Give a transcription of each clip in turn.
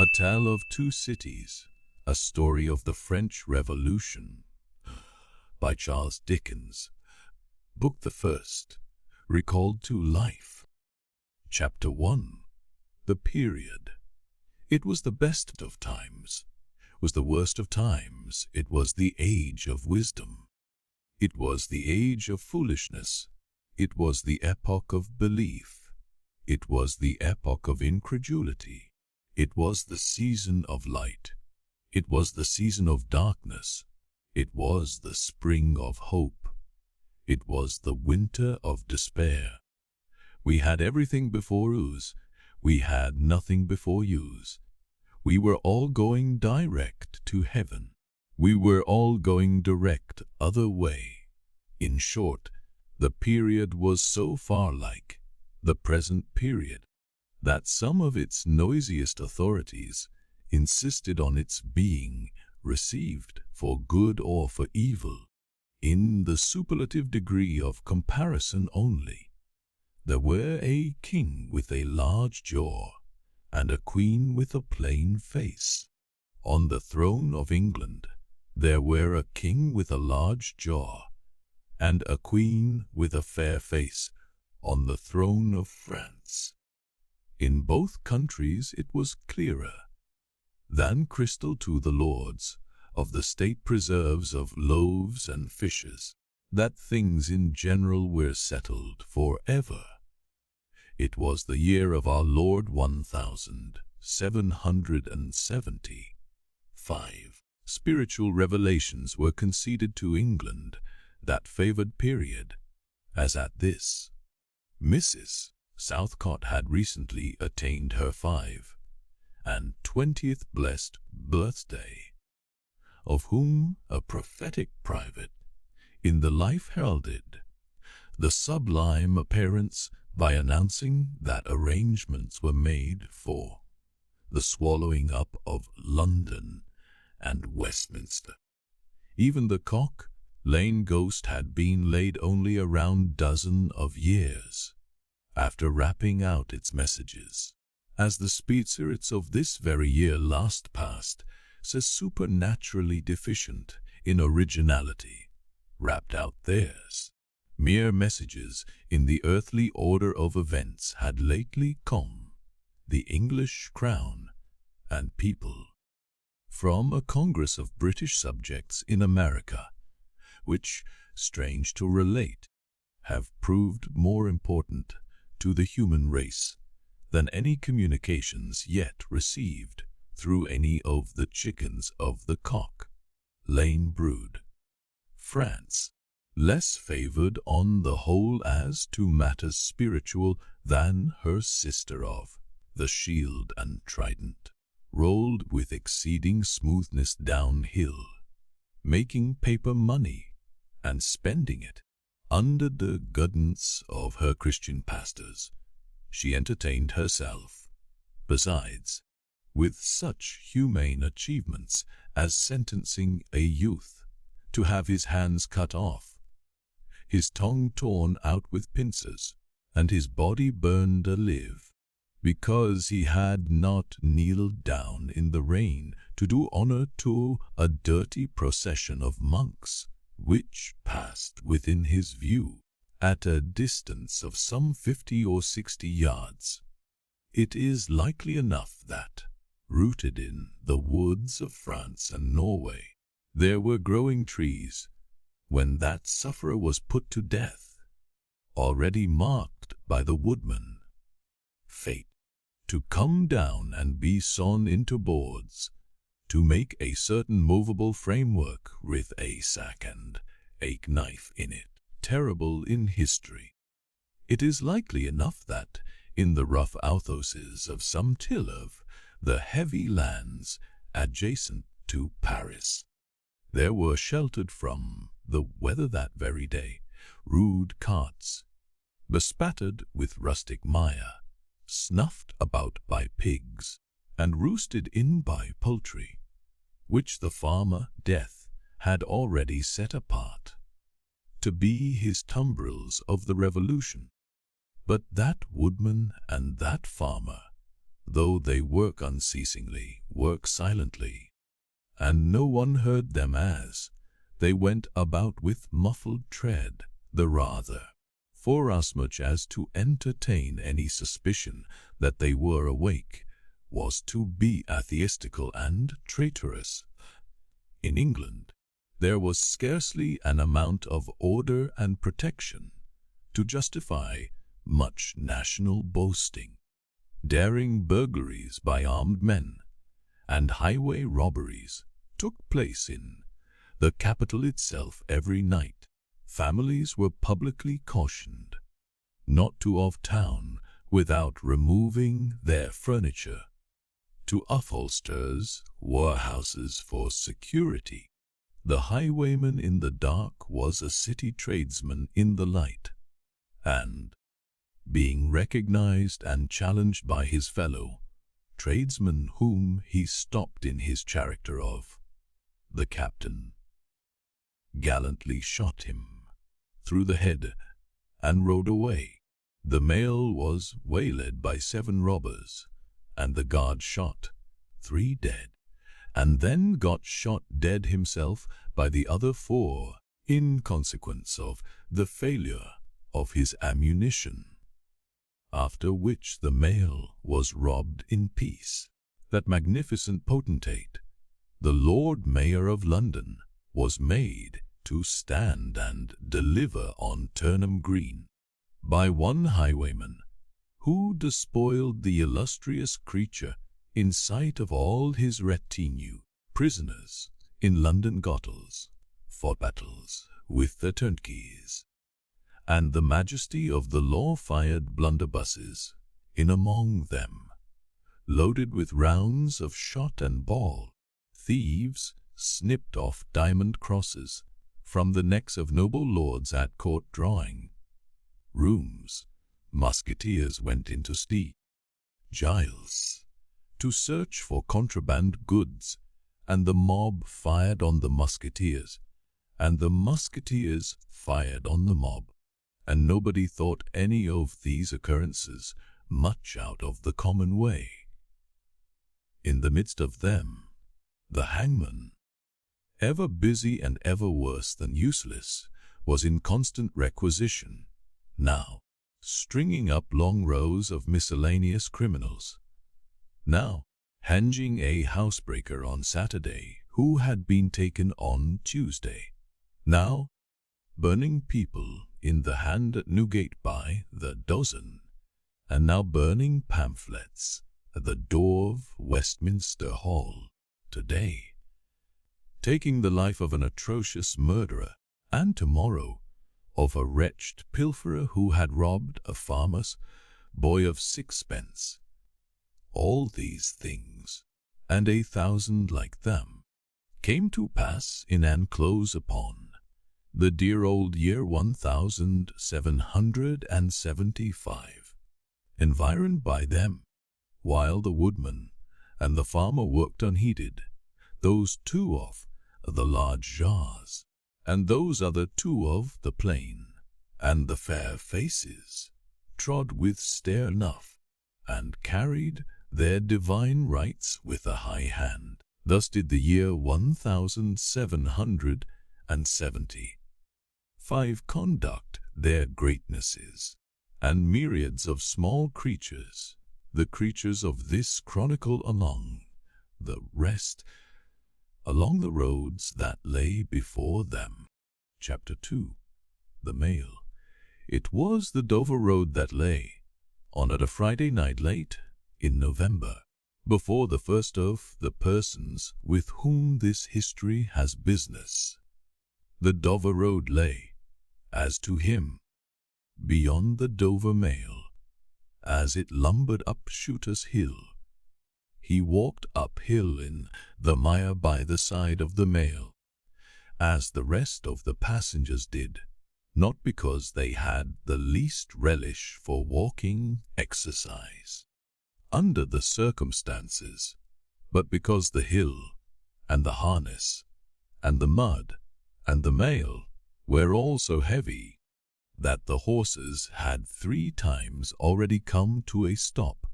A Tale of Two Cities, A Story of the French Revolution, by Charles Dickens. Book the First, Recalled to Life. Chapter 1. The Period. It was the best of times, was the worst of times. It was the age of wisdom. It was the age of foolishness. It was the epoch of belief. It was the epoch of incredulity. It was the season of light. It was the season of darkness. It was the spring of hope. It was the winter of despair. We had everything before us. We had nothing before use. We were all going direct to heaven. We were all going direct other way. In short, the period was so far like the present period that some of its noisiest authorities insisted on its being received for good or for evil, in the superlative degree of comparison only. There were a king with a large jaw, and a queen with a plain face. On the throne of England there were a king with a large jaw, and a queen with a fair face on the throne of France. In both countries it was clearer than crystal to the lords of the state preserves of loaves and fishes that things in general were settled for ever. It was the year of our Lord 1775. Spiritual revelations were conceded to England, that favoured period, as at this. Mrs. Southcott had recently attained her 25th blessed birthday, of whom a prophetic private in the Life heralded the sublime appearance by announcing that arrangements were made for the swallowing up of London and Westminster. Even the Cock Lane ghost had been laid only a round dozen of years after rapping out its messages, as the speed-spirits of this very year last past, says supernaturally deficient in originality, rapped out theirs. Mere messages in the earthly order of events had lately come, the English crown and people, from a congress of British subjects in America, which, strange to relate, have proved more important to the human race than any communications yet received through any of the chickens of the Cock Lane brood. France, less favoured on the whole as to matters spiritual than her sister of the Shield and Trident, rolled with exceeding smoothness downhill, making paper money and spending it under the guidance of her Christian pastors. She entertained herself, besides, with such humane achievements as sentencing a youth to have his hands cut off, his tongue torn out with pincers, and his body burned alive, because he had not kneeled down in the rain to do honour to a dirty procession of monks, which passed within his view at a distance of some 50 or 60 yards. It is likely enough that, rooted in the woods of France and Norway, there were growing trees when that sufferer was put to death, already marked by the woodman, fate, to come down and be sawn into boards, to make a certain movable framework with a sack and a knife in it, terrible in history. It is likely enough that, in the rough outhouses of some till of the heavy lands adjacent to Paris, there were sheltered from the weather that very day rude carts, bespattered with rustic mire, snuffed about by pigs, and roosted in by poultry, which the farmer Death had already set apart to be his tumbrils of the Revolution. But that woodman and that farmer though they work unceasingly, work silently, and no one heard them as they went about with muffled tread, the rather, forasmuch as to entertain any suspicion that they were awake was to be atheistical and traitorous. In England, there was scarcely an amount of order and protection to justify much national boasting. Daring burglaries by armed men and highway robberies took place in the capital itself every night. Families were publicly cautioned not to of town without removing their furniture to upholsterers' warehouses for security. The highwayman in the dark was a city tradesman in the light, and, being recognized and challenged by his fellow tradesmen whom he stopped in his character of the captain, gallantly shot him through the head and rode away. The mail was waylaid by 7 robbers, and the guard shot 3 dead, and then got shot dead himself by the other 4 in consequence of the failure of his ammunition. After which the mail was robbed in peace. That magnificent potentate, the Lord Mayor of London, was made to stand and deliver on Turnham Green by one highwayman, who despoiled the illustrious creature in sight of all his retinue. Prisoners in London gaols fought battles with the turnkeys, and the majesty of the law fired blunderbusses in among them, loaded with rounds of shot and ball. Thieves snipped off diamond crosses from the necks of noble lords at court drawing rooms. Musketeers went into Steed Giles to search for contraband goods, and the mob fired on the musketeers, and the musketeers fired on the mob, and nobody thought any of these occurrences much out of the common way. In the midst of them, the hangman, ever busy and ever worse than useless, was in constant requisition, now stringing up long rows of miscellaneous criminals, now hanging a housebreaker on Saturday who had been taken on Tuesday, now burning people in the hand at Newgate by the dozen, and now burning pamphlets at the door of Westminster Hall today, taking the life of an atrocious murderer, and tomorrow of a wretched pilferer who had robbed a farmer's boy of 6pence. All these things, and 1,000 like them, came to pass in and close upon the dear old year 1775, environed by them, while the woodman and the farmer worked unheeded, those 2 of the large jars, and those other 2 of the plain, and the fair faces trod with stare enough, and carried their divine rights with a high hand. Thus did the year 1775 conduct their greatnesses, and myriads of small creatures, the creatures of this chronicle along the rest, along the roads that lay before them. Chapter 2. The Mail. It was the Dover Road that lay on a Friday night late in November, before the first of the persons with whom this history has business. The Dover Road lay, as to him, beyond the Dover Mail, as it lumbered up Shooter's Hill. He walked uphill in the mire by the side of the mail, as the rest of the passengers did, not because they had the least relish for walking exercise under the circumstances, but because the hill, and the harness, and the mud, and the mail were all so heavy that the horses had 3 times already come to a stop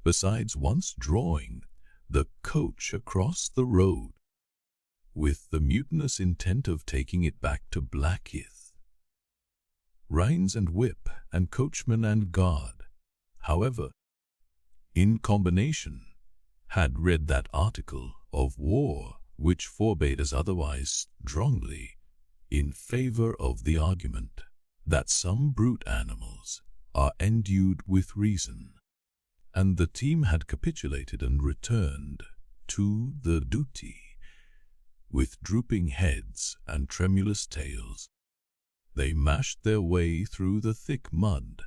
besides once drawing the coach across the road, with the mutinous intent of taking it back to Blackheath. Reins and whip and coachman and guard, however, in combination, had read that article of war which forbade us otherwise strongly in favor of the argument that some brute animals are endued with reason, and the team had capitulated and returned to the duty with drooping heads and tremulous tails. They mashed their way through the thick mud,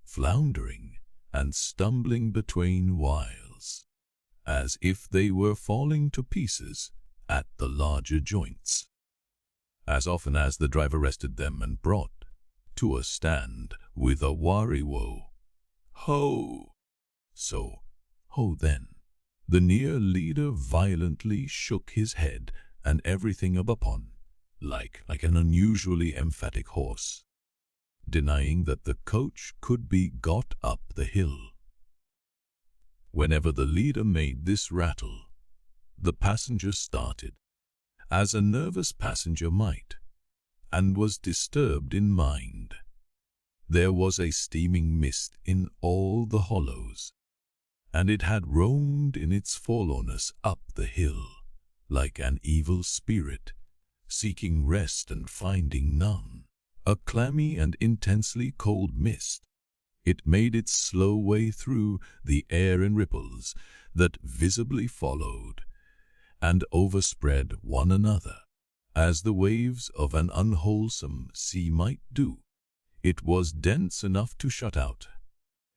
floundering and stumbling between whiles, as if they were falling to pieces at the larger joints. As often as the driver rested them and brought to a stand with a wariwo, "Ho!" So, ho then. The near leader violently shook his head and everything upon, like an unusually emphatic horse, denying that the coach could be got up the hill. Whenever the leader made this rattle, the passenger started, as a nervous passenger might, and was disturbed in mind. There was a steaming mist in all the hollows, and it had roamed in its forlornness up the hill, like an evil spirit, seeking rest and finding none. A clammy and intensely cold mist, it made its slow way through the air in ripples that visibly followed and overspread one another, as the waves of an unwholesome sea might do. It was dense enough to shut out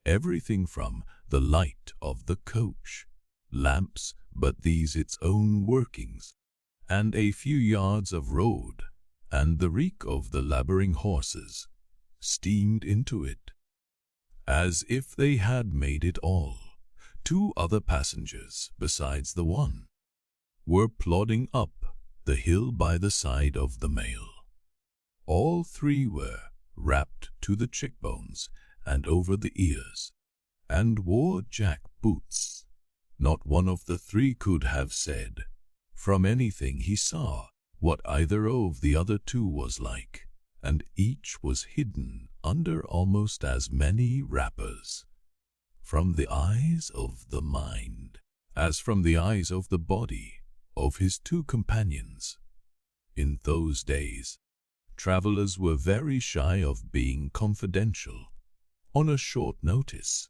everything from the light of the coach, lamps but these its own workings, and a few yards of road, and the reek of the laboring horses steamed into it, as if they had made it all. 2 other passengers, besides the one, were plodding up the hill by the side of the mail. All 3 were wrapped to the cheekbones and over the ears, and wore jack boots. Not one of the 3 could have said, from anything he saw, what either of the other 2 was like, and each was hidden under almost as many wrappers, from the eyes of the mind, as from the eyes of the body of his 2 companions. In those days, travelers were very shy of being confidential on a short notice,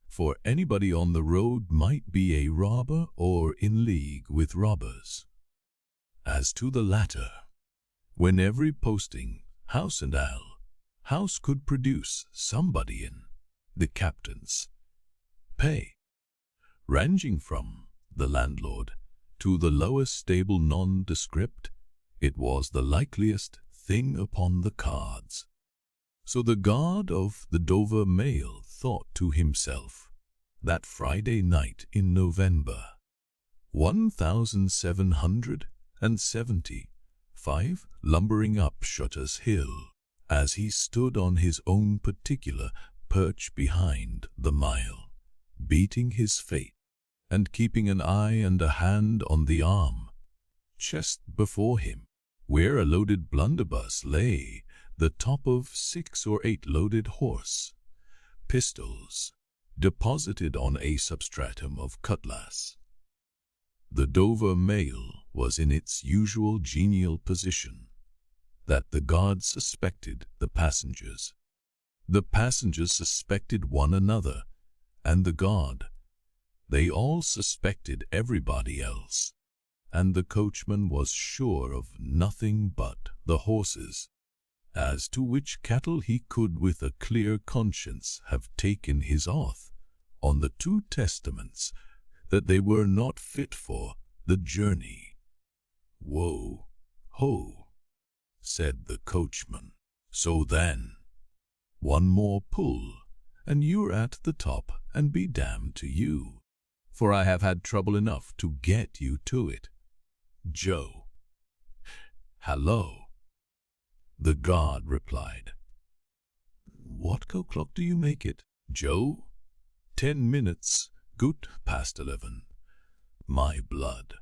for anybody on the road might be a robber or in league with robbers. As to the latter, when every posting, house and house could produce somebody in the captain's pay, ranging from the landlord to the lowest stable nondescript, it was the likeliest thing upon the cards. So the guard of the Dover mail thought to himself, that Friday night in November, 1775, lumbering up Shutter's Hill, as he stood on his own particular perch behind the mile, beating his fate, and keeping an eye and a hand on the arm chest before him, where a loaded blunderbuss lay, the top of 6 or 8 loaded horse pistols, deposited on a substratum of cutlass. The Dover mail was in its usual genial position, that the guard suspected the passengers. The passengers suspected one another, and the guard. They all suspected everybody else, and the coachman was sure of nothing but the horses, as to which cattle he could with a clear conscience have taken his oath on the 2 testaments that they were not fit for the journey. "Whoa, ho," said the coachman. "So then, one more pull, and you're at the top, and be damned to you, for I have had trouble enough to get you to it. Joe." "Hallo," the guard replied. "What o'clock do you make it, Joe?" 10 minutes Good past 11. My blood,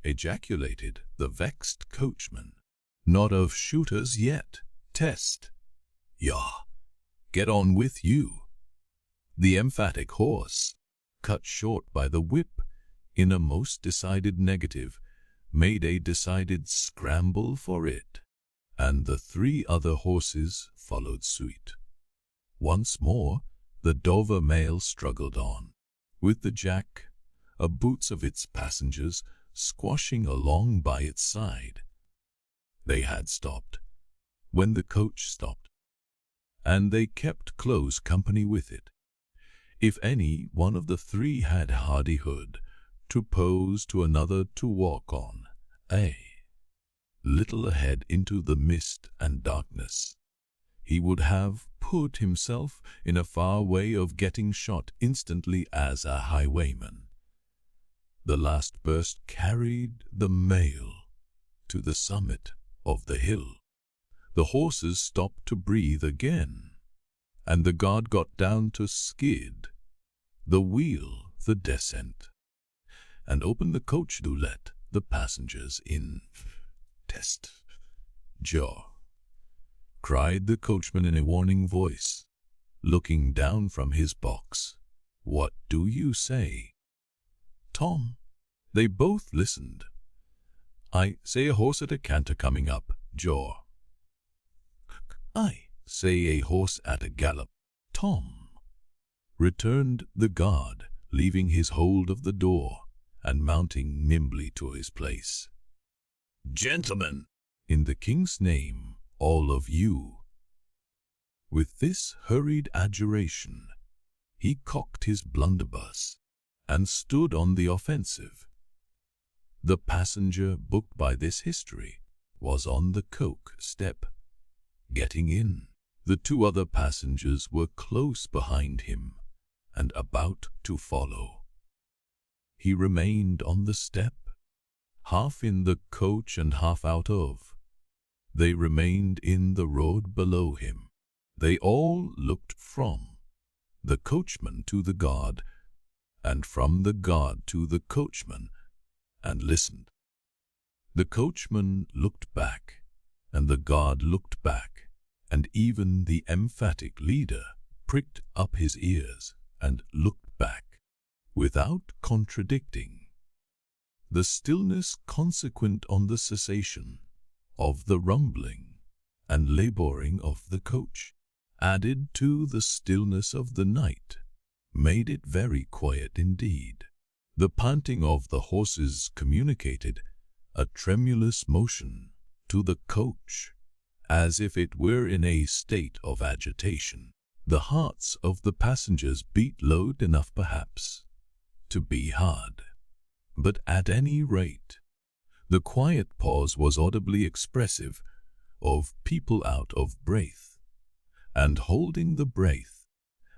ejaculated the vexed coachman. Not of shooters yet, test. Yah, get on with you. The emphatic horse, cut short by the whip in a most decided negative, made a decided scramble for it, and the 3 other horses followed suit. Once more, the Dover mail struggled on, with the jack, boots of its passengers, squashing along by its side. They had stopped when the coach stopped, and they kept close company with it. If any one of the 3 had hardihood to pose to another to walk on, a little ahead into the mist and darkness, he would have put himself in a far way of getting shot instantly as a highwayman. The last burst carried the mail to the summit of the hill. The horses stopped to breathe again, and the guard got down to skid the wheel the descent, and opened the coach to let the passengers in. Test. Jaw, cried the coachman in a warning voice, looking down from his box. What do you say? Tom. They both listened. I say a horse at a canter coming up, Jaw. I say a horse at a gallop, Tom, returned the guard, leaving his hold of the door and mounting nimbly to his place. Gentlemen, in the king's name, all of you. With this hurried adjuration, he cocked his blunderbuss and stood on the offensive. The passenger booked by this history was on the coke step, getting in. The 2 other passengers were close behind him and about to follow. He remained on the step, half in the coach and half out of. They remained in the road below him. They all looked from the coachman to the guard, and from the guard to the coachman, and listened. The coachman looked back, and the guard looked back, and even the emphatic leader pricked up his ears and looked back, without contradicting. The stillness consequent on the cessation of the rumbling and laboring of the coach, added to the stillness of the night, made it very quiet indeed. The panting of the horses communicated a tremulous motion to the coach, as if it were in a state of agitation. The hearts of the passengers beat low enough perhaps to be hard, but at any rate, the quiet pause was audibly expressive of people out of breath, and holding the breath,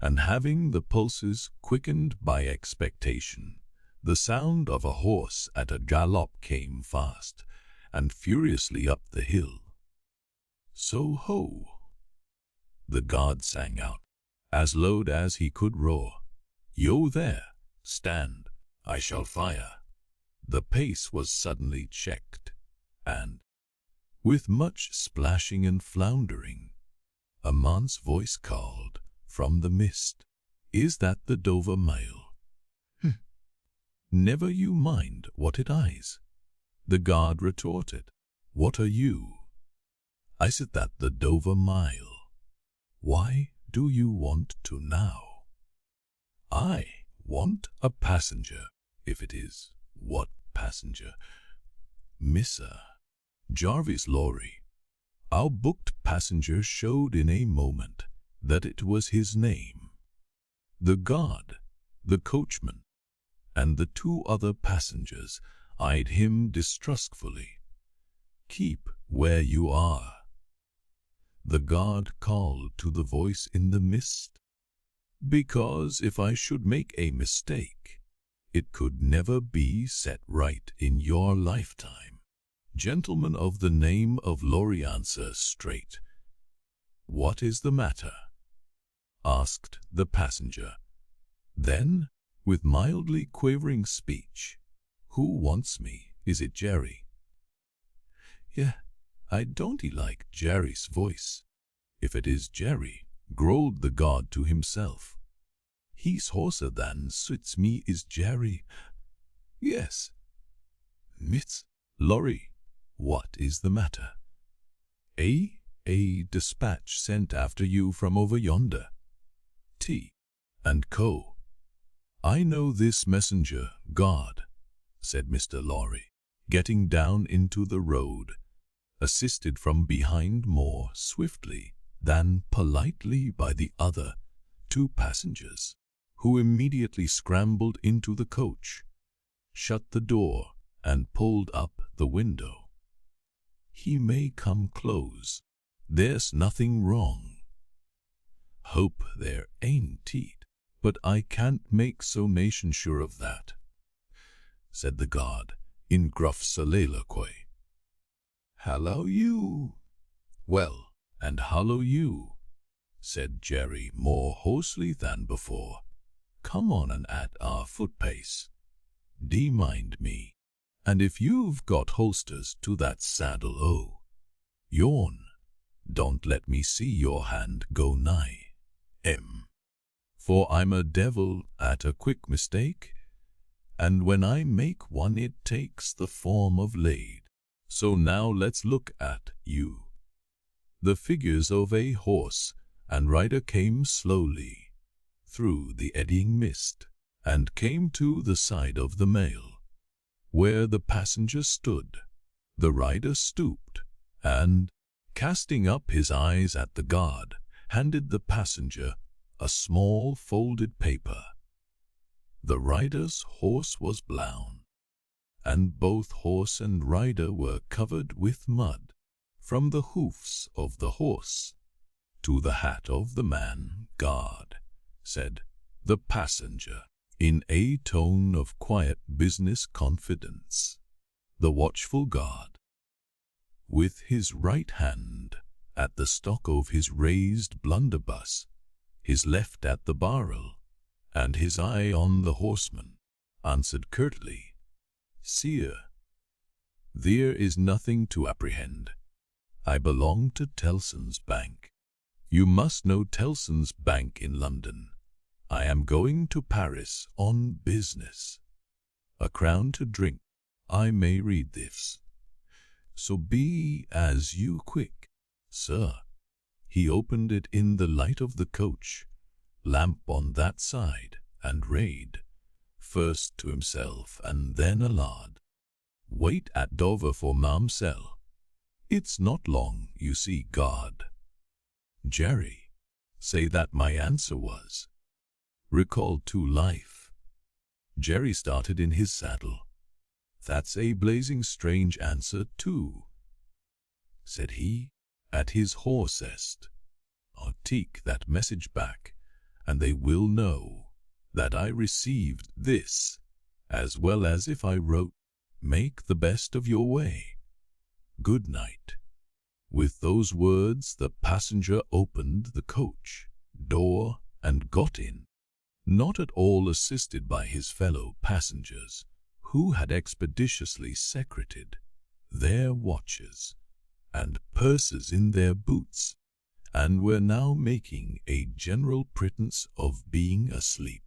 and having the pulses quickened by expectation. The sound of a horse at a gallop came fast and furiously up the hill. So ho! The guard sang out, as loud as he could roar. Yo there, stand, I shall fire. The pace was suddenly checked, and, with much splashing and floundering, a man's voice called from the mist, Is that the Dover mail? Never you mind what it is. The guard retorted. What are you? I said that the Dover mail. Why do you want to now? I want a passenger, if it is. What passenger? Mr. Jarvis Lorry. Our booked passenger showed in a moment that it was his name. The guard, the coachman, and the 2 other passengers eyed him distrustfully. Keep where you are. The guard called to the voice in the mist, because if I should make a mistake, it could never be set right in your lifetime. Gentleman of the name of Lorry, answer straight. What is the matter? Asked the passenger. Then, with mildly quavering speech. "Who wants me? Is it Jerry?" "Yeah, I don't like Jerry's voice." "If it is Jerry," growled the guard to himself, "he's hoarser than suits me is Jerry. Yes. Miss Laurie, what is the matter?" A dispatch sent after you from over yonder. T. and Co." "I know this messenger, guard," said Mr. Lorry, getting down into the road, assisted from behind more swiftly than politely by the other 2 passengers, who immediately scrambled into the coach, shut the door, and pulled up the window. "He may come close. There's nothing wrong." "Hope there ain't it, but I can't make so nation sure of that," said the guard in gruff soliloquy. "Hallo you." "Well, and hallo you," said Jerry more hoarsely than before. "Come on and at our foot pace. D mind me, and if you've got holsters to that saddle, yawn. Don't let me see your hand go nigh, for I'm a devil at a quick mistake, and when I make one it takes the form of laid. So now let's look at you." The figures of a horse and rider came slowly through the eddying mist and came to the side of the mail, where the passenger stood. The rider stooped and, casting up his eyes at the guard, handed the passenger a small folded paper. The rider's horse was brown, and both horse and rider were covered with mud, from the hoofs of the horse to the hat of the man. "Guard," said the passenger, in a tone of quiet business confidence. The watchful guard, with his right hand at the stock of his raised blunderbuss, his left at the barrel, and his eye on the horseman, answered curtly, "Sir, there is nothing to apprehend. I belong to Tellson's Bank. You must know Tellson's Bank in London. I am going to Paris on business. A crown to drink. I may read this. So be as you quick, sir." He opened it in the light of the coach lamp on that side, and read, first to himself and then aloud, "Wait at Dover for Mamselle. It's not long, you see, guard." Jerry, say that my answer was recalled to life. Jerry started in his saddle. "That's a blazing strange answer, too," said he, at his hoarsest. "I'll take that message back, and they will know that I received this, as well as if I wrote, 'Make the best of your way. Good night.'" With those words the passenger opened the coach door and got in, not at all assisted by his fellow passengers, who had expeditiously secreted their watches and purses in their boots, and were now making a general pretence of being asleep,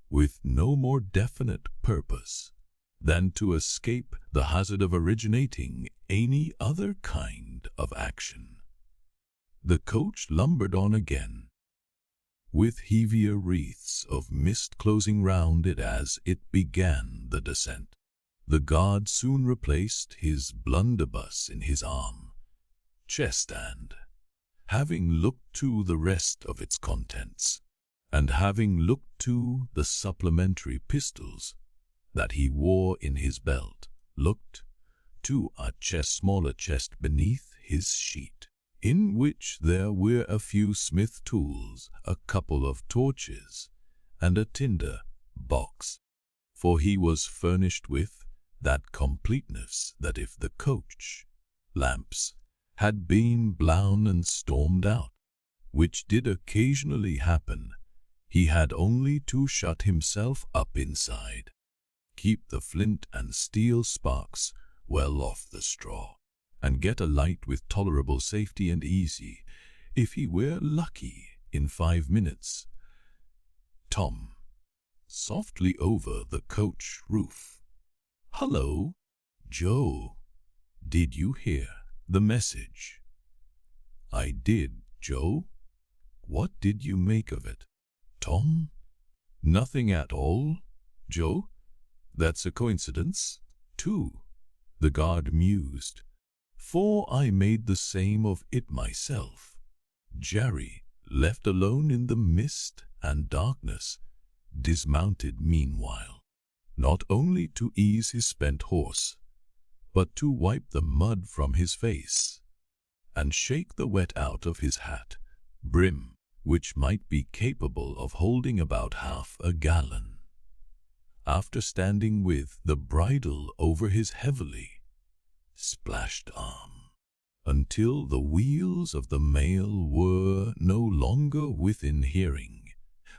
with no more definite purpose than to escape the hazard of originating any other kind of action. The coach lumbered on again, with heavier wreaths of mist closing round it as it began the descent. The guard soon replaced his blunderbuss in his arm, chest, and, having looked to the rest of its contents, and having looked to the supplementary pistols that he wore in his belt, looked to a smaller chest beneath his sheet, in which there were a few smith tools, a couple of torches, and a tinder box, for he was furnished with that completeness that if the coach lamps had been blown and stormed out, which did occasionally happen, He had only to shut himself up inside, keep the flint and steel sparks well off the straw, and get a light with tolerable safety and easy, if he were lucky, in 5 minutes. Tom, softly over the coach roof. "Hullo, Joe, did you hear the message?" "I did, Joe. What did you make of it?" "Tom, nothing at all, Joe. That's a coincidence, too," the guard mused, "for I made the same of it myself." Jerry, left alone in the mist and darkness, dismounted meanwhile, not only to ease his spent horse, but to wipe the mud from his face, and shake the wet out of his hat brim, which might be capable of holding about half a gallon. After standing with the bridle over his heavily splashed arm until the wheels of the mail were no longer within hearing,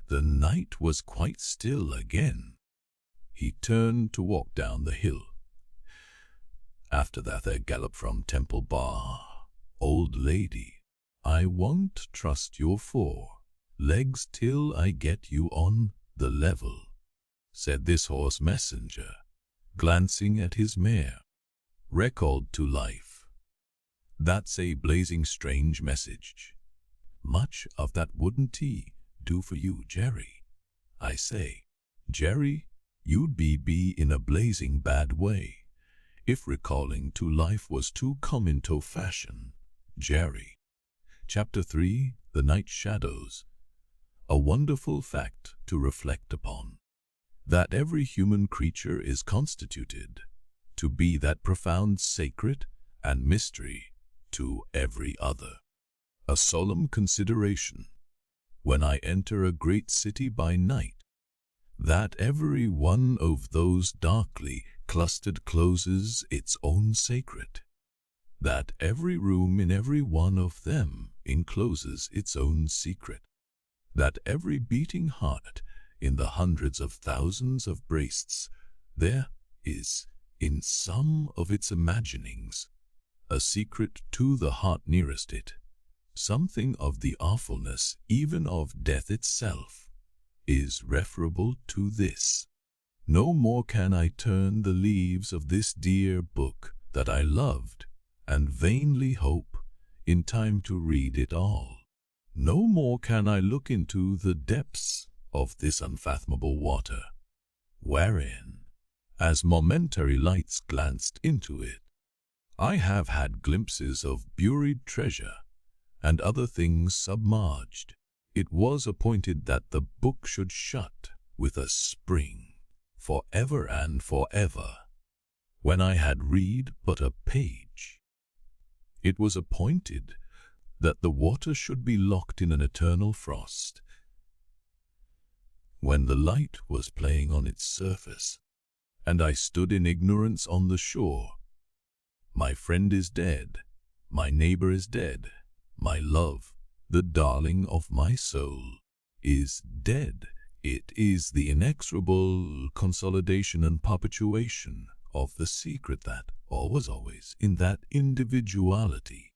the night was quite still again. He turned to walk down the hill. After that there galloped from Temple Bar, "Old lady, I won't trust your 4 legs till I get you on the level," said this horse messenger, glancing at his mare, recalled to life. "That's a blazing strange message. Much of that wouldn't he do for you, Jerry? I say, Jerry, you'd be in a blazing bad way if recalling to life was to come into fashion, Jerry." Chapter 3, The Night Shadows. A wonderful fact to reflect upon, that every human creature is constituted to be that profound sacred and mystery to every other. A solemn consideration, when I enter a great city by night, that every one of those darkly clustered closes its own sacred, that every room in every one of them encloses its own secret, that every beating heart in the hundreds of thousands of breasts there is, in some of its imaginings, a secret to the heart nearest it, something of the awfulness even of death itself, is referable to this. No more can I turn the leaves of this dear book that I loved, and vainly hope in time to read it all. No more can I look into the depths of this unfathomable water, wherein, as momentary lights glanced into it, I have had glimpses of buried treasure and other things submerged. It was appointed that the book should shut with a spring, for ever and for ever, when I had read but a page. It was appointed that the water should be locked in an eternal frost, when the light was playing on its surface, and I stood in ignorance on the shore. My friend is dead, my neighbor is dead, my love, the darling of my soul, is dead. It is the inexorable consolidation and perpetuation of the secret that all was always in that individuality,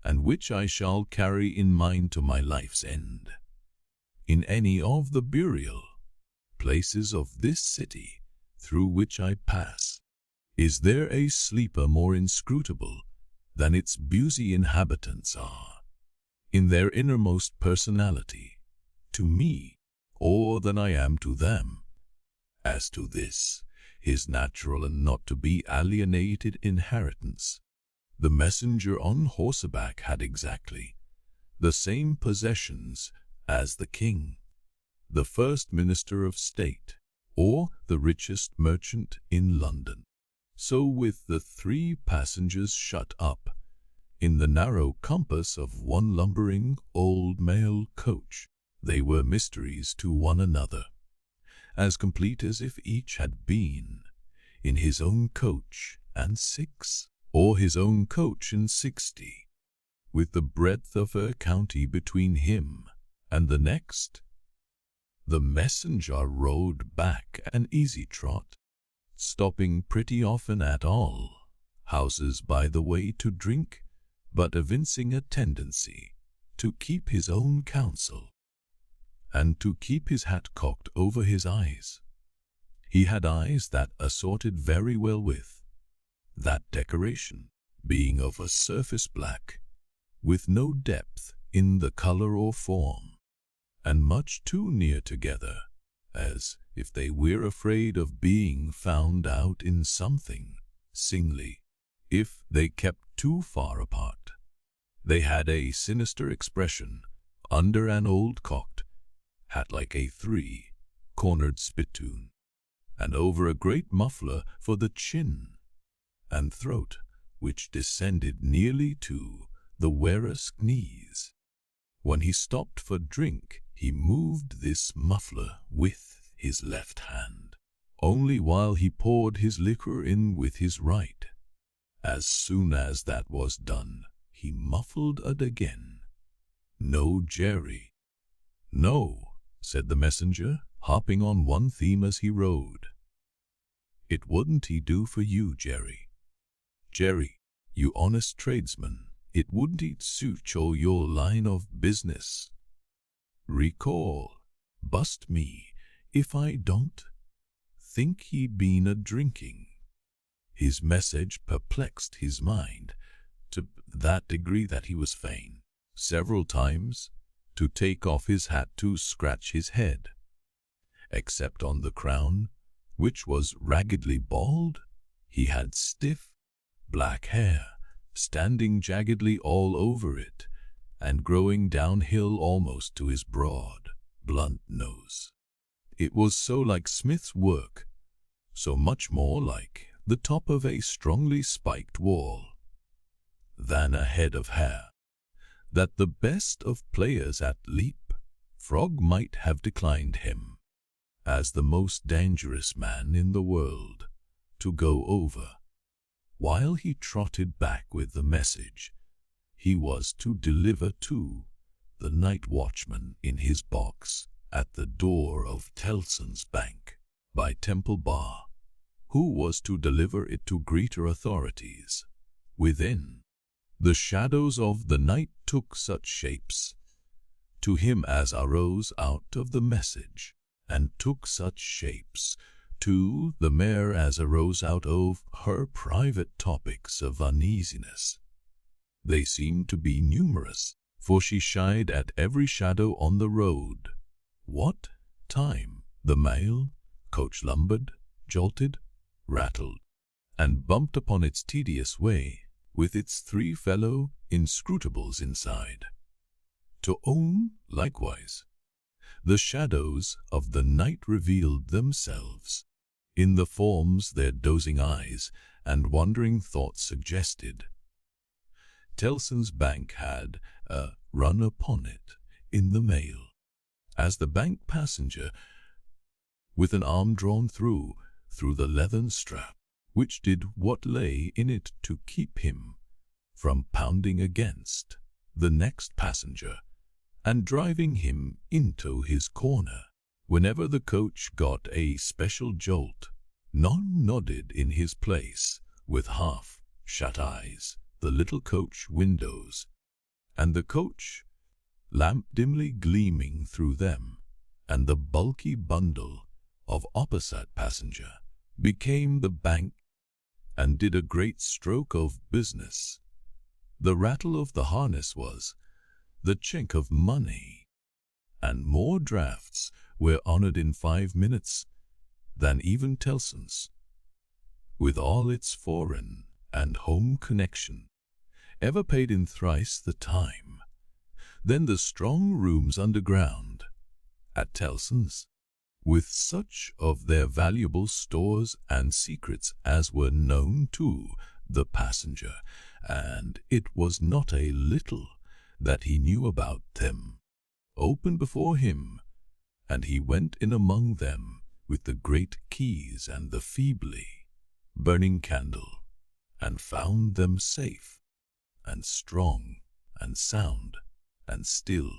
and which I shall carry in mind to my life's end. In any of the burial places of this city through which I pass, is there a sleeper more inscrutable than its busy inhabitants are, in their innermost personality, to me, or than I am to them? As to this, his natural and not to be alienated inheritance, the messenger on horseback had exactly the same possessions as the king, the first minister of state, or the richest merchant in London. So with the 3 passengers shut up in the narrow compass of one lumbering old mail coach, they were mysteries to one another, as complete as if each had been in his own coach and 6, or his own coach and 60, with the breadth of a county between him and the next. The messenger rode back an easy trot, stopping pretty often at all houses by the way to drink, but evincing a tendency to keep his own counsel, and to keep his hat cocked over his eyes. He had eyes that assorted very well with that decoration, being of a surface black, with no depth in the color or form, and much too near together, as if they were afraid of being found out in something singly, if they kept too far apart. They had a sinister expression under an old cocked hat like a three-cornered spittoon, and over a great muffler for the chin and throat, which descended nearly to the wearer's knees. When he stopped for drink, he moved this muffler with his left hand, only while he poured his liquor in with his right. As soon as that was done, he muffled it again. "No, Jerry." "No," said the messenger, hopping on one theme as he rode. "It wouldn't he do for you, Jerry? Jerry, you honest tradesman, it wouldn't it suit your line of business? Recall, bust me if I don't think he been a-drinking." His message perplexed his mind to that degree that he was fain, several times, to take off his hat to scratch his head. Except on the crown, which was raggedly bald, he had stiff, black hair, standing jaggedly all over it, and growing downhill almost to his broad, blunt nose. It was so like Smith's work, so much more like the top of a strongly spiked wall than a head of hair, that the best of players at leap frog might have declined him as the most dangerous man in the world to go over. While he trotted back with the message he was to deliver to the night watchman in his box at the door of Tellson's Bank by Temple Bar, who was to deliver it to greater authorities within. The shadows of the night took such shapes to him as arose out of the message, and took such shapes to the mare as arose out of her private topics of uneasiness. They seemed to be numerous, for she shied at every shadow on the road. What time the mail coach lumbered, jolted, rattled, and bumped upon its tedious way, with its three fellow inscrutables inside. To own, likewise, the shadows of the night revealed themselves in the forms their dozing eyes and wandering thoughts suggested. Tellson's Bank had a run upon it in the mail, as the bank passenger, with an arm drawn through the leathern strap, which did what lay in it to keep him from pounding against the next passenger and driving him into his corner. Whenever the coach got a special jolt, none nodded in his place with half-shut eyes, the little coach windows and the coach lamp dimly gleaming through them, and the bulky bundle of opposite passenger became the bank and did a great stroke of business. The rattle of the harness was the chink of money, and more drafts were honored in 5 minutes than even Tellson's, with all its foreign and home connection, ever paid in thrice the time. Then the strong rooms underground at Tellson's, with such of their valuable stores and secrets as were known to the passenger, and it was not a little that he knew about them, opened before him, and he went in among them with the great keys and the feebly burning candle, and found them safe and strong and sound and still,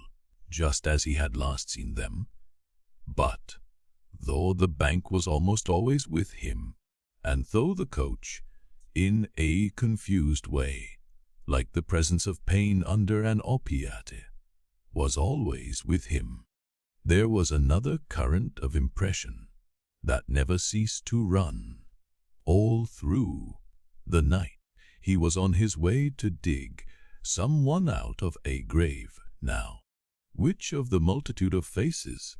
just as he had last seen them, But, though the bank was almost always with him, and though the coach, in a confused way, like the presence of pain under an opiate, was always with him, there was another current of impression that never ceased to run. All through the night he was on his way to dig someone out of a grave. Now, which of the multitude of faces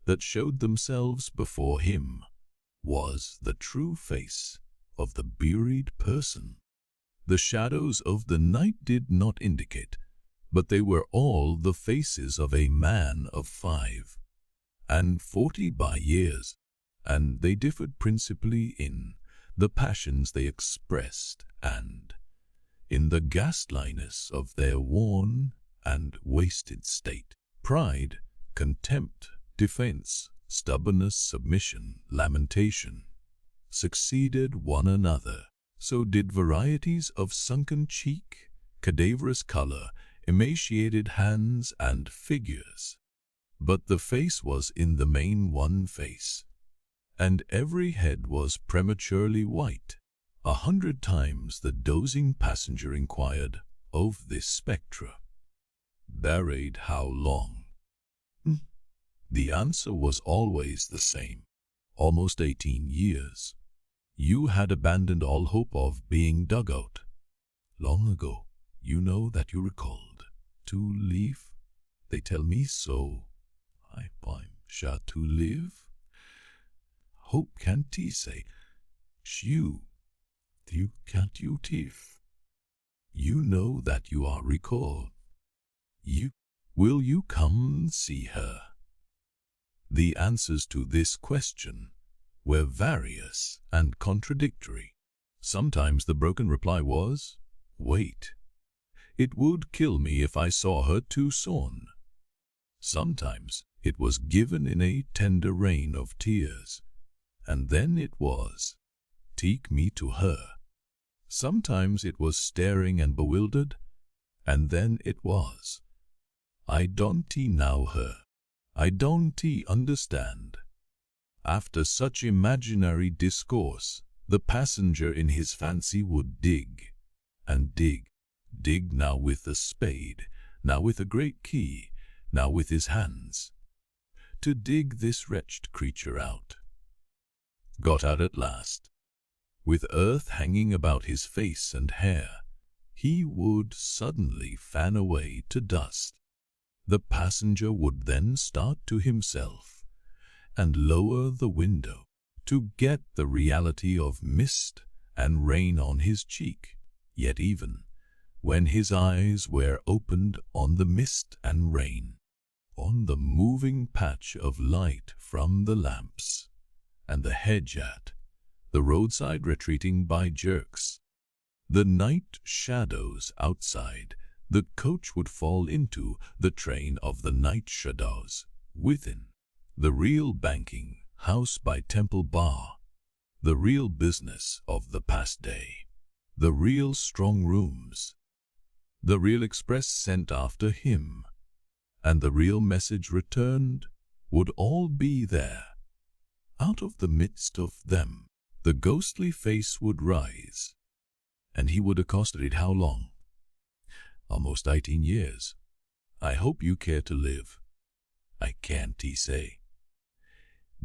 that showed themselves before him was the true face of the buried person? The shadows of the night did not indicate, but they were all the faces of a man of 45 by years, and they differed principally in the passions they expressed and in the ghastliness of their worn and wasted state. Pride, contempt, defense, stubbornness, submission, lamentation succeeded one another. So did varieties of sunken cheek, cadaverous color, emaciated hands and figures. But the face was in the main one face, and every head was prematurely white. 100 times the dozing passenger inquired of this spectre, "Buried how long?" The answer was always the same: almost 18 years. You had abandoned all hope of being dug out. Long ago, you know that you recalled to leave. They tell me so. I'm sure to live. Hope can't he say, you can't you tiff. You know that you are recalled. Will you come see her? The answers to this question were various and contradictory. Sometimes the broken reply was, "Wait. It would kill me if I saw her too soon." Sometimes it was given in a tender rain of tears, and then it was, "Take me to her." Sometimes it was staring and bewildered, and then it was, "I don't know her. I don't understand." After such imaginary discourse, the passenger in his fancy would dig, and dig, now with a spade, now with a great key, now with his hands, to dig this wretched creature out. Got out at last. With earth hanging about his face and hair, he would suddenly fan away to dust. The passenger would then start to himself and lower the window to get the reality of mist and rain on his cheek. Yet even when his eyes were opened on the mist and rain, on the moving patch of light from the lamps, and the hedge at the roadside retreating by jerks, the night shadows outside, the coach would fall into the train of the night shadows within. The real banking house by Temple Bar, the real business of the past day, the real strong rooms, the real express sent after him, and the real message returned would all be there. Out of the midst of them, the ghostly face would rise, and he would accost it. How long? Almost 18 years. I hope you care to live. I can't say.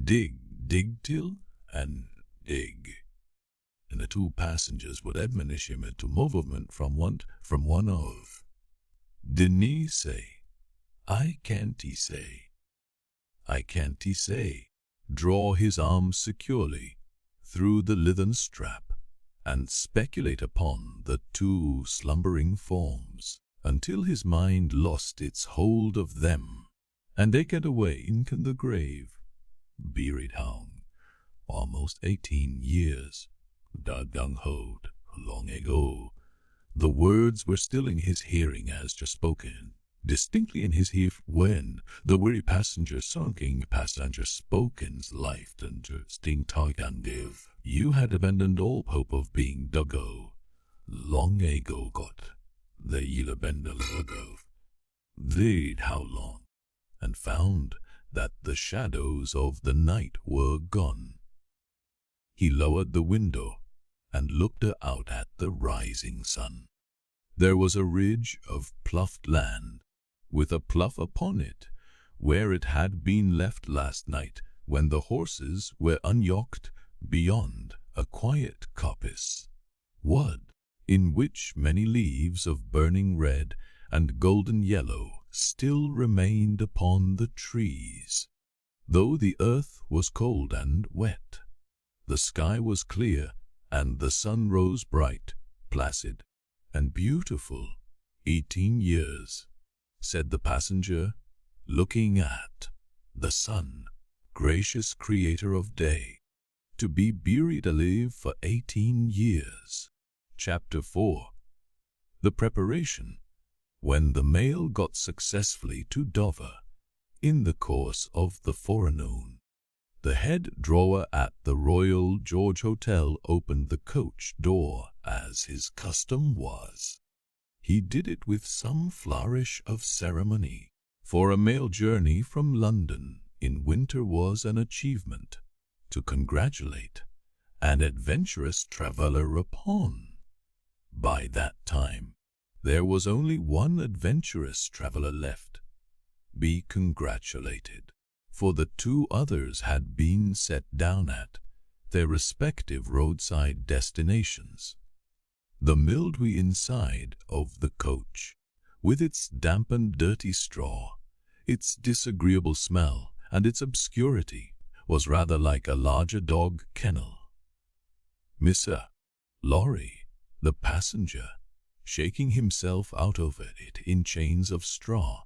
Dig till, and dig. And the two passengers would admonish him into movement from one of. Didn't say? I can't say. I can't say. Draw his arms securely through the leathern strap and speculate upon the two slumbering forms until his mind lost its hold of them, and they get away into the grave, buried hung, almost 18 years, dug dung hoed, long ago. The words were still in his hearing as just spoken, distinctly in his ear when the weary passenger spoken's life and sting tag and give. You had abandoned all hope of being duggo. Long ago got the yellow bender of they'd how long, and found that the shadows of the night were gone. He lowered the window and looked out at the rising sun. There was a ridge of ploughed land, with a plough upon it, where it had been left last night when the horses were unyoked beyond a quiet coppice, wood, in which many leaves of burning red and golden yellow still remained upon the trees. Though the earth was cold and wet, the sky was clear, and the sun rose bright, placid, and beautiful. 18 years, said the passenger, looking at the sun, gracious creator of day, to be buried alive for 18 years. Chapter 4. The preparation. When the mail got successfully to Dover, in the course of the forenoon, the head drawer at the Royal George Hotel opened the coach door as his custom was. He did it with some flourish of ceremony, for a mail journey from London in winter was an achievement to congratulate an adventurous traveller upon. By that time, there was only one adventurous traveller left, be congratulated, for the two others had been set down at their respective roadside destinations. The mildewy inside of the coach, with its damp and dirty straw, its disagreeable smell, and its obscurity, was rather like a larger dog kennel. Mr. Lorry, the passenger, shaking himself out over it in chains of straw,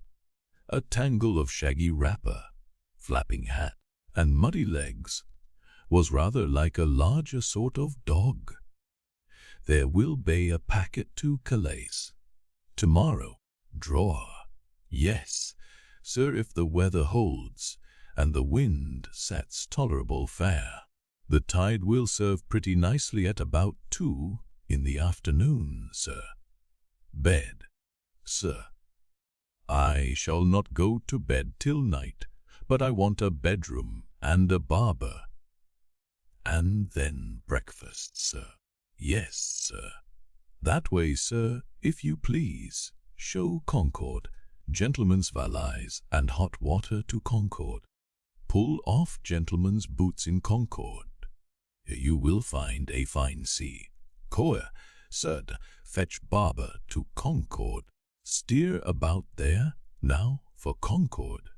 a tangle of shaggy wrapper, flapping hat, and muddy legs, was rather like a larger sort of dog. There will be a packet to Calais tomorrow. Drawer. Yes, sir, if the weather holds and the wind sets tolerable fair. The tide will serve pretty nicely at about 2 in the afternoon, sir. Bed, sir. I shall not go to bed till night, but I want a bedroom and a barber. And then breakfast, sir. Yes, sir. That way, sir, if you please. Show Concord, gentlemen's valise and hot water to Concord. Pull off gentlemen's boots in Concord. You will find a fine sea. Coer, sir, fetch barber to Concord. Steer about there, now, for Concord.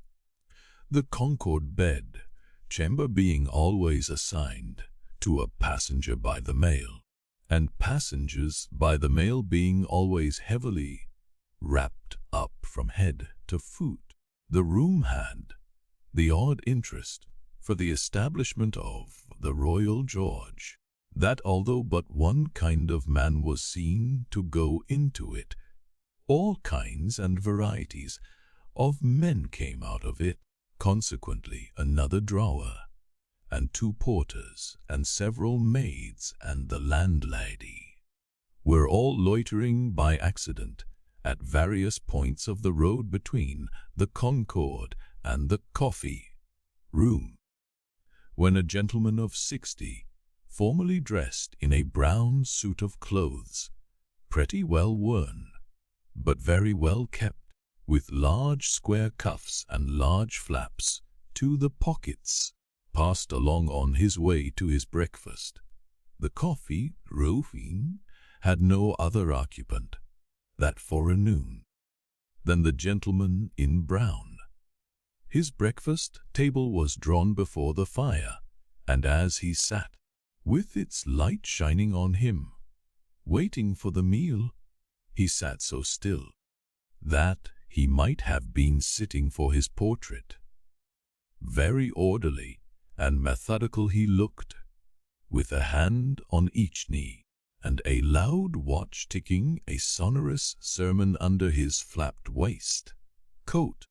The Concord bed chamber being always assigned to a passenger by the mail, and passengers by the mail being always heavily wrapped up from head to foot, the room had the odd interest for the establishment of the Royal George, that although but one kind of man was seen to go into it, all kinds and varieties of men came out of it. Consequently, another drawer, and 2 porters, and several maids, and the landlady were all loitering by accident at various points of the road between the Concord and the coffee room, when a gentleman of 60, formally dressed in a brown suit of clothes, pretty well worn, but very well kept, with large square cuffs and large flaps to the pockets, passed along on his way to his breakfast. The coffee room had no other occupant that forenoon than the gentleman in brown. His breakfast table was drawn before the fire, and as he sat, with its light shining on him, waiting for the meal, he sat so still that he might have been sitting for his portrait. Very orderly and methodical he looked, with a hand on each knee, and a loud watch ticking a sonorous sermon under his flapped waist coat,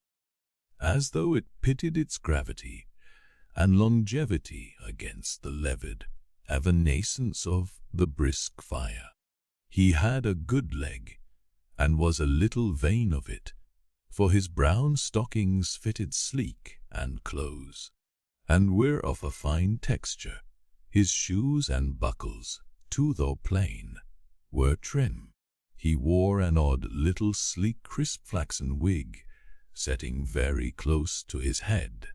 as though it pitted its gravity and longevity against the levied evanescence of the brisk fire. He had a good leg, and was a little vain of it, for his brown stockings fitted sleek and close, and were of a fine texture. His shoes and buckles, too, though plain, were trim. He wore an odd little sleek crisp flaxen wig, setting very close to his head,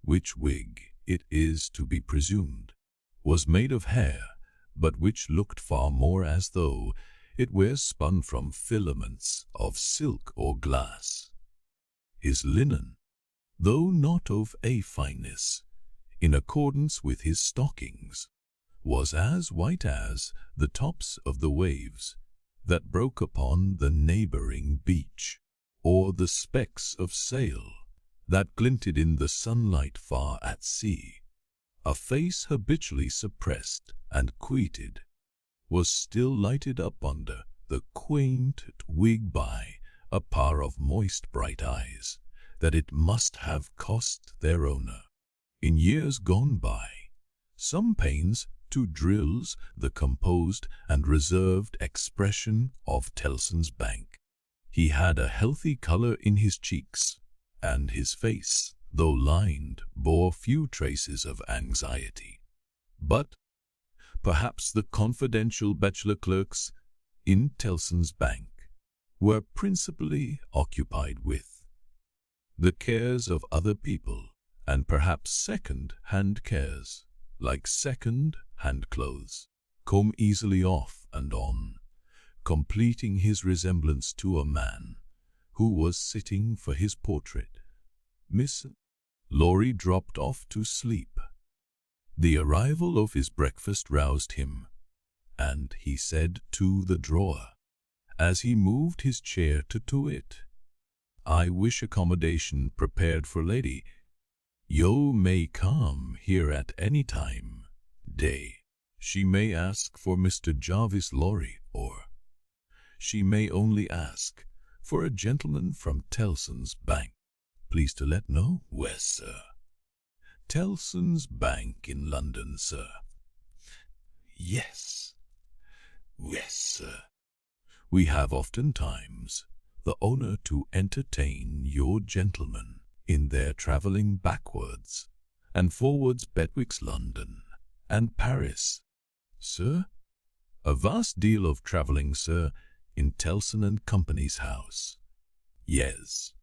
which wig, it is to be presumed, was made of hair, but which looked far more as though it were spun from filaments of silk or glass. His linen, though not of a fineness, in accordance with his stockings, was as white as the tops of the waves that broke upon the neighboring beach, or the specks of sail that glinted in the sunlight far at sea. A face habitually suppressed and quieted was still lighted up under the quaint wig by a pair of moist bright eyes that it must have cost their owner, in years gone by, some pains to drills the composed and reserved expression of Tellson's Bank. He had a healthy colour in his cheeks, and his face, though lined, bore few traces of anxiety. But perhaps the confidential bachelor clerks in Tellson's Bank were principally occupied with the cares of other people, and perhaps second-hand cares, like second-hand clothes, come easily off and on, completing his resemblance to a man who was sitting for his portrait. Miss Laurie dropped off to sleep. The arrival of his breakfast roused him, and he said to the drawer, as he moved his chair to it, "I wish accommodation prepared for lady. You may come here at any time, day. She may ask for Mr. Jarvis Lorry, or she may only ask for a gentleman from Tellson's Bank. Please to let know where, sir." "Tellson's Bank in London, sir." Yes, sir. We have oftentimes the honour to entertain your gentlemen in their travelling backwards and forwards betwixt London and Paris, sir. A vast deal of travelling, sir, in Tellson and Company's house. Yes,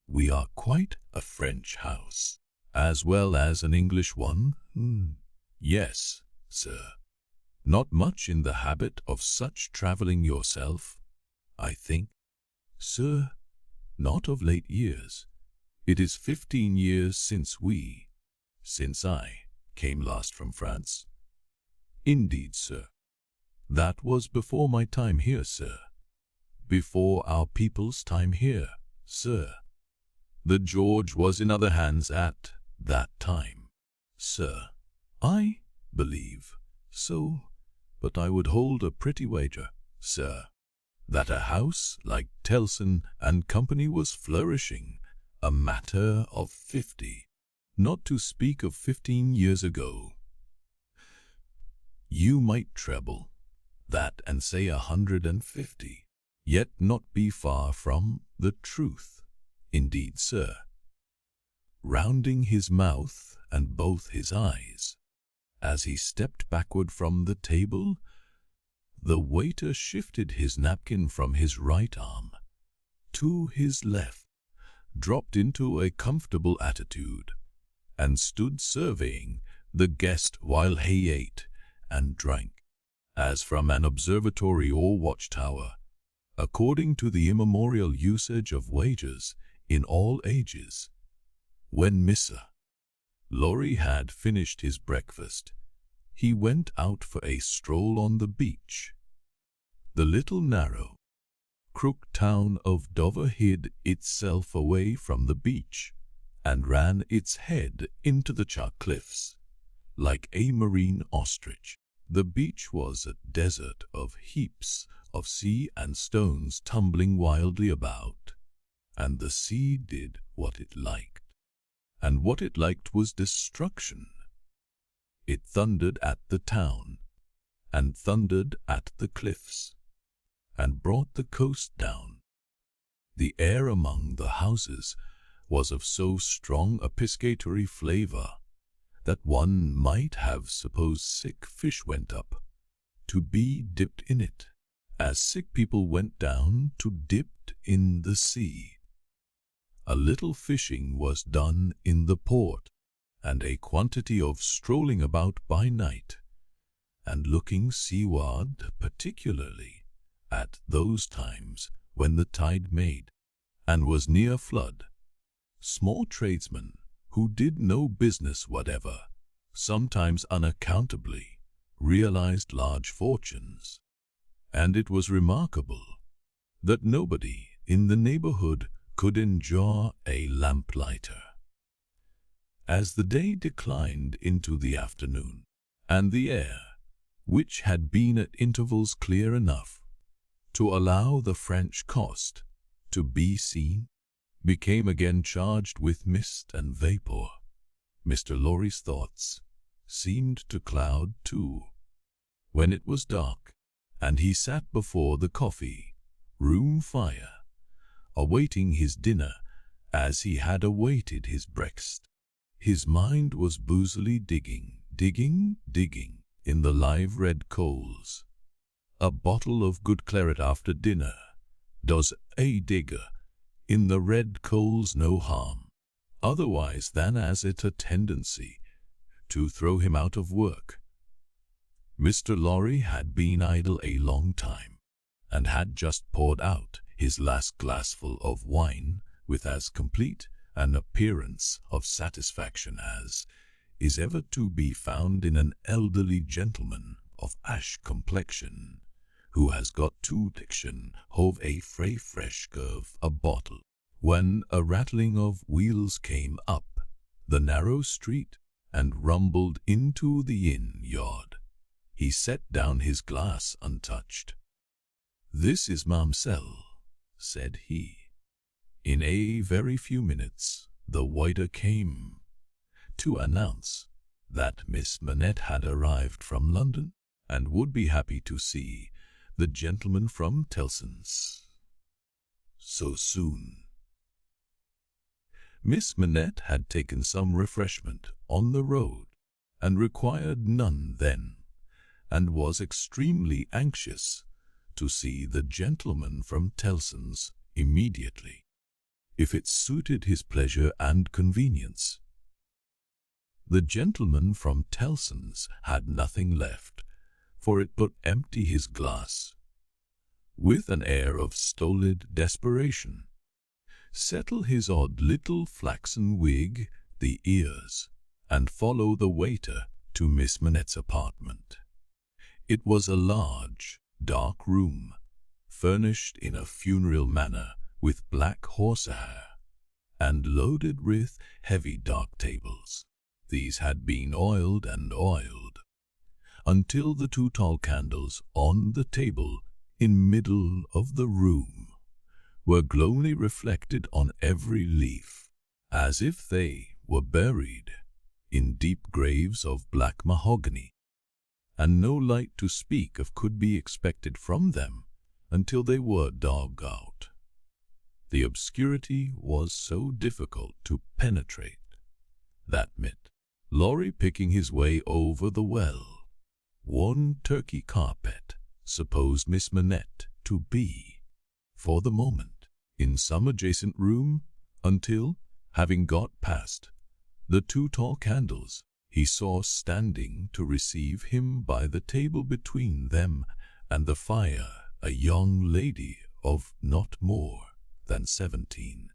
we are quite a French house, as well as an English one. Yes, sir. Not much in the habit of such travelling yourself, I think, sir? Not of late years. It is 15 years since I came last from France. Indeed, sir. That was before my time here, sir. Before our people's time here, sir. The George was in other hands at that time, sir. I believe so, but I would hold a pretty wager, sir, that a house like Tellson and Company was flourishing a matter of 50, not to speak of 15 years ago. You might treble that and say 150, yet not be far from the truth. Indeed, sir. Rounding his mouth and both his eyes, as he stepped backward from the table, the waiter shifted his napkin from his right arm to his left, dropped into a comfortable attitude, and stood surveying the guest while he ate and drank, as from an observatory or watchtower, according to the immemorial usage of waiters in all ages. When Mr. Lorry had finished his breakfast, he went out for a stroll on the beach. The little narrow, crooked town of Dover hid itself away from the beach and ran its head into the chalk cliffs, like a marine ostrich. The beach was a desert of heaps of sea and stones tumbling wildly about, and the sea did what it liked, and what it liked was destruction. It thundered at the town, and thundered at the cliffs, and brought the coast down. The air among the houses was of so strong a piscatory flavor that one might have supposed sick fish went up to be dipped in it, as sick people went down to dipped in the sea. A little fishing was done in the port, and a quantity of strolling about by night, and looking seaward, particularly at those times when the tide made and was near flood. Small tradesmen, who did no business whatever, sometimes unaccountably realized large fortunes, and it was remarkable that nobody in the neighborhood could endure a lamplighter. As the day declined into the afternoon, and the air, which had been at intervals clear enough to allow the French coast to be seen, became again charged with mist and vapor, Mr. Lorry's thoughts seemed to cloud too. When it was dark, and he sat before the coffee-room fire, awaiting his dinner as he had awaited his breakfast, his mind was boozily digging in the live red coals. A bottle of good claret after dinner does a digger in the red coals no harm, otherwise than as it a tendency to throw him out of work. Mr. Lorry had been idle a long time, and had just poured out his last glassful of wine with as complete an appearance of satisfaction as is ever to be found in an elderly gentleman of ash complexion, who has got to diction of a fresh curve a bottle, when a rattling of wheels came up the narrow street and rumbled into the inn yard. He set down his glass untouched. "This is Mamselle," said he. In a very few minutes the waiter came to announce that Miss Manette had arrived from London and would be happy to see the gentleman from Tellson's so soon. Miss Manette had taken some refreshment on the road and required none then, and was extremely anxious to see the gentleman from Tellson's immediately, if it suited his pleasure and convenience. The gentleman from Tellson's had nothing left for it but empty his glass, with an air of stolid desperation, settle his odd little flaxen wig, the ears, and follow the waiter to Miss Manette's apartment. It was a large, dark room, furnished in a funereal manner with black horsehair, and loaded with heavy dark tables. These had been oiled and oiled, until the two tall candles on the table in middle of the room were glowingly reflected on every leaf, as if they were buried in deep graves of black mahogany, and no light to speak of could be expected from them until they were dug out. The obscurity was so difficult to penetrate that Lorry, picking his way over the well-worn Turkey carpet, supposed Miss Manette to be, for the moment, in some adjacent room, until, having got past the two tall candles, he saw standing to receive him by the table between them and the fire a young lady of not more than 17,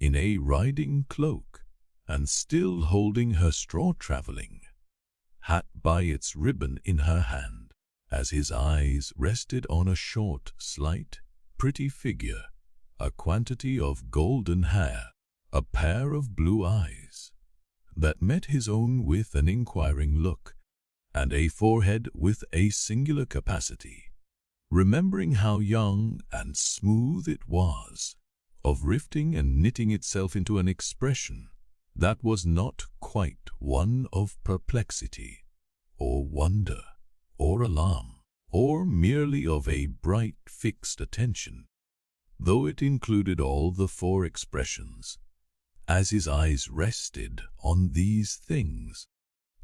in a riding cloak, and still holding her straw travelling hat by its ribbon in her hand, as his eyes rested on a short, slight, pretty figure, a quantity of golden hair, a pair of blue eyes that met his own with an inquiring look, and a forehead with a singular capacity, remembering how young and smooth it was, of rifting and knitting itself into an expression that was not quite one of perplexity, or wonder, or alarm, or merely of a bright fixed attention, though it included all the four expressions. As his eyes rested on these things,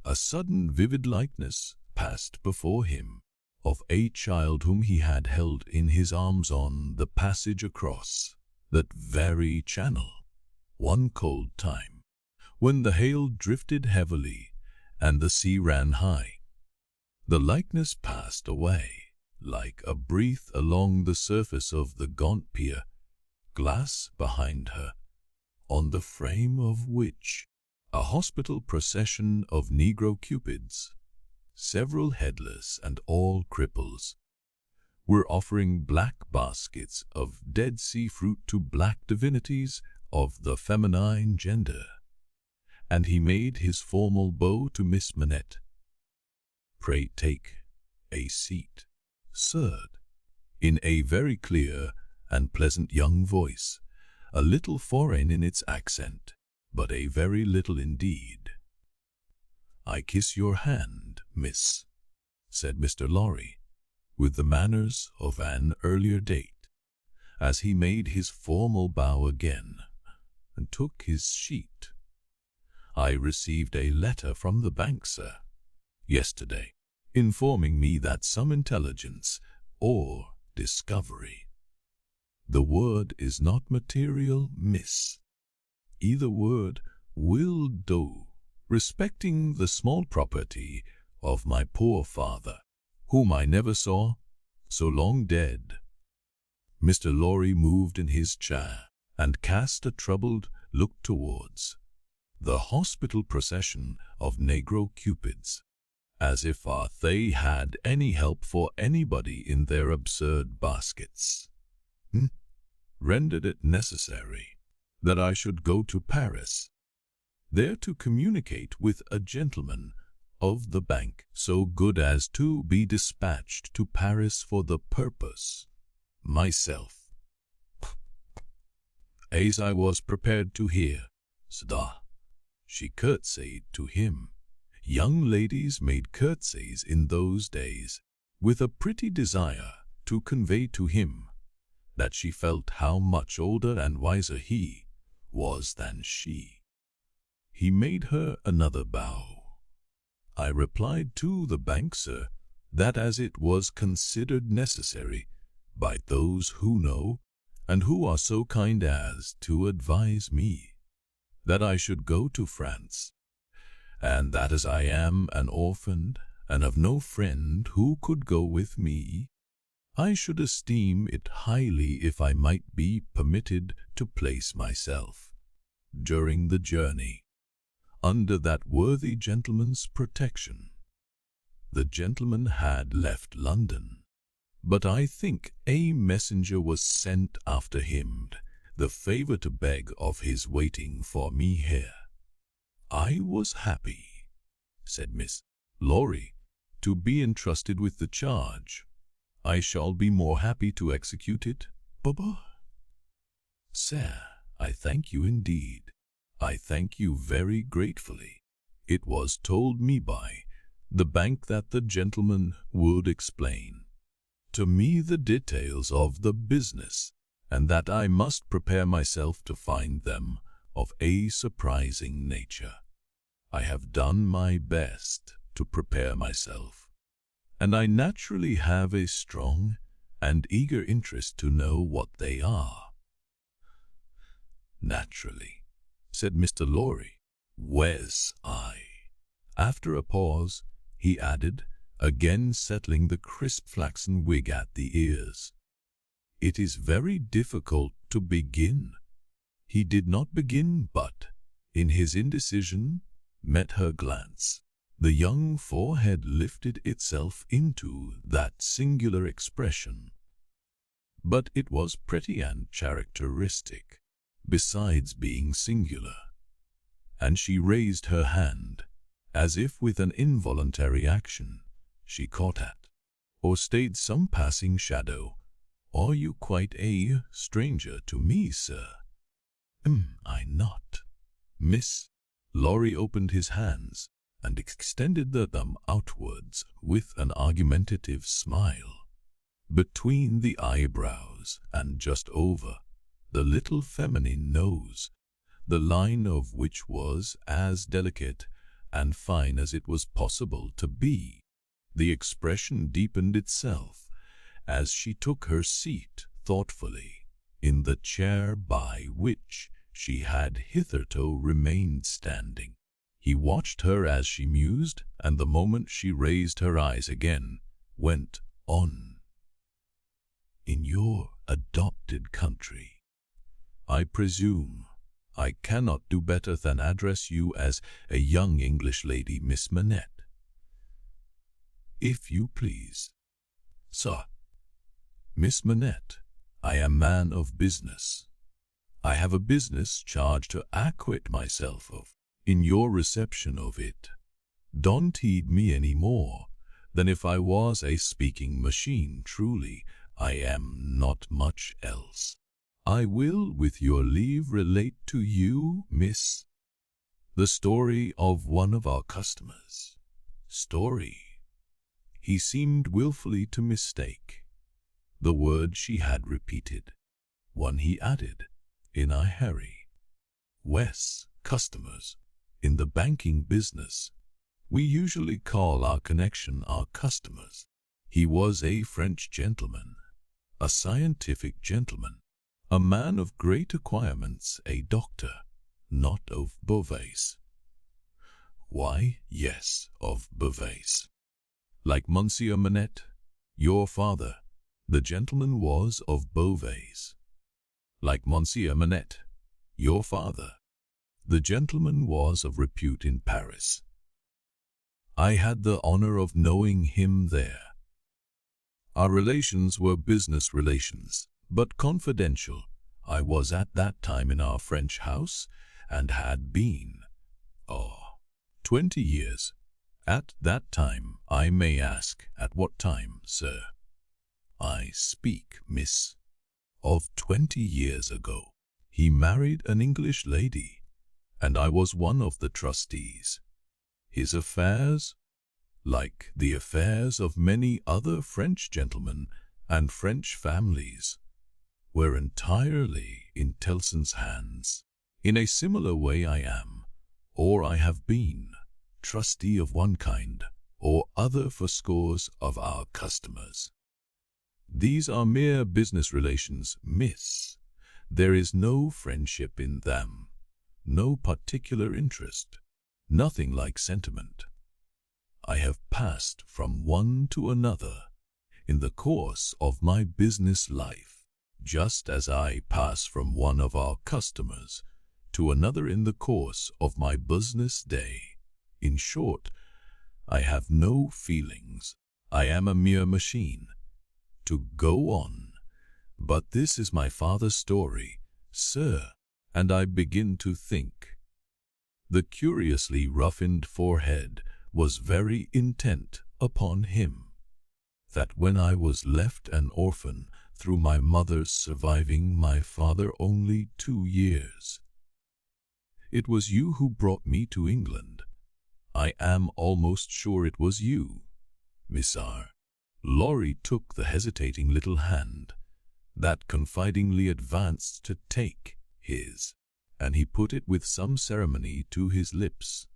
a sudden vivid likeness passed before him of a child whom he had held in his arms on the passage across that very channel, one cold time, when the hail drifted heavily and the sea ran high. The likeness passed away like a breath along the surface of the gaunt pier, glass behind her, on the frame of which a hospital procession of Negro cupids, several headless and all cripples, were offering black baskets of Dead Sea fruit to black divinities of the feminine gender, and he made his formal bow to Miss Manette. "Pray take a seat, sir," in a very clear and pleasant young voice, a little foreign in its accent, but a very little indeed. "I kiss your hand, miss," said Mr. Lorry, with the manners of an earlier date, as he made his formal bow again and took his sheet. "I received a letter from the bank, sir, yesterday, informing me that some intelligence or discovery, the word is not material, miss, either word will do, respecting the small property of my poor father, whom I never saw, so long dead." Mr. Lorry moved in his chair and cast a troubled look towards the hospital procession of Negro cupids, as if they had any help for anybody in their absurd baskets. Rendered it necessary that I should go to Paris, there to communicate with a gentleman of the bank, so good as to be dispatched to Paris for the purpose, myself, as I was prepared to hear, sda. She curtsied to him. Young ladies made curtsies in those days, with a pretty desire to convey to him that she felt how much older and wiser he was than she. He made her another bow. I replied to the bank, sir, that as it was considered necessary by those who know and who are so kind as to advise me that I should go to France, and that as I am an orphan and have no friend who could go with me, I should esteem it highly if I might be permitted to place myself, during the journey, under that worthy gentleman's protection. The gentleman had left London, but I think a messenger was sent after him, the favour to beg of his waiting for me here. I was happy, said Miss Lorry, to be entrusted with the charge. I shall be more happy to execute it, Baba. Sir, I thank you indeed. I thank you very gratefully. It was told me by the bank that the gentleman would explain to me the details of the business, and that I must prepare myself to find them of a surprising nature. I have done my best to prepare myself, and I naturally have a strong and eager interest to know what they are. Naturally, said Mr. Lorry. Where's I? After a pause, he added, again settling the crisp flaxen wig at the ears. It is very difficult to begin. He did not begin, but, in his indecision, met her glance. The young forehead lifted itself into that singular expression. But it was pretty and characteristic, besides being singular, and she raised her hand, as if with an involuntary action she caught at, or stayed some passing shadow. Are you quite a stranger to me, sir? Am I not? Miss Lorry opened his hands and extended the thumb outwards with an argumentative smile between the eyebrows. eyebrows, and just over the little feminine nose, the line of which was as delicate and fine as it was possible to be. The expression deepened itself as she took her seat thoughtfully in the chair by which she had hitherto remained standing. He watched her as she mused, and the moment she raised her eyes again, went on. "In your adopted country, I presume I cannot do better than address you as a young English lady, Miss Manette." "If you please, sir." "Miss Manette, I am man of business. I have a business charge to acquit myself of. In your reception of it, don't heed me any more than if I was a speaking machine. Truly, I am not much else. I will, with your leave, relate to you, miss, the story of one of our customers." Story. He seemed wilfully to mistake the word she had repeated. One, he added, in a hurry. "Wes, customers. In the banking business, we usually call our connection our customers." He was a French gentleman, a scientific gentleman, a man of great acquirements, a doctor, not of Beauvais. "Why, yes, of Beauvais. Like Monsieur Manette, your father, the gentleman was of Beauvais. Like Monsieur Manette, your father, the gentleman was of repute in Paris. I had the honor of knowing him there. Our relations were business relations, but confidential. I was at that time in our French house, and had been, 20 years. At that time, I may ask, at what time, sir? I speak, miss, of 20 years ago. He married an English lady, and I was one of the trustees. His affairs, like the affairs of many other French gentlemen and French families, were entirely in Tellson's hands. In a similar way I am, or I have been, trustee of one kind or other for scores of our customers. These are mere business relations, miss. There is no friendship in them, no particular interest, nothing like sentiment. I have passed from one to another in the course of my business life, just as I pass from one of our customers to another in the course of my business day. In short, I have no feelings. I am a mere machine. To go on, but this is my father's story, sir, and I begin to think." The curiously roughened forehead was very intent upon him. "That when I was left an orphan through my mother's surviving my father only 2 years. It was you who brought me to England. I am almost sure it was you, Miss R." Laurie took the hesitating little hand that confidingly advanced to take his, and he put it with some ceremony to his lips.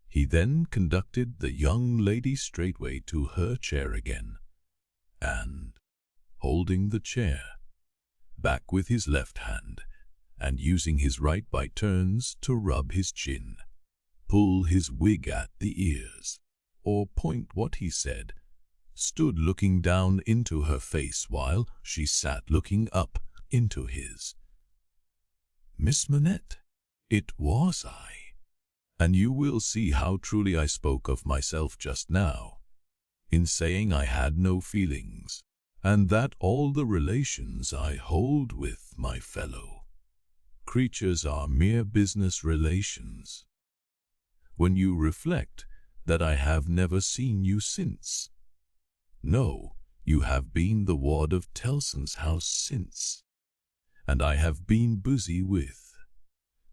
He then conducted the young lady straightway to her chair again, and, holding the chair back with his left hand, and using his right by turns to rub his chin, pull his wig at the ears, or point what he said, stood looking down into her face while she sat looking up into his. "Miss Manette, it was I, and you will see how truly I spoke of myself just now, in saying I had no feelings, and that all the relations I hold with my fellow creatures are mere business relations. When you reflect that I have never seen you since. No, you have been the ward of Tellson's house since, and I have been busy with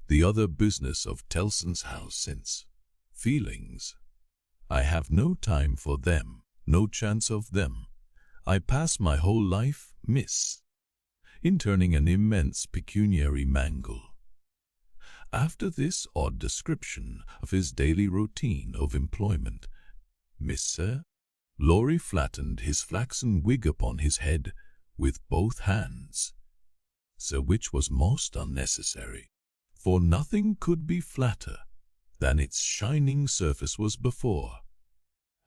the other business of Tellson's house since. Feelings, I have no time for them, no chance of them. I pass my whole life miss, in turning an immense pecuniary mangle. After this odd description of his daily routine of employment, Mr. Lorry flattened his flaxen wig upon his head with both hands, so which was most unnecessary, for nothing could be flatter than its shining surface was before,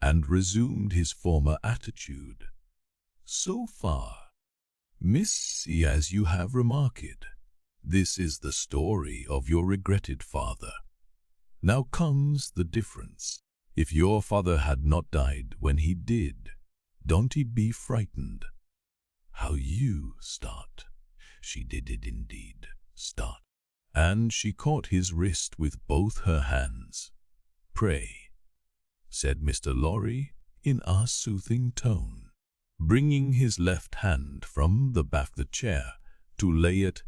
and resumed his former attitude. So far, Missy, as you have remarked, this is the story of your regretted father. Now comes the difference. If your father had not died when he did, don't he be frightened? How you start. She did it indeed, start. And she caught his wrist with both her hands. Pray, said Mr. Lorry in a soothing tone, bringing his left hand from the back of the chair to lay it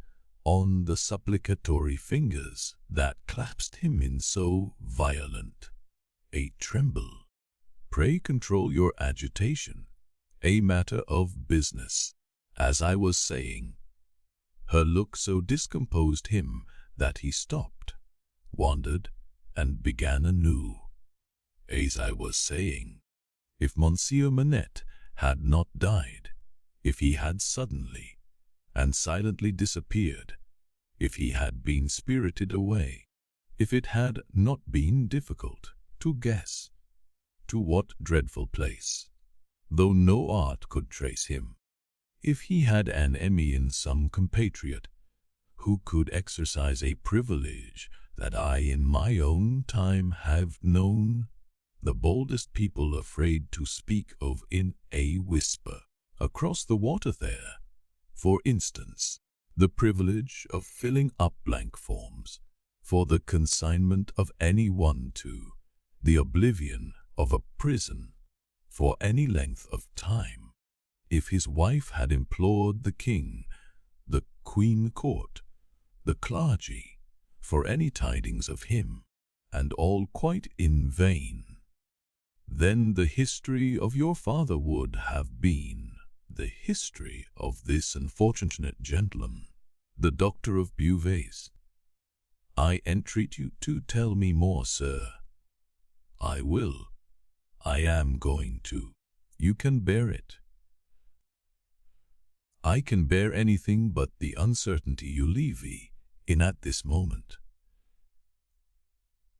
on the supplicatory fingers that clasped him in so violent a tremble. Pray control your agitation. A matter of business, as I was saying. Her look so discomposed him that he stopped, wandered, and began anew. As I was saying, if Monsieur Manette had not died, if he had suddenly and silently disappeared, if he had been spirited away, if it had not been difficult to guess to what dreadful place, though no art could trace him, if he had an enemy in some compatriot who could exercise a privilege that I in my own time have known, the boldest people afraid to speak of in a whisper, across the water there, for instance, the privilege of filling up blank forms for the consignment of any one to the oblivion of a prison for any length of time. If his wife had implored the king, the queen court, the clergy, for any tidings of him, and all quite in vain, then the history of your father would have been the history of this unfortunate gentleman, the doctor of Beauvais. I entreat you to tell me more, sir. I will. I am going to. You can bear it. I can bear anything but the uncertainty you leave me in at this moment.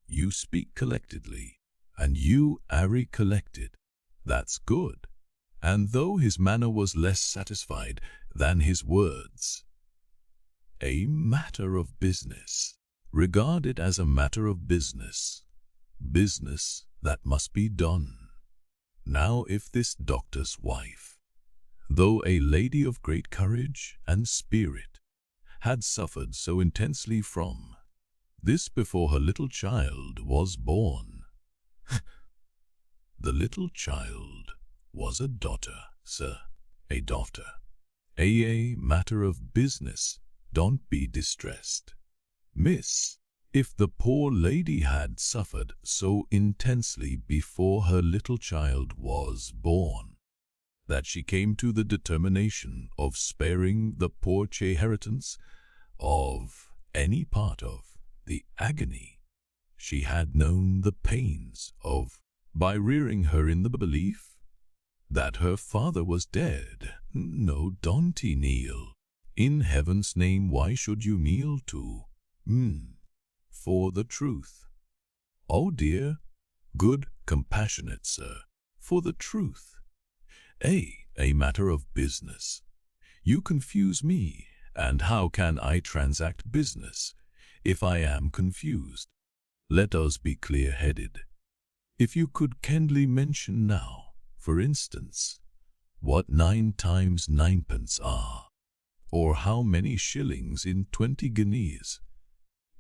You speak collectedly, and you are collected. That's good. And though his manner was less satisfied than his words, a matter of business. Regard it as a matter of business. Business that must be done. Now if this doctor's wife, though a lady of great courage and spirit, had suffered so intensely from this before her little child was born. The little child was a daughter, sir, a daughter. A matter of business, don't be distressed. Miss, if the poor lady had suffered so intensely before her little child was born, that she came to the determination of sparing the poor inheritance of any part of the agony she had known the pains of, by rearing her in the belief that her father was dead. No, don't kneel. In heaven's name, why should you kneel to? For the truth. Oh dear, good, compassionate sir, for the truth. A matter of business. You confuse me, and how can I transact business if I am confused? Let us be clear-headed. If you could kindly mention now, for instance, what 9 times 9pence are, or how many shillings in 20 guineas,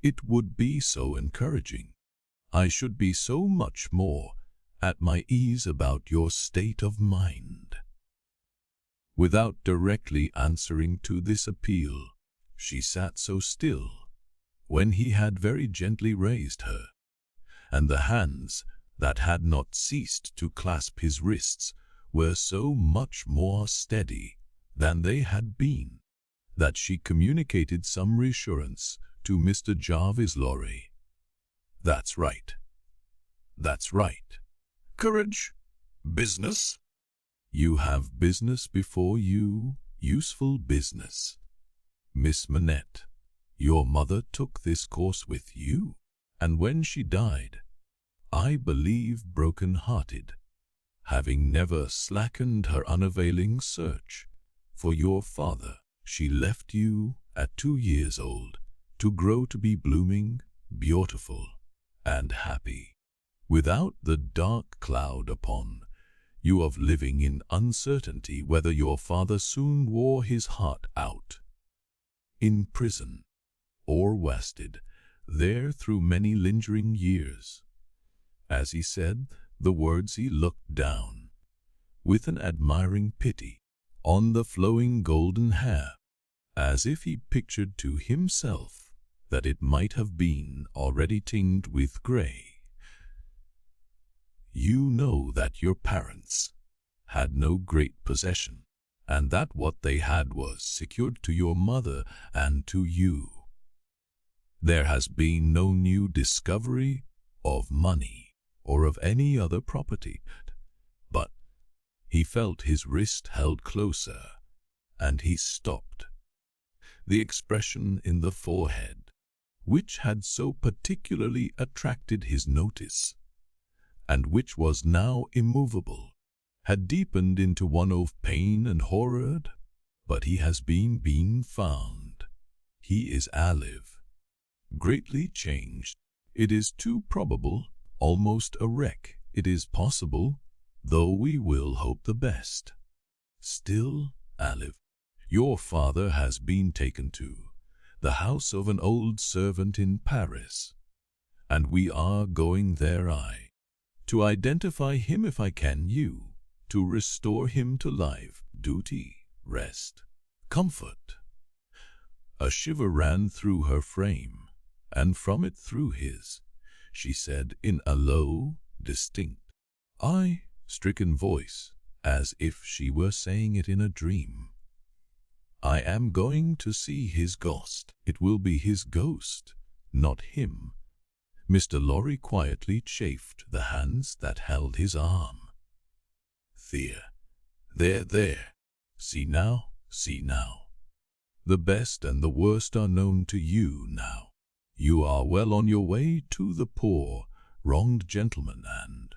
it would be so encouraging. I should be so much more at my ease about your state of mind. Without directly answering to this appeal, she sat so still, when he had very gently raised her, and the hands that had not ceased to clasp his wrists were so much more steady than they had been, that she communicated some reassurance to Mr. Jarvis Lorry. "That's right. That's right. Courage. Business. You have business before you, useful business. Miss Manette, your mother took this course with you, and when she died, I believe broken-hearted, having never slackened her unavailing search for your father, she left you at 2 years old to grow to be blooming, beautiful, and happy, without the dark cloud upon you of living in uncertainty whether your father soon wore his heart out in prison, or wasted there through many lingering years." As he said the words he looked down, with an admiring pity, on the flowing golden hair, as if he pictured to himself that it might have been already tinged with grey. "You know that your parents had no great possession, and that what they had was secured to your mother and to you. There has been no new discovery of money or of any other property, but—" He felt his wrist held closer, and he stopped. The expression in the forehead, which had so particularly attracted his notice, and which was now immovable, had deepened into one of pain and horror. "But he has been found. He is alive, greatly changed. It is too probable, almost a wreck. It is possible, though we will hope the best. Still alive. Your father has been taken to the house of an old servant in Paris, and we are going there, I, to identify him if I can, you, to restore him to life, duty, rest, comfort." A shiver ran through her frame, and from it through his. She said in a low, distinct, stricken voice, as if she were saying it in a dream, "I am going to see his ghost." "It will be his ghost, not him." Mr. Lorry quietly chafed the hands that held his arm. There. See now. The best and the worst are known to you now. You are well on your way to the poor, wronged gentleman, and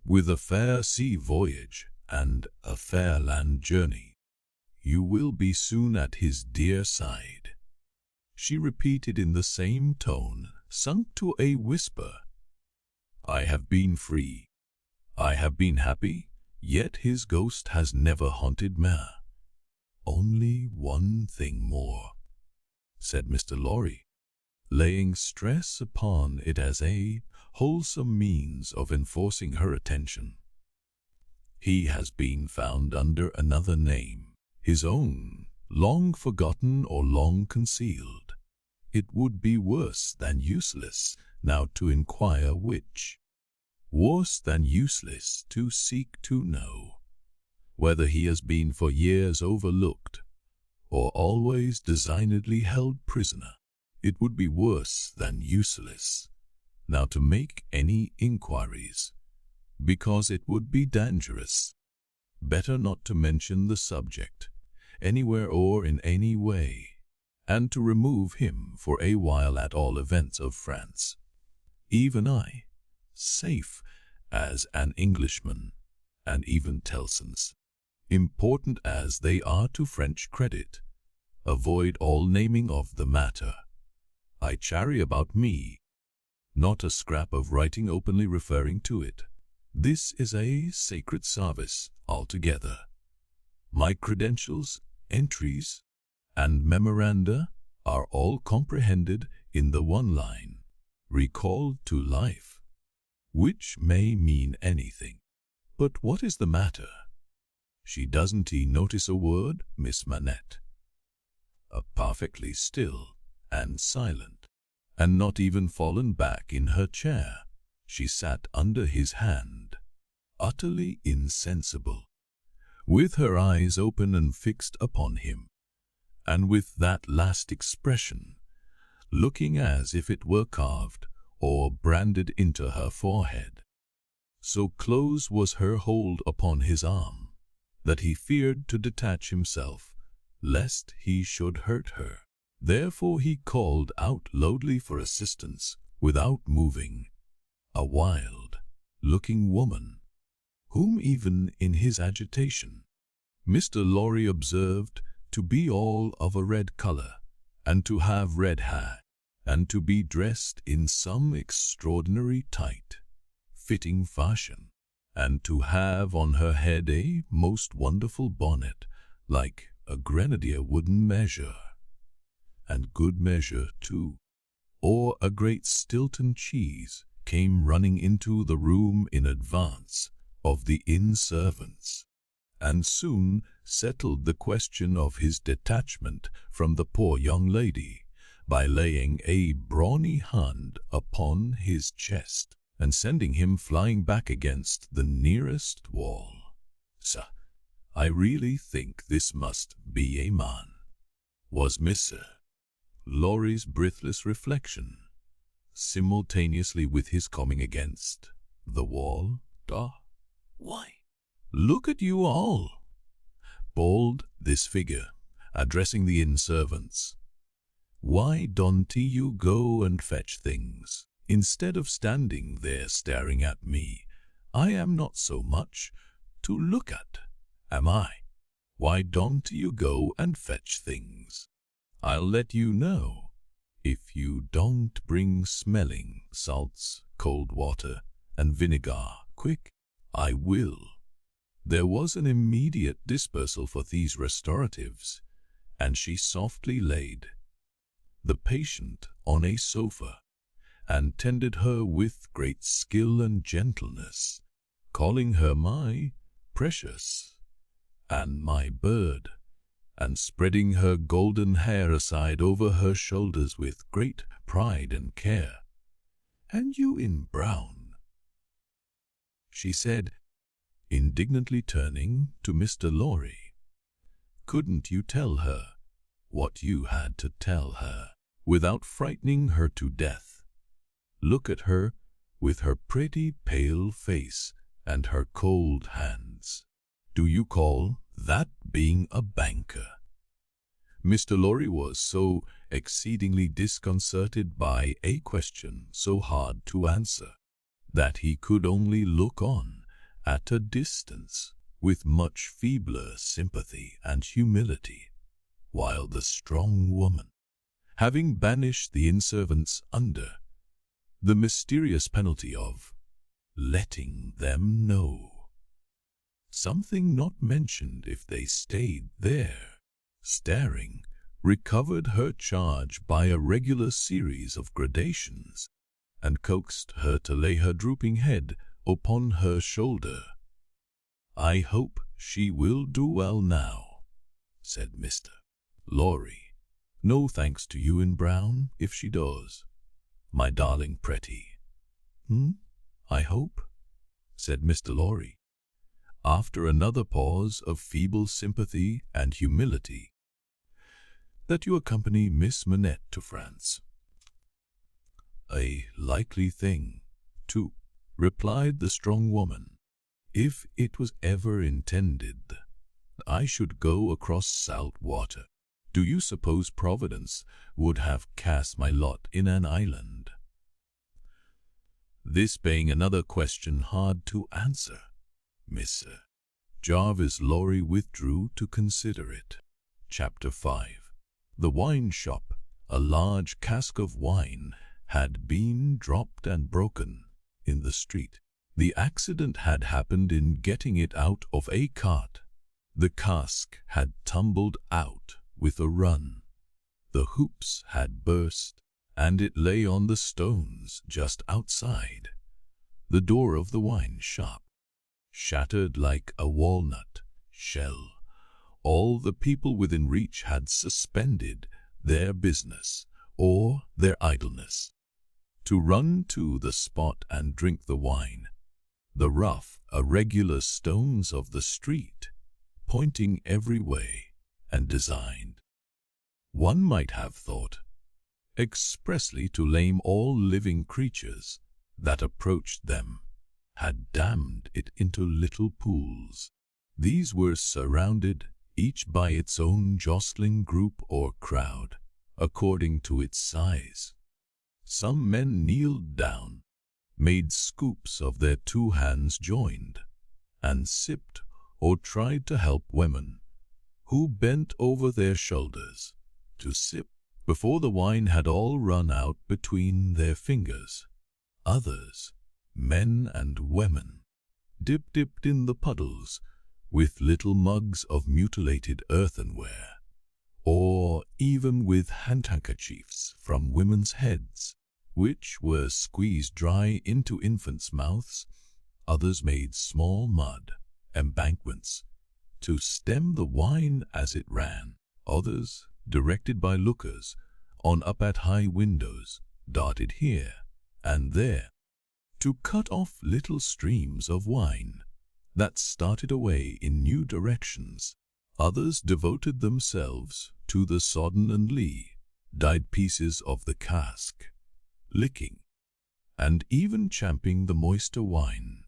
with a fair sea voyage and a fair land journey, you will be soon at his dear side." She repeated in the same tone, sunk to a whisper, "I have been free. I have been happy, yet his ghost has never haunted me." "Only one thing more," said Mr. Lorry, laying stress upon it as a wholesome means of enforcing her attention. "He has been found under another name, his own, long forgotten or long concealed. It would be worse than useless now to inquire which. Worse than useless to seek to know whether he has been for years overlooked or always designedly held prisoner. It would be worse than useless now to make any inquiries, because it would be dangerous. Better not to mention the subject, anywhere or in any way, and to remove him for a while at all events of France. Even I, safe as an Englishman, and even Tellson's, important as they are to French credit, avoid all naming of the matter. I chary about me, not a scrap of writing openly referring to it. This is a sacred service altogether. My credentials, entries, and memoranda are all comprehended in the one line, recalled to life, which may mean anything. But what is the matter? She doesn't notice a word, Miss Manette. Perfectly still and silent, and not even fallen back in her chair. She sat under his hand, utterly insensible, with her eyes open and fixed upon him, and with that last expression, looking as if it were carved or branded into her forehead. So close was her hold upon his arm that he feared to detach himself, lest he should hurt her. Therefore he called out loudly for assistance without moving, a wild-looking woman, whom even in his agitation Mr. Lorry observed to be all of a red color, and to have red hair, and to be dressed in some extraordinary tight, fitting fashion, and to have on her head a most wonderful bonnet, like a grenadier wooden measure, and good measure too, or a great Stilton cheese, came running into the room in advance of the inn servants, and soon settled the question of his detachment from the poor young lady by laying a brawny hand upon his chest and sending him flying back against the nearest wall. "Sir, I really think this must be a man," was Mr. Lorry's breathless reflection, simultaneously with his coming against the wall. "Why, look at you all," bawled this figure, addressing the inn servants. "Why don't you go and fetch things, instead of standing there staring at me? I am not so much to look at, am I? Why don't you go and fetch things? I'll let you know. If you don't bring smelling salts, cold water, and vinegar quick, I will." There was an immediate dispersal for these restoratives, and she softly laid the patient on a sofa, and tended her with great skill and gentleness, calling her my precious and my bird, and spreading her golden hair aside over her shoulders with great pride and care. "And you in brown," she said, indignantly turning to Mr. Lorry. "Couldn't you tell her what you had to tell her, without frightening her to death? Look at her, with her pretty pale face and her cold hands. Do you call that being a banker?" Mr. Lorry was so exceedingly disconcerted by a question so hard to answer, that he could only look on at a distance with much feebler sympathy and humility, while the strong woman, having banished the inn servants under the mysterious penalty of letting them know something not mentioned if they stayed there staring, recovered her charge by a regular series of gradations, and coaxed her to lay her drooping head upon her shoulder. "I hope she will do well now," said Mr. Lorry. "No thanks to you in brown, if she does, my darling pretty." "I hope," said Mr. Lorry, after another pause of feeble sympathy and humility, "that you accompany Miss Manette to France." "A likely thing, too," replied the strong woman. "If it was ever intended I should go across salt water, do you suppose Providence would have cast my lot in an island?" This being another question hard to answer, Mr. Jarvis Lorry withdrew to consider it. Chapter 5. The wine shop. A large cask of wine had been dropped and broken in the street. The accident had happened in getting it out of a cart. The cask had tumbled out with a run. The hoops had burst, and it lay on the stones just outside the door of the wine shop, shattered like a walnut shell. All the people within reach had suspended their business or their idleness to run to the spot and drink the wine. The rough, irregular stones of the street pointing every way, and designed, one might have thought, expressly to lame all living creatures that approached them, had dammed it into little pools. These were surrounded, each by its own jostling group or crowd, according to its size. Some men kneeled down, made scoops of their 2 hands joined, and sipped or tried to help women, who bent over their shoulders to sip before the wine had all run out between their fingers. Others, men and women, dipped in the puddles with little mugs of mutilated earthenware, or even with handkerchiefs from women's heads, which were squeezed dry into infants' mouths. Others made small mud embankments to stem the wine as it ran. Others, directed by lookers on up at high windows, darted here and there to cut off little streams of wine that started away in new directions. Others devoted themselves to the sodden and dyed pieces of the cask, licking and even champing the moister wine,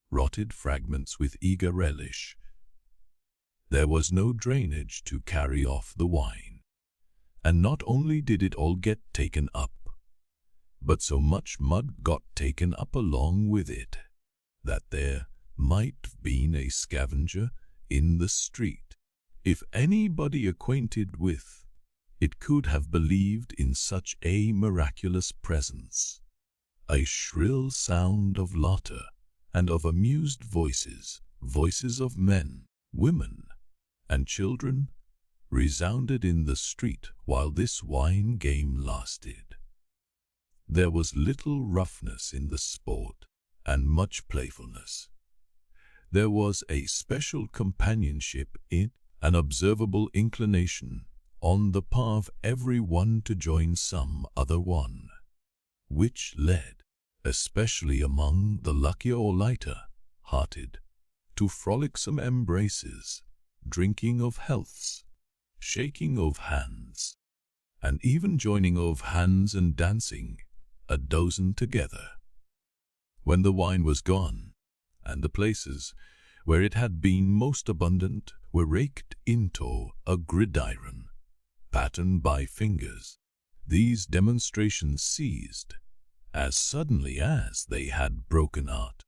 rotted fragments with eager relish. There was no drainage to carry off the wine, and not only did it all get taken up, but so much mud got taken up along with it, that there might have been a scavenger in the street. If anybody acquainted with it could have believed in such a miraculous presence. A shrill sound of laughter and of amused voices, voices of men, women, and children, resounded in the street while this wine game lasted. There was little roughness in the sport, and much playfulness. There was a special companionship in it, an observable inclination on the part of every one to join some other one, which led, especially among the luckier or lighter-hearted, to frolicsome embraces, drinking of healths, shaking of hands, and even joining of hands and dancing, a dozen together. When the wine was gone, and the places where it had been most abundant were raked into a gridiron, patterned by fingers, these demonstrations ceased as suddenly as they had broken out.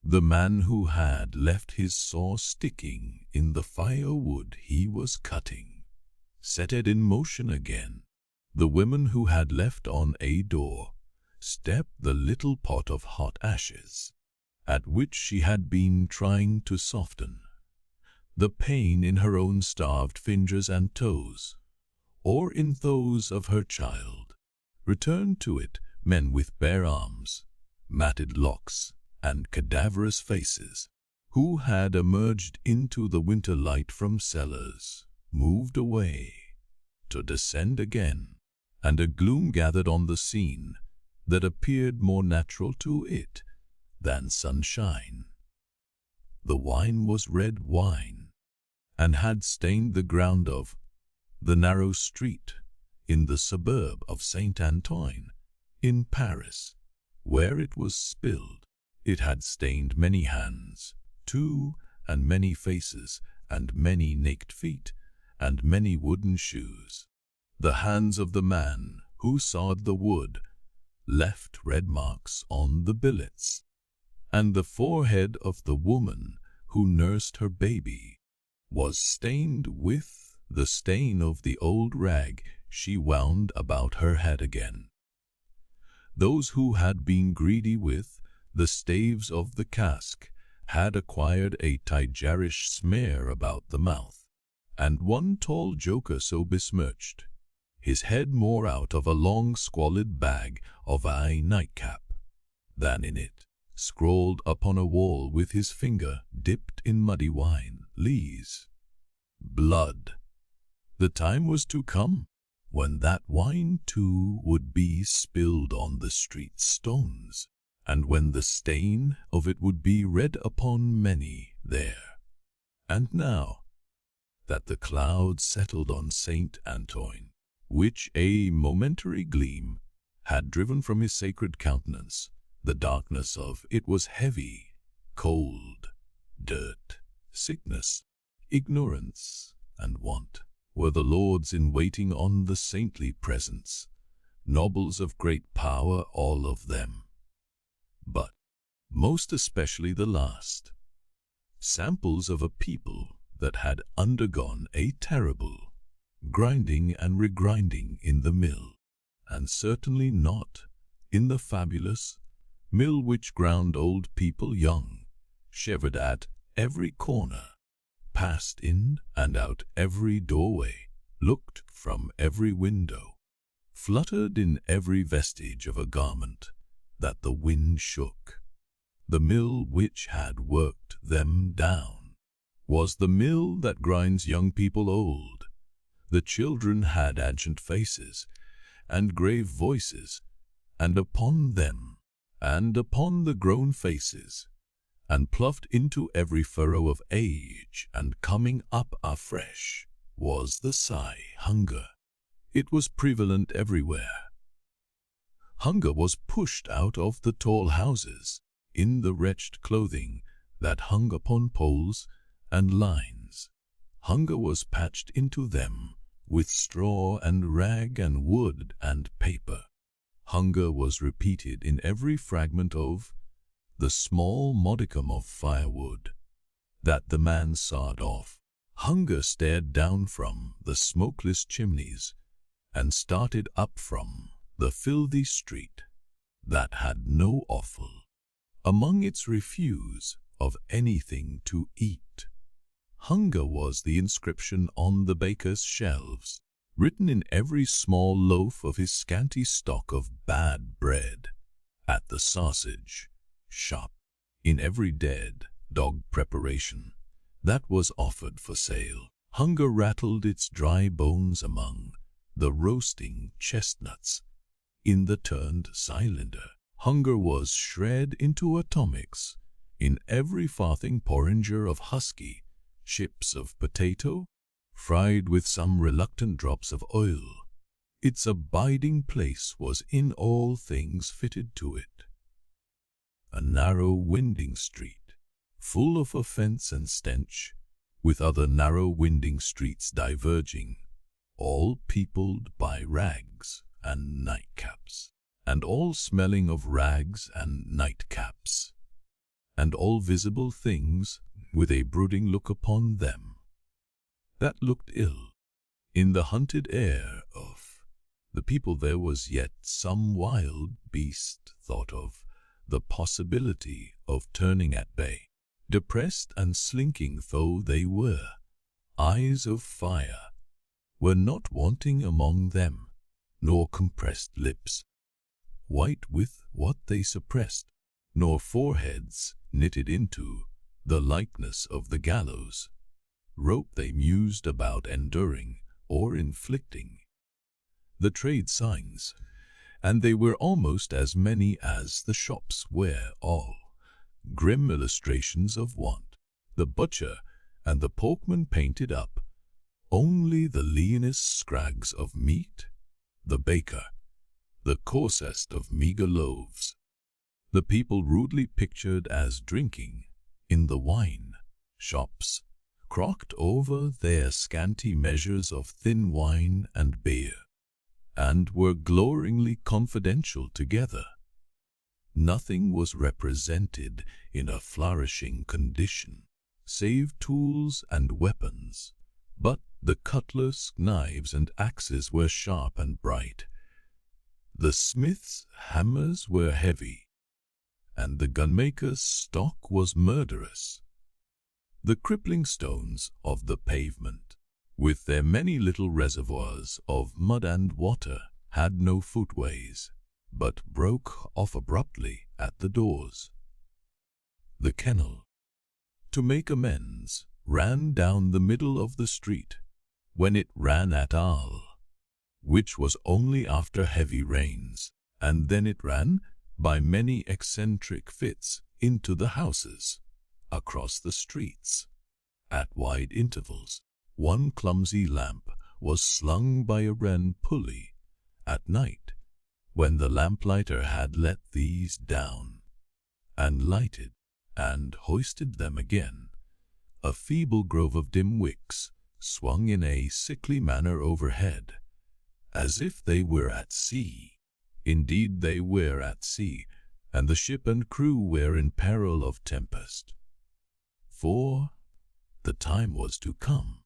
The man who had left his saw sticking in the firewood he was cutting set it in motion again. The women who had left on a door stepped the little pot of hot ashes, at which she had been trying to soften the pain in her own starved fingers and toes, or in those of her child. Returned to it men with bare arms, matted locks, and cadaverous faces, who had emerged into the winter light from cellars, moved away, to descend again, and a gloom gathered on the scene that appeared more natural to it than sunshine. The wine was red wine, and had stained the ground of the narrow street in the suburb of Saint Antoine in Paris, where it was spilled. It had stained many hands, too, and many faces, and many naked feet, and many wooden shoes. The hands of the man who sawed the wood left red marks on the billets, and the forehead of the woman who nursed her baby was stained with the stain of the old rag she wound about her head again. Those who had been greedy with the staves of the cask had acquired a tigerish smear about the mouth, and one tall joker so besmirched, his head more out of a long squalid bag of a nightcap than in it, scrawled upon a wall with his finger dipped in muddy wine, Lees, blood. The time was to come when that wine too would be spilled on the street stones, and when the stain of it would be read upon many there, And now that the clouds settled on Saint Antoine, which a momentary gleam had driven from his sacred countenance, the darkness of it was heavy, cold, dirt, sickness, ignorance, and want were the lords in waiting on the saintly presence, nobles of great power all of them, but most especially the last, samples of a people that had undergone a terrible grinding and regrinding in the mill, and certainly not in the fabulous mill which ground old people young, shivered at every corner, passed in and out every doorway, looked from every window, fluttered in every vestige of a garment that the wind shook. The mill which had worked them down was the mill that grinds young people old. The children had ancient faces and grave voices, and upon them, and upon the grown faces, and ploughed into every furrow of age, and coming up afresh, was the sigh, hunger. It was prevalent everywhere. Hunger was pushed out of the tall houses in the wretched clothing that hung upon poles and lines. Hunger was patched into them with straw and rag and wood and paper. Hunger was repeated in every fragment of the small modicum of firewood that the man sawed off. Hunger stared down from the smokeless chimneys and started up from the filthy street that had no offal among its refuse of anything to eat. Hunger was the inscription on the baker's shelves, written in every small loaf of his scanty stock of bad bread, at the sausage shop, in every dead dog preparation that was offered for sale. Hunger rattled its dry bones among the roasting chestnuts in the turned cylinder. Hunger was shred into atomics in every farthing porringer of husky chips of potato, fried with some reluctant drops of oil. Its abiding place was in all things fitted to it. A narrow winding street, full of offence and stench, with other narrow winding streets diverging, all peopled by rags and nightcaps, and all smelling of rags and nightcaps, and all visible things with a brooding look upon them that looked ill. In the hunted air of the people there was yet some wild beast thought of the possibility of turning at bay. Depressed and slinking though they were, eyes of fire were not wanting among them, nor compressed lips, white with what they suppressed, nor foreheads knitted into the likeness of the gallows, rope they mused about enduring or inflicting. The trade signs, and they were almost as many as the shops, were all grim illustrations of want. The butcher and the porkman painted up only the leanest scrags of meat, the baker the coarsest of meagre loaves. The people rudely pictured as drinking in the wine shops, crocked over their scanty measures of thin wine and beer, and were gloweringly confidential together. Nothing was represented in a flourishing condition, save tools and weapons, but the cutlass, knives, and axes were sharp and bright. The smith's hammers were heavy, and the gunmaker's stock was murderous. The crippling stones of the pavement, with their many little reservoirs of mud and water, had no footways, but broke off abruptly at the doors. The kennel, to make amends, ran down the middle of the street, when it ran at all, which was only after heavy rains, and then it ran by many eccentric fits into the houses, across the streets, at wide intervals. One clumsy lamp was slung by a wren pulley at night, when the lamplighter had let these down, and lighted and hoisted them again. A feeble grove of dim wicks swung in a sickly manner overhead, as if they were at sea. Indeed they were at sea, and the ship and crew were in peril of tempest. For the time was to come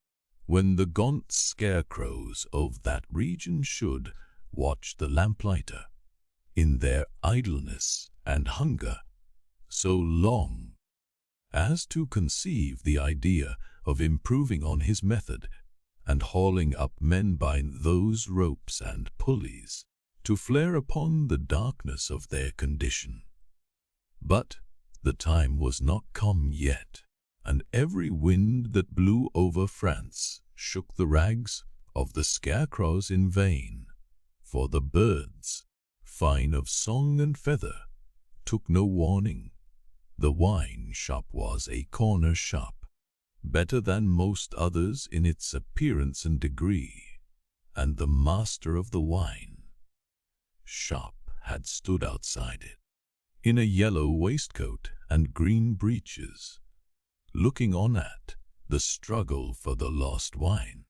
when the gaunt scarecrows of that region should watch the lamplighter in their idleness and hunger so long as to conceive the idea of improving on his method and hauling up men by those ropes and pulleys to flare upon the darkness of their condition. But the time was not come yet, and every wind that blew over France shook the rags of the scarecrows in vain, for the birds, fine of song and feather, took no warning. The wine shop was a corner shop, better than most others in its appearance and degree, and the master of the wine shop had stood outside it, in a yellow waistcoat and green breeches, looking on at the struggle for the lost wine.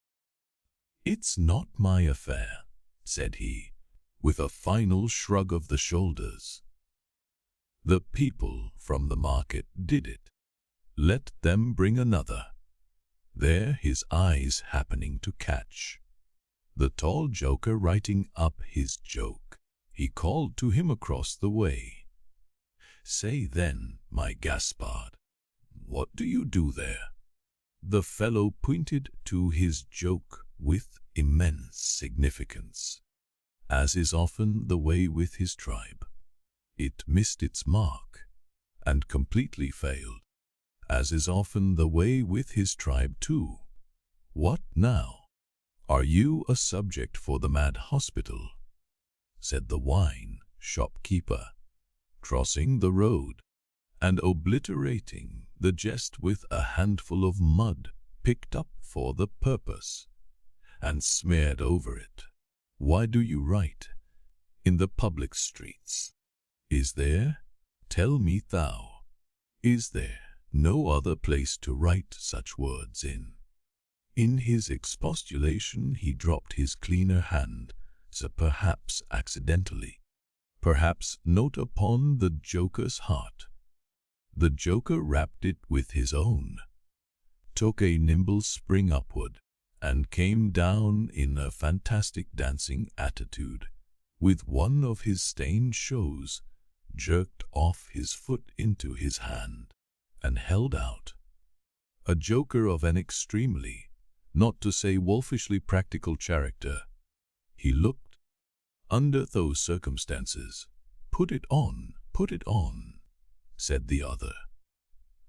"It's not my affair," said he, with a final shrug of the shoulders. "The people from the market did it. Let them bring another." There his eyes happening to catch the tall joker writing up his joke, he called to him across the way, "Say then, my Gaspard, what do you do there?" The fellow pointed to his joke with immense significance. As is often the way with his tribe, it missed its mark and completely failed, as is often the way with his tribe too. "What now? Are you a subject for the mad hospital?" said the wine shopkeeper, crossing the road and obliterating the jest with a handful of mud picked up for the purpose and smeared over it. "Why do you write in the public streets? Is there, tell me thou, is there no other place to write such words in?" In his expostulation he dropped his cleaner hand, so perhaps accidentally, perhaps not upon the joker's heart. The joker wrapped it with his own, took a nimble spring upward, and came down in a fantastic dancing attitude, with one of his stained shoes jerked off his foot into his hand, and held out. A joker of an extremely, not to say wolfishly practical character, he looked, under those circumstances. Put it on, said the other.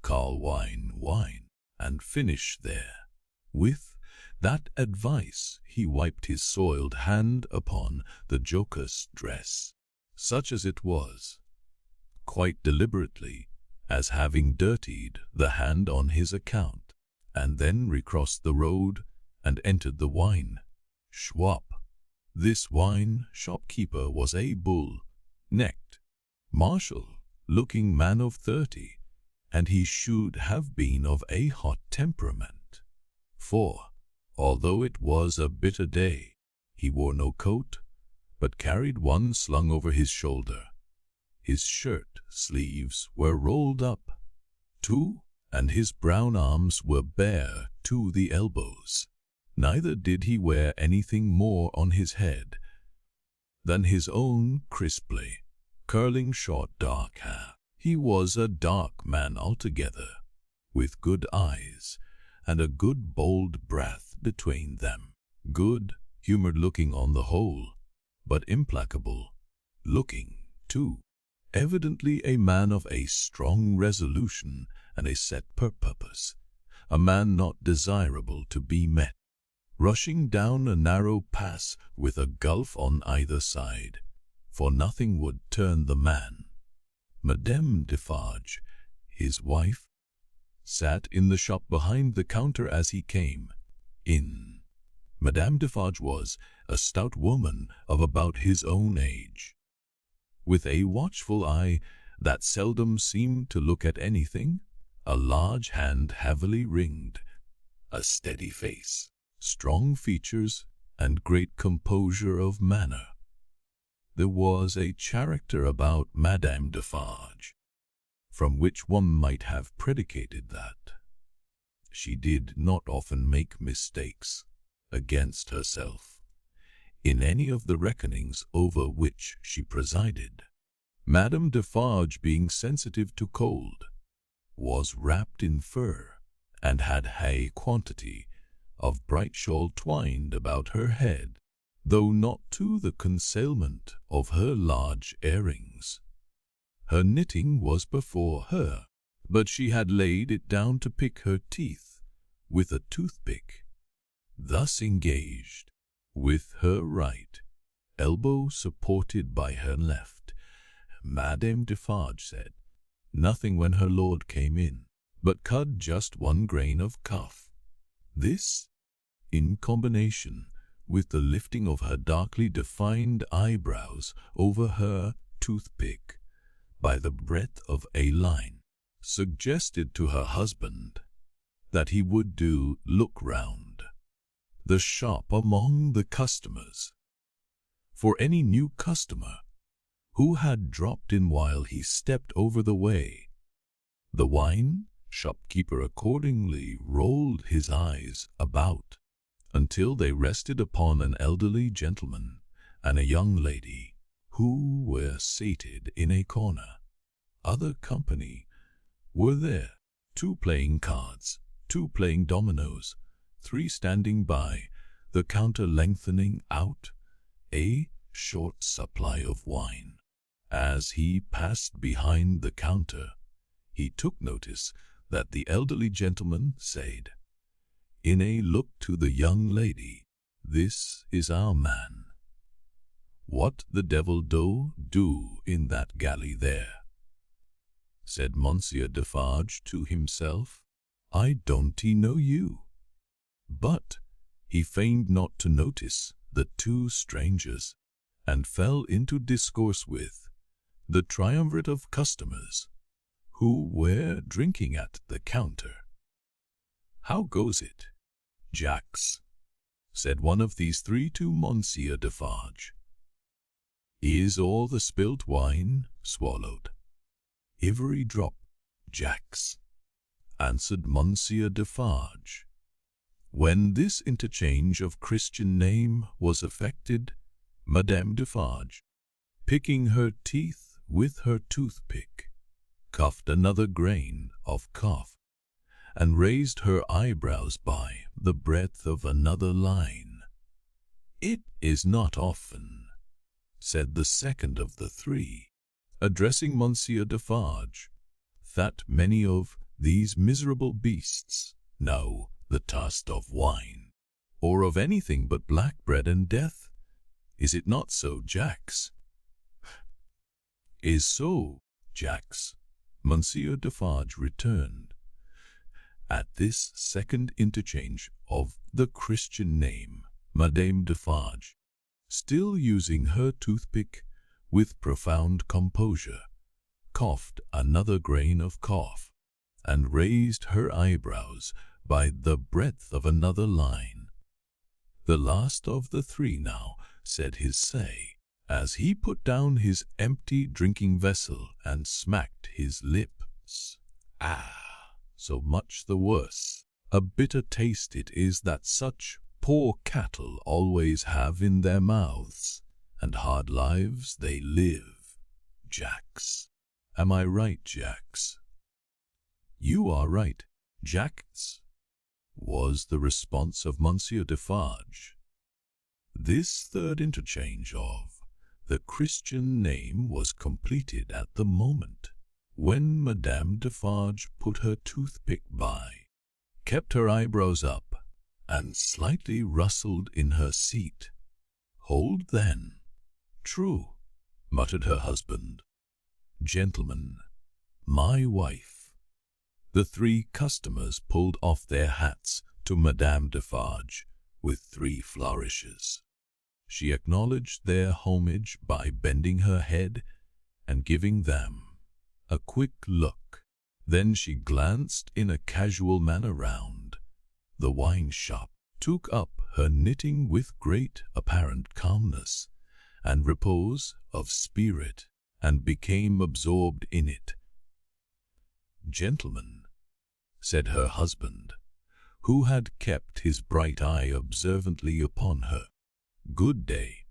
"Call wine, and finish there." With that advice he wiped his soiled hand upon the joker's dress, such as it was, quite deliberately, as having dirtied the hand on his account, and then recrossed the road and entered the wine shop. This wine shopkeeper was a bull-necked, martial-looking man of 30, and he should have been of a hot temperament, for, although it was a bitter day, he wore no coat, but carried one slung over his shoulder. His shirt sleeves were rolled up, too, and his brown arms were bare to the elbows. Neither did he wear anything more on his head than his own crisply curling short dark hair. He was a dark man altogether, with good eyes and a good bold breath between them. Good-humored looking on the whole, but implacable looking too. Evidently a man of a strong resolution and a set purpose, a man not desirable to be met, rushing down a narrow pass with a gulf on either side, for nothing would turn the man. Madame Defarge, his wife, sat in the shop behind the counter as he came in. Madame Defarge was a stout woman of about his own age, with a watchful eye that seldom seemed to look at anything, a large hand heavily ringed, a steady face, strong features, and great composure of manner. There was a character about Madame Defarge, from which one might have predicated that she did not often make mistakes against herself in any of the reckonings over which she presided. Madame Defarge, being sensitive to cold, was wrapped in fur, and had a quantity of bright shawl twined about her head, though not to the concealment of her large earrings. Her knitting was before her, but she had laid it down to pick her teeth with a toothpick. Thus engaged, with her right elbow supported by her left, Madame Defarge said nothing when her lord came in, but cut just one grain of cough. This, in combination with the lifting of her darkly defined eyebrows over her toothpick by the breadth of a line, suggested to her husband that he would do look round the shop among the customers for any new customer who had dropped in while he stepped over the way. The wine shopkeeper accordingly rolled his eyes about until they rested upon an elderly gentleman and a young lady who were seated in a corner. Other company were there, 2 playing cards, 2 playing dominoes, 3 standing by the counter lengthening out a short supply of wine. As he passed behind the counter, he took notice that the elderly gentleman said, in a look to the young lady, "This is our man. What the devil do in that galley there?" Said Monsieur Defarge to himself, "I don't know you." But he feigned not to notice the 2 strangers, and fell into discourse with the triumvirate of customers who were drinking at the counter. "How goes it, Jacks?" said one of these 3 to Monsieur Defarge. "Is all the spilt wine swallowed?" "Every drop, Jacks," answered Monsieur Defarge. When this interchange of Christian name was effected, Madame Defarge, picking her teeth with her toothpick, coughed another grain of cough, and raised her eyebrows by the breadth of another line. "It is not often," said the second of the 3, addressing Monsieur Defarge, "that many of these miserable beasts know the taste of wine, or of anything but black bread and death. Is it not so, Jacks?" "Is so, Jacks," Monsieur Defarge returned. At this second interchange of the Christian name, Madame Defarge, still using her toothpick with profound composure, coughed another grain of cough, and raised her eyebrows by the breadth of another line. The last of the 3 now said his say, as he put down his empty drinking vessel and smacked his lips. "Ah, so much the worse. A bitter taste it is that such poor cattle always have in their mouths, and hard lives they live, Jacks. Am I right, Jacks?" "You are right, Jacks," was the response of Monsieur Defarge. This third interchange of the Christian name was completed at the moment when Madame Defarge put her toothpick by, kept her eyebrows up, and slightly rustled in her seat. "Hold then." "True," muttered her husband. "Gentlemen, my wife, The 3 customers pulled off their hats to Madame Defarge with 3 flourishes. She acknowledged their homage by bending her head and giving them a quick look. Then she glanced in a casual manner round the wine shop, took up her knitting with great apparent calmness and repose of spirit, and became absorbed in it. "Gentlemen," said her husband, who had kept his bright eye observantly upon her, "good day.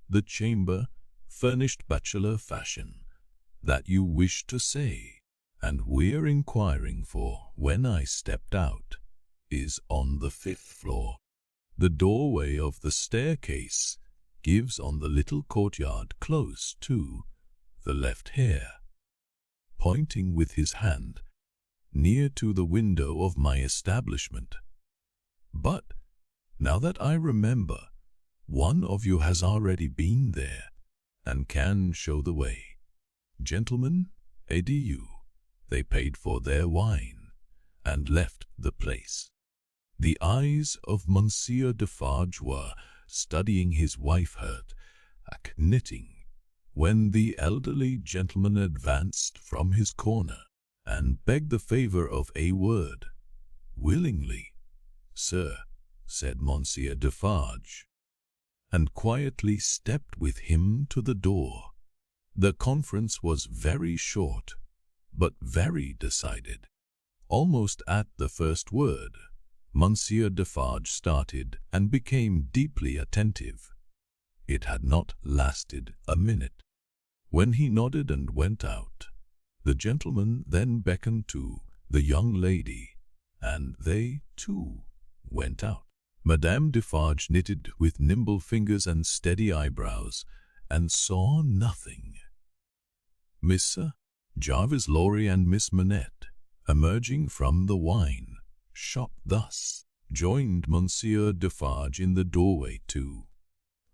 The chamber, furnished bachelor fashion, that you wish to say, and we're inquiring for when I stepped out, is on the 5th floor. The doorway of the staircase gives on the little courtyard close to the left here," pointing with his hand near to the window of my establishment. "But, now that I remember, one of you has already been there, and can show the way. Gentlemen, adieu." They paid for their wine, and left the place. The eyes of Monsieur Defarge were studying his wife at knitting, when the elderly gentleman advanced from his corner, and begged the favour of a word. "Willingly, sir," said Monsieur Defarge, and quietly stepped with him to the door. The conference was very short, but very decided. Almost at the first word, Monsieur Defarge started and became deeply attentive. It had not lasted a minute when he nodded and went out. The gentleman then beckoned to the young lady, and they, too, went out. Madame Defarge knitted with nimble fingers and steady eyebrows, and saw nothing. Mr. Jarvis Lorry and Miss Manette, emerging from the wine shop thus, joined Monsieur Defarge in the doorway to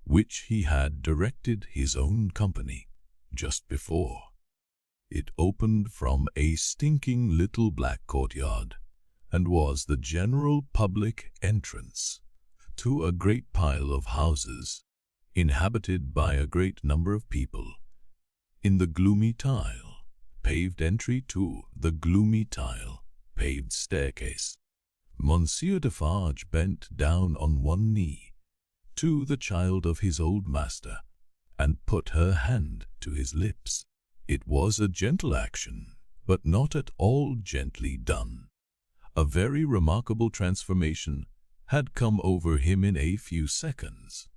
which he had directed his own company just before. It opened from a stinking little black courtyard, and was the general public entrance to a great pile of houses, inhabited by a great number of people. In the gloomy tile paved entry to the gloomy tile paved staircase, Monsieur Defarge bent down on one knee to the child of his old master, and put her hand to his lips. It was a gentle action, but not at all gently done. A very remarkable transformation had come over him in a few seconds.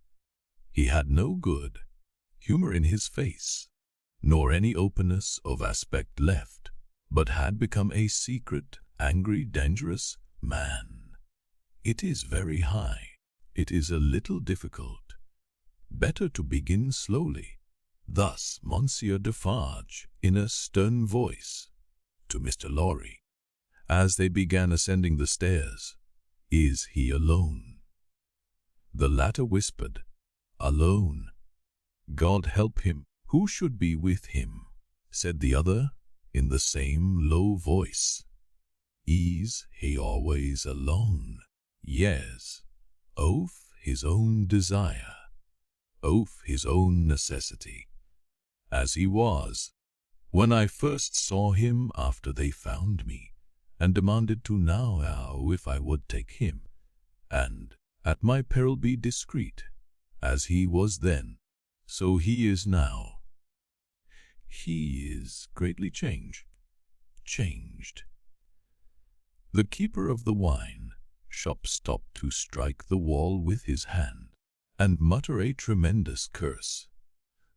He had no good humor in his face, nor any openness of aspect left, but had become a secret, angry, dangerous man. It is very high. It is a little difficult. Better to begin slowly. Thus Monsieur Defarge, in a stern voice, to Mr. Lorry, as they began ascending the stairs, "Is he alone?" The latter whispered, "Alone. God help him. Who should be with him?" said the other, in the same low voice. "Is he always alone?" "Yes. Of his own desire, of his own necessity, as he was when I first saw him after they found me, and demanded to know if I would take him, and at my peril be discreet, as he was then, so he is now. He is greatly changed. The keeper of the wine shop stopped to strike the wall with his hand, and mutter a tremendous curse.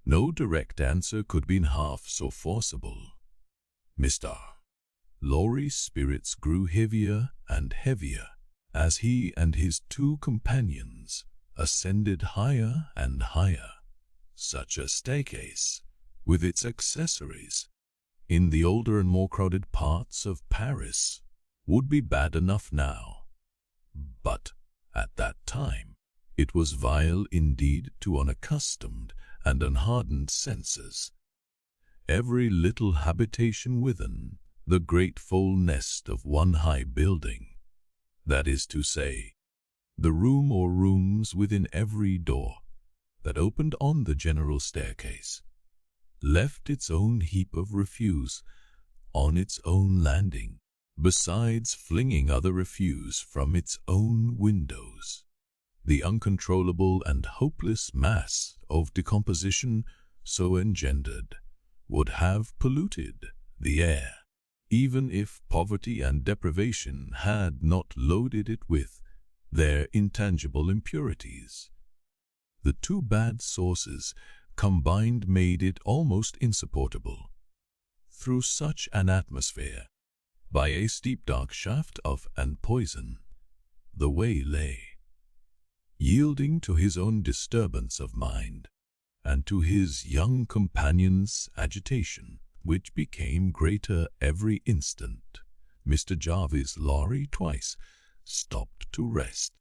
No direct answer could be half so forcible. Mr. Lorry's spirits grew heavier and heavier as he and his 2 companions ascended higher and higher. Such a staircase, with its accessories, in the older and more crowded parts of Paris, would be bad enough now. But at that time it was vile indeed to unaccustomed and unhardened senses. Every little habitation within the grateful nest of one high building, that is to say, the room or rooms within every door that opened on the general staircase, left its own heap of refuse on its own landing, besides flinging other refuse from its own windows. The uncontrollable and hopeless mass of decomposition so engendered would have polluted the air, even if poverty and deprivation had not loaded it with their intangible impurities. The two bad sources combined made it almost insupportable. Through such an atmosphere, by a steep dark shaft of and poison, the way lay. Yielding to his own disturbance of mind, and to his young companion's agitation, which became greater every instant, Mr. Jarvis Lorry twice stopped to rest.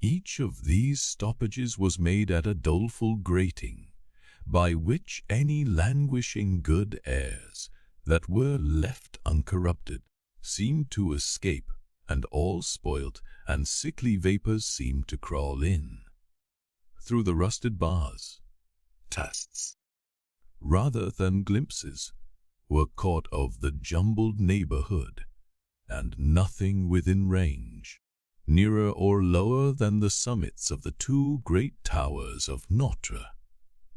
Each of these stoppages was made at a doleful grating, by which any languishing good airs that were left uncorrupted seemed to escape, and all spoilt and sickly vapors seemed to crawl in. Through the rusted bars, tastes, rather than glimpses, were caught of the jumbled neighborhood, and nothing within range, nearer or lower than the summits of the two great towers of Notre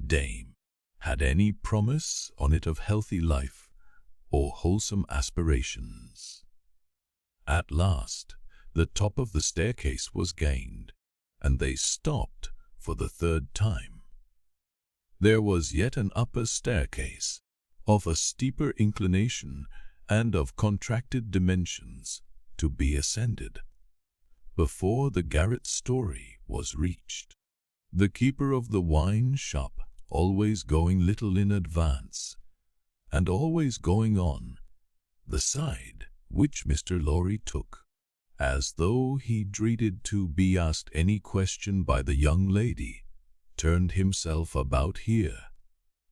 Dame, had any promise on it of healthy life or wholesome aspirations. At last, the top of the staircase was gained, and they stopped for the third time. There was yet an upper staircase, of a steeper inclination and of contracted dimensions, to be ascended, before the garret story was reached. The keeper of the wine shop, always going little in advance, and always going on the side which Mr. Lorry took, as though he dreaded to be asked any question by the young lady, turned himself about here,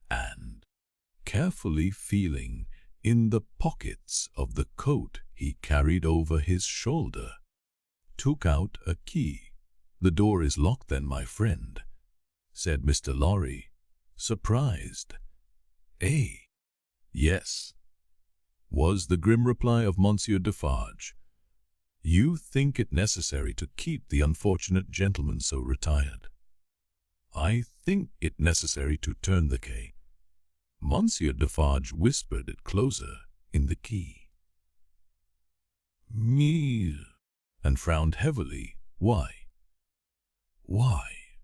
and, carefully feeling in the pockets of the coat he carried over his shoulder, took out a key. "The door is locked then, my friend," said Mr. Lorry, surprised. "Eh?" "Yes," was the grim reply of Monsieur Defarge. "You think it necessary to keep the unfortunate gentleman so retired. I think it necessary to turn the key." Monsieur Defarge whispered it closer in the key. "Me," and frowned heavily. "Why?" "Why,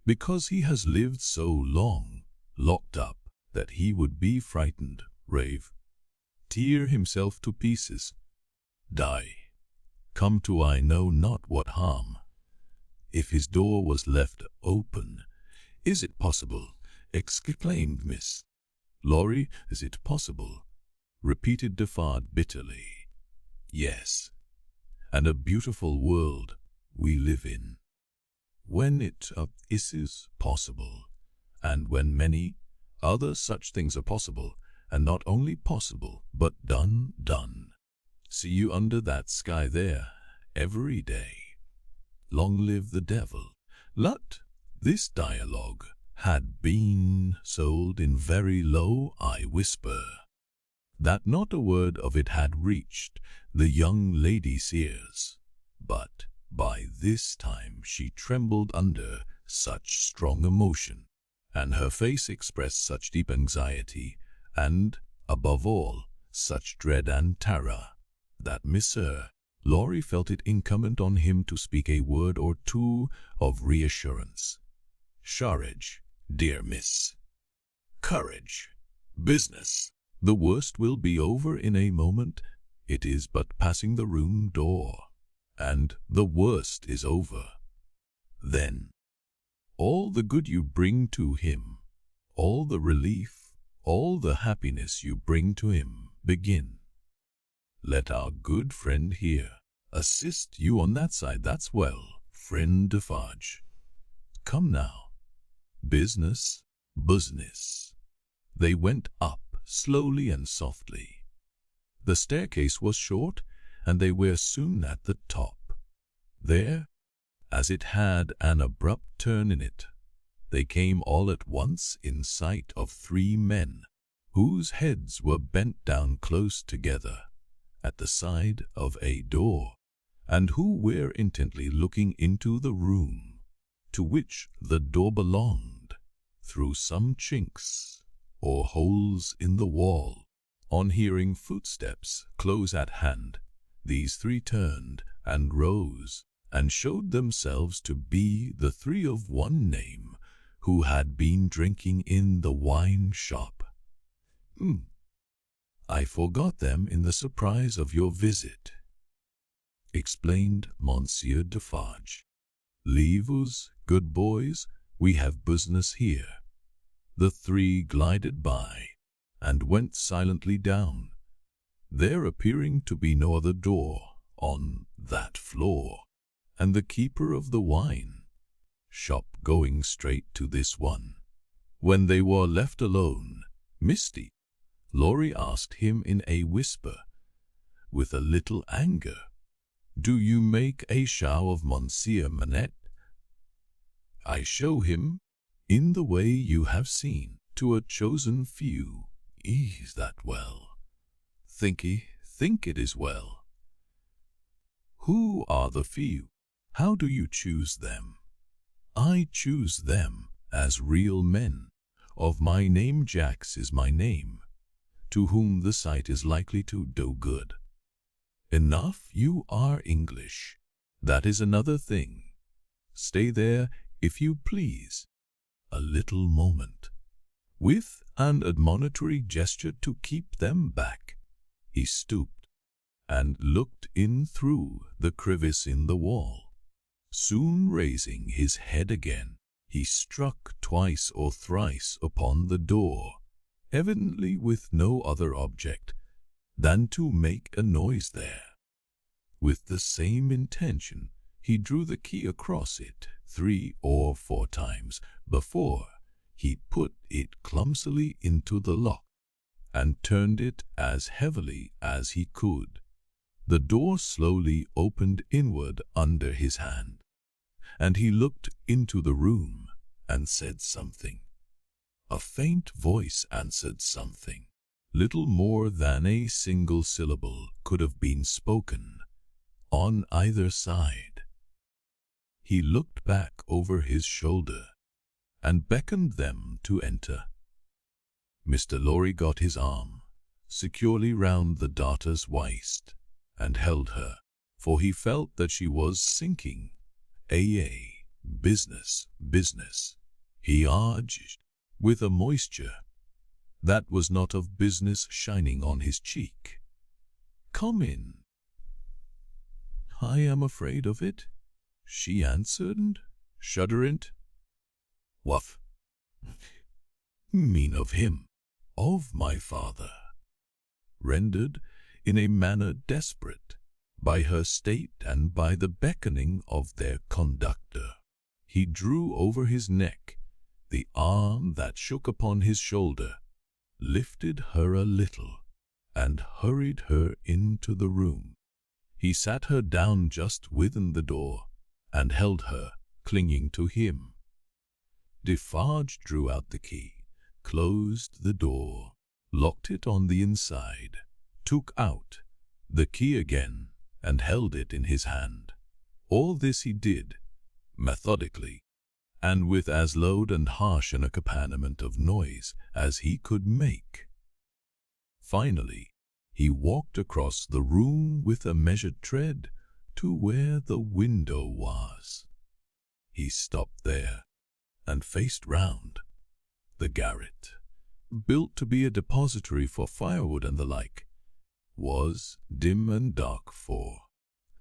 because he has lived so long locked up that he would be frightened, rave, tear himself to pieces, die, come to I know not what harm, if his door was left open." "Is it possible?" exclaimed Miss Lorry. "Is it possible?" repeated Defarge bitterly. "Yes, and a beautiful world we live in, when it is possible, and when many other such things are possible, and not only possible, but done. See you under that sky there, every day. Long live the devil." Let this dialogue had been sold in very low I whisper, that not a word of it had reached the young lady's ears, but by this time she trembled under such strong emotion, and her face expressed such deep anxiety, and, above all, such dread and terror, that Mr. Lorry felt it incumbent on him to speak a word or two of reassurance. "Courage, dear miss. Courage. Business. The worst will be over in a moment. It is but passing the room door, and the worst is over. Then, all the good you bring to him, all the relief, all the happiness you bring to him, begin. Let our good friend here assist you on that side. That's well, friend Defarge. Come now. Business. They went up slowly and softly. The staircase was short, and they were soon at the top. There, as it had an abrupt turn in it, they came all at once in sight of 3 men, whose heads were bent down close together at the side of a door, and who were intently looking into the room to which the door belonged through some chinks or holes in the wall. On hearing footsteps close at hand, these 3 turned and rose, and showed themselves to be the 3 of one name who had been drinking in the wine shop. "I forgot them in the surprise of your visit," explained Monsieur Defarge. "Leave us, good boys, we have business here." The 3 glided by, and went silently down, there appearing to be no other door on that floor, and the keeper of the wine shop going straight to this one. When they were left alone, Misty, Laurie asked him in a whisper, with a little anger, "Do you make a show of Monsieur Manette?" "I show him, in the way you have seen, to a chosen few. Is that well?" Think it is well." "Who are the few? How do you choose them?" "I choose them as real men. Of my name Jacks is my name, to whom the sight is likely to do good." "Enough, you are English. That is another thing. Stay there, if you please, a little moment." With an admonitory gesture to keep them back, he stooped and looked in through the crevice in the wall. Soon raising his head again, he struck twice or thrice upon the door, evidently with no other object than to make a noise there. With the same intention, he drew the key across it 3 or 4 times before he put it clumsily into the lock, and turned it as heavily as he could. The door slowly opened inward under his hand, and he looked into the room and said something. A faint voice answered something. Little more than a single syllable could have been spoken on either side. He looked back over his shoulder and beckoned them to enter. Mr. Lorry got his arm securely round the daughter's waist and held her, for he felt that she was sinking. Business, he urged, with a moisture that was not of business shining on his cheek. "Come in." "I am afraid of it," she answered, shuddering. "What mean of him?" "Of my father." Rendered in a manner desperate by her state and by the beckoning of their conductor, he drew over his neck the arm that shook upon his shoulder, lifted her a little, and hurried her into the room. He sat her down just within the door, and held her, clinging to him. Defarge drew out the key, closed the door, locked it on the inside, took out the key again, and held it in his hand. All this he did methodically, and with as low and harsh an accompaniment of noise as he could make. Finally, he walked across the room with a measured tread to where the window was. He stopped there and faced round. The garret, built to be a depository for firewood and the like, was dim and dark, for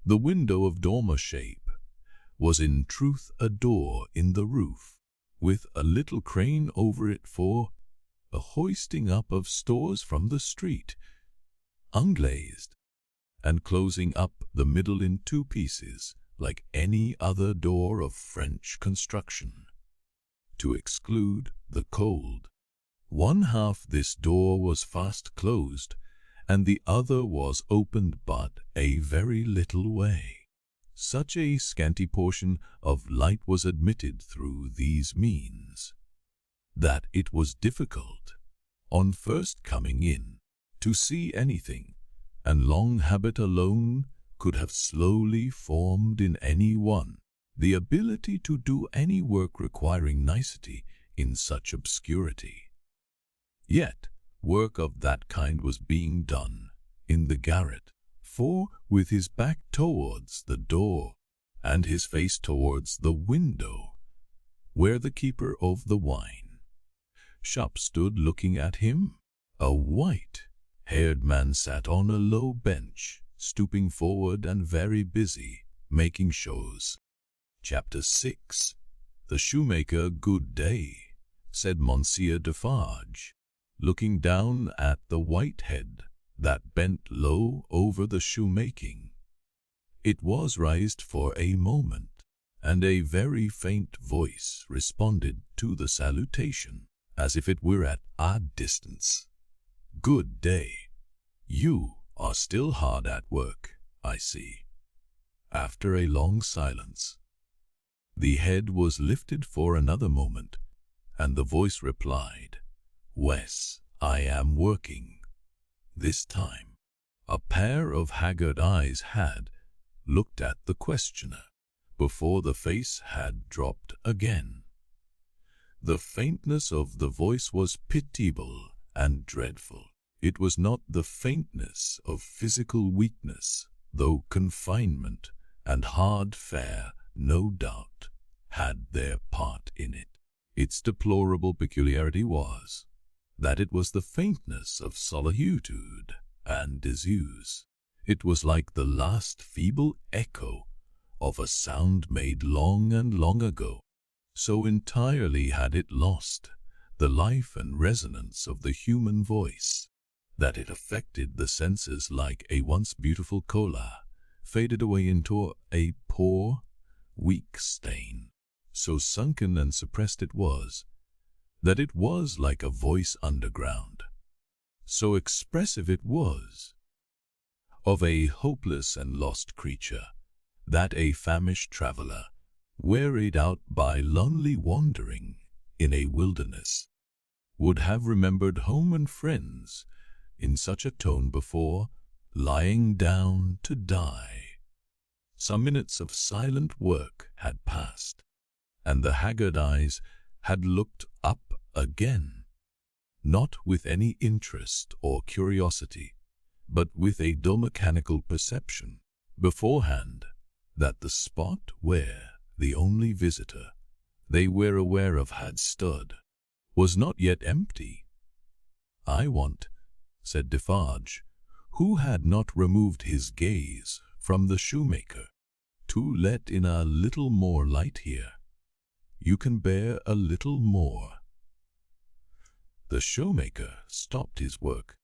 the window of dormer shape was in truth a door in the roof, with a little crane over it for a hoisting up of stores from the street, unglazed, and closing up the middle in 2 pieces, like any other door of French construction, to exclude the cold. One half this door was fast closed, and the other was opened but a very little way. Such a scanty portion of light was admitted through these means, that it was difficult, on first coming in, to see anything, and long habit alone could have slowly formed in any one the ability to do any work requiring nicety in such obscurity. Yet work of that kind was being done in the garret, for with his back towards the door, and his face towards the window, where the keeper of the wine shop stood looking at him, a white-haired man sat on a low bench, stooping forward and very busy, making shows. Chapter 6. The Shoemaker. Good day, said Monsieur Defarge, looking down at the white head that bent low over the shoemaking. It was raised for a moment, and a very faint voice responded to the salutation, as if it were at a distance. Good day. You are still hard at work, I see. After a long silence, the head was lifted for another moment, and the voice replied, Wes, I am working. This time, a pair of haggard eyes had looked at the questioner, before the face had dropped again. The faintness of the voice was pitiable and dreadful. It was not the faintness of physical weakness, though confinement and hard fare, no doubt, had their part in it. Its deplorable peculiarity was that it was the faintness of solitude and disuse. It was like the last feeble echo of a sound made long and long ago. So entirely had it lost the life and resonance of the human voice, that it affected the senses like a once beautiful cola, faded away into a poor, weak stain. So sunken and suppressed it was, that it was like a voice underground. So expressive it was of a hopeless and lost creature, that a famished traveler, wearied out by lonely wandering in a wilderness, would have remembered home and friends in such a tone before lying down to die. Some minutes of silent work had passed, and the haggard eyes had looked up again, not with any interest or curiosity, but with a dull mechanical perception beforehand that the spot where the only visitor they were aware of had stood was not yet empty. I want, said Defarge, who had not removed his gaze from the shoemaker, to let in a little more light here. You can bear a little more. The shoemaker stopped his work,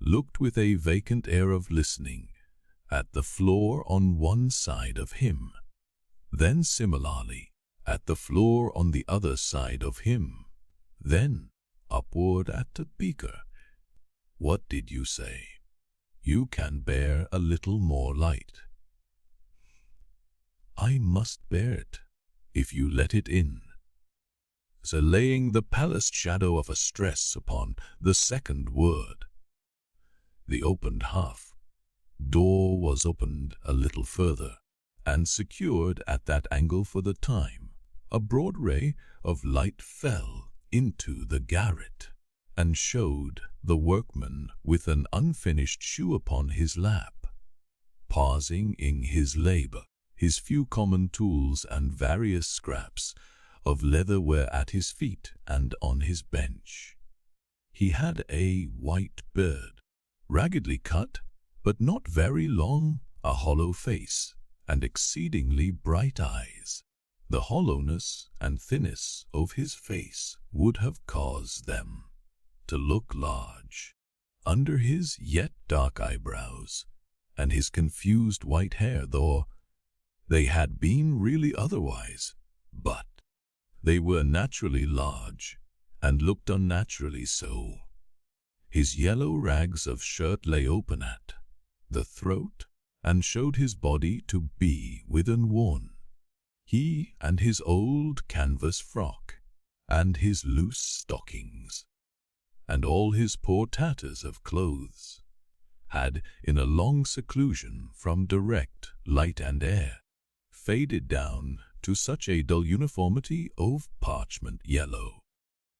looked with a vacant air of listening at the floor on one side of him, then similarly at the floor on the other side of him, then upward at the beaker. What did you say? You can bear a little more light. I must bear it, if you let it in. So laying the palest shadow of a stress upon the second word. The opened half door was opened a little further, and secured at that angle for the time. A broad ray of light fell into the garret, and showed the workman with an unfinished shoe upon his lap, pausing in his labour. His few common tools and various scraps of leather were at his feet and on his bench. He had a white beard, raggedly cut, but not very long, a hollow face, and exceedingly bright eyes. The hollowness and thinness of his face would have caused them to look large under his yet dark eyebrows and his confused white hair, though they had been really otherwise, but they were naturally large and looked unnaturally so. His yellow rags of shirt lay open at the throat, and showed his body to be within worn. He and his old canvas frock, and his loose stockings, and all his poor tatters of clothes, had, in a long seclusion from direct light and air, faded down to such a dull uniformity of parchment yellow,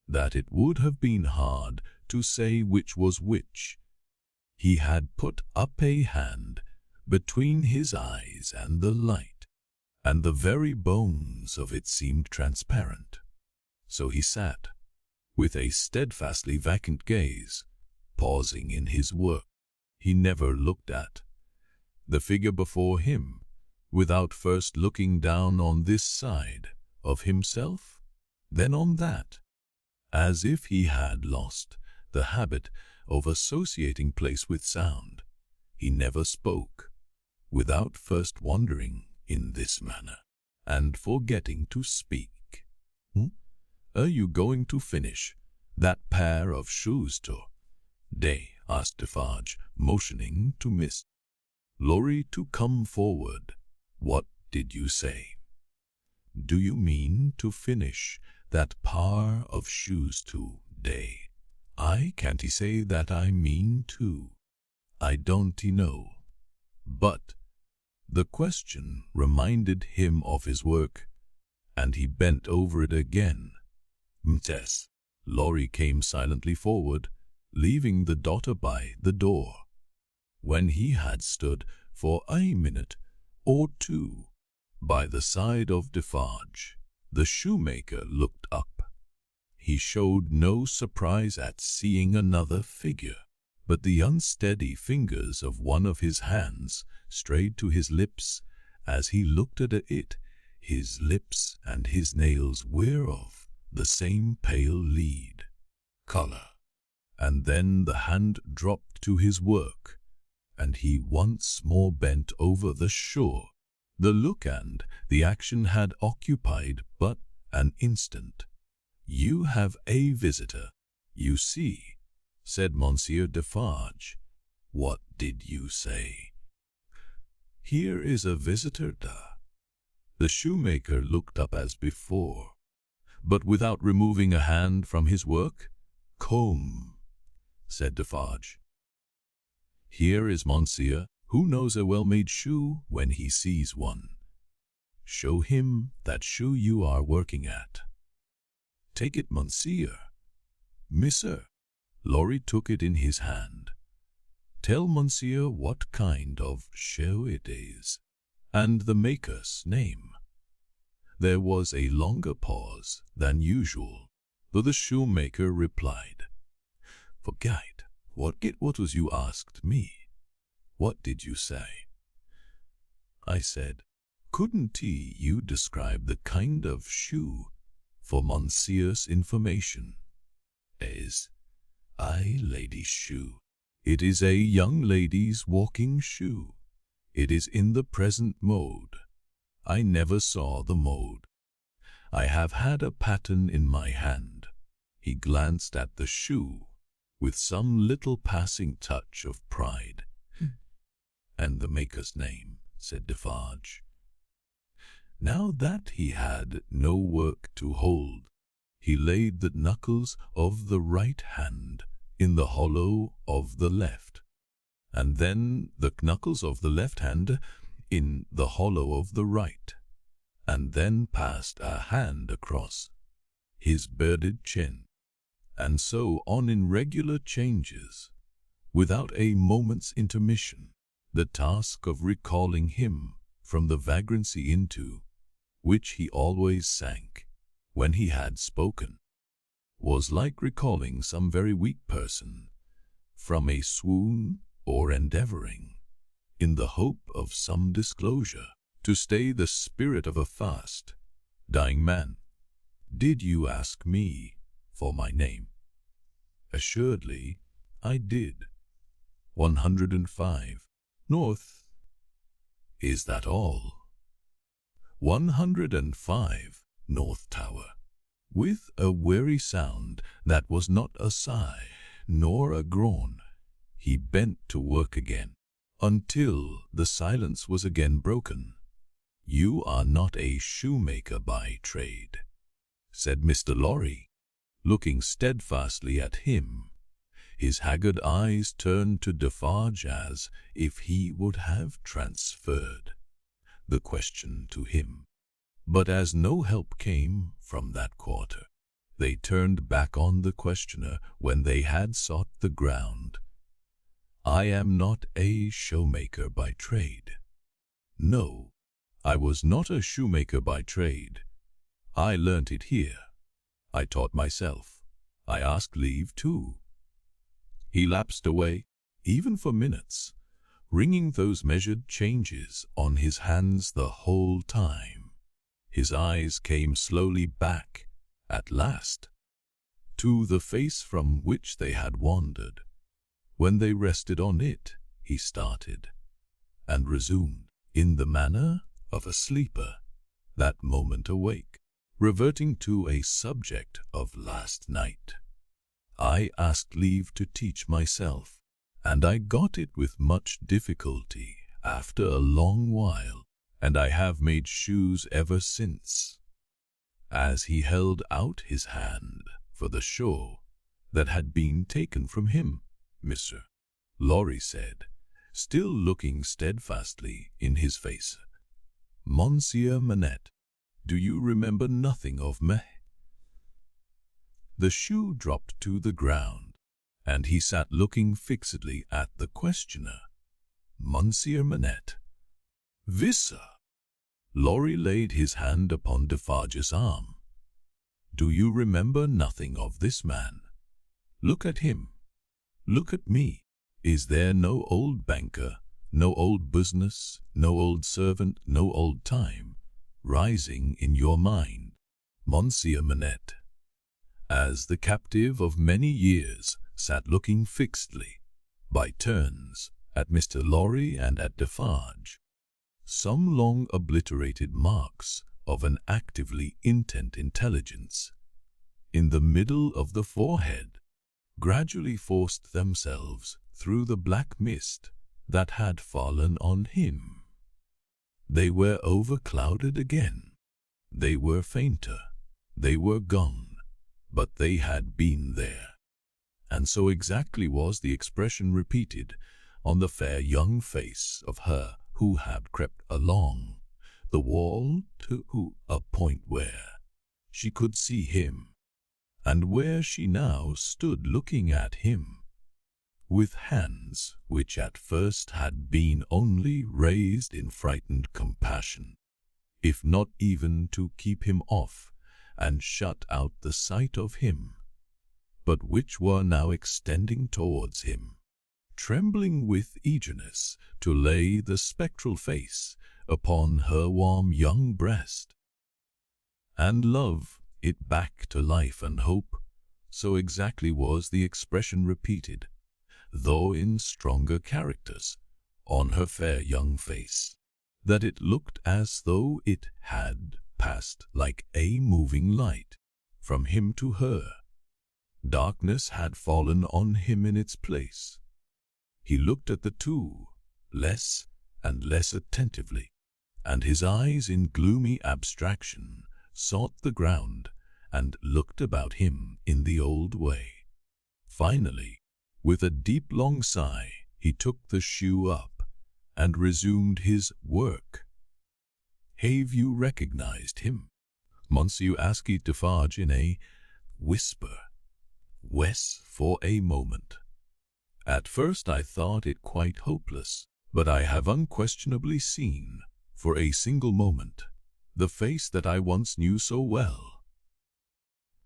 that it would have been hard to say which was which. He had put up a hand between his eyes and the light, and the very bones of it seemed transparent. So he sat, with a steadfastly vacant gaze, pausing in his work. He never looked at the figure before him without first looking down on this side of himself, then on that, as if he had lost the habit of associating place with sound. He never spoke without first wondering in this manner, and forgetting to speak. Are you going to finish that pair of shoes to-day? Asked Defarge, motioning to Miss Laurie to come forward. What did you say? Do you mean to finish that pair of shoes to-day? I can't say that I mean to. I don't know. But the question reminded him of his work, and he bent over it again. Yes. Laurie came silently forward, leaving the daughter by the door. When he had stood for a minute or two by the side of Defarge, the shoemaker looked up. He showed no surprise at seeing another figure, but the unsteady fingers of one of his hands strayed to his lips as he looked at it. His lips and his nails were of the same pale lead color. And then the hand dropped to his work, and he once more bent over the shore. The look and the action had occupied but an instant. You have a visitor, you see, said Monsieur Defarge. What did you say? Here is a visitor, The shoemaker looked up as before, but without removing a hand from his work. Come, said Defarge. Here is Monsieur, who knows a well-made shoe when he sees one. Show him that shoe you are working at. Take it, Monsieur. Monsieur. Laurie took it in his hand. Tell Monsieur what kind of shoe it is, and the maker's name. There was a longer pause than usual, though the shoemaker replied, Forget what was you asked me. What did you say? I said, couldn't you describe the kind of shoe for Monsieur's information? Is a lady's shoe. It is a young lady's walking shoe. It is in the present mode. I never saw the mode. I have had a pattern in my hand. He glanced at the shoe with some little passing touch of pride. And the maker's name, said Defarge. Now that he had no work to hold, he laid the knuckles of the right hand in the hollow of the left, and then the knuckles of the left hand in the hollow of the right, and then passed a hand across his bearded chin, and so on in regular changes, without a moment's intermission. The task of recalling him from the vagrancy into which he always sank when he had spoken was like recalling some very weak person from a swoon, or endeavoring, in the hope of some disclosure, to stay the spirit of a fast, dying man. Did you ask me for my name? Assuredly, I did. 105. North. Is that all? 105. North Tower. With a weary sound that was not a sigh nor a groan. He bent to work again, until the silence was again broken. "You are not a shoemaker by trade," said Mr. Lorry, looking steadfastly at him. His haggard eyes turned to Defarge as if he would have transferred the question to him. But as no help came from that quarter, they turned back on the questioner when they had sought the ground. "I am not a shoemaker by trade." "No, I was not a shoemaker by trade. I learnt it here. I taught myself. I asked leave too." He lapsed away, even for minutes, ringing those measured changes on his hands the whole time. His eyes came slowly back, at last, to the face from which they had wandered. When they rested on it, he started, and resumed, in the manner of a sleeper, that moment awake, reverting to a subject of last night. "I asked leave to teach myself, and I got it with much difficulty after a long while, and I have made shoes ever since." As he held out his hand for the show that had been taken from him, Mr. Lorry said, still looking steadfastly in his face, "Monsieur Manette, do you remember nothing of me?" The shoe dropped to the ground, and he sat looking fixedly at the questioner. "Monsieur Manette." "Vissa." Lorry laid his hand upon Defarge's arm. "Do you remember nothing of this man? Look at him. Look at me. Is there no old banker, no old business, no old servant, no old time, rising in your mind, Monsieur Manette?" As the captive of many years sat looking fixedly, by turns, at Mr. Lorry and at Defarge, some long obliterated marks of an actively intent intelligence, in the middle of the forehead, gradually forced themselves through the black mist that had fallen on him. They were overclouded again. They were fainter. They were gone. But they had been there. And so exactly was the expression repeated on the fair young face of her who had crept along the wall to a point where she could see him, and where she now stood looking at him, with hands which at first had been only raised in frightened compassion, if not even to keep him off and shut out the sight of him, but which were now extending towards him, trembling with eagerness to lay the spectral face upon her warm young breast, and love it back to life and hope. So exactly was the expression repeated, though in stronger characters, on her fair young face, that it looked as though it had passed like a moving light from him to her. Darkness had fallen on him in its place. He looked at the two less and less attentively, and his eyes in gloomy abstraction sought the ground and looked about him in the old way. Finally, with a deep long sigh, he took the shoe up and resumed his work. "Have you recognized him?" Monsieur asked Defarge in a whisper. "Wes, for a moment. At first I thought it quite hopeless, but I have unquestionably seen, for a single moment, the face that I once knew so well."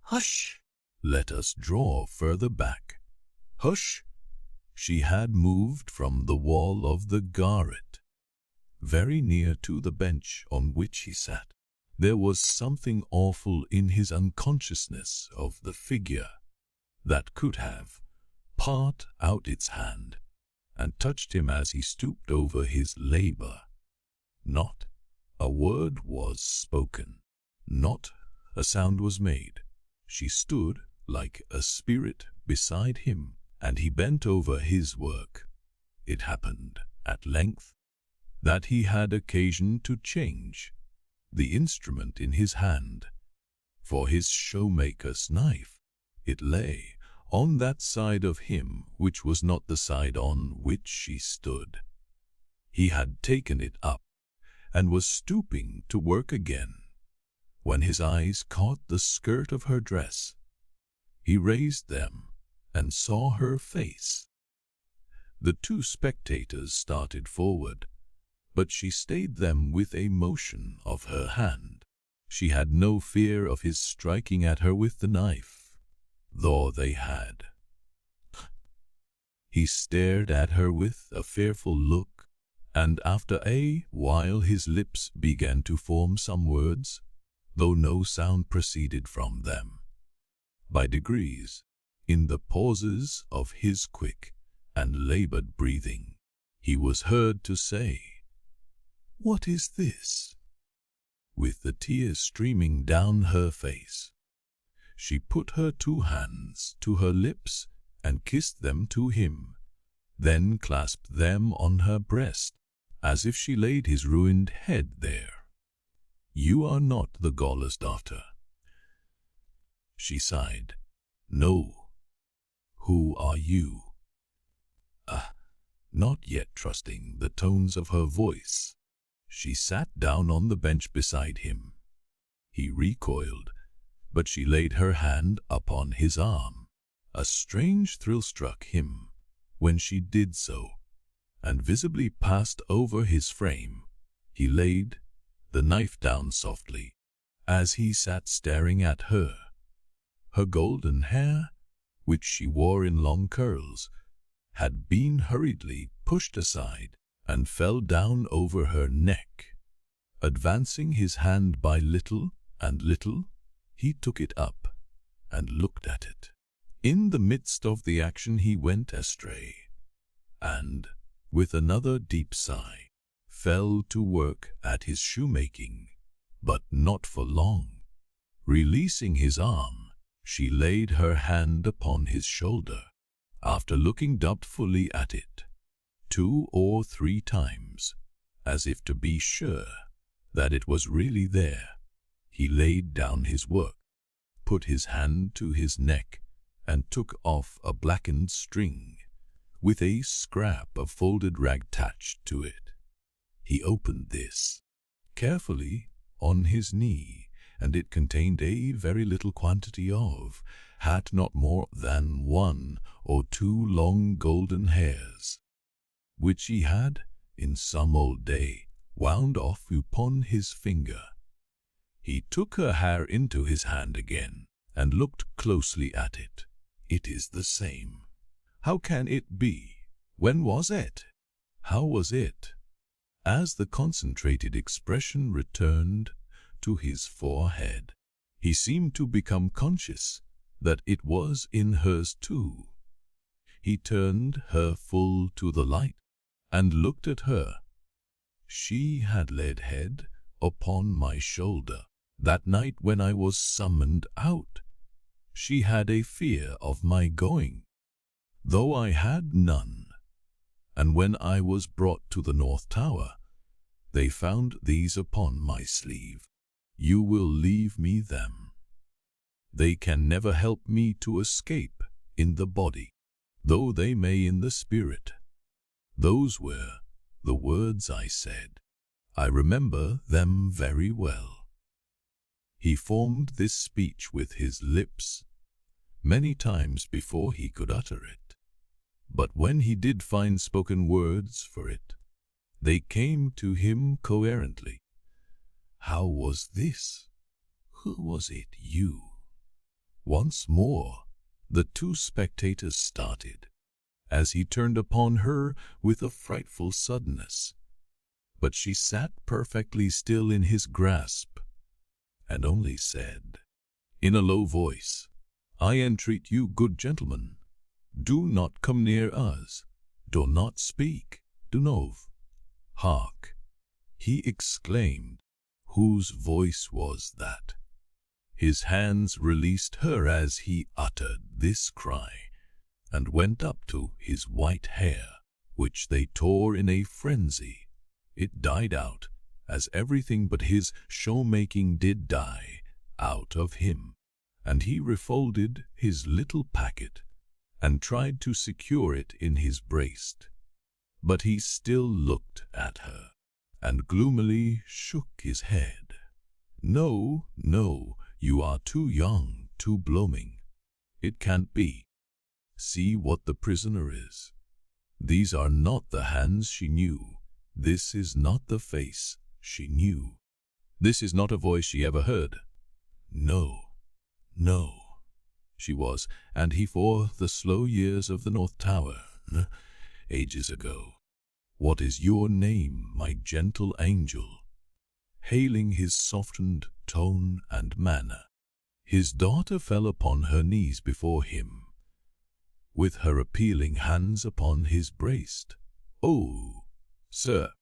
"Hush! Let us draw further back." "Hush!" She had moved from the wall of the garret, very near to the bench on which he sat. There was something awful in his unconsciousness of the figure that could have put out its hand and touched him as he stooped over his labor. Not a word was spoken. Not a sound was made. She stood like a spirit beside him and he bent over his work. It happened, at length, that he had occasion to change the instrument in his hand, for his shoemaker's knife. It lay on that side of him which was not the side on which she stood. He had taken it up, and was stooping to work again, when his eyes caught the skirt of her dress. He raised them, and saw her face. The two spectators started forward, but she stayed them with a motion of her hand. She had no fear of his striking at her with the knife, though they had. He stared at her with a fearful look, and after a while his lips began to form some words, though no sound proceeded from them. By degrees, in the pauses of his quick and labored breathing, he was heard to say, "What is this?" With the tears streaming down her face, she put her two hands to her lips and kissed them to him, then clasped them on her breast, as if she laid his ruined head there. "You are not the Gauller's daughter," she sighed. "No. Who are you?" Not yet trusting the tones of her voice, she sat down on the bench beside him. He recoiled, but she laid her hand upon his arm. A strange thrill struck him when she did so, and visibly passed over his frame. He laid the knife down softly, as he sat staring at her. Her golden hair, which she wore in long curls, had been hurriedly pushed aside and fell down over her neck. Advancing his hand by little and little, he took it up and looked at it. In the midst of the action he went astray, and, with another deep sigh, fell to work at his shoemaking, but not for long. Releasing his arm, she laid her hand upon his shoulder. After looking doubtfully at it 2 or 3 times, as if to be sure that it was really there, he laid down his work, put his hand to his neck, and took off a blackened string, with a scrap of folded rag attached to it. He opened this carefully on his knee, and it contained a very little quantity of, had not more than 1 or 2 long golden hairs, which he had, in some old day, wound off upon his finger. He took her hair into his hand again, and looked closely at it. "It is the same." "How can it be? When was it? How was it?" As the concentrated expression returned to his forehead, he seemed to become conscious that it was in hers too. He turned her full to the light and looked at her. She had laid head upon my shoulder that night when I was summoned out. She had a fear of my going, though I had none, and when I was brought to the North Tower, they found these upon my sleeve. You will leave me them. They can never help me to escape in the body, though they may in the spirit. Those were the words I said. I remember them very well. He formed this speech with his lips many times before he could utter it, but when he did find spoken words for it, they came to him coherently. How was this? Who was it? You? Once more, the two spectators started, as he turned upon her with a frightful suddenness. But she sat perfectly still in his grasp, and only said, in a low voice, "I entreat you, good gentlemen, do not come near us. Do not speak. Do not." "Hark!" he exclaimed. Whose voice was that? His hands released her as he uttered this cry, and went up to his white hair, which they tore in a frenzy. It died out, as everything but his shoemaking did die out of him, and he refolded his little packet, and tried to secure it in his breast. But he still looked at her, and gloomily shook his head. "No, no, you are too young, too blooming. It can't be. See what the prisoner is. These are not the hands she knew. This is not the face she knew. This is not a voice she ever heard. No, no, she was, and he for the slow years of the North Tower, ages ago. What is your name, my gentle angel?" Hailing his softened tone and manner, his daughter fell upon her knees before him, with her appealing hands upon his breast. "Oh, sir,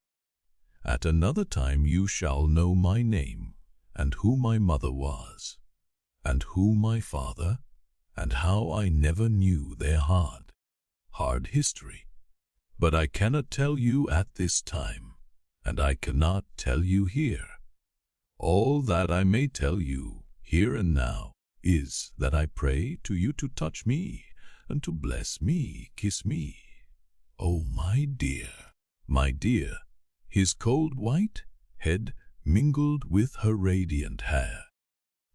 at another time you shall know my name, and who my mother was, and who my father, and how I never knew their hard history. But I cannot tell you at this time, and I cannot tell you here. All that I may tell you, here and now, is that I pray to you to touch me, and to bless me, kiss me. Oh, my dear, my dear." His cold white head mingled with her radiant hair,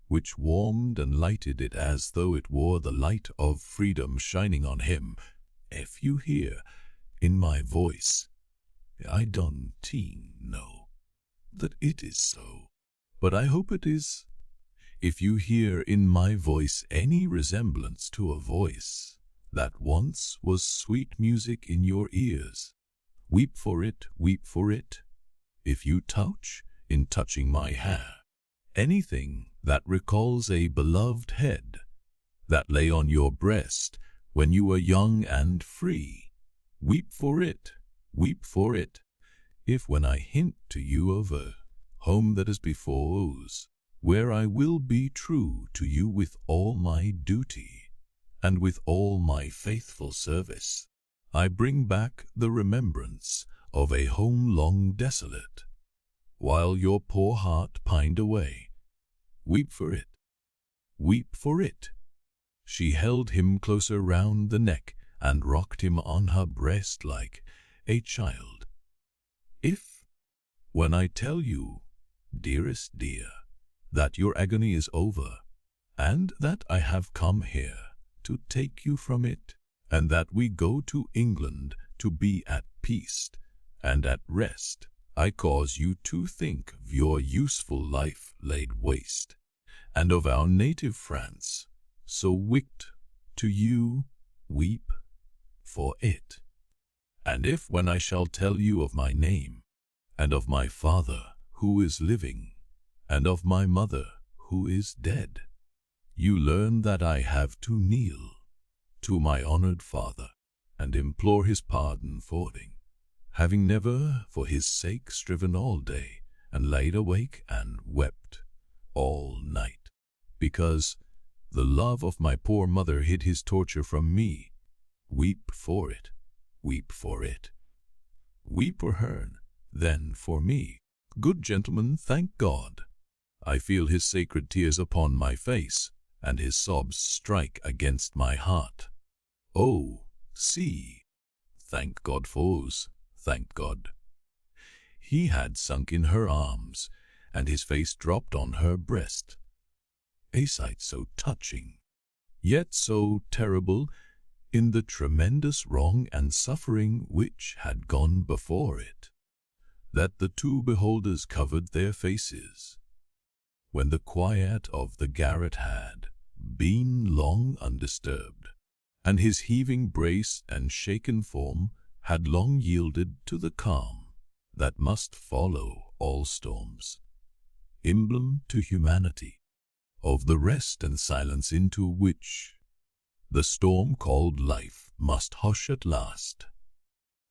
which warmed and lighted it as though it wore the light of freedom shining on him. "If you hear in my voice, I don't know that it is so, but I hope it is. If you hear in my voice any resemblance to a voice that once was sweet music in your ears, weep for it, weep for it. If you touch, in touching my hair, anything that recalls a beloved head that lay on your breast when you were young and free, weep for it, weep for it. If when I hint to you of a home that is before us, where I will be true to you with all my duty, and with all my faithful service, I bring back the remembrance of a home long desolate, while your poor heart pined away, weep for it, weep for it." She held him closer round the neck and rocked him on her breast like a child. "If, when I tell you, dearest dear, that your agony is over, and that I have come here to take you from it, and that we go to England to be at peace and at rest, I cause you to think of your useful life laid waste, and of our native France, so wicked to you, weep for it. And if when I shall tell you of my name, and of my father who is living, and of my mother who is dead, you learn that I have to kneel to my honored father, and implore his pardon for having never for his sake striven all day, and laid awake and wept all night, because the love of my poor mother hid his torture from me. Weep for it, weep for it. Weep for her, then for me. Good gentlemen, thank God. I feel his sacred tears upon my face, and his sobs strike against my heart. Oh, see, thank God for us, thank God." He had sunk in her arms, and his face dropped on her breast. A sight so touching, yet so terrible in the tremendous wrong and suffering which had gone before it, that the two beholders covered their faces. When the quiet of the garret had been long undisturbed, and his heaving brace and shaken form had long yielded to the calm that must follow all storms, emblem to humanity of the rest and silence into which the storm called life must hush at last,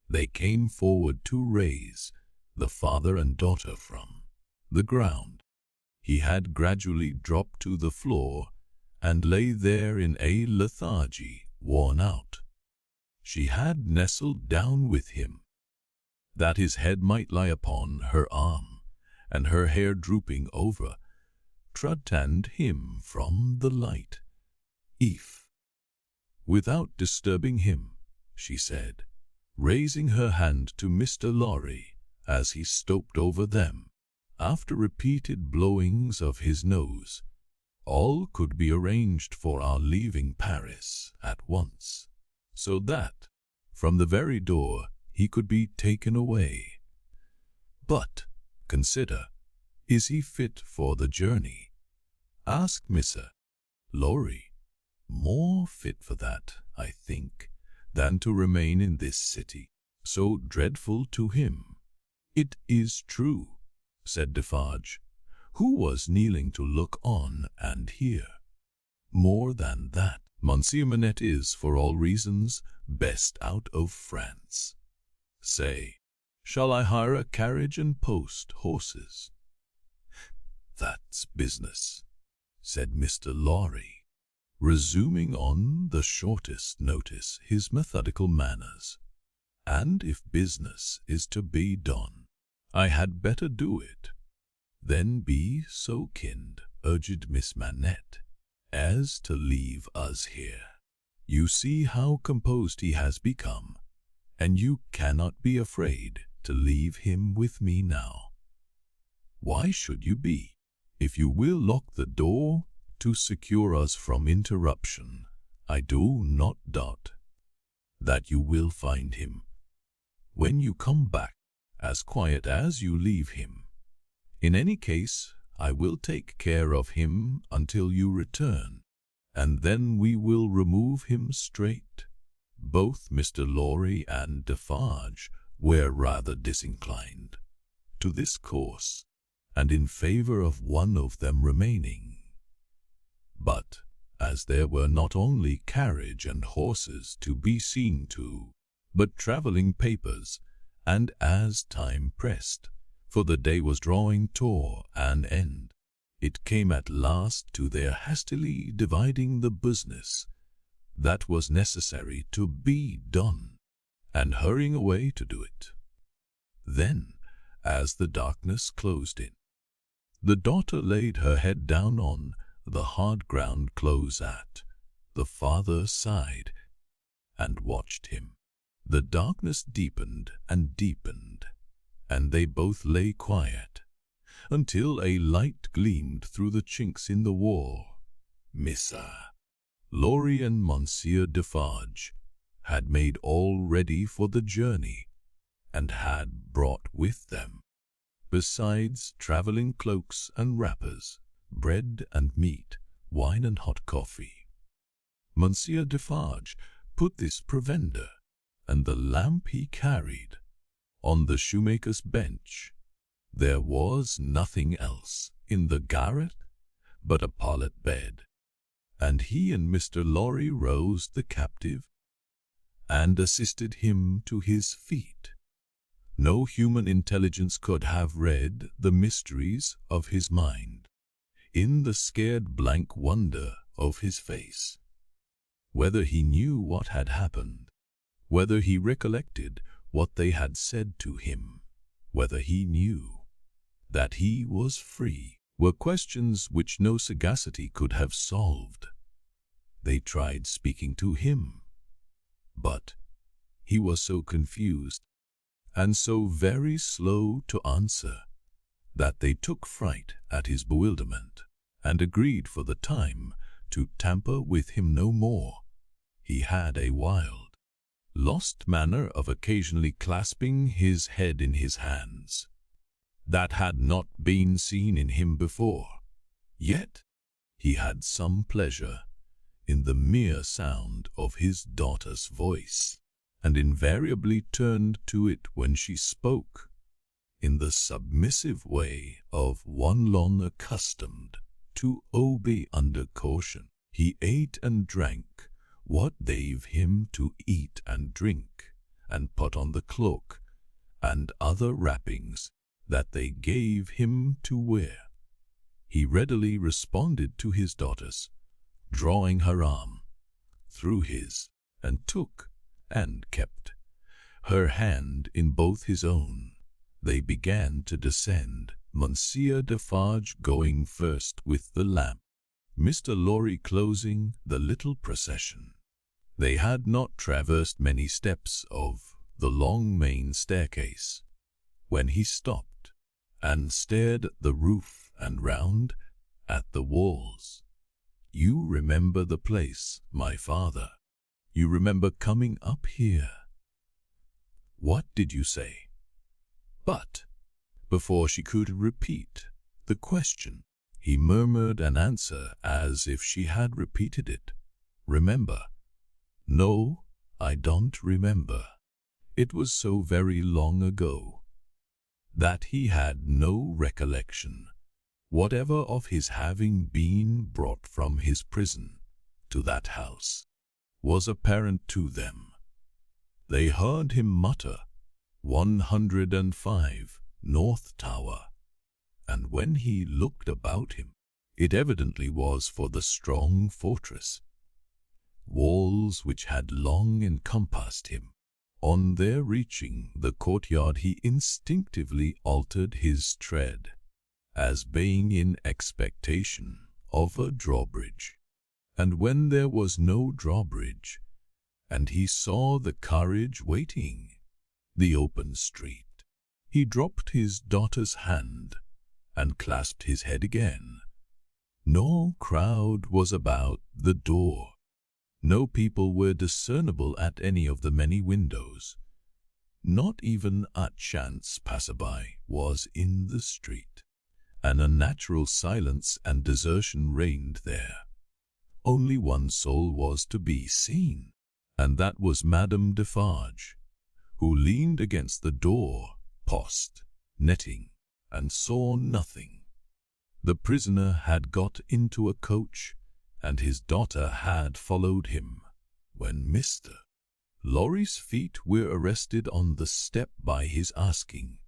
they came forward to raise the father and daughter from the ground. He had gradually dropped to the floor and lay there in a lethargy, worn out she had nestled down with him, that his head might lie upon her arm, and her hair drooping over, tradtanned him from the light. If, without disturbing him, she said, raising her hand to Mr. Lorry as he stooped over them, after repeated blowings of his nose, all could be arranged for our leaving Paris at once, so that, from the very door, he could be taken away. But, consider, is he fit for the journey? Asked Mr. Lorry. More fit for that, I think, than to remain in this city, so dreadful to him. It is true, said Defarge, who was kneeling to look on and hear. More than that, Monsieur Manette is, for all reasons, best out of France. Say, shall I hire a carriage and post horses? That's business, said Mr. Lorry, resuming on the shortest notice his methodical manners. And if business is to be done, I had better do it. Then be so kind, urged Miss Manette, as to leave us here. You see how composed he has become, and you cannot be afraid to leave him with me now. Why should you be, if you will lock the door to secure us from interruption? I do not doubt that you will find him, when you come back, as quiet as you leave him. In any case, I will take care of him until you return, and then we will remove him straight. Both Mr. Lorry and Defarge were rather disinclined to this course, and in favour of one of them remaining. But, as there were not only carriage and horses to be seen to, but travelling papers, and as time pressed, for the day was drawing to an end, it came at last to their hastily dividing the business that was necessary to be done, and hurrying away to do it. Then, as the darkness closed in, the daughter laid her head down on the hard ground close at the farther side, and watched him. The darkness deepened and deepened, and they both lay quiet, until a light gleamed through the chinks in the wall. Mr. Lorry and Monsieur Defarge had made all ready for the journey, and had brought with them, besides travelling cloaks and wrappers, bread and meat, wine and hot coffee. Monsieur Defarge put this provender, and the lamp he carried, on the shoemaker's bench. There was nothing else in the garret but a pallet bed, and he and Mr. Lorry rose the captive, and assisted him to his feet. No human intelligence could have read the mysteries of his mind in the scared blank wonder of his face. Whether he knew what had happened, whether he recollected what they had said to him, whether he knew that he was free, were questions which no sagacity could have solved. They tried speaking to him, but he was so confused and so very slow to answer that they took fright at his bewilderment, and agreed for the time to tamper with him no more. He had a wild, lost manner of occasionally clasping his head in his hands, that had not been seen in him before. Yet he had some pleasure in the mere sound of his daughter's voice, and invariably turned to it when she spoke, in the submissive way of one long accustomed to obey under caution. He ate and drank what they've him to eat and drink, and put on the cloak and other wrappings that they gave him to wear. He readily responded to his daughter's, drawing her arm through his, and took and kept her hand in both his own. They began to descend, Monsieur Defarge going first with the lamp, Mr. Lorry closing the little procession. They had not traversed many steps of the long main staircase when he stopped and stared at the roof and round at the walls. "You remember the place, my father? You remember coming up here?" "What did you say?" But before she could repeat the question, he murmured an answer as if she had repeated it. "Remember? No, I don't remember." It was so very long ago that he had no recollection whatever of his having been brought from his prison to that house was apparent to them. They heard him mutter 105 North Tower, and when he looked about him, it evidently was for the strong fortress walls which had long encompassed him. On their reaching the courtyard, he instinctively altered his tread, as being in expectation of a drawbridge. And when there was no drawbridge, and he saw the carriage waiting, the open street, he dropped his daughter's hand and clasped his head again. No crowd was about the door. No people were discernible at any of the many windows. Not even a chance passerby was in the street. An unnatural silence and desertion reigned there. Only one soul was to be seen, and that was Madame Defarge, who leaned against the door post, knitting, and saw nothing. The prisoner had got into a coach, and his daughter had followed him, when Mr. Lorry's feet were arrested on the step by his asking,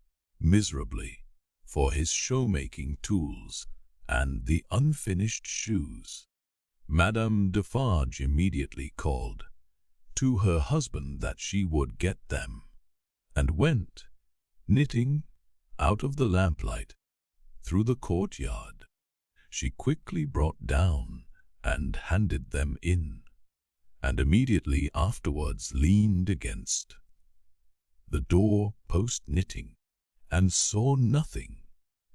miserably, for his shoemaking tools and the unfinished shoes. Madame Defarge immediately called to her husband that she would get them, and went, knitting, out of the lamplight, through the courtyard. She quickly brought down and handed them in, and immediately afterwards leaned against the door post knitting, and saw nothing.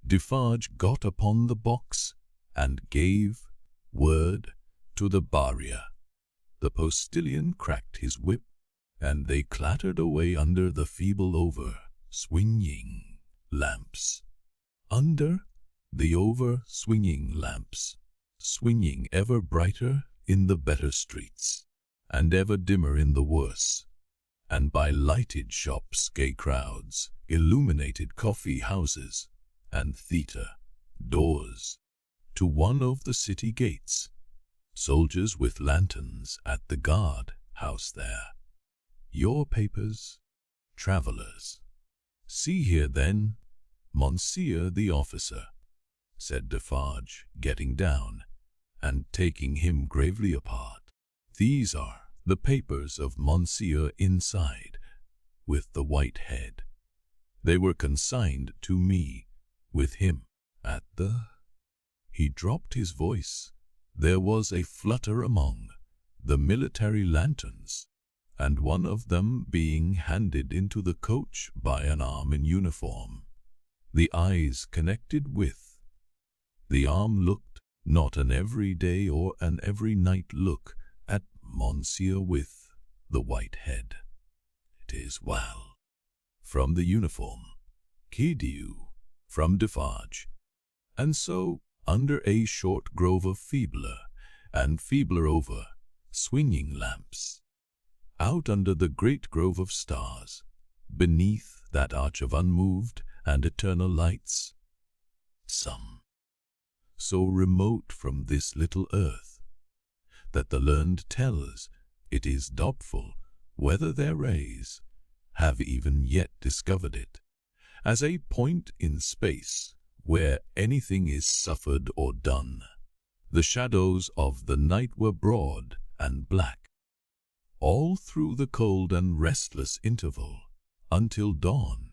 Defarge got upon the box and gave word to the barrier. The postilion cracked his whip, and they clattered away under the feeble over-swinging lamps. Under the over-swinging lamps, swinging ever brighter in the better streets, and ever dimmer in the worse, and by lighted shops, gay crowds, illuminated coffee houses, and theatre doors, to one of the city gates, soldiers with lanterns at the guard house there. Your papers, travellers. See here then, Monsieur the officer, said Defarge, getting down, and taking him gravely apart. These are the papers of Monsieur inside, with the white head. They were consigned to me, with him, at the... He dropped his voice. There was a flutter among the military lanterns, and one of them being handed into the coach by an arm in uniform. The eyes connected with the arm looked, not an every-day or an every-night look, at Monsieur with the white head. It is well. From the uniform. Qui dieu? From Defarge. And so, under a short grove of feebler and feebler over swinging lamps, out under the great grove of stars, beneath that arch of unmoved and eternal lights, some so remote from this little earth that the learned tells it is doubtful whether their rays have even yet discovered it, as a point in space where anything is suffered or done. The shadows of the night were broad and black. all through the cold and restless interval, until dawn,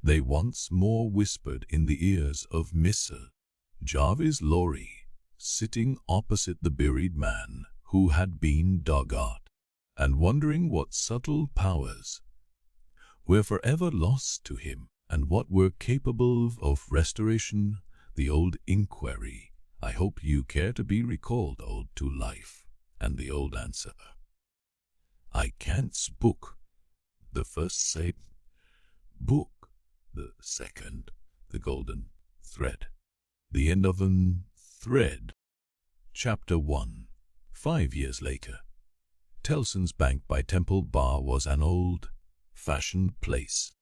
they once more whispered in the ears of Mr. Jarvis Lorry, sitting opposite the buried man who had been dug out, and wondering what subtle powers were forever lost to him and what were capable of restoration. The old inquiry, "I hope you care to be recalled, old, to life," and the old answer, "I can't spook." The first said, "Book." The second, "The golden thread." The end of an thread. Chapter 1. 5 years later. Tellson's Bank by Temple Bar was an old-fashioned place,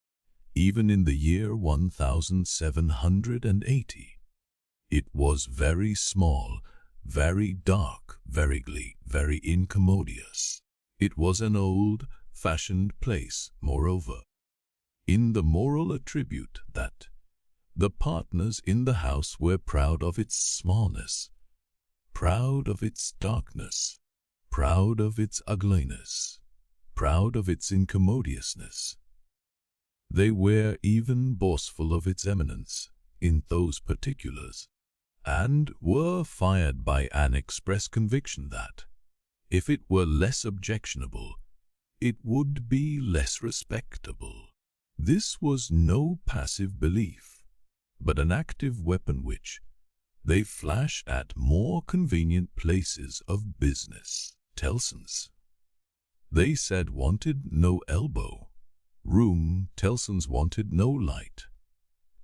even in the year 1780. It was very small, very dark, very gloomy, very incommodious. It was an old-fashioned place, moreover, in the moral attribute that the partners in the house were proud of its smallness, proud of its darkness, proud of its ugliness, proud of its incommodiousness. They were even boastful of its eminence in those particulars, and were fired by an express conviction that, if it were less objectionable, it would be less respectable. This was no passive belief, but an active weapon which they flashed at more convenient places of business. Tellson's, they said, wanted no elbow room. Tellson's wanted no light.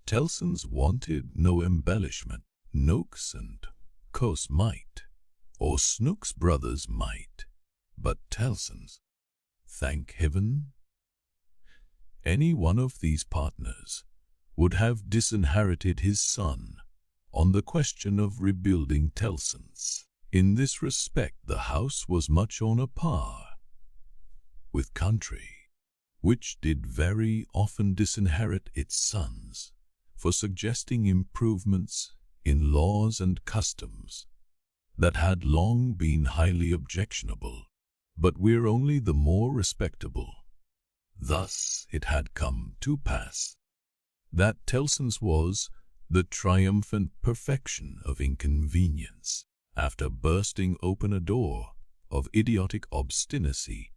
Tellson's wanted no embellishment. Noakes and Coase might, or Snooks Brothers might, but Tellson's, thank heaven, any one of these partners would have disinherited his son on the question of rebuilding Tellson's. In this respect the house was much on a par with country, which did very often disinherit its sons for suggesting improvements in laws and customs that had long been highly objectionable, but were only the more respectable. Thus it had come to pass that Tellson's was the triumphant perfection of inconvenience. After bursting open a door of idiotic obstinacy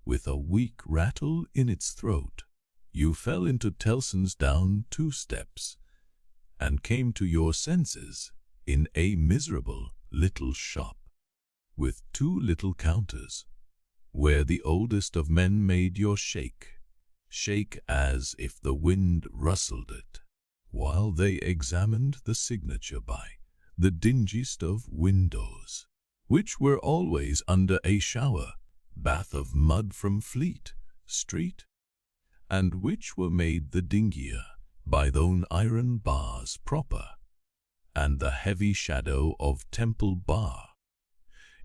with a weak rattle in its throat, you fell into Tellson's down 2 steps and came to your senses in a miserable little shop with 2 little counters, where the oldest of men made your shake as if the wind rustled it, while they examined the signature by the dingiest of windows, which were always under a shower bath of mud from Fleet Street, and which were made the dingier by those iron bars proper, and the heavy shadow of Temple Bar.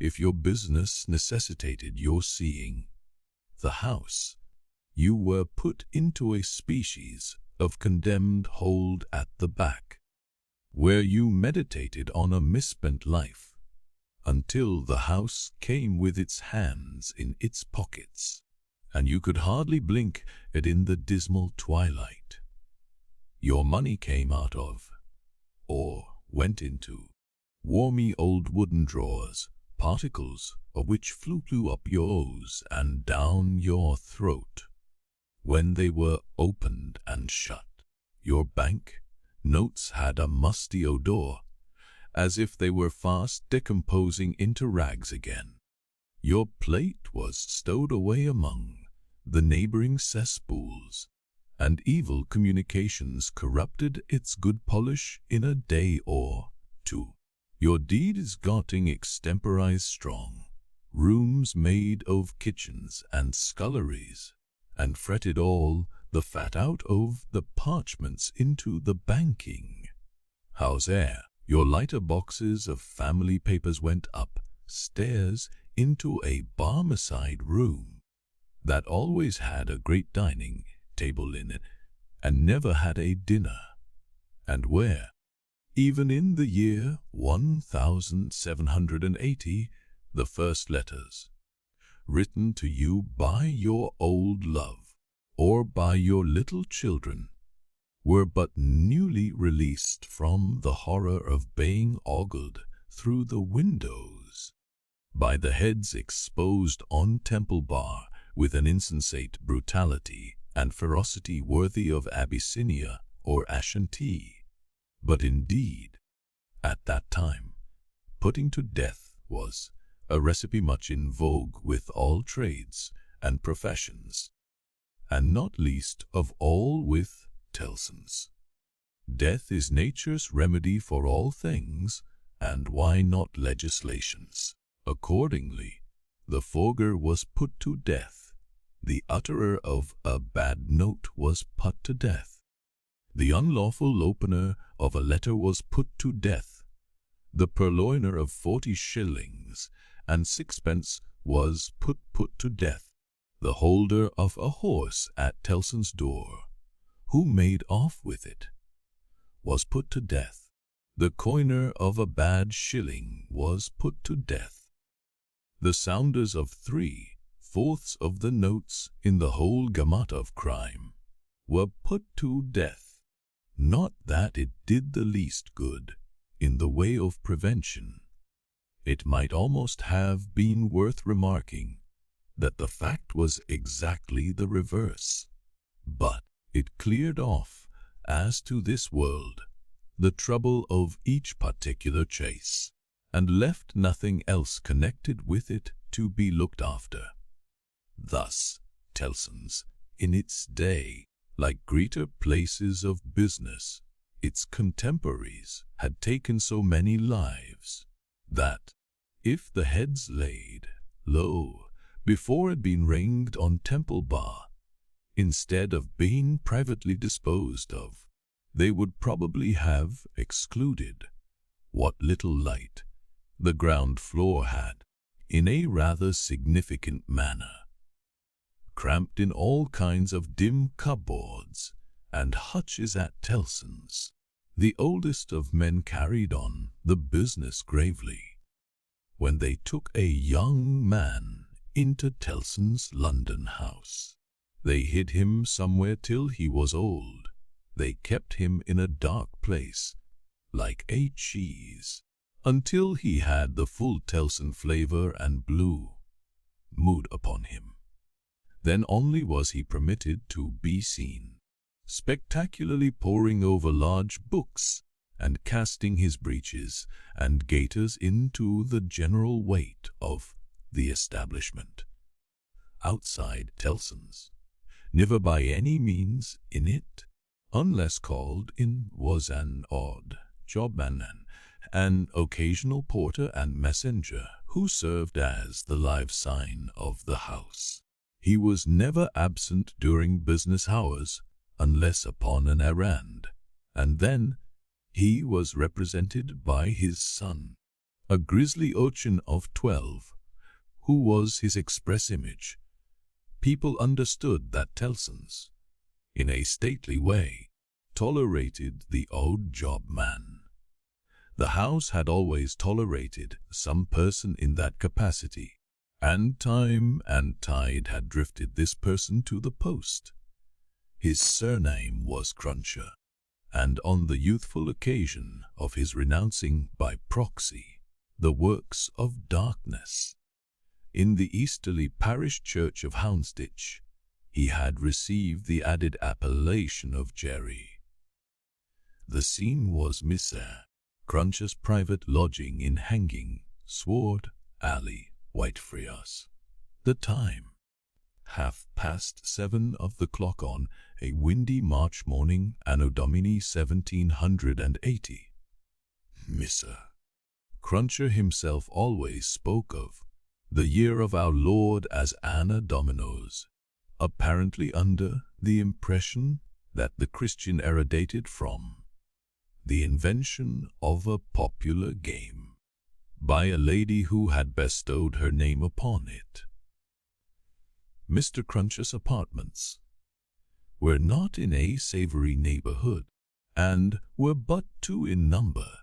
If your business necessitated your seeing the house, you were put into a species of condemned hold at the back, where you meditated on a misspent life, until the house came with its hands in its pockets, and you could hardly blink it in the dismal twilight. Your money came out of, or went into, wormy old wooden drawers, particles of which flew up your nose and down your throat when they were opened and shut. Your bank notes had a musty odour, as if they were fast decomposing into rags again. Your plate was stowed away among the neighbouring cesspools, and evil communications corrupted its good polish in a day or 2. Your deeds getting extemporized strong, rooms made of kitchens and sculleries, and fretted all the fat out of the parchments into the banking house air. Your lighter boxes of family papers went up stairs into a Barmecide room that always had a great dining table in it and never had a dinner, and where, even in the year 1780, the first letters written to you by your old love, or by your little children, were but newly released from the horror of being ogled through the windows by the heads exposed on Temple Bar with an insensate brutality and ferocity worthy of Abyssinia or Ashanti. But indeed, at that time, putting to death was a recipe much in vogue with all trades and professions, and not least of all with Tellson's. Death is nature's remedy for all things, and why not legislation's? Accordingly, the fogger was put to death, the utterer of a bad note was put to death, the unlawful opener of a letter was put to death, the purloiner of 40 shillings and 6pence was put to death, the holder of a horse at Tellson's door, who made off with it, was put to death, the coiner of a bad shilling was put to death, the sounders of 3/4 of the notes in the whole gamut of crime were put to death. Not that it did the least good in the way of prevention. It might almost have been worth remarking that the fact was exactly the reverse, but it cleared off, as to this world, the trouble of each particular chase, and left nothing else connected with it to be looked after. Thus, Tellson's, in its day, like greater places of business, its contemporaries had taken so many lives, that, if the heads laid low before had been ringed on Temple Bar, instead of being privately disposed of, they would probably have excluded what little light the ground floor had, in a rather significant manner, cramped in all kinds of dim cupboards and hutches at Tellson's. The oldest of men carried on the business gravely. When they took a young man into Tellson's London house, they hid him somewhere till he was old. They kept him in a dark place, like a cheese, until he had the full Tellson flavor and blue mood upon him. Then only was he permitted to be seen, spectacularly poring over large books and casting his breeches and gaiters into the general weight of the establishment. Outside Tellson's, never by any means in it, unless called in, was an odd jobman, an occasional porter and messenger, who served as the live sign of the house. He was never absent during business hours, unless upon an errand, and then he was represented by his son, a grisly urchin of 12, who was his express image. People understood that Tellson's, in a stately way, tolerated the odd job man. The house had always tolerated some person in that capacity, and time and tide had drifted this person to the post. His surname was Cruncher, and on the youthful occasion of his renouncing by proxy the works of darkness in the easterly parish church of Houndsditch, he had received the added appellation of Jerry. The scene was Mr. Cruncher's private lodging in Hanging Sword Alley, Whitefriars. The time 7:30 of the clock on a windy March morning, Anno Domini 1780. Mr. Cruncher himself always spoke of the year of our Lord as Anna Dominos, apparently under the impression that the Christian era dated from the invention of a popular game by a lady who had bestowed her name upon it. Mr. Cruncher's apartments were not in a savory neighborhood, and were but 2 in number.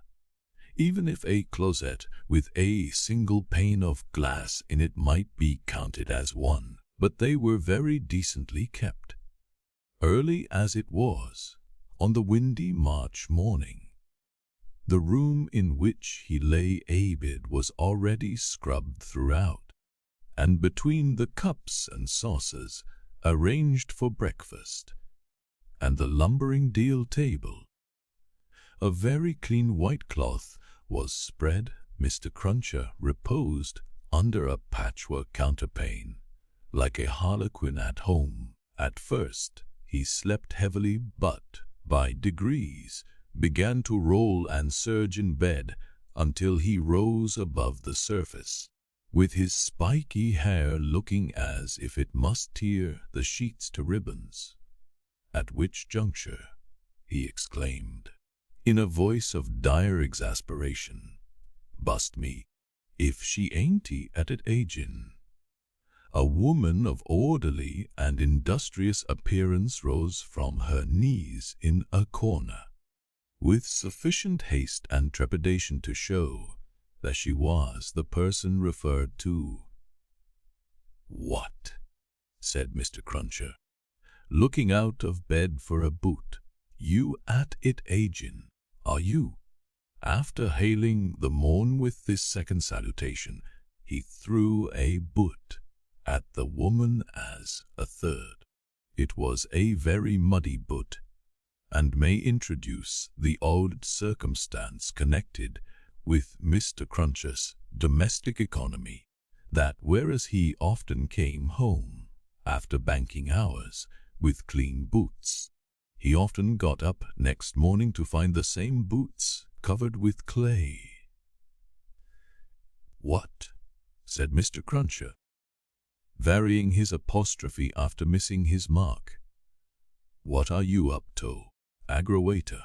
even if a closet with a single pane of glass in it might be counted as one, but they were very decently kept. Early as it was, on the windy March morning, the room in which he lay abed was already scrubbed throughout, and between the cups and saucers arranged for breakfast, and the lumbering deal table, a very clean white cloth was spread. Mr. Cruncher reposed under a patchwork counterpane, like a harlequin at home. At first he slept heavily, but by degrees began to roll and surge in bed until he rose above the surface, with his spiky hair looking as if it must tear the sheets to ribbons. At which juncture he exclaimed, in a voice of dire exasperation, "Bust me, if she ain't at it agin." A woman of orderly and industrious appearance rose from her knees in a corner, with sufficient haste and trepidation to show that she was the person referred to. "What?" said Mr. Cruncher, looking out of bed for a boot. "You at it agin, are you?" After hailing the morn with this second salutation, he threw a boot at the woman as a third. It was a very muddy boot, and may introduce the odd circumstance connected with Mr. Cruncher's domestic economy, that whereas he often came home after banking hours with clean boots, he often got up next morning to find the same boots covered with clay. "What?" said Mr. Cruncher, varying his apostrophe after missing his mark. "What are you up to, aggrawator?"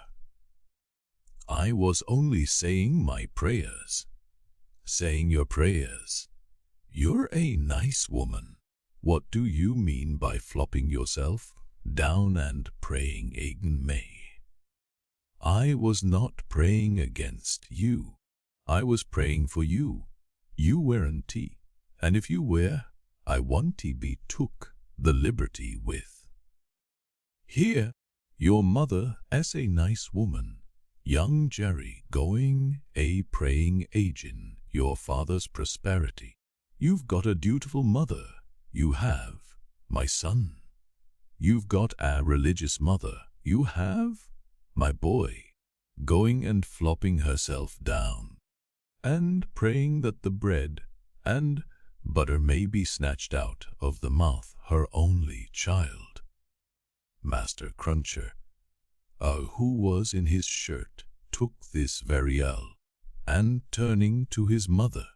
"I was only saying my prayers." "Saying your prayers? You're a nice woman. What do you mean by flopping yourself down and praying again me?" "I was not praying against you. I was praying for you. You weren't tea, and if you were, I want to be took the liberty with. Here, your mother as a nice woman, young Jerry going a praying agin your father's prosperity. You've got a dutiful mother, you have, my son. You've got a religious mother, you have, my boy, going and flopping herself down, and praying that the bread and butter may be snatched out of the mouth her only child." Master Cruncher, who was in his shirt, took this very ill, and turning to his mother,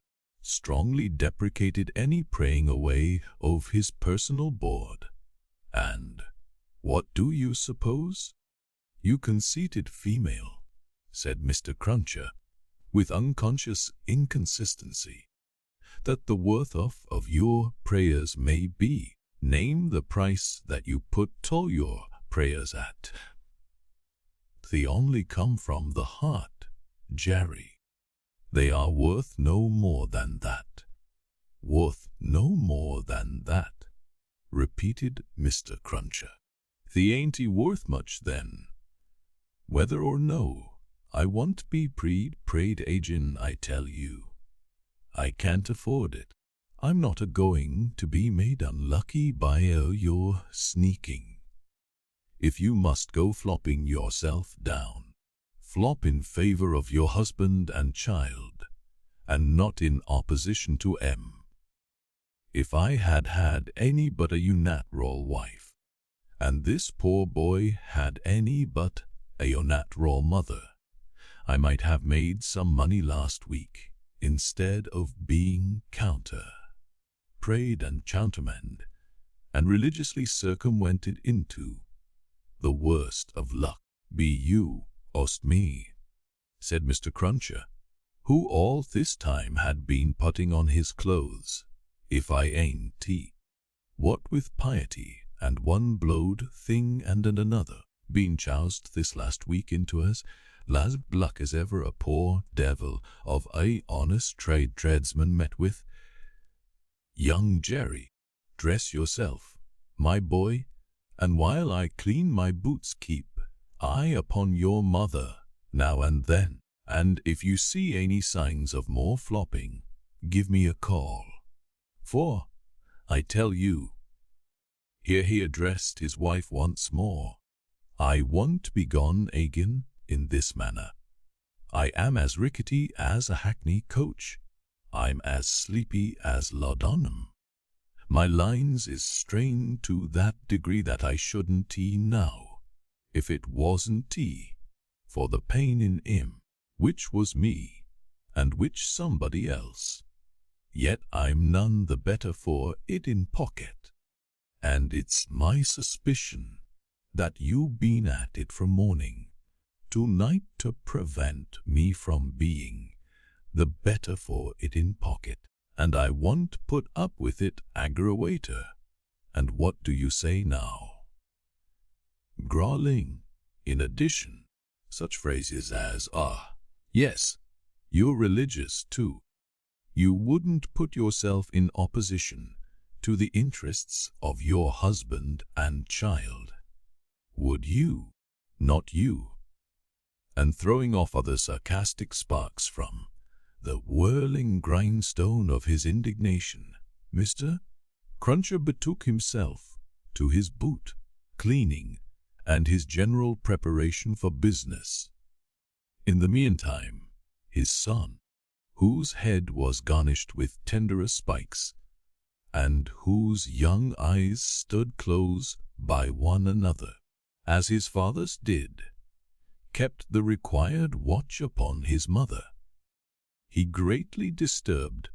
strongly deprecated any praying away of his personal board. "And what do you suppose, you conceited female," said Mr. Cruncher, with unconscious inconsistency, "that the worth of your prayers may be? Name the price that you put all your prayers at." "They only come from the heart, Jerry. They are worth no more than that." "Worth no more than that," repeated Mr. Cruncher. "They ain't worth much then. Whether or no, I want be prayed agin, I tell you. I can't afford it. I'm not a-going to be made unlucky by your sneaking. If you must go flopping yourself down, flop in favor of your husband and child, and not in opposition to 'em. If I had had any but a unnatural wife, and this poor boy had any but a unnatural mother, I might have made some money last week, instead of being prayed and countermanded, and religiously circumvented into the worst of luck. Be you, ost me," said Mr. Cruncher, who all this time had been putting on his clothes, "if I ain't tea, what with piety and one blowed thing and another, been choused this last week into us Las luck as ever a poor devil of a honest tradesman met with. Young Jerry, dress yourself, my boy, and while I clean my boots keep eye upon your mother now and then, and if you see any signs of more flopping, give me a call. For, I tell you," here he addressed his wife once more, "I won't be gone again in this manner. I am as rickety as a hackney coach. I'm as sleepy as laudanum. My lines is strained to that degree that I shouldn't tea now, if it wasn't tea for the pain in 'im, which was me, and which somebody else. Yet I'm none the better for it in pocket, and it's my suspicion that you been at it from morning to night to prevent me from being the better for it in pocket, and I won't put up with it aggravator. And what do you say now?" Growling, in addition, such phrases as, yes, you're religious too. You wouldn't put yourself in opposition to the interests of your husband and child, would you? Not you. And throwing off other sarcastic sparks from the whirling grindstone of his indignation, Mr. Cruncher betook himself to his boot cleaning and his general preparation for business. In the meantime, his son, whose head was garnished with tenderer spikes, and whose young eyes stood close by one another, as his father's did, kept the required watch upon his mother. He greatly disturbed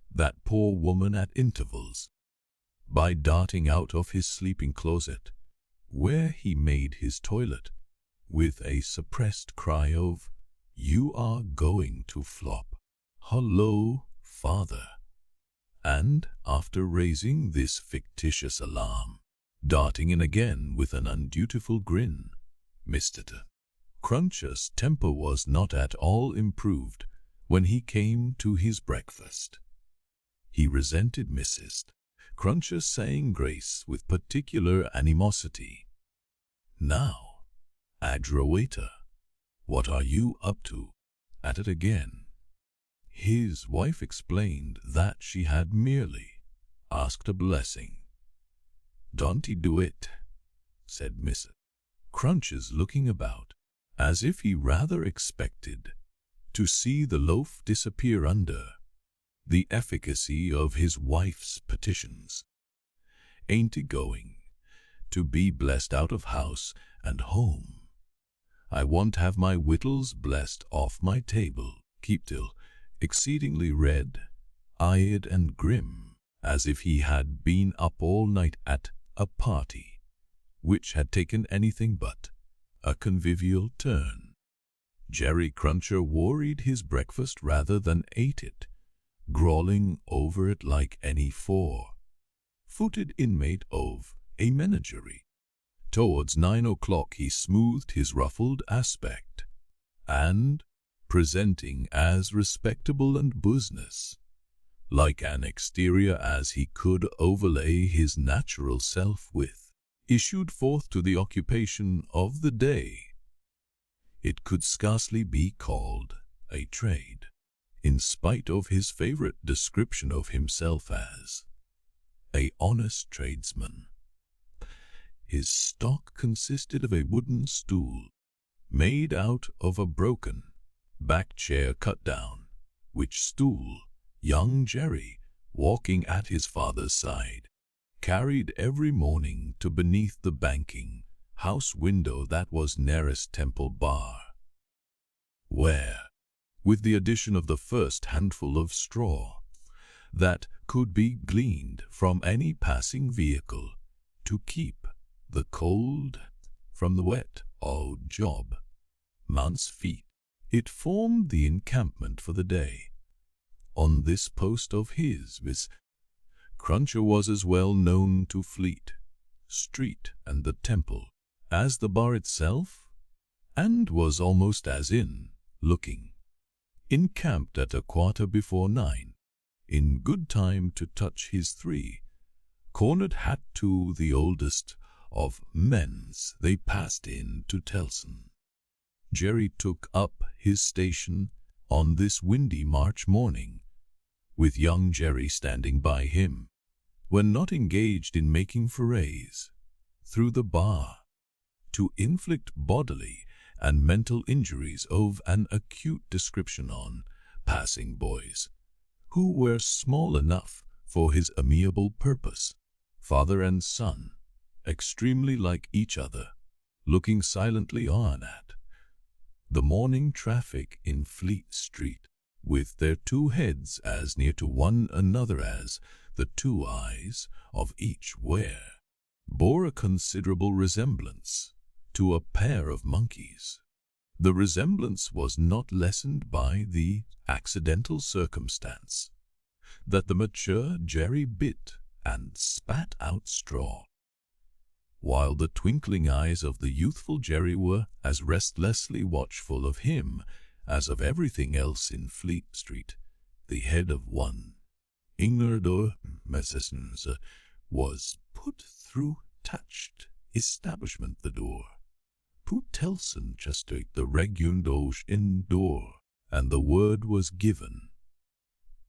that poor woman at intervals by darting out of his sleeping closet, where he made his toilet, with a suppressed cry of, "You are going to flop. Hullo, father," and, after raising this fictitious alarm, darting in again with an undutiful grin. Mr. Cruncher's temper was not at all improved when he came to his breakfast. He resented Mrs. Cruncher saying grace with particular animosity. "Now, aggravator, what are you up to? At it again?" His wife explained that she had merely asked a blessing. "Don't he do it?" said Mrs. Cruncher's, looking about, as if he rather expected to see the loaf disappear under the efficacy of his wife's petitions. "Ain't he going to be blessed out of house and home? I won't have my wittles blessed off my table." Keep till exceedingly red-eyed and grim, as if he had been up all night at a party which had taken anything but a convivial turn. Jerry Cruncher worried his breakfast rather than ate it, growling over it like any four-footed inmate of a menagerie. Towards 9 o'clock he smoothed his ruffled aspect, and, presenting as respectable and business like an exterior as he could overlay his natural self with, issued forth to the occupation of the day. It could scarcely be called a trade, in spite of his favorite description of himself as a honest tradesman. His stock consisted of a wooden stool made out of a broken back chair cut down, which stool young Jerry, walking at his father's side, carried every morning to beneath the banking house window that was nearest Temple Bar, where, with the addition of the first handful of straw that could be gleaned from any passing vehicle to keep the cold from the wet old job man's feet, it formed the encampment for the day. On this post of his, Miss Cruncher was as well known to Fleet Street and the Temple as the bar itself, and was almost as looking, encamped at 9:15, in good time to touch his 3-cornered hat to the oldest of men's they passed in to Tellson. Jerry took up his station on this windy March morning, with young Jerry standing by him, when not engaged in making forays through the bar to inflict bodily and mental injuries of an acute description on passing boys, who were small enough for his amiable purpose. Father and son, extremely like each other, looking silently on at the morning traffic in Fleet Street, with their 2 heads as near to one another as the 2 eyes of each bore a considerable resemblance to a pair of monkeys. The resemblance was not lessened by the accidental circumstance that the mature Jerry bit and spat out straw, while the twinkling eyes of the youthful Jerry were as restlessly watchful of him as of everything else in Fleet Street. The head of one Ingerdor Messens was put through touched establishment the door. Put Tellson just the reguloge in door, and the word was given.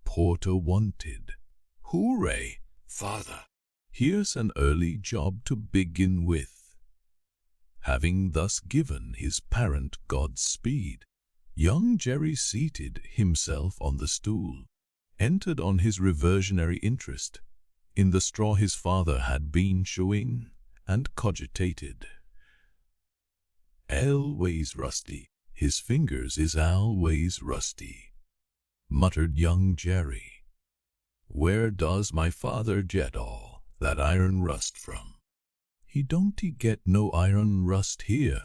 Porter wanted. Hooray, father! Here's an early job to begin with. Having thus given his parent Godspeed, young Jerry seated himself on the stool, entered on his reversionary interest in the straw his father had been chewing, and cogitated. Always rusty, his fingers is always rusty, muttered young Jerry. Where does my father get all that iron rust from? He don't get no iron rust here.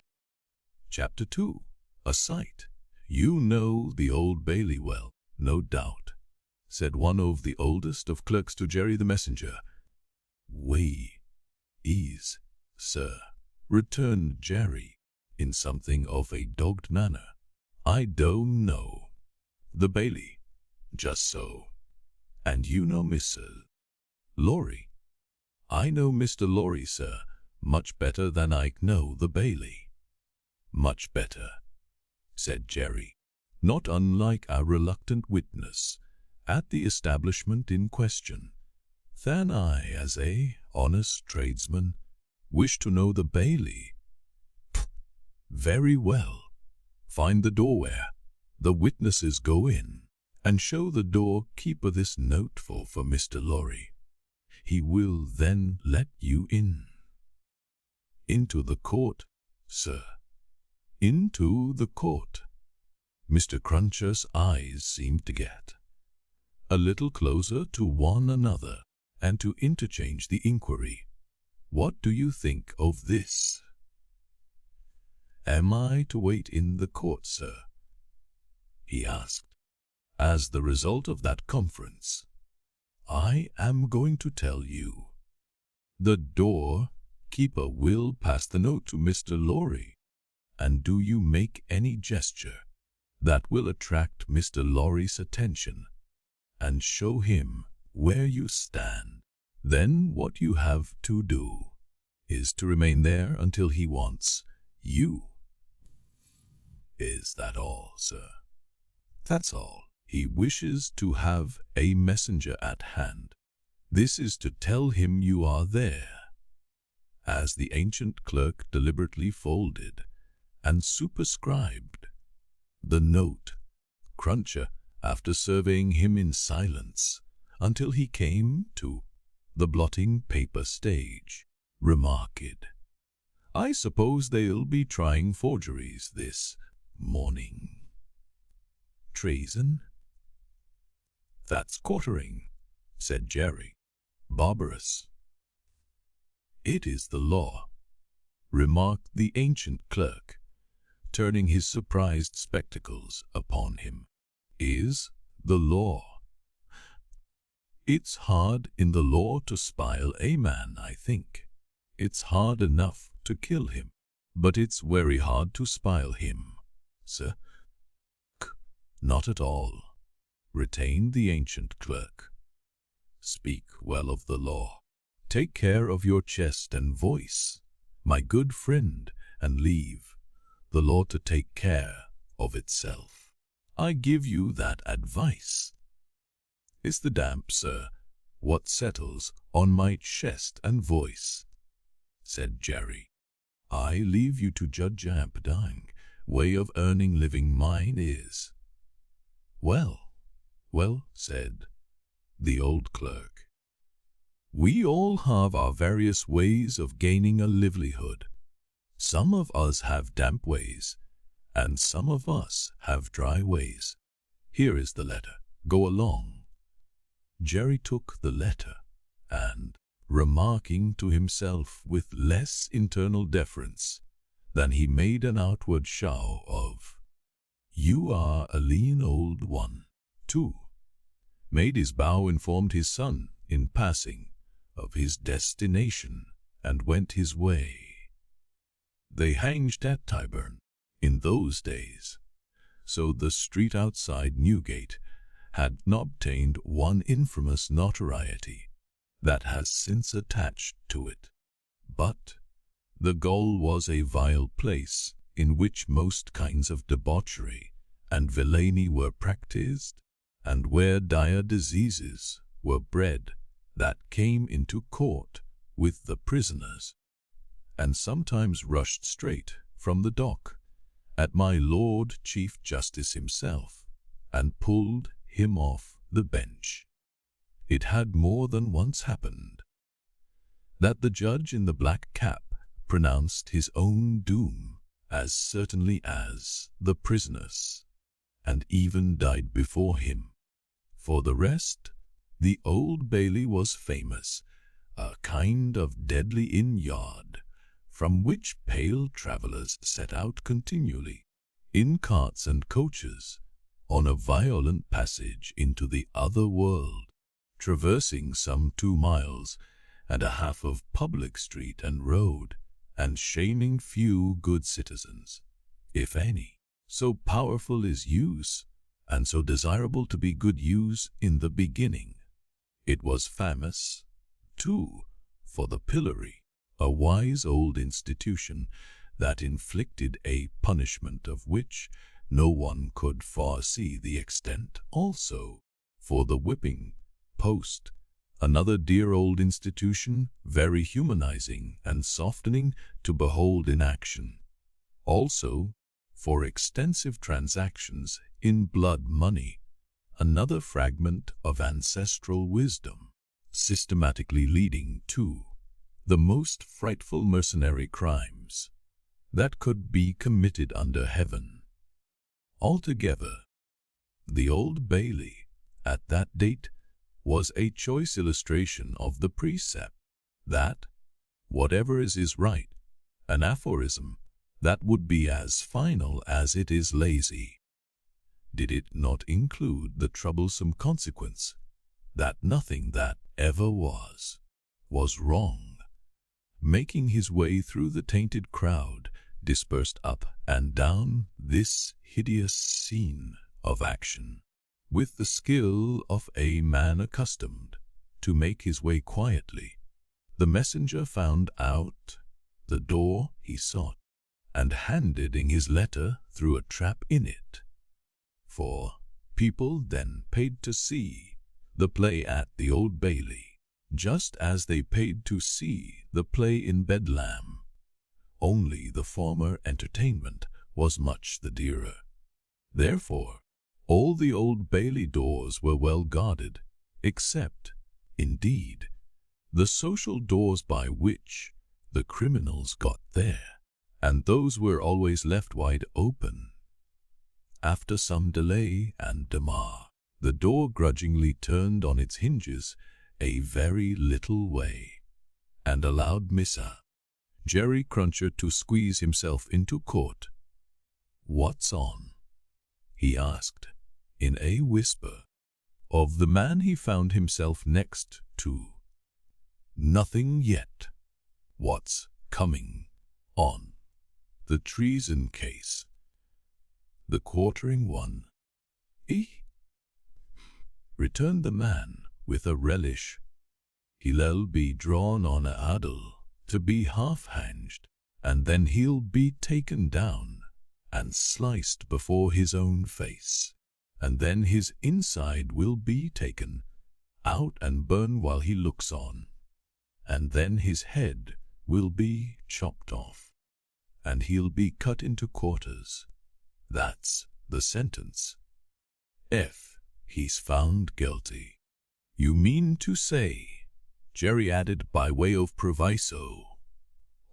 Chapter 2. A Sight. You know the Old Bailey well, no doubt, said one of the oldest of clerks to Jerry the messenger. We is, sir, returned Jerry, in something of a dogged manner. I don't know. The Bailey. Just so. And you know Mr. Lorry? I know Mr. Lorry, sir, much better than I know the Bailey. Much better, said Jerry, not unlike a reluctant witness at the establishment in question, than I, as a honest tradesman, wish to know the Bailey. Very well. Find the door where the witnesses go in, and show the doorkeeper this note for Mr. Lorry. He will then let you in. Into the court, sir. Into the court. Mr. Cruncher's eyes seemed to get a little closer to one another, and to interchange the inquiry. What do you think of this? Am I to wait in the court, sir? He asked. As the result of that conference, I am going to tell you. The doorkeeper will pass the note to Mr. Lorry, and do you make any gesture that will attract Mr. Lorry's attention and show him where you stand. Then what you have to do is to remain there until he wants you. Is that all, sir? That's all. He wishes to have a messenger at hand. This is to tell him you are there. As the ancient clerk deliberately folded and superscribed the note, Cruncher, after surveying him in silence until he came to the blotting paper stage, remarked, I suppose they'll be trying forgeries this morning. Treason? That's quartering, said Jerry. Barbarous. It is the law, remarked the ancient clerk, turning his surprised spectacles upon him. Is the law. It's hard in the law to spile a man, I think. It's hard enough to kill him. But it's very hard to spile him, sir. Not at all, retained the ancient clerk. Speak well of the law. Take care of your chest and voice, my good friend, and leave the law to take care of itself. I give you that advice. Is the damp, sir, what settles on my chest and voice? Said Jerry. I leave you to judge amp dying. Way of earning living mine is. Well, said the old clerk. We all have our various ways of gaining a livelihood. Some of us have damp ways, and some of us have dry ways. Here is the letter. Go along. Jerry took the letter, and, remarking to himself with less internal deference than he made an outward show of, "You are a lean old one," too, made his bow, informed his son, in passing, of his destination, and went his way. They hanged at Tyburn in those days, so the street outside Newgate had not obtained one infamous notoriety that has since attached to it. But the gaol was a vile place in which most kinds of debauchery and villainy were practiced, and where dire diseases were bred that came into court with the prisoners, and sometimes rushed straight from the dock at my Lord Chief Justice himself, and pulled him off the bench. It had more than once happened that the judge in the black cap pronounced his own doom as certainly as the prisoner's, and even died before him. For the rest, the Old Bailey was famous, a kind of deadly inn-yard, from which pale travellers set out continually, in carts and coaches, on a violent passage into the other world, traversing some 2 miles and a half of public street and road, and shaming few good citizens, if any. So powerful is use, and so desirable to be good use in the beginning. It was famous, too, for the pillory, a wise old institution that inflicted a punishment of which no one could foresee the extent. Also, for the whipping post, another dear old institution, very humanizing and softening to behold in action. Also, for extensive transactions in blood money, another fragment of ancestral wisdom, systematically leading to the most frightful mercenary crimes that could be committed under heaven. Altogether, the Old Bailey, at that date, was a choice illustration of the precept that whatever is right, an aphorism that would be as final as it is lazy. Did it not include the troublesome consequence that nothing that ever was wrong, making his way through the tainted crowd dispersed up and down this hideous scene of action, with the skill of a man accustomed to make his way quietly? The messenger found out the door he sought, and handed in his letter through a trap in it. For people then paid to see the play at the Old Bailey, just as they paid to see the play in Bedlam, only the former entertainment was much the dearer. Therefore, all the Old Bailey doors were well guarded, except, indeed, the social doors by which the criminals got there, and those were always left wide open. After some delay and demur, the door grudgingly turned on its hinges a very little way, and allowed Mr. Jerry Cruncher to squeeze himself into court. "What's on?" he asked, in a whisper, of the man he found himself next to. "Nothing yet. What's coming on?" the treason case. The quartering one. Returned the man with a relish. He'll be drawn on a adle to be half-hanged, and then he'll be taken down and sliced before his own face, and then his inside will be taken out and burned while he looks on, and then his head will be chopped off, and he'll be cut into quarters. That's the sentence. If he's found guilty. You mean to say, Jerry added by way of proviso.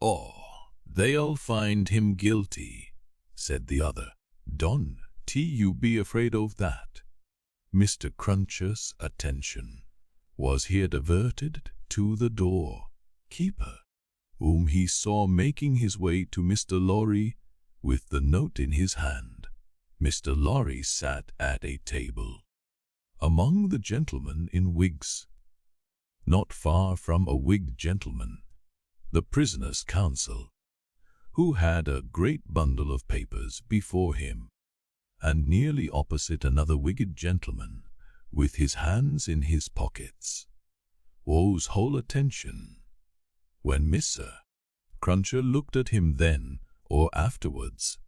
Oh, they'll find him guilty, said the other. Don't you be afraid of that. Mr. Cruncher's attention was here diverted to the doorkeeper, whom he saw making his way to Mr. Lorry with the note in his hand. Mr. Lorry sat at a table among the gentlemen in wigs. Not far from a wigged gentleman, the prisoner's counsel, who had a great bundle of papers before him, and nearly opposite another wigged gentleman with his hands in his pockets, whose whole attention, when Mr. Cruncher looked at him then or afterwards,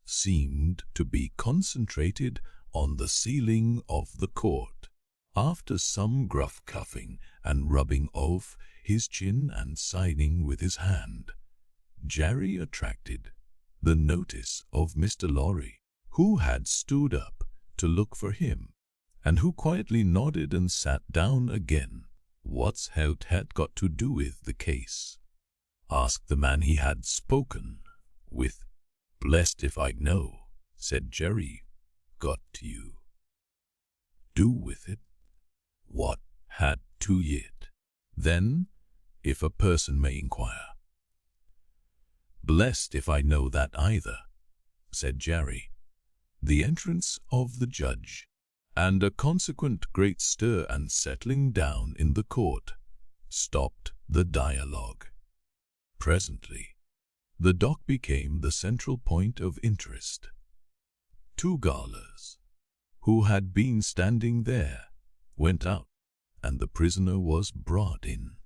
seemed to be concentrated on the ceiling of the court. After some gruff cuffing and rubbing of his chin and signing with his hand, Jerry attracted the notice of Mr. Lorry, who had stood up to look for him, and who quietly nodded and sat down again. What's health had got to do with the case? Asked the man he had spoken with. Blessed if I know, said Jerry. Got to you. Do with it? What had to yet? Then, if a person may inquire. Blessed if I know that either, said Jerry. The entrance of the judge, and a consequent great stir and settling down in the court, stopped the dialogue. Presently, the dock became the central point of interest. Two gaolers, who had been standing there, went out, and the prisoner was brought in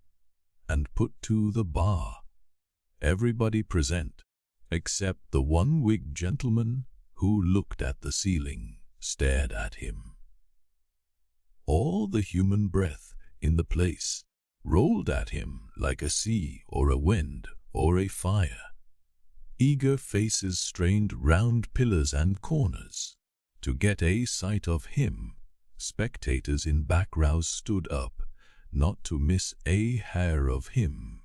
and put to the bar. Everybody present, except the one wigged gentleman who looked at the ceiling, stared at him. All the human breath in the place rolled at him like a sea or a wind or a fire. Eager faces strained round pillars and corners to get a sight of him. Spectators in back rows stood up, not to miss a hair of him.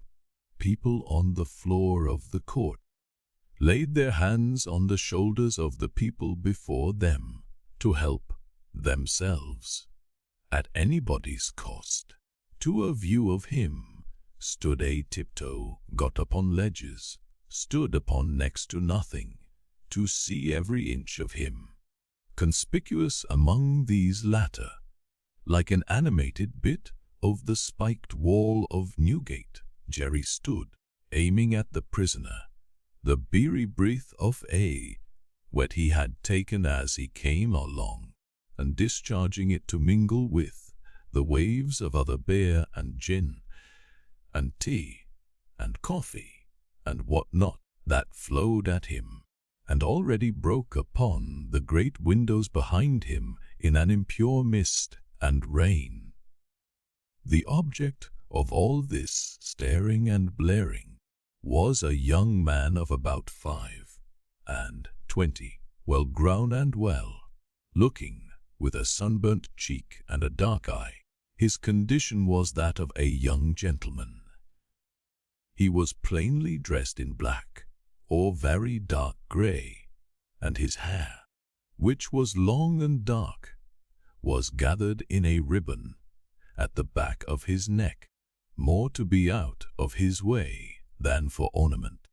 People on the floor of the court laid their hands on the shoulders of the people before them to help themselves, at anybody's cost. To a view of him stood a tiptoe, got upon ledges, stood upon next to nothing, to see every inch of him. Conspicuous among these latter, like an animated bit of the spiked wall of Newgate, Jerry stood, aiming at the prisoner, the beery breath of a wet he had taken as he came along, and discharging it to mingle with the waves of other beer and gin, and tea, and coffee, and what not, that flowed at him, and already broke upon the great windows behind him in an impure mist and rain. The object of all this staring and blaring was a young man of about 25, well grown and well looking, with a sunburnt cheek and a dark eye. His condition was that of a young gentleman. He was plainly dressed in black, or very dark grey, and his hair, which was long and dark, was gathered in a ribbon at the back of his neck, more to be out of his way than for ornament,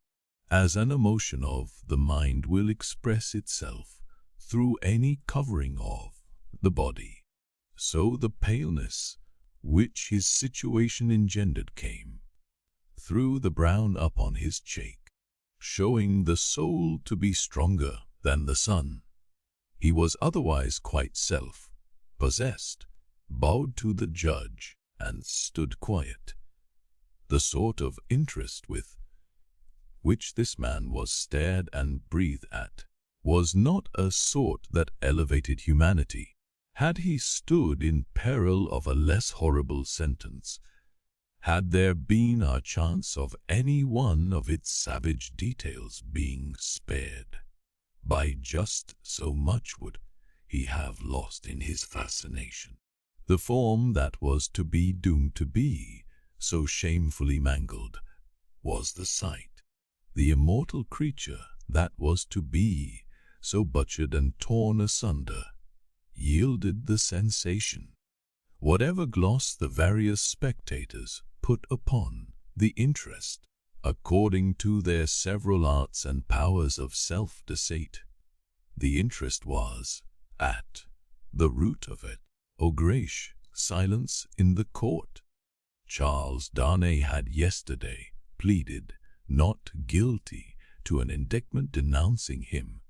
as an emotion of the mind will express itself through any covering of the body. So the paleness which his situation engendered came through the brown upon his cheek, showing the soul to be stronger than the sun. He was otherwise quite self-possessed, bowed to the judge, and stood quiet. The sort of interest with which this man was stared and breathed at was not a sort that elevated humanity. Had he stood in peril of a less horrible sentence, had there been a chance of any one of its savage details being spared, by just so much would he have lost in his fascination. The form that was to be doomed to be so shamefully mangled was the sight. The immortal creature that was to be so butchered and torn asunder yielded the sensation. Whatever gloss the various spectators put upon the interest, according to their several arts and powers of self-deceit, the interest was, at the root of it, O'Grace, silence in the court. Charles Darnay had yesterday pleaded not guilty to an indictment denouncing him,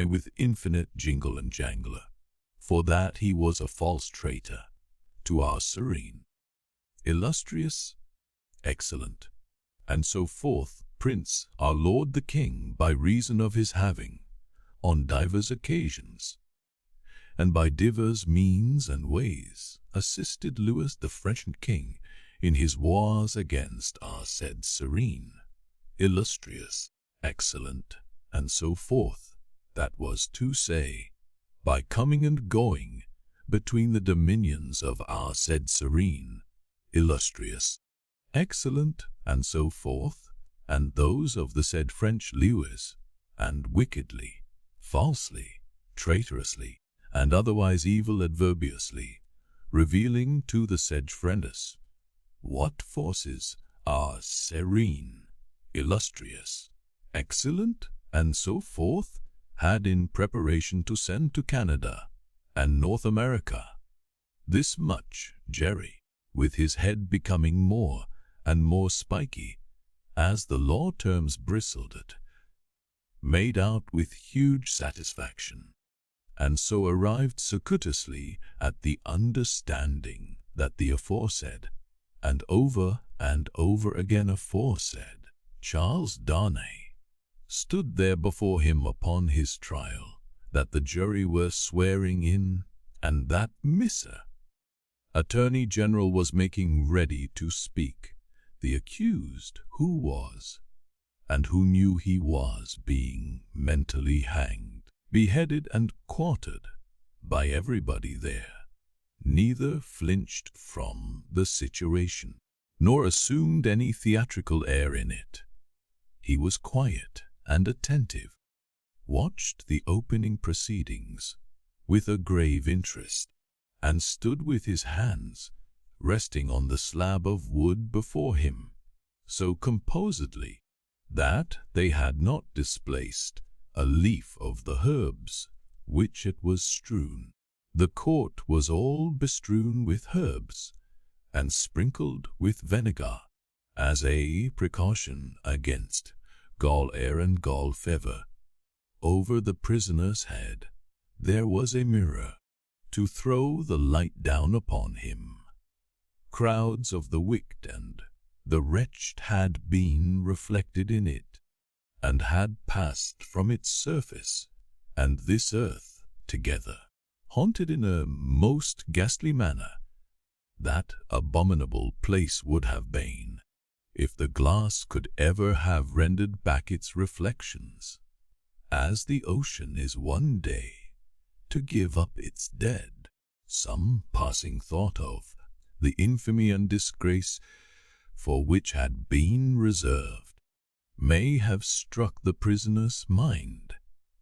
with infinite jingle and jangler, for that he was a false traitor to our serene, illustrious, excellent, and so forth Prince, our Lord the King, by reason of his having, on divers occasions, and by divers means and ways, assisted Louis the French King in his wars against our said serene, illustrious, excellent, and so forth, that was to say, by coming and going between the dominions of our said serene, illustrious, excellent, and so forth, and those of the said French Louis, and wickedly, falsely, traitorously, and otherwise evil adverbiously, revealing to the said friends what forces are serene, illustrious, excellent, and so forth, had in preparation to send to Canada and North America. This much Jerry, with his head becoming more and more spiky, as the law terms bristled it, made out with huge satisfaction, and so arrived circuitously at the understanding that the aforesaid, and over again aforesaid, Charles Darnay, stood there before him upon his trial, that the jury were swearing in, and that Mr. Attorney General was making ready to speak, the accused who was, and who knew he was, being mentally hanged, beheaded, and quartered by everybody there, neither flinched from the situation, nor assumed any theatrical air in it. He was quiet and attentive, watched the opening proceedings with a grave interest, and stood with his hands resting on the slab of wood before him, so composedly that they had not displaced a leaf of the herbs which it was strewn. The court was all bestrewn with herbs, and sprinkled with vinegar, as a precaution against gall air and gall fever. Over the prisoner's head there was a mirror to throw the light down upon him. Crowds of the wicked and the wretched had been reflected in it, and had passed from its surface and this earth together, haunted in a most ghastly manner that abominable place would have been, if the glass could ever have rendered back its reflections, as the ocean is one day to give up its dead. Some passing thought of the infamy and disgrace for which had been reserved may have struck the prisoner's mind.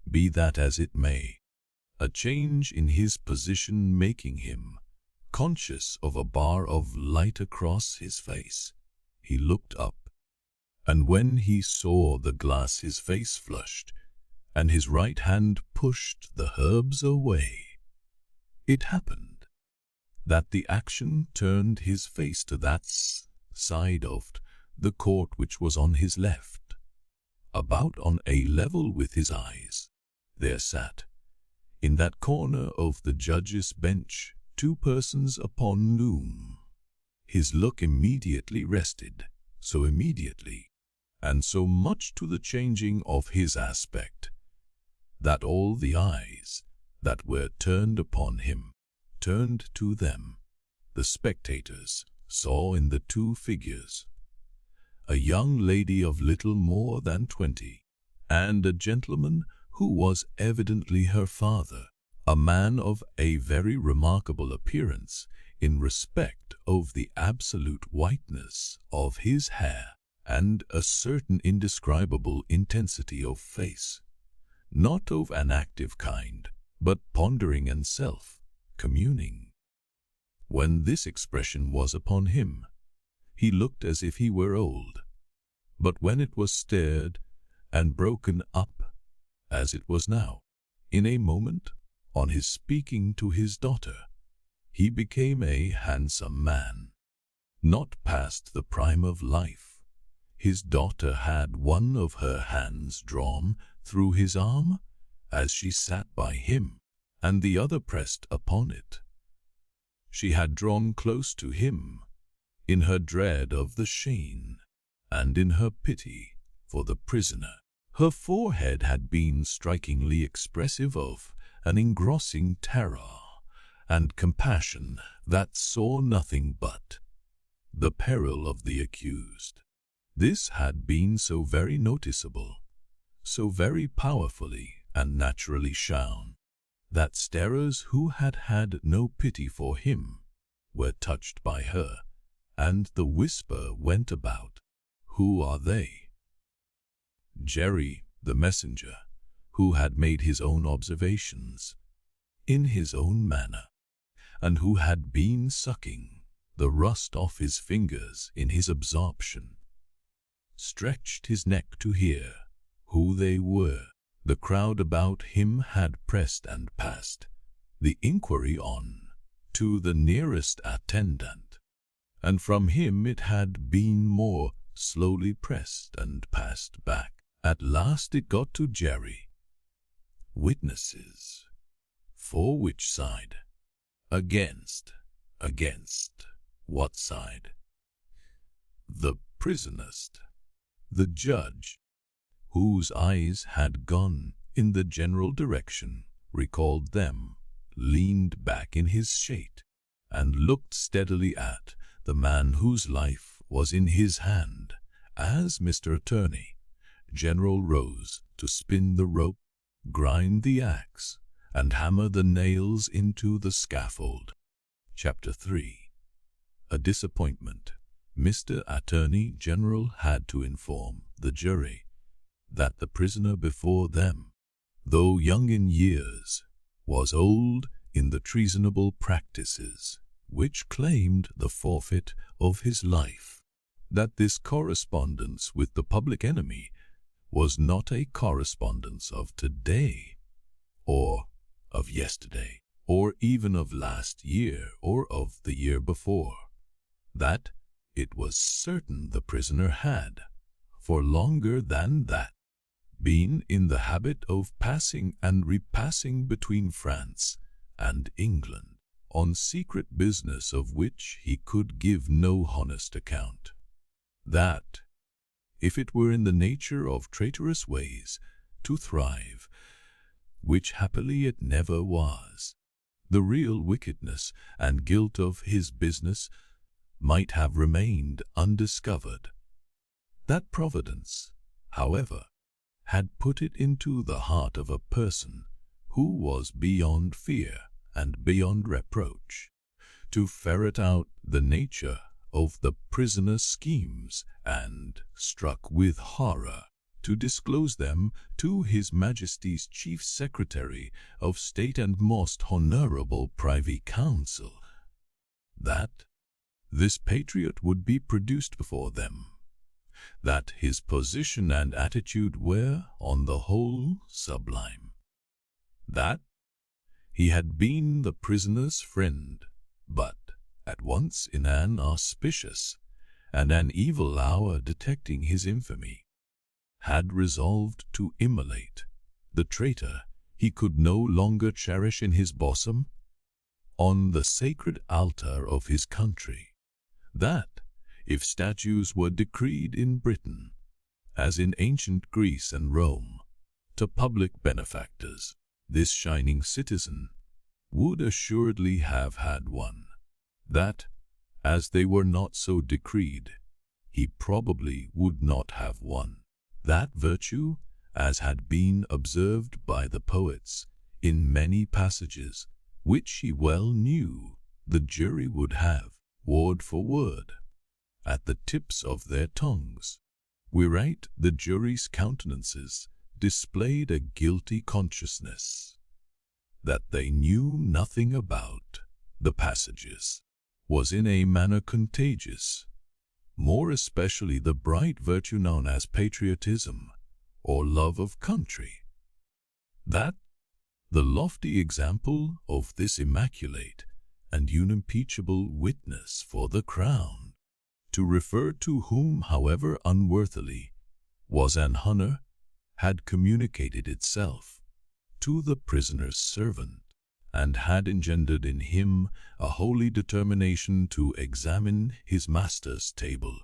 Be that as it may, a change in his position making him conscious of a bar of light across his face, he looked up, and when he saw the glass his face flushed, and his right hand pushed the herbs away. It happened that the action turned his face to that side of the court which was on his left. about on a level with his eyes, there sat, in that corner of the judge's bench, 2 persons upon loom. His look immediately rested, so immediately, and so much to the changing of his aspect, that all the eyes that were turned upon him turned to them. The spectators saw in the 2 figures a young lady of little more than 20, and a gentleman who was evidently her father, a man of a very remarkable appearance in respect of the absolute whiteness of his hair and a certain indescribable intensity of face, not of an active kind, but pondering and self-communing. When this expression was upon him, he looked as if he were old, but when it was stirred and broken up, as it was now, in a moment, on his speaking to his daughter, he became a handsome man, not past the prime of life. His daughter had one of her hands drawn through his arm as she sat by him, and the other pressed upon it. She had drawn close to him in her dread of the shame and in her pity for the prisoner. Her forehead had been strikingly expressive of an engrossing terror and compassion that saw nothing but the peril of the accused. This had been so very noticeable, so very powerfully and naturally shown, that starers who had had no pity for him were touched by her, and the whisper went about, "Who are they?" Jerry, the messenger, who had made his own observations in his own manner, and who had been sucking the rust off his fingers in his absorption, stretched his neck to hear who they were. The crowd about him had pressed and passed the inquiry on to the nearest attendant, and from him it had been more slowly pressed and passed back. At last it got to Jerry. Witnesses. For which side? Against. Against what side? The prisoners. The judge, whose eyes had gone in the general direction, recalled them, leaned back in his seat, and looked steadily at the man whose life was in his hand, as Mr. Attorney General rose to spin the rope, grind the axe, and hammer the nails into the scaffold. Chapter 3. A disappointment. Mr. Attorney General had to inform the jury that the prisoner before them, though young in years, was old in the treasonable practices which claimed the forfeit of his life, that this correspondence with the public enemy was not a correspondence of today, or of yesterday, or even of last year, or of the year before, that it was certain the prisoner had, for longer than that, been in the habit of passing and repassing between France and England on secret business of which he could give no honest account, that, if it were in the nature of traitorous ways to thrive, which happily it never was, the real wickedness and guilt of his business might have remained undiscovered, that Providence, however, had put it into the heart of a person who was beyond fear and beyond reproach to ferret out the nature of the prisoner's schemes, and, struck with horror, to disclose them to His Majesty's Chief Secretary of State and most honorable Privy Council, that this patriot would be produced before them, that his position and attitude were, on the whole, sublime, that he had been the prisoner's friend, but at once in an auspicious and an evil hour detecting his infamy, had resolved to immolate the traitor he could no longer cherish in his bosom on the sacred altar of his country, that, if statues were decreed in Britain, as in ancient Greece and Rome, to public benefactors, this shining citizen would assuredly have had one, that, as they were not so decreed, he probably would not have one, that virtue, as had been observed by the poets in many passages, which he well knew the jury would have, word for word, at the tips of their tongues. Whereat the jury's countenances displayed a guilty consciousness that they knew nothing about. The passages was in a manner contagious, more especially the bright virtue known as patriotism, or love of country. That, the lofty example of this immaculate and unimpeachable witness for the crown, to refer to whom, however unworthily, was an honor, had communicated itself to the prisoner's servant, and had engendered in him a holy determination to examine his master's table,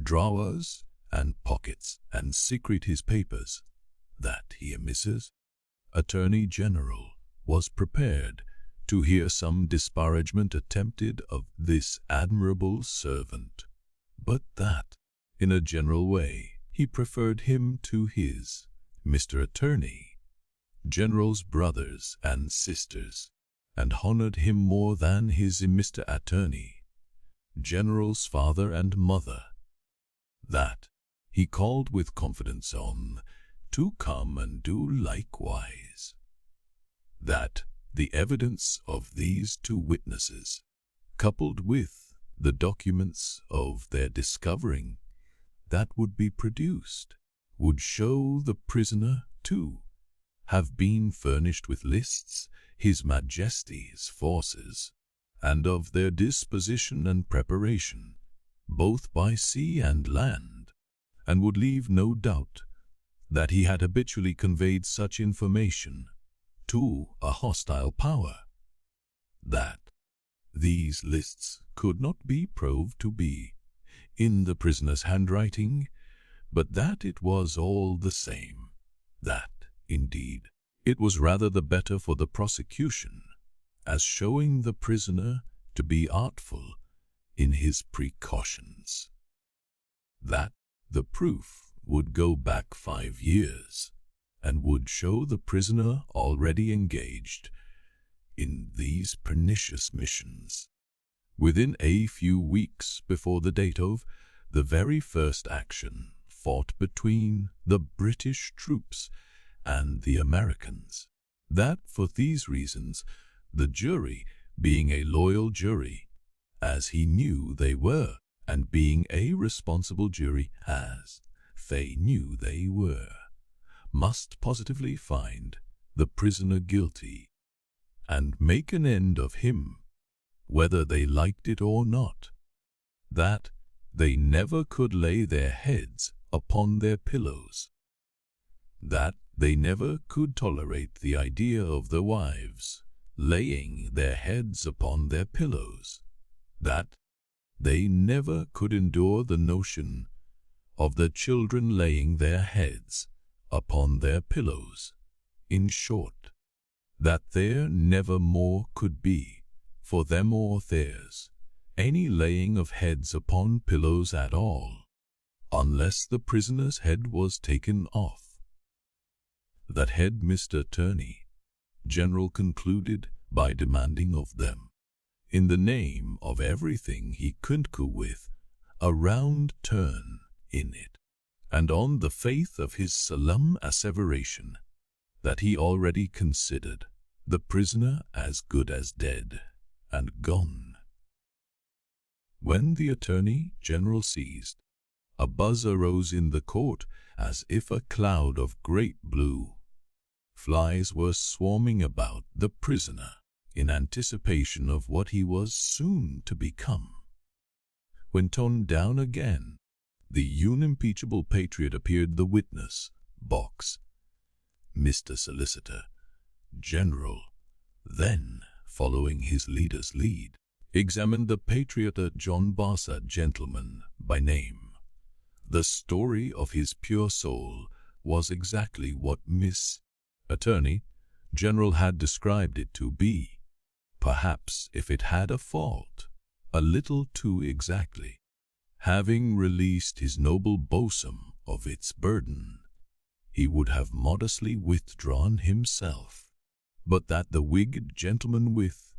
drawers, and pockets, and secrete his papers, that he, Mrs. Attorney General, was prepared to hear some disparagement attempted of this admirable servant, but that, in a general way, he preferred him to his Mr. Attorney General's brothers and sisters, and honored him more than his Mr. Attorney General's father and mother, that he called with confidence on to come and do likewise. That the evidence of these two witnesses, coupled with the documents of their discovering that would be produced, would show the prisoner to have been furnished with lists His Majesty's forces, and of their disposition and preparation, both by sea and land, and would leave no doubt that he had habitually conveyed such information to a hostile power, that these lists could not be proved to be in the prisoner's handwriting, but that it was all the same, that, indeed, it was rather the better for the prosecution, as showing the prisoner to be artful in his precautions, that the proof would go back 5 years, and would show the prisoner already engaged in these pernicious missions, within a few weeks before the date of the very first action fought between the British troops and the Americans. That for these reasons, the jury, being a loyal jury, as he knew they were, and being a responsible jury, as they knew they were, must positively find the prisoner guilty, and make an end of him, whether they liked it or not. That they never could lay their heads upon their pillows. That they never could tolerate the idea of their wives laying their heads upon their pillows. That they never could endure the notion of the children laying their heads upon their pillows. In short, that there never more could be, for them or theirs, any laying of heads upon pillows at all, unless the prisoner's head was taken off. That head Mr. Attorney General concluded by demanding of them, in the name of everything he concurred with, a round turn in it, and on the faith of his solemn asseveration that he already considered the prisoner as good as dead and gone. When the Attorney General ceased, a buzz arose in the court as if a cloud of great blue flies were swarming about the prisoner in anticipation of what he was soon to become. When toned down again, the unimpeachable patriot appeared the witness box. Mr. Solicitor General then, following his leader's lead, examined the patriot John Bassett, gentleman by name. The story of his pure soul was exactly what Miss Attorney General had described it to be. Perhaps if it had a fault, a little too exactly. Having released his noble bosom of its burden, he would have modestly withdrawn himself, but that the wigged gentleman with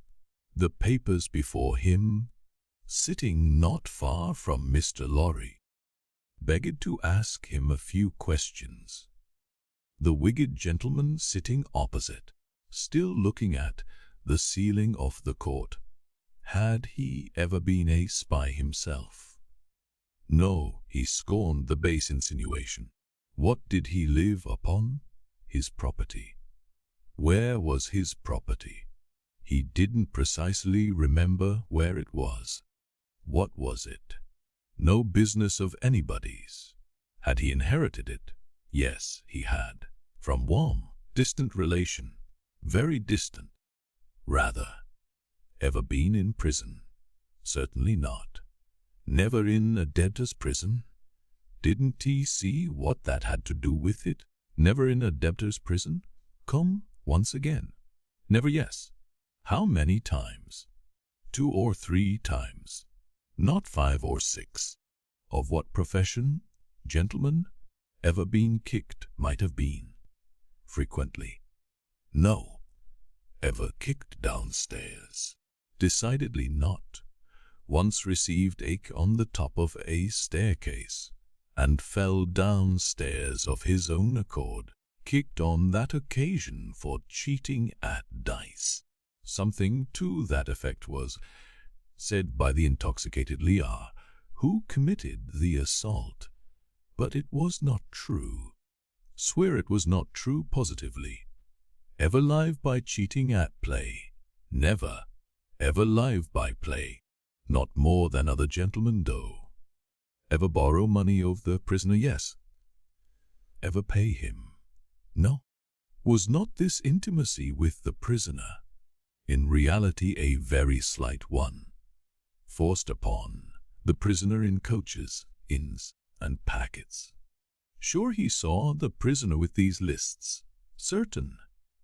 the papers before him, sitting not far from Mr. Lorry, begged to ask him a few questions. The wigged gentleman sitting opposite, still looking at the ceiling of the court. Had he ever been a spy himself? No, he scorned the base insinuation. What did he live upon? His property. Where was his property? He didn't precisely remember where it was. What was it? No business of anybody's. Had he inherited it? Yes, he had. From warm, distant relation. Very distant. Rather. Ever been in prison? Certainly not. Never in a debtor's prison? Didn't he see what that had to do with it? Never in a debtor's prison? Come, once again. Never, yes. How many times? 2 or 3 times. Not 5 or 6. Of what profession? Gentlemen? Ever been kicked? Might have been. Frequently. No. Ever kicked downstairs? Decidedly not. Once received ache on the top of a staircase, and fell downstairs of his own accord. Kicked on that occasion for cheating at dice. Something to that effect was said by the intoxicated Lear, who committed the assault. But it was not true. Swear it was not true positively. Ever live by cheating at play? Never. Ever live by play? Not more than other gentlemen do. Ever borrow money of the prisoner? Yes. Ever pay him? No. Was not this intimacy with the prisoner in reality a very slight one, forced upon the prisoner in coaches, inns, and packets? Sure he saw the prisoner with these lists. Certain.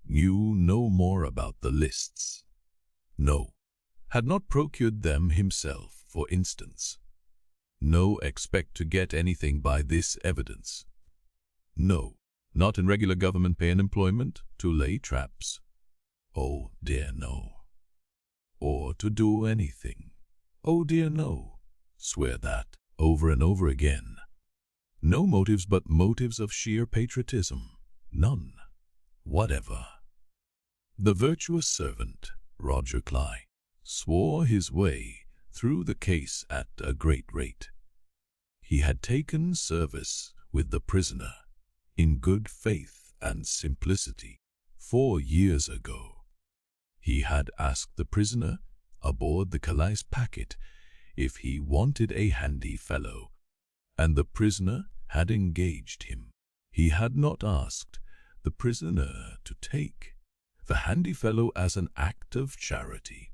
Knew no more about the lists. No. Had not procured them himself, for instance. No expect to get anything by this evidence. No. Not in regular government pay and employment, to lay traps. Oh dear no. Or to do anything. Oh dear no. Swear that, over and over again. No motives but motives of sheer patriotism. None. Whatever. The virtuous servant, Roger Cly, swore his way through the case at a great rate. He had taken service with the prisoner in good faith and simplicity 4 years ago. He had asked the prisoner aboard the Calais packet if he wanted a handy fellow, and the prisoner had engaged him. He had not asked the prisoner to take the handy fellow as an act of charity.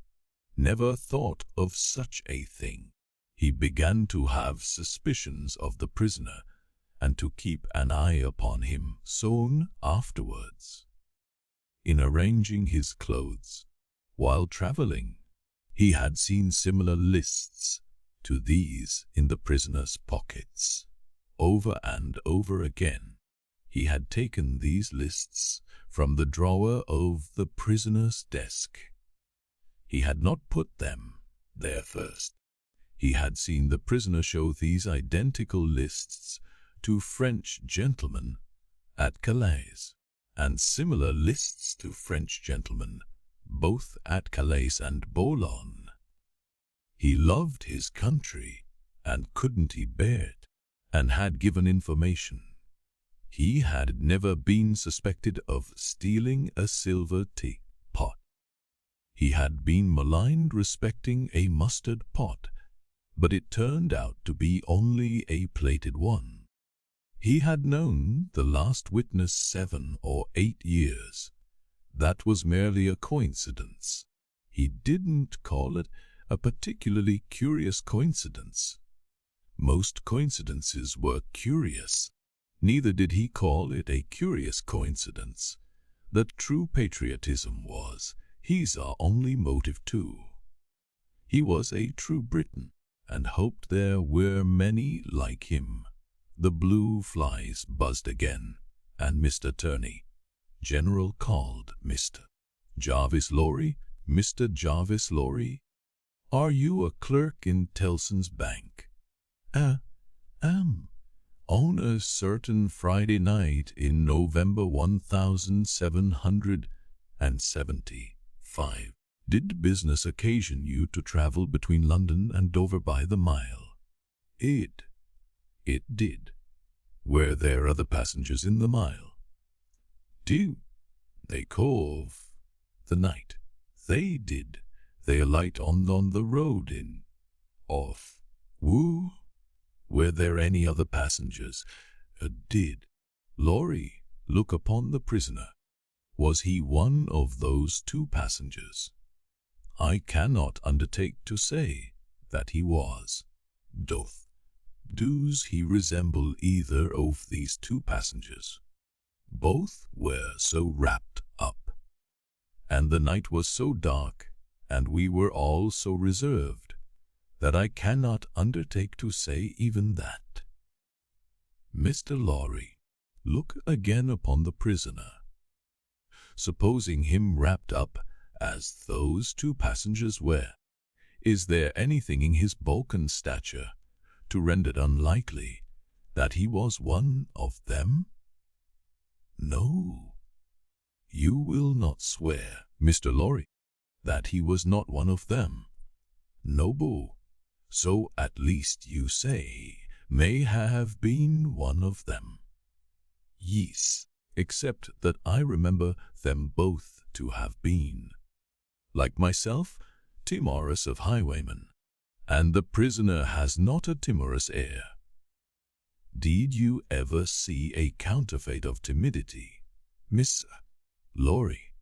Never thought of such a thing. He began to have suspicions of the prisoner and to keep an eye upon him soon afterwards. In arranging his clothes while traveling, he had seen similar lists to these in the prisoner's pockets. Over and over again, he had taken these lists from the drawer of the prisoner's desk. He had not put them there first. He had seen the prisoner show these identical lists to French gentlemen at Calais, and similar lists to French gentlemen both at Calais and Boulogne. He loved his country, and couldn't he bear it, and had given information. He had never been suspected of stealing a silver teapot. He had been maligned respecting a mustard pot, but it turned out to be only a plated one. He had known the last witness 7 or 8 years. That was merely a coincidence. He didn't call it a particularly curious coincidence. Most coincidences were curious. Neither did he call it a curious coincidence. The true patriotism was his only motive too. He was a true Briton, and hoped there were many like him. The blue flies buzzed again, and Mr. Turney, General, called, "Mr. Jarvis Lorry, Mr. Jarvis Lorry, are you a clerk in Tellson's bank?" On a certain Friday night in November 1775, did business occasion you to travel between London and Dover by the mile? It did. Were there other passengers in the mile? Do they cove the night? They did. They alight on the road in off. Woo. Were there any other passengers? Did Lorry look upon the prisoner? Was he one of those 2 passengers? I cannot undertake to say that he was. Does he resemble either of these 2 passengers? Both were so wrapped up, and the night was so dark, and we were all so reserved, that I cannot undertake to say even that. Mr. Lorry, look again upon the prisoner. Supposing him wrapped up as those 2 passengers were, is there anything in his bulk and stature to render it unlikely that he was one of them? No. You will not swear, Mr. Lorry, that he was not one of them? No. So at least you say may have been one of them. Yes, except that I remember them both to have been, like myself, timorous of highwaymen, and the prisoner has not a timorous air. Did you ever see a counterfeit of timidity, Miss Lorry?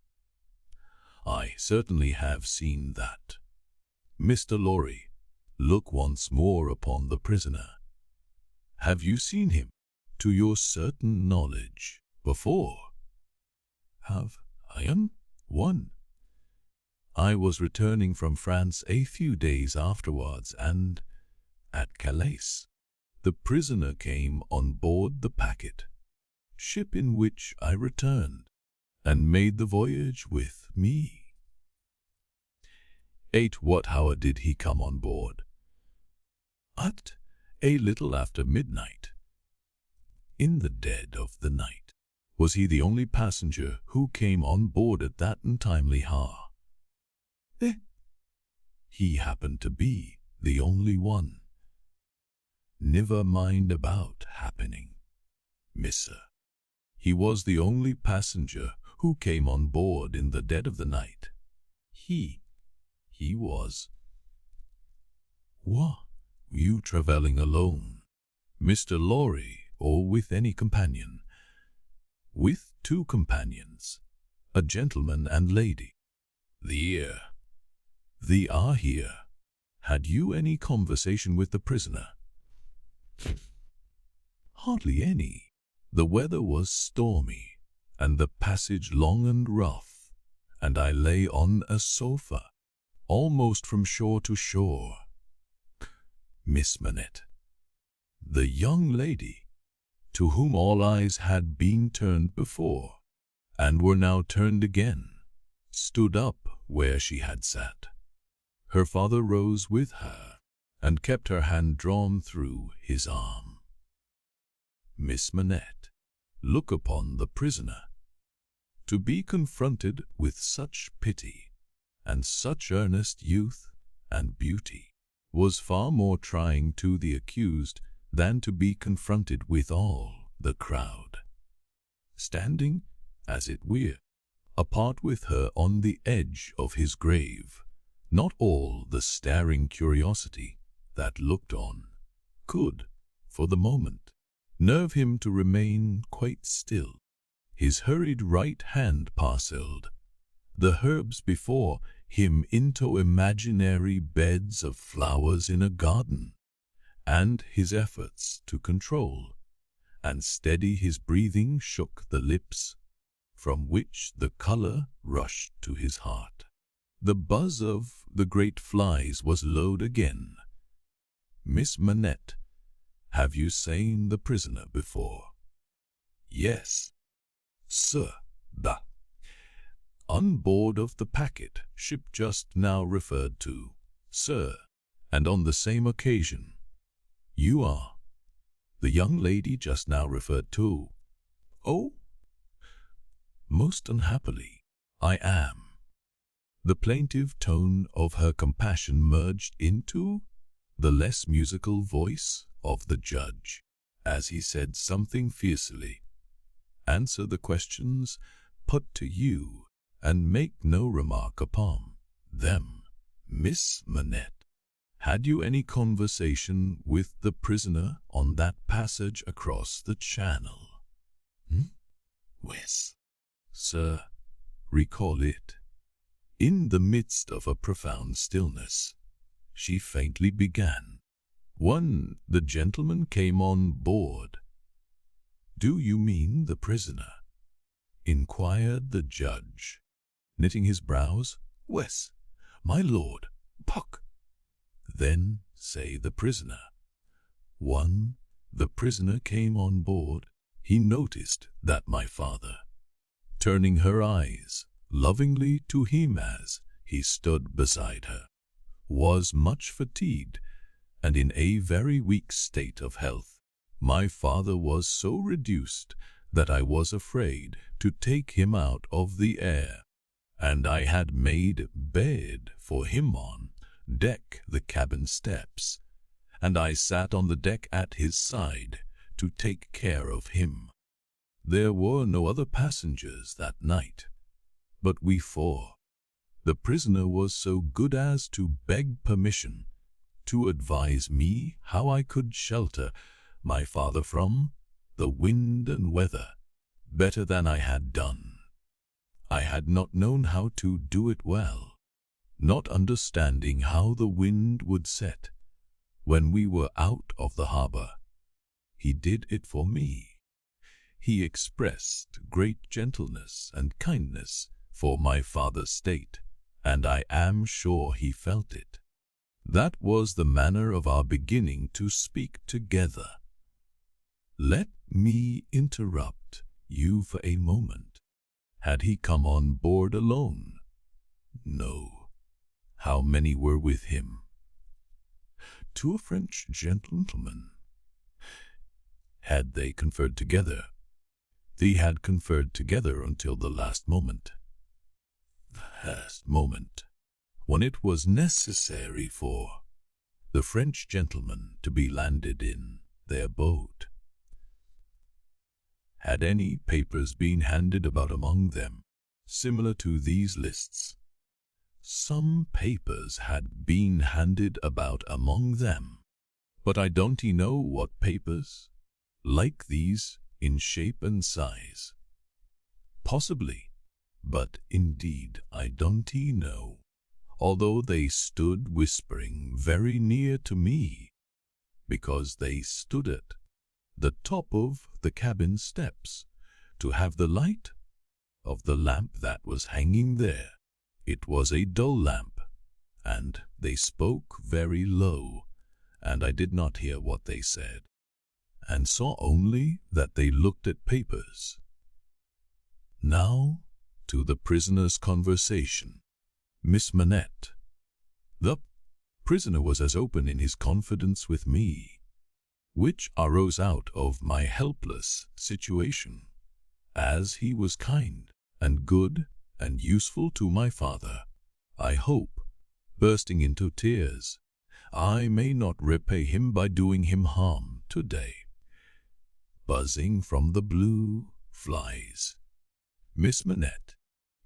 I certainly have seen that. Mr. Lorry, look once more upon the prisoner. Have you seen him, to your certain knowledge, before? Have I? One. I was returning from France a few days afterwards, and at Calais, the prisoner came on board the packet ship in which I returned, and made the voyage with me. How did he come on board? At a little after midnight. In the dead of the night. Was he the only passenger who came on board at that untimely hour? He happened to be the only one. Never mind about happening, Missa. He was the only passenger who came on board in the dead of the night. He was. What? You travelling alone, Mr. Lorry, or with any companion? With 2 companions, a gentleman and lady. They are here. Had you any conversation with the prisoner? Hardly any. The weather was stormy, and the passage long and rough, and I lay on a sofa, almost from shore to shore. Miss Manette, the young lady, to whom all eyes had been turned before, and were now turned again, stood up where she had sat. Her father rose with her, and kept her hand drawn through his arm. Miss Manette, look upon the prisoner. To be confronted with such pity, and such earnest youth and beauty, was far more trying to the accused than to be confronted with all the crowd, standing, as it were, apart with her on the edge of his grave, not all the staring curiosity that looked on could, for the moment, nerve him to remain quite still. His hurried right hand parcelled the herbs before him into imaginary beds of flowers in a garden, and his efforts to control and steady his breathing shook the lips from which the color rushed to his heart. The buzz of the great flies was loud again. "Miss Manette, have you seen the prisoner before?" "Yes, sir, on board of the packet ship just now referred to, sir, and on the same occasion. You are the young lady just now referred to?" "Oh, most unhappily, I am." The plaintive tone of her compassion merged into the less musical voice of the judge, as he said something fiercely. "Answer the questions put to you, and make no remark upon them. Miss Manette, had you any conversation with the prisoner on that passage across the channel?" "Yes, sir." "Recall it." In the midst of a profound stillness, she faintly began. "When the gentleman came on board." "Do you mean the prisoner?" inquired the judge, knitting his brows. "Yes, my lord, Puck." "Then say the prisoner." "When the prisoner came on board, he noticed that my father, turning her eyes lovingly to him as he stood beside her, was much fatigued and in a very weak state of health. My father was so reduced that I was afraid to take him out of the air, and I had made bed for him on deck the cabin steps, and I sat on the deck at his side to take care of him. There were no other passengers that night but we four. The prisoner was so good as to beg permission to advise me how I could shelter my father from the wind and weather better than I had done. I had not known how to do it well, not understanding how the wind would set when we were out of the harbor. He did it for me. He expressed great gentleness and kindness for my father's state, and I am sure he felt it. That was the manner of our beginning to speak together. Let me interrupt you for a moment. Had he come on board alone? No. How many were with him? 2 French gentlemen. Had they conferred together? They had conferred together until the last moment. The last moment, when it was necessary for the French gentlemen to be landed in their boat. Had any papers been handed about among them, similar to these lists? Some papers had been handed about among them, but I don't know what papers, like these, in shape and size. Possibly, but indeed I don't know, although they stood whispering very near to me, because they stood at the top of the cabin steps to have the light of the lamp that was hanging there. It was a dull lamp, and they spoke very low, and I did not hear what they said, and saw only that they looked at papers. Now, to the prisoner's conversation. Miss Manette. The prisoner was as open in his confidence with me, which arose out of my helpless situation, as he was kind and good and useful to my father. I hope, bursting into tears, I may not repay him by doing him harm today. Buzzing from the blue flies. Miss Manette,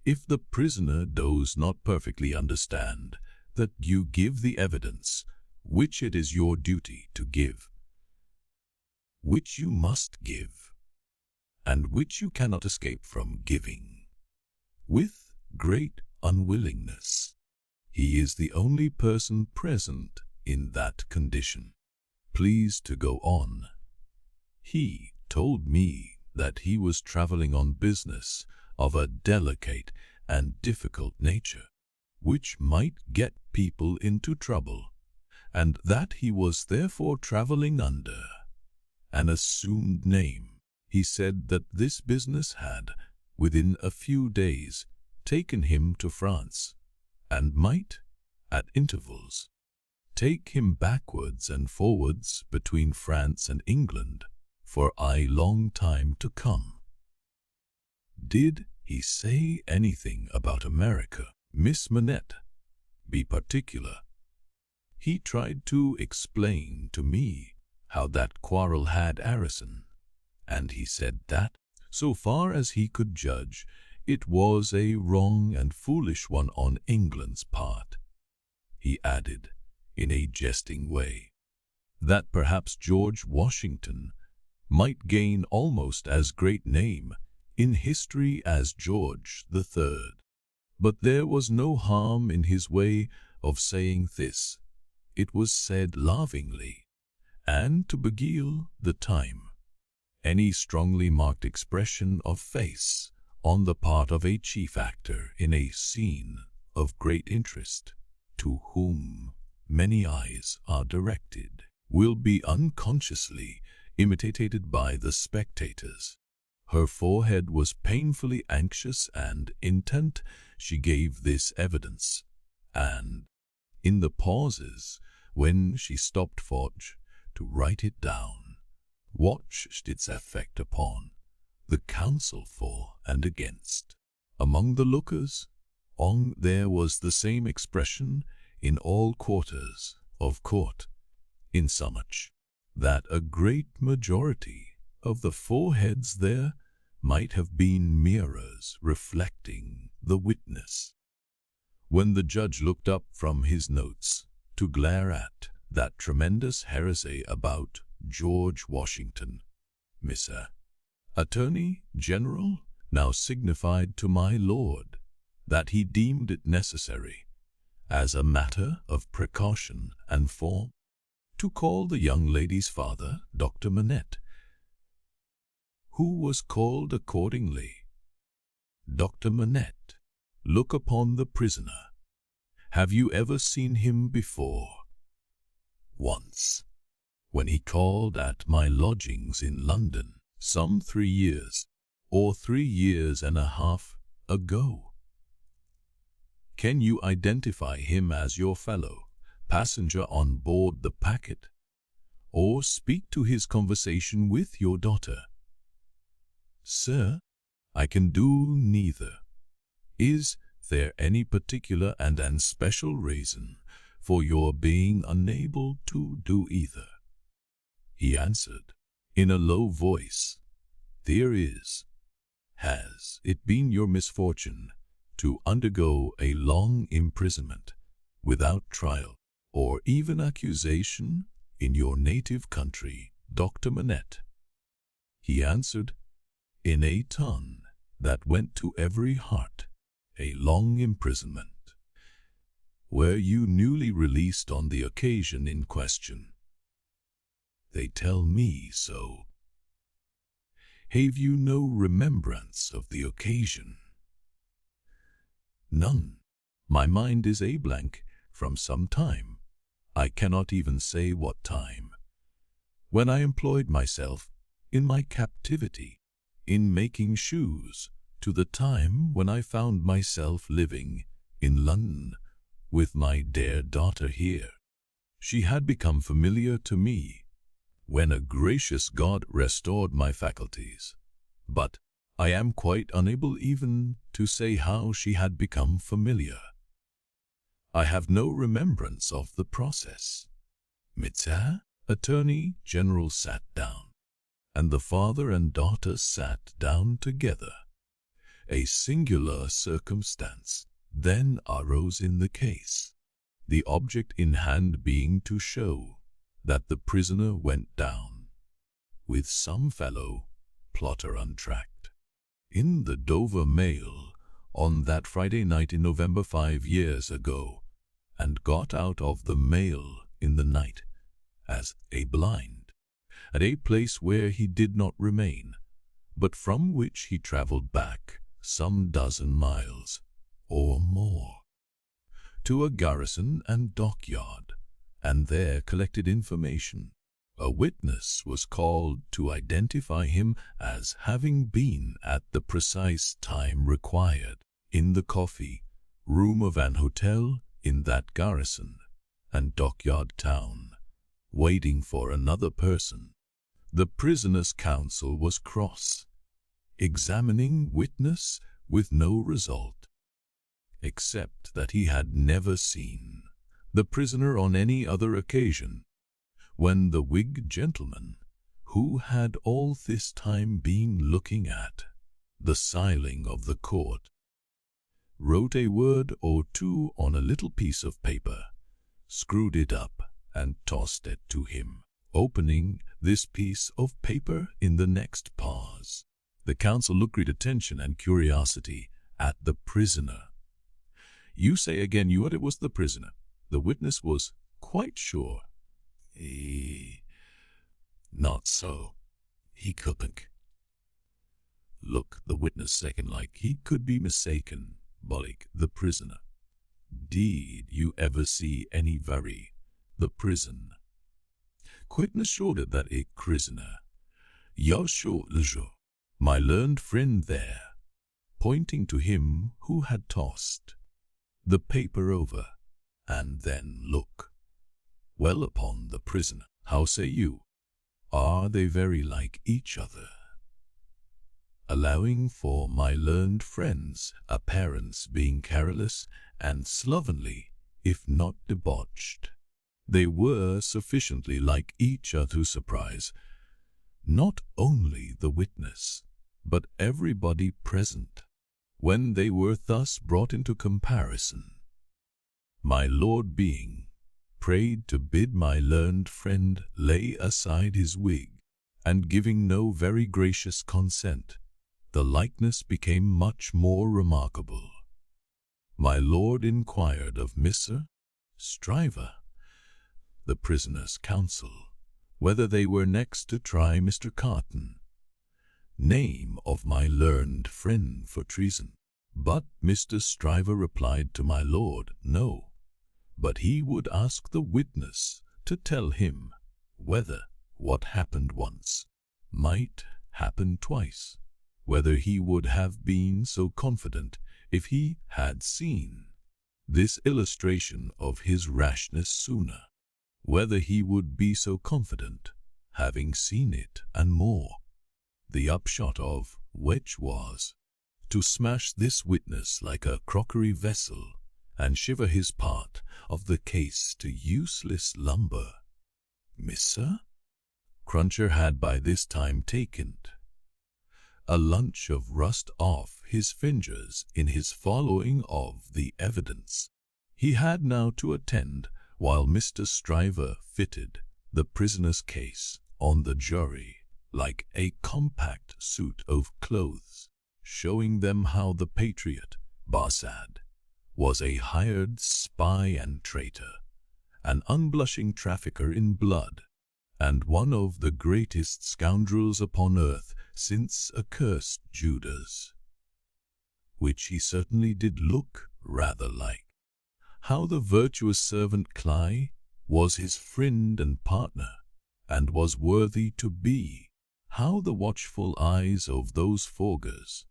if the prisoner does not perfectly understand that you give the evidence which it is your duty to give, which you must give, and which you cannot escape from giving, with great unwillingness. He is the only person present in that condition. Please to go on. He told me that he was traveling on business of a delicate and difficult nature, which might get people into trouble, and that he was therefore traveling under an assumed name. He said that this business had, within a few days, taken him to France, and might, at intervals, take him backwards and forwards between France and England for a long time to come. Did he say anything about America? Miss Manette, be particular. He tried to explain to me how that quarrel had arisen, and he said that, so far as he could judge, it was a wrong and foolish one on England's part. He added, in a jesting way, that perhaps George Washington might gain almost as great name in history as George III. But there was no harm in his way of saying this. It was said laughingly, and to beguile the time. Any strongly marked expression of face on the part of a chief actor in a scene of great interest, to whom many eyes are directed, will be unconsciously imitated by the spectators. Her forehead was painfully anxious and intent. She gave this evidence, and in the pauses when she stopped Forge to write it down, watched its effect upon the counsel for and against. Among the lookers on there was the same expression in all quarters of court, insomuch that a great majority of the foreheads there might have been mirrors reflecting the witness. When the judge looked up from his notes to glare at that tremendous heresy about George Washington, Mr. Attorney General now signified to my lord that he deemed it necessary, as a matter of precaution and form, to call the young lady's father, Dr. Manette, who was called accordingly. Dr. Manette, look upon the prisoner. Have you ever seen him before? Once, when he called at my lodgings in London, some 3 years, or 3 years and a half ago. Can you identify him as your fellow passenger on board the packet, or speak to his conversation with your daughter? Sir, I can do neither. Is there any particular and special reason for your being unable to do either? He answered, in a low voice, there is. Has it been your misfortune to undergo a long imprisonment without trial or even accusation in your native country, Dr. Manette? He answered, in a tone that went to every heart, a long imprisonment. Were you newly released on the occasion in question? They tell me so. Have you no remembrance of the occasion? None. My mind is a blank from some time. I cannot even say what time. When I employed myself in my captivity in making shoes, to the time when I found myself living in London with my dear daughter here. She had become familiar to me when a gracious God restored my faculties, but I am quite unable even to say how she had become familiar. I have no remembrance of the process. Mr. Attorney General sat down, and the father and daughter sat down together. A singular circumstance then arose in the case. the object in hand being to show that the prisoner went down with some fellow plotter untracked. In the Dover Mail on that Friday night in November 5 years ago, and got out of the mail in the night as a blind, at a place where he did not remain, but from which he travelled back some dozen miles or more, to a garrison and dockyard, and there collected information. A witness was called to identify him as having been at the precise time required in the coffee room of an hotel in that garrison and dockyard town, waiting for another person. The prisoner's counsel was cross, examining witness with no result, except that he had never seen the prisoner on any other occasion, when the Whig gentleman, who had all this time been looking at the siling of the court, wrote a word or two on a little piece of paper, screwed it up, and tossed it to him. Opening this piece of paper in the next pause, the counsel looked great attention and curiosity at the prisoner. You say again you it was the prisoner. The witness was quite sure. Not so. He couldn't. Look, the witness second like he could be mistaken. Bollock, the prisoner. Did you ever see any vary the prison? Quite assured that a prisoner. Yasho lejo, my learned friend there, pointing to him who had tossed the paper over, and then look well upon the prisoner. How say you? Are they very like each other? Allowing for my learned friend's appearance being careless and slovenly, if not debauched, they were sufficiently like each other to surprise not only the witness, but everybody present, when they were thus brought into comparison. My lord being prayed to bid my learned friend lay aside his wig, and giving no very gracious consent, the likeness became much more remarkable. My lord inquired of Mr. Stryver, the prisoner's counsel, whether they were next to try Mr. Carton, name of my learned friend, for treason. But Mr. Stryver replied to my lord, no, but he would ask the witness to tell him whether what happened once might happen twice, whether he would have been so confident if he had seen this illustration of his rashness sooner, whether he would be so confident, having seen it and more, the upshot of which was to smash this witness like a crockery vessel, and shiver his part of the case to useless lumber. Mr. Cruncher had by this time taken a lunch of rust off his fingers in his following of the evidence. He had now to attend while Mr. Stryver fitted the prisoner's case on the jury like a compact suit of clothes, showing them how the patriot, Barsad, was a hired spy and traitor, an unblushing trafficker in blood, and one of the greatest scoundrels upon earth since accursed Judas, which he certainly did look rather like. How the virtuous servant Cly was his friend and partner, and was worthy to be. How the watchful eyes of those forgers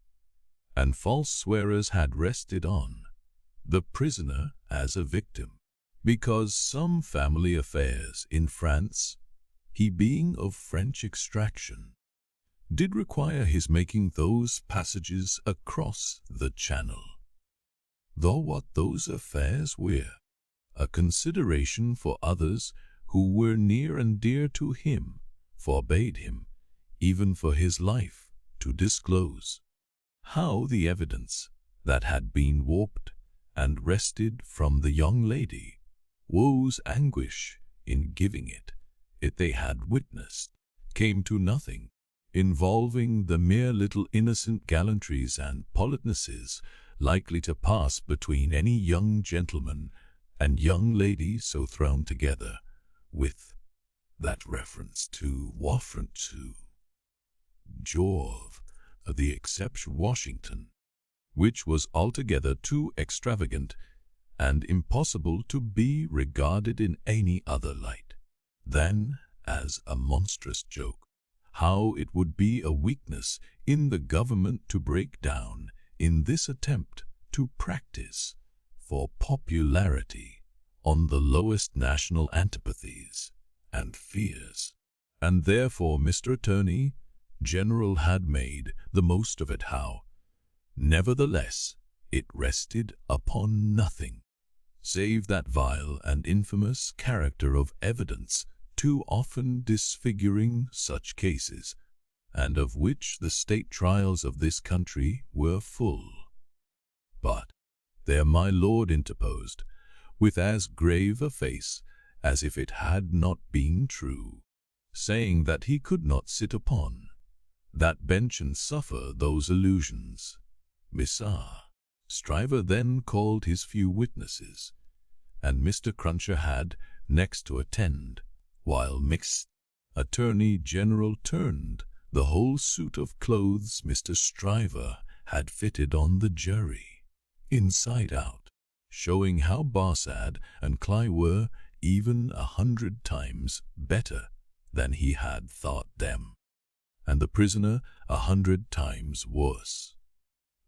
and false swearers had rested on the prisoner as a victim, because some family affairs in France, he being of French extraction, did require his making those passages across the Channel. Though what those affairs were, a consideration for others who were near and dear to him, forbade him, even for his life, to disclose. How the evidence that had been warped and wrested from the young lady woe's anguish in giving it they had witnessed, came to nothing, involving the mere little innocent gallantries and politenesses likely to pass between any young gentleman and young lady so thrown together, with that reference to Waffrant to Jove, the exception Washington, which was altogether too extravagant and impossible to be regarded in any other light than as a monstrous joke. How it would be a weakness in the government to break down in this attempt to practice for popularity on the lowest national antipathies and fears. And therefore Mr. Attorney General had made the most of it. How, nevertheless, it rested upon nothing save that vile and infamous character of evidence too often disfiguring such cases, and of which the state trials of this country were full. But there my lord interposed, with as grave a face as if it had not been true, saying that he could not sit upon that bench and suffer those illusions. Mr. Stryver then called his few witnesses, and Mr. Cruncher had next to attend, while Mr. Attorney General turned the whole suit of clothes Mr. Stryver had fitted on the jury, inside out, showing how Barsad and Cly were even 100 times better than he had thought them, and the prisoner 100 times worse.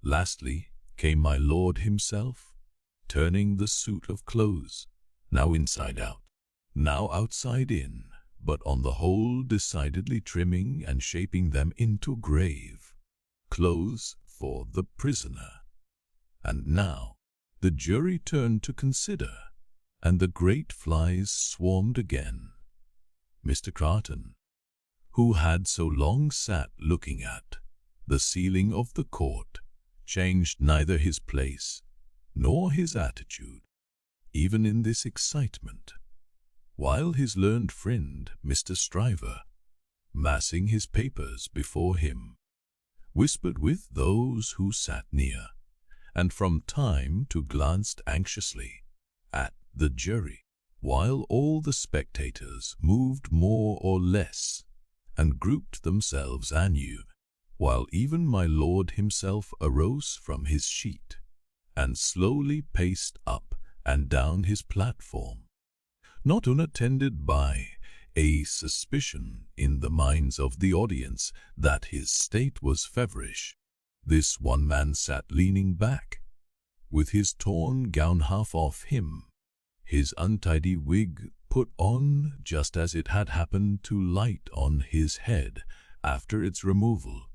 Lastly came my lord himself, turning the suit of clothes, now inside out, now outside in, but on the whole decidedly trimming and shaping them into grave clothes for the prisoner. And now the jury turned to consider, and the great flies swarmed again. Mr. Carton, who had so long sat looking at the ceiling of the court, changed neither his place nor his attitude, even in this excitement, while his learned friend, Mr. Stryver, massing his papers before him, whispered with those who sat near, and from time to glanced anxiously at the jury, while all the spectators moved more or less and grouped themselves anew, while even my lord himself arose from his sheet and slowly paced up and down his platform, not unattended by a suspicion in the minds of the audience that his state was feverish. This one man sat leaning back, with his torn gown half off him, his untidy wig put on just as it had happened to light on his head after its removal,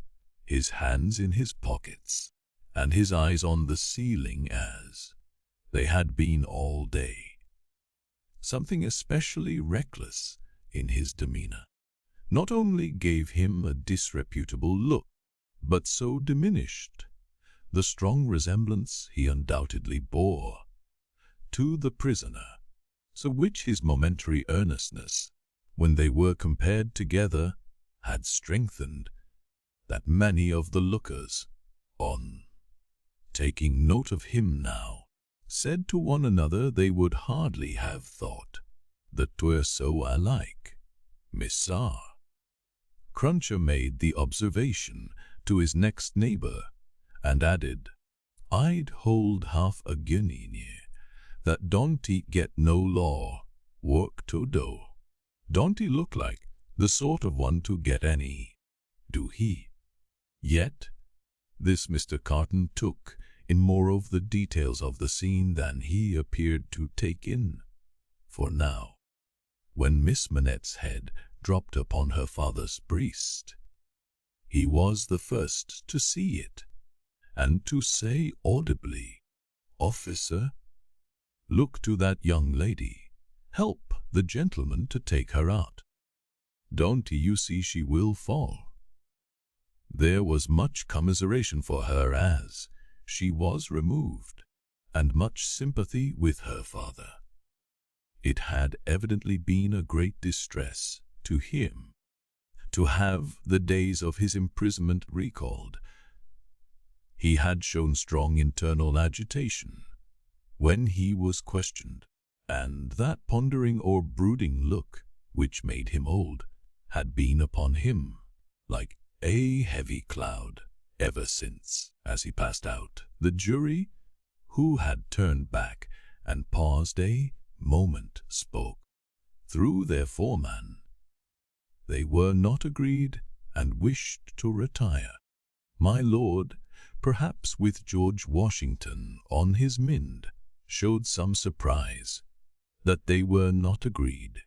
his hands in his pockets, and his eyes on the ceiling as they had been all day. Something especially reckless in his demeanor not only gave him a disreputable look, but so diminished the strong resemblance he undoubtedly bore to the prisoner, so which his momentary earnestness, when they were compared together, had strengthened, that many of the lookers on, taking note of him now, said to one another they would hardly have thought that 'twere so alike. Mr. Cruncher made the observation to his next neighbour, and added, "I'd hold half a guinea near that Don'ty get no law work to do. Don'ty look like the sort of one to get any, do he?" Yet this Mr. Carton took in more of the details of the scene than he appeared to take in, for now, when Miss Manette's head dropped upon her father's breast, he was the first to see it, and to say audibly, "Officer, look to that young lady. Help the gentleman to take her out. Don't you see she will fall?" There was much commiseration for her as she was removed, and much sympathy with her father. It had evidently been a great distress to him to have the days of his imprisonment recalled. He had shown strong internal agitation when he was questioned, and that pondering or brooding look which made him old had been upon him like a heavy cloud ever since. As he passed out, the jury, who had turned back and paused a moment, spoke through their foreman. They were not agreed and wished to retire. My lord, perhaps with George Washington on his mind, showed some surprise that they were not agreed,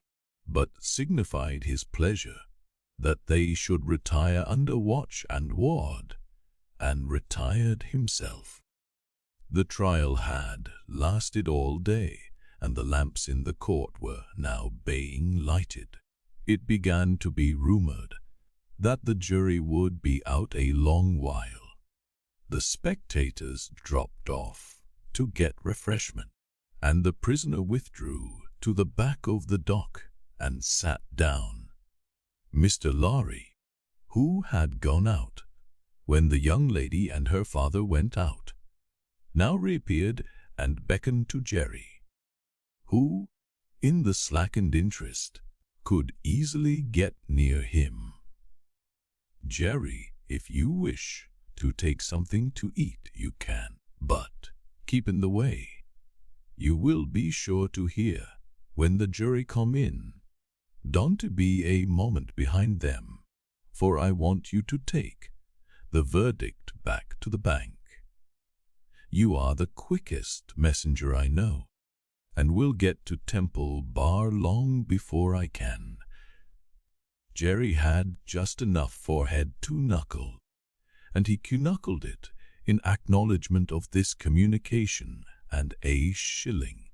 but signified his pleasure that they should retire under watch and ward, and retired himself. The trial had lasted all day, and the lamps in the court were now being lighted. It began to be rumored that the jury would be out a long while. The spectators dropped off to get refreshment, and the prisoner withdrew to the back of the dock and sat down. Mr. Lorry, who had gone out when the young lady and her father went out, now reappeared and beckoned to Jerry, who, in the slackened interest, could easily get near him. "Jerry, if you wish to take something to eat, you can, but keep in the way. You will be sure to hear when the jury come in. Don't be a moment behind them, for I want you to take the verdict back to the bank. You are the quickest messenger I know, and will get to Temple Bar long before I can." Jerry had just enough forehead to knuckle, and he knuckled it in acknowledgment of this communication and a shilling.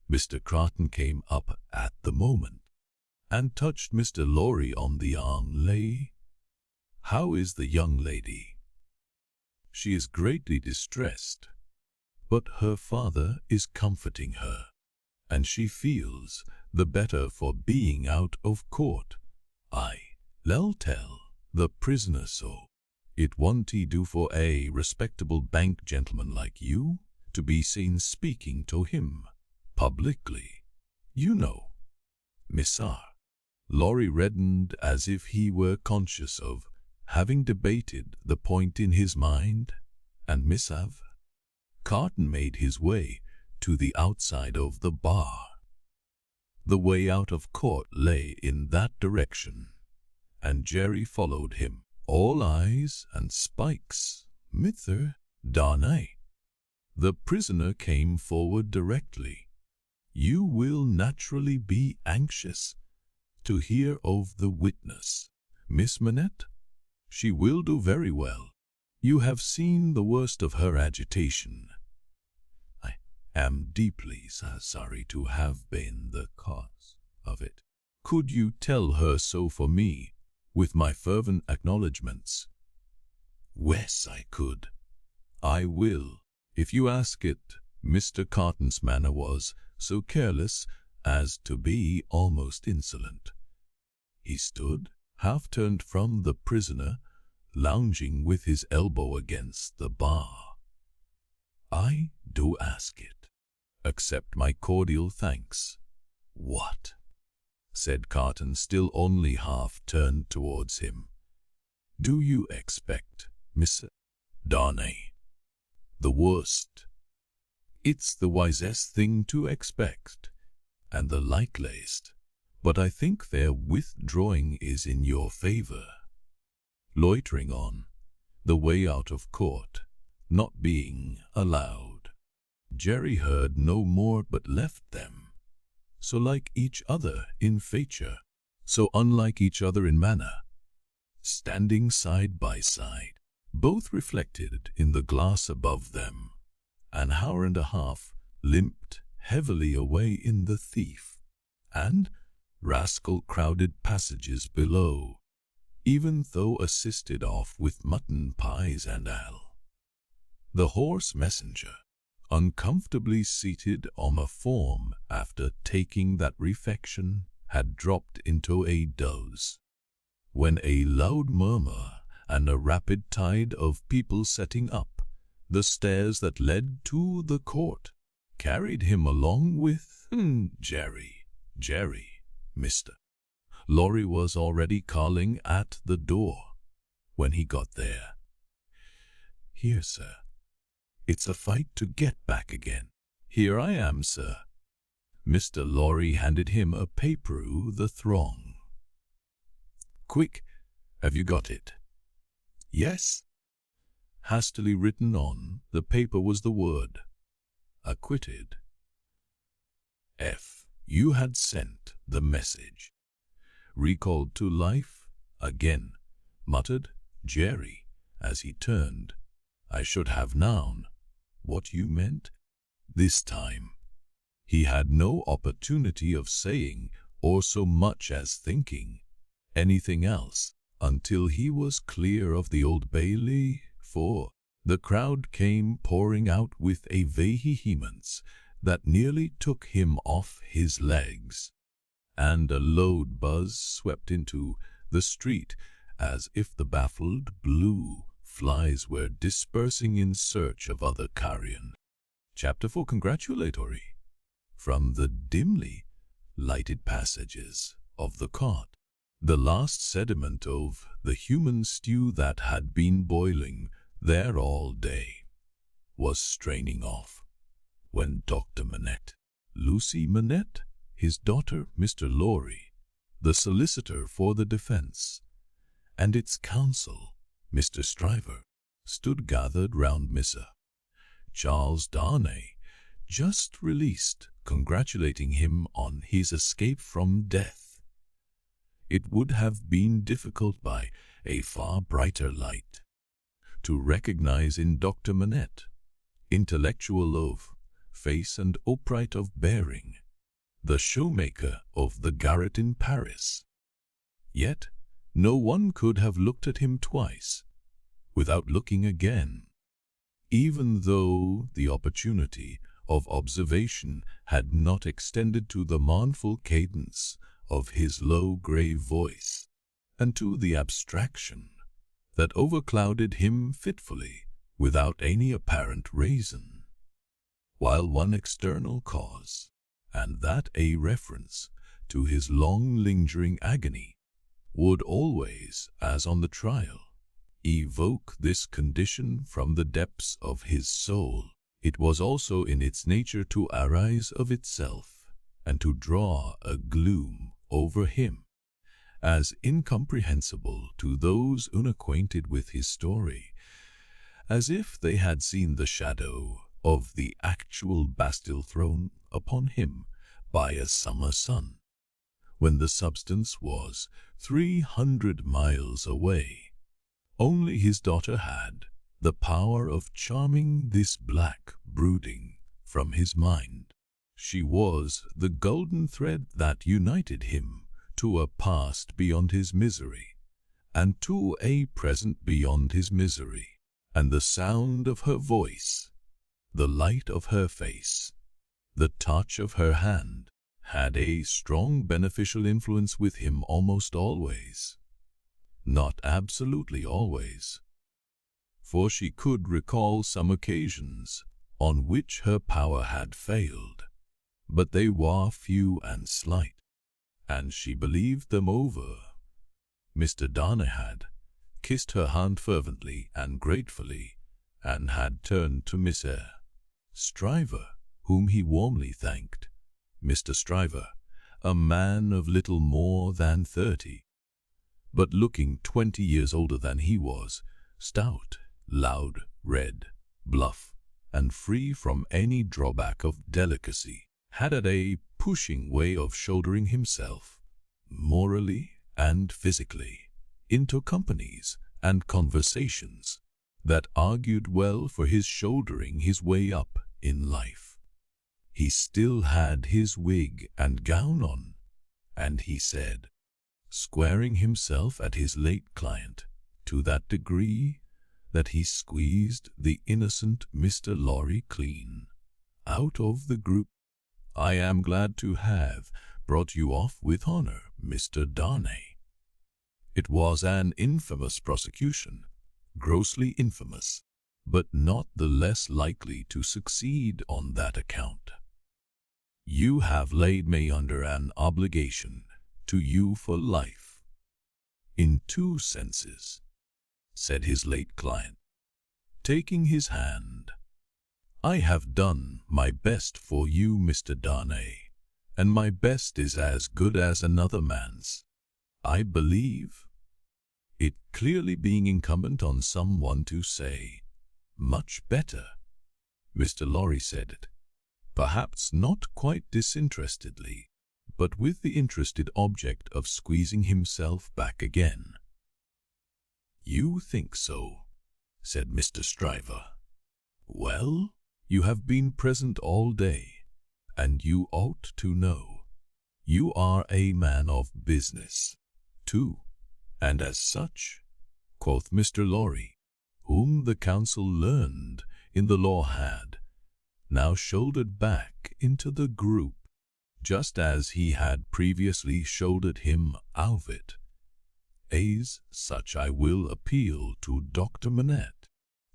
Mr. Carton came up at the moment and touched Mr. Lorry on the arm. "How is the young lady?" "She is greatly distressed, but her father is comforting her, and she feels the better for being out of court. I'll tell the prisoner so. It won't do for a respectable bank gentleman like you to be seen speaking to him publicly, you know, Miss R." Lorry reddened as if he were conscious of having debated the point in his mind, and Miss Av. Carton made his way to the outside of the bar. The way out of court lay in that direction, and Jerry followed him, all eyes and spikes. "Mr. Darnay." The prisoner came forward directly. "You will naturally be anxious to hear of the witness, Miss Manette. She will do very well. You have seen the worst of her agitation. I am deeply sorry to have been the cause of it. Could you tell her so for me, with my fervent acknowledgments?" "Yes, I could. I will, if you ask it." Mr. Carton's manner was so careless as to be almost insolent. He stood, half turned from the prisoner, lounging with his elbow against the bar. "I do ask it. Accept my cordial thanks." "What?" said Carton, still only half turned towards him. "Do you expect, Mr. Darnay, the worst? It's the wisest thing to expect, and the likeliest, but I think their withdrawing is in your favor." Loitering on the way out of court, not being allowed, Jerry heard no more but left them, so like each other in feature, so unlike each other in manner, standing side by side, both reflected in the glass above them. An hour and a half limped heavily away in the thief and rascal crowded passages below, even though assisted off with mutton pies and ale. The horse messenger, uncomfortably seated on a form after taking that refection, had dropped into a doze, when a loud murmur and a rapid tide of people setting up the stairs that led to the court carried him along with Jerry, Mr. Lorry was already calling at the door when he got there. "Here, sir. It's a fight to get back again." "Here I am, sir." Mr. Lorry handed him a paper through the throng. "Quick, have you got it?" "Yes." Hastily written on the paper was the word, "acquitted." F. You had sent the message. "Recalled to life again," muttered Jerry as he turned. "I should have known what you meant." This time he had no opportunity of saying or so much as thinking anything else until he was clear of the Old Bailey, for the crowd came pouring out with a vehemence that nearly took him off his legs, and a loud buzz swept into the street as if the baffled blue flies were dispersing in search of other carrion. Chapter 4 Congratulatory. From the dimly lighted passages of the cart, the last sediment of the human stew that had been boiling there all day was straining off, when Dr. Manette, Lucie Manette, his daughter Mr. Lorry, the solicitor for the defense, and its counsel, Mr. Stryver, stood gathered round Mr. Charles Darnay, just released, congratulating him on his escape from death. It would have been difficult by a far brighter light to recognize in Dr. Manette, intellectual of face and upright of bearing, the shoemaker of the garret in Paris. Yet no one could have looked at him twice without looking again, even though the opportunity of observation had not extended to the mournful cadence of his low grave voice, and to the abstraction that overclouded him fitfully without any apparent reason, while one external cause, and that a reference to his long-lingering agony, would always, as on the trial, evoke this condition from the depths of his soul. It was also in its nature to arise of itself, and to draw a gloom over him, as incomprehensible to those unacquainted with his story, as if they had seen the shadow of the actual Bastille thrown upon him by a summer sun, when the substance was 300 miles away. Only his daughter had the power of charming this black brooding from his mind. She was the golden thread that united him to a past beyond his misery, and to a present beyond his misery, and the sound of her voice, the light of her face, the touch of her hand, had a strong beneficial influence with him almost always. Not absolutely always, for she could recall some occasions on which her power had failed, but they were few and slight, and she believed them over. Mr. Darnay had kissed her hand fervently and gratefully, and had turned to Mr. Stryver, whom he warmly thanked. Mr. Stryver, a man of little more than 30, but looking 20 years older than he was, stout, loud, red, bluff, and free from any drawback of delicacy, had a pushing way of shouldering himself, morally and physically, into companies and conversations that argued well for his shouldering his way up in life. He still had his wig and gown on, and he said, squaring himself at his late client to that degree that he squeezed the innocent Mr. Lorry clean, out of the group. "I am glad to have brought you off with honor, Mr. Darnay. It was an infamous prosecution, grossly infamous, but not the less likely to succeed on that account. You have laid me under an obligation to you for life." "In two senses," said his late client, taking his hand. "I have done my best for you, Mr. Darnay, and my best is as good as another man's, I believe, it clearly being incumbent on someone to say, 'Much better.'" Mr. Lorry said it, perhaps not quite disinterestedly, but with the interested object of squeezing himself back again. "You think so," said Mr. Stryver. "Well, you have been present all day, and you ought to know. You are a man of business, too, and as such," quoth Mr. Lorry, whom the counsel learned in the law had now shouldered back into the group, just as he had previously shouldered him out of it. "As such I will appeal to Dr. Manette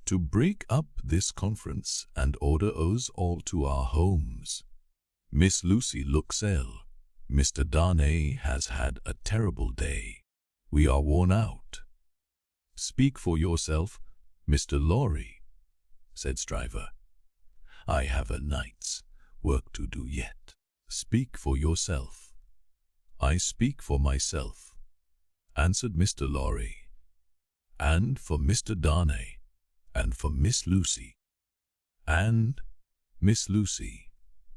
to break up this conference and order us all to our homes. Miss Lucie looks ill. Mr. Darnay has had a terrible day. We are worn out." "Speak for yourself, Mr. Lorry," said Stryver. "I have a night's work to do yet." "Speak for yourself." "I speak for myself," answered Mr. Lorry, "and for Mr. Darnay, and for Miss Lucie." "And, Miss Lucie,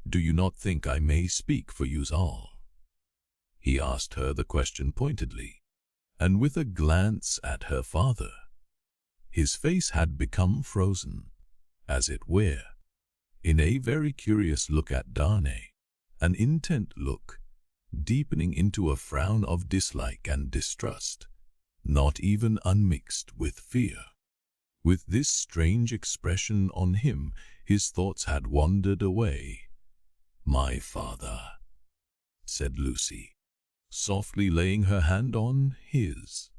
do you not think I may speak for yous all?" He asked her the question pointedly, and with a glance at her father. His face had become frozen, as it were, in a very curious look at Darnay, an intent look, deepening into a frown of dislike and distrust, not even unmixed with fear. With this strange expression on him, his thoughts had wandered away. "My father," said Lucie, softly laying her hand on his.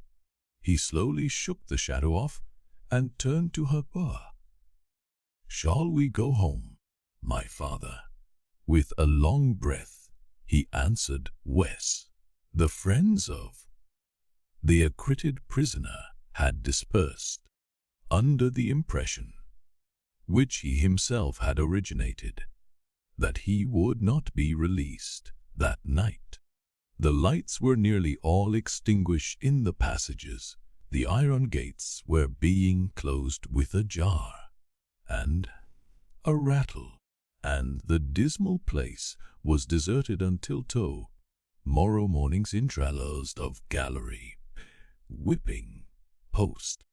He slowly shook the shadow off and turned to her. "Shall we go home, my father?" With a long breath, he answered, "Wes." The friends of the acquitted prisoner had dispersed, under the impression, which he himself had originated, that he would not be released that night. The lights were nearly all extinguished in the passages. The iron gates were being closed with a jar and a rattle, and the dismal place was deserted until morrow morning's intervals of gallery, whipping, post,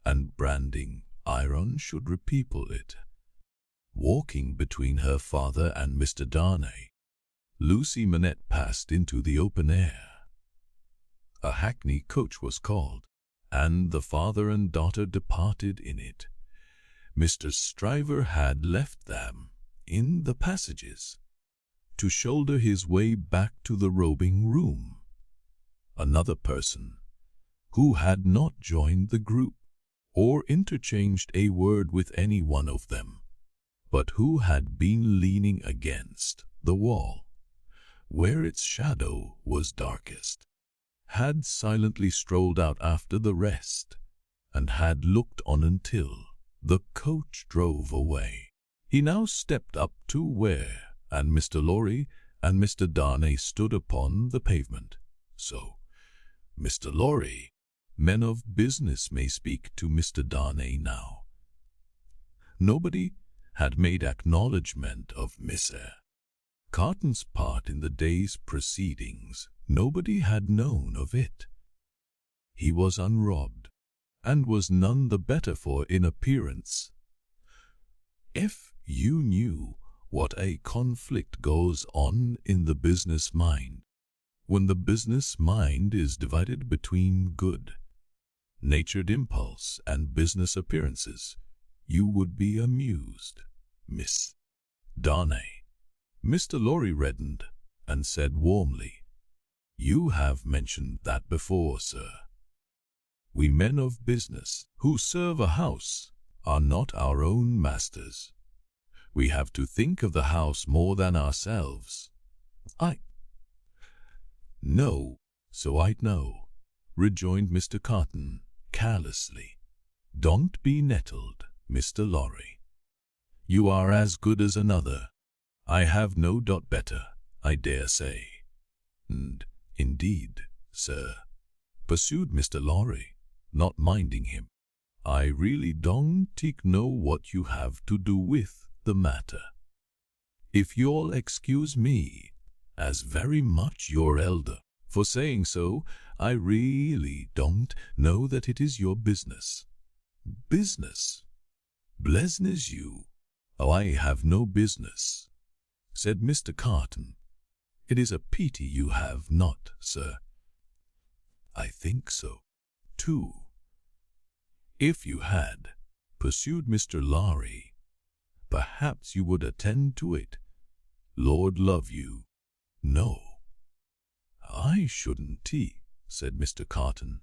and branding iron should repeople it. Walking between her father and Mr. Darnay, Lucie Manette passed into the open air. A hackney coach was called, and the father and daughter departed in it. Mr. Stryver had left them in the passages to shoulder his way back to the robing room. Another person, who had not joined the group or interchanged a word with any one of them, but who had been leaning against the wall, where its shadow was darkest, had silently strolled out after the rest, and had looked on until the coach drove away. He now stepped up to where and Mr. Lorry and Mr. Darnay stood upon the pavement. "So, Mr. Lorry, men of business may speak to Mr. Darnay now." Nobody had made acknowledgment of Mr. Carton's part in the day's proceedings. Nobody had known of it. He was unrobbed, and was none the better for in appearance. If you knew what a conflict goes on in the business mind, when the business mind is divided between good-natured impulse and business appearances, you would be amused. Miss Darnay. Mr. Lorry reddened and said warmly, "You have mentioned that before, sir. We men of business who serve a house are not our own masters. We have to think of the house more than ourselves." "I know, so I know," rejoined Mr. Carton carelessly. "Don't be nettled, Mr. Lorry. You are as good as another. I have no doubt better, I dare say." "And indeed, sir," pursued Mr. Lorry, not minding him, "I really don't know what you have to do with the matter. If you'll excuse me, as very much your elder, for saying so, I really don't know that it is your business." "Business? Blesnes you! Oh, I have no business," said Mr. Carton. "It is a pity you have not, sir." "I think so, too. If you had," pursued Mr. Lorry, "perhaps you would attend to it. Lord love you, no." "I shouldn't," said Mr. Carton.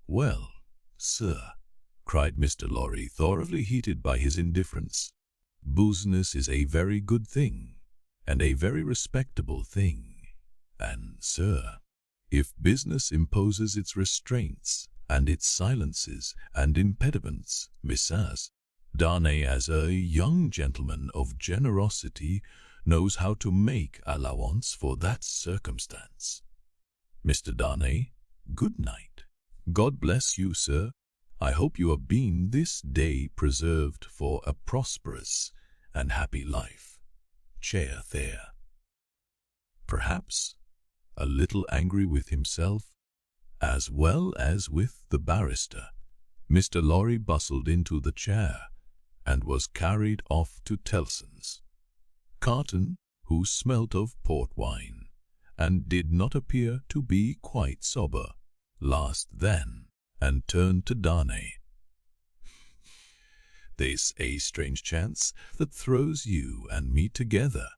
"Well, sir," cried Mr. Lorry, thoroughly heated by his indifference, "business is a very good thing, and a very respectable thing. And, sir, if business imposes its restraints and its silences and impediments, Mrs. Darnay, as a young gentleman of generosity, knows how to make allowance for that circumstance. Mr. Darnay, good night." "God bless you, sir. I hope you have been this day preserved for a prosperous and happy life." Chair there. Perhaps a little angry with himself, as well as with the barrister, Mr. Lorry bustled into the chair and was carried off to Tellson's. Carton, who smelt of port wine, and did not appear to be quite sober, laughed then, and turned to Darnay. "This a strange chance that throws you and me together.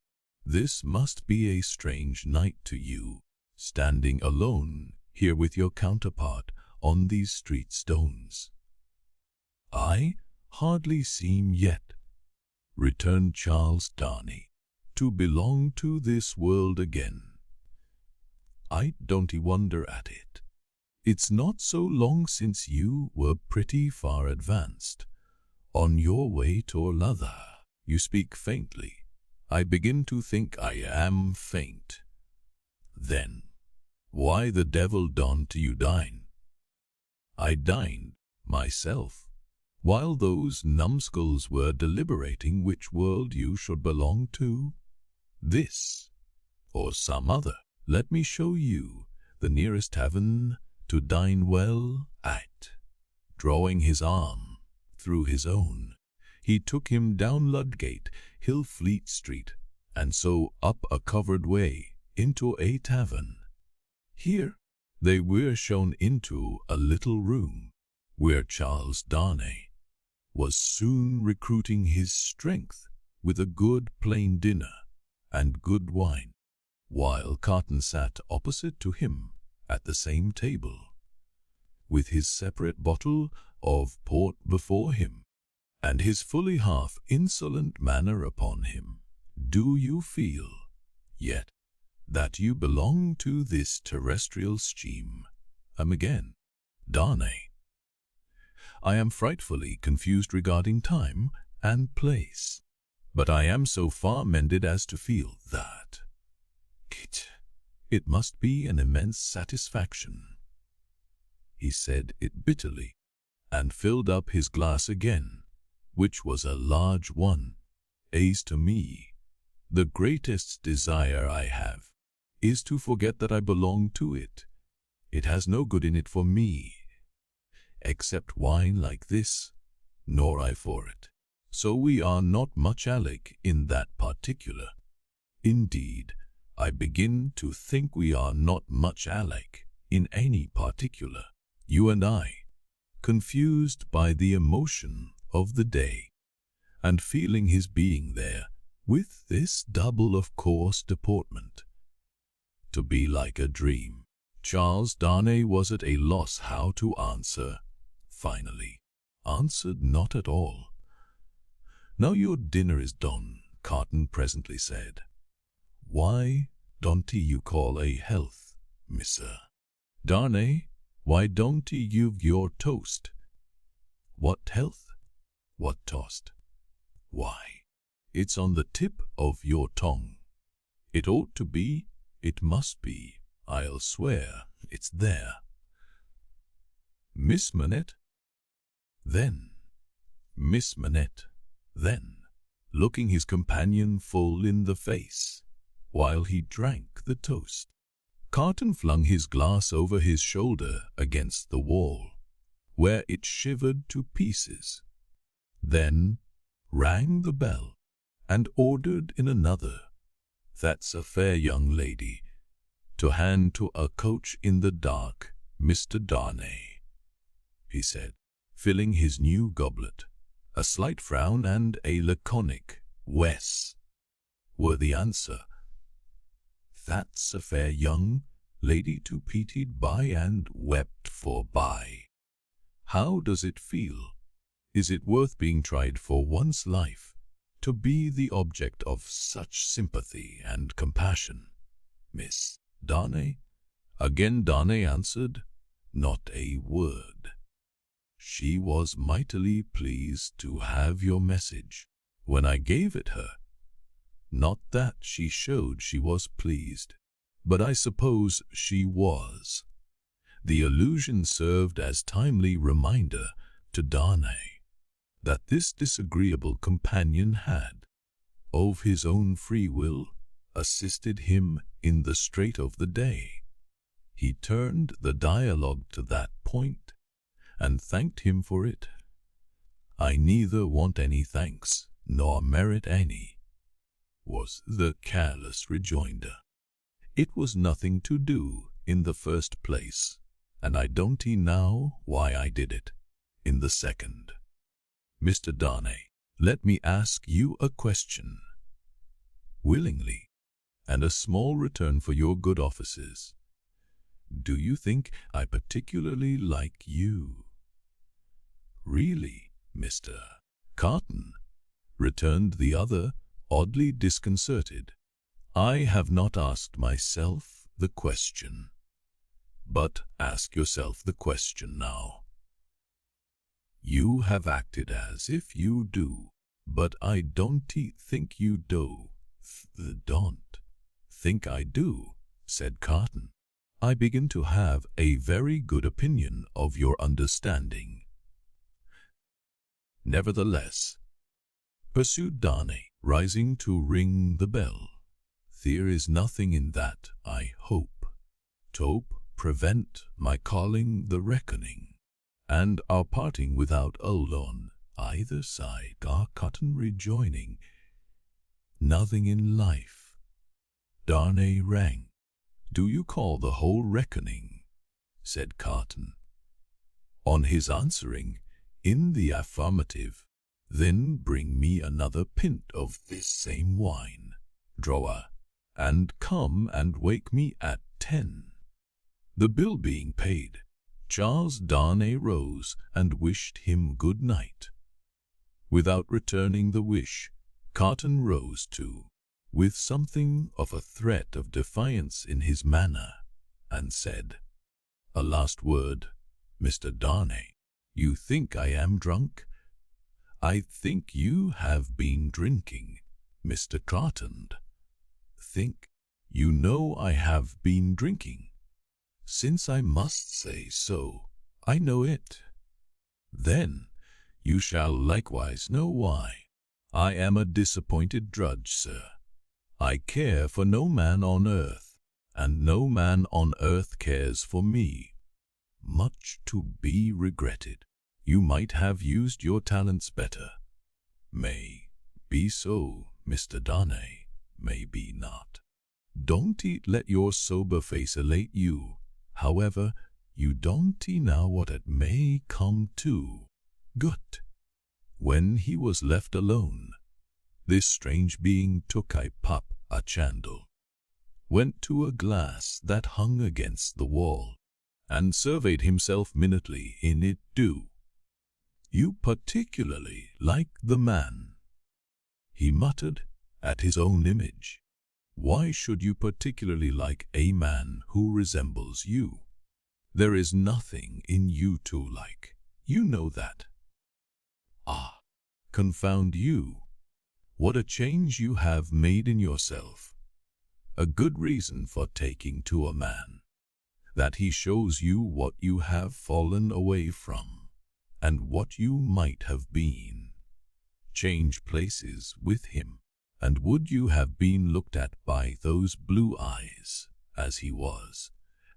This must be a strange night to you, standing alone here with your counterpart on these street stones." "I hardly seem yet," returned Charles Darnay, "to belong to this world again. I don't wonder at it. It's not so long since you were pretty far advanced on your way to l'other. You speak faintly. I begin to think I am faint. Then, why the devil don't you dine?" "I dined, myself, while those numbskulls were deliberating which world you should belong to, this or some other. Let me show you the nearest tavern to dine well at." Drawing his arm through his own, he took him down Ludgate Hill, Fleet Street, and so up a covered way into a tavern. Here they were shown into a little room, where Charles Darnay was soon recruiting his strength with a good plain dinner and good wine, while Carton sat opposite to him at the same table, with his separate bottle of port before him, and his fully half insolent manner upon him. "Do you feel yet that you belong to this terrestrial scheme?" Again, Darnay. "I am frightfully confused regarding time and place, but I am so far mended as to feel that it must be an immense satisfaction." He said it bitterly, and filled up his glass again, which was a large one. "As to me, the greatest desire I have is to forget that I belong to it. It has no good in it for me, except wine like this, nor I for it. So we are not much alike in that particular. Indeed, I begin to think we are not much alike in any particular, you and I, confused by the emotion of the day, and feeling his being there with this double of course deportment, to be like a dream. Charles Darnay was at a loss how to answer. Finally, answered not at all. "Now your dinner is done," Carton presently said. "Why don't you call a health, Mr. Darnay? Why don't you give your toast?" "What health? What toast? Why, it's on the tip of your tongue. It ought to be, it must be, I'll swear it's there." "Miss Manette?" "Then, Miss Manette, then," looking his companion full in the face, while he drank the toast. Carton flung his glass over his shoulder against the wall, where it shivered to pieces, then rang the bell, and ordered in another, "That's a fair young lady, to hand to a coach in the dark, Mr. Darnay," he said, filling his new goblet. A slight frown and a laconic "Wes" were the answer. "That's a fair young lady to pitied by and wept for by. How does it feel? Is it worth being tried for one's life, to be the object of such sympathy and compassion, Miss Darnay?" Again Darnay answered not a word. "She was mightily pleased to have your message when I gave it her. Not that she showed she was pleased, but I suppose she was." The allusion served as timely reminder to Darnay that this disagreeable companion had, of his own free will, assisted him in the strait of the day. He turned the dialogue to that point, and thanked him for it. "I neither want any thanks, nor merit any," was the careless rejoinder. "It was nothing to do in the first place, and I don't now why I did it in the second. Mr. Darnay, let me ask you a question." "Willingly, and a small return for your good offices. Do you think I particularly like you?" "Really, Mr. Carton," returned the other, oddly disconcerted, "I have not asked myself the question. But ask yourself the question now. You have acted as if you do, but I don't think you do." "Don't think I do," said Carton. "I begin to have a very good opinion of your understanding." "Nevertheless," pursued Darnay, rising to ring the bell, "there is nothing in that, I hope, to prevent my calling the reckoning, and our parting without old on either side." Carton rejoining, "Nothing in life." Darnay rang. "Do you call the whole reckoning?" said Carton. On his answering in the affirmative, "Then bring me another pint of this same wine, drawer, and come and wake me at 10. The bill being paid, Charles Darnay rose and wished him good night. Without returning the wish, Carton rose too, with something of a threat of defiance in his manner, and said, "A last word, Mr. Darnay. You think I am drunk? I think you have been drinking, Mr. Carton. Think, you know I have been drinking. Since I must say so, I know it. Then you shall likewise know why. I am a disappointed drudge, sir. I care for no man on earth, and no man on earth cares for me. Much to be regretted. You might have used your talents better. May be so, Mr. Darnay, may be not. Don't let your sober face elate you. However, you don't now what it may come to. Good." When he was left alone, This strange being took a candle, went to a glass that hung against the wall, and surveyed himself minutely in it. "Do you particularly like the man?" he muttered at his own image. "Why should you particularly like a man who resembles you? There is nothing in you to like. You know that." "Ah, confound you! What a change you have made in yourself! A good reason for taking to a man, that he shows you what you have fallen away from, and what you might have been. Change places with him, and would you have been looked at by those blue eyes as he was,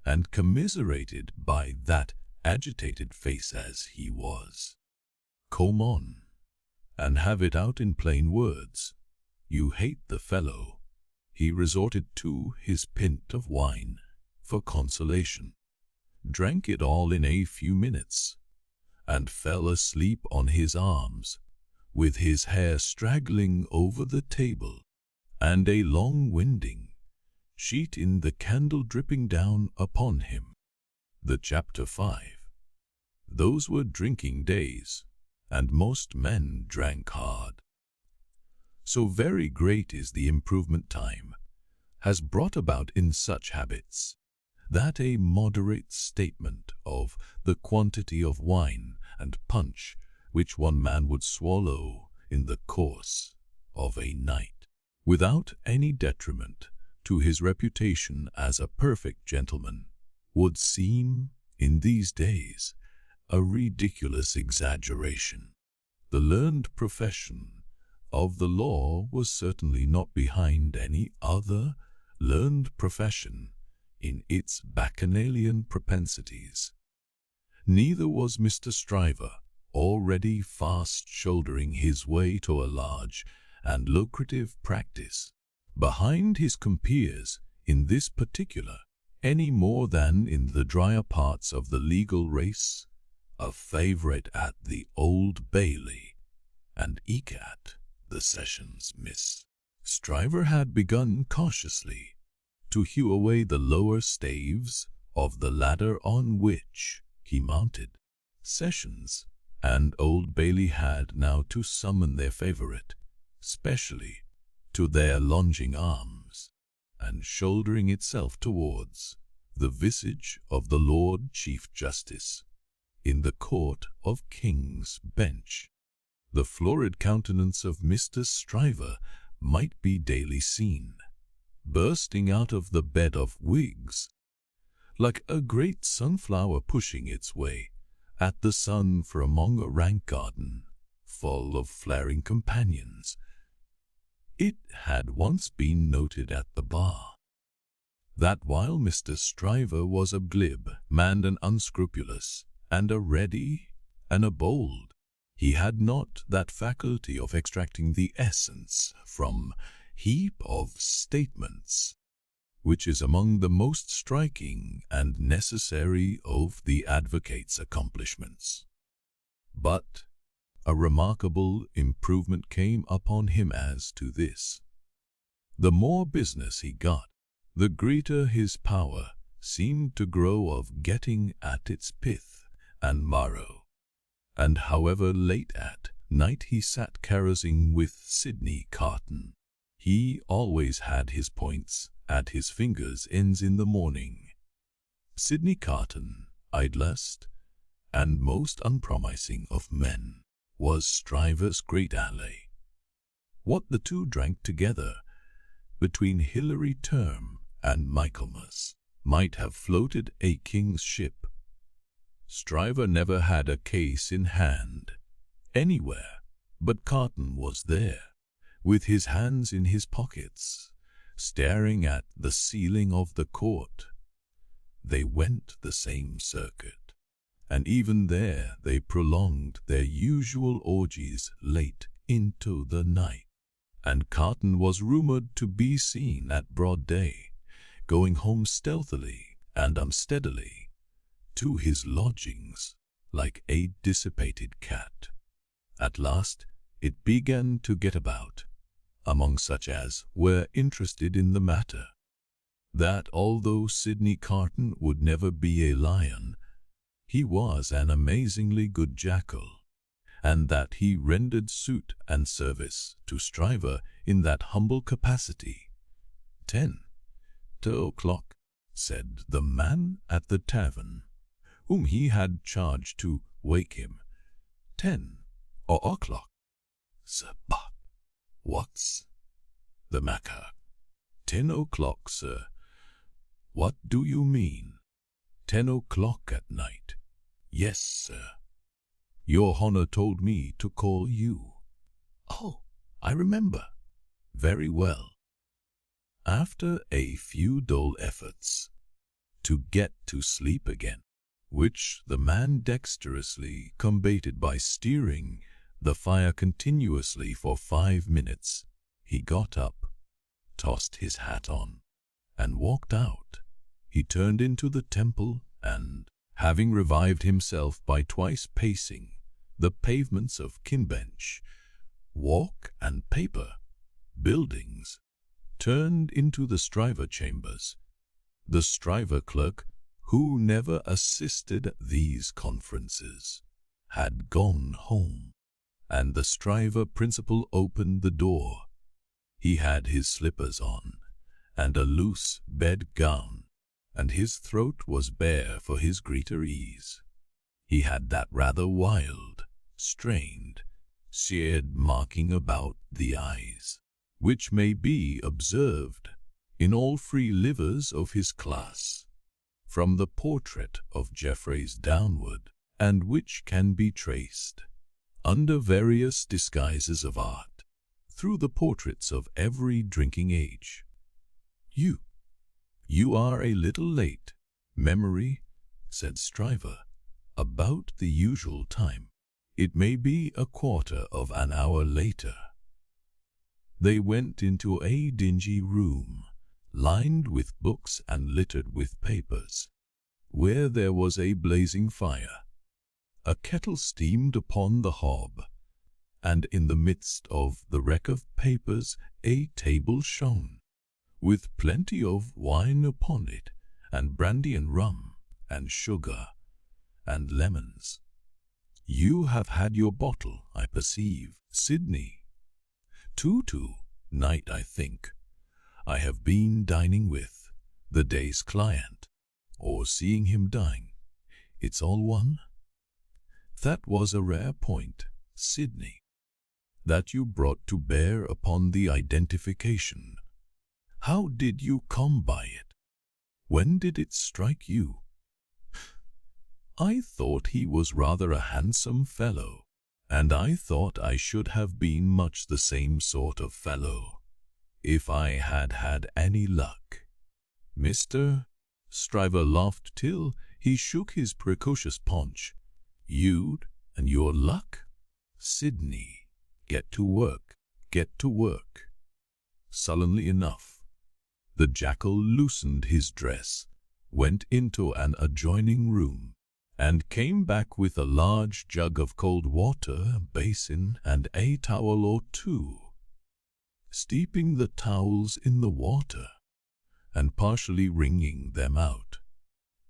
and commiserated by that agitated face as he was? Come on, and have it out in plain words. You hate the fellow." He resorted to his pint of wine for consolation, drank it all in a few minutes, and fell asleep on his arms, with his hair straggling over the table, and a long winding sheet in the candle dripping down upon him. The Chapter 5. Those were drinking days, and most men drank hard. So very great is the improvement time has brought about in such habits, that a moderate statement of the quantity of wine and punch which one man would swallow in the course of a night, without any detriment to his reputation as a perfect gentleman, would seem, in these days, a ridiculous exaggeration. The learned profession of the law was certainly not behind any other learned profession in its bacchanalian propensities. Neither was Mr. Stryver, already fast shouldering his way to a large and lucrative practice, behind his compeers in this particular, any more than in the drier parts of the legal race, a favourite at the Old Bailey, and eke at the Sessions. Miss Stryver had begun cautiously to hew away the lower staves of the ladder on which he mounted. Sessions and Old Bailey had now to summon their favourite, specially to their lunging arms, and shouldering itself towards the visage of the Lord Chief Justice in the Court of King's Bench, the florid countenance of Mr. Stryver might be daily seen, bursting out of the bed of wigs, like a great sunflower pushing its way at the sun from among a rank garden full of flaring companions. It had once been noted at the bar that while Mr. Stryver was a glib man and unscrupulous, and a ready and a bold, he had not that faculty of extracting the essence from heap of statements, which is among the most striking and necessary of the advocate's accomplishments. But a remarkable improvement came upon him as to this. The more business he got, the greater his power seemed to grow of getting at its pith and marrow. And however late at night he sat carousing with Sidney Carton, he always had his points at his fingers' ends in the morning. Sidney Carton, idlest and most unpromising of men, was Stryver's great ally. What the two drank together between Hilary Term and Michaelmas might have floated a king's ship. Stryver never had a case in hand anywhere, but Carton was there, with his hands in his pockets, staring at the ceiling of the court. They went the same circuit, and even there they prolonged their usual orgies late into the night, and Carton was rumoured to be seen at broad day, going home stealthily and unsteadily to his lodgings like a dissipated cat. At last it began to get about, among such as were interested in the matter, that although Sidney Carton would never be a lion, he was an amazingly good jackal, and that he rendered suit and service to Stryver in that humble capacity. 10 o'clock, said the man at the tavern, whom he had charged to wake him. 10 o'clock, sir, but what's the matter? 10 o'clock, sir. What do you mean? 10 o'clock at night. Yes, sir. Your Honor told me to call you. Oh, I remember. Very well. After a few dull efforts to get to sleep again, which the man dexterously combated by steering the fire continuously for 5 minutes, he got up, tossed his hat on, and walked out. He turned into the temple and, having revived himself by twice pacing the pavements of Kinbench, Walk and Paper buildings, turned into the Stryver chambers. The Stryver clerk, who never assisted at these conferences, had gone home, and the Stryver principal opened the door. He had his slippers on, and a loose bed-gown, and his throat was bare for his greater ease. He had that rather wild, strained, seared marking about the eyes, which may be observed in all free livers of his class, from the portrait of Jeffreys downward, and which can be traced, under various disguises of art, through the portraits of every drinking age. You are a little late, Memory, said Stryver, about the usual time. It may be a quarter of an hour later. They went into a dingy room, lined with books and littered with papers, where there was a blazing fire. A kettle steamed upon the hob, and in the midst of the wreck of papers a table shone, with plenty of wine upon it, and brandy and rum, and sugar, and lemons. You have had your bottle, I perceive, Sidney. Night, I think. I have been dining with the day's client, or seeing him dine. It's all one. That was a rare point, Sidney, that you brought to bear upon the identification. How did you come by it? When did it strike you? I thought he was rather a handsome fellow, and I thought I should have been much the same sort of fellow, if I had had any luck. Mr. Stryver laughed till he shook his precocious paunch. You'd and your luck? Sidney, get to work, get to work. Sullenly enough, the Jackal loosened his dress, went into an adjoining room, and came back with a large jug of cold water, a basin, and a towel or two. Steeping the towels in the water, and partially wringing them out,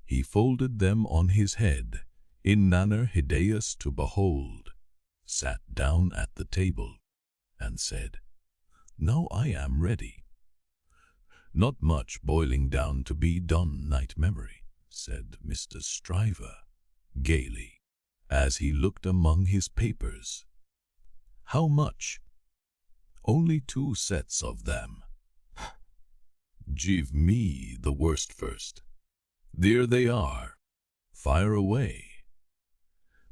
he folded them on his head, in manner hideous to behold, sat down at the table, and said, Now I am ready. Not much boiling down to be done, Night Memory, said Mr. Stryver, gaily, as he looked among his papers. How much? Only 2 sets of them. Give me the worst first. There they are. Fire away.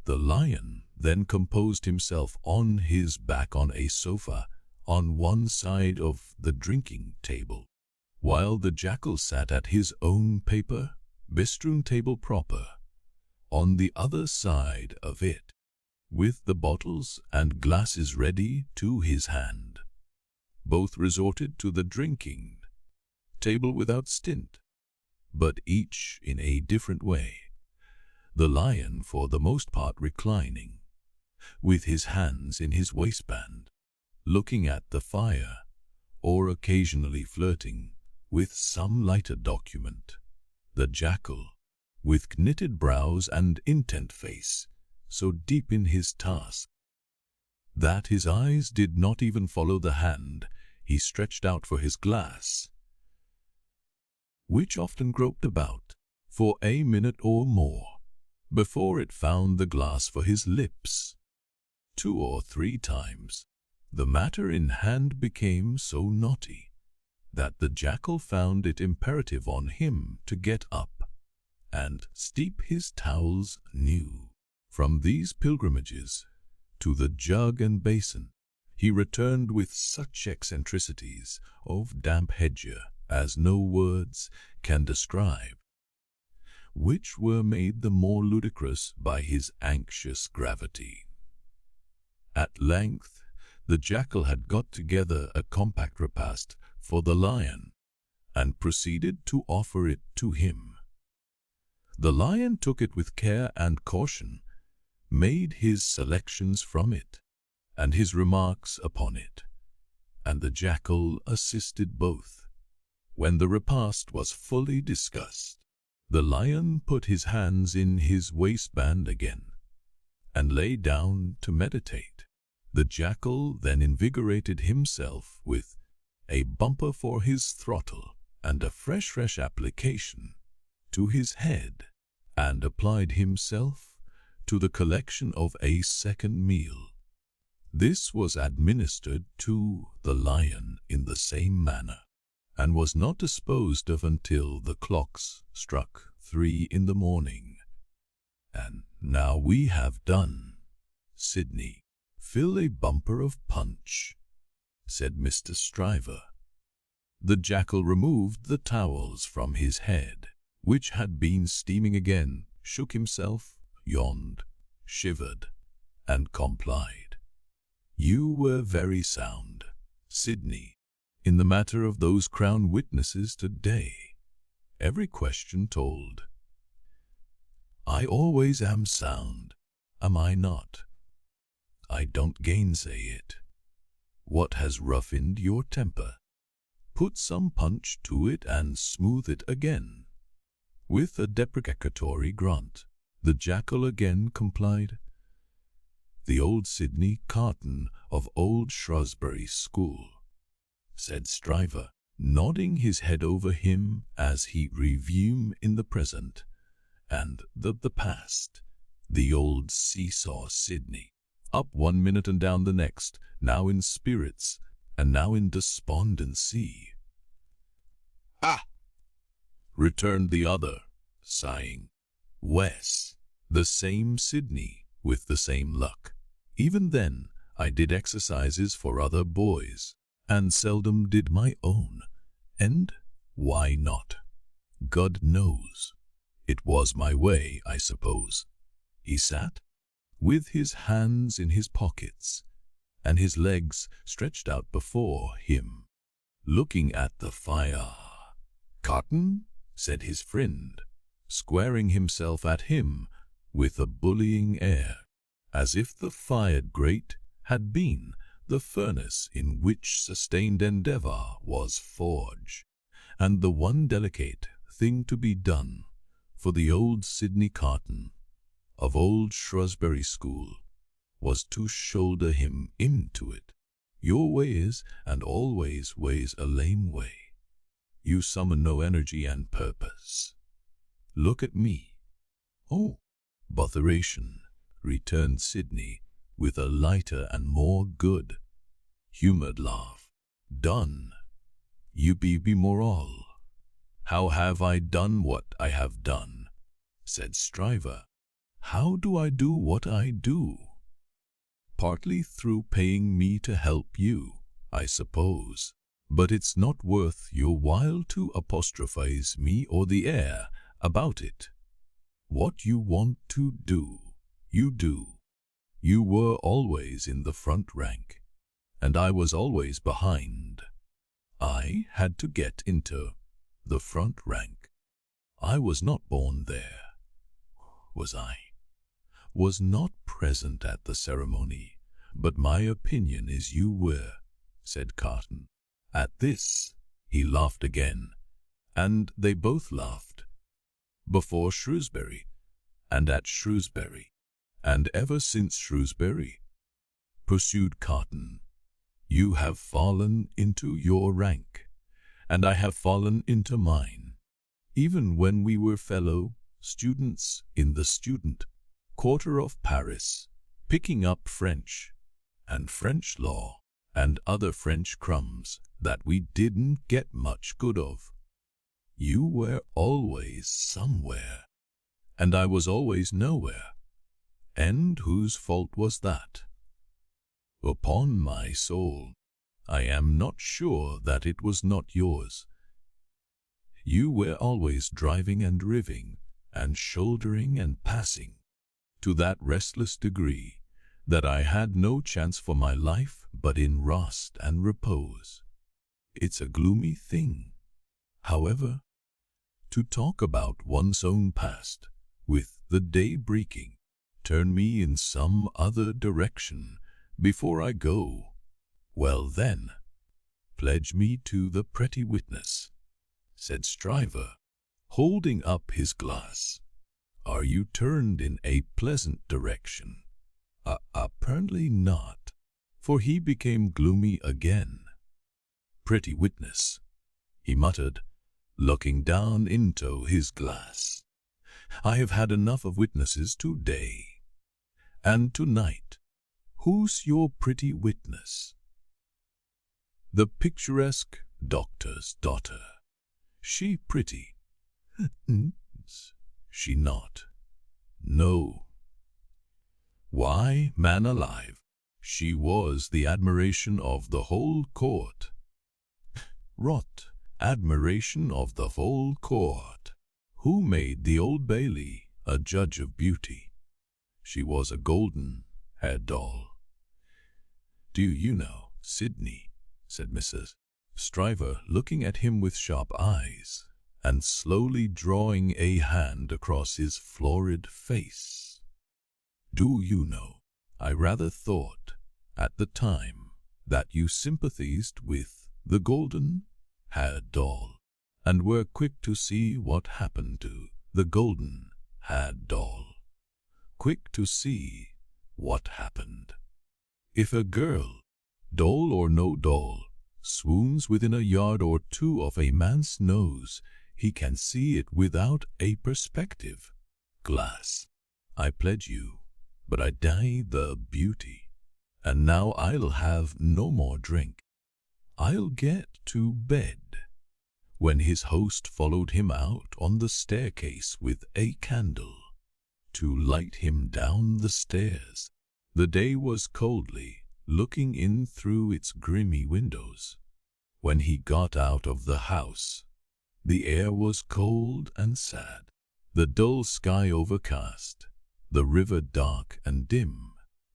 The lion then composed himself on his back on a sofa on one side of the drinking table, while the Jackal sat at his own paper, bestrewn table proper, on the other side of it, with the bottles and glasses ready to his hand. Both resorted to the drinking table without stint, but each in a different way. The lion for the most part reclining, with his hands in his waistband, looking at the fire, or occasionally flirting with some lighter document. The Jackal, with knitted brows and intent face, so deep in his task that his eyes did not even follow the hand he stretched out for his glass, which often groped about for a minute or more before it found the glass for his lips. 2 or 3 times the matter in hand became so knotty that the Jackal found it imperative on him to get up and steep his towels anew. From these pilgrimages to the jug and basin he returned with such eccentricities of damp hedger as no words can describe, which were made the more ludicrous by his anxious gravity. At length the Jackal had got together a compact repast for the Lion, and proceeded to offer it to him. The Lion took it with care and caution, made his selections from it, and his remarks upon it, and the Jackal assisted both. When the repast was fully discussed, the Lion put his hands in his waistband again, and lay down to meditate. The Jackal then invigorated himself with a bumper for his throttle and a fresh application to his head, and applied himself to the collection of a second meal. This was administered to the Lion in the same manner, and was not disposed of until the clocks struck 3 in the morning. And now we have done. Sidney, fill a bumper of punch, said Mr. Stryver. The Jackal removed the towels from his head, which had been steaming again, shook himself, yawned, shivered, and complied. You were very sound, Sidney, in the matter of those crown witnesses today. Every question told. I always am sound, am I not? I don't gainsay it. What has roughened your temper? Put some punch to it and smooth it again. With a deprecatory grunt, the Jackal again complied. The old Sidney Carton of old Shrewsbury School, said Stryver, nodding his head over him as he reviewed in the present and the past. The old seesaw Sidney, up 1 minute and down the next, now in spirits and now in despondency. Ah! returned the other, sighing. Wes, the same Sidney, with the same luck. Even then I did exercises for other boys, and seldom did my own. And why not? God knows. It was my way, I suppose. He sat, with his hands in his pockets, and his legs stretched out before him, looking at the fire. Carton, said his friend, squaring himself at him with a bullying air, as if the fired grate had been the furnace in which sustained endeavour was forged, and the one delicate thing to be done for the old Sidney Carton of old Shrewsbury School was to shoulder him into it. Your way is, and always weighs, a lame way. You summon no energy and purpose. Look at me. Oh, botheration, returned Sidney, with a lighter and more good-humoured laugh. Done. You be moral. How have I done what I have done? Said Stryver. How do I do what I do? Partly through paying me to help you, I suppose. But it's not worth your while to apostrophize me or the air about it. What you want to do, you do. You were always in the front rank, and I was always behind. I had to get into the front rank. I was not born there, was I? Was not present at the ceremony, but my opinion is you were, said Carton, At this, he laughed again, and they both laughed. Before Shrewsbury, and at Shrewsbury, and ever since Shrewsbury, pursued Carton, you have fallen into your rank, and I have fallen into mine. Even when we were fellow students in the student quarter of Paris, picking up French and French law and other French crumbs that we didn't get much good of, you were always somewhere, and I was always nowhere. And whose fault was that? Upon my soul, I am not sure that it was not yours. You were always driving and riving, and shouldering and passing, to that restless degree that I had no chance for my life but in rest and repose. It's a gloomy thing, however, to talk about one's own past, with the day breaking. Turn me in some other direction before I go. Well then, pledge me to the pretty witness, said Stryver, holding up his glass. Are you turned in a pleasant direction? Apparently not, for he became gloomy again. Pretty witness, he muttered, looking down into his glass. I have had enough of witnesses today. And tonight, who's your pretty witness? The picturesque doctor's daughter. She pretty? She not? No. Why, man alive, she was the admiration of the whole court. Rot, admiration of the whole court. Who made the Old Bailey a judge of beauty? She was a golden-haired doll. Do you know, Sidney, said Mrs. Stryver, looking at him with sharp eyes, and slowly drawing a hand across his florid face. Do you know, I rather thought, at the time, that you sympathized with the golden-haired doll, and were quick to see what happened to the golden-haired doll. Quick to see what happened. If a girl, doll or no doll, swoons within a yard or two of a man's nose, he can see it without a perspective glass. I pledge you, but I deny the beauty. And now I'll have no more drink. I'll get to bed. When his host followed him out on the staircase with a candle, to light him down the stairs, the day was coldly looking in through its grimy windows. When he got out of the house, the air was cold and sad, the dull sky overcast, the river dark and dim,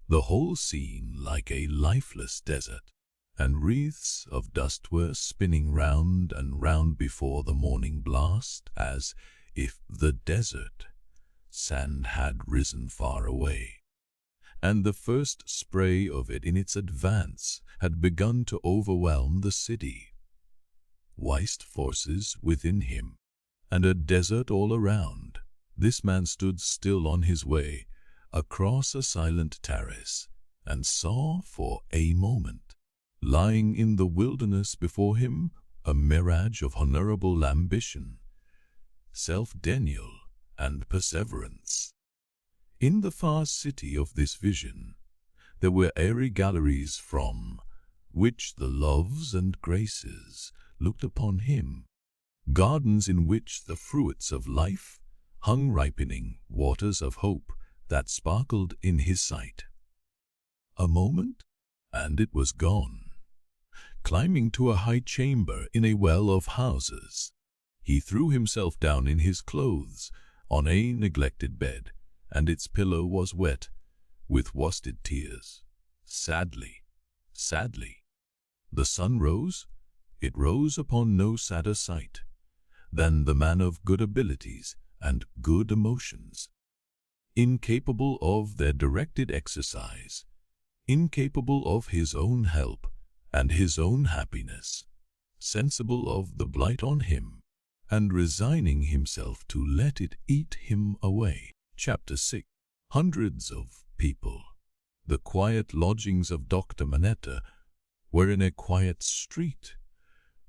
the whole scene like a lifeless desert, and wreaths of dust were spinning round and round before the morning blast, as if the desert sand had risen far away, and the first spray of it in its advance had begun to overwhelm the city. Whist forces within him, and a desert all around, this man stood still on his way across a silent terrace, and saw for a moment, lying in the wilderness before him, a mirage of honorable ambition, self-denial, and perseverance. In the far city of this vision, there were airy galleries from which the loves and graces looked upon him, gardens in which the fruits of life hung ripening, waters of hope that sparkled in his sight. A moment, and it was gone. Climbing to a high chamber in a well of houses, he threw himself down in his clothes on a neglected bed, and its pillow was wet with wasted tears. Sadly, sadly. The sun rose. It rose upon no sadder sight than the man of good abilities and good emotions, incapable of their directed exercise, incapable of his own help and his own happiness, sensible of the blight on him, and resigning himself to let it eat him away. Chapter 6. Hundreds of people. The quiet lodgings of Dr. Manette were in a quiet street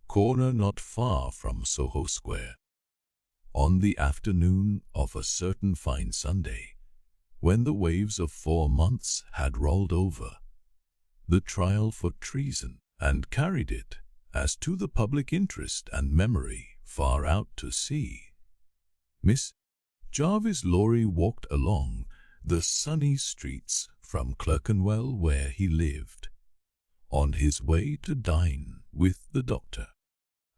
corner not far from Soho Square. On the afternoon of a certain fine Sunday, when the waves of 4 months had rolled over the trial for treason and carried it, as to the public interest and memory, far out to sea, Miss Jarvis Lorry walked along the sunny streets from Clerkenwell, where he lived, on his way to dine with the doctor.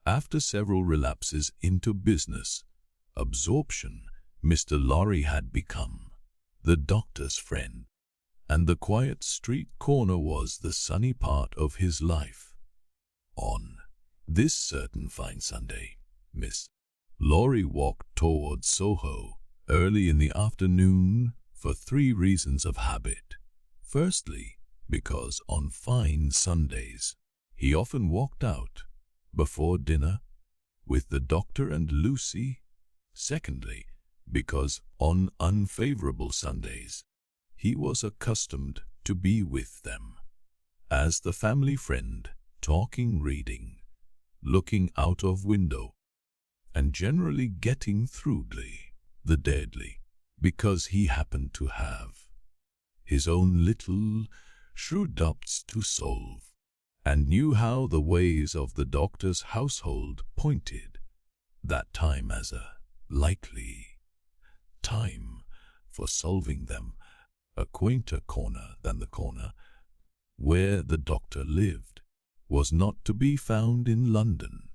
After several relapses into business absorption, Mr. Lorry had become the doctor's friend, and the quiet street corner was the sunny part of his life. On this certain fine Sunday, Miss Lorry walked towards Soho early in the afternoon for 3 reasons of habit. Firstly, because on fine Sundays he often walked out before dinner with the doctor and Lucie. Secondly, because on unfavorable Sundays he was accustomed to be with them as the family friend, talking, reading, looking out of window, and generally getting throughly the deadly, because he happened to have his own little shrewd doubts to solve, and knew how the ways of the doctor's household pointed that time as a likely time for solving them. A quainter corner than the corner where the doctor lived was not to be found in London.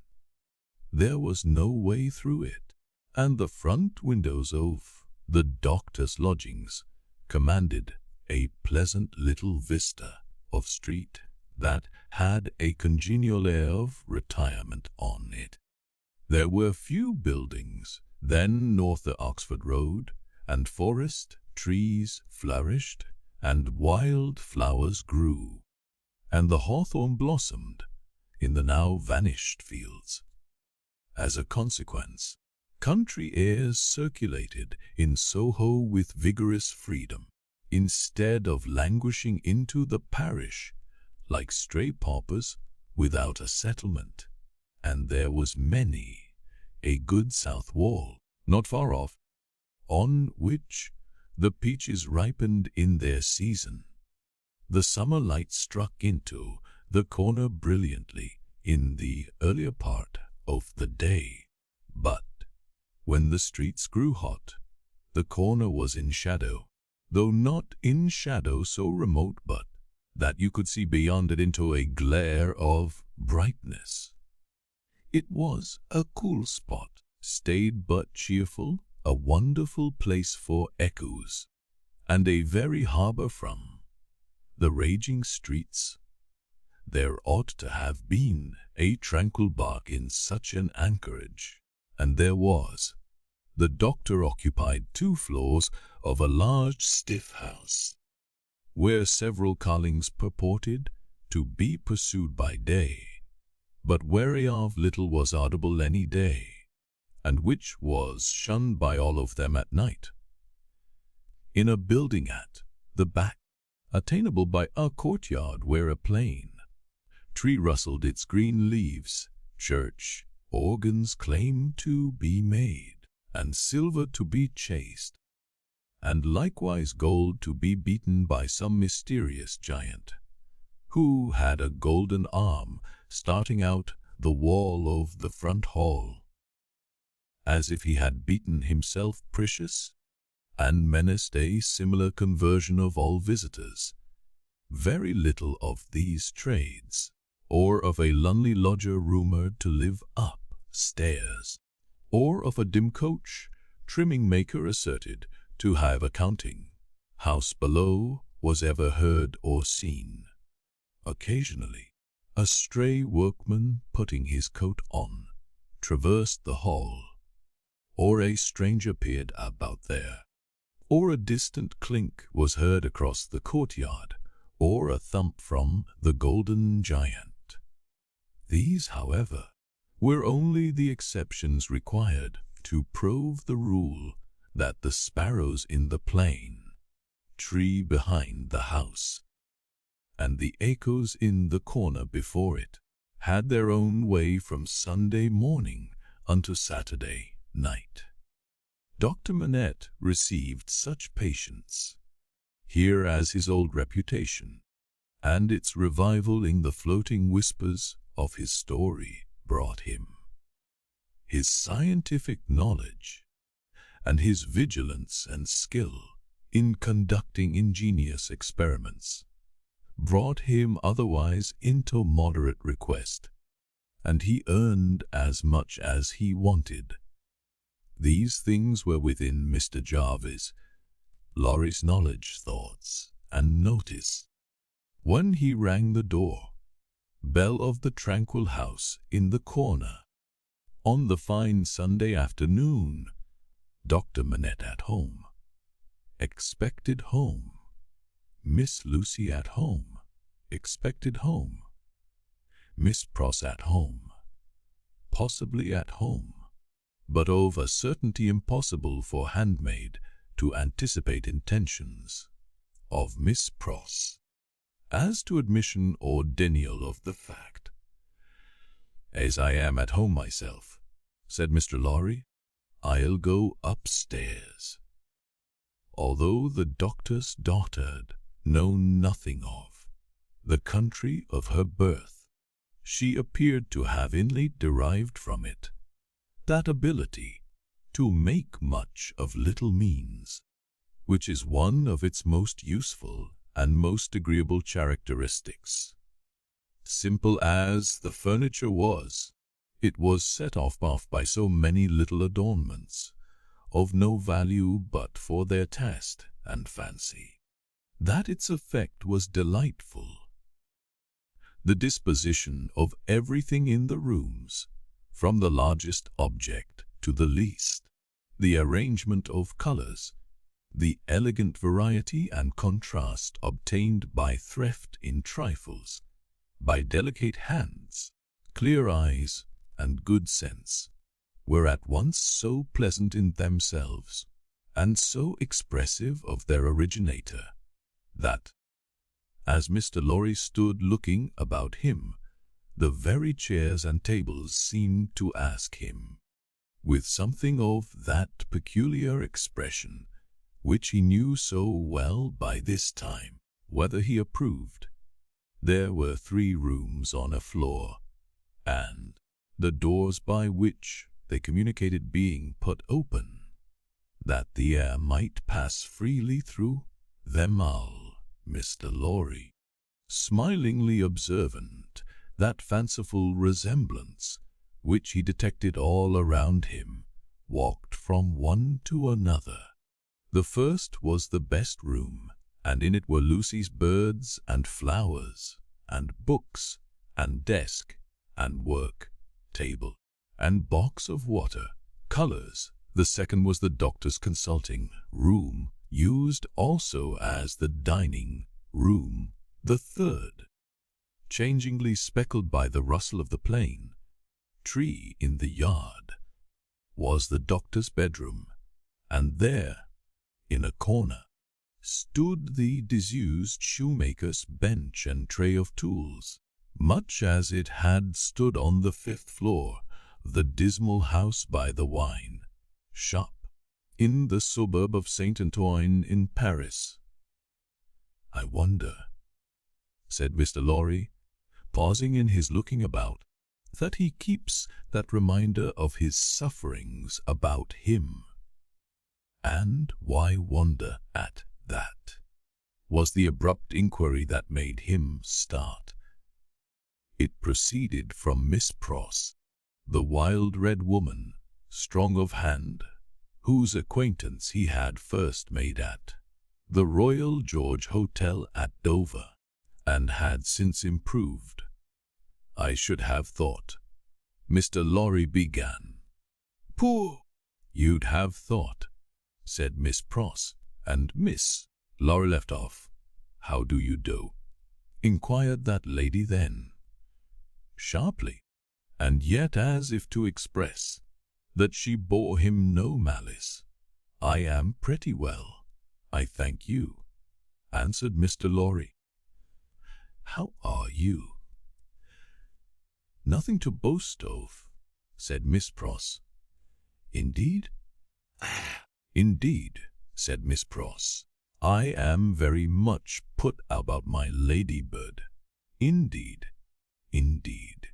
There was no way through it, and the front windows of the doctor's lodgings commanded a pleasant little vista of street that had a congenial air of retirement on it. There were few buildings then north the Oxford Road, and forest trees flourished, and wild flowers grew, and the hawthorn blossomed in the now vanished fields. As a consequence, country airs circulated in Soho with vigorous freedom, instead of languishing into the parish like stray paupers without a settlement, and there was many a good south wall, not far off, on which the peaches ripened in their season. The summer light struck into the corner brilliantly in the earlier part of the day, but when the streets grew hot, the corner was in shadow, though not in shadow so remote but that you could see beyond it into a glare of brightness. It was a cool spot, staid but cheerful, a wonderful place for echoes, and a very harbour from the raging streets. There ought to have been a tranquil bark in such an anchorage, and there was. The doctor occupied 2 floors of a large stiff house, where several callings purported to be pursued by day, but whereof little was audible any day, and which was shunned by all of them at night. In a building at the back, attainable by a courtyard where a plane tree rustled its green leaves, church organs claimed to be made, and silver to be chased, and likewise gold to be beaten by some mysterious giant, who had a golden arm starting out the wall of the front hall, as if he had beaten himself precious, and menaced a similar conversion of all visitors. Very little of these trades, or of a lonely lodger rumoured to live up stairs, or of a dim coach trimming maker asserted to have a counting house below, was ever heard or seen. Occasionally, a stray workman putting his coat on traversed the hall, or a stranger appeared about there, or a distant clink was heard across the courtyard, or a thump from the golden giant. These, however, were only the exceptions required to prove the rule that the sparrows in the plane tree behind the house and the echoes in the corner before it had their own way from Sunday morning unto Saturday night. Dr. Manette received such patience here as his old reputation and its revival in the floating whispers of his story brought him. His scientific knowledge and his vigilance and skill in conducting ingenious experiments brought him otherwise into moderate request, and he earned as much as he wanted. These things were within Mr. Jarvis Lorry's knowledge, thoughts, and notice. When he rang the door bell of the tranquil house in the corner, on the fine Sunday afternoon, Dr. Manette at home, expected home, Miss Lucie at home, expected home, Miss Pross at home, possibly at home, but of a certainty impossible for handmaid to anticipate intentions of Miss Pross. As to admission or denial of the fact, as I am at home myself, said Mr. Lorry, I'll go upstairs. Although the doctor's daughter'd known nothing of the country of her birth, she appeared to have innately derived from it that ability to make much of little means, which is one of its most useful and most agreeable characteristics. Simple as the furniture was, it was set off by so many little adornments, of no value but for their taste and fancy, that its effect was delightful. The disposition of everything in the rooms, from the largest object to the least, the arrangement of colors, the elegant variety and contrast obtained by thrift in trifles, by delicate hands, clear eyes, and good sense, were at once so pleasant in themselves, and so expressive of their originator, that, as Mr. Lorry stood looking about him, the very chairs and tables seemed to ask him, with something of that peculiar expression which he knew so well by this time, whether he approved. There were 3 rooms on a floor, and the doors by which they communicated being put open, that the air might pass freely through them all. Mr. Lorry, smilingly observant that fanciful resemblance which he detected all around him, walked from one to another. The first was the best room, and in it were Lucie's birds and flowers, and books, and desk, and work, table, and box of water, colors. The second was the doctor's consulting room, used also as the dining room. The third, changingly speckled by the rustle of the plane tree in the yard, was the doctor's bedroom, and there, in a corner, stood the disused shoemaker's bench and tray of tools, much as it had stood on the 5th floor of the dismal house by the wine shop in the suburb of Saint-Antoine in Paris. I wonder, said Mr. Lorry, pausing in his looking about, that he keeps that reminder of his sufferings about him. And why wonder at that? Was the abrupt inquiry that made him start. It proceeded from Miss Pross, the wild red woman, strong of hand, whose acquaintance he had first made at the Royal George Hotel at Dover, and had since improved. I should have thought, Mr. Lorry began. Poor, you'd have thought, said Miss Pross, and Miss Lorry left off. How do you do? Inquired that lady then, sharply, and yet as if to express that she bore him no malice. "I am pretty well, I thank you," answered Mr. Lorry. "How are you?" "Nothing to boast of," said Miss Pross. "Indeed?" "Indeed," said Miss Pross. "I am very much put about my ladybird. Indeed, indeed.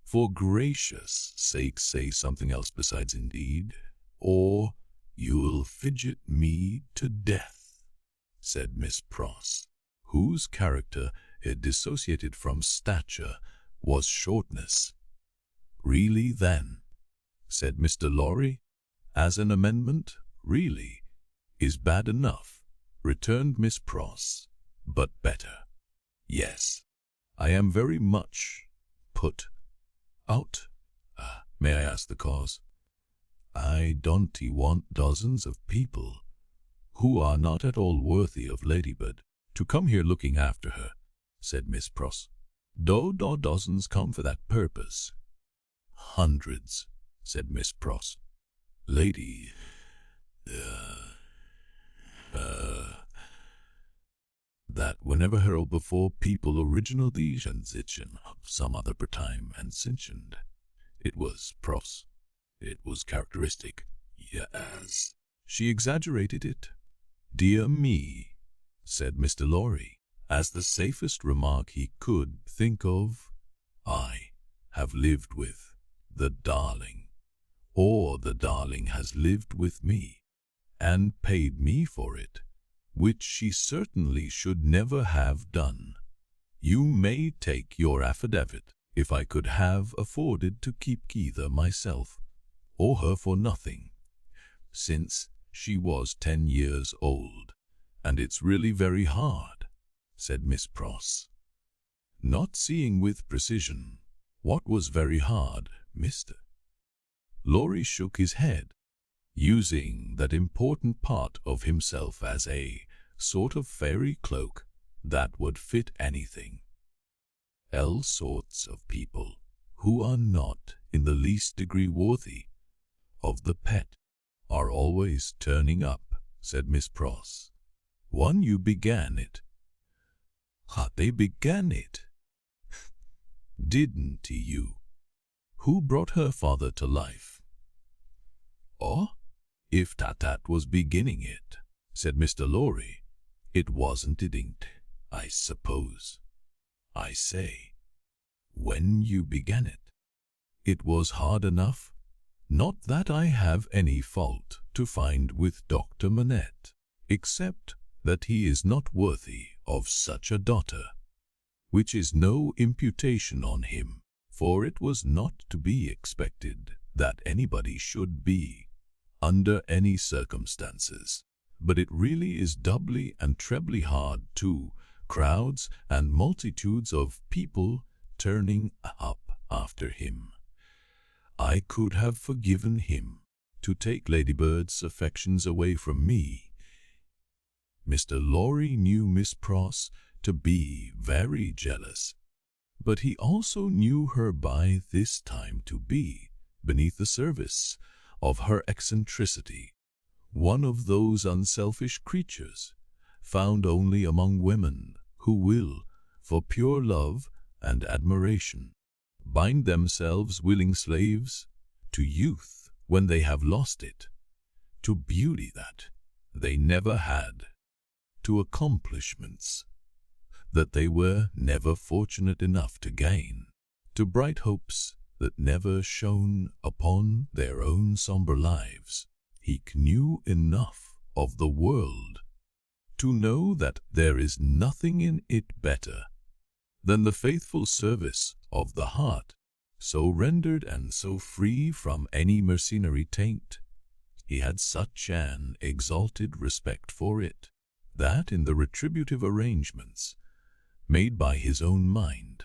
For gracious sake say something else besides indeed, or you'll fidget me to death," said Miss Pross, whose character, dissociated from stature, was shortness. "Really, then," said Mr. Lorry, "as an amendment, really is bad enough," returned Miss Pross, "but better. Yes, I am very much put out. May I ask the cause?" "I don't want dozens of people who are not at all worthy of Ladybird to come here looking after her," said Miss Pross. "Do dozens come for that purpose?" "Hundreds," said Miss Pross. "Lady, that whenever herald before people originally and sichen some other time and sinchend, it was Pross. It was characteristic. Yes. She exaggerated it. Dear me, said Mr. Lorry, as the safest remark he could think of. I have lived with the darling, or the darling has lived with me, and paid me for it, which she certainly should never have done. You may take your affidavit, if I could have afforded to keep either myself or her for nothing, since she was 10 years old, and it's really very hard, said Miss Pross. Not seeing with precision what was very hard, Mr. Lorry shook his head, using that important part of himself as a sort of fairy cloak that would fit anything. All sorts of people who are not in the least degree worthy of the pet are always turning up, said Miss Pross. One you began it. They began it. Didn't you? Who brought her father to life? Oh, if that was beginning it, said Mr. Lorry, it wasn't it, I suppose. I say, when you began it, it was hard enough. Not that I have any fault to find with Dr. Manette, except that he is not worthy of such a daughter, which is no imputation on him, for it was not to be expected that anybody should be, under any circumstances. But it really is doubly and trebly hard too, crowds and multitudes of people turning up after him. I could have forgiven him to take Ladybird's affections away from me. Mr. Lorry knew Miss Pross to be very jealous, but he also knew her by this time to be, beneath the surface of her eccentricity, one of those unselfish creatures found only among women who will, for pure love and admiration, bind themselves willing slaves to youth when they have lost it, to beauty that they never had, to accomplishments that they were never fortunate enough to gain, to bright hopes that never shone upon their own sombre lives. He knew enough of the world to know that there is nothing in it better than the faithful service of the heart, so rendered and so free from any mercenary taint. He had such an exalted respect for it, that in the retributive arrangements made by his own mind,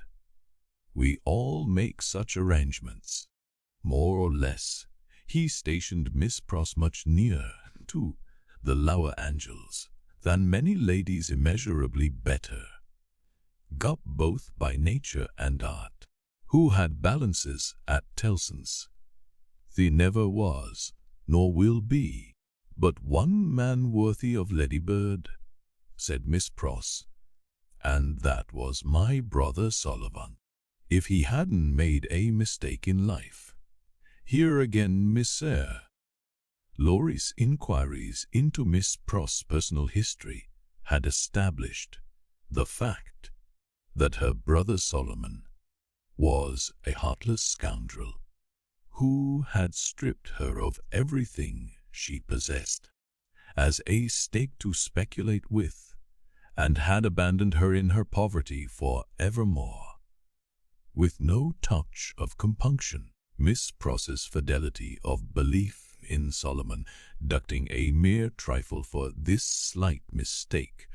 we all make such arrangements, more or less. He stationed Miss Pross much nearer to the lower angels than many ladies immeasurably better, got both by nature and art, who had balances at Tellson's. There never was, nor will be, but one man worthy of Ladybird, said Miss Pross, and that was my brother Sullivan, if he hadn't made a mistake in life. Here again, Miss Eyre. Laurie's inquiries into Miss Pross's personal history had established the fact that her brother Solomon was a heartless scoundrel who had stripped her of everything she possessed as a stake to speculate with, and had abandoned her in her poverty for evermore. With no touch of compunction, Miss Pross's fidelity of belief in Solomon, deducting a mere trifle for this slight mistake,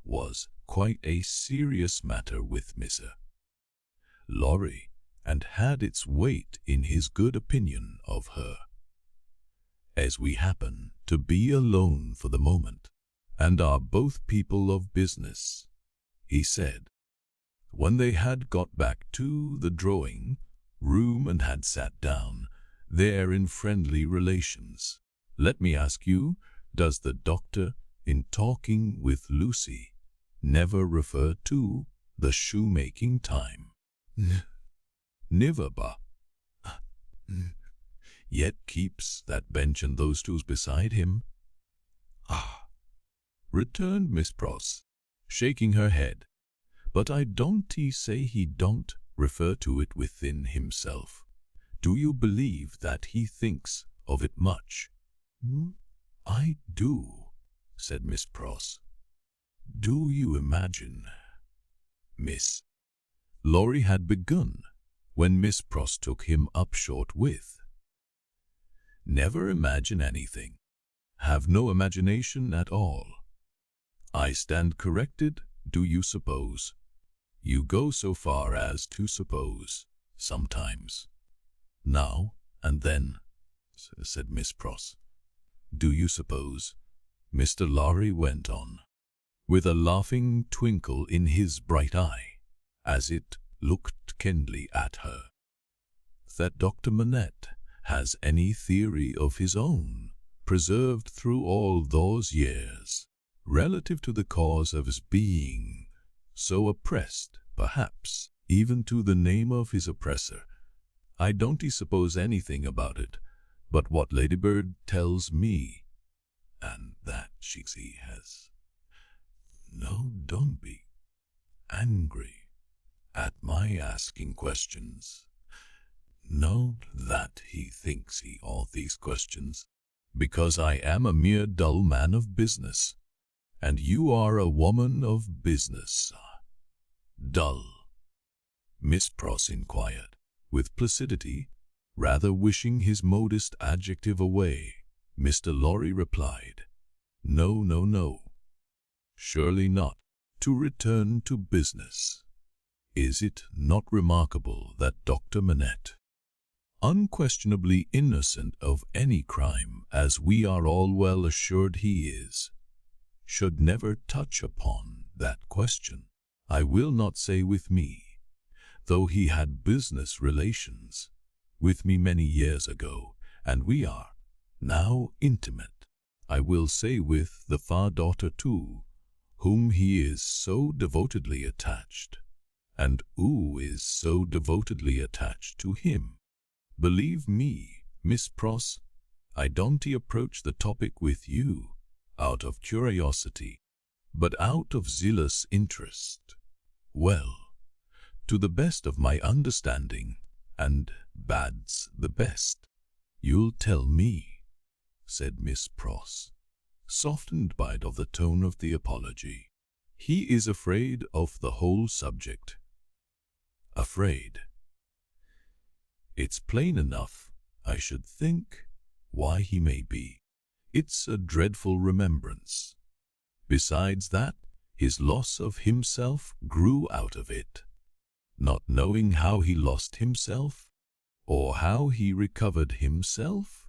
was quite a serious matter with Mr. Lorry, and had its weight in his good opinion of her. As we happen to be alone for the moment, and are both people of business, he said, when they had got back to the drawing room and had sat down there in friendly relations, let me ask you, does the doctor, in talking with Lucie, never refer to the shoemaking time? Never, ba. Yet keeps that bench and those tools beside him? Ah, returned Miss Pross, shaking her head. But I don't say he don't refer to it within himself. Do you believe that he thinks of it much? I do, said Miss Pross. Do you imagine, Miss? Laurie had begun, when Miss Pross took him up short with, never imagine anything. Have no imagination at all. I stand corrected, do you suppose? You go so far as to suppose, sometimes. Now and then, said Miss Pross. Do you suppose, Mr. Lorry went on, with a laughing twinkle in his bright eye, as it looked kindly at her, that Dr. Manette has any theory of his own, preserved through all those years, relative to the cause of his being so oppressed, perhaps even to the name of his oppressor? I don't suppose anything about it, but what Ladybird tells me, and that she has. No, don't be angry at my asking questions. Know that he thinks he all these questions, because I am a mere dull man of business, and you are a woman of business. Dull? Miss Pross inquired, with placidity, rather wishing his modest adjective away. Mr. Lorry replied, No, no, no. Surely not. To return to business. Is it not remarkable that Dr. Manette, unquestionably innocent of any crime, as we are all well assured he is, should never touch upon that question? I will not say with me, though he had business relations with me many years ago, and we are now intimate. I will say with the far daughter too, whom he is so devotedly attached, and who is so devotedly attached to him. Believe me, Miss Pross, I don't approach the topic with you out of curiosity, but out of zealous interest. Well, to the best of my understanding, and bad's the best, you'll tell me, said Miss Pross, softened by the tone of the apology. He is afraid of the whole subject. Afraid? It's plain enough, I should think, why he may be. It's a dreadful remembrance. Besides that, his loss of himself grew out of it. Not knowing how he lost himself, or how he recovered himself,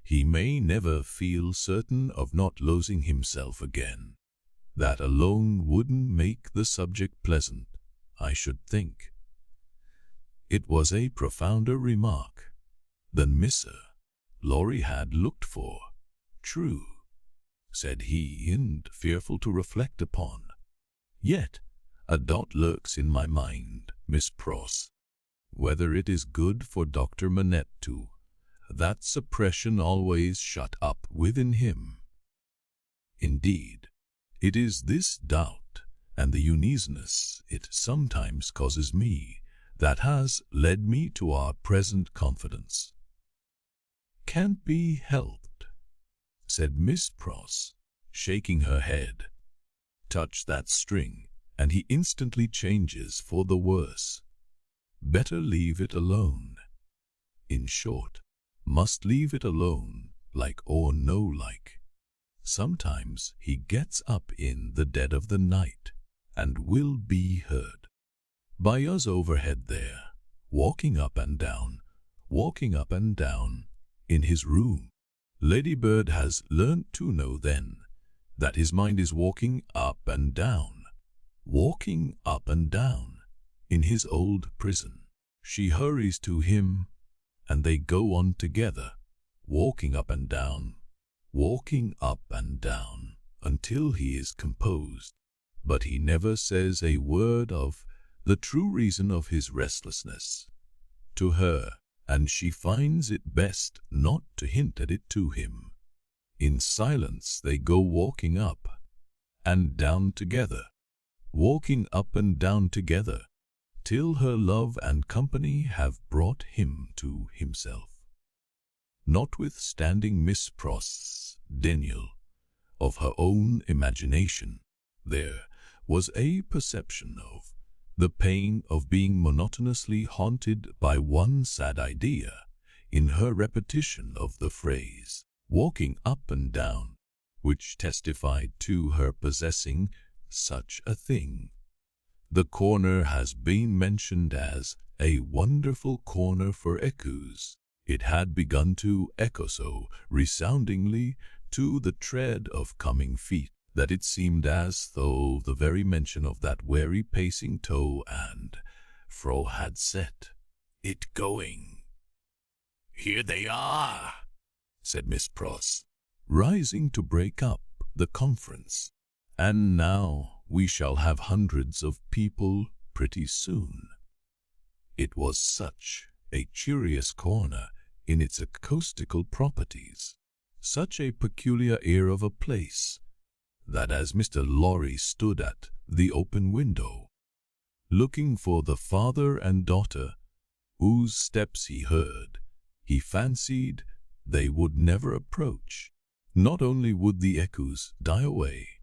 he may never feel certain of not losing himself again. That alone wouldn't make the subject pleasant, I should think. It was a profounder remark than Mr. Lorry had looked for. "True," said he, and fearful to reflect upon. "Yet a doubt lurks in my mind, Miss Pross, whether it is good for Dr. Manette to that suppression always shut up within him. Indeed, it is this doubt and the uneasiness it sometimes causes me that has led me to our present confidence." "Can't be helped," said Miss Pross, shaking her head. "Touch that string, and he instantly changes for the worse. Better leave it alone. In short, must leave it alone, like or no like. Sometimes he gets up in the dead of the night, and will be heard by us overhead there, walking up and down, in his room. Ladybird has learnt to know then that his mind is walking up and down, in his old prison. She hurries to him, and they go on together, walking up and down, until he is composed. But he never says a word of the true reason of his restlessness to her, and she finds it best not to hint at it to him. In silence they go walking up and down together, till her love and company have brought him to himself. Notwithstanding Miss Prost's denial of her own imagination, there was a perception of the pain of being monotonously haunted by one sad idea in her repetition of the phrase, walking up and down, which testified to her possessing such a thing. The corner has been mentioned as a wonderful corner for echoes. It had begun to echo so resoundingly to the tread of coming feet that it seemed as though the very mention of that wary pacing to and fro had set it going. "Here they are," said Miss Pross, rising to break up the conference. "And now we shall have hundreds of people pretty soon." It was such a curious corner in its acoustical properties, such a peculiar air of a place, that as Mr. Lorry stood at the open window, looking for the father and daughter, whose steps he heard, he fancied they would never approach. Not only would the echoes die away,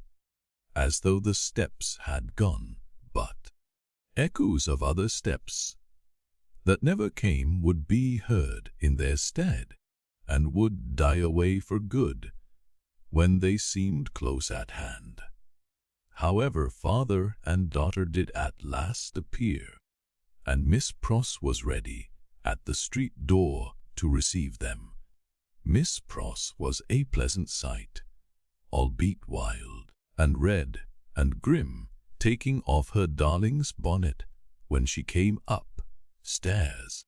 as though the steps had gone, but echoes of other steps that never came would be heard in their stead, and would die away for good when they seemed close at hand. However, father and daughter did at last appear, and Miss Pross was ready at the street door to receive them. Miss Pross was a pleasant sight, albeit wild and red and grim, taking off her darling's bonnet when she came up stairs,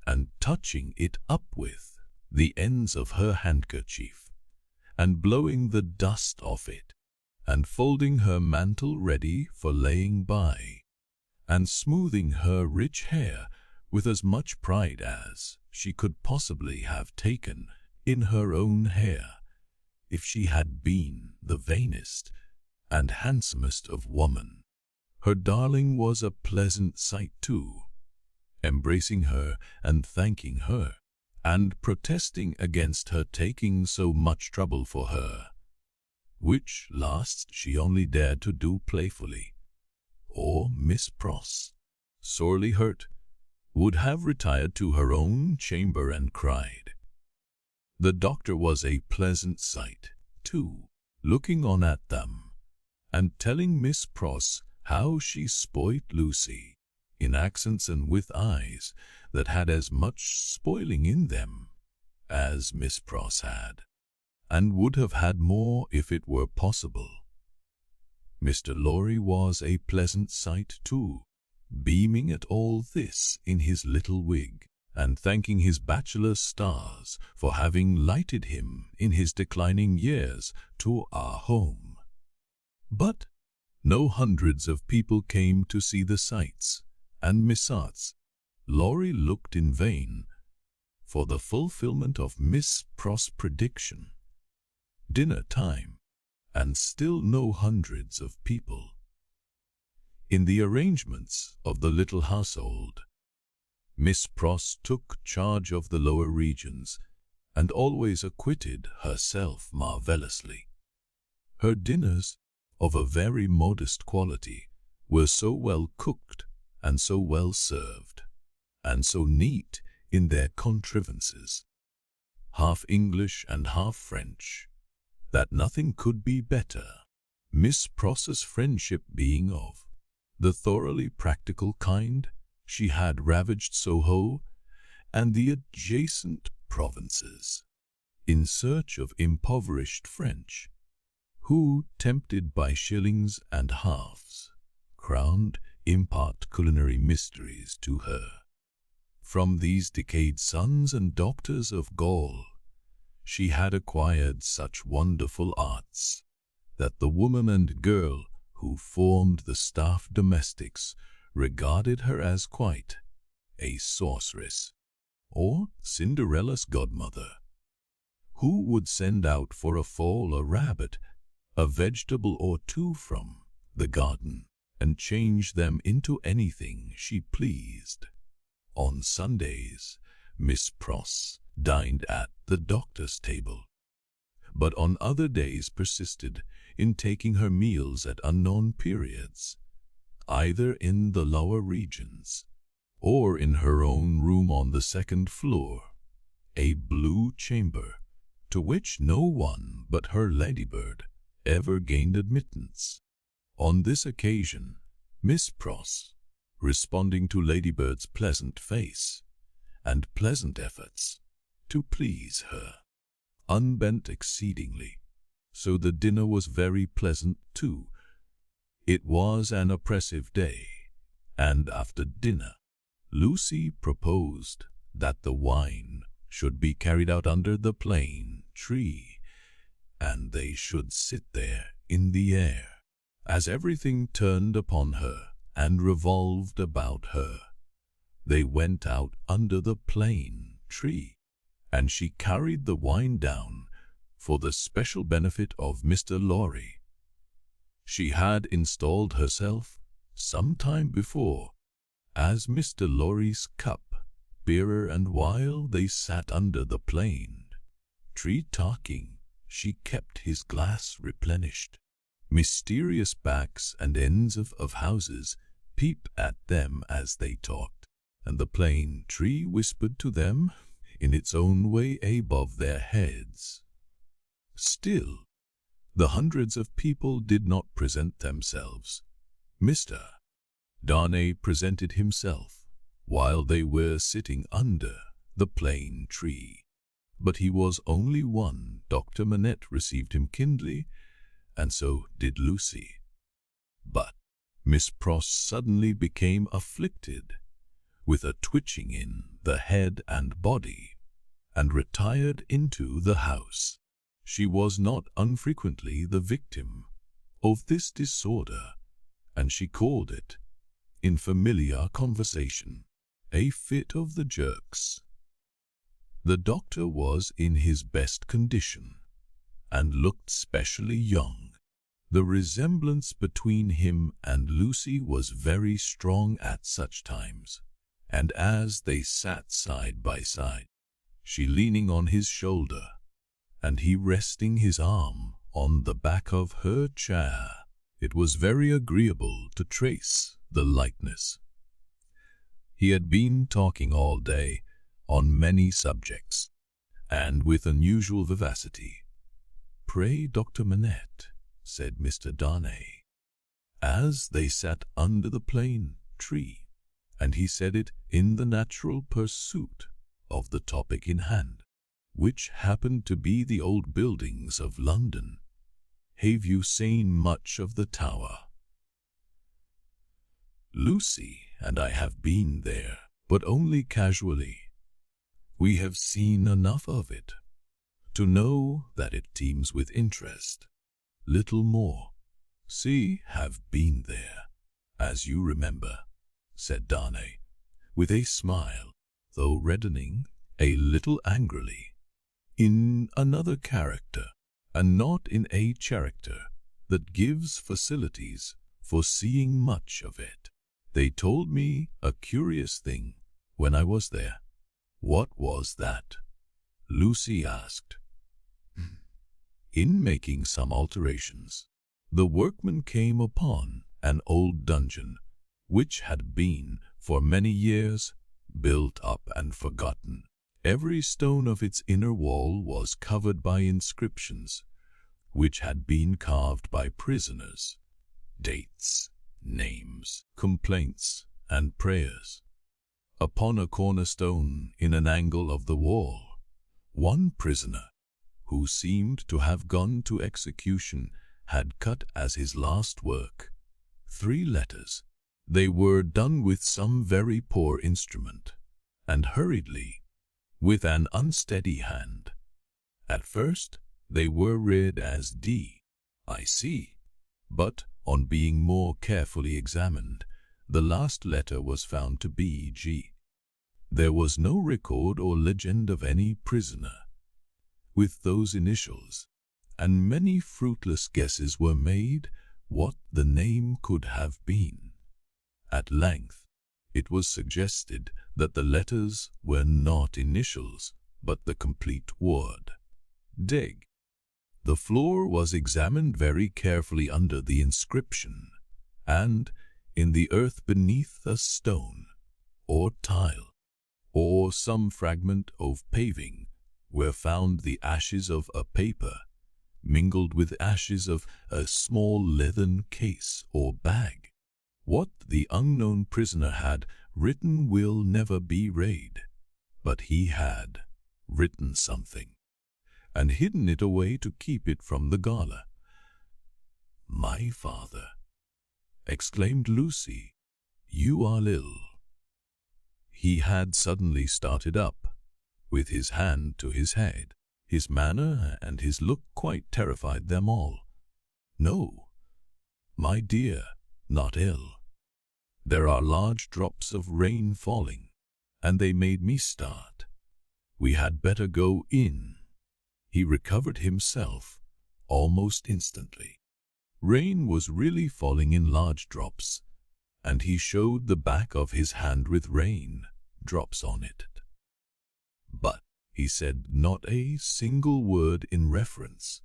and touching it up with the ends of her handkerchief, and blowing the dust off it, and folding her mantle ready for laying by, and smoothing her rich hair with as much pride as she could possibly have taken in her own hair, if she had been the vainest and handsomest of women. Her darling was a pleasant sight too, embracing her and thanking her, and protesting against her taking so much trouble for her, which last she only dared to do playfully, or Miss Pross, sorely hurt, would have retired to her own chamber and cried. The doctor was a pleasant sight, too, looking on at them, and telling Miss Pross how she spoilt Lucie, in accents and with eyes that had as much spoiling in them as Miss Pross had, and would have had more if it were possible. Mr. Lorry was a pleasant sight too, beaming at all this in his little wig, and thanking his bachelor stars for having lighted him in his declining years to our home. But no hundreds of people came to see the sights, and Mrs. Lorry looked in vain for the fulfillment of Miss Prost's prediction. Dinner time, and still no hundreds of people. In the arrangements of the little household, Miss Pross took charge of the lower regions, and always acquitted herself marvellously. Her dinners, of a very modest quality, were so well cooked, and so well served, and so neat in their contrivances, half English and half French, that nothing could be better. Miss Pross's friendship being of the thoroughly practical kind, she had ravaged Soho and the adjacent provinces in search of impoverished French, who, tempted by shillings and halves, crowned impart culinary mysteries to her. From these decayed sons and daughters of Gaul, she had acquired such wonderful arts that the woman and girl who formed the staff domestics regarded her as quite a sorceress, or Cinderella's godmother, who would send out for a fowl, a rabbit, a vegetable or two from the garden, and change them into anything she pleased. On Sundays, Miss Pross dined at the doctor's table, but on other days persisted in taking her meals at unknown periods, either in the lower regions, or in her own room on the second floor, a blue chamber, to which no one but her ladybird ever gained admittance. On this occasion, Miss Pross, responding to Ladybird's pleasant face and pleasant efforts to please her, unbent exceedingly, so the dinner was very pleasant too. It was an oppressive day, and after dinner, Lucie proposed that the wine should be carried out under the plane tree, and they should sit there in the air. As everything turned upon her and revolved about her, they went out under the plane tree, and she carried the wine down for the special benefit of Mr. Lorry. She had installed herself some time before as Mr. Lorry's cup bearer, and while they sat under the plane tree talking, she kept his glass replenished. Mysterious backs and ends of houses peeped at them as they talked, and the plane tree whispered to them in its own way above their heads. Still, the hundreds of people did not present themselves. Mr. Darnay presented himself while they were sitting under the plane tree, but he was only one. Dr. Manette received him kindly, and so did Lucie. But Miss Pross suddenly became afflicted with a twitching in the head and body, and retired into the house. She was not unfrequently the victim of this disorder, and she called it, in familiar conversation, a fit of the jerks. The doctor was in his best condition, and looked specially young. The resemblance between him and Lucie was very strong at such times, and as they sat side by side, she leaning on his shoulder, and he resting his arm on the back of her chair, it was very agreeable to trace the likeness. He had been talking all day on many subjects, and with unusual vivacity. "Pray, Dr. Manette," said Mr. Darnay, as they sat under the plane tree, and he said it in the natural pursuit of the topic in hand, which happened to be the old buildings of London. "Have you seen much of the Tower?" Lucie and I have been there, but only casually. We have seen enough of it to know that it teems with interest. Little more. See, have been there, as you remember, said Darnay, with a smile, though reddening a little angrily. In another character, and not in a character that gives facilities for seeing much of it. They told me a curious thing when I was there. What was that? Lucie asked. In making some alterations, the workmen came upon an old dungeon which had been for many years built up and forgotten. Every stone of its inner wall was covered by inscriptions which had been carved by prisoners, dates, names, complaints, and prayers. Upon a cornerstone in an angle of the wall, one prisoner, who seemed to have gone to execution, had cut as his last work 3 letters. They were done with some very poor instrument, and hurriedly, with an unsteady hand. At first, they were read as D, I see, but on being more carefully examined, the last letter was found to be G. There was no record or legend of any prisoner with those initials, and many fruitless guesses were made what the name could have been. At length, it was suggested that the letters were not initials, but the complete word. Dig. The floor was examined very carefully under the inscription, and in the earth beneath a stone, or tile, or some fragment of paving, were found the ashes of a paper, mingled with ashes of a small leathern case or bag. What the unknown prisoner had written will never be read, but he had written something, and hidden it away to keep it from the gala. My father, exclaimed Lucie, you are ill. He had suddenly started up, with his hand to his head. His manner and his look quite terrified them all. No, my dear, not ill. There are large drops of rain falling, and they made me start. We had better go in. He recovered himself almost instantly. Rain was really falling in large drops, and he showed the back of his hand with rain drops on it. But he said not a single word in reference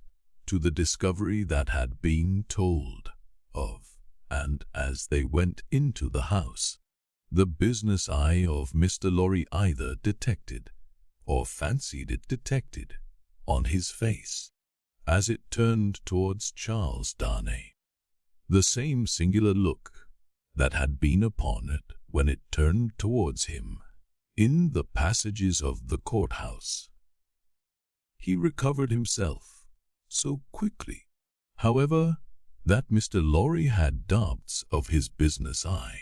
to the discovery that had been told of, and as they went into the house, the business eye of Mr. Lorry either detected, or fancied it detected, on his face, as it turned towards Charles Darnay, the same singular look that had been upon it when it turned towards him in the passages of the courthouse. He recovered himself so quickly, however, that Mr. Lorry had doubts of his business eye.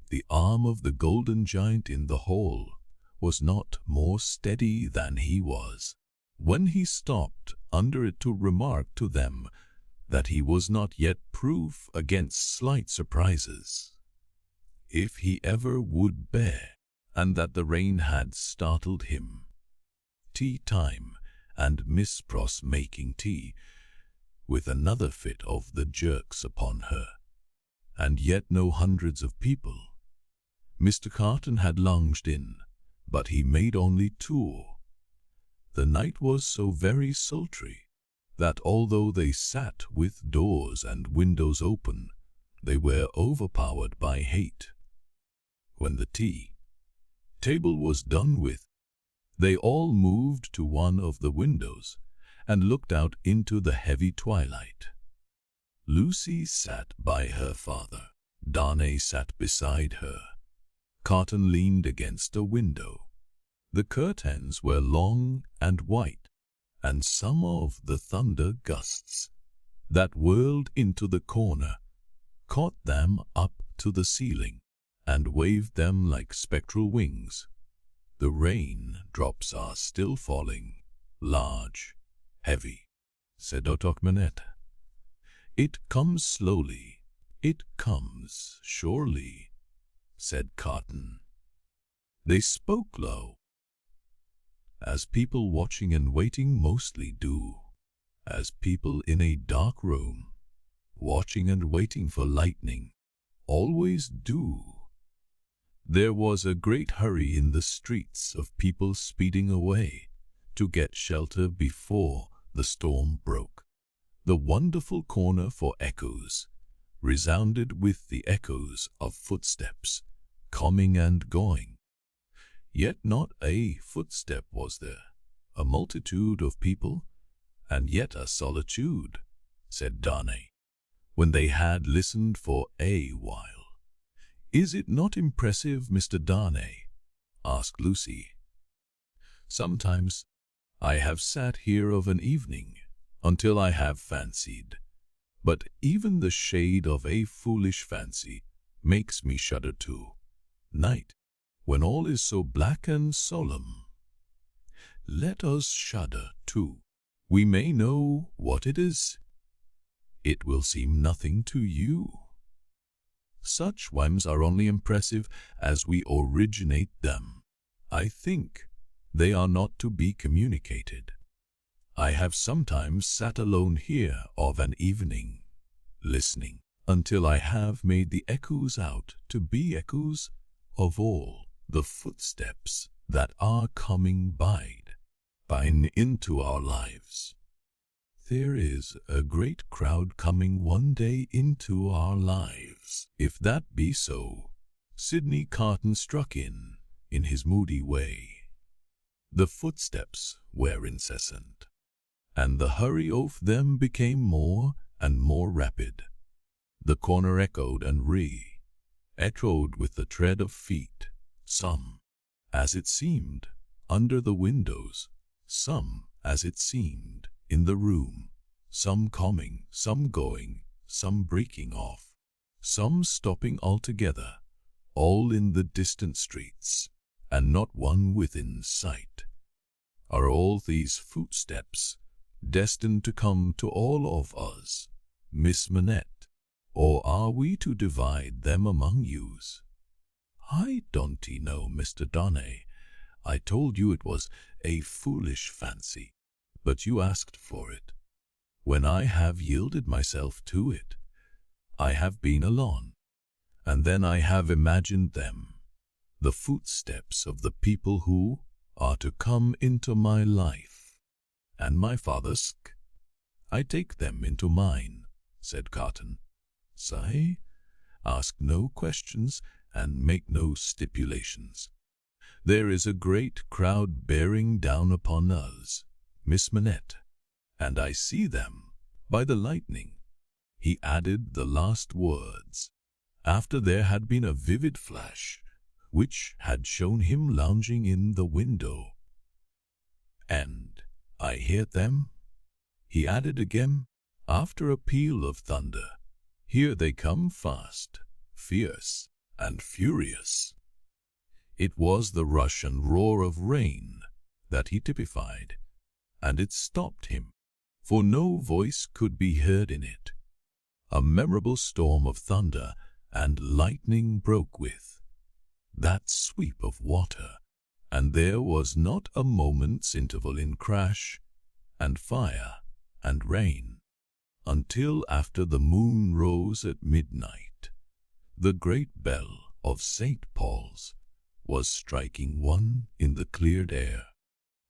The arm of the golden giant in the hall was not more steady than he was, when he stopped under it to remark to them that he was not yet proof against slight surprises, if he ever would bear, and that the rain had startled him. Tea time, and Miss Pross making tea, with another fit of the jerks upon her, and yet no hundreds of people. Mr. Carton had lounged in, but he made only 2. The night was so very sultry that although they sat with doors and windows open, they were overpowered by hate. When the tea table was done with, they all moved to one of the windows and looked out into the heavy twilight. Lucie sat by her father. Darnay sat beside her. Carton leaned against a window. The curtains were long and white, and some of the thunder gusts that whirled into the corner caught them up to the ceiling and waved them like spectral wings. The rain drops are still falling, large, heavy, said Manette. It comes slowly, it comes surely, said Carton. They spoke low, as people watching and waiting mostly do, as people in a dark room, watching and waiting for lightning, always do. There was a great hurry in the streets of people speeding away to get shelter before the storm broke. The wonderful corner for echoes resounded with the echoes of footsteps coming and going. Yet not a footstep was there, a multitude of people, and yet a solitude, said Darnay, when they had listened for a while. Is it not impressive, Mr. Darnay? Asked Lucie. Sometimes I have sat here of an evening until I have fancied, but even the shade of a foolish fancy makes me shudder too. Night, when all is so black and solemn. Let us shudder too. We may know what it is. It will seem nothing to you. Such whims are only impressive as we originate them. I think they are not to be communicated. I have sometimes sat alone here of an evening, listening, until I have made the echoes out to be echoes of all the footsteps that are coming by into our lives. There is a great crowd coming one day into our lives. If that be so, Sidney Carton struck in his moody way. The footsteps were incessant, and the hurry of them became more and more rapid. The corner echoed and re-echoed with the tread of feet, some, as it seemed, under the windows, some, as it seemed, in the room, some coming, some going, some breaking off, some stopping altogether, all in the distant streets, and not one within sight. Are all these footsteps destined to come to all of us, Miss Manette, or are we to divide them among yous? I don't know, Mr. Darnay. I told you it was a foolish fancy, but you asked for it. When I have yielded myself to it, I have been alone, and then I have imagined them, the footsteps of the people who are to come into my life, and my father's. I take them into mine, said Carton. Say, ask no questions and make no stipulations. There is a great crowd bearing down upon us, Miss Manette, and I see them by the lightning. He added the last words, after there had been a vivid flash, which had shown him lounging in the window. And I hear them, he added again, after a peal of thunder. Here they come fast, fierce, and furious. It was the rush and roar of rain that he typified, and it stopped him, for no voice could be heard in it. A memorable storm of thunder and lightning broke with that sweep of water, and there was not a moment's interval in crash and fire and rain, until after the moon rose at midnight, the great bell of St. Paul's was striking one in the cleared air,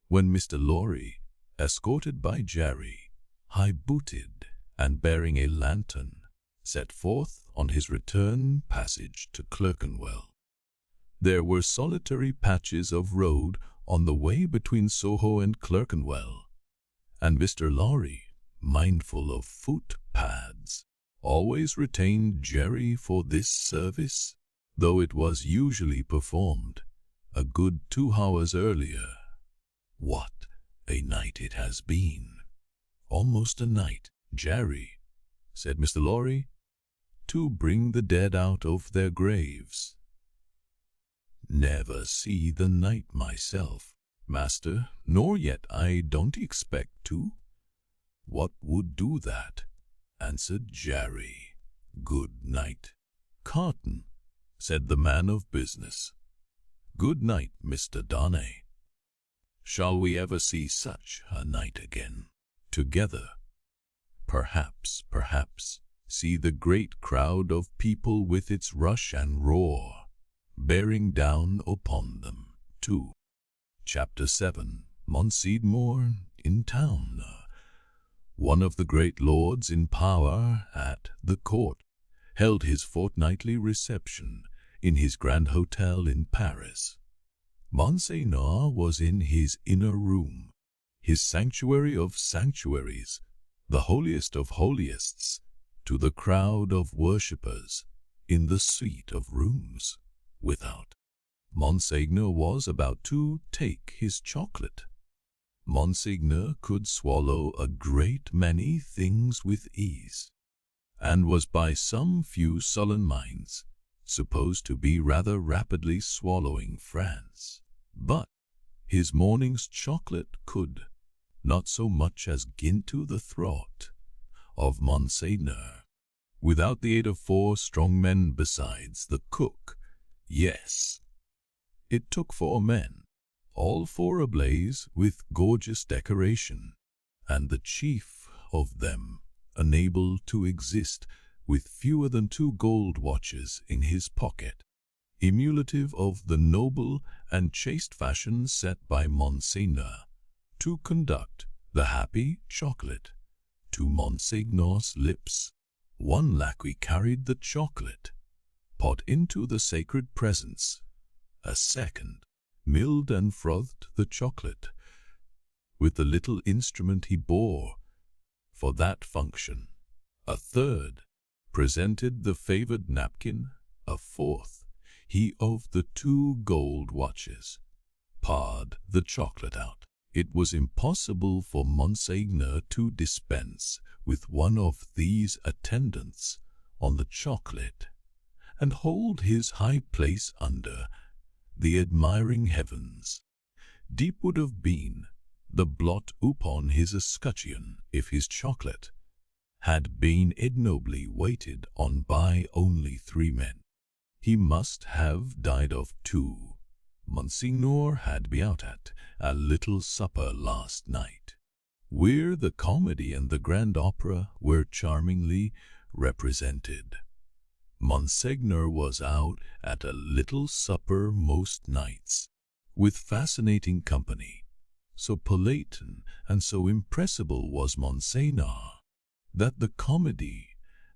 when Mr. Lorry, escorted by Jerry, high-booted and bearing a lantern, set forth on his return passage to Clerkenwell. There were solitary patches of road on the way between Soho and Clerkenwell, and Mr. Lorry, mindful of footpads, always retained Jerry for this service, though it was usually performed a good 2 hours earlier. What a night it has been! Almost a night, Jerry, said Mr. Lorry, to bring the dead out of their graves. never see the night myself, master, nor yet I don't expect to. What would do that? Answered Jerry. Good night. Carton, said the man of business. Good night, Mr. Darnay. Shall we ever see such a night again? Together? Perhaps. See the great crowd of people with its rush and roar, bearing down upon them, too. Chapter 7. Monseigneur in town. One of the great lords in power at the court held his fortnightly reception in his grand hotel in Paris. Monseigneur was in his inner room, his sanctuary of sanctuaries, the holiest of holiests, to the crowd of worshippers in the suite of rooms without. Monseigneur was about to take his chocolate. Monseigneur could swallow a great many things with ease, and was by some few sullen minds supposed to be rather rapidly swallowing France. But his morning's chocolate could not so much as get into the throat of Monseigneur, without the aid of 4 strong men besides the cook. Yes, it took 4 men, all 4 ablaze with gorgeous decoration, and the chief of them unable to exist with fewer than 2 gold watches in his pocket, emulative of the noble and chaste fashion set by Monseigneur to conduct the happy chocolate to Monseigneur's lips. 1 lackey carried the chocolate pot into the sacred presence. A second milled and frothed the chocolate with the little instrument he bore for that function. A third presented the favored napkin. A fourth, he of the 2 gold watches, poured the chocolate out. It was impossible for Monseigneur to dispense with one of these attendants on the chocolate and hold his high place under the admiring heavens. Deep would have been the blot upon his escutcheon if his chocolate had been ignobly waited on by only 3 men. He must have died of 2. Monseigneur had been out at a little supper last night, where the comedy and the grand opera were charmingly represented. Monseigneur was out at a little supper most nights, with fascinating company. So polite and so impressible was Monseigneur, that the comedy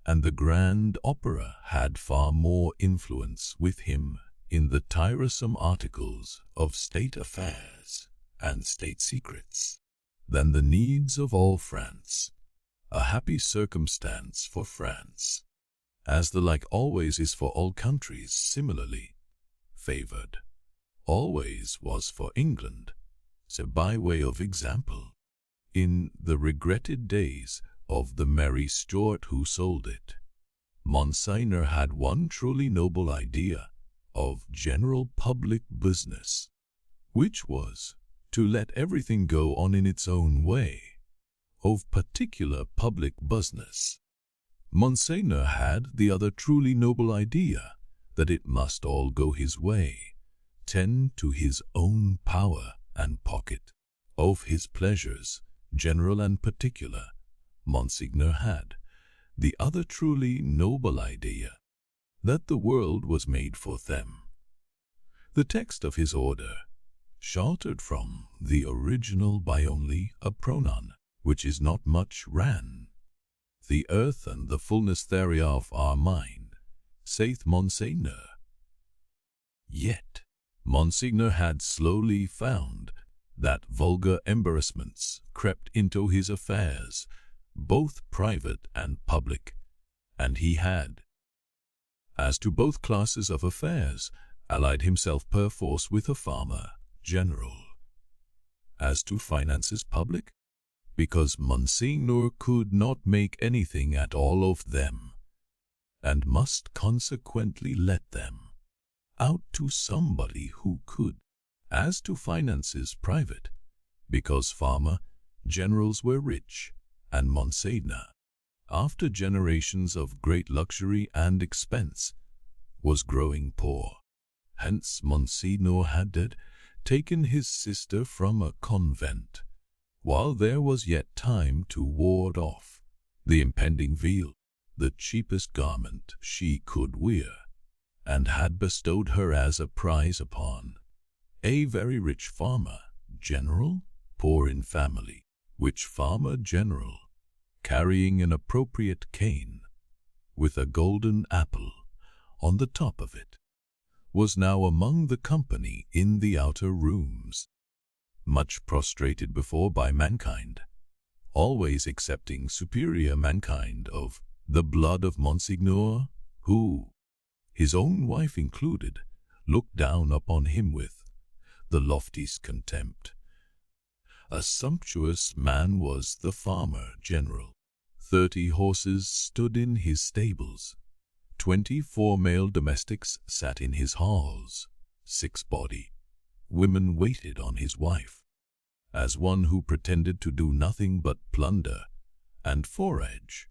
and the grand opera had far more influence with him in the tiresome articles of state affairs and state secrets than the needs of all France. A happy circumstance for France, as the like always is for all countries similarly favored, always was for England. So by way of example, in the regretted days of the merry Stuart who sold it, Monseigneur had one truly noble idea of general public business, which was to let everything go on in its own way. Of particular public business, Monseigneur had the other truly noble idea that it must all go his way, tend to his own power and pocket. Of his pleasures, general and particular, Monseigneur had the other truly noble idea that the world was made for them. The text of his order, sheltered from the original by only a pronoun, which is not much, ran, "The earth and the fullness thereof are mine, saith Monseigneur." Yet Monseigneur had slowly found that vulgar embarrassments crept into his affairs, both private and public, and he had, as to both classes of affairs, allied himself perforce with a farmer general. As to finances public, because Monseigneur could not make anything at all of them, and must consequently let them out to somebody who could. As to finances private, because farmer generals were rich, and Monseigneur, after generations of great luxury and expense, was growing poor. Hence Monseigneur had taken his sister from a convent, while there was yet time to ward off the impending veil, the cheapest garment she could wear, and had bestowed her as a prize upon a very rich farmer general, poor in family, which farmer general, carrying an appropriate cane, with a golden apple on the top of it, was now among the company in the outer rooms, much prostrated before by mankind, always excepting superior mankind of the blood of Monseigneur, who, his own wife included, looked down upon him with the loftiest contempt. A sumptuous man was the farmer general. 30 horses stood in his stables. 24 male domestics sat in his halls. 6 body women waited on his wife, as one who pretended to do nothing but plunder and forage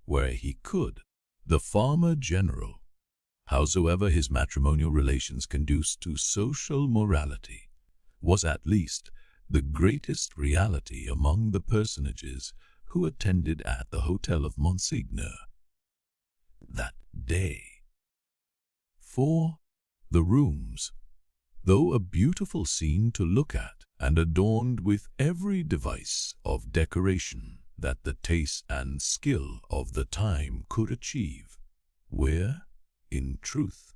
where he could. The farmer general, howsoever his matrimonial relations conduced to social morality, was at least the greatest reality among the personages who attended at the hotel of Monseigneur that day. For the rooms, though a beautiful scene to look at and adorned with every device of decoration that the taste and skill of the time could achieve, were, in truth,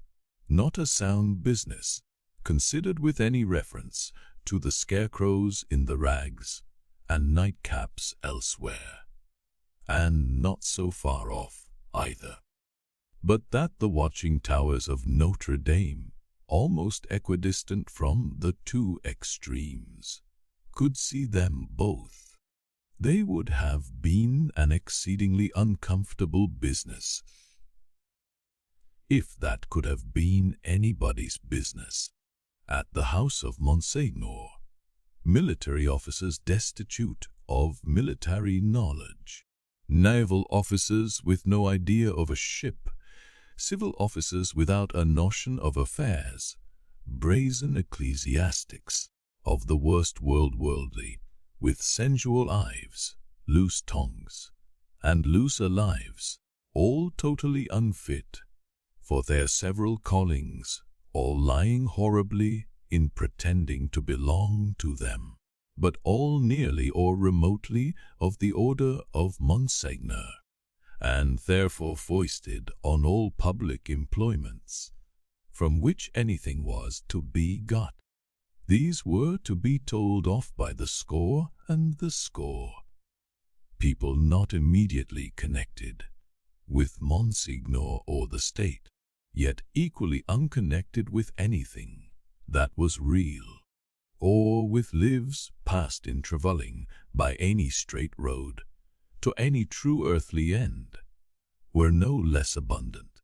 not a sound business, considered with any reference to the scarecrows in the rags and nightcaps elsewhere, and not so far off either, but that the watching towers of Notre Dame, almost equidistant from the 2 extremes, could see them both. They would have been an exceedingly uncomfortable business, if that could have been anybody's business. At the house of Monseigneur, military officers destitute of military knowledge, naval officers with no idea of a ship, civil officers without a notion of affairs, brazen ecclesiastics of the worst worldly, with sensual eyes, loose tongues, and looser lives, all totally unfit for their several callings, all lying horribly in pretending to belong to them, but all nearly or remotely of the order of Monseigneur, and therefore foisted on all public employments, from which anything was to be got. These were to be told off by the score and the score. People not immediately connected with Monseigneur or the state, yet equally unconnected with anything that was real, or with lives passed in travelling by any straight road to any true earthly end, were no less abundant.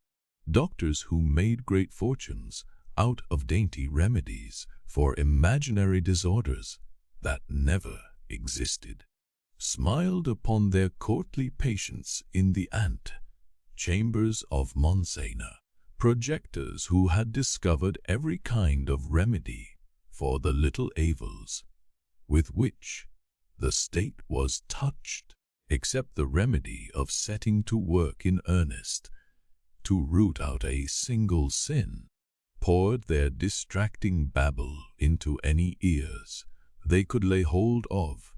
Doctors who made great fortunes out of dainty remedies for imaginary disorders that never existed, smiled upon their courtly patients in the ante-chambers of Monseigneur. Projectors who had discovered every kind of remedy for the little evils with which the state was touched, except the remedy of setting to work in earnest to root out a single sin, poured their distracting babble into any ears they could lay hold of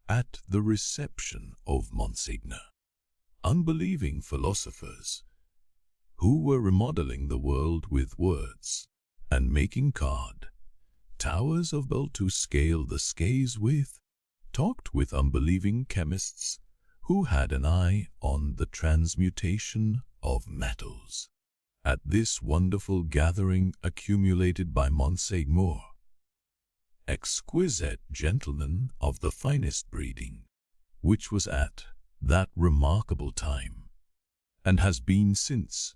at the reception of Monseigneur. Unbelieving philosophers, who were remodeling the world with words, and making towers of bell to scale the skies with, talked with unbelieving chemists who had an eye on the transmutation of metals. At this wonderful gathering accumulated by Monseigneur, exquisite gentlemen of the finest breeding, which was at that remarkable time, and has been since,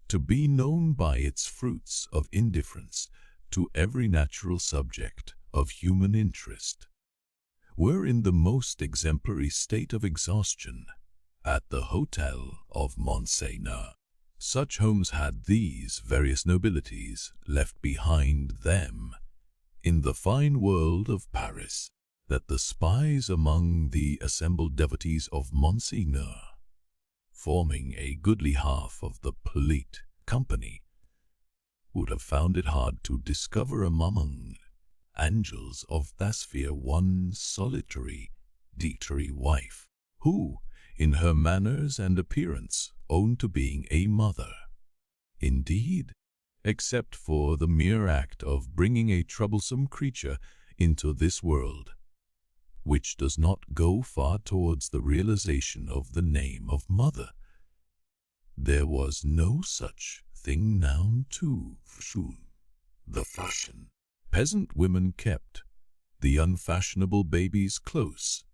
to be known by its fruits of indifference to every natural subject of human interest, were in the most exemplary state of exhaustion at the hotel of Monseigneur. Such homes had these various nobilities left behind them in the fine world of Paris, that the spies among the assembled devotees of Monseigneur, forming a goodly half of the polite company, would have found it hard to discover among angels of that sphere one solitary, wife, who, in her manners and appearance, owned to being a mother. Indeed, except for the mere act of bringing a troublesome creature into this world, which does not go far towards the realization of the name of mother, there was no such thing known to the fashion. Peasant women kept the unfashionable babies close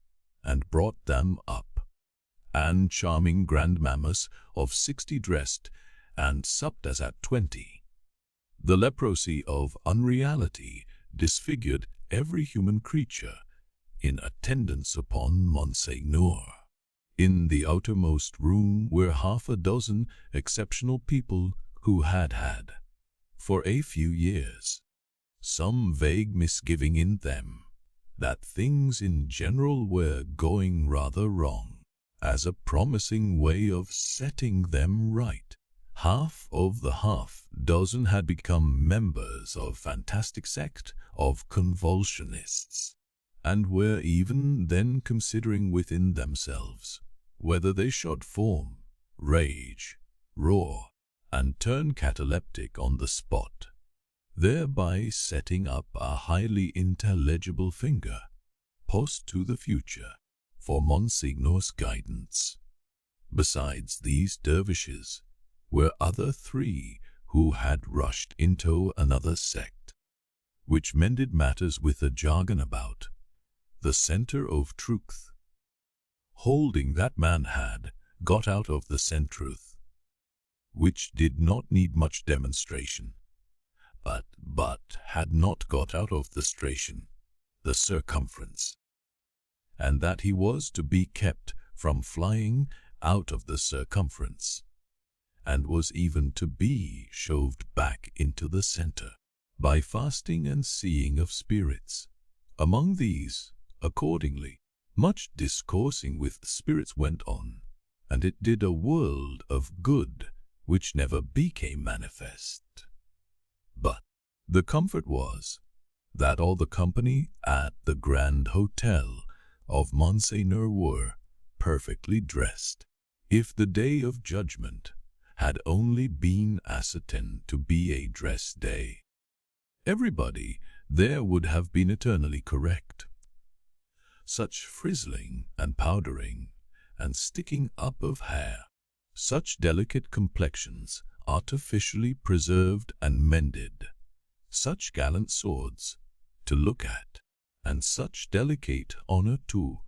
and brought them up, and charming grandmammas of 60 dressed and supped as at 20. The leprosy of unreality disfigured every human creature in attendance upon Monseigneur. In the outermost room were half a dozen exceptional people who had for a few years, some vague misgiving in them that things in general were going rather wrong, as a promising way of setting them right. Half of the half-dozen had become members of fantastic sect of convulsionists, and were even then considering within themselves whether they should form, rage, roar, and turn cataleptic on the spot, thereby setting up a highly intelligible finger post to the future for Monseigneur's guidance. Besides these dervishes were other 3 who had rushed into another sect, which mended matters with a jargon about the center of truth, holding that man had got out of the centruth, which did not need much demonstration, but had not got out of the stration, the circumference, and that he was to be kept from flying out of the circumference, and was even to be shoved back into the center by fasting and seeing of spirits. Among these, accordingly, much discoursing with spirits went on, and it did a world of good which never became manifest. But the comfort was that all the company at the Grand Hotel of Monseigneur were perfectly dressed. If the day of judgment had only been ascertained to be a dress day, everybody there would have been eternally correct. Such frizzling and powdering and sticking up of hair, such delicate complexions artificially preserved and mended, such gallant swords to look at, and such delicate honor too,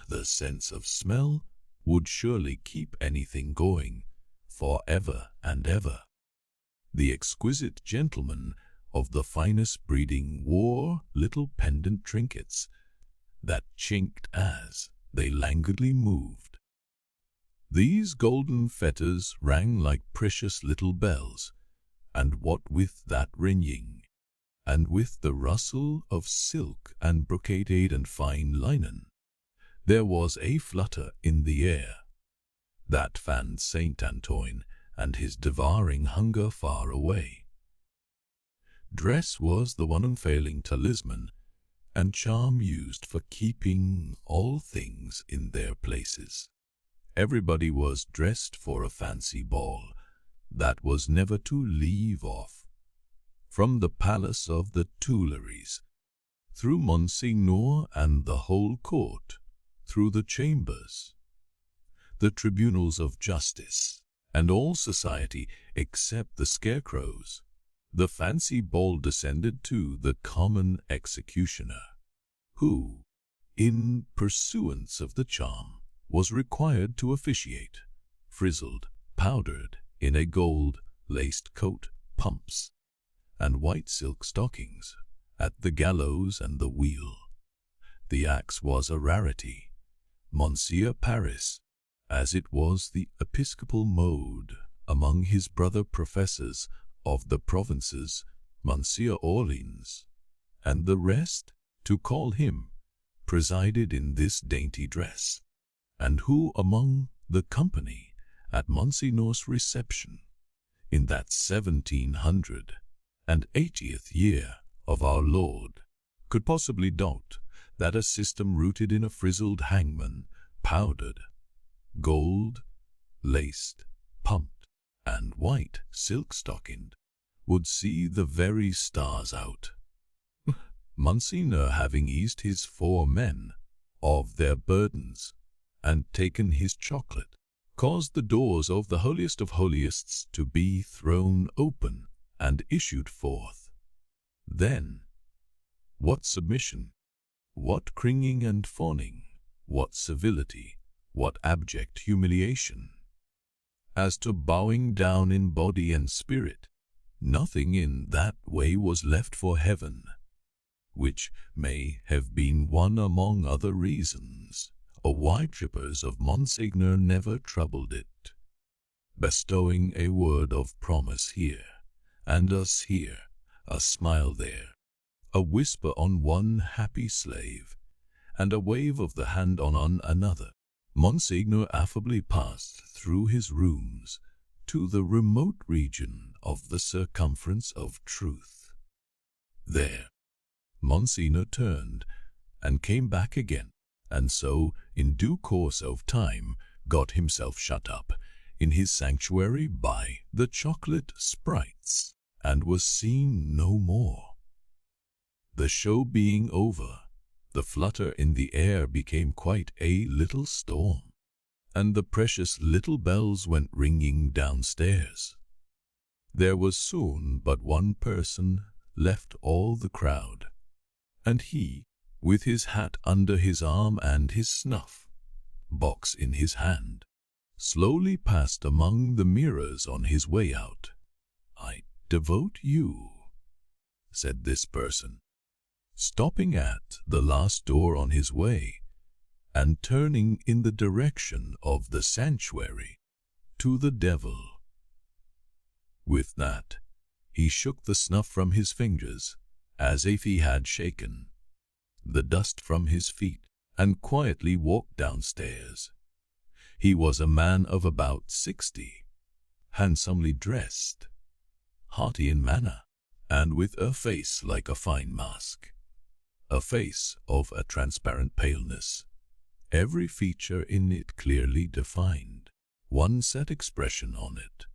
the sense of smell would surely keep anything going for ever and ever. The exquisite gentlemen of the finest breeding wore little pendant trinkets that chinked as they languidly moved. These golden fetters rang like precious little bells, and what with that ringing, and with the rustle of silk and brocade and fine linen, there was a flutter in the air that fanned Saint Antoine and his devouring hunger far away. Dress was the one unfailing talisman and charm used for keeping all things in their places. Everybody was dressed for a fancy ball that was never to leave off. From the palace of the Tuileries, through Monseigneur and the whole court, through the chambers, the tribunals of justice, and all society except the scarecrows, the fancy ball descended to the common executioner, who, in pursuance of the charm, was required to officiate, frizzled, powdered, in a gold laced coat, pumps, and white silk stockings, at the gallows and the wheel. The axe was a rarity, Monsieur Paris, as it was the episcopal mode among his brother professors of the provinces, Monsieur Orleans, and the rest, to call him, presided in this dainty dress, and who among the company at Monseigneur's reception, in that 1780th year of our Lord, could possibly doubt that a system rooted in a frizzled hangman, powdered, gold, laced, pumped, and white silk-stockinged, would see the very stars out. Monseigneur, having eased his 4 men of their burdens and taken his chocolate, caused the doors of the holiest of holiests to be thrown open and issued forth. Then, what submission, what cringing and fawning, what civility, what abject humiliation! As to bowing down in body and spirit, nothing in that way was left for heaven, which may have been one among other reasons worshippers of Monseigneur never troubled it, bestowing a word of promise here, and us here, a smile there, a whisper on one happy slave, and a wave of the hand on another. Monseigneur affably passed through his rooms to the remote region of the circumference of truth. There, Monseigneur turned and came back again, and so, in due course of time, got himself shut up in his sanctuary by the chocolate sprites, and was seen no more. The show being over, the flutter in the air became quite a little storm, and the precious little bells went ringing downstairs. There was soon but one person left all the crowd, and he, with his hat under his arm and his snuff box in his hand, slowly passed among the mirrors on his way out. "I devote you," said this person, stopping at the last door on his way, and turning in the direction of the sanctuary, "to the devil." With that, he shook the snuff from his fingers, as if he had shaken the dust from his feet, and quietly walked downstairs. He was a man of about 60, handsomely dressed, hearty in manner, and with a face like a fine mask, a face of a transparent paleness, every feature in it clearly defined, one set expression on it.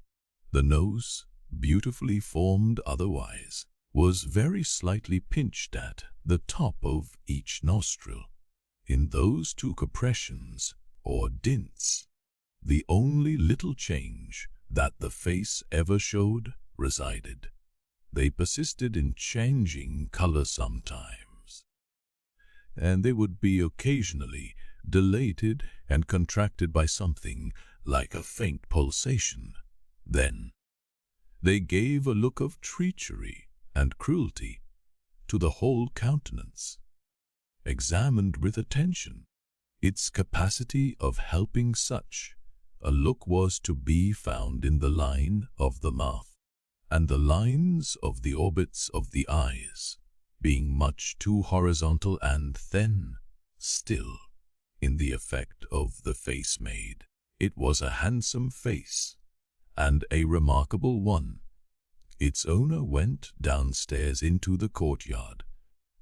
The nose, beautifully formed otherwise, was very slightly pinched at the top of each nostril. In those 2 compressions, or dints, the only little change that the face ever showed resided. They persisted in changing color sometimes, and they would be occasionally dilated and contracted by something like a faint pulsation. Then they gave a look of treachery and cruelty to the whole countenance. Examined with attention, its capacity of helping such a look was to be found in the line of the mouth, and the lines of the orbits of the eyes, being much too horizontal and thin. Still, in the effect of the face made, it was a handsome face, and a remarkable one. Its owner went downstairs into the courtyard,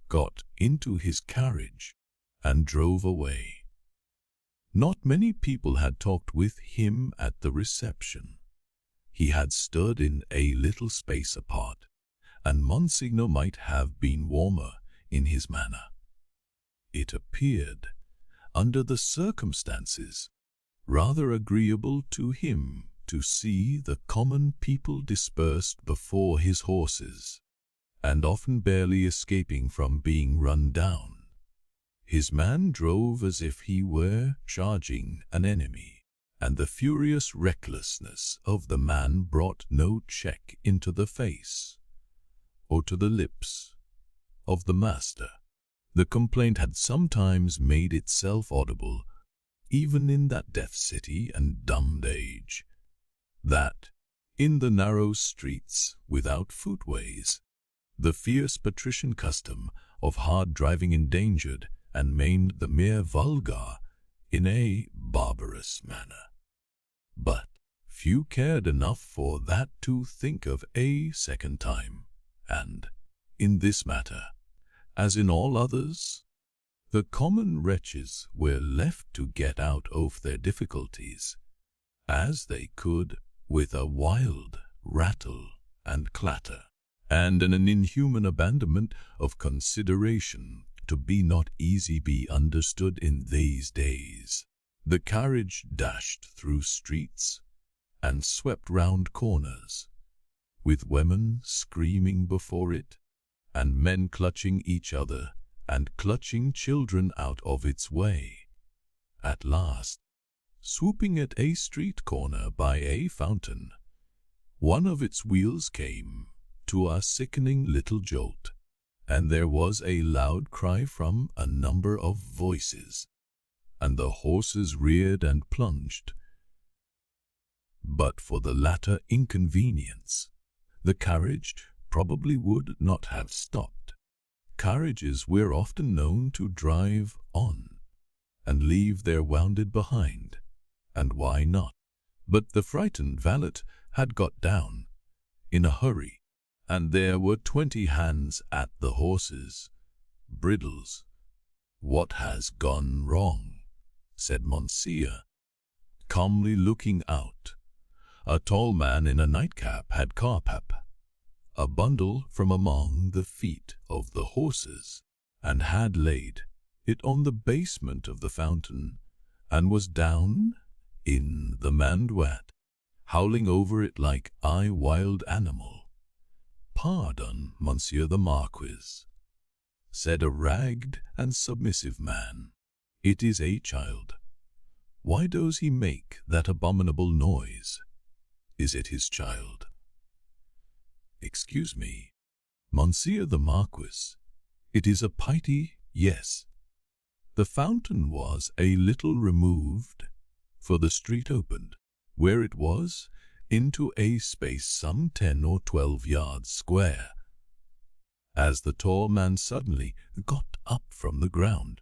got into his carriage, and drove away. Not many people had talked with him at the reception. He had stood in a little space apart, and Monseigneur might have been warmer in his manner. It appeared, under the circumstances, rather agreeable to him to see the common people dispersed before his horses, and often barely escaping from being run down. His man drove as if he were charging an enemy, and the furious recklessness of the man brought no check into the face or to the lips of the master. The complaint had sometimes made itself audible, even in that deaf city and dumbed age, that, in the narrow streets without footways, the fierce patrician custom of hard driving endangered and maimed the mere vulgar in a barbarous manner. But few cared enough for that to think of a second time, and, in this matter, as in all others, the common wretches were left to get out of their difficulties as they could with a wild rattle and clatter, and an inhuman abandonment of consideration to be not easy be understood in these days. The carriage dashed through streets and swept round corners, with women screaming before it, and men clutching each other and clutching children out of its way. At last, swooping at a street corner by a fountain, one of its wheels came to a sickening little jolt, and there was a loud cry from a number of voices, and the horses reared and plunged. But for the latter inconvenience, the carriage probably would not have stopped. Carriages were often known to drive on and leave their wounded behind, and why not? But the frightened valet had got down in a hurry, and there were 20 hands at the horses' bridles. "What has gone wrong?" said Monseigneur, calmly looking out. A tall man in a nightcap had caught up a bundle from among the feet of the horses, and had laid it on the basement of the fountain, and was down in the mandwat, howling over it like a wild animal. "Pardon, Monsieur the Marquis," said a ragged and submissive man. "It is a child. Why does he make that abominable noise? Is it his child?" "Excuse me, Monsieur the Marquis, it is a pity, yes." The fountain was a little removed, for the street opened, where it was, into a space some 10 or 12 yards square, as the tall man suddenly got up from the ground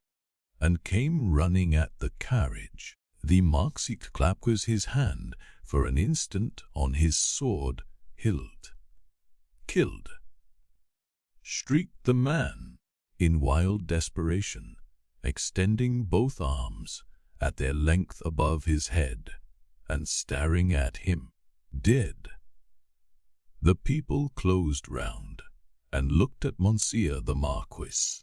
and came running at the carriage. The Marquis clapped his hand for an instant on his sword hilt. "Killed!" shrieked the man in wild desperation, extending both arms at their length above his head and staring at him. "Dead!" The people closed round and looked at Monsieur the Marquis.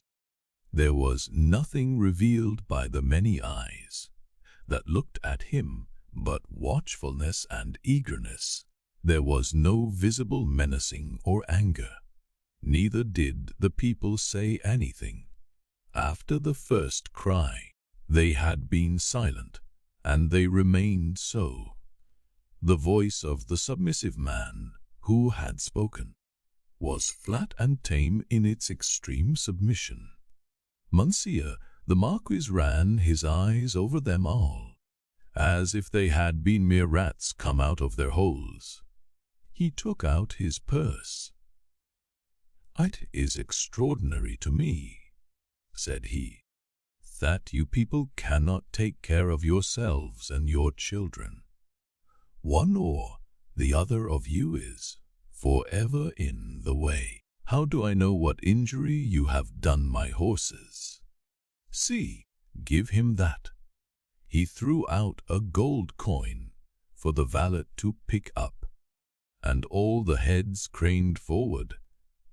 There was nothing revealed by the many eyes that looked at him but watchfulness and eagerness. There was no visible menacing or anger. Neither did the people say anything. After the first cry, they had been silent, and they remained so. The voice of the submissive man who had spoken was flat and tame in its extreme submission. Monsieur the Marquis ran his eyes over them all, as if they had been mere rats come out of their holes. He took out his purse. "It is extraordinary to me," said he, "that you people cannot take care of yourselves and your children. One or the other of you is forever in the way. How do I know what injury you have done my horses? See, give him that." He threw out a gold coin for the valet to pick up, and all the heads craned forward,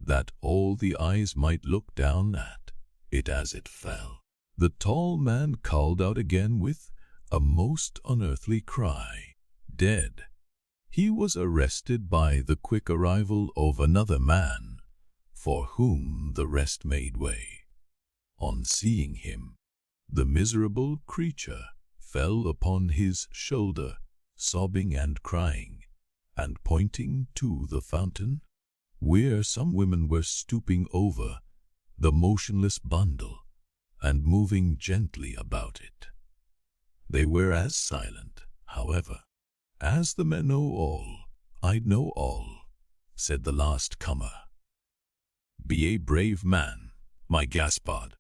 that all the eyes might look down at it as it fell. The tall man called out again with a most unearthly cry, "Dead!" He was arrested by the quick arrival of another man, for whom the rest made way. On seeing him, the miserable creature fell upon his shoulder, sobbing and crying, and pointing to the fountain, where some women were stooping over the motionless bundle and moving gently about it. They were as silent, however, as the men. "Know all, I know all," said the last comer. "Be a brave man, my Gaspard.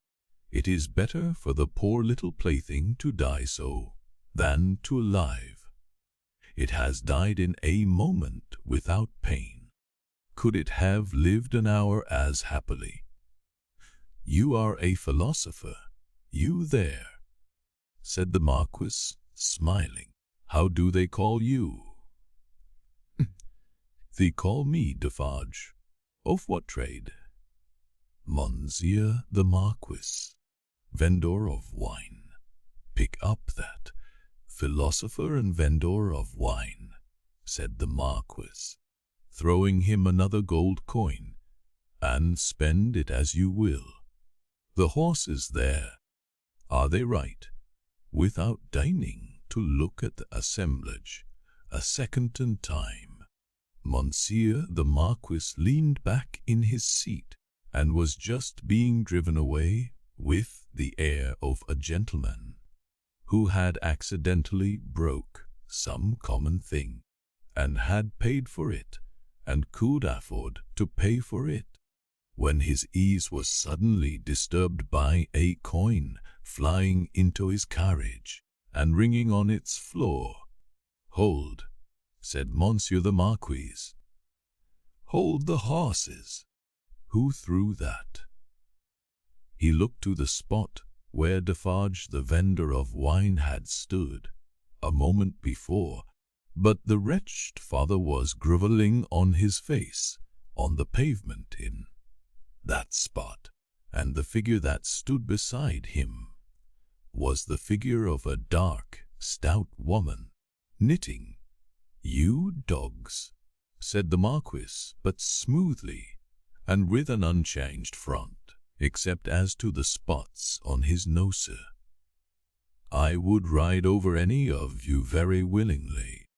It is better for the poor little plaything to die so than to live. It has died in a moment without pain. Could it have lived an hour as happily? You are a philosopher, you there," said the Marquis, smiling. "How do they call you?" "They call me Defarge." "Of what trade?" "Monsieur the Marquis, vendor of wine." "Pick up that, philosopher and vendor of wine," said the Marquis, throwing him another gold coin, "and spend it as you will. The horses there, are they right, without deigning to look at the assemblage a second time?" Monsieur the Marquis leaned back in his seat, and was just being driven away with the air of a gentleman who had accidentally broke some common thing, and had paid for it, and could afford to pay for it, when his ease was suddenly disturbed by a coin flying into his carriage, and ringing on its floor. "Hold," said Monsieur the Marquis. "Hold the horses. Who threw that?" He looked to the spot where Defarge the vendor of wine had stood a moment before, but the wretched father was grovelling on his face on the pavement in that spot, and the figure that stood beside him was the figure of a dark, stout woman, knitting. "You dogs," said the Marquis, but smoothly, and with an unchanged front, except as to the spots on his nose. "I would ride over any of you very willingly,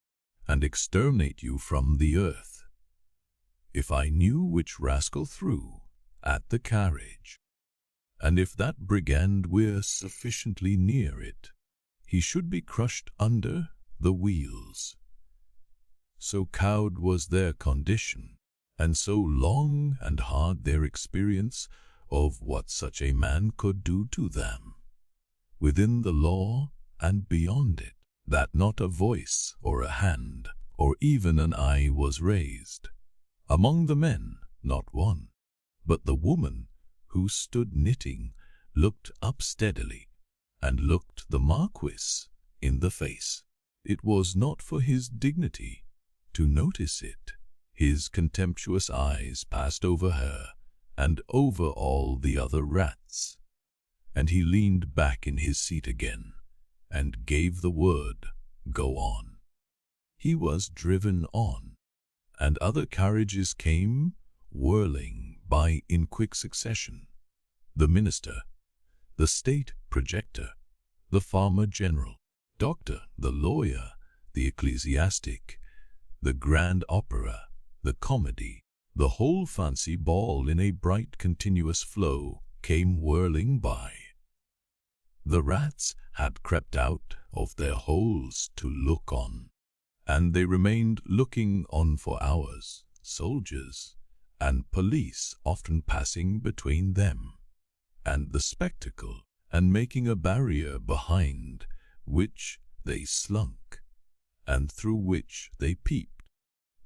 and exterminate you from the earth, if I knew which rascal threw at the carriage, and if that brigand were sufficiently near it, he should be crushed under the wheels." So cowed was their condition, and so long and hard their experience of what such a man could do to them, within the law and beyond it, that not a voice or a hand or even an eye was raised. Among the men, not one, but the woman who stood knitting looked up steadily, and looked the Marquis in the face. It was not for his dignity to notice it. His contemptuous eyes passed over her and over all the other rats, and he leaned back in his seat again and gave the word, "Go on." He was driven on, and other carriages came whirling by in quick succession. The minister, the state projector, the farmer general, doctor, the lawyer, the ecclesiastic, the grand opera, the comedy, the whole fancy ball in a bright continuous flow came whirling by. The rats had crept out of their holes to look on, and they remained looking on for hours, soldiers and police often passing between them and the spectacle, and making a barrier behind which they slunk, and through which they peeped.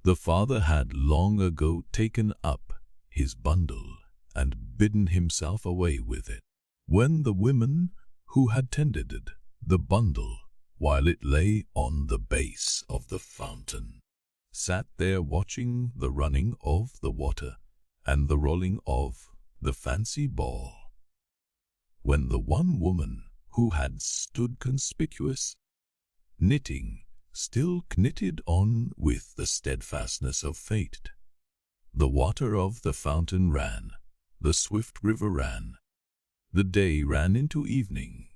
The father had long ago taken up his bundle and bidden himself away with it, when the women who had tended the bundle while it lay on the base of the fountain sat there watching the running of the water and the rolling of the fancy ball, when the one woman who had stood conspicuous, knitting, still knitted on with the steadfastness of fate. The water of the fountain ran, the swift river ran, the day ran into evening,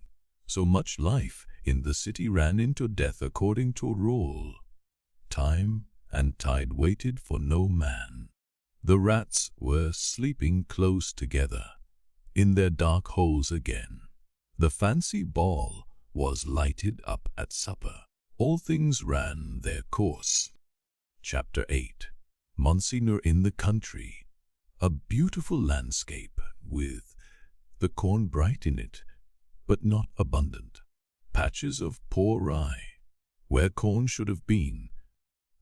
so much life in the city ran into death according to rule. Time and tide waited for no man. The rats were sleeping close together, in their dark holes again. The fancy ball was lighted up at supper. All things ran their course. Chapter 8. Monseigneur in the country. A beautiful landscape, with the corn bright in it, but not abundant. Patches of poor rye, where corn should have been.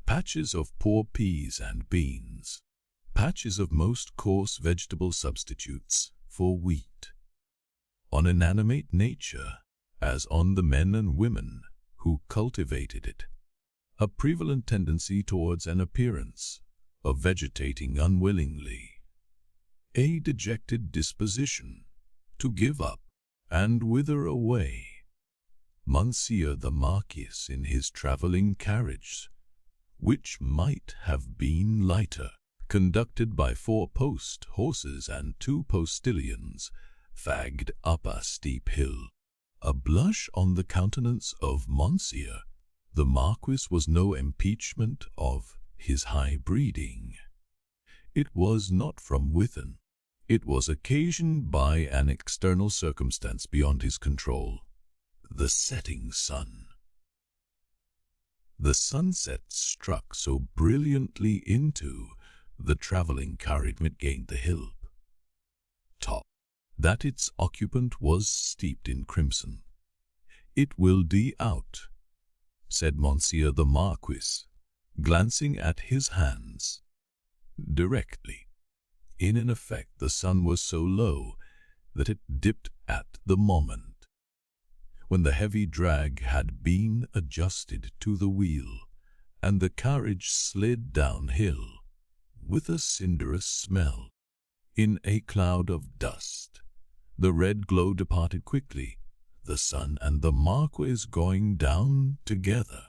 Patches of poor peas and beans. Patches of most coarse vegetable substitutes for wheat. On inanimate nature, as on the men and women who cultivated it, a prevalent tendency towards an appearance of vegetating unwillingly, a dejected disposition to give up and wither away. Monseigneur the Marquis in his travelling carriage, which might have been lighter, conducted by 4 post horses and 2 postilions, fagged up a steep hill. A blush on the countenance of Monseigneur the Marquis was no impeachment of his high breeding. It was not from within. It was occasioned by an external circumstance beyond his control, the setting sun. The sunset struck so brilliantly into the travelling carriage it gained the hill top, that its occupant was steeped in crimson. "It will die out," said Monseigneur the Marquis, glancing at his hands. Directly, in effect, the sun was so low that it dipped at the moment when the heavy drag had been adjusted to the wheel, and the carriage slid downhill with a cinderous smell. In a cloud of dust, the red glow departed quickly, the sun and the Marquis going down together.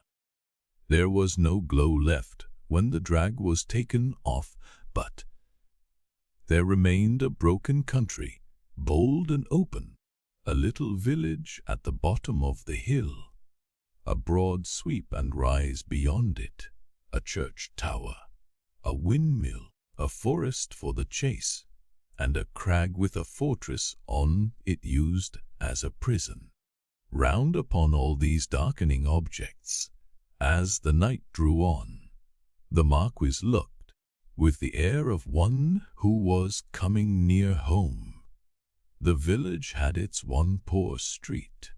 There was no glow left when the drag was taken off, but there remained a broken country, bold and open, a little village at the bottom of the hill, a broad sweep and rise beyond it, a church tower, a windmill, a forest for the chase, and a crag with a fortress on it used as a prison. Round upon all these darkening objects, as the night drew on, the Marquis looked with the air of one who was coming near home. The village had its one poor street,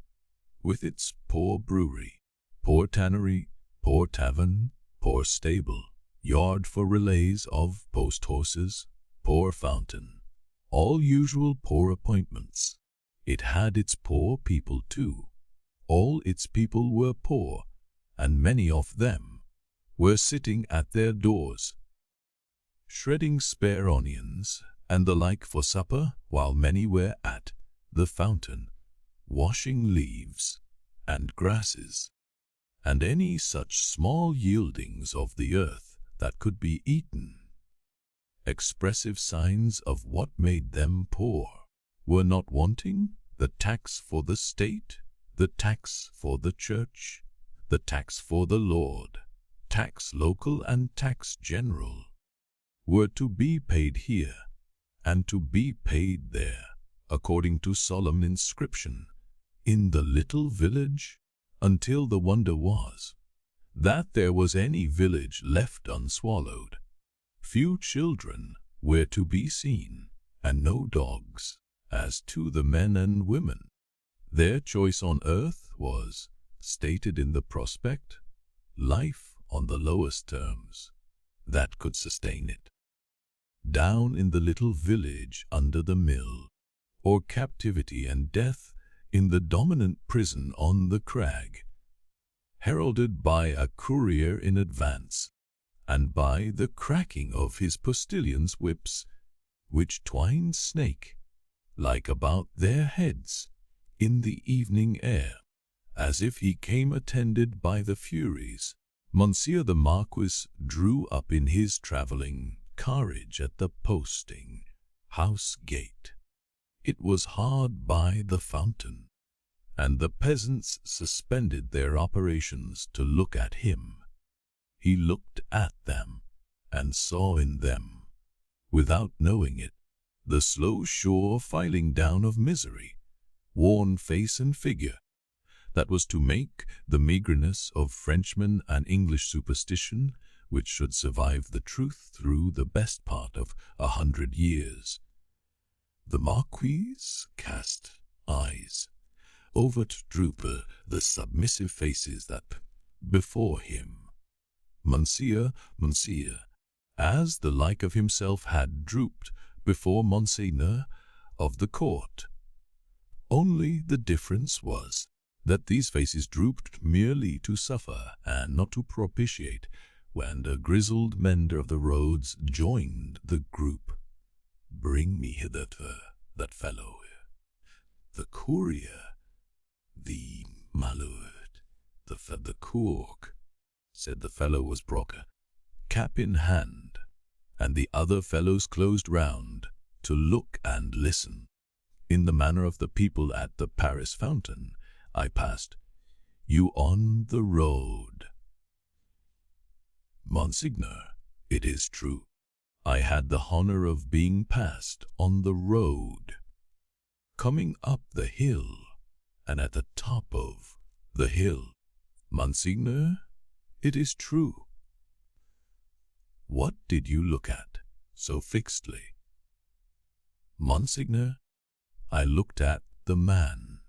with its poor brewery, poor tannery, poor tavern, poor stable, yard for relays of post horses, poor fountain, all usual poor appointments. It had its poor people too. All its people were poor, and many of them were sitting at their doors, shredding spare onions and the like for supper, while many were at the fountain, washing leaves and grasses, and any such small yieldings of the earth that could be eaten. Expressive signs of what made them poor were not wanting: the tax for the state, the tax for the church, the tax for the Lord, tax local and tax general, were to be paid here and to be paid there, according to solemn inscription, in the little village, until the wonder was that there was any village left unswallowed. Few children were to be seen, and no dogs. As to the men and women, their choice on earth was stated in the prospect, life on the lowest terms that could sustain it. Down in the little village under the mill, or captivity and death in the dominant prison on the crag, heralded by a courier in advance, and by the cracking of his postilions' whips, which twined snake-like about their heads in the evening air, as if he came attended by the Furies. Monseigneur the Marquis drew up in his travelling carriage at the posting-house gate. It was hard by the fountain, and the peasants suspended their operations to look at him. He looked at them, and saw in them, without knowing it, the slow sure filing down of misery, worn face and figure, that was to make the meagreness of Frenchman and English superstition, which should survive the truth through the best part of 100 years. The Marquis cast eyes over to droop the submissive faces that before him. Monsieur, as the like of himself had drooped before Monseigneur of the court. Only the difference was that these faces drooped merely to suffer and not to propitiate, when a grizzled mender of the roads joined the group. "Bring me hither that fellow, the courier, the malord, the cook," said the fellow was Broker, cap in hand, and the other fellows closed round to look and listen. In the manner of the people at the Paris fountain, I passed you on the road. Monseigneur, it is true, I had the honor of being passed on the road, coming up the hill, and at the top of the hill. Monseigneur, it is true. What did you look at so fixedly? Monseigneur, I looked at the man.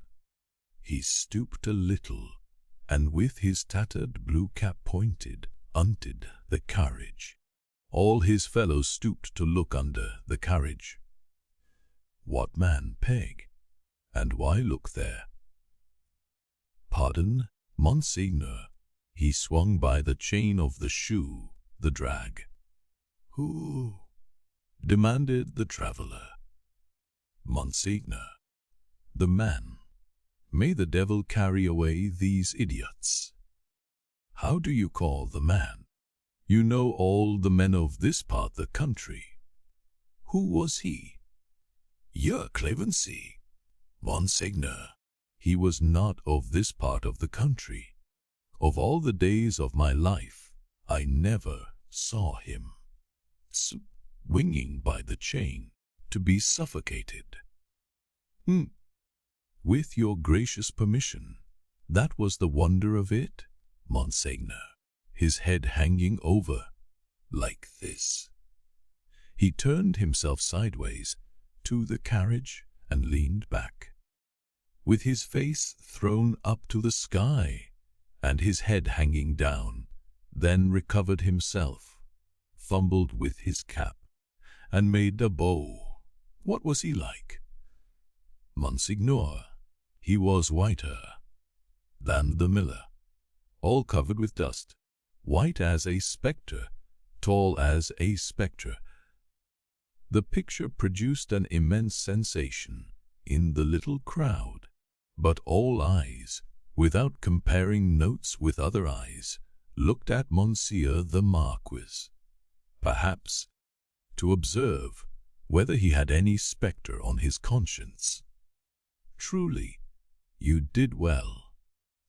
He stooped a little, and with his tattered blue cap pointed unto the carriage. All his fellows stooped to look under the carriage. What man, Peg? And why look there? Pardon, Monseigneur. He swung by the chain of the shoe, the drag. Who? Demanded the traveller. Monseigneur, the man. May the devil carry away these idiots. How do you call the man? You know all the men of this part the country. Who was he? Your Clemency. Monseigneur, he was not of this part of the country. Of all the days of my life, I never saw him. Swinging by the chain, to be suffocated. With your gracious permission, that was the wonder of it, Monseigneur. His head hanging over, like this. He turned himself sideways to the carriage and leaned back, with his face thrown up to the sky, and his head hanging down, then recovered himself, fumbled with his cap, and made a bow. What was he like? Monseigneur, he was whiter than the miller, all covered with dust, white as a spectre, tall as a spectre. The picture produced an immense sensation in the little crowd, but all eyes, without comparing notes with other eyes, looked at Monsieur the Marquis, perhaps to observe whether he had any spectre on his conscience. Truly, you did well,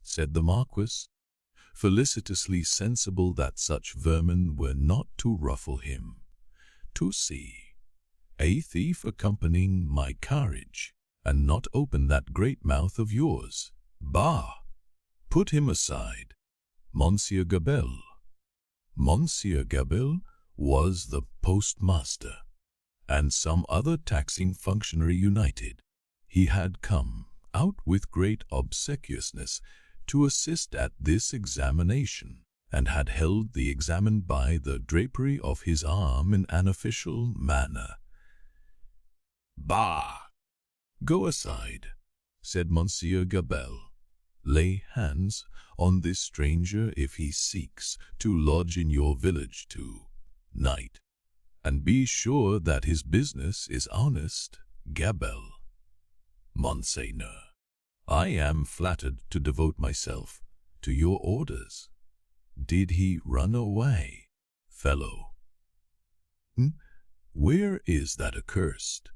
said the Marquis, felicitously sensible that such vermin were not to ruffle him. To see a thief accompanying my carriage, and not open that great mouth of yours. Bah! Put him aside. Monsieur Gabelle. Monsieur Gabelle was the postmaster, and some other taxing functionary united. He had come out with great obsequiousness to assist at this examination, and had held the examined by the drapery of his arm in an official manner. Bah! Go aside, said Monsieur Gabelle. Lay hands on this stranger if he seeks to lodge in your village to-night, and be sure that his business is honest, Gabelle. Monseigneur, I am flattered to devote myself to your orders. Did he run away, fellow? Where is that accursed?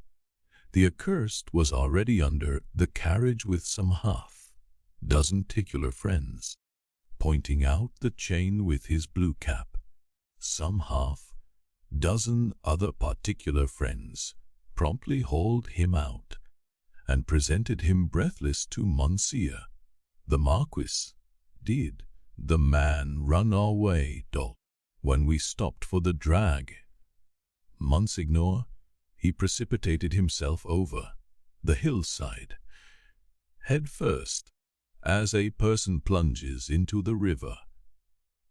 The accursed was already under the carriage with some huff. dozen titular friends, pointing out the chain with his blue cap. Some half-dozen other particular friends promptly hauled him out and presented him breathless to Monseigneur. The Marquis. Did the man run our way, Dol, when we stopped for the drag? Monseigneur, he precipitated himself over the hillside, head first, as a person plunges into the river.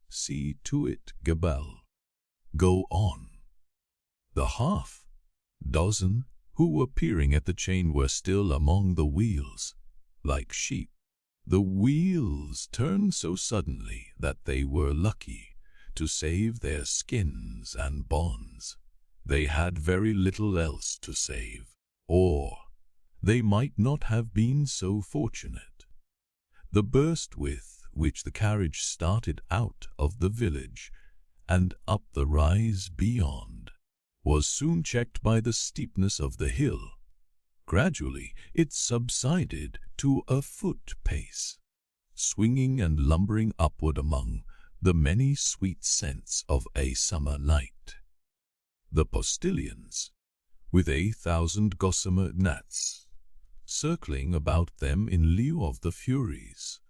See to it, Gabelle. Go on. The half-dozen who were peering at the chain were still among the wheels, like sheep. The wheels turned so suddenly that they were lucky to save their skins and bonds. They had very little else to save, or they might not have been so fortunate. The burst with which the carriage started out of the village and up the rise beyond was soon checked by the steepness of the hill. Gradually it subsided to a foot pace, swinging and lumbering upward among the many sweet scents of a summer night. The postilions, with 1,000 gossamer gnats circling about them in lieu of the furies,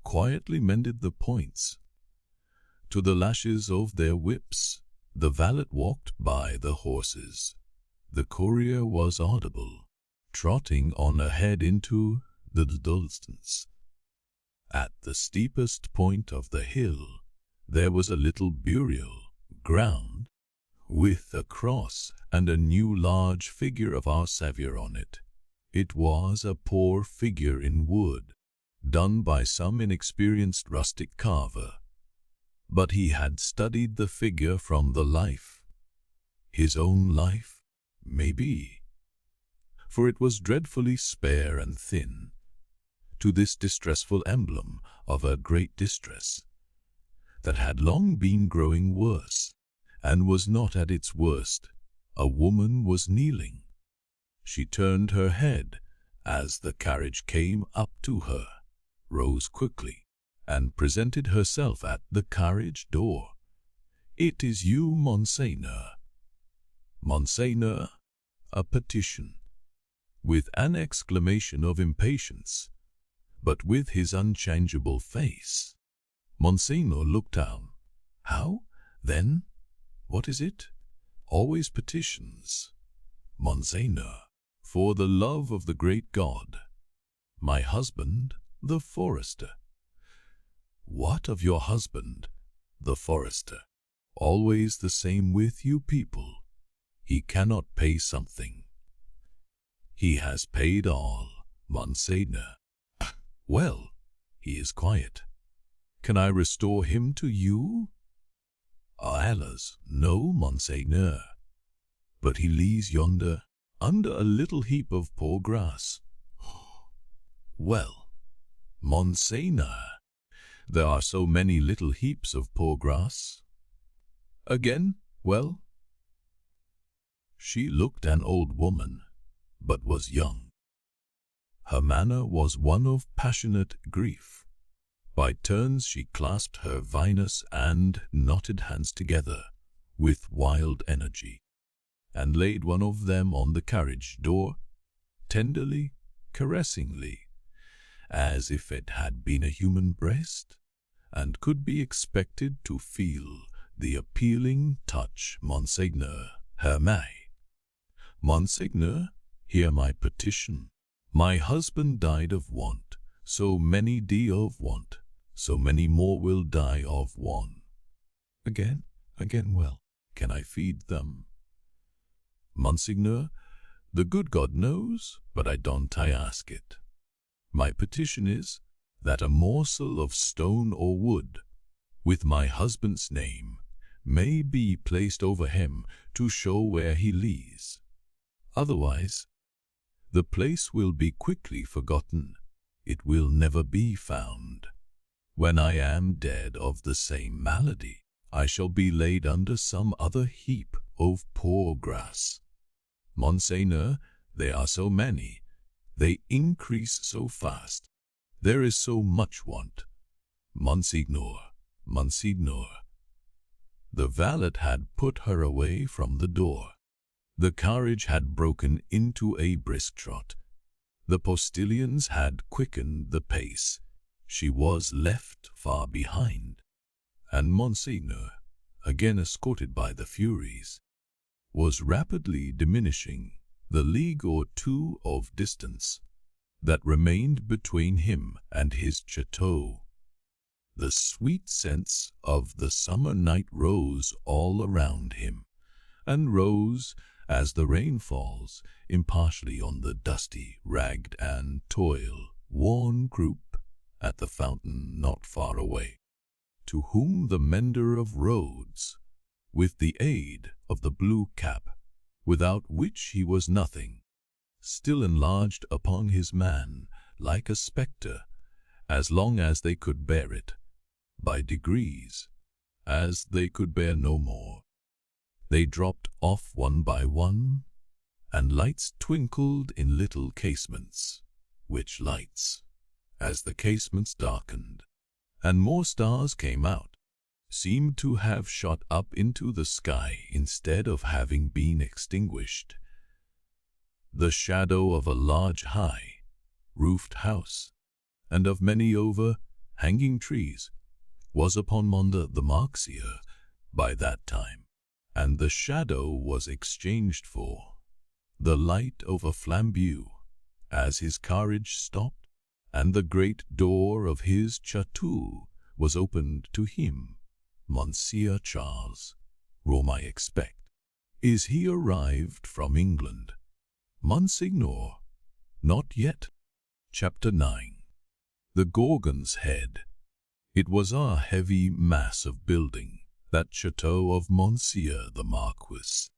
quietly mended the points to the lashes of their whips. The valet walked by the horses. The courier was audible, trotting on ahead into the distance. At the steepest point of the hill, there was a little burial ground with a cross and a new large figure of our Saviour on it. It was a poor figure in wood, done by some inexperienced rustic carver, but he had studied the figure from the life. His own life, maybe, for it was dreadfully spare and thin, to this distressful emblem of a great distress that had long been growing worse, and was not at its worst. A woman was kneeling. She turned her head as the carriage came up to her, rose quickly, and presented herself at the carriage door. "It is you, Monseigneur." "Monseigneur?" A petition, with an exclamation of impatience, but with his unchangeable face. Monseigneur looked down. "How, then? What is it? Always petitions." "Monseigneur, for the love of the great God. My husband, the forester." "What of your husband, the forester? Always the same with you people. He cannot pay something." "He has paid all, Monseigneur." "Well, he is quiet. Can I restore him to you?" "Alas, no, Monseigneur. But he lies yonder, under a little heap of poor grass." "Well, Monseigneur, there are so many little heaps of poor grass." "Again, well?" She looked an old woman, but was young. Her manner was one of passionate grief. By turns she clasped her vinous and knotted hands together with wild energy, and laid one of them on the carriage door, tenderly, caressingly, as if it had been a human breast, and could be expected to feel the appealing touch. "Monseigneur, hear me. Monseigneur, hear my petition. My husband died of want, so many die of want, so many more will die of want." Again, well, can I feed them?" "Monseigneur, the good God knows, but I ask it. My petition is, that a morsel of stone or wood, with my husband's name, may be placed over him to show where he lies. Otherwise, the place will be quickly forgotten. It will never be found. When I am dead of the same malady, I shall be laid under some other heap of poor grass. Monseigneur, they are so many, they increase so fast, There is so much want. Monseigneur, Monseigneur. The valet had put her away from the door. The carriage had broken into a brisk trot. The postilions had quickened the pace. She was left far behind. And Monseigneur, again escorted by the Furies, was rapidly diminishing the league or two of distance that remained between him and his chateau. The sweet scents of the summer night rose all around him, and rose as the rain falls impartially on the dusty, ragged and toil-worn group at the fountain not far away, to whom the mender of roads, with the aid of the blue cap, without which he was nothing, still enlarged upon his man like a spectre, as long as they could bear it. By degrees, as they could bear no more, they dropped off one by one, and lights twinkled in little casements, which lights, as the casements darkened, and more stars came out, seemed to have shot up into the sky instead of having been extinguished. The shadow of a large high-roofed house, and of many overhanging trees, was upon the Marquisier by that time, and the shadow was exchanged for the light of a flambeau as his carriage stopped, and the great door of his chateau was opened to him. Monsieur Charles, Rome I expect. Is he arrived from England? Monseigneur, not yet. Chapter 9. The Gorgon's Head. It was a heavy mass of building, that chateau of Monsieur the Marquis,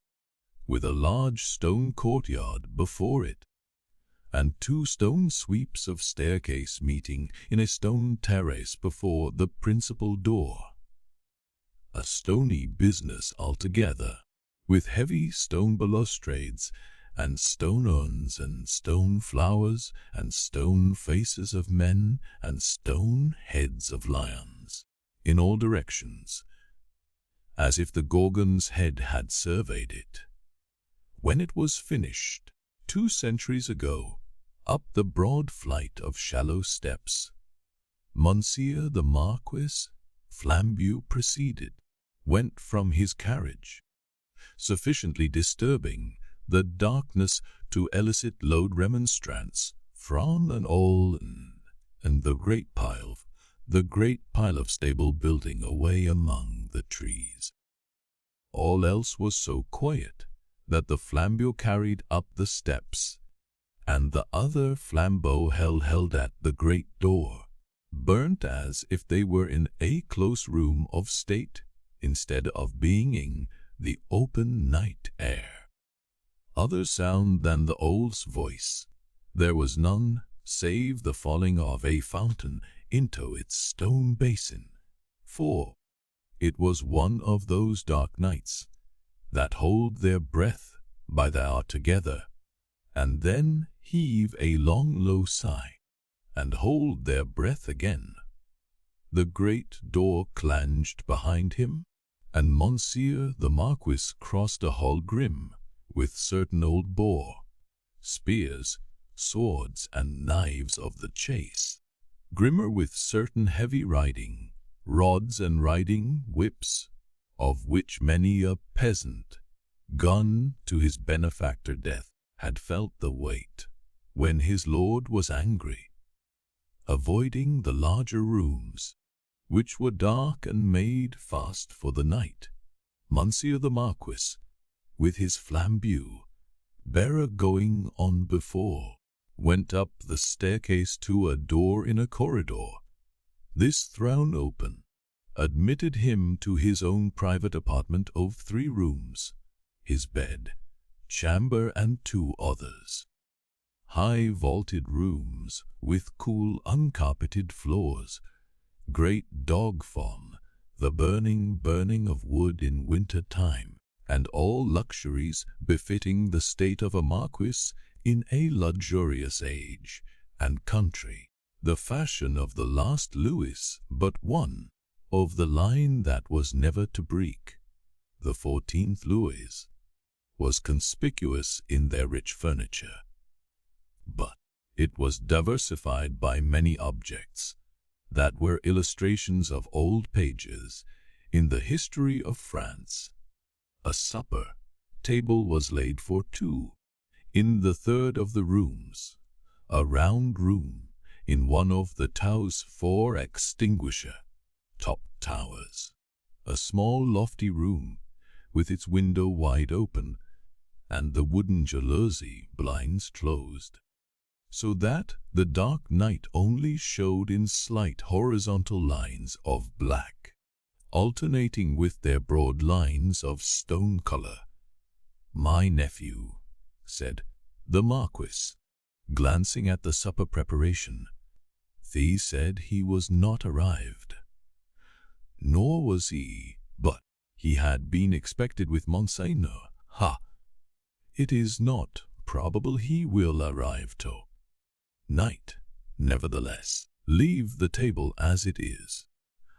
with a large stone courtyard before it, and 2 stone sweeps of staircase meeting in a stone terrace before the principal door. A stony business altogether, with heavy stone balustrades, and stone urns, and stone flowers, and stone faces of men, and stone heads of lions, in all directions, as if the Gorgon's head had surveyed it. When it was finished, 2 centuries ago, up the broad flight of shallow steps, Monsieur the Marquis, flambeau preceded, went from his carriage, sufficiently disturbing the darkness to elicit low remonstrance from an old and the great pile of stable building away among the trees. All else was so quiet that the flambeau carried up the steps, and the other flambeaux held at the great door, burnt as if they were in a close room of state, instead of being in the open night air. Other sound than the old's voice there was none, save the falling of a fountain into its stone basin, for it was one of those dark nights that hold their breath by the hour together, and then heave a long low sigh, and hold their breath again. The great door clanged behind him, and Monsieur the Marquis crossed a hall grim with certain old boar, spears, swords, and knives of the chase, grimmer with certain heavy riding rods and riding whips, of which many a peasant, gone to his benefactor death, had felt the weight when his lord was angry. Avoiding the larger rooms, which were dark and made fast for the night, Monsieur the Marquis, with his flambeau bearer going on before, went up the staircase to a door in a corridor. This thrown open, admitted him to his own private apartment of 3 rooms, his bed, chamber, and 2 others. High vaulted rooms, with cool uncarpeted floors, great dog form, the burning of wood in winter time, and all luxuries befitting the state of a marquis in a luxurious age and country. the fashion of the last Louis, but one of the line that was never to break. The 14th Louis was conspicuous in their rich furniture, but it was diversified by many objects that were illustrations of old pages in the history of France. A supper table was laid for two in the third of the rooms, a round room in one of the Tau's 4 extinguisher-top towers, a small lofty room with its window wide open and the wooden jalousie blinds closed, so that the dark night only showed in slight horizontal lines of black, alternating with their broad lines of stone color. "My nephew," said the Marquis, glancing at the supper preparation. "Thee said he was not arrived." "Nor was he, but he had been expected with Monseigneur. Ha! It is not probable he will arrive to night. Nevertheless, leave the table as it is.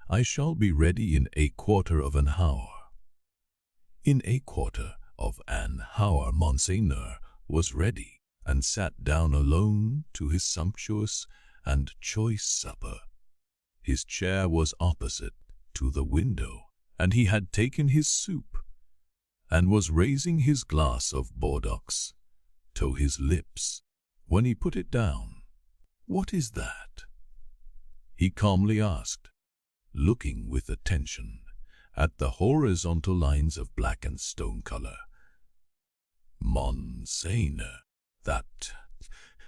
I shall be ready in a quarter of an hour." In a quarter of an hour Monseigneur was ready and sat down alone to his sumptuous and choice supper. His chair was opposite to the window, and he had taken his soup and was raising his glass of Bordeaux to his lips when he put it down. "What is that?" he calmly asked, looking with attention at the horizontal lines of black and stone color. "Monseigneur, that."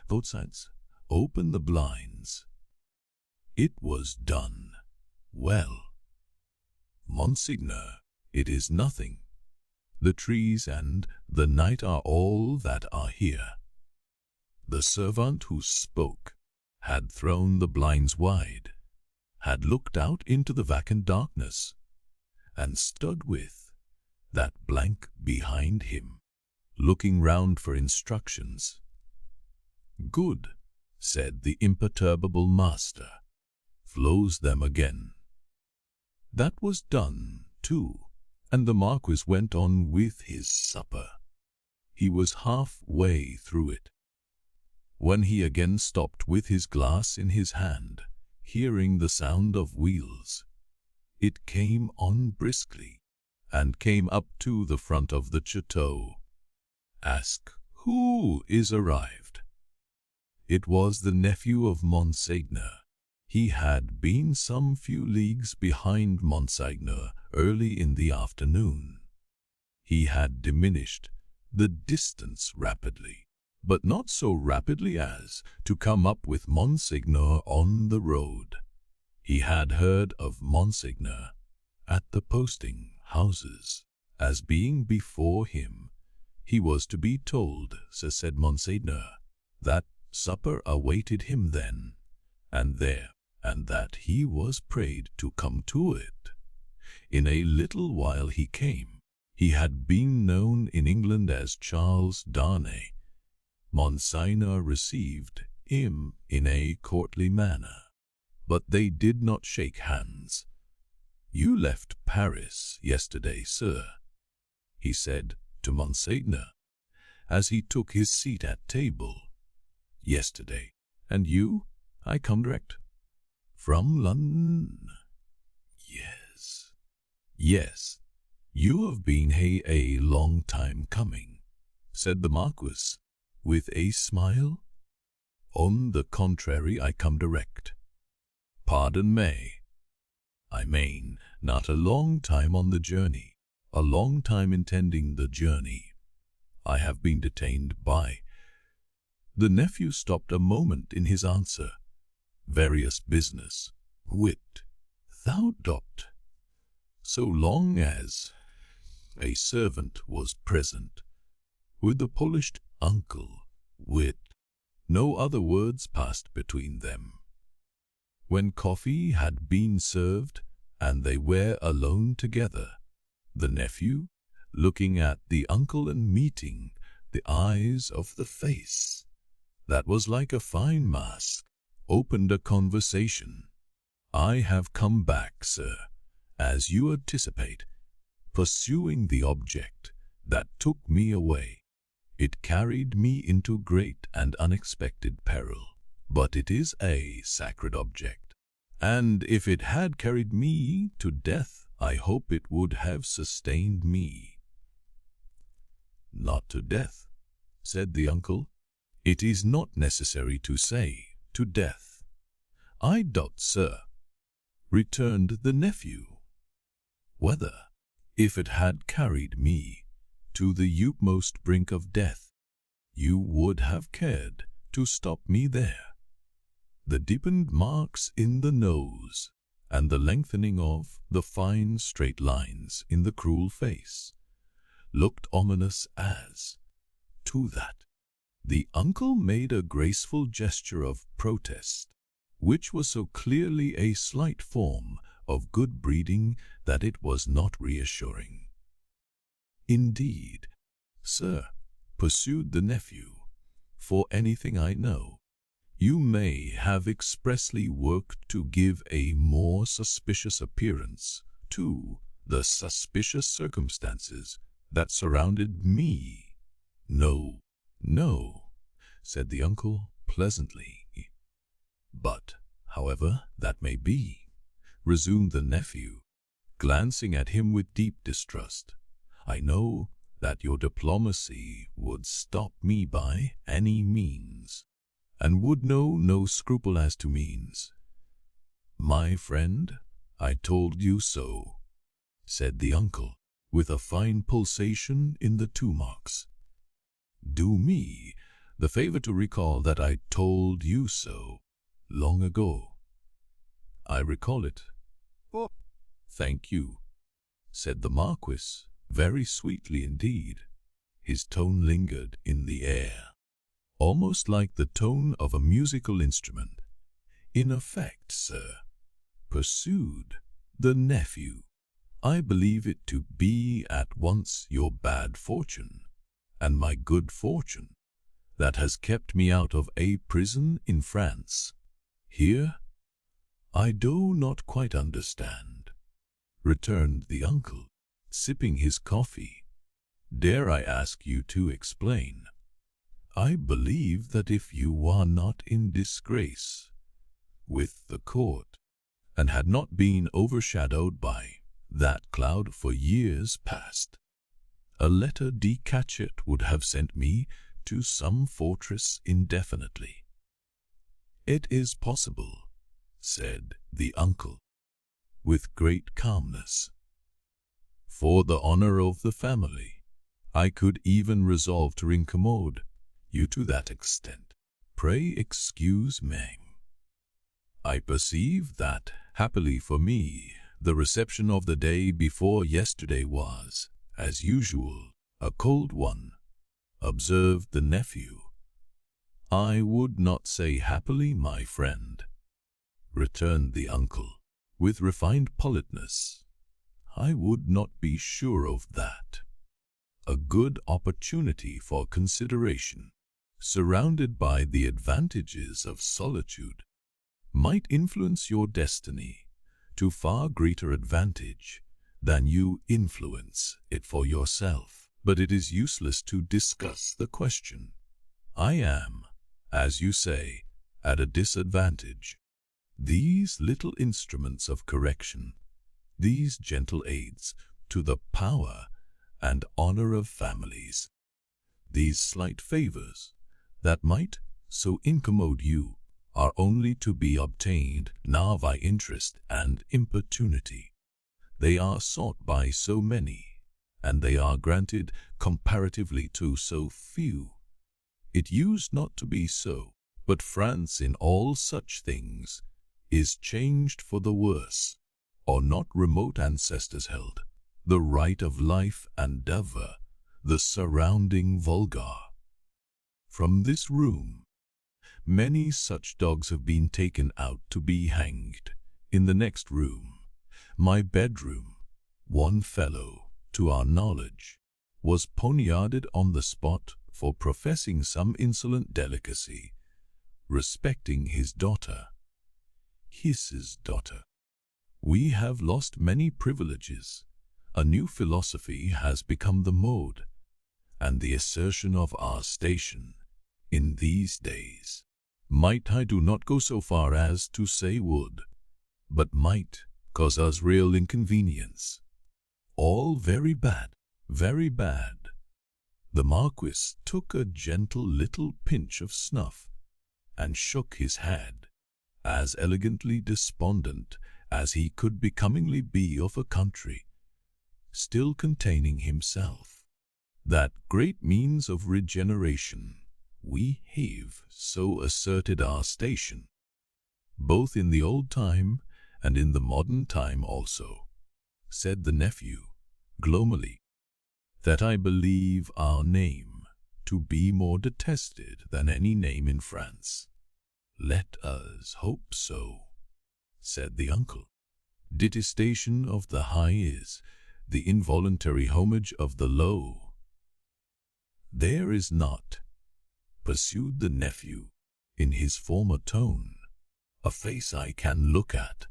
Both sides. "Open the blinds." It was done. "Well, Monseigneur, it is nothing. The trees and the night are all that are here." The servant who spoke had thrown the blinds wide, had looked out into the vacant darkness, and stood with that blank behind him, looking round for instructions. "Good," said the imperturbable master. "Close them again." That was done, too, and the Marquis went on with his supper. He was half-way through it when he again stopped with his glass in his hand, hearing the sound of wheels. It came on briskly, and came up to the front of the chateau. "Ask who is arrived." It was the nephew of Monseigneur. He had been some few leagues behind Monseigneur early in the afternoon. He had diminished the distance rapidly, but not so rapidly as to come up with Monseigneur on the road. He had heard of Monseigneur at the posting houses as being before him. He was to be told, said Monseigneur, that supper awaited him then and there, and that he was prayed to come to it. In a little while he came. He had been known in England as Charles Darnay. Monseigneur received him in a courtly manner, but they did not shake hands. "You left Paris yesterday, sir," he said to Monseigneur, as he took his seat at table. "Yesterday. And you?" "I come direct." "From London?" "Yes." "Yes. You have been a long time coming," said the Marquis, with a smile. "On the contrary, I come direct." "Pardon me. I mean not a long time on the journey, a long time intending the journey. I have been detained by—" The nephew stopped a moment in his answer. "Various business. Wit, thou dost. So long as a servant was present, with the polished uncle, wit, no other words passed between them. When coffee had been served, and they were alone together, the nephew, looking at the uncle and meeting the eyes of the face that was like a fine mask opened a conversation. "I have come back, sir, as you anticipate, pursuing the object that took me away. It carried me into great and unexpected peril, but it is a sacred object, and if it had carried me to death, I hope it would have sustained me." "Not to death," said the uncle. "It is not necessary to say to death." "I doubt, sir," returned the nephew, "whether, if it had carried me to the utmost brink of death, you would have cared to stop me there." The deepened marks in the nose and the lengthening of the fine straight lines in the cruel face looked ominous as, to that, the uncle made a graceful gesture of protest, which was so clearly a slight form of good breeding that it was not reassuring. "Indeed, sir," pursued the nephew, "for anything I know, you may have expressly worked to give a more suspicious appearance to the suspicious circumstances that surrounded me." "No, no," said the uncle pleasantly. "But, however that may be," resumed the nephew, glancing at him with deep distrust, "I know that your diplomacy would stop me by any means, and would know no scruple as to means." "My friend, I told you so," said the uncle, with a fine pulsation in the two marks. "Do me the favor to recall that I told you so long ago." "I recall it." "Oh, thank you," said the Marquis, very sweetly indeed. His tone lingered in the air, almost like the tone of a musical instrument. "In effect, sir," pursued the nephew, "I believe it to be at once your bad fortune and my good fortune that has kept me out of a prison in France. Here, I do not quite understand," returned the uncle, sipping his coffee. "Dare I ask you to explain?" "I believe that if you are not in disgrace with the court, and had not been overshadowed by that cloud for years past, a letter de cachet would have sent me to some fortress indefinitely." "It is possible," said the uncle, with great calmness. "For the honor of the family, I could even resolve to incommode you to that extent. Pray excuse me. I perceive that, happily for me, the reception of the day before yesterday was, as usual, a cold one," observed the nephew. "I would not say happily, my friend," returned the uncle, with refined politeness. "I would not be sure of that. A good opportunity for consideration, surrounded by the advantages of solitude, might influence your destiny to far greater advantage than you influence it for yourself. But it is useless to discuss the question. I am, as you say, at a disadvantage. These little instruments of correction, these gentle aids to the power and honor of families, these slight favors that might so incommode you, are only to be obtained now by interest and importunity. They are sought by so many, and they are granted comparatively to so few. It used not to be so, but France in all such things is changed for the worse. Or not remote ancestors held the right of life and ever the surrounding vulgar. From this room, many such dogs have been taken out to be hanged. In the next room, my bedroom, one fellow, to our knowledge, was poniarded on the spot for professing some insolent delicacy respecting his daughter. His daughter. We have lost many privileges. A new philosophy has become the mode, and the assertion of our station in these days. Might, I do not go so far as to say would, but might cause us real inconvenience. All very bad, very bad. The Marquis took a gentle little pinch of snuff and shook his head, as elegantly despondent as he could becomingly be of a country still containing himself. That great means of regeneration we have so asserted our station, both in the old time and in the modern time also, said the nephew, gloomily, that I believe our name to be more detested than any name in France. Let us hope so, said the uncle. Detestation of the high is the involuntary homage of the low. There is not, pursued the nephew in his former tone, a face I can look at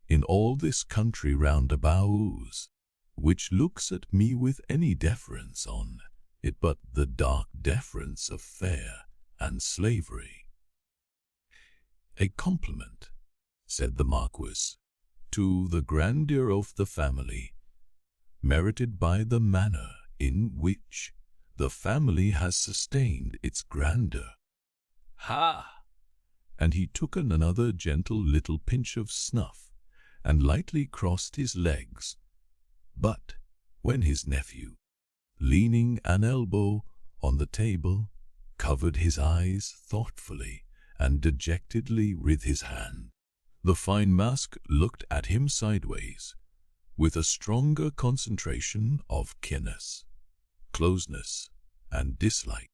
in all this country round about, which looks at me with any deference on it but the dark deference of fair and slavery. A compliment, said the Marquis, to the grandeur of the family, merited by the manner in which the family has sustained its grandeur. Ha! And he took another gentle little pinch of snuff, and lightly crossed his legs. But when his nephew, leaning an elbow on the table, covered his eyes thoughtfully and dejectedly with his hand, the fine mask looked at him sideways, with a stronger concentration of keenness, closeness, and dislike,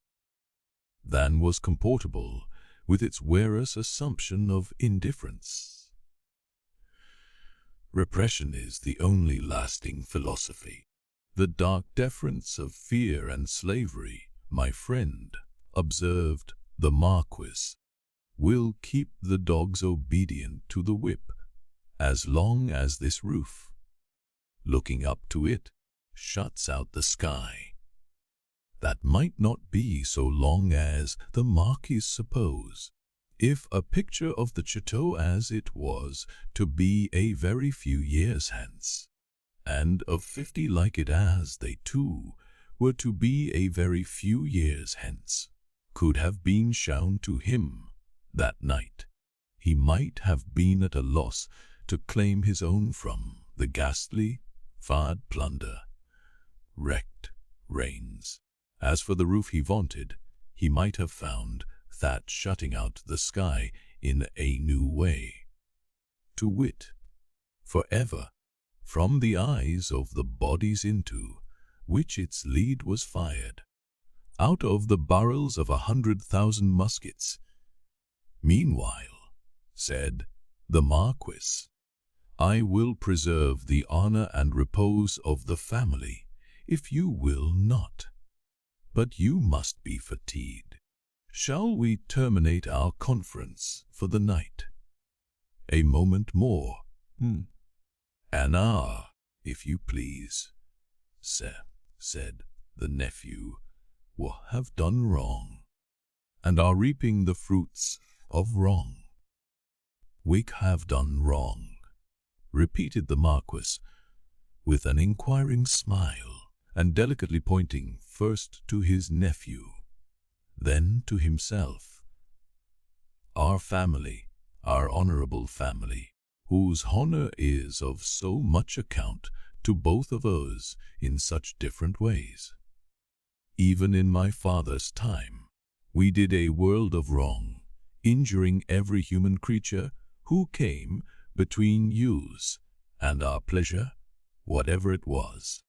than was comportable with its wearer's assumption of indifference. Repression is the only lasting philosophy. The dark deference of fear and slavery, my friend, observed the Marquis, will keep the dogs obedient to the whip as long as this roof, looking up to it, shuts out the sky. That might not be so long as the Marquis suppose, if a picture of the chateau as it was to be a very few years hence, and of 50 like it as they too were to be a very few years hence, could have been shown to him that night, he might have been at a loss to claim his own from the ghastly, fard plunder, wrecked reins. As for the roof he vaunted, he might have found that shutting out the sky in a new way, to wit, forever, from the eyes of the bodies into which its lead was fired, out of the barrels of 100,000 muskets. Meanwhile, said the Marquis, I will preserve the honor and repose of the family, if you will not. But you must be fatigued. Shall we terminate our conference for the night? A moment more. An hour, if you please, said the nephew, who have done wrong, and are reaping the fruits of wrong. We have done wrong, repeated the Marquis, with an inquiring smile, and delicately pointing first to his nephew, then to himself. Our family, our honorable family, whose honor is of so much account to both of us in such different ways. Even in my father's time, we did a world of wrong, injuring every human creature who came between yous and our pleasure, whatever it was.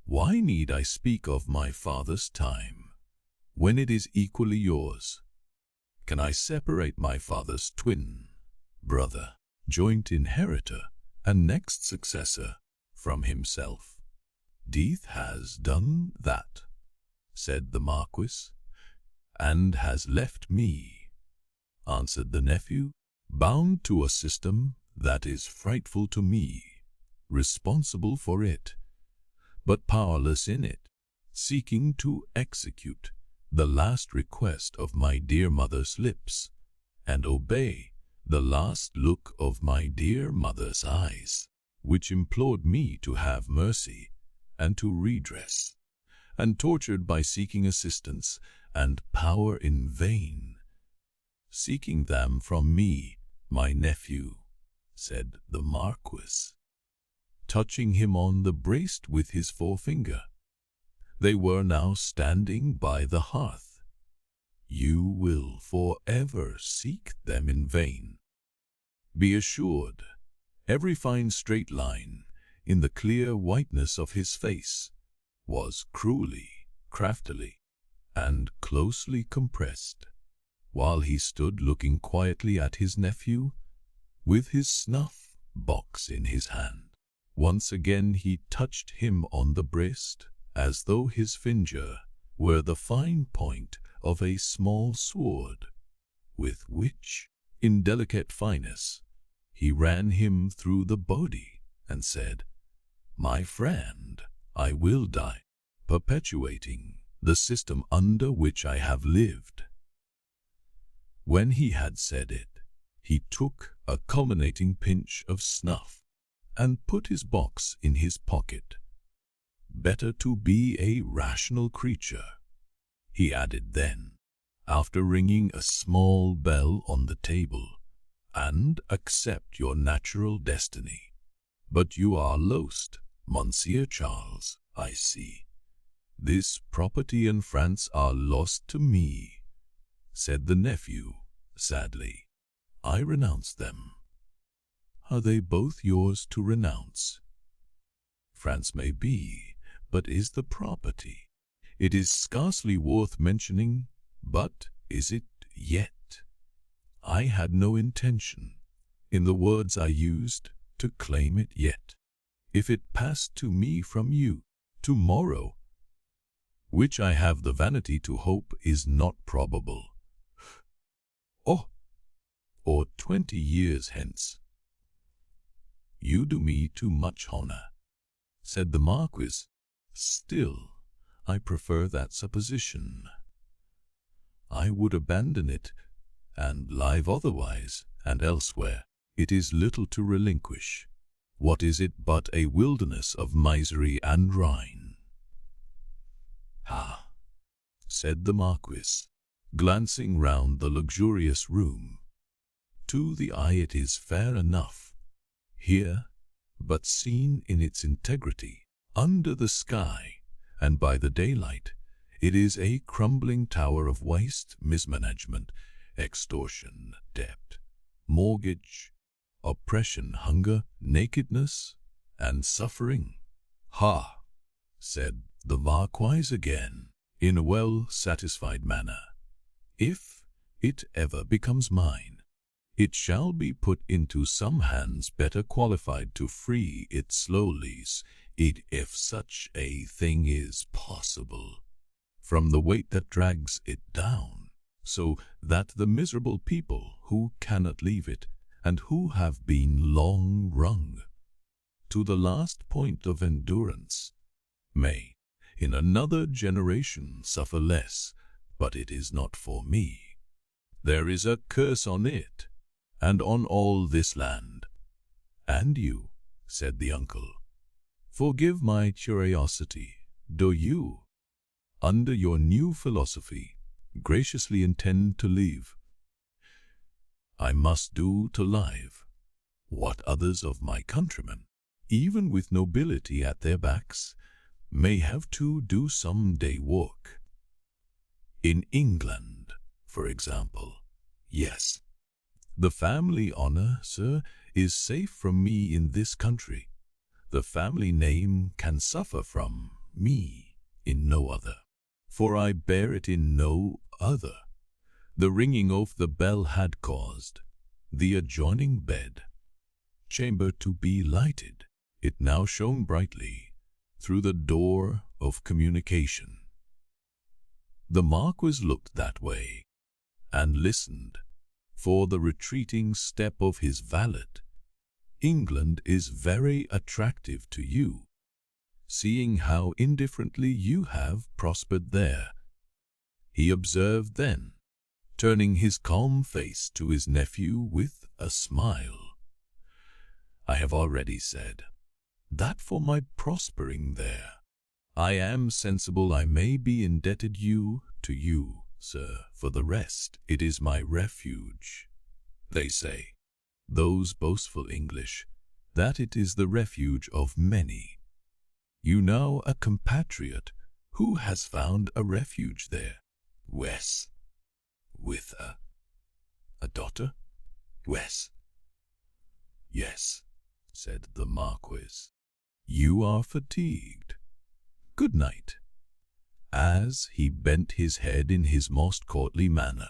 Why need I speak of my father's time, when it is equally yours? Can I separate my father's twin brother, joint inheritor, and next successor, from himself? Death has done that, said the Marquis, and has left me answered the nephew, bound to a system that is frightful to me, responsible for it, but powerless in it, seeking to execute the last request of my dear mother's lips, and obey the last look of my dear mother's eyes, which implored me to have mercy and to redress, and tortured by seeking assistance and power in vain, seeking them from me, my nephew, said the Marquis, touching him on the breast with his forefinger. They were now standing by the hearth. You will forever seek them in vain. Be assured, every fine straight line in the clear whiteness of his face was cruelly, craftily, and closely compressed, while he stood looking quietly at his nephew, with his snuff-box in his hand. Once again he touched him on the breast, as though his finger were the fine point of a small sword, with which, in delicate fineness, he ran him through the body, and said, "My friend, I will die, perpetuating the system under which I have lived." When he had said it, he took a culminating pinch of snuff, and put his box in his pocket. "Better to be a rational creature," he added then, after ringing a small bell on the table, "and accept your natural destiny. But you are lost, Monsieur Charles, I see. This property and France are lost to me," said the nephew, sadly. "I renounce them." "Are they both yours to renounce?" "France may be, but is the property. It is scarcely worth mentioning, but is it yet? I had no intention, in the words I used, to claim it yet. If it passed to me from you, tomorrow, which I have the vanity to hope is not probable, or 20 years hence, you do me too much honor," said the Marquis. "Still, I prefer that supposition. I would abandon it, and live otherwise, and elsewhere. It is little to relinquish. What is it but a wilderness of misery and ruin?" "Ah," said the Marquis, glancing round the luxurious room, "to the eye it is fair enough here, but seen in its integrity, under the sky, and by the daylight, it is a crumbling tower of waste, mismanagement, extortion, debt, mortgage, oppression, hunger, nakedness, and suffering." "Ha!" said the Marquis again, in a well-satisfied manner. "If it ever becomes mine, it shall be put into some hands better qualified to free it slowly, if such a thing is possible, from the weight that drags it down, so that the miserable people who cannot leave it, and who have been long wrung to the last point of endurance, may, in another generation, suffer less. But it is not for me. There is a curse on it, and on all this land." "And you," said the uncle, "forgive my curiosity, do you, under your new philosophy, graciously intend to leave?" "I must do to live what others of my countrymen, even with nobility at their backs, may have to do some day work. In England, for example, yes. The family honor, sir, is safe from me in this country. The family name can suffer from me in no other, for I bear it in no other." The ringing of the bell had caused the adjoining bed chamber to be lighted. It now shone brightly through the door of communication. The Marquis looked that way, and listened. for the retreating step of his valet. England is very attractive to you, seeing how indifferently you have prospered there, he observed then, turning his calm face to his nephew with a smile. I have already said that for my prospering there, I am sensible I may be indebted to you, sir. For the rest, it is my refuge. They say, those boastful English, that it is the refuge of many. You know a compatriot who has found a refuge there. Wes. With a daughter? Wes. Yes, said the Marquis. You are fatigued. Good night. As he bent his head in his most courtly manner,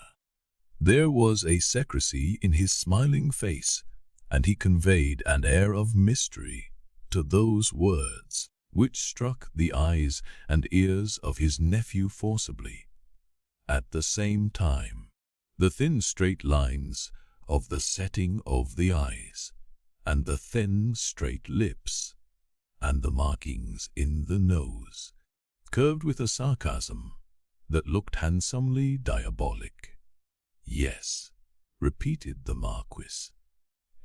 there was a secrecy in his smiling face, and he conveyed an air of mystery to those words, which struck the eyes and ears of his nephew forcibly. At the same time, the thin straight lines of the setting of the eyes, and the thin straight lips, and the markings in the nose, curved with a sarcasm that looked handsomely diabolic. Yes, repeated the Marquis,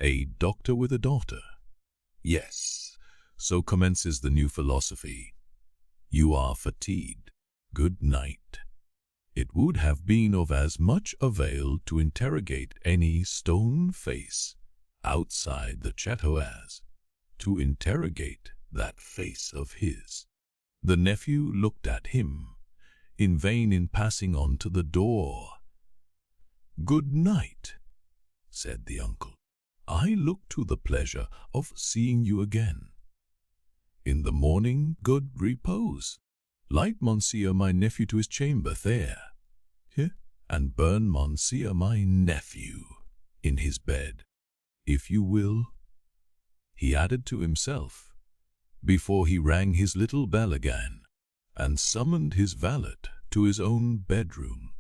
a doctor with a daughter. Yes, so commences the new philosophy. You are fatigued. Good night. It would have been of as much avail to interrogate any stone face outside the chateau as to interrogate that face of his. The nephew looked at him, in vain in passing on to the door. Good night, said the uncle. I look to the pleasure of seeing you again. In the morning, good repose. Light Monseigneur my nephew to his chamber there, and burn Monseigneur my nephew in his bed, if you will, he added to himself, before he rang his little bell again, and summoned his valet to his own bedroom.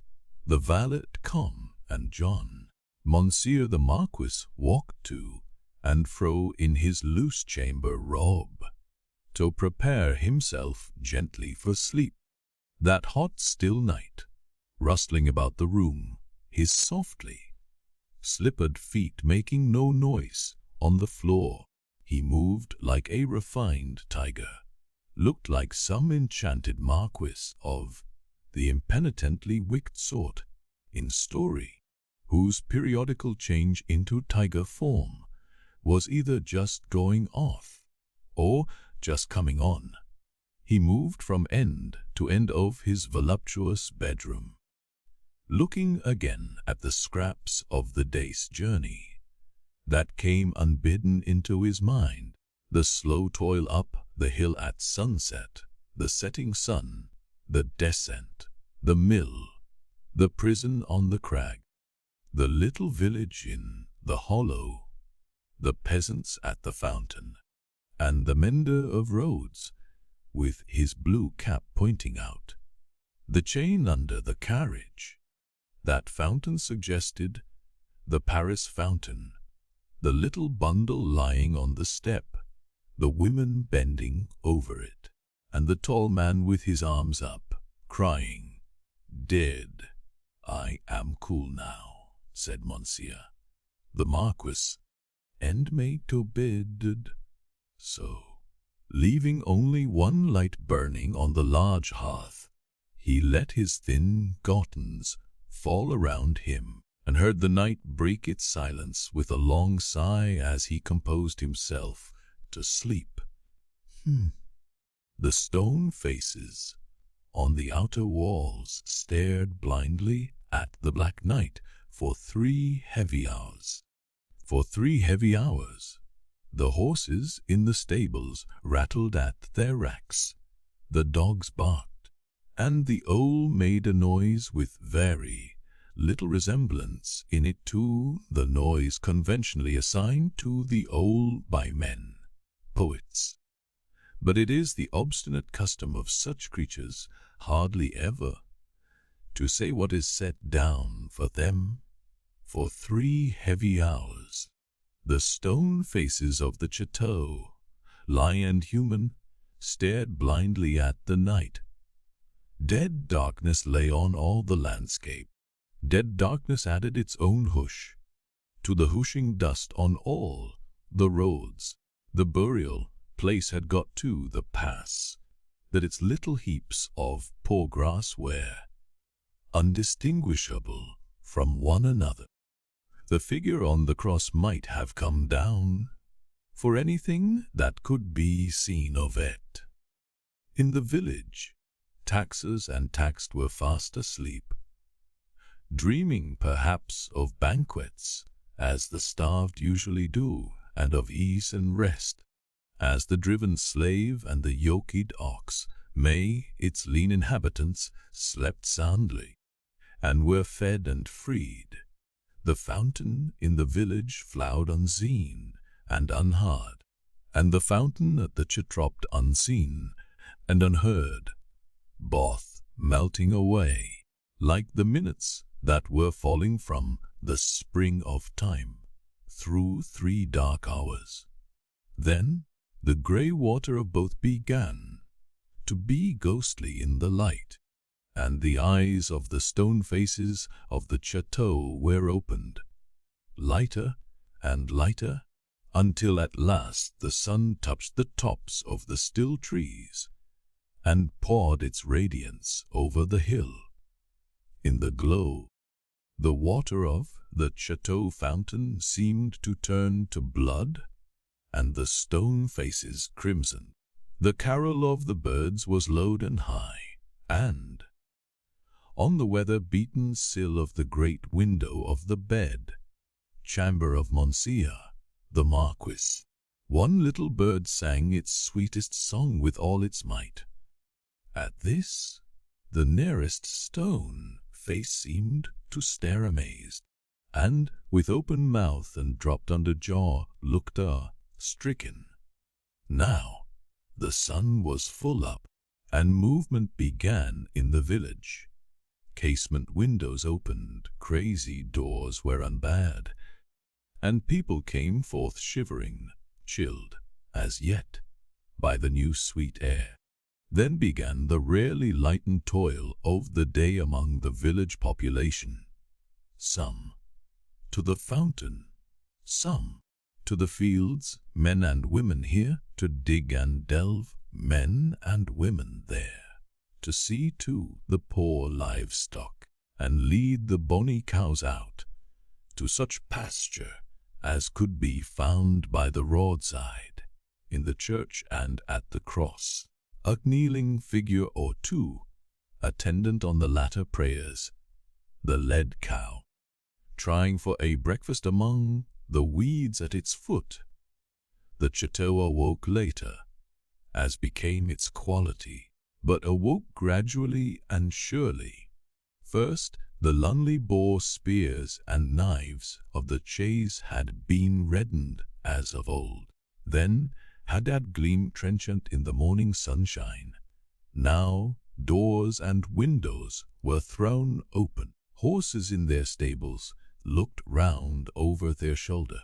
The valet come, and John, Monseigneur the Marquis, walked to and fro in his loose chamber robe, to prepare himself gently for sleep. That hot still night, rustling about the room, his softly slippered feet making no noise on the floor, he moved like a refined tiger, looked like some enchanted marquis of the impenitently wicked sort in story, whose periodical change into tiger form was either just going off or just coming on. He moved from end to end of his voluptuous bedroom, looking again at the scraps of the day's journey that came unbidden into his mind, the slow toil up the hill at sunset, the setting sun, the descent, the mill, the prison on the crag, the little village in the hollow, the peasants at the fountain, and the mender of roads, with his blue cap pointing out, the chain under the carriage. That fountain suggested the Paris fountain, the little bundle lying on the step, the women bending over it, and the tall man with his arms up, crying, "Dead, I am cool now," said Monseigneur. The Marquis, and made to bed, so, leaving only one light burning on the large hearth, he let his thin curtains fall around him, and heard the night break its silence with a long sigh as he composed himself to sleep. The stone faces on the outer walls stared blindly at the black night for 3 heavy hours. For 3 heavy hours, the horses in the stables rattled at their racks, the dogs barked, and the owl made a noise with very little resemblance in it to the noise conventionally assigned to the owl by men, poets. But it is the obstinate custom of such creatures hardly ever to say what is set down for them. For 3 heavy hours, the stone faces of the chateau, lie and human, stared blindly at the night. Dead darkness lay on all the landscape. Dead darkness added its own hush to the hushing dust on all the roads. The burial place had got to the pass that its little heaps of poor grass were undistinguishable from one another. The figure on the cross might have come down for anything that could be seen of it. In the village, taxers and taxed were fast asleep, dreaming perhaps of banquets, as the starved usually do, and of ease and rest, as the driven slave and the yoked ox may its lean inhabitants slept soundly, and were fed and freed. The fountain in the village flowed unseen and unheard, and the fountain at the chatropped unseen and unheard, both melting away like the minutes that were falling from the spring of time through 3 dark hours. Then the grey water of both began to be ghostly in the light, and the eyes of the stone faces of the chateau were opened, lighter and lighter, until at last the sun touched the tops of the still trees and poured its radiance over the hill. In the glow, the water of the chateau fountain seemed to turn to blood, and the stone faces crimson. The carol of the birds was low and high, and on the weather-beaten sill of the great window of the bed chamber of Monseigneur, the Marquis, one little bird sang its sweetest song with all its might. At this, the nearest stone face seemed to stare amazed, and with open mouth and dropped under jaw looked stricken. Now the sun was full up, and movement began in the village. Casement windows opened, crazy doors were unbarred, and people came forth shivering, chilled as yet by the new sweet air. Then began the rarely lightened toil of the day among the village population. Some to the fountain, some to the fields, men and women here to dig and delve, men and women there to see to the poor livestock and lead the bonny cows out to such pasture as could be found by the roadside, in the church and at the cross. A kneeling figure or two, attendant on the latter prayers, the led cow, trying for a breakfast among the weeds at its foot. The chateau awoke later, as became its quality, but awoke gradually and surely. First, the lonely boar spears and knives of the chase had been reddened as of old. Then had gleamed trenchant in the morning sunshine. Now doors and windows were thrown open. Horses in their stables looked round over their shoulder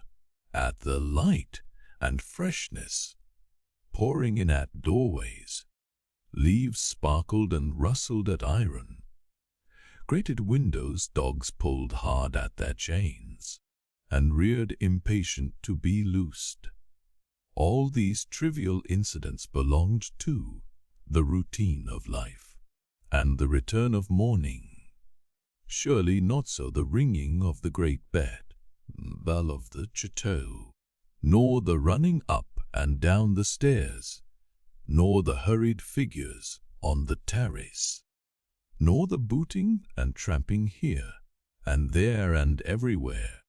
at the light and freshness pouring in at doorways. Leaves sparkled and rustled at iron. Grated windows dogs pulled hard at their chains, and reared impatient to be loosed. All these trivial incidents belonged to the routine of life, and the return of morning. Surely not so the ringing of the great bell of the chateau, nor the running up and down the stairs, nor the hurried figures on the terrace, nor the booting and tramping here and there and everywhere,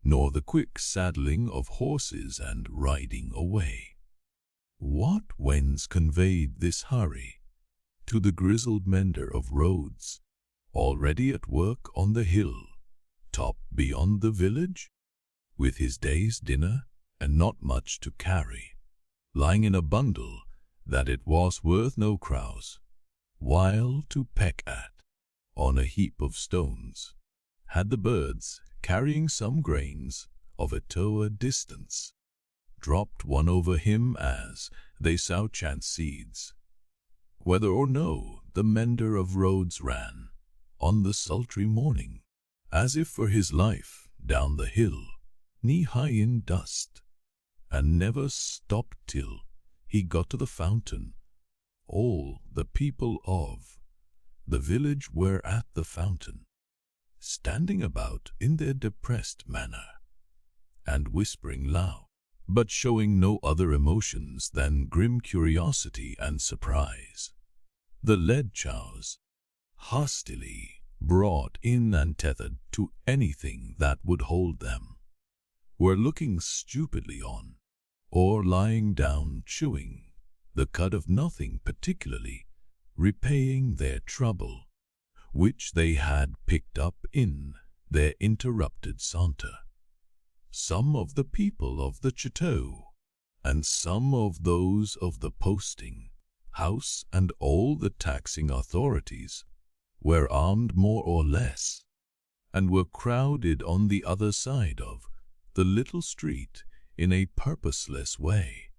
nor the quick saddling of horses and riding away. What winds conveyed this hurry to the grizzled mender of roads, already at work on the hill top beyond the village, with his day's dinner and not much to carry, lying in a bundle that it was worth no crows while to peck at, on a heap of stones? Had the birds carrying some grains of it to a distance, dropped one over him as they sow chance seeds. Whether or no the mender of roads ran, on the sultry morning, as if for his life, down the hill, knee-high in dust, and never stopped till he got to the fountain. All the people of the village were at the fountain, standing about in their depressed manner, and whispering loud, but showing no other emotions than grim curiosity and surprise. The lead chows, hastily brought in and tethered to anything that would hold them, were looking stupidly on, or lying down chewing the cud of nothing particularly, repaying their trouble, which they had picked up in their interrupted saunter. Some of the people of the chateau, and some of those of the posting house and all the taxing authorities, were armed more or less, and were crowded on the other side of the little street in a purposeless way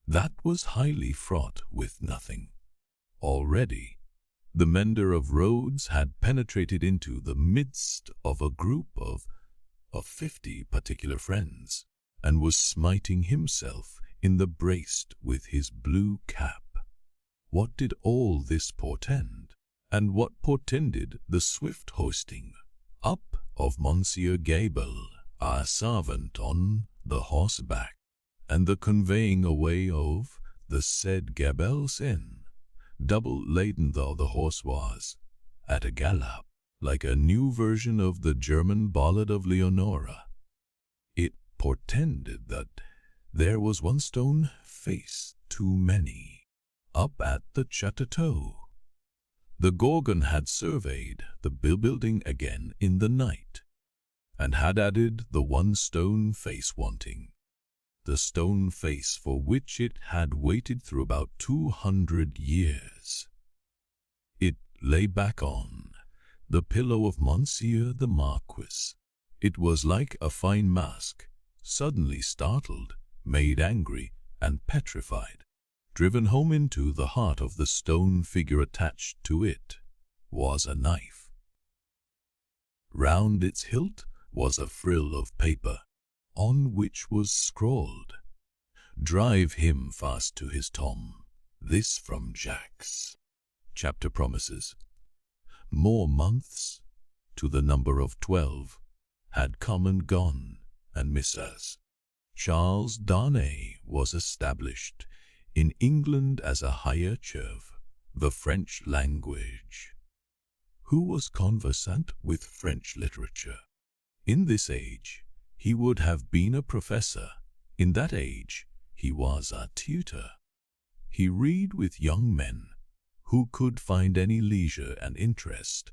that was highly fraught with nothing. Already, the mender of roads had penetrated into the midst of a group of 50 particular friends, and was smiting himself in the breast with his blue cap. What did all this portend? And what portended the swift hoisting up of Monsieur Gable, our servant on the horseback, and the conveying away of the said Gabel's inn, double laden though the horse was, at a gallop, like a new version of the German ballad of Leonora? It portended that there was one stone face too many up at the chateau. The Gorgon had surveyed the building again in the night, and had added the one stone face wanting, the stone face for which it had waited through about 200 years. It lay back on the pillow of Monsieur the Marquis. It was like a fine mask, suddenly startled, made angry, and petrified, driven home into the heart of the stone figure. Attached to it was a knife. Round its hilt was a frill of paper, on which was scrawled, "Drive him fast to his tom. This from Jack's." Chapter promises. More months, to the number of 12, had come and gone, and Mrs. Charles Darnay was established in England as a higher of the French language, who was conversant with French literature. In this age, he would have been a professor. In that age, he was a tutor. He read with young men who could find any leisure and interest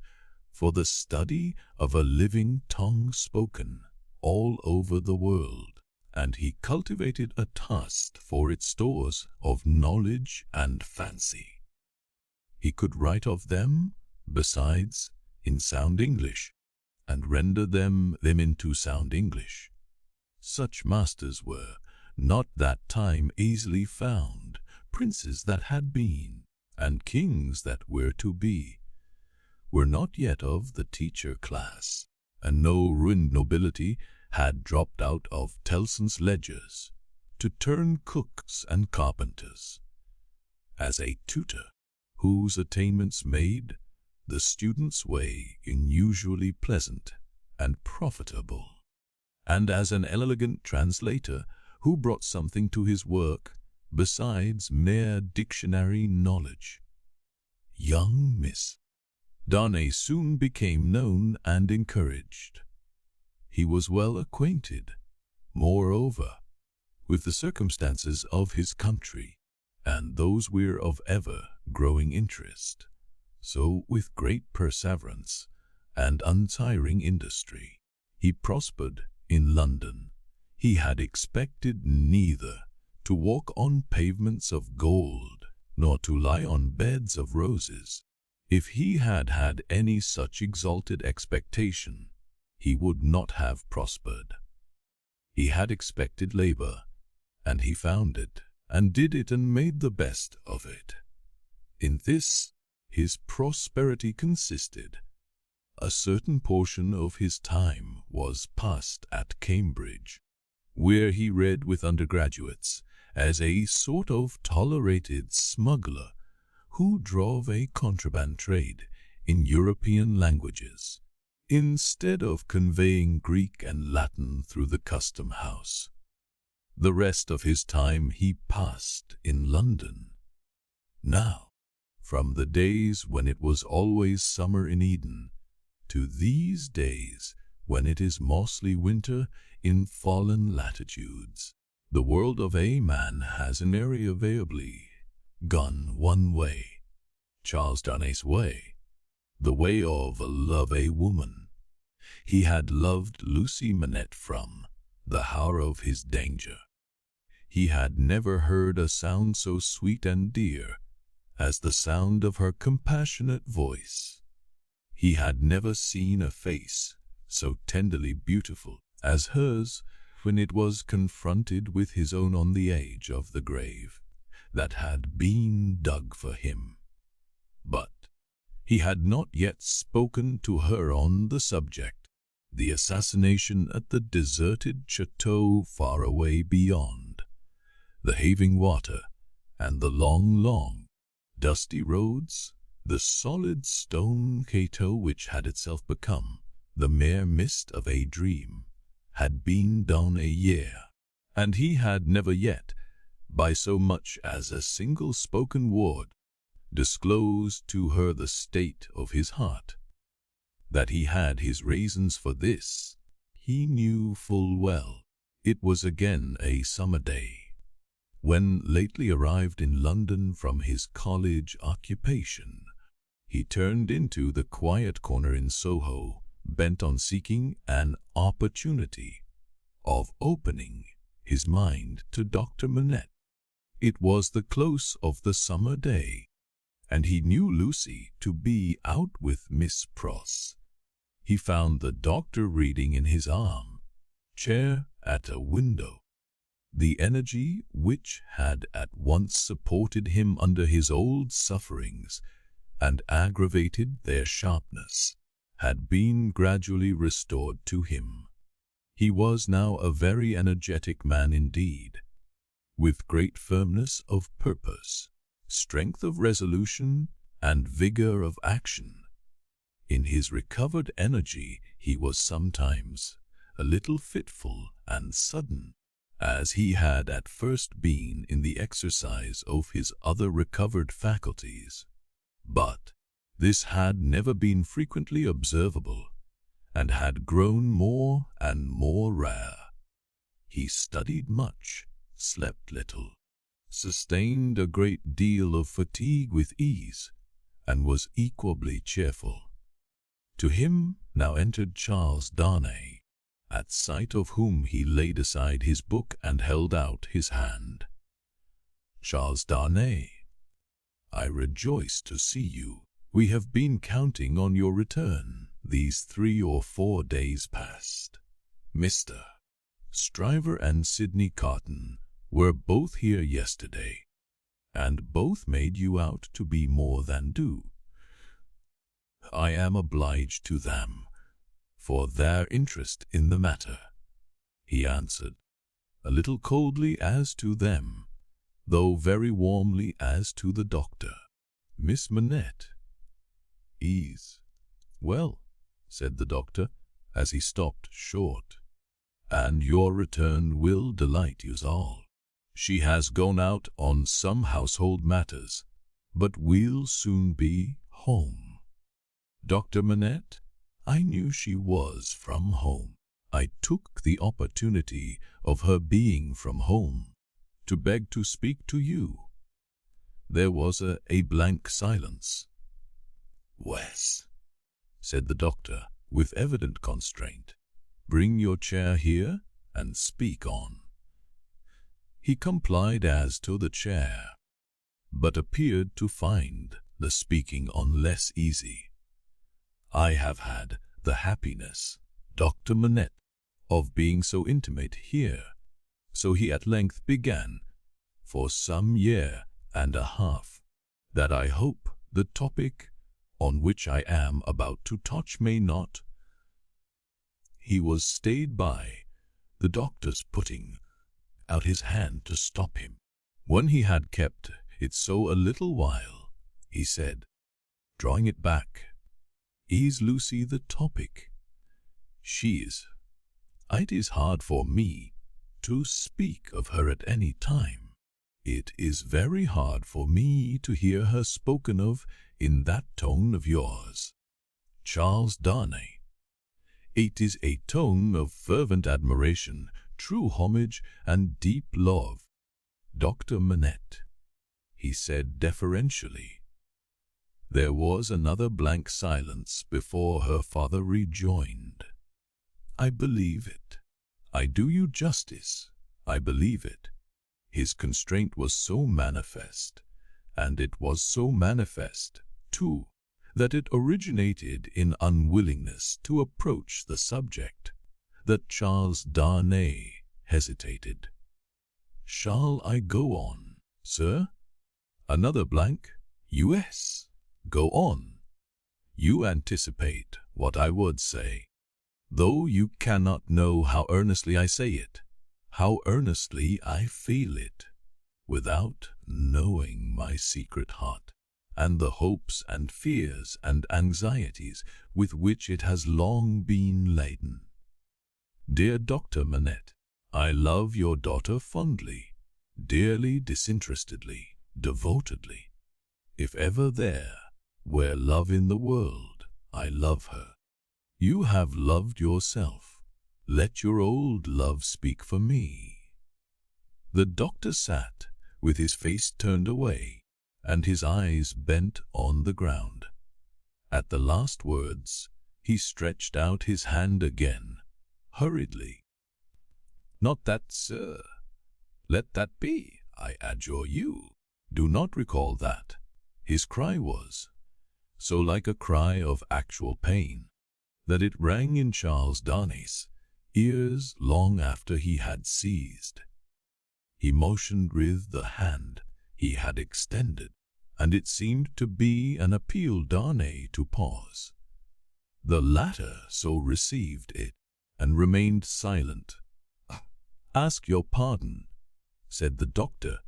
for the study of a living tongue spoken all over the world, and he cultivated a taste for its stores of knowledge and fancy. He could write of them, besides, in sound English, and render them into sound English. Such masters were not that time easily found. Princes that had been, and kings that were to be, were not yet of the teacher class, and no ruined nobility had dropped out of Tellson's ledgers to turn cooks and carpenters. As a tutor, whose attainments made the student's way unusually pleasant and profitable, and as an elegant translator who brought something to his work besides mere dictionary knowledge, young Miss Darnay soon became known and encouraged. He was well acquainted, moreover, with the circumstances of his country, and those were of ever-growing interest. So, with great perseverance and untiring industry, he prospered in London. He had expected neither to walk on pavements of gold, nor to lie on beds of roses. If he had had any such exalted expectation, he would not have prospered. He had expected labor, and he found it, and did it, and made the best of it. In this, his prosperity consisted. A certain portion of his time was passed at Cambridge, where he read with undergraduates as a sort of tolerated smuggler who drove a contraband trade in European languages, instead of conveying Greek and Latin through the custom house. The rest of his time he passed in London. Now, from the days when it was always summer in Eden, to these days when it is mostly winter in fallen latitudes, the world of a man has invariably gone one way, Charles Darnay's way, the way of love a woman. He had loved Lucie Manette from the hour of his danger. He had never heard a sound so sweet and dear as the sound of her compassionate voice. He had never seen a face so tenderly beautiful as hers when it was confronted with his own on the edge of the grave that had been dug for him. But he had not yet spoken to her on the subject, the assassination at the deserted chateau far away beyond, the having water, and the long, dusty roads, the solid stone chateau which had itself become the mere mist of a dream, had been done a year, and he had never yet, by so much as a single spoken word, disclosed to her the state of his heart. That he had his reasons for this, he knew full well. It was again a summer day, when lately arrived in London from his college occupation. He turned into the quiet corner in Soho, bent on seeking an opportunity of opening his mind to Dr. Manette. It was the close of the summer day, and he knew Lucie to be out with Miss Pross. He found the doctor reading in his arm chair at a window. The energy which had at once supported him under his old sufferings and aggravated their sharpness had been gradually restored to him. He was now a very energetic man indeed, with great firmness of purpose, strength of resolution, and vigor of action. In his recovered energy he was sometimes a little fitful and sudden, as he had at first been in the exercise of his other recovered faculties. But this had never been frequently observable, and had grown more and more rare. He studied much, slept little, sustained a great deal of fatigue with ease, and was equably cheerful. To him now entered Charles Darnay, at sight of whom he laid aside his book and held out his hand. "Charles Darnay, I rejoice to see you. We have been counting on your return these 3 or 4 days past. Mr. Stryver and Sidney Carton were both here yesterday, and both made you out to be more than due. I am obliged to them for their interest in the matter," he answered, a little coldly as to them, though very warmly as to the doctor. Miss Manette is well, said the doctor, as he stopped short, and your return will delight you all. She has gone out on some household matters, but will soon be home. Dr. Manette, I knew she was from home. I took the opportunity of her being from home to beg to speak to you. There was a blank silence. "Wes," said the doctor, with evident constraint, "bring your chair here and speak on." He complied as to the chair, but appeared to find the speaking on less easy. "I have had the happiness," Dr. Manette, of being so intimate here. So he at length began, for some year and a half, that I hope the topic on which I am about to touch may not. He was stayed by the doctor's putting out his hand to stop him. When he had kept it so a little while, he said, drawing it back, "Is Lucie the topic? It is hard for me to speak of her at any time. It is very hard for me to hear her spoken of in that tone of yours, Charles Darnay. It is a tone of fervent admiration, true homage, and deep love. Dr. Manette," he said deferentially. There was another blank silence before her father rejoined, "I believe it. I do you justice. I believe it." His constraint was so manifest, and it was so manifest, too, that it originated in unwillingness to approach the subject, that Charles Darnay hesitated. "Shall I go on, sir?" Another blank. "Yes, go on. You anticipate what I would say, though you cannot know how earnestly I say it, how earnestly I feel it, without knowing my secret heart, and the hopes and fears and anxieties with which it has long been laden. Dear Dr. Manette, I love your daughter fondly, dearly, disinterestedly, devotedly. If ever there were love in the world, I love her. You have loved yourself. Let your old love speak for me." The doctor sat with his face turned away and his eyes bent on the ground. At the last words, he stretched out his hand again, hurriedly. "Not that, sir. Let that be, I adjure you. Do not recall that." His cry was so like a cry of actual pain that it rang in Charles Darnay's ears long after he had ceased. He motioned with the hand he had extended, and it seemed to be an appeal Darnay to pause. The latter so received it and remained silent. "Ask your pardon," said the doctor,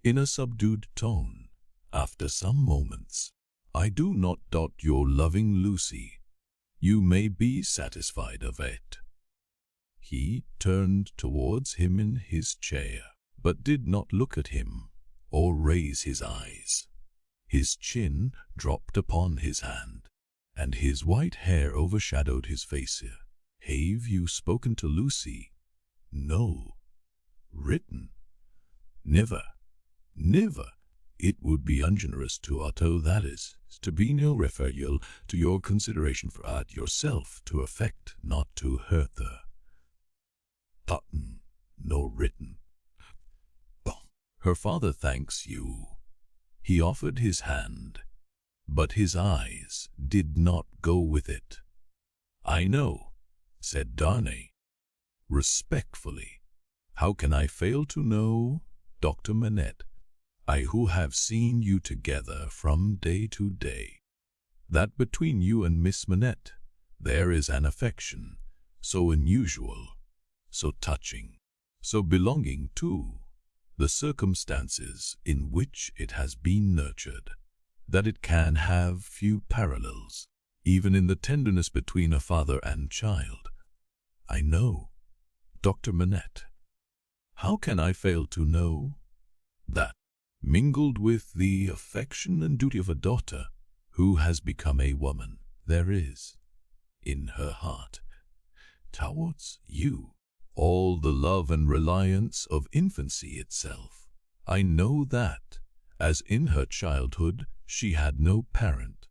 in a subdued tone, after some moments. "I do not doubt your loving Lucie. You may be satisfied of it." He turned towards him in his chair, but did not look at him or raise his eyes. His chin dropped upon his hand, and his white hair overshadowed his face. "Have you spoken to Lucie?" "No." "Written?" "Never. Never. It would be ungenerous to utter that is, to be no referral to your consideration for art yourself, to affect, not to hurt her. Button, no written." "Her father thanks you." He offered his hand, but his eyes did not go with it. "I know," said Darnay, respectfully. "How can I fail to know, Dr. Manette, I who have seen you together from day to day, that between you and Miss Manette there is an affection so unusual, so touching, so belonging to the circumstances in which it has been nurtured, that it can have few parallels, even in the tenderness between a father and child. I know, Dr. Manette. How can I fail to know that, mingled with the affection and duty of a daughter who has become a woman, there is, in her heart, towards you, all the love and reliance of infancy itself? I know that, as in her childhood she had no parent,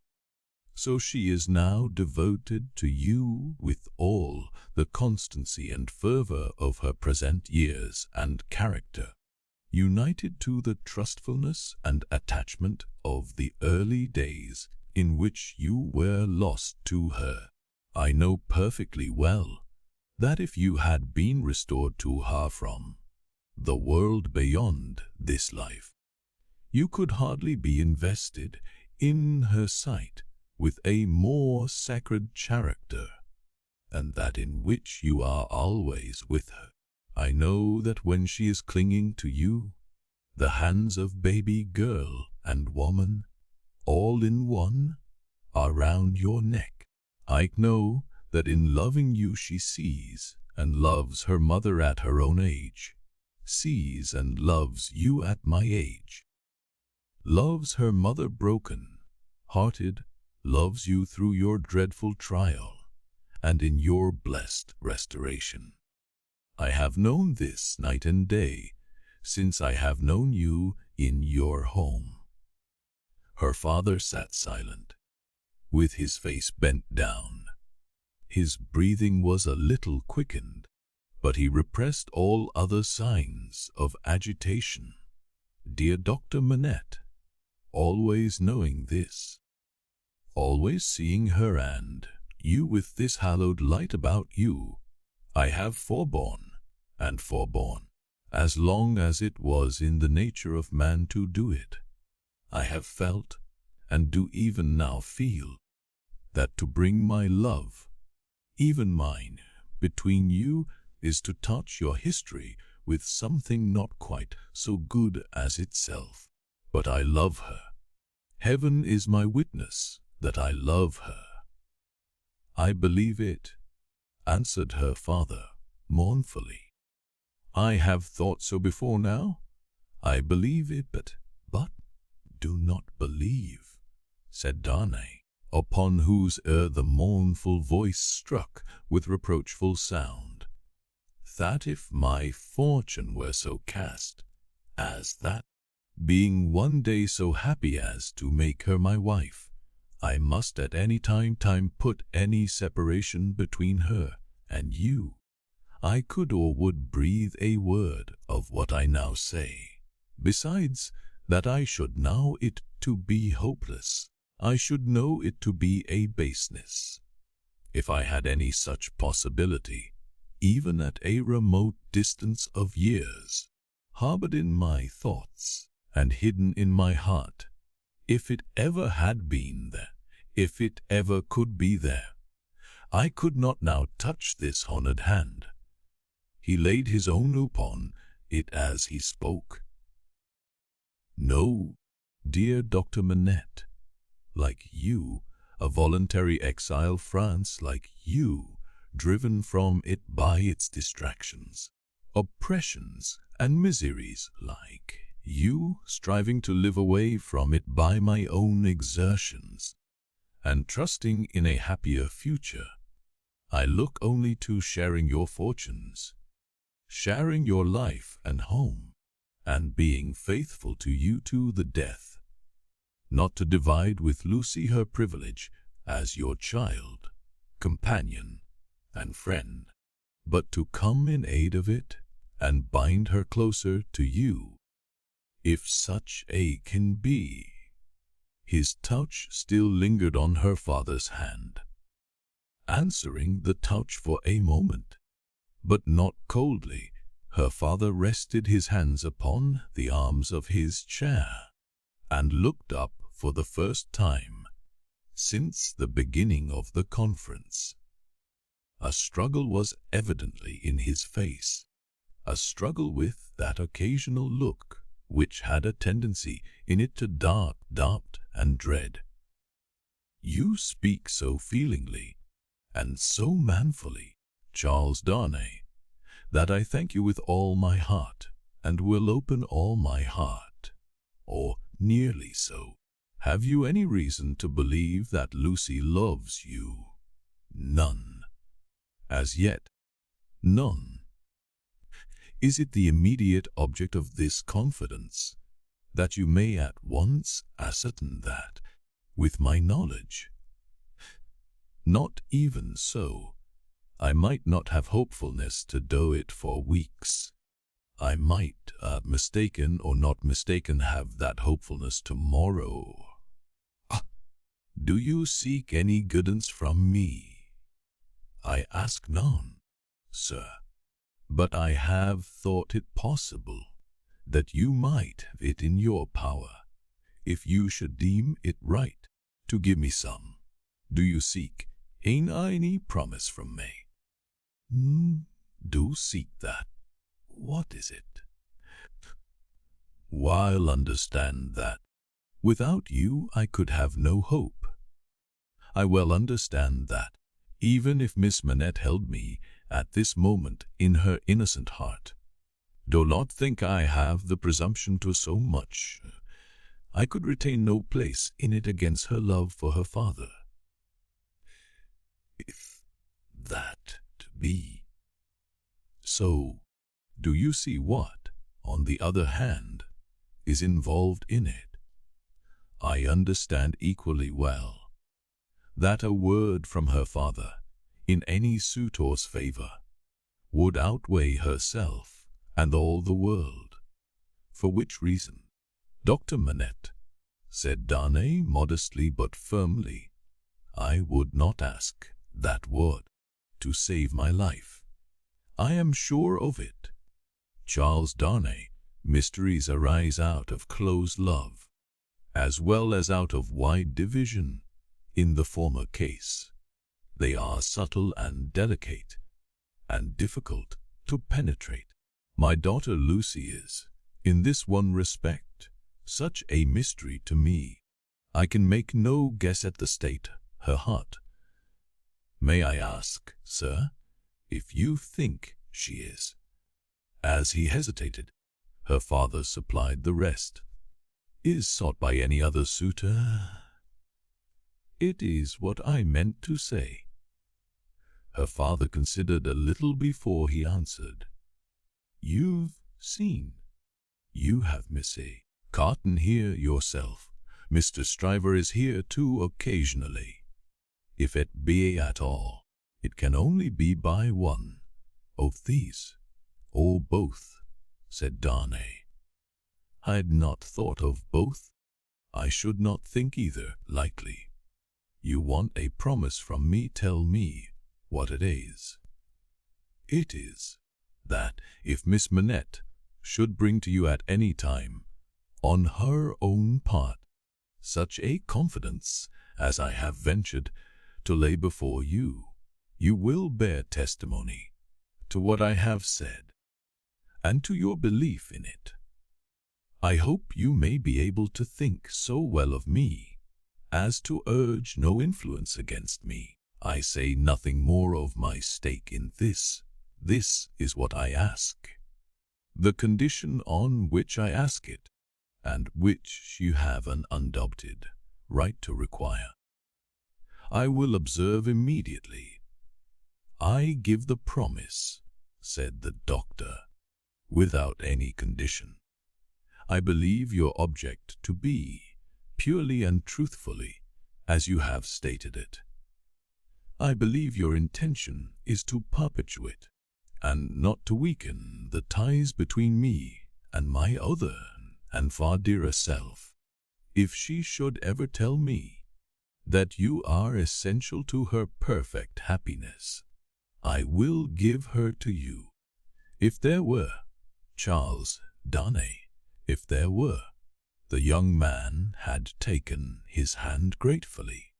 so she is now devoted to you with all the constancy and fervor of her present years and character, united to the trustfulness and attachment of the early days in which you were lost to her. I know perfectly well that if you had been restored to her from the world beyond this life, you could hardly be invested in her sight with a more sacred character, and that in which you are always with her. I know that when she is clinging to you, the hands of baby girl and woman, all in one, are round your neck. I know that in loving you she sees and loves her mother at her own age, sees and loves you at my age, loves her mother broken-hearted, loves you through your dreadful trial, and in your blessed restoration. I have known this night and day since I have known you in your home." Her father sat silent, with his face bent down. His breathing was a little quickened, but he repressed all other signs of agitation. Dear Dr. Manette, always knowing this, always seeing her and you with this hallowed light about you, I have forborne and forborne, as long as it was in the nature of man to do it. I have felt, and do even now feel, that to bring my love, even mine, between you is to touch your history with something not quite so good as itself. But I love her. Heaven is my witness that I love her. "I believe it," answered her father mournfully. "I have thought so before now. I believe it, but do not believe," said Darnay, upon whose ear the mournful voice struck with reproachful sound, "that if my fortune were so cast as that, being one day so happy as to make her my wife, I must at any time put any separation between her and you, I could or would breathe a word of what I now say. Besides that I should know it to be hopeless, I should know it to be a baseness. If I had any such possibility, even at a remote distance of years, harbored in my thoughts and hidden in my heart, if it ever had been there, if it ever could be there, I could not now touch this honoured hand." He laid his own upon it as he spoke. "No, dear Dr. Manette, like you, a voluntary exile, France, like you, driven from it by its distractions, oppressions, and miseries, like you, striving to live away from it by my own exertions, and trusting in a happier future. I look only to sharing your fortunes, sharing your life and home, and being faithful to you to the death, not to divide with Lucie her privilege as your child, companion, and friend, but to come in aid of it and bind her closer to you, if such aid can be." His touch still lingered on her father's hand, answering the touch for a moment, but not coldly. Her father rested his hands upon the arms of his chair and looked up for the first time since the beginning of the conference. A struggle was evidently in his face, a struggle with that occasional look which had a tendency in it to doubt and dread. "You speak so feelingly and so manfully, Charles Darnay, that I thank you with all my heart, and will open all my heart, or nearly so. Have you any reason to believe that Lucie loves you?" "None. As yet, none." "Is it the immediate object of this confidence that you may at once ascertain that, with my knowledge?" "Not even so. I might not have hopefulness to do it for weeks. I might, mistaken or not mistaken, have that hopefulness tomorrow. Do you seek any guidance from me?" I ask none, sir, but I have thought it possible that you might have it in your power, if you should deem it right, to give me some. Do you seek any promise from me? Do seek that. What is it? While understand that without you I could have no hope. I well understand that, even if Miss Manette held me at this moment in her innocent heart, do not think I have the presumption to so much. I could retain no place in it against her love for her father. If that to be so, do you see what, on the other hand, is involved in it? I understand equally well that a word from her father in any suitor's favor would outweigh herself and all the world, for which reason, Dr. Manette, said Darnay modestly but firmly, I would not ask that word to save my life. I am sure of it. Charles Darnay, mysteries arise out of close love, as well as out of wide division. In the former case, they are subtle and delicate, and difficult to penetrate. My daughter Lucie is, in this one respect, such a mystery to me. I can make no guess at the state her heart. May I ask, sir, if you think she is? As he hesitated, her father supplied the rest. Is sought by any other suitor? It is what I meant to say. Her father considered a little before he answered. You've seen. You have, Missy. Carton here yourself. Mr. Stryver is here too occasionally. If it be at all, it can only be by one of these, or both, said Darnay. I had not thought of both. I should not think either likely. You want a promise from me, tell me what it is. It is that if Miss Manette should bring to you at any time, on her own part, such a confidence as I have ventured to lay before you, you will bear testimony to what I have said, and to your belief in it. I hope you may be able to think so well of me as to urge no influence against me. I say nothing more of my stake in this. This is what I ask. The condition on which I ask it, and which you have an undoubted right to require, I will observe immediately. I give the promise, said the doctor, without any condition. I believe your object to be purely and truthfully, as you have stated it. I believe your intention is to perpetuate, and not to weaken, the ties between me and my other and far dearer self. If she should ever tell me that you are essential to her perfect happiness, I will give her to you. If there were, Charles Darnay, if there were, the young man had taken his hand gratefully.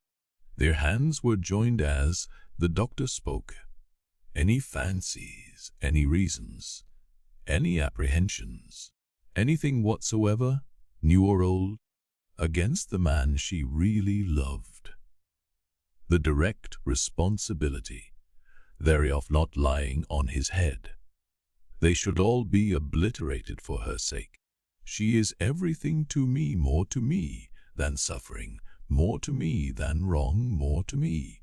Their hands were joined as the doctor spoke. Any fancies, any reasons, any apprehensions, anything whatsoever, new or old, against the man she really loved. The direct responsibility thereof not lying on his head. They should all be obliterated for her sake. She is everything to me, more to me than suffering, more to me than wrong, more to me.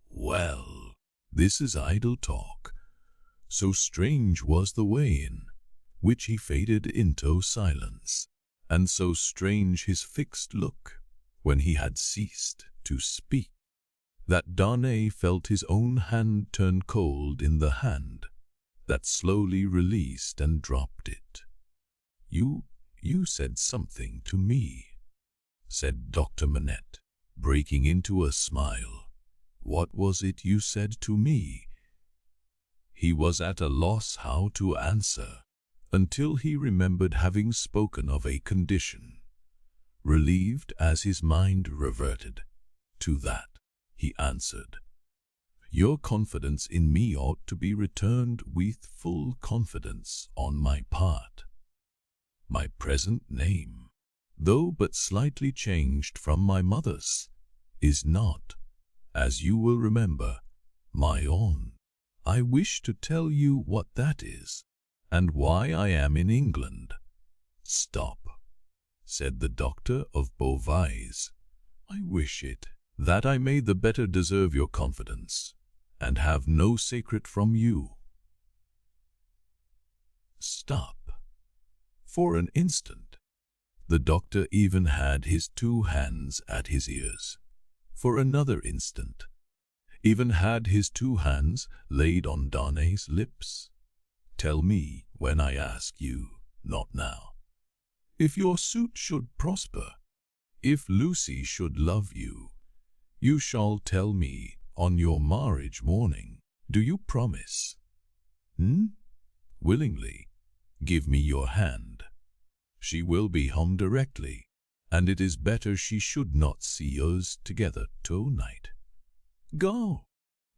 Well, this is idle talk. So strange was the way in which he faded into silence, and so strange his fixed look when he had ceased to speak, that Darnay felt his own hand turn cold in the hand that slowly released and dropped it. You said something to me, said Dr. Manette, breaking into a smile. What was it you said to me?" He was at a loss how to answer, until he remembered having spoken of a condition. Relieved as his mind reverted to that, he answered, "Your confidence in me ought to be returned with full confidence on my part. My present name, though but slightly changed from my mother's, is not, as you will remember, my own. I wish to tell you what that is, and why I am in England." "Stop," said the doctor of Beauvais. "I wish it, that I may the better deserve your confidence, and have no secret from you." Stop. For an instant, the doctor even had his 2 hands at his ears. For another instant, even had his 2 hands laid on Darnay's lips. "Tell me when I ask you, not now. If your suit should prosper, if Lucie should love you, you shall tell me on your marriage morning. Do you promise?" "Willingly. Give me your hand. She will be home directly, and it is better she should not see us together to-night. Go."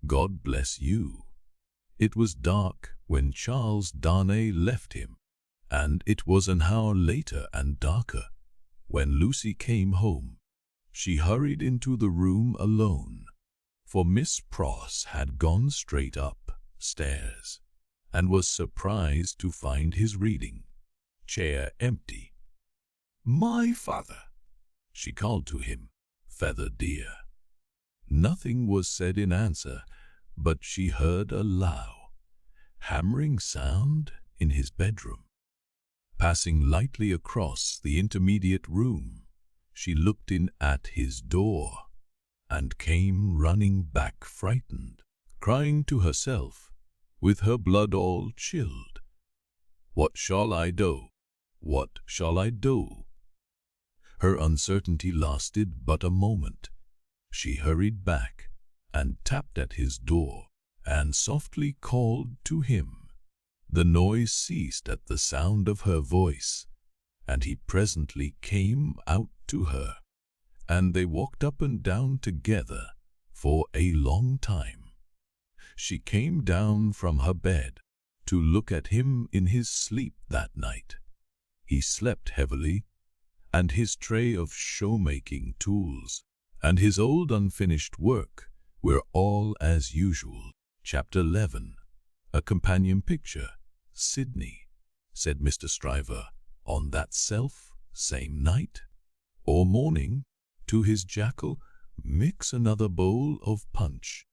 "God bless you." It was dark when Charles Darnay left him, and it was an hour later and darker when Lucie came home. She hurried into the room alone, for Miss Pross had gone straight up stairs, and was surprised to find his reading chair empty. "My father," she called to him, "feather dear." Nothing was said in answer, but she heard a loud, hammering sound in his bedroom. Passing lightly across the intermediate room, she looked in at his door, and came running back frightened, crying to herself, with her blood all chilled, "What shall I do? What shall I do?" Her uncertainty lasted but a moment. She hurried back and tapped at his door and softly called to him. The noise ceased at the sound of her voice, and he presently came out to her, and they walked up and down together for a long time. She came down from her bed to look at him in his sleep that night. He slept heavily, and his tray of shoemaking tools and his old unfinished work were all as usual. Chapter 11. A companion picture. "Sidney," said Mr. Stryver, on that same night or morning, to his Jackal, "mix another bowl of punch.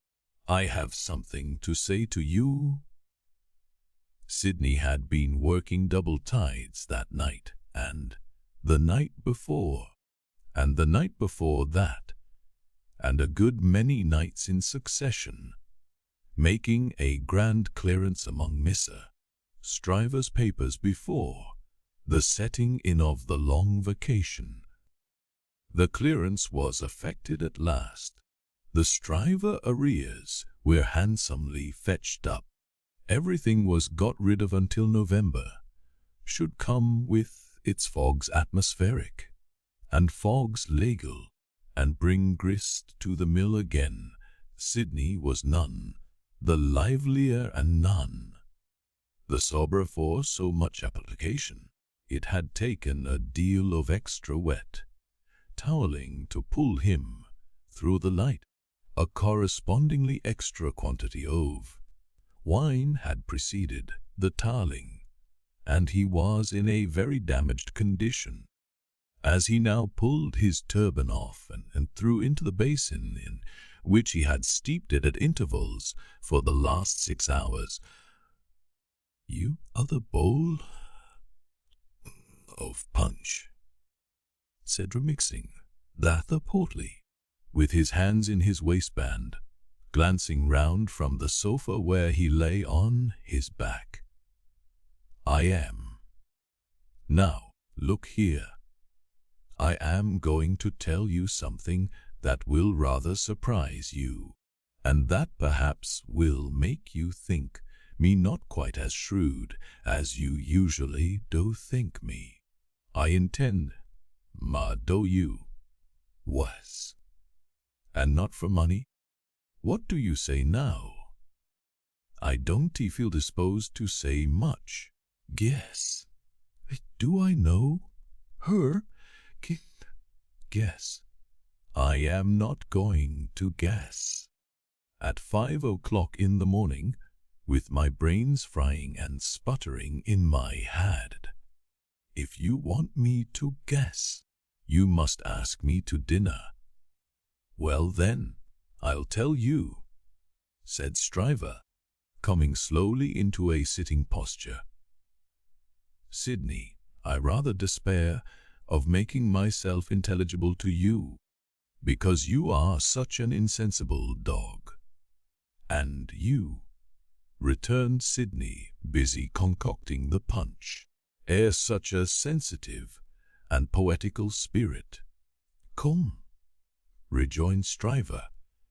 I have something to say to you." Sidney had been working double tides that night, and the night before, and the night before that, and a good many nights in succession, making a grand clearance among Mr. Stryver's papers before the setting in of the long vacation. The clearance was effected at last. The Stryver arrears were handsomely fetched up. Everything was got rid of until November should come with its fogs atmospheric and fogs legal, and bring grist to the mill again. Sidney was none the livelier and none the soberer for so much application. It had taken a deal of extra wet toweling to pull him through the light. A correspondingly extra quantity of wine had preceded the toweling, and he was in a very damaged condition. As he now pulled his turban off and threw into the basin in which he had steeped it at intervals for the last 6 hours, "You other bowl of punch," said remixing that the portly, with his hands in his waistband, glancing round from the sofa where he lay on his back. "I am. Now, look here. I am going to tell you something that will rather surprise you." and that perhaps will make you think me not quite as shrewd as you usually do think me. I intend, ma do you, was, and not for money. What do you say now? I don't feel disposed to say much. Guess. Do I know her? Guess. I am not going to guess. At 5 o'clock in the morning, with my brains frying and sputtering in my head. If you want me to guess, you must ask me to dinner. Well then, I'll tell you, said Stryver, coming slowly into a sitting posture. Sidney, I rather despair of making myself intelligible to you, because you are such an insensible dog. And you, returned Sidney, busy concocting the punch, ere such a sensitive and poetical spirit. Come, rejoined Stryver,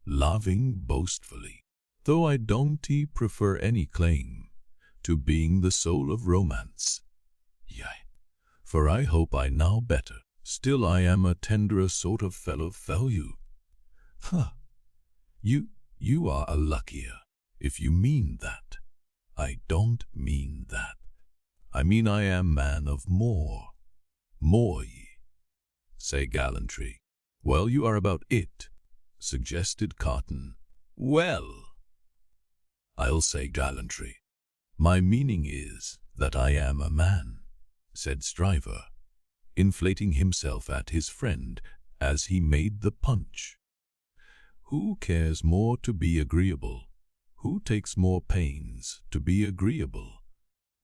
laughing boastfully, though I don't prefer any claim to being the soul of romance. Yea, for I hope I now better, still I am a tenderer sort of fellow you. Ha! You are a luckier, if you mean that. I don't mean that. I mean I am man of more ye, say gallantry. Well, you are about it, suggested Carton. Well, I'll say gallantry. My meaning is that I am a man, said Stryver, inflating himself at his friend as he made the punch. Who cares more to be agreeable? Who takes more pains to be agreeable?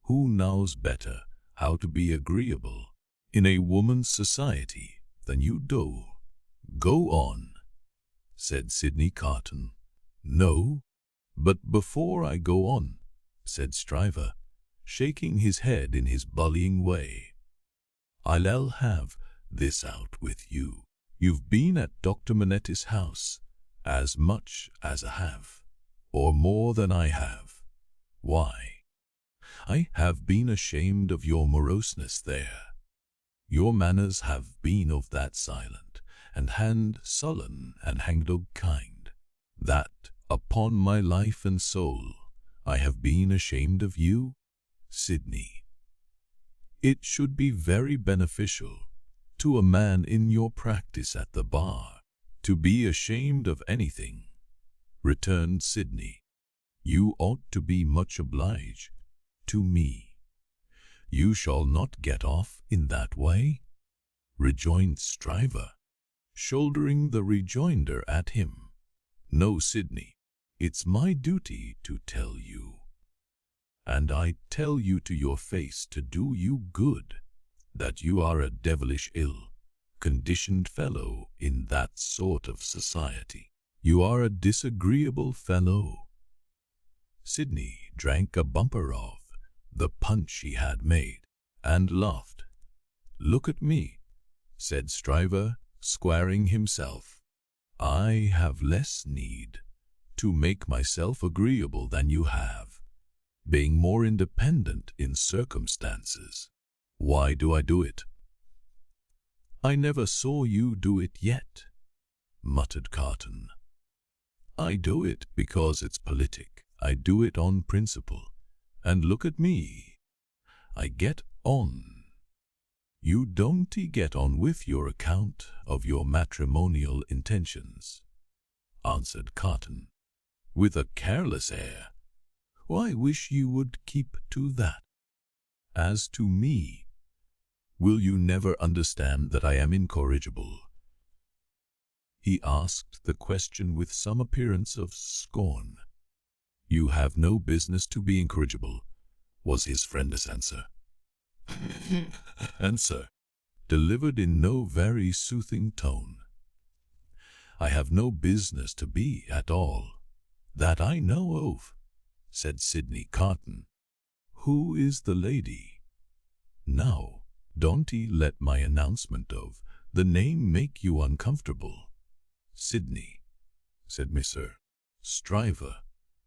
Who knows better how to be agreeable in a woman's society than you do? Go on, said Sidney Carton. No, but before I go on, said Stryver, shaking his head in his bullying way, I'll have this out with you. You've been at Dr. Manette's house as much as I have, or more than I have. Why, I have been ashamed of your moroseness there. Your manners have been of that silent and sullen and hangdog kind, that, upon my life and soul, I have been ashamed of you, Sidney. It should be very beneficial to a man in your practice at the bar to be ashamed of anything, returned Sidney. You ought to be much obliged to me. You shall not get off in that way, rejoined Stryver, shouldering the rejoinder at him. No, Sidney, it's my duty to tell you, and I tell you to your face to do you good, that you are a devilish ill-conditioned fellow in that sort of society. You are a disagreeable fellow. Sidney drank a bumper of the punch he had made, and laughed. Look at me, said Stryver, squaring himself. I have less need to make myself agreeable than you have, being more independent in circumstances. Why do I do it? I never saw you do it yet, muttered Carton. I do it because it's politic. I do it on principle. And look at me. I get on. You don't get on with your account of your matrimonial intentions, answered Carton, with a careless air. I wish you would keep to that. As to me, will you never understand that I am incorrigible? He asked the question with some appearance of scorn. You have no business to be incorrigible, was his friend's answer. Answer, delivered in no very soothing tone. I have no business to be at all, that I know of, said Sidney Carton. Who is the lady? Now, don't let my announcement of the name make you uncomfortable. Sidney, said Mr. Stryver,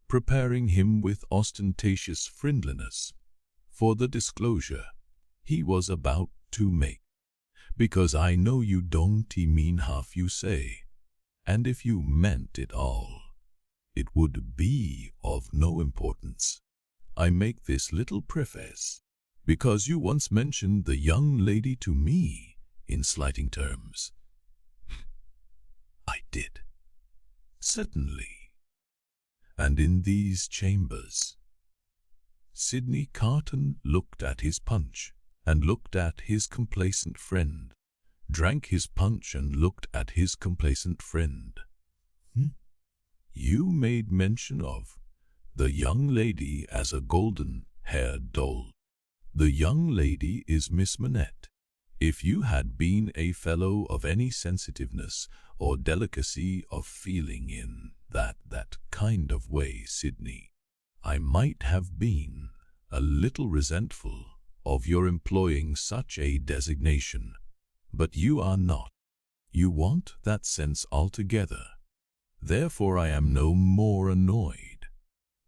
preparing him with ostentatious friendliness for the disclosure he was about to make. "Because I know you don't mean half you say, and if you meant it all, it would be of no importance. I make this little preface because you once mentioned the young lady to me in slighting terms." "I did." "Certainly. And in these chambers." Sidney Carton looked at his punch and looked at his complacent friend, drank his punch and looked at his complacent friend. "You made mention of the young lady as a golden-haired doll. The young lady is Miss Manette. If you had been a fellow of any sensitiveness or delicacy of feeling in that kind of way, Sidney, I might have been a little resentful of your employing such a designation, but you are not. You want that sense altogether. Therefore I am no more annoyed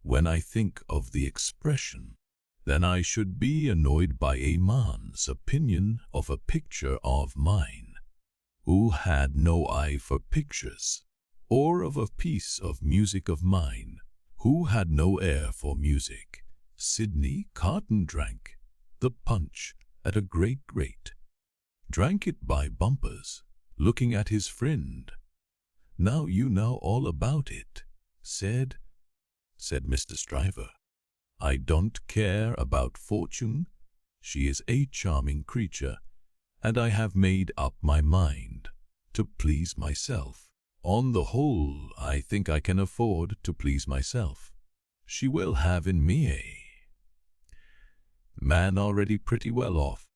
when I think of the expression than I should be annoyed by a man's opinion of a picture of mine, who had no eye for pictures, or of a piece of music of mine, who had no ear for music." Sidney Carton drank the punch at a great rate, drank it by bumpers, looking at his friend. "Now you know all about it," said Mr. Stryver. "I don't care about Fortune. She is a charming creature, and I have made up my mind to please myself. On the whole, I think I can afford to please myself. She will have in me a man already pretty well off,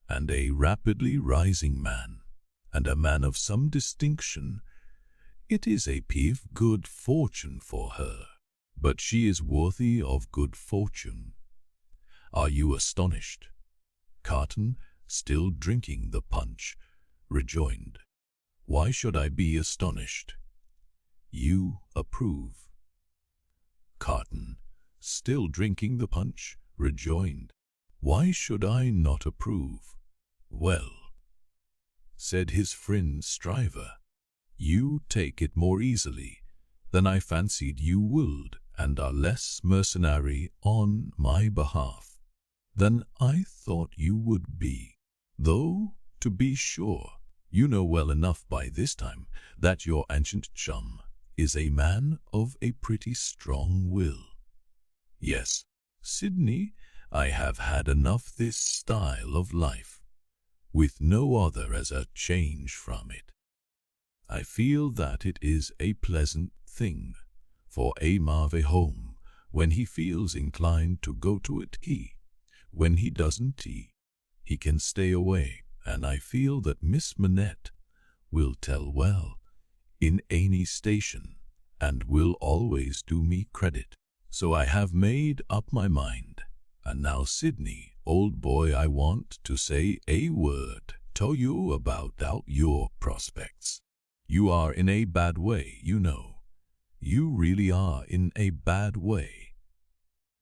and a rapidly rising man, and a man of some distinction. It is a piece of good fortune for her, but she is worthy of good fortune. Are you astonished?" Carton, still drinking the punch, rejoined, "Why should I be astonished? You approve." Carton, still drinking the punch, rejoined, "Why should I not approve?" "Well," said his friend Stryver, "you take it more easily than I fancied you would, and are less mercenary on my behalf than I thought you would be. Though, to be sure, you know well enough by this time that your ancient chum is a man of a pretty strong will." "Yes, Sidney, I have had enough this style of life, with no other as a change from it. I feel that it is a pleasant thing for a man home when he feels inclined to go to it. When he doesn't, he can stay away, and I feel that Miss Manette will tell well in any station, and will always do me credit. So I have made up my mind. And now, Sidney, old boy, I want to say a word to you about your prospects. You are in a bad way, you know. You really are in a bad way.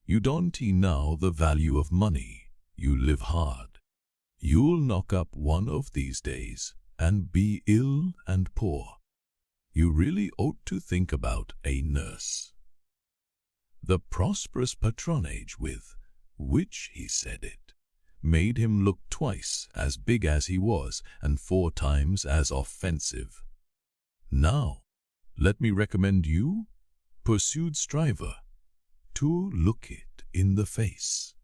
You don't know the value of money. You live hard. You'll knock up one of these days and be ill and poor. You really ought to think about a nurse." The prosperous patronage with which he said it made him look twice as big as he was and 4 times as offensive. "Now, let me recommend you," pursued Stryver, "to look it in the face.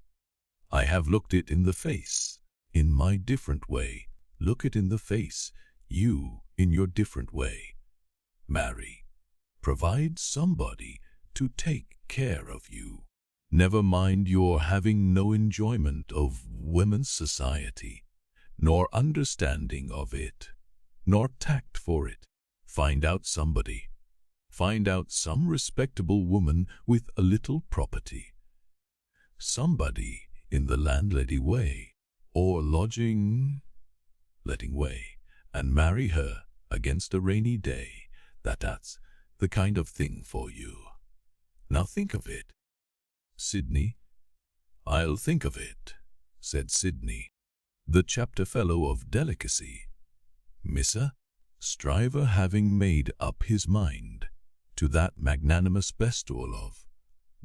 I have looked it in the face in my different way. Look it in the face, you, in your different way. Marry. Provide somebody to take care of you. Never mind your having no enjoyment of women's society, nor understanding of it, nor tact for it. Find out somebody. Find out some respectable woman with a little property. Somebody in the landlady way, or lodging letting way, and marry her against a rainy day. That's the kind of thing for you. Now think of it." "Sidney?" "I'll think of it," said Sidney, the chapter fellow of Delicacy. Mr. Stryver, having made up his mind to that magnanimous bestowal of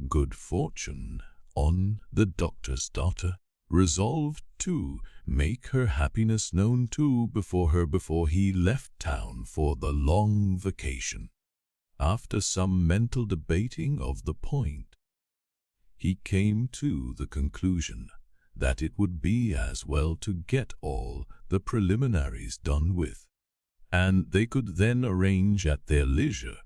good fortune on the doctor's daughter, resolved to make her happiness known before he left town for the long vacation. After some mental debating of the point, he came to the conclusion that it would be as well to get all the preliminaries done with, and they could then arrange at their leisure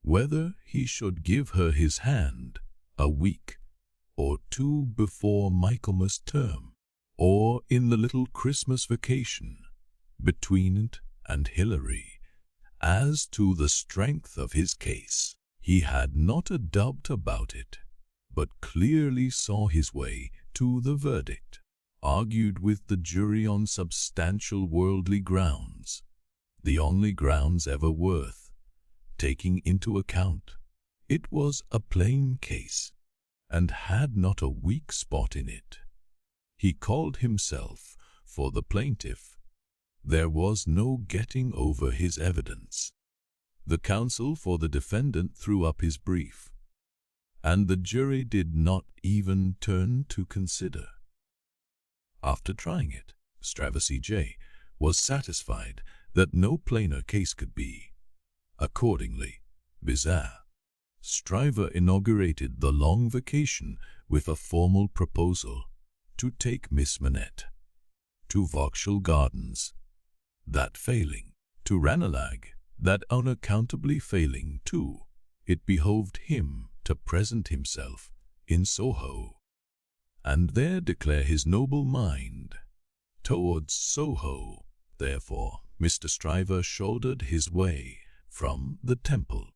whether he should give her his hand a week or two before Michaelmas term, or in the little Christmas vacation between it and Hilary. As to the strength of his case, he had not a doubt about it, but clearly saw his way to the verdict, argued with the jury on substantial worldly grounds, the only grounds ever worth taking into account. It was a plain case, and had not a weak spot in it. He called himself for the plaintiff. There was no getting over his evidence. The counsel for the defendant threw up his brief, and the jury did not even turn to consider. After trying it, Stryver C.J. was satisfied that no plainer case could be. Accordingly, Bizarre Stryver inaugurated the long vacation with a formal proposal to take Miss Manette to Vauxhall Gardens. That failing, to Ranelagh. That unaccountably failing, too, it behoved him to present himself in Soho, and there declare his noble mind. Towards Soho, therefore, Mr. Stryver shouldered his way from the Temple,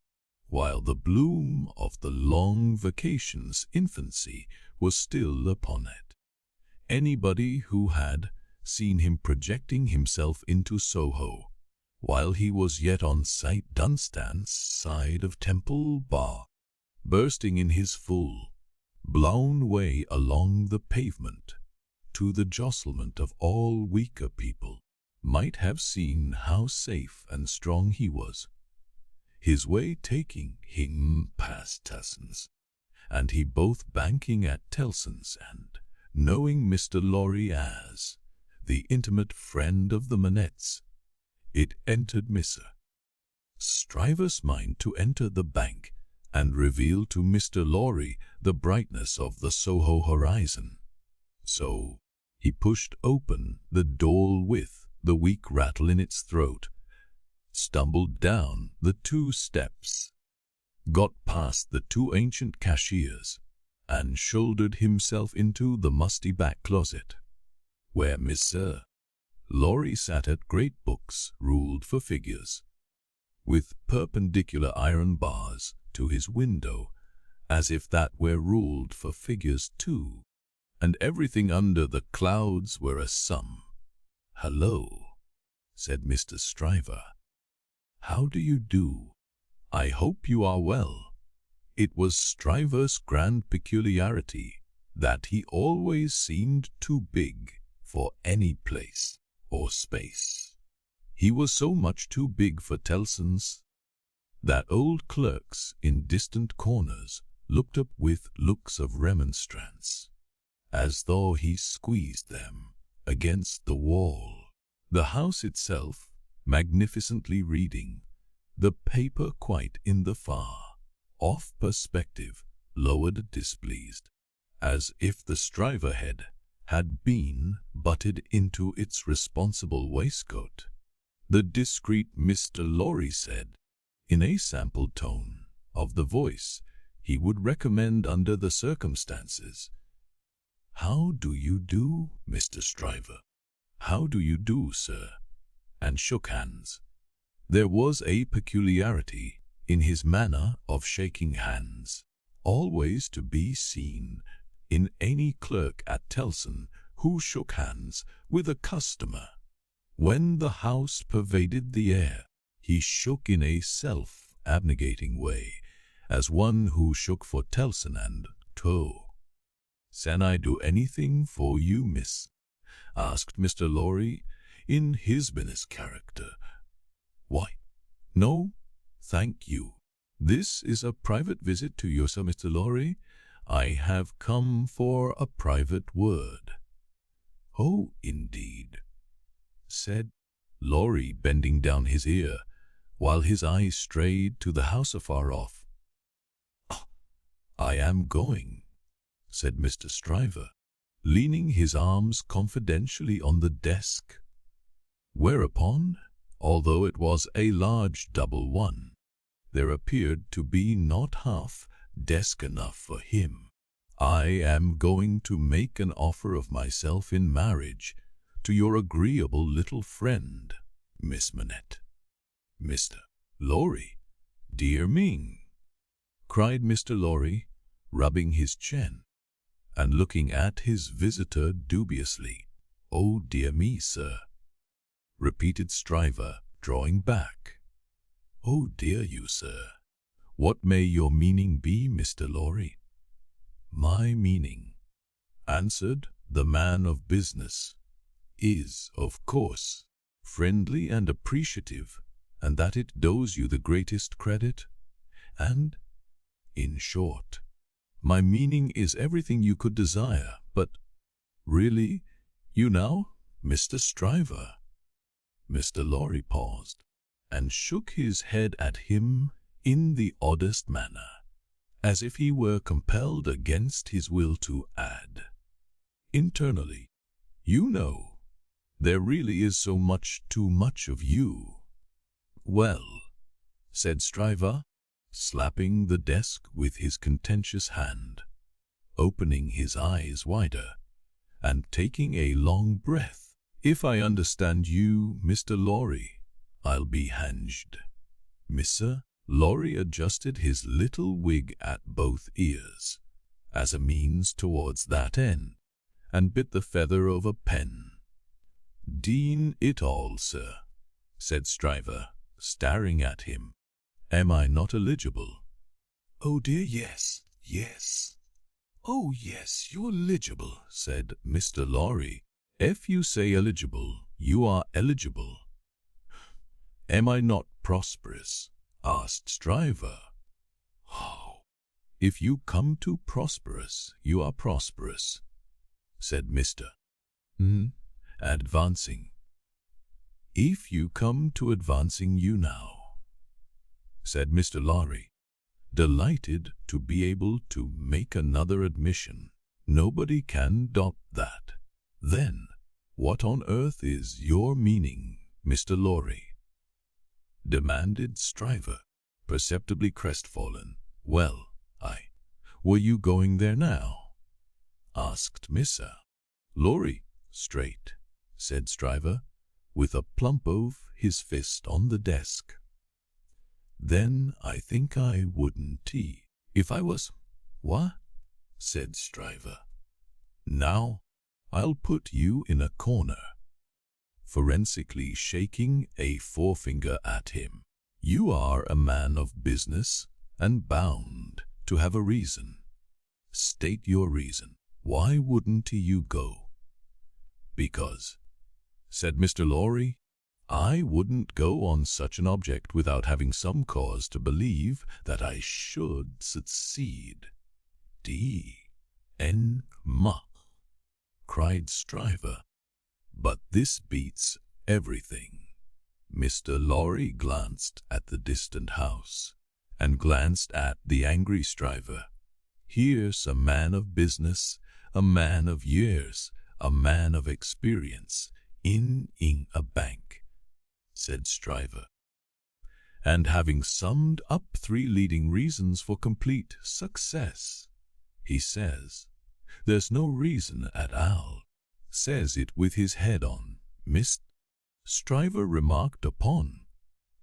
while the bloom of the long vacation's infancy was still upon it. Anybody who had seen him projecting himself into Soho while he was yet on St. Dunstan's side of Temple Bar, bursting in his full, blown way along the pavement to the jostlement of all weaker people, might have seen how safe and strong he was, his way taking him past Tellson's, and he both banking at Tellson's and knowing Mr. Lorry as the intimate friend of the Manettes. It entered Mr. Stryver's mind to enter the bank and reveal to Mr. Lorry the brightness of the Soho horizon. So he pushed open the door with the weak rattle in its throat, stumbled down the 2 steps, got past the 2 ancient cashiers, and shouldered himself into the musty back closet, where Mr. Lorry sat at great books ruled for figures, with perpendicular iron bars to his window, as if that were ruled for figures too, and everything under the clouds were a sum. "Hello," said Mr. Stryver. "How do you do? I hope you are well." It was Stryver's grand peculiarity that he always seemed too big for any place or space. He was so much too big for Tellson's that old clerks in distant corners looked up with looks of remonstrance, as though he squeezed them against the wall. The house itself, magnificently reading the paper quite in the far-off perspective, lowered displeased, as if the Stryver head had been butted into its responsible waistcoat. The discreet Mr. Lorry said, in a sampled tone of the voice he would recommend under the circumstances, "How do you do, Mr. Stryver?" "How do you do, sir?" and shook hands. There was a peculiarity in his manner of shaking hands, always to be seen in any clerk at Tellson who shook hands with a customer. When the house pervaded the air, he shook in a abnegating way, as one who shook for Telson and toe. "Can I do anything for you, miss?" asked Mr. Lorry in his business character. "Why, no, thank you. This is a private visit to you, Sir Mr. Lorry. I have come for a private word." "Oh, indeed," said Lorry, bending down his ear, while his eyes strayed to the house afar off. "I am going," said Mr. Stryver, leaning his arms confidentially on the desk. Whereupon, although it was a large double one, there appeared to be not half desk enough for him. "I am going to make an offer of myself in marriage to your agreeable little friend, Miss Manette." "Mr. Lorry, dear me," cried Mr. Lorry, rubbing his chin and looking at his visitor dubiously. "Oh, dear me, sir," repeated Stryver, drawing back. "Oh, dear you, sir. What may your meaning be, Mr. Lorry?" "My meaning," answered the man of business, "is, of course, friendly and appreciative, and that it does you the greatest credit, and, in short, my meaning is everything you could desire, but, really, you know, Mr. Stryver." Mr. Lorry paused, and shook his head at him in the oddest manner, as if he were compelled against his will to add, internally, "You know, there really is so much too much of you." "Well," said Stryver, slapping the desk with his contentious hand, opening his eyes wider, and taking a long breath, "if I understand you, Mr. Lorry, I'll be hanged." Mr. Lorry adjusted his little wig at both ears, as a means towards that end, and bit the feather of a pen. "Dean it all, sir," said Stryver, staring at him. "Am I not eligible?" "Oh dear, yes, yes. Oh yes, you're eligible," said Mr. Lorry. "If you say eligible, you are eligible." "Am I not prosperous?" asked Stryver. "Oh, if you come to prosperous, you are prosperous," said Mr. Advancing. "If you come to advancing, you now," said Mr. Lorry, delighted to be able to make another admission. "Nobody can doubt that." "Then, what on earth is your meaning, Mr. Lorry?" demanded Stryver, perceptibly crestfallen. "Well, were you going there now?" asked Mr. Lorry. "Straight," said Stryver, with a plump of his fist on the desk. "Then I think I wouldn't tea if I was—" "What?" said Stryver. "Now, I'll put you in a corner," forensically shaking a forefinger at him. "You are a man of business and bound to have a reason. State your reason. Why wouldn't you go?" "Because," said Mr. Lorry, "I wouldn't go on such an object without having some cause to believe that I should succeed." "D.N. cried Stryver. "But this beats everything." Mr. Lorry glanced at the distant house, and glanced at the angry Stryver. "Here's a man of business, a man of years, a man of experience, in a bank," said Stryver. "And having summed up 3 leading reasons for complete success, he says, there's no reason at all. Says it with his head on." Mr. Stryver remarked upon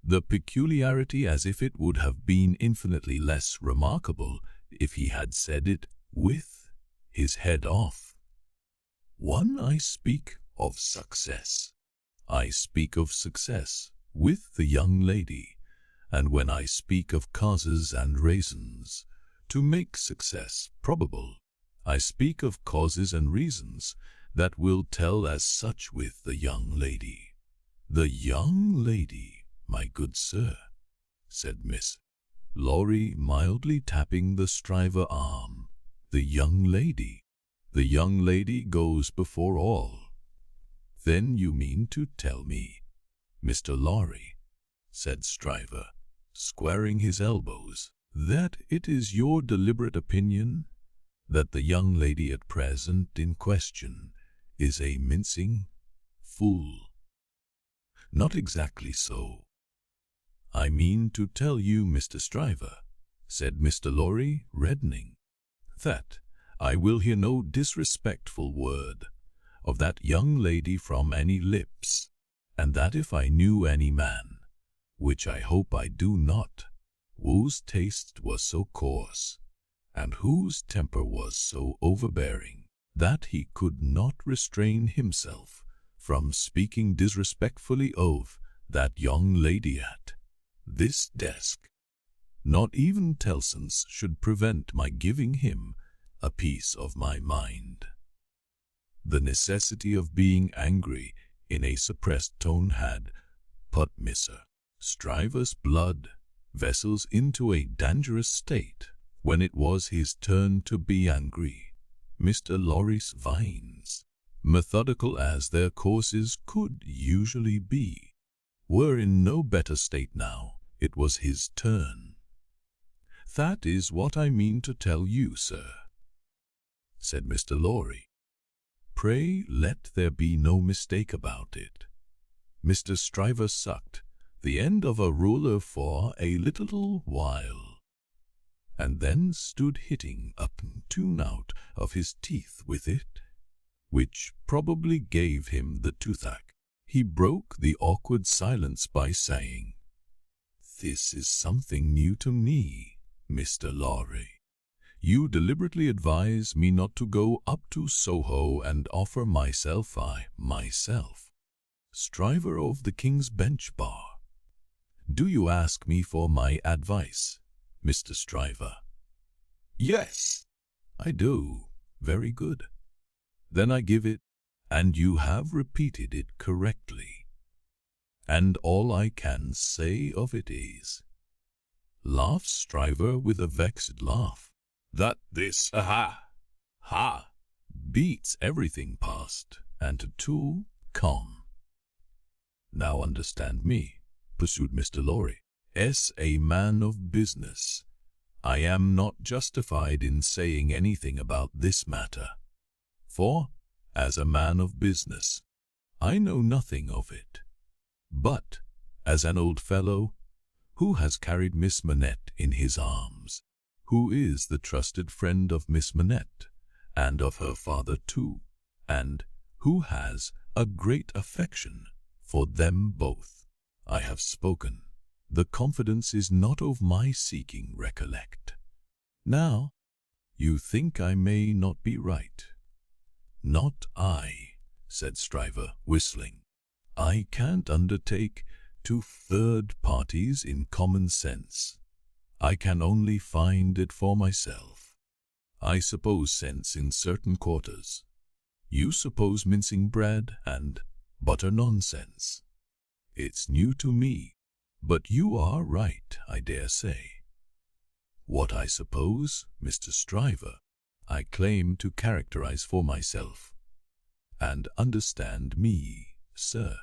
the peculiarity as if it would have been infinitely less remarkable if he had said it with his head off. "When I speak of success, I speak of success with the young lady, And when I speak of causes and reasons to make success probable, I speak of causes and reasons that will tell as such with the young lady. The young lady, my good sir, said Miss Laurie, mildly tapping the striver arm. The young lady. The young lady goes before all. Then you mean to tell me, Mr. Laurie, said Stryver, squaring his elbows, that it is your deliberate opinion that the young lady at present in question is a mincing fool. Not exactly so. I mean to tell you, Mr. Stryver, said Mr. Laurie, reddening, that I will hear no disrespectful word of that young lady from any lips, and that if I knew any man, which I hope I do not, whose taste was so coarse, and whose temper was so overbearing, that he could not restrain himself from speaking disrespectfully of that young lady at this desk, not even Tellson's should prevent my giving him a piece of my mind. The necessity of being angry in a suppressed tone had put Mr. Stryver's blood vessels into a dangerous state. When it was his turn to be angry, Mr. Laurie's veins, methodical as their courses could usually be, were in no better state now. It was his turn. That is what I mean to tell you, sir, said Mr. Laurie. Pray let there be no mistake about it. Mr. Stryver sucked the end of a ruler for a little while, and then stood hitting a tune out of his teeth with it, which probably gave him the toothache. He broke the awkward silence by saying, "This is something new to me, Mr. Laurie. You deliberately advise me not to go up to Soho and offer myself, Stryver of the King's Bench Bar. Do you ask me for my advice, Mr. Stryver?" "Yes." "I do. Very good. Then I give it, and you have repeated it correctly. And all I can say of it is," laughed Stryver with a vexed laugh, "that this beats everything past and to come. Now understand me," pursued Mr. Laurie. "As a man of business, I am not justified in saying anything about this matter, for, as a man of business, I know nothing of it. But, as an old fellow who has carried Miss Manette in his arms, who is the trusted friend of Miss Manette, and of her father too, and who has a great affection for them both, I have spoken. The confidence is not of my seeking, recollect. Now, you think I may not be right." "Not I," said Stryver, whistling. "I can't undertake to third parties in common sense. I can only find it for myself. I suppose sense in certain quarters. You suppose mincing bread and butter nonsense. It's new to me, but you are right, I dare say. What I suppose, Mr. Stryver, I claim to characterize for myself. And understand me, sir,"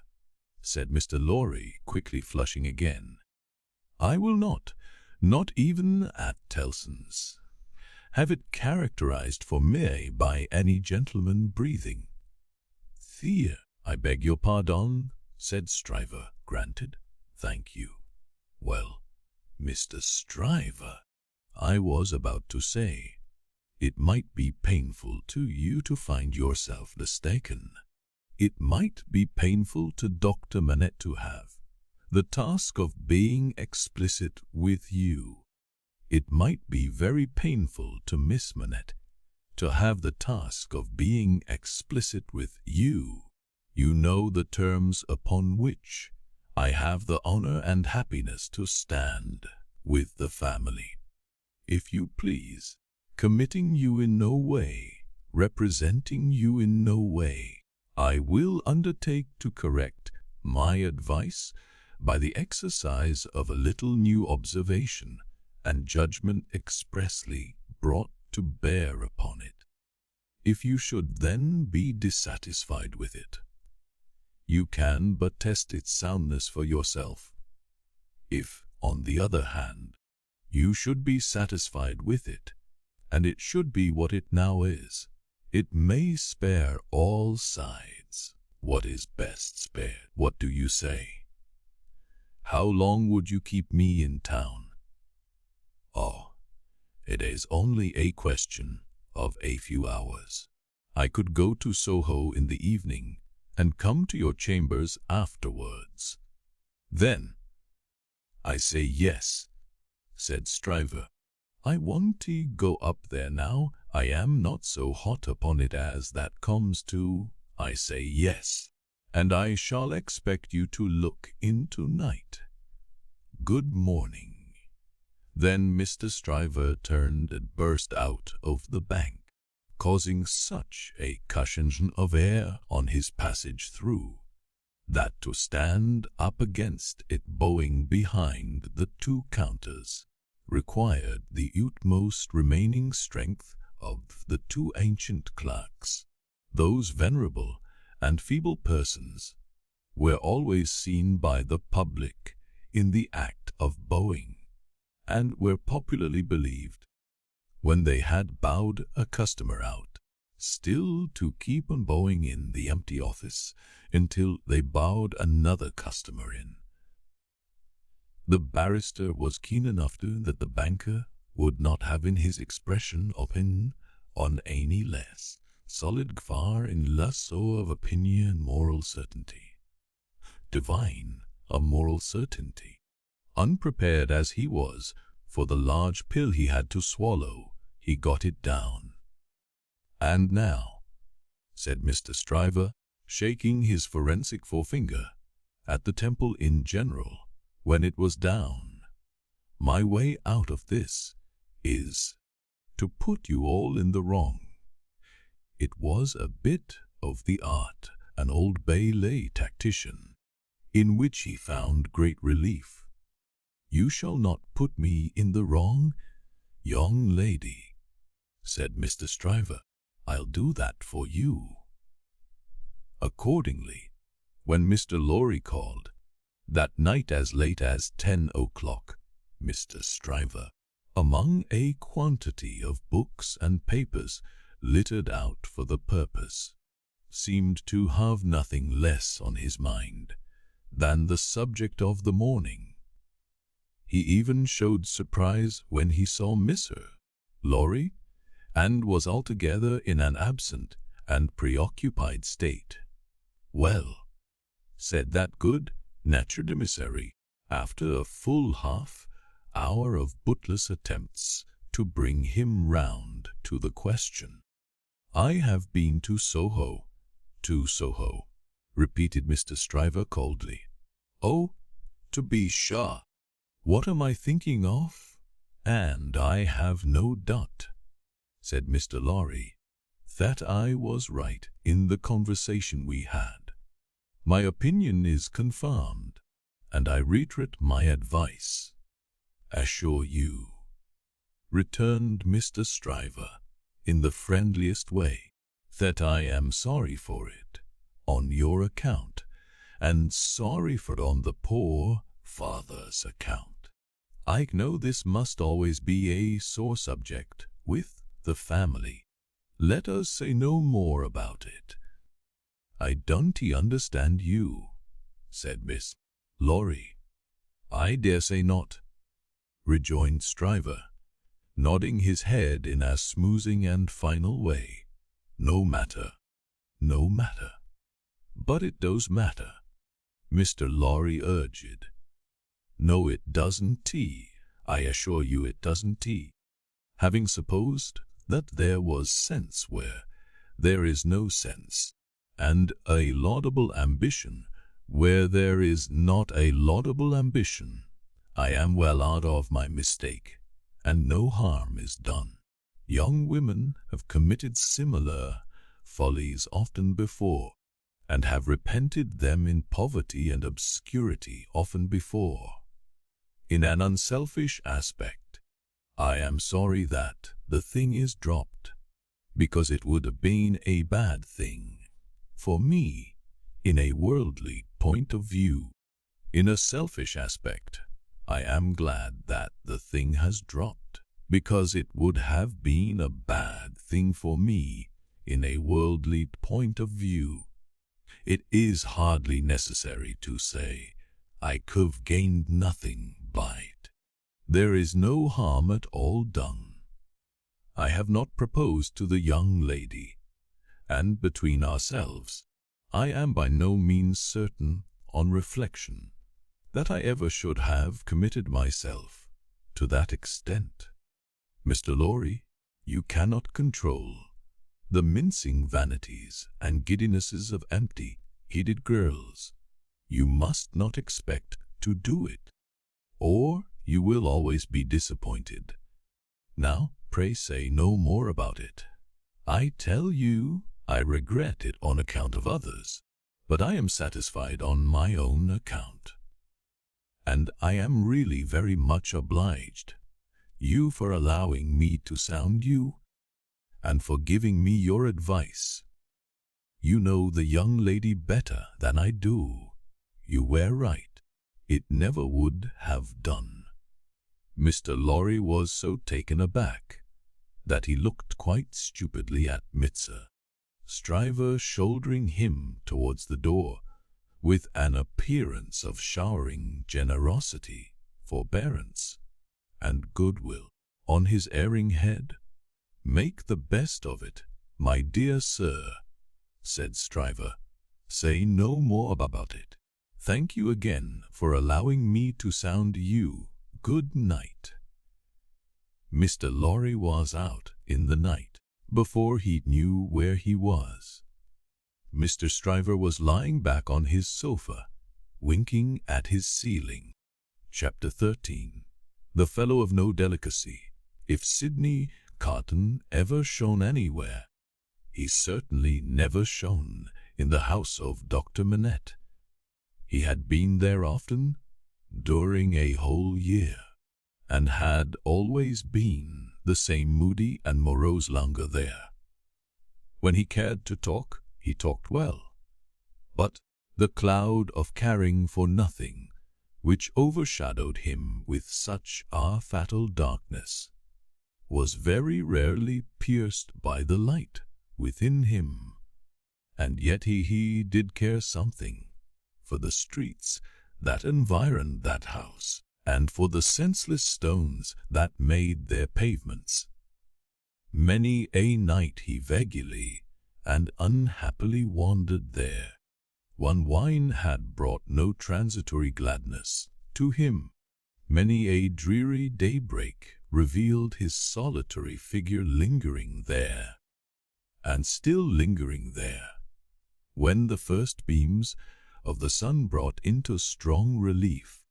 said Mr. Laurie, quickly flushing again. "I will not even at Tellson's, have it characterized for me by any gentleman breathing." "I beg your pardon," said Stryver. "Granted. Thank you. Well, Mr. Stryver, I was about to say, it might be painful to you to find yourself mistaken. It might be painful to Dr. Manette to have the task of being explicit with you. It might be very painful to Miss Manette to have the task of being explicit with you. You know the terms upon which I have the honor and happiness to stand with the family, if you please, committing you in no way, representing you in no way. I will undertake to correct my advice by the exercise of a little new observation and judgment expressly brought to bear upon it. If you should then be dissatisfied with it, you can but test its soundness for yourself. If, on the other hand, you should be satisfied with it, and it should be what it now is, it may spare all sides what is best spared. What do you say? How long would you keep me in town? Oh, it is only a question of a few hours. I could go to Soho in the evening and come to your chambers afterwards. Then, I say yes, said Stryver. I want to go up there now. I am not so hot upon it as that comes to. I say yes, and I shall expect you to look in tonight. Good morning. Then Mr. Stryver turned and burst out of the bank, causing such a cushion of air on his passage through, that to stand up against it bowing behind the two counters required the utmost remaining strength of the two ancient clerks. Those venerable and feeble persons were always seen by the public in the act of bowing, and were popularly believed, when they had bowed a customer out, still to keep on bowing in the empty office until they bowed another customer in. The barrister was keen enough to that the banker would not have in his expression opinion on any less solid far in less so of opinion moral certainty. Divine a moral certainty. Unprepared as he was for the large pill he had to swallow, he got it down. And now, said Mr. Stryver, shaking his forensic forefinger at the temple in general, when it was down, my way out of this is to put you all in the wrong. It was a bit of the art, an old Bailey tactician, in which he found great relief. You shall not put me in the wrong, young lady, said Mr. Stryver. I'll do that for you. Accordingly, when Mr. Lorry called, that night as late as 10 o'clock, Mr. Stryver, among a quantity of books and papers littered out for the purpose, seemed to have nothing less on his mind than the subject of the morning. He even showed surprise when he saw Mr. Lorry, and was altogether in an absent and preoccupied state. Well, said that good-natured emissary, after a full half-hour of bootless attempts to bring him round to the question. I have been to Soho, repeated Mr. Stryver coldly. Oh, to be sure. What am I thinking of? And I have no doubt, said Mr. Lorry, that I was right in the conversation we had. My opinion is confirmed, and I reiterate my advice. Assure you, returned Mr. Stryver, in the friendliest way, that I am sorry for it, on your account, and sorry for it on the poor father's account. I know this must always be a sore subject with the family. Let us say no more about it. I don't understand you, said Miss Lorry. I dare say not, rejoined Stryver, nodding his head in a smoothing and final way. No matter. But it does matter, Mr. Lorry urged. No, it doesn't. I assure you it doesn't. Having supposed that there was sense where there is no sense, and a laudable ambition Where there is not a laudable ambition, I am well out of my mistake, and no harm is done. Young women have committed similar follies often before, and have repented them in poverty and obscurity often before. In an unselfish aspect, I am sorry that the thing is dropped, because it would have been a bad thing for me in a worldly point of view. In a selfish aspect, I am glad that the thing has dropped, because it would have been a bad thing for me in a worldly point of view. It is hardly necessary to say I could have gained nothing by it. There is no harm at all done. I have not proposed to the young lady, and between ourselves, I am by no means certain, on reflection, that I ever should have committed myself to that extent. Mr. Lorry, you cannot control the mincing vanities and giddinesses of empty-headed girls. You must not expect to do it, or you will always be disappointed. Now, pray say no more about it. I tell you, I regret it on account of others, but I am satisfied on my own account. And I am really very much obliged you for allowing me to sound you, and for giving me your advice. You know the young lady better than I do. You were right. It never would have done. Mr. Lorry was so taken aback that he looked quite stupidly at Mr. Stryver, shouldering him towards the door with an appearance of showering generosity, forbearance, and goodwill on his erring head. "Make the best of it, my dear sir," said Stryver. "Say no more about it. Thank you again for allowing me to sound you. Good night." Mr. Lorry was out in the night before he knew where he was. Mr. Stryver was lying back on his sofa, winking at his ceiling. Chapter 13. The fellow of no delicacy. If Sidney Carton ever shone anywhere, he certainly never shone in the house of Dr. Manette. He had been there often during a whole year, and had always been the same moody and morose languor there. When he cared to talk, he talked well, but the cloud of caring for nothing, which overshadowed him with such a fatal darkness, was very rarely pierced by the light within him. And yet he did care something for the streets that environed that house, and for the senseless stones that made their pavements. Many a night he vaguely and unhappily wandered there. One wine had brought no transitory gladness to him. Many a dreary daybreak revealed his solitary figure lingering there, and still lingering there, when the first beams of the sun brought into strong relief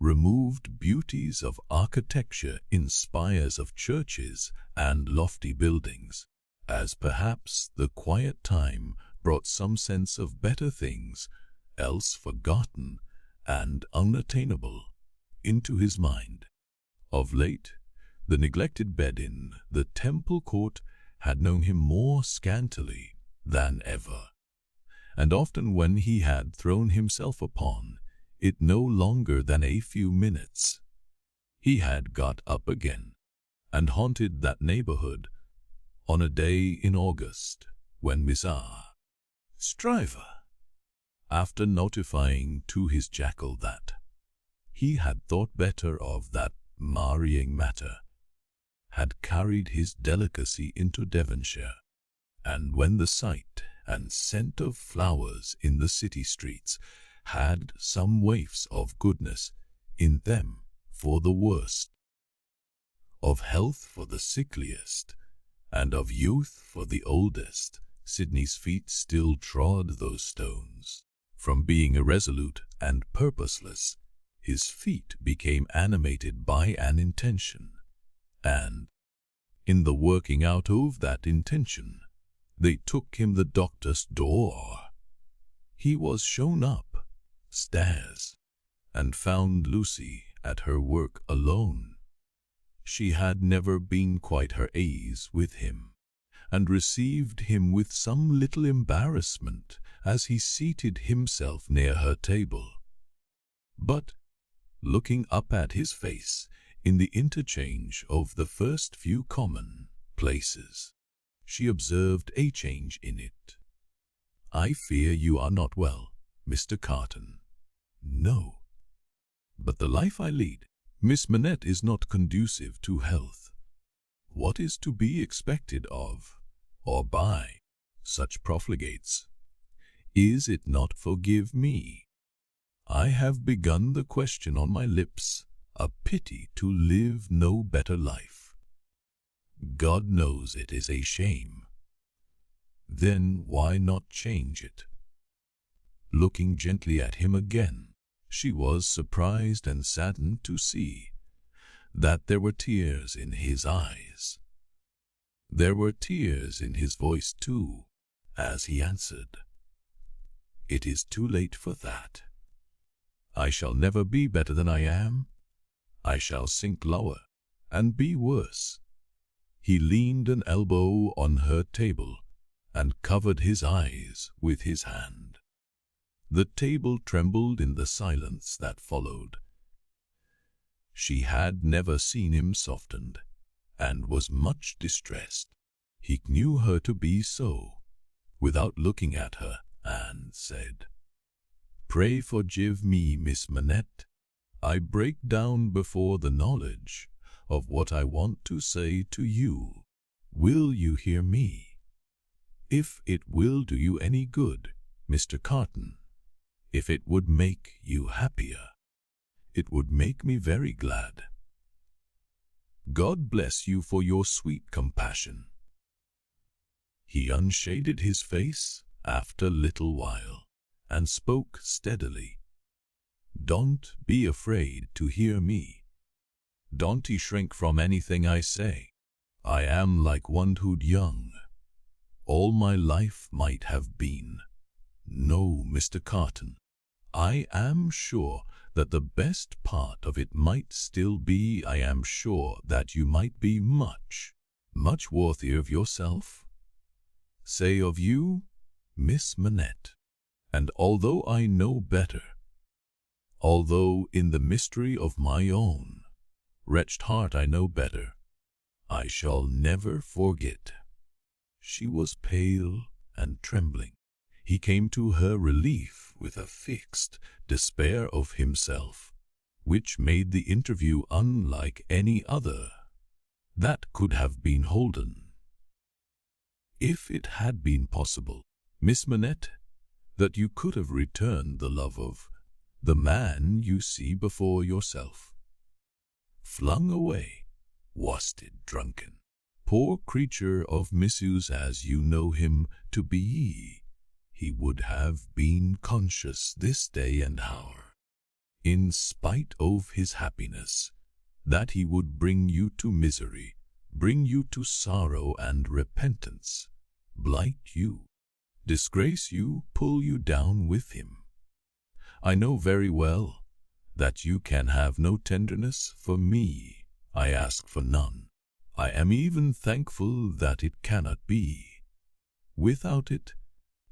removed beauties of architecture in spires of churches and lofty buildings, as perhaps the quiet time brought some sense of better things, else forgotten and unattainable, into his mind. Of late, the neglected bed in the Temple Court had known him more scantily than ever, and often when he had thrown himself upon it no longer than a few minutes, he had got up again and haunted that neighborhood on a day in August when Mr. Stryver, after notifying to his Jackal that he had thought better of that marrying matter, had carried his Delicacy into Devonshire, and when the sight and scent of flowers in the city streets had some waifs of goodness in them for the worst, of health for the sickliest, and of youth for the oldest, Sidney's feet still trod those stones. From being irresolute and purposeless, his feet became animated by an intention, and, in the working out of that intention, they took him the doctor's door. He was shown up stairs, and found Lucie at her work alone. She had never been quite her ease with him, and received him with some little embarrassment as he seated himself near her table. But, looking up at his face in the interchange of the first few common places, she observed a change in it. "I fear you are not well, Mr. Carton." "No, but the life I lead, Miss Manette, is not conducive to health. What is to be expected of, or by, such profligates? Is it not forgive me? I have begun the question on my lips, a pity to live no better life. God knows it is a shame. Then why not change it?" Looking gently at him again, she was surprised and saddened to see that there were tears in his eyes. There were tears in his voice too, as he answered, "It is too late for that. I shall never be better than I am. I shall sink lower, and be worse." He leaned an elbow on her table, and covered his eyes with his hand. The table trembled in the silence that followed. She had never seen him softened, and was much distressed. He knew her to be so, without looking at her, and said, "Pray forgive me, Miss Manette. I break down before the knowledge of what I want to say to you. Will you hear me? If it will do you any good, Mr. Carton, if it would make you happier, it would make me very glad. God bless you for your sweet compassion." He unshaded his face after a little while, and spoke steadily. "Don't be afraid to hear me. Don't shrink from anything I say. I am like one who'd young. All my life might have been. No, Mr. Carton, I am sure that the best part of it might still be. I am sure that you might be much, much worthier of yourself. Say of you, Miss Manette. And although I know better, although in the mystery of my own wretched heart I know better, I shall never forget." She was pale and trembling. He came to her relief with a fixed despair of himself, which made the interview unlike any other that could have been holden. "If it had been possible, Miss Manette, that you could have returned the love of the man you see before yourself, flung away, wasted, drunken, poor creature of misuse as you know him to be, he would have been conscious this day and hour, in spite of his happiness, that he would bring you to misery, bring you to sorrow and repentance, blight you, disgrace you, pull you down with him. I know very well that you can have no tenderness for me. I ask for none. I am even thankful that it cannot be. Without it,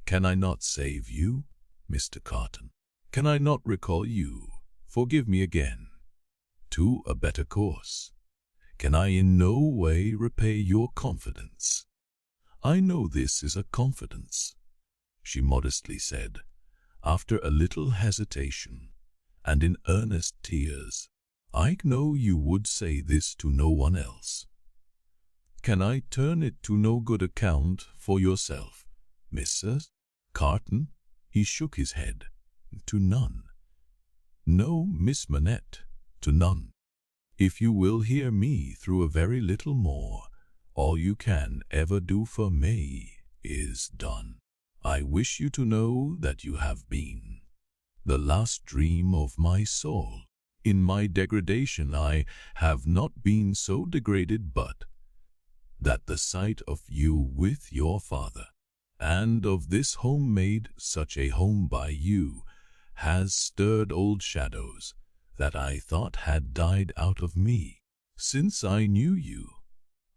can I not save you, Mr. Carton? Can I not recall you, forgive me again, to a better course? Can I in no way repay your confidence? I know this is a confidence," she modestly said, after a little hesitation, and in earnest tears. "I know you would say this to no one else. Can I turn it to no good account for yourself, Mrs. Carton?" He shook his head. "To none. No, Miss Manette, to none. If you will hear me through a very little more, all you can ever do for me is done. I wish you to know that you have been the last dream of my soul. In my degradation I have not been so degraded but that the sight of you with your father, and of this home made such a home by you, has stirred old shadows that I thought had died out of me. Since I knew you,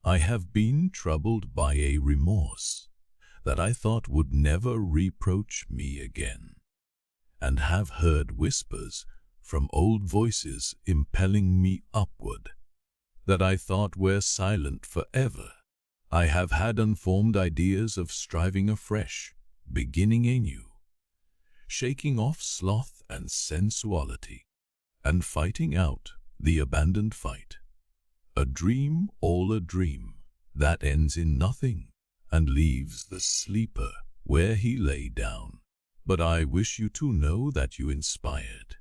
I have been troubled by a remorse that I thought would never reproach me again, and have heard whispers from old voices impelling me upward that I thought were silent forever. I have had unformed ideas of striving afresh, beginning anew, shaking off sloth and sensuality, and fighting out the abandoned fight. A dream, all a dream, that ends in nothing, and leaves the sleeper where he lay down. But I wish you to know that you inspired.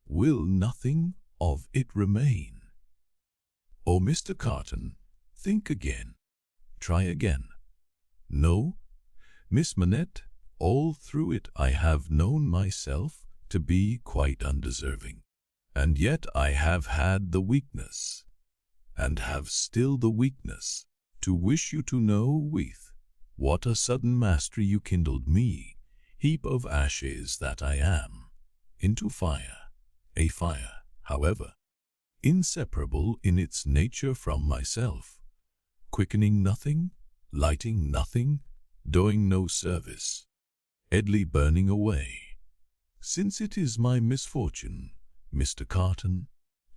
Will nothing of it remain? Oh, Mr. Carton, think again. Try again. No, Miss Manette, all through it I have known myself to be quite undeserving, and yet I have had the weakness, and have still the weakness, to wish you to know with what a sudden mastery you kindled me, heap of ashes that I am, into fire, a fire, however, inseparable in its nature from myself, quickening nothing, lighting nothing, doing no service, idly burning away. Since it is my misfortune, Mr. Carton,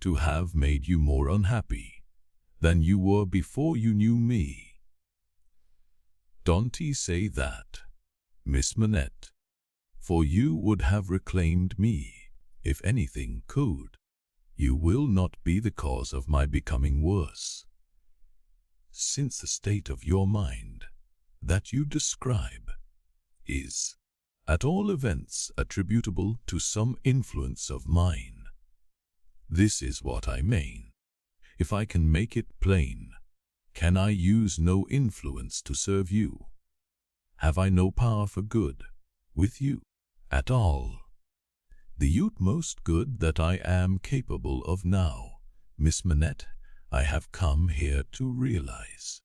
to have made you more unhappy than you were before you knew me. Don't say that, Miss Manette, for you would have reclaimed me, if anything could. You will not be the cause of my becoming worse, since the state of your mind that you describe is, at all events, attributable to some influence of mine. This is what I mean. If I can make it plain, can I use no influence to serve you? Have I no power for good with you at all? The utmost good that I am capable of now, Miss Manette, I have come here to realize.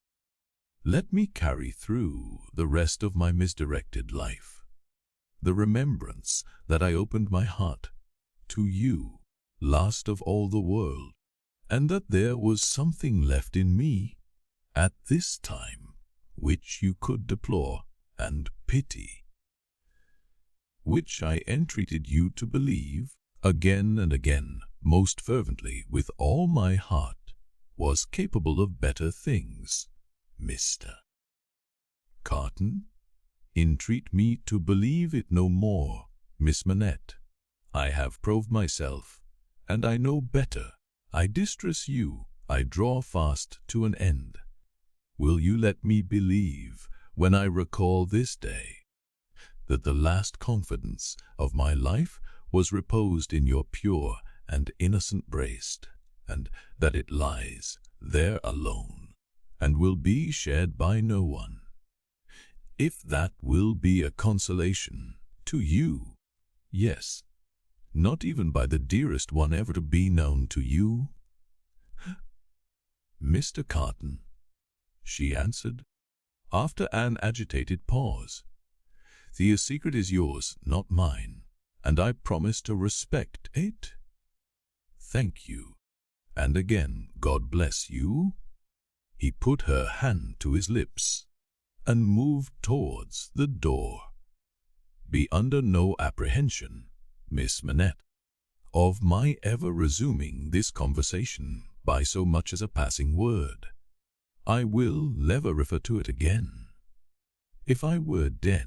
Let me carry through the rest of my misdirected life the remembrance that I opened my heart to you, last of all the world, and that there was something left in me at this time which you could deplore and pity, which I entreated you to believe again and again, most fervently, with all my heart, was capable of better things. Mr. Carton, entreat me to believe it no more, Miss Manette. I have proved myself, and I know better. I distress you, I draw fast to an end. Will you let me believe, when I recall this day, that the last confidence of my life was reposed in your pure and innocent breast, and that it lies there alone, and will be shared by no one? If that will be a consolation to you, yes, not even by the dearest one ever to be known to you. Mr. Carton, she answered, after an agitated pause, the secret is yours, not mine, and I promise to respect it. Thank you, and again, God bless you. He put her hand to his lips and moved towards the door. Be under no apprehension, Miss Manette, of my ever resuming this conversation by so much as a passing word. I will never refer to it again. If I were dead,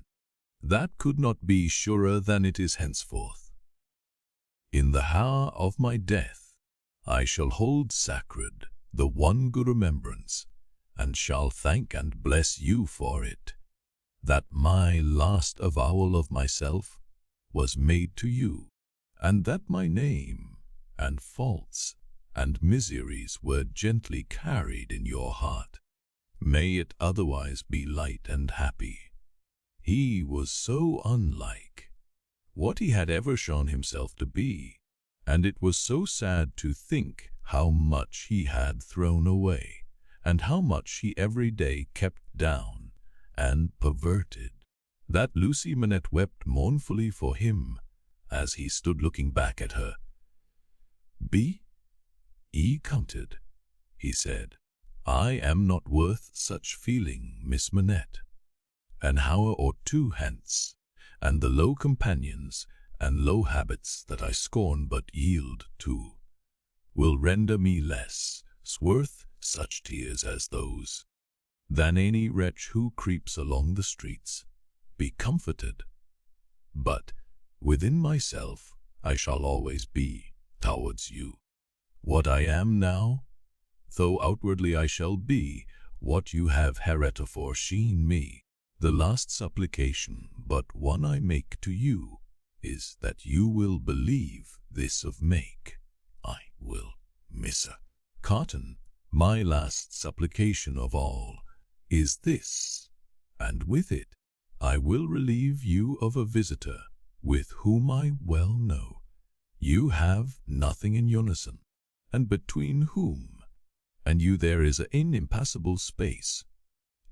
that could not be surer than it is henceforth. In the hour of my death, I shall hold sacred the one good remembrance, and shall thank and bless you for it, that my last avowal of myself was made to you, and that my name and faults and miseries were gently carried in your heart. May it otherwise be light and happy. He was so unlike what he had ever shown himself to be, and it was so sad to think how much he had thrown away, and how much he every day kept down and perverted, that Lucie Manette wept mournfully for him as he stood looking back at her. "Be counted," he said. "I am not worth such feeling, Miss Manette. An hour or two hence, and the low companions and low habits that I scorn but yield to will render me less worth such tears as those than any wretch who creeps along the streets. Be comforted. But within myself I shall always be, towards you, what I am now, though outwardly I shall be what you have heretofore seen me. The last supplication but one I make to you is that you will believe this of make. I will, Mr. Carton, my last supplication of all is this, and with it I will relieve you of a visitor with whom I well know you have nothing in unison, and between whom and you there is an impassable space.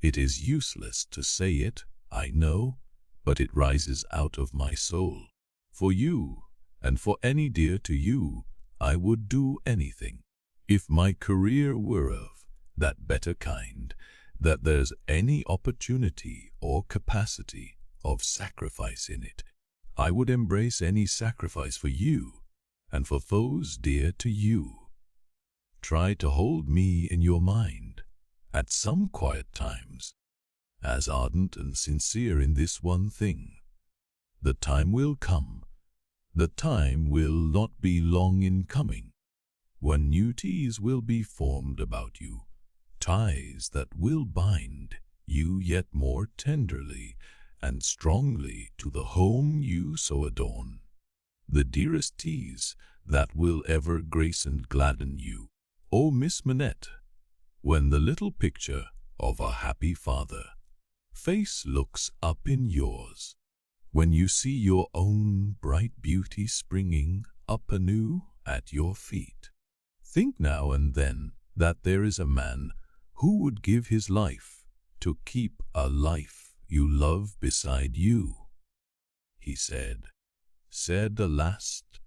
It is useless to say it, I know, but it rises out of my soul. For you, and for any dear to you, I would do anything. If my career were of that better kind, that there's any opportunity or capacity of sacrifice in it, I would embrace any sacrifice for you, and for foes dear to you. Try to hold me in your mind, at some quiet times, as ardent and sincere in this one thing. The time will come, the time will not be long in coming, when new ties will be formed about you, ties that will bind you yet more tenderly and strongly to the home you so adorn, the dearest ties that will ever grace and gladden you. O Miss Manette, when the little picture of a happy father face looks up in yours, when you see your own bright beauty springing up anew at your feet, think now and then that there is a man who would give his life to keep a life you love beside you. He said the last,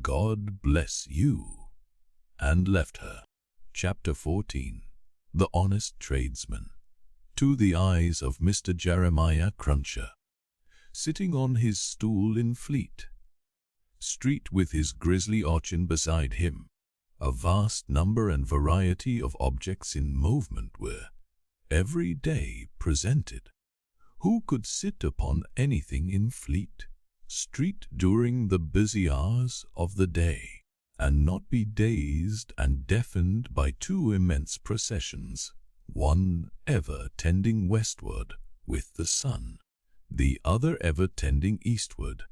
God bless you, and left her. Chapter 14. The Honest Tradesman. To the eyes of Mr. Jeremiah Cruncher, sitting on his stool in Fleet Street with his grisly urchin beside him, a vast number and variety of objects in movement were every day presented. Who could sit upon anything in Fleet Street during the busy hours of the day, and not be dazed and deafened by two immense processions, one ever tending westward with the sun, the other ever tending eastward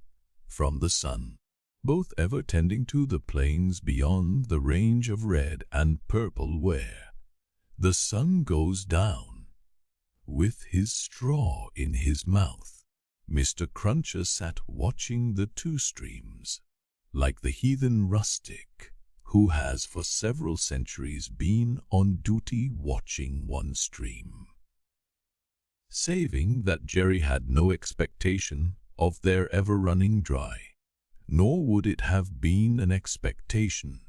from the sun, both ever tending to the plains beyond the range of red and purple where the sun goes down? With his straw in his mouth, Mr. Cruncher sat watching the two streams, like the heathen rustic who has for several centuries been on duty watching one stream. Saving that Jerry had no expectation of their ever running dry, nor would it have been an expectation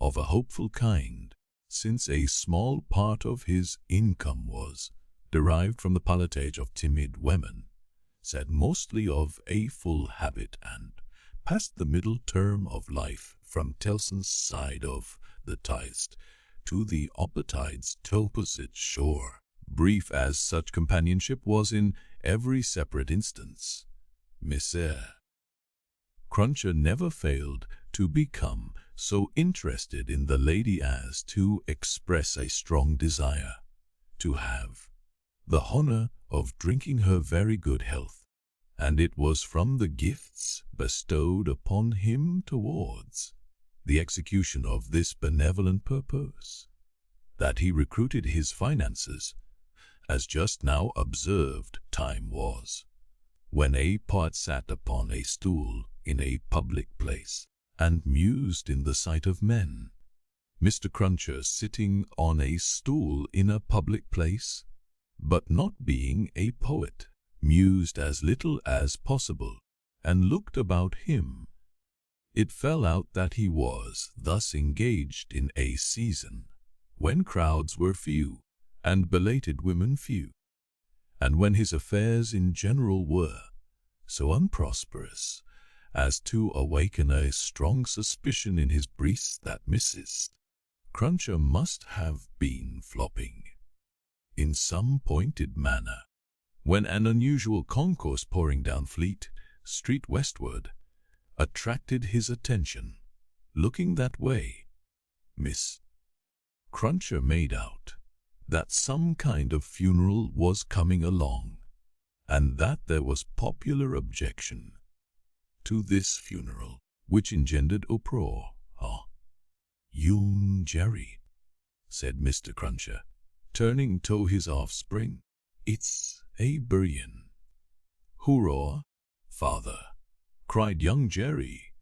of a hopeful kind, since a small part of his income was derived from the pilotage of timid women, said mostly of a full habit, and past the middle term of life from Tellson's side of the Tides to the opposite shore, brief as such companionship was in every separate instance. Mr. Cruncher never failed to become so interested in the lady as to express a strong desire to have the honor of drinking her very good health, and it was from the gifts bestowed upon him towards the execution of this benevolent purpose that he recruited his finances, as just now observed time was, when a part sat upon a stool in a public place, and mused in the sight of men. Mr. Cruncher sitting on a stool in a public place, but not being a poet, mused as little as possible, and looked about him. It fell out that he was thus engaged in a season when crowds were few, and belated women few, and when his affairs in general were so unprosperous as to awaken a strong suspicion in his breast that Mrs. Cruncher must have been flopping in some pointed manner, when an unusual concourse pouring down Fleet Street westward attracted his attention. Looking that way, Miss Cruncher made out that some kind of funeral was coming along, and that there was popular objection to this funeral, which engendered uproar. "Young Jerry," said Mr. Cruncher, turning to his offspring, "it's a burying." "Hoorah, father!" cried young Jerry.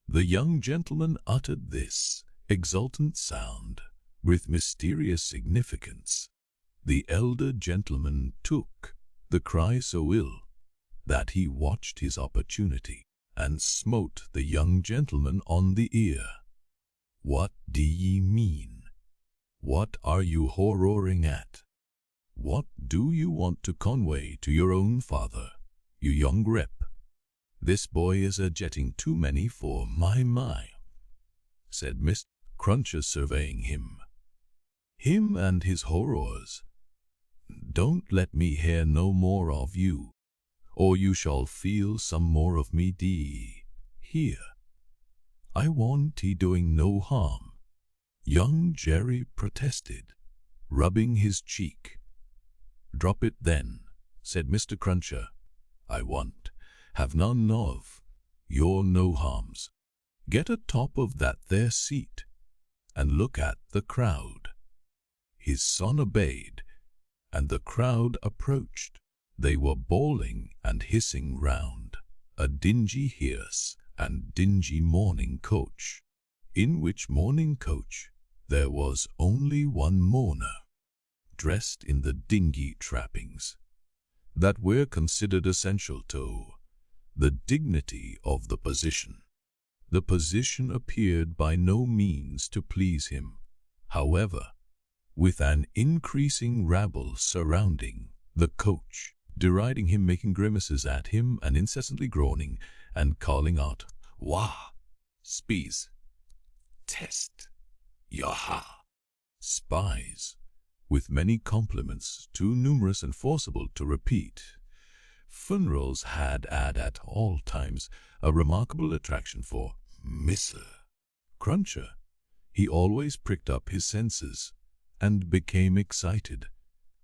The young gentleman uttered this exultant sound with mysterious significance. The elder gentleman took the cry so ill that he watched his opportunity and smote the young gentleman on the ear. "What do ye mean? What are you horroring at? What do you want to convey to your own father, you young rip? This boy is a-jetting too many for my," said Mr. Cruncher, surveying him. "Him and his horrors. Don't let me hear no more of you, or you shall feel some more of me. Here, I want he doing no harm," young Jerry protested, rubbing his cheek. "Drop it then," said Mr. Cruncher. "I want have none of your no harms. Get atop of that there seat, and look at the crowd." His son obeyed, and the crowd approached. They were bawling and hissing round a dingy hearse and dingy mourning coach, in which mourning coach there was only one mourner, dressed in the dingy trappings that were considered essential to the dignity of the position. The position appeared by no means to please him, however, with an increasing rabble surrounding the coach, deriding him, making grimaces at him, and incessantly groaning and calling out, "Wah! Spies! Test! Yaha!" Spies, with many compliments too numerous and forcible to repeat. Funerals had at all times a remarkable attraction for Mr. Cruncher. He always pricked up his senses and became excited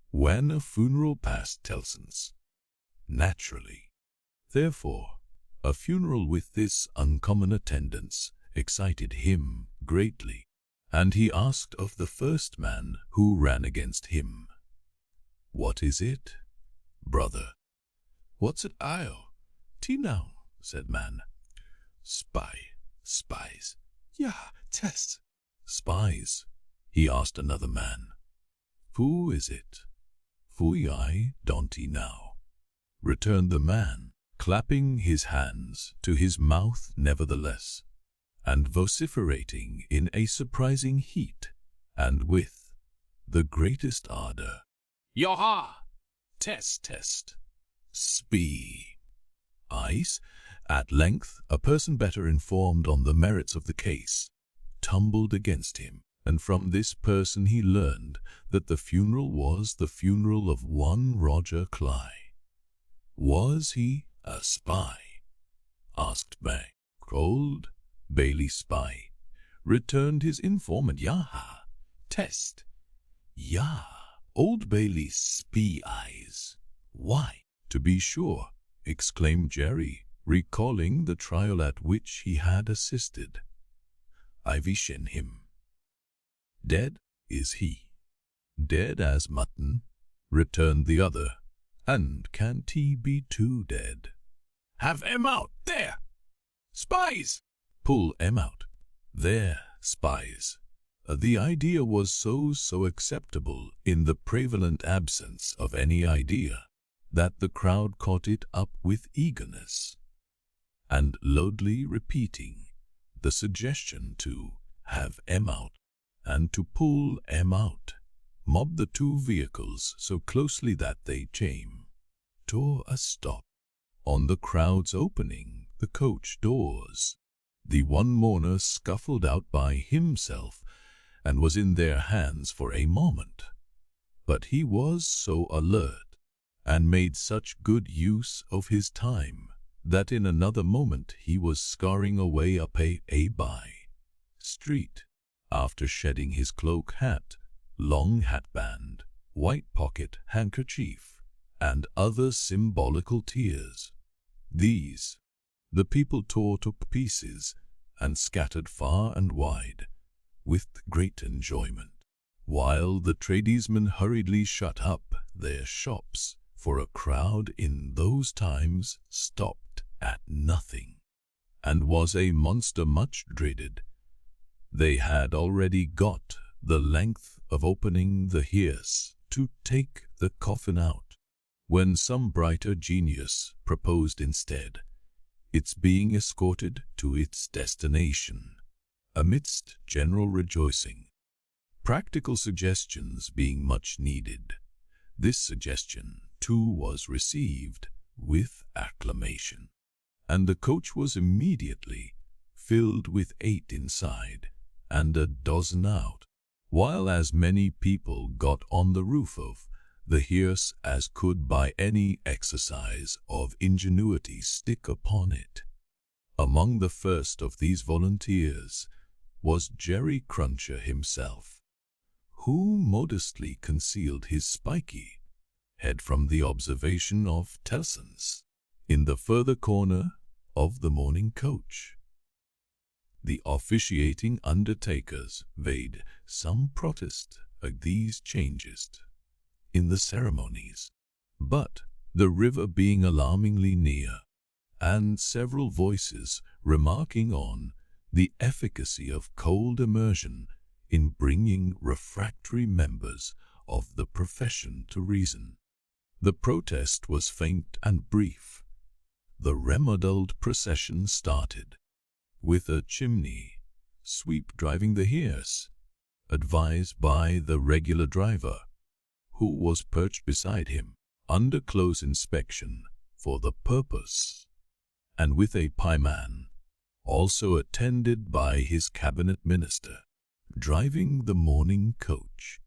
when a funeral passed Tellson's. Naturally, therefore, a funeral with this uncommon attendance excited him greatly, and he asked of the first man who ran against him, "What is it, brother?" "What's it, now?" said man. Spies. "Yeah, test." "Spies?" he asked another man. "Who is it?" "I don't now," returned the man, clapping his hands to his mouth nevertheless, and vociferating in a surprising heat, and with the greatest ardor, "Yaha! Test! Spee!" Ice. At length, a person better informed on the merits of the case tumbled against him, and from this person he learned that the funeral was the funeral of one Roger Cly. "Was he a spy?" asked Bay. "Old Bailey spy," returned his informant. "Yaha! Test! Yah! Old Bailey spee eyes. Why, to be sure," exclaimed Jerry, recalling the trial at which he had assisted. "I've seen him. Dead is he." "Dead as mutton," returned the other. "And can't he be too dead?" "Have him out there!" Spies! Pull 'em out. They're spies. The idea was so acceptable in the prevalent absence of any idea that the crowd caught it up with eagerness, and loudly repeating the suggestion to have 'em out and to pull 'em out, mobbed the two vehicles so closely that they came to a stop on the crowd's opening the coach doors. The one mourner scuffled out by himself and was in their hands for a moment, but he was so alert and made such good use of his time that in another moment he was scurrying away up a by street, after shedding his cloak hat, long hatband, white pocket handkerchief, and other symbolical tears. These the people tore to pieces and scattered far and wide with great enjoyment, while the tradesmen hurriedly shut up their shops, for a crowd in those times stopped at nothing, and was a monster much dreaded. They had already got the length of opening the hearse to take the coffin out, when some brighter genius proposed instead its being escorted to its destination, amidst general rejoicing. Practical suggestions being much needed, this suggestion too was received with acclamation, and the coach was immediately filled with 8 inside and a dozen out, while as many people got on the roof of the hearse as could by any exercise of ingenuity stick upon it. Among the first of these volunteers was Jerry Cruncher himself, who modestly concealed his spiky head from the observation of Tellson's in the further corner of the mourning coach. The officiating undertakers made some protest at these changes in the ceremonies, but the river being alarmingly near, and several voices remarking on the efficacy of cold immersion in bringing refractory members of the profession to reason, the protest was faint and brief. The remodeled procession started, with a chimney sweep driving the hearse, advised by the regular driver, who was perched beside him under close inspection for the purpose, and with a pieman, also attended by his cabinet minister, driving the mourning coach.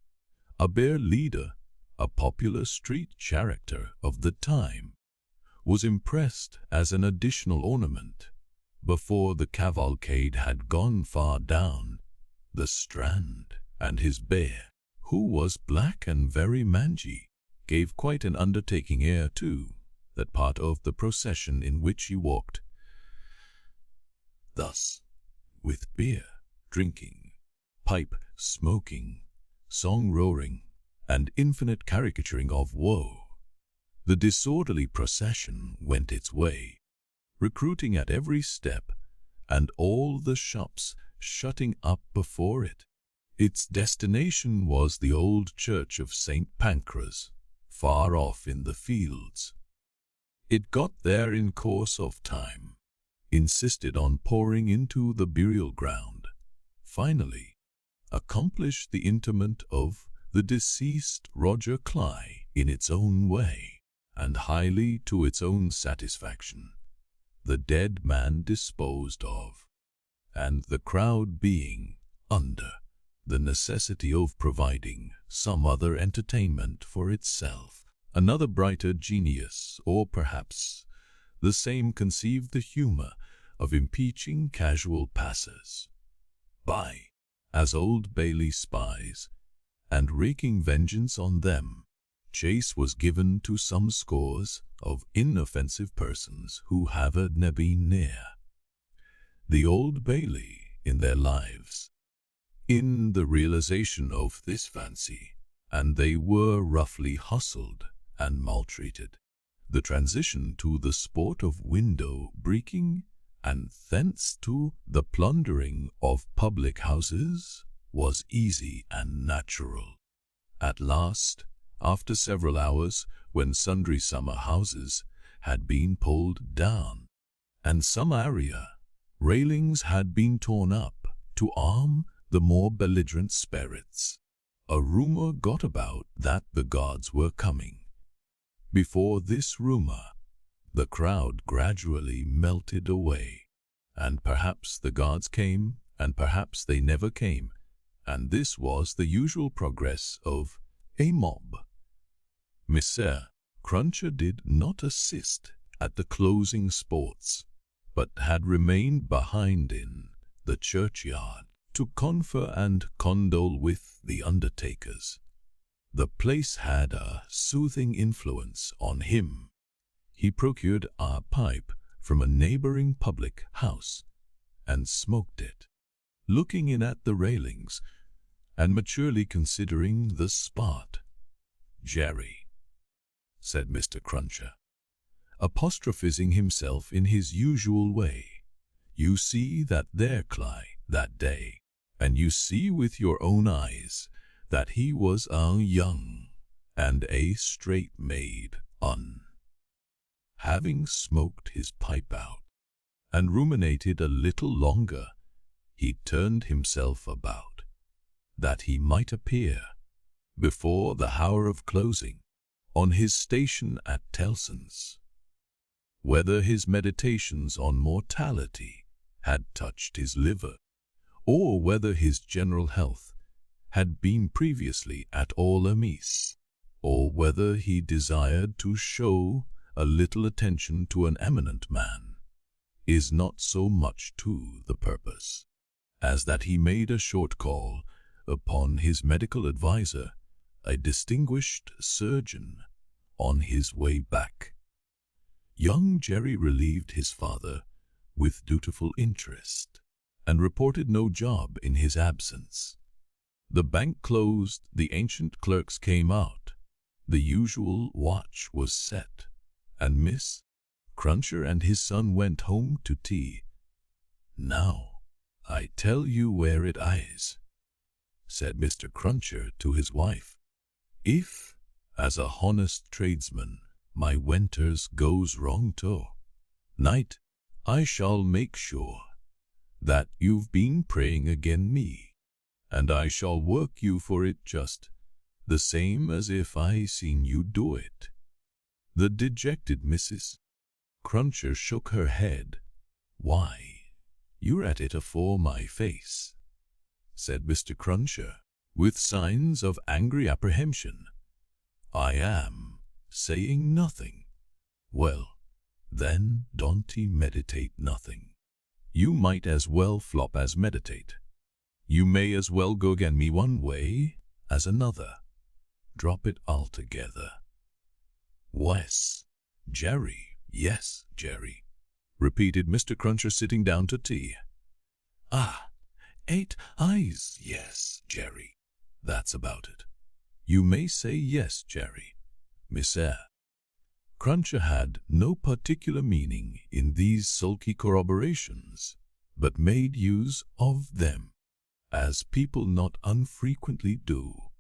A bear leader, a popular street character of the time, was impressed as an additional ornament before the cavalcade had gone far down the Strand, and his bear, who was black and very mangy, gave quite an undertaking air to that part of the procession in which he walked. Thus, with beer drinking, pipe smoking, song roaring, and infinite caricaturing of woe, the disorderly procession went its way, recruiting at every step, and all the shops shutting up before it. Its destination was the old church of St. Pancras, far off in the fields. It got there in course of time, insisted on pouring into the burial ground, finally accomplished the interment of the deceased Roger Cly in its own way, and highly to its own satisfaction, the dead man disposed of, and the crowd being under the necessity of providing some other entertainment for itself, another brighter genius, or perhaps the same, conceived the humor of impeaching casual passers by as Old Bailey spies, and wreaking vengeance on them. Chase was given to some scores of inoffensive persons who have been near the Old Bailey in their lives, in the realization of this fancy, and they were roughly hustled and maltreated. The transition to the sport of window breaking and thence to the plundering of public houses was easy and natural. At last, after several hours, when sundry summer houses had been pulled down, and some area railings had been torn up to arm the more belligerent spirits, a rumor got about that the gods were coming. Before this rumor, the crowd gradually melted away, and perhaps the gods came, and perhaps they never came, and this was the usual progress of a mob. Mr. Cruncher did not assist at the closing sports, but had remained behind in the churchyard to confer and condole with the undertakers. The place had a soothing influence on him. He procured a pipe from a neighboring public house and smoked it, looking in at the railings and maturely considering the spot. "Jerry," said Mr. Cruncher, apostrophizing himself in his usual way, "you see that there Cly that day, and you see with your own eyes that he was a young and a straight made un." Having smoked his pipe out and ruminated a little longer, he turned himself about, that he might appear, before the hour of closing, on his station at Tellson's. Whether his meditations on mortality had touched his liver, or whether his general health had been previously at all amiss, or whether he desired to show a little attention to an eminent man, is not so much to the purpose, as that he made a short call upon his medical adviser, a distinguished surgeon, on his way back. Young Jerry relieved his father with dutiful interest, and reported no job in his absence. The bank closed, the ancient clerks came out, the usual watch was set, and Miss Cruncher and his son went home to tea. "Now, I tell you where it is," said Mr. Cruncher to his wife. "If, as a honest tradesman, my winters goes wrong to night, I shall make sure that you've been praying again me, and I shall work you for it just the same as if I seen you do it." The dejected Mrs. Cruncher shook her head. "Why, you're at it afore my face," said Mr. Cruncher, with signs of angry apprehension. "I am saying nothing." "Well, then don't meditate nothing. You might as well flop as meditate. You may as well go again me one way as another. Drop it altogether." "Wes, Jerry, yes, Jerry," repeated Mr. Cruncher, sitting down to tea. "Ah, 8 eyes, yes, Jerry. That's about it. You may say yes, Jerry." Mr. Cruncher had no particular meaning in these sulky corroborations, but made use of them, as people not unfrequently do,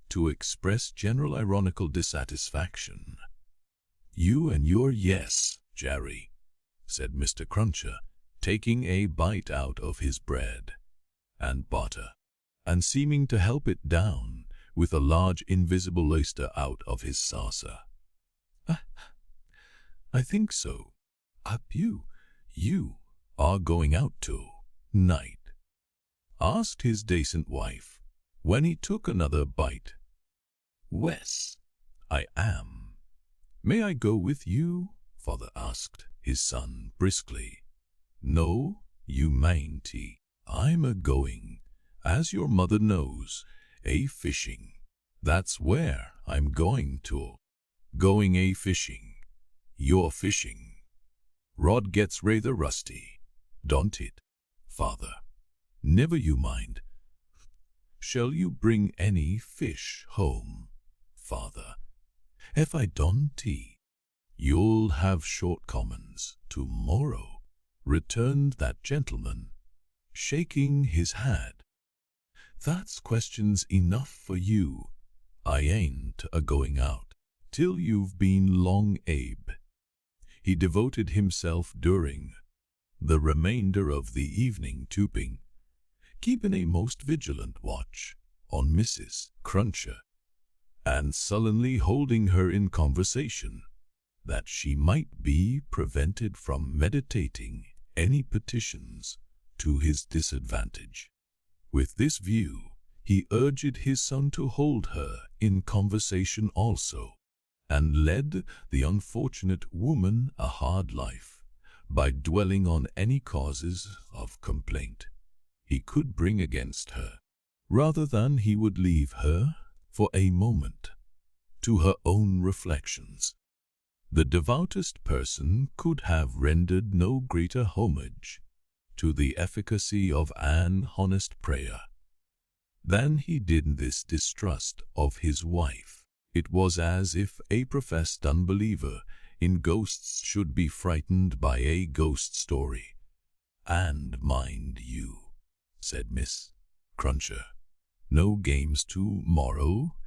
to express general ironical dissatisfaction. "You and your yes, Jerry," said Mr. Cruncher, taking a bite out of his bread and butter, and seeming to help it down with a large invisible oyster out of his saucer. "I think so. Up you are going out to-night?" asked his decent wife, when he took another bite. "Wes, I am." "May I go with you?" father asked his son briskly. "No, you mayn't. I'm a-going, as your mother knows, a-fishing. That's where I'm going to. Going a-fishing. You're fishing. Rod gets rather rusty, don't it, father?" "Never you mind. Shall you bring any fish home, father?" "If I don't, you'll have short commons to-morrow," returned that gentleman, shaking his head. "That's questions enough for you. I ain't a-going out till you've been long, Abe." He devoted himself during the remainder of the evening to keeping a most vigilant watch on Mrs. Cruncher, and sullenly holding her in conversation, that she might be prevented from meditating any petitions to his disadvantage. With this view, he urged his son to hold her in conversation also, and led the unfortunate woman a hard life by dwelling on any causes of complaint he could bring against her, rather than he would leave her for a moment to her own reflections. The devoutest person could have rendered no greater homage to the efficacy of an honest prayer than he did in this distrust of his wife. It was as if a professed unbeliever in ghosts should be frightened by a ghost story. "And mind you," said Miss Cruncher, "no games to-morrow.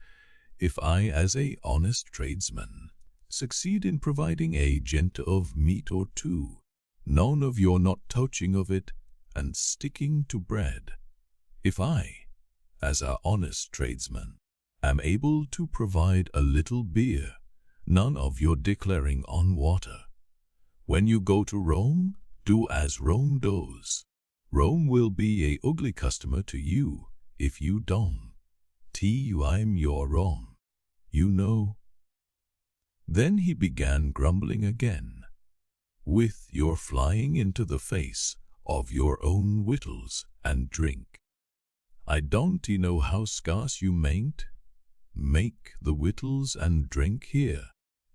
If I, as a honest tradesman, succeed in providing a gent of meat or two, none of your not touching of it and sticking to bread. If I, as a honest tradesman, am able to provide a little beer, none of your declaring on water. When you go to Rome, do as Rome does. Rome will be a ugly customer to you if you don't. I'm your Rome, you know." Then he began grumbling again. "With your flying into the face of your own wittles and drink, I don't know how scarce you mayn't make the wittles and drink here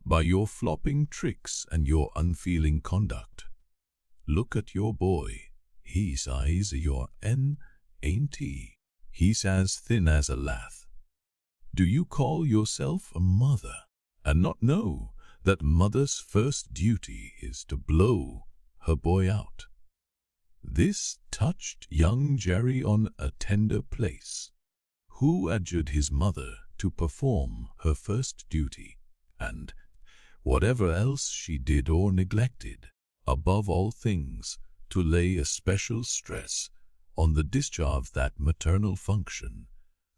by your flopping tricks and your unfeeling conduct. Look at your boy, he's eyes your ain't he? He's as thin as a lath. Do you call yourself a mother, and not know that mother's first duty is to blow her boy out?" This touched young Jerry on a tender place, who adjured his mother to perform her first duty, and whatever else she did or neglected, above all things, to lay a special stress on the discharge of that maternal function,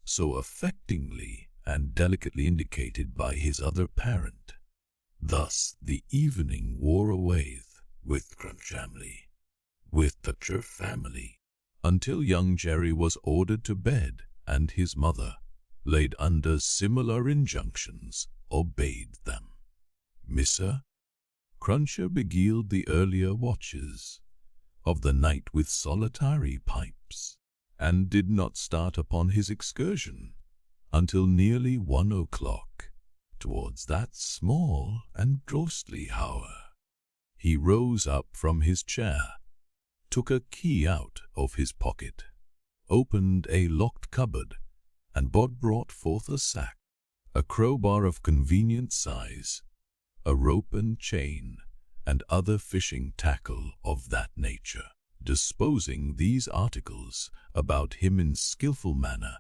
so affectingly and delicately indicated by his other parent. Thus the evening wore away with the family, until young Jerry was ordered to bed, and his mother, laid under similar injunctions, obeyed them. Mr. Cruncher beguiled the earlier watches of the night with solitary pipes, and did not start upon his excursion until nearly 1 o'clock. Towards that small and ghostly hour, he rose up from his chair, took a key out of his pocket, opened a locked cupboard, and brought forth a sack, a crowbar of convenient size, a rope and chain, and other fishing tackle of that nature. Disposing these articles about him in skilful manner,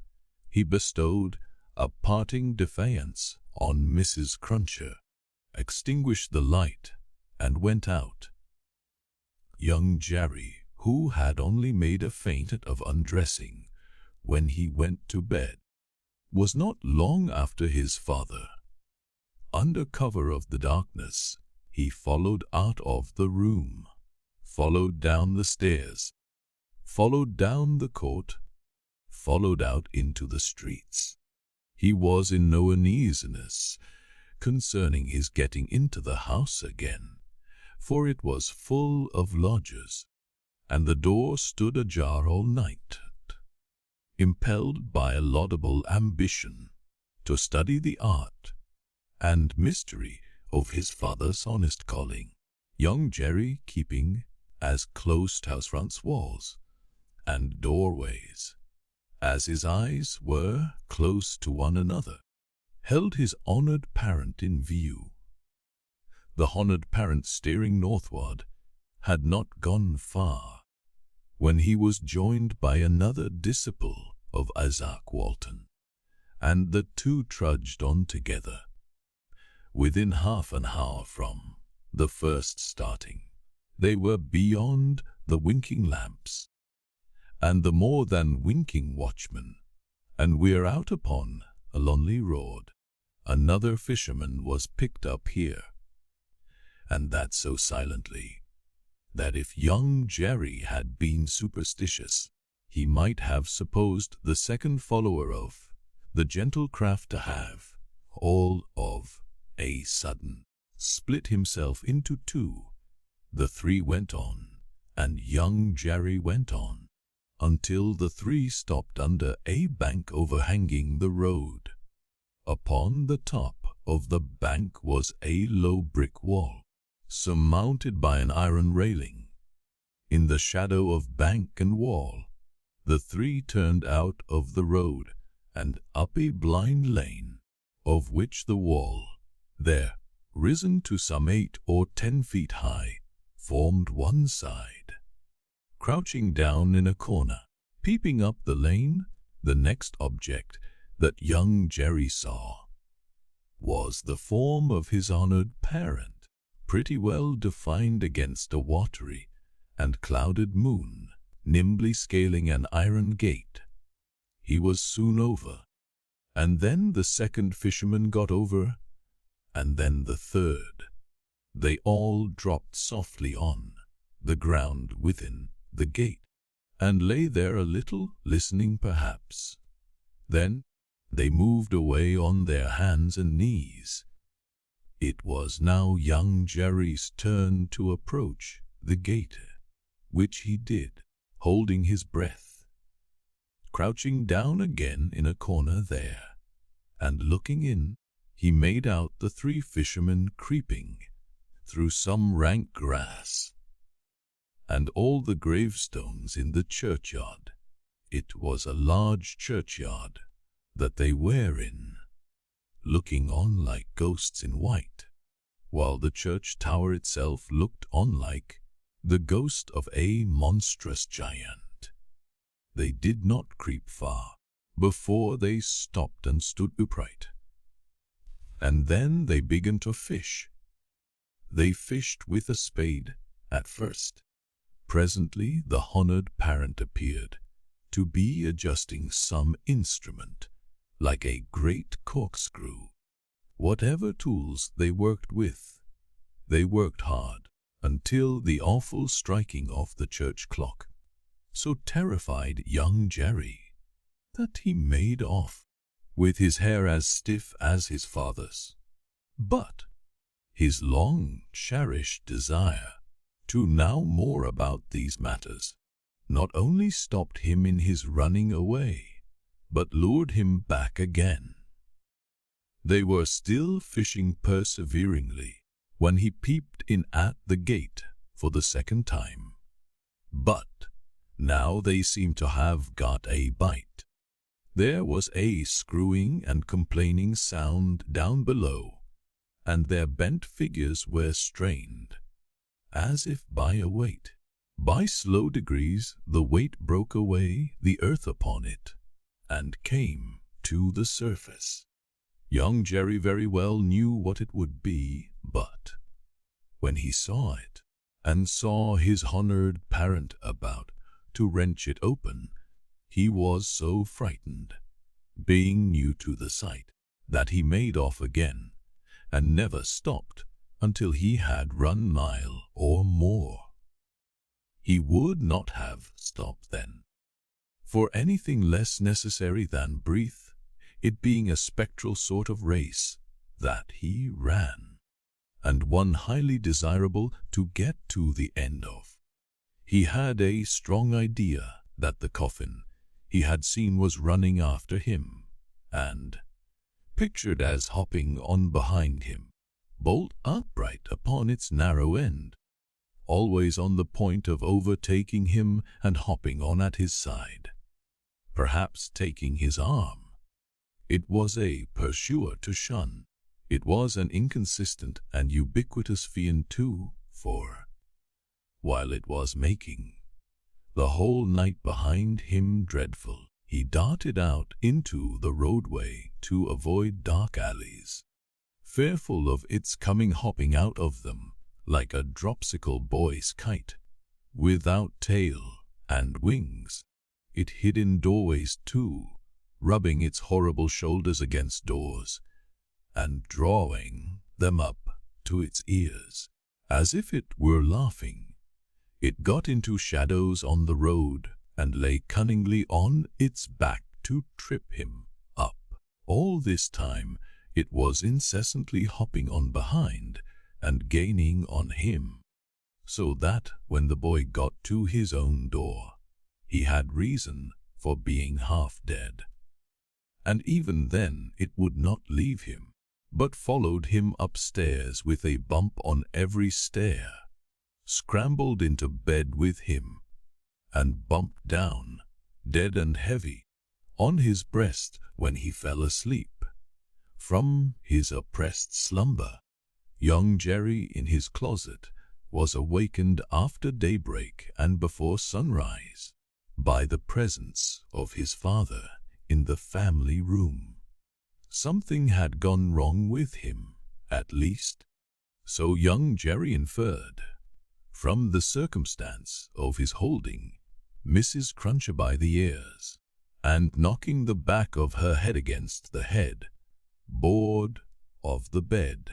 he bestowed a parting defiance on Mrs. Cruncher, extinguished the light, and went out. Young Jerry, who had only made a feint of undressing when he went to bed, was not long after his father. Under cover of the darkness, he followed out of the room, followed down the stairs, followed down the court, followed out into the streets. He was in no uneasiness concerning his getting into the house again, for it was full of lodgers, and the door stood ajar all night. Impelled by a laudable ambition to study the art and mystery of his father's honest calling, young Jerry, keeping as close to house fronts, walls, and doorways as his eyes were close to one another, held his honored parent in view. The honored parent, staring northward, had not gone far when he was joined by another disciple of Isaac Walton, and the two trudged on together. Within half an hour from the first starting, they were beyond the winking lamps and the more than winking watchman, and were out upon a lonely road. Another fisherman was picked up here, and that so silently that if young Jerry had been superstitious, he might have supposed the second follower of the gentle craft to have, all of a sudden, split himself into two. The three went on, and young Jerry went on, until the three stopped under a bank overhanging the road. Upon the top of the bank was a low brick wall, surmounted by an iron railing. In the shadow of bank and wall, the three turned out of the road and up a blind lane, of which the wall, there, risen to some 8 or 10 feet high, formed one side. Crouching down in a corner, peeping up the lane, the next object that young Jerry saw was the form of his honored parent, pretty well defined against a watery and clouded moon, nimbly scaling an iron gate. He was soon over, and then the second fisherman got over, and then the third. They all dropped softly on the ground within the gate, and lay there a little, listening perhaps. Then they moved away on their hands and knees. It was now young Jerry's turn to approach the gate, which he did, holding his breath. Crouching down again in a corner there, and looking in, he made out the three fishermen creeping through some rank grass, and all the gravestones in the churchyard. It was a large churchyard that they were in, looking on like ghosts in white, while the church tower itself looked on like the ghost of a monstrous giant. They did not creep far before they stopped and stood upright, and then they began to fish. They fished with a spade at first. Presently the honored parent appeared to be adjusting some instrument, like a great corkscrew. Whatever tools they worked with, they worked hard until the awful striking of the church clock so terrified young Jerry that he made off with his hair as stiff as his father's. But his long-cherished desire to know more about these matters not only stopped him in his running away, but lured him back again. They were still fishing perseveringly when he peeped in at the gate for the second time. But now they seemed to have got a bite. There was a screwing and complaining sound down below, and their bent figures were strained, as if by a weight. By slow degrees the weight broke away the earth upon it, and came to the surface. Young Jerry very well knew what it would be, but when he saw it, and saw his honored parent about to wrench it open, he was so frightened, being new to the sight, that he made off again, and never stopped until he had run a mile or more. He would not have stopped then for anything less necessary than breath, it being a spectral sort of race that he ran, and one highly desirable to get to the end of. He had a strong idea that the coffin he had seen was running after him, and pictured as hopping on behind him, bolt upright upon its narrow end, always on the point of overtaking him and hopping on at his side, perhaps taking his arm. It was a pursuer to shun. It was an inconsistent and ubiquitous fiend too, for while it was making. The whole night behind him dreadful, he darted out into the roadway to avoid dark alleys, fearful of its coming hopping out of them like a dropsical boy's kite, without tail and wings. It hid in doorways too, rubbing its horrible shoulders against doors, and drawing them up to its ears, as if it were laughing. It got into shadows on the road, and lay cunningly on its back to trip him up. All this time it was incessantly hopping on behind, and gaining on him, so that when the boy got to his own door, he had reason for being half dead. And even then it would not leave him, but followed him upstairs with a bump on every stair, scrambled into bed with him, and bumped down, dead and heavy, on his breast when he fell asleep. From his oppressed slumber, young Jerry in his closet was awakened after daybreak and before sunrise by the presence of his father in the family room. Something had gone wrong with him, at least, so young Jerry inferred, from the circumstance of his holding Mrs. Cruncher by the ears, and knocking the back of her head against the head board of the bed.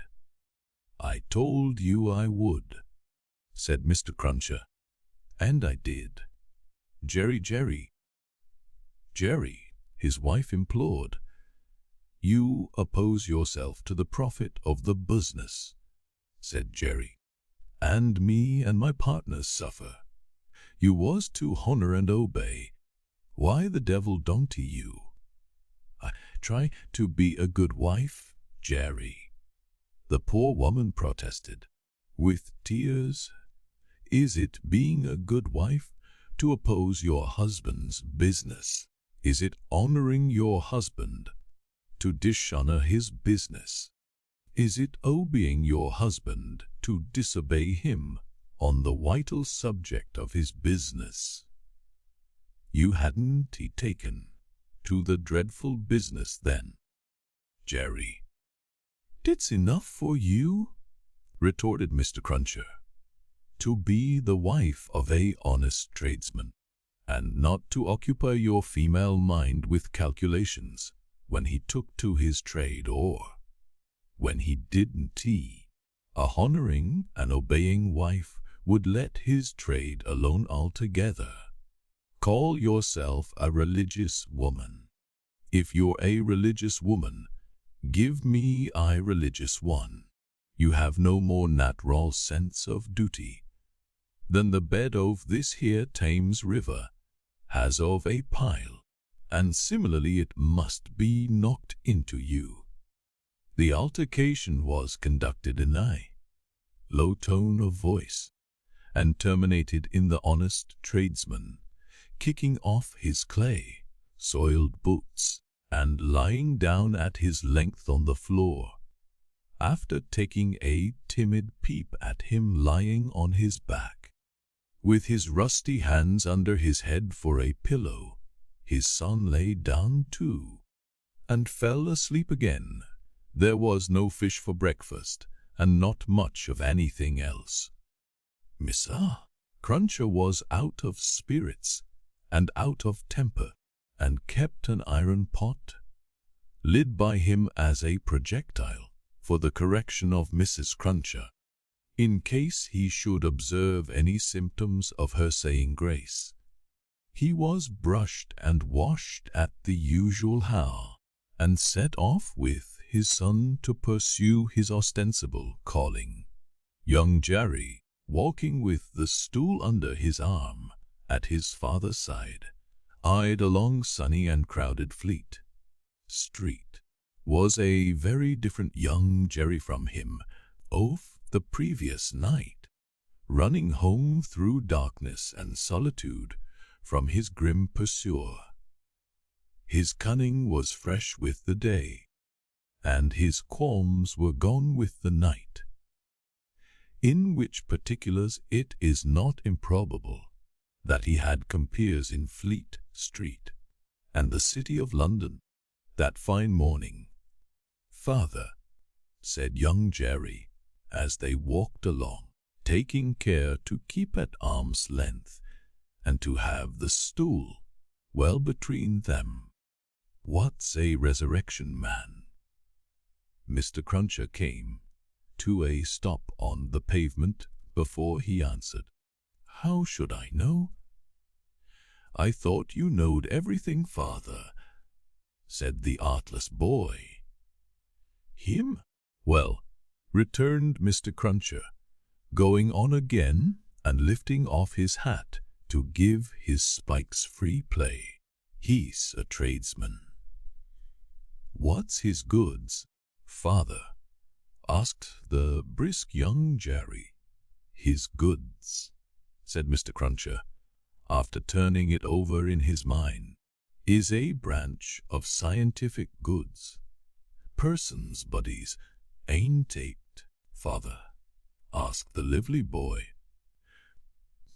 "I told you I would," said Mr. Cruncher, "and I did." "Jerry, Jerry, Jerry," his wife implored, "you oppose yourself to the profit of the business," said Jerry, "and me and my partners suffer. You was to honor and obey. Why the devil don't you? I try to be a good wife, Jerry," the poor woman protested, with tears. "Is it being a good wife to oppose your husband's business? Is it honoring your husband to dishonor his business? Is it obeying your husband to disobey him on the vital subject of his business? You hadn't taken to the dreadful business then, Jerry." "It's enough for you," retorted Mr. Cruncher, "to be the wife of a honest tradesman, and not to occupy your female mind with calculations when he took to his trade or when he didn't. A honoring and obeying wife would let his trade alone altogether. Call yourself a religious woman. If you're a religious woman, give me a religious one. You have no more natural sense of duty than the bed of this here Thames River has of a pile, and similarly it must be knocked into you." The altercation was conducted in a low tone of voice, and terminated in the honest tradesman kicking off his clay-soiled boots and lying down at his length on the floor, after taking a timid peep at him lying on his back, with his rusty hands under his head for a pillow. His son lay down too, and fell asleep again. There was no fish for breakfast, and not much of anything else. Mr. Cruncher was out of spirits and out of temper, and kept an iron pot, lid by him as a projectile for the correction of Mrs. Cruncher, in case he should observe any symptoms of her saying grace. He was brushed and washed at the usual hour, and set off with his son to pursue his ostensible calling. Young Jerry, walking with the stool under his arm at his father's side, eyed along sunny and crowded Fleet Street. Was a very different young Jerry from him of the previous night, running home through darkness and solitude from his grim pursuer. His cunning was fresh with the day, and his qualms were gone with the night. in which particulars it is not improbable that he had compeers in Fleet Street and the City of London that fine morning. "Father," said young Jerry, as they walked along, taking care to keep at arm's length and to have the stool well between them, "what's a resurrection man?" Mr. Cruncher came to a stop on the pavement before he answered. "How should I know?" "I thought you knowed everything, father," said the artless boy. "Him? Well," returned Mr. Cruncher, going on again and lifting off his hat to give his spikes free play, "he's a tradesman." "What's his goods, father?" asked the brisk young Jerry. "His goods," said Mr. Cruncher, after turning it over in his mind, "is a branch of scientific goods. Persons' bodies ain't it, father?" asked the lively boy.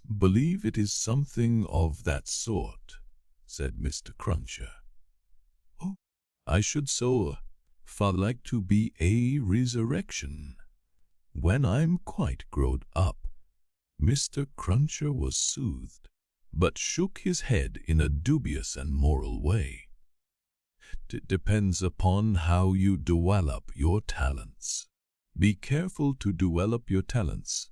"Believe it is something of that sort," said Mr. Cruncher. "Oh, I should so father like to be a resurrection when I'm quite growed up." Mr. Cruncher was soothed, but shook his head in a dubious and moral way. "Depends upon how you develop your talents. Be careful to develop your talents,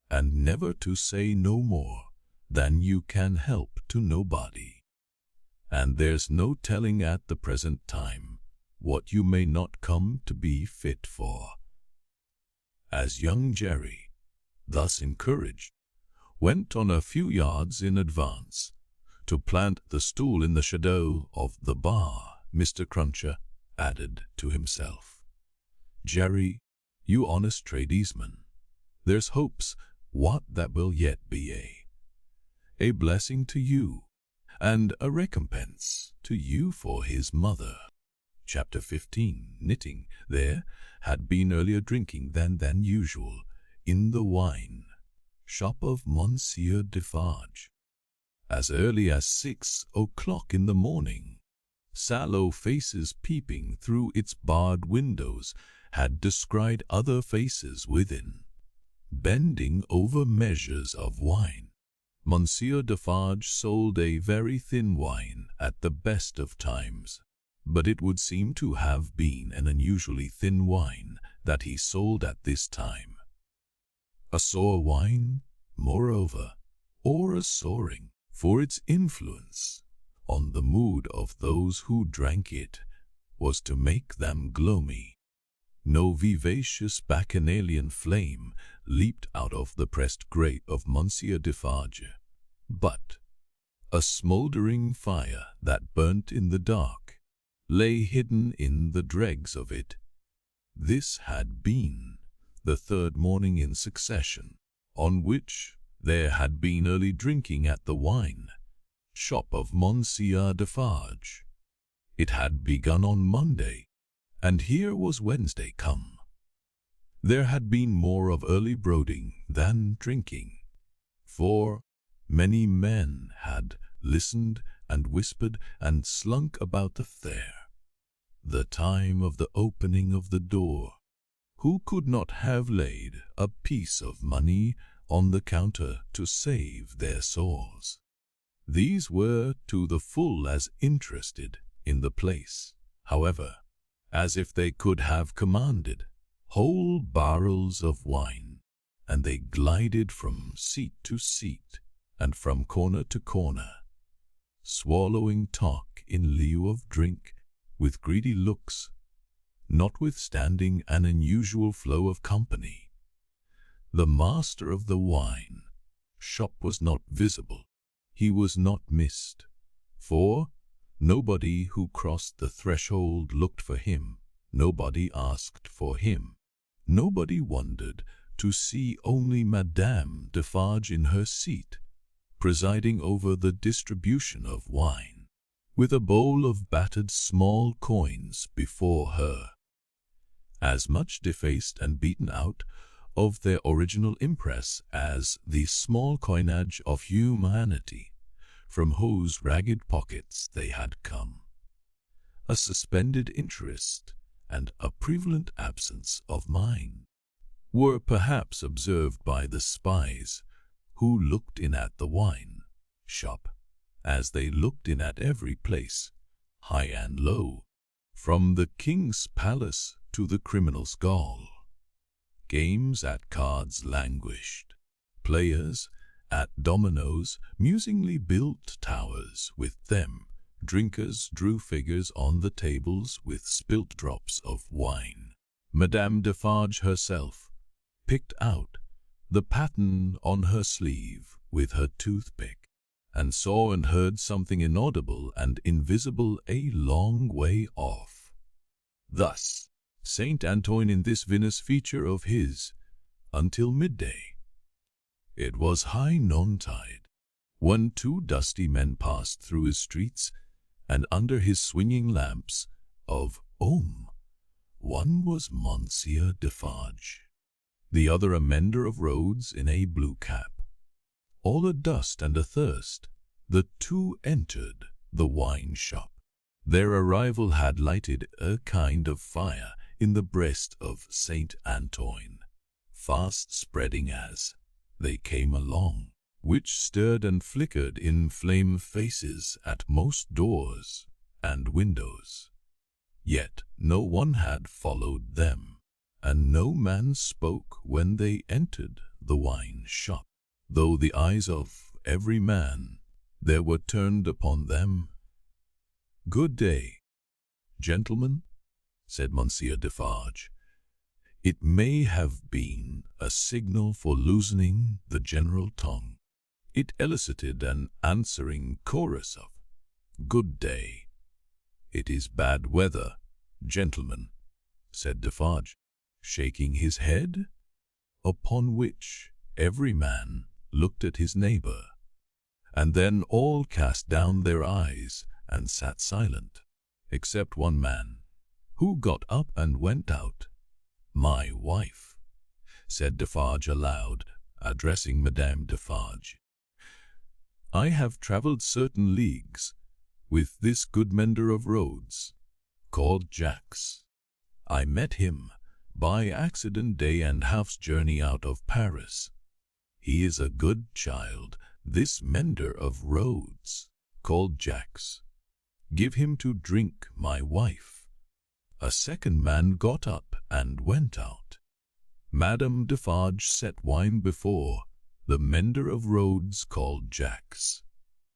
and never to say no more than you can help to nobody. And there's no telling at the present time what you may not come to be fit for." As young Jerry, thus encouraged, went on a few yards in advance to plant the stool in the shadow of the bar, Mr. Cruncher added to himself, "Jerry, you honest tradesman, there's hopes what that will yet be a blessing to you, and a recompense to you for his mother." Chapter 15. Knitting. There had been earlier drinking than usual in the wine shop of Monsieur Defarge. As early as 6 o'clock in the morning, sallow faces peeping through its barred windows had descried other faces within, bending over measures of wine. Monsieur Defarge sold a very thin wine at the best of times, but it would seem to have been an unusually thin wine that he sold at this time. A sour wine, moreover, or a soaring, for its influence on the mood of those who drank it was to make them gloomy. No vivacious bacchanalian flame leaped out of the pressed grate of Monsieur Defarge, but a smouldering fire that burnt in the dark lay hidden in the dregs of it. This had been the third morning in succession on which there had been early drinking at the wine shop of Monsieur Defarge. It had begun on Monday, and here was Wednesday come. There had been more of early brooding than drinking, for many men had listened and whispered and slunk about the fair. The time of the opening of the door, who could not have laid a piece of money on the counter to save their souls? These were to the full as interested in the place, however, as if they could have commanded whole barrels of wine, and they glided from seat to seat and from corner to corner, swallowing talk in lieu of drink with greedy looks, notwithstanding an unusual flow of company. The master of the wine shop was not visible. He was not missed, for nobody who crossed the threshold looked for him, nobody asked for him, nobody wondered to see only Madame Defarge in her seat, presiding over the distribution of wine, with a bowl of battered small coins before her. As much defaced and beaten out of their original impress as the small coinage of humanity, from whose ragged pockets they had come. A suspended interest and a prevalent absence of mind were perhaps observed by the spies who looked in at the wine shop, as they looked in at every place, high and low, from the king's palace to the criminal's gaol. Games at cards languished. Players at dominoes musingly built towers with them. Drinkers drew figures on the tables with spilt drops of wine. Madame Defarge herself picked out the pattern on her sleeve with her toothpick, and saw and heard something inaudible and invisible a long way off. Thus Saint Antoine in this vinous feature of his, until midday. It was high noontide, when two dusty men passed through his streets, and under his swinging lamps of one was Monsieur Defarge, the other a mender of roads in a blue cap. All adust and athirst, the two entered the wine shop. Their arrival had lighted a kind of fire in the breast of Saint Antoine, fast spreading as they came along, which stirred and flickered in flame faces at most doors and windows. Yet no one had followed them, and no man spoke when they entered the wine shop, though the eyes of every man there were turned upon them. "Good day, gentlemen," said Monsieur Defarge. It may have been a signal for loosening the general tongue. It elicited an answering chorus of "Good day." "It is bad weather, gentlemen," said Defarge, shaking his head, upon which every man looked at his neighbour, and then all cast down their eyes and sat silent, except one man, who got up and went out. "My wife," said Defarge aloud, addressing Madame Defarge, "I have travelled certain leagues with this good mender of roads, called Jacques. I met him by accident day and half's journey out of Paris. He is a good child, this mender of roads, called Jacques. Give him to drink, my wife." A second man got up and went out. Madame Defarge set wine before the mender of roads called Jacques,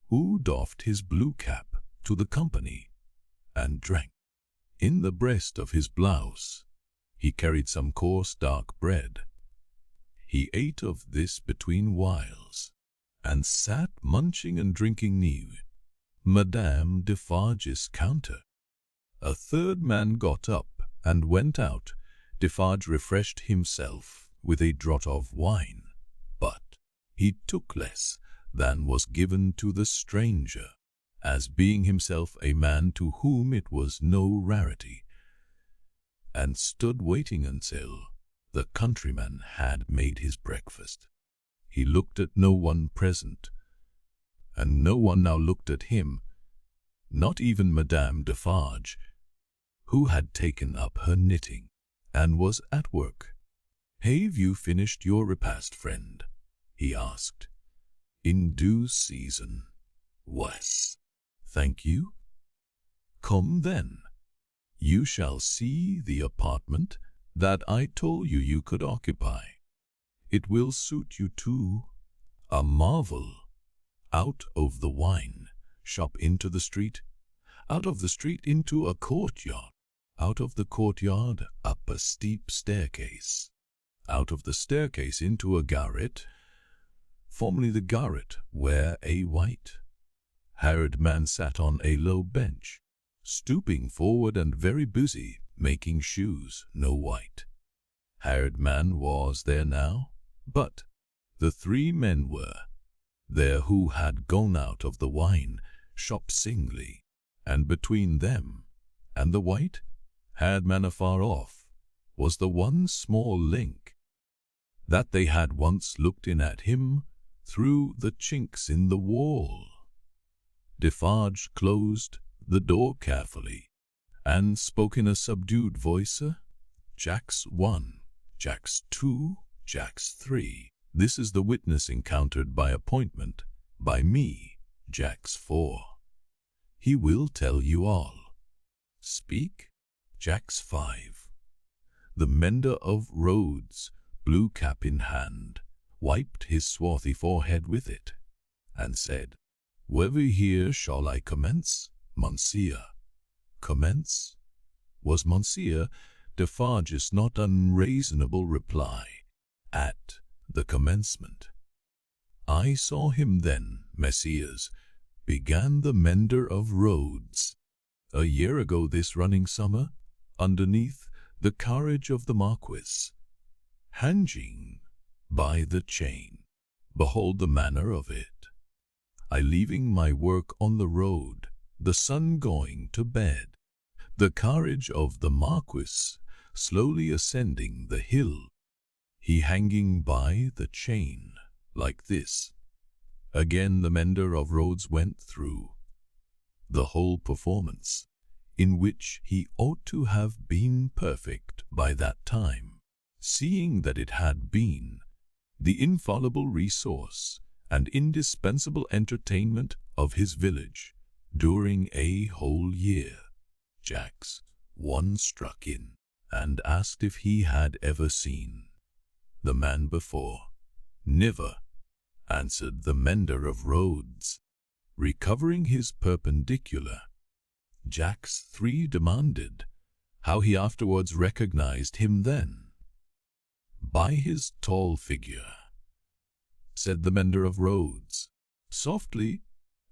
who doffed his blue cap to the company, and drank. In the breast of his blouse he carried some coarse dark bread. He ate of this between whiles, and sat munching and drinking near Madame Defarge's counter. A third man got up and went out. Defarge refreshed himself with a draught of wine, but he took less than was given to the stranger, as being himself a man to whom it was no rarity, and stood waiting until the countryman had made his breakfast. He looked at no one present, and no one now looked at him, not even Madame Defarge, who had taken up her knitting and was at work. "Have you finished your repast, friend?" he asked. "In due season, Wes. Thank you. Come then. You shall see the apartment that I told you you could occupy. It will suit you too. A marvel. Out of the wine shop into the street, out of the street into a courtyard, out of the courtyard up a steep staircase, out of the staircase into a garret, formerly the garret where a white-haired man sat on a low bench, stooping forward and very busy making shoes. No white-haired man was there now, but the three men were there who had gone out of the wine shop singly, and between them and the white-haired man afar off was the one small link that they had once looked in at him through the chinks in the wall. Defarge closed the door carefully, and spoke in a subdued voice, "Jacks 1, Jacks 2, Jacks 3. This is the witness encountered by appointment by me, Jacks 4. He will tell you all. Speak." Jacks 5. The mender of roads, blue cap in hand, wiped his swarthy forehead with it, and said, "Whether here shall I commence, Monseigneur?" "Commence?" was Monseigneur Defarge's not unreasonable reply. "At the commencement." "I saw him then, messieurs," began the mender of roads, "a year ago this running summer, underneath the carriage of the Marquis, hanging by the chain. Behold the manner of it. I leaving my work on the road, the sun going to bed, the carriage of the Marquis slowly ascending the hill, he hanging by the chain, like this." Again the mender of roads went through the whole performance, in which he ought to have been perfect by that time, seeing that it had been the infallible resource and indispensable entertainment of his village during a whole year. Jacks 1 struck in, and asked if he had ever seen the man before. "Never," answered the mender of roads, recovering his perpendicular. Jacks 3 demanded how he afterwards recognized him then. "By his tall figure," said the mender of roads, softly,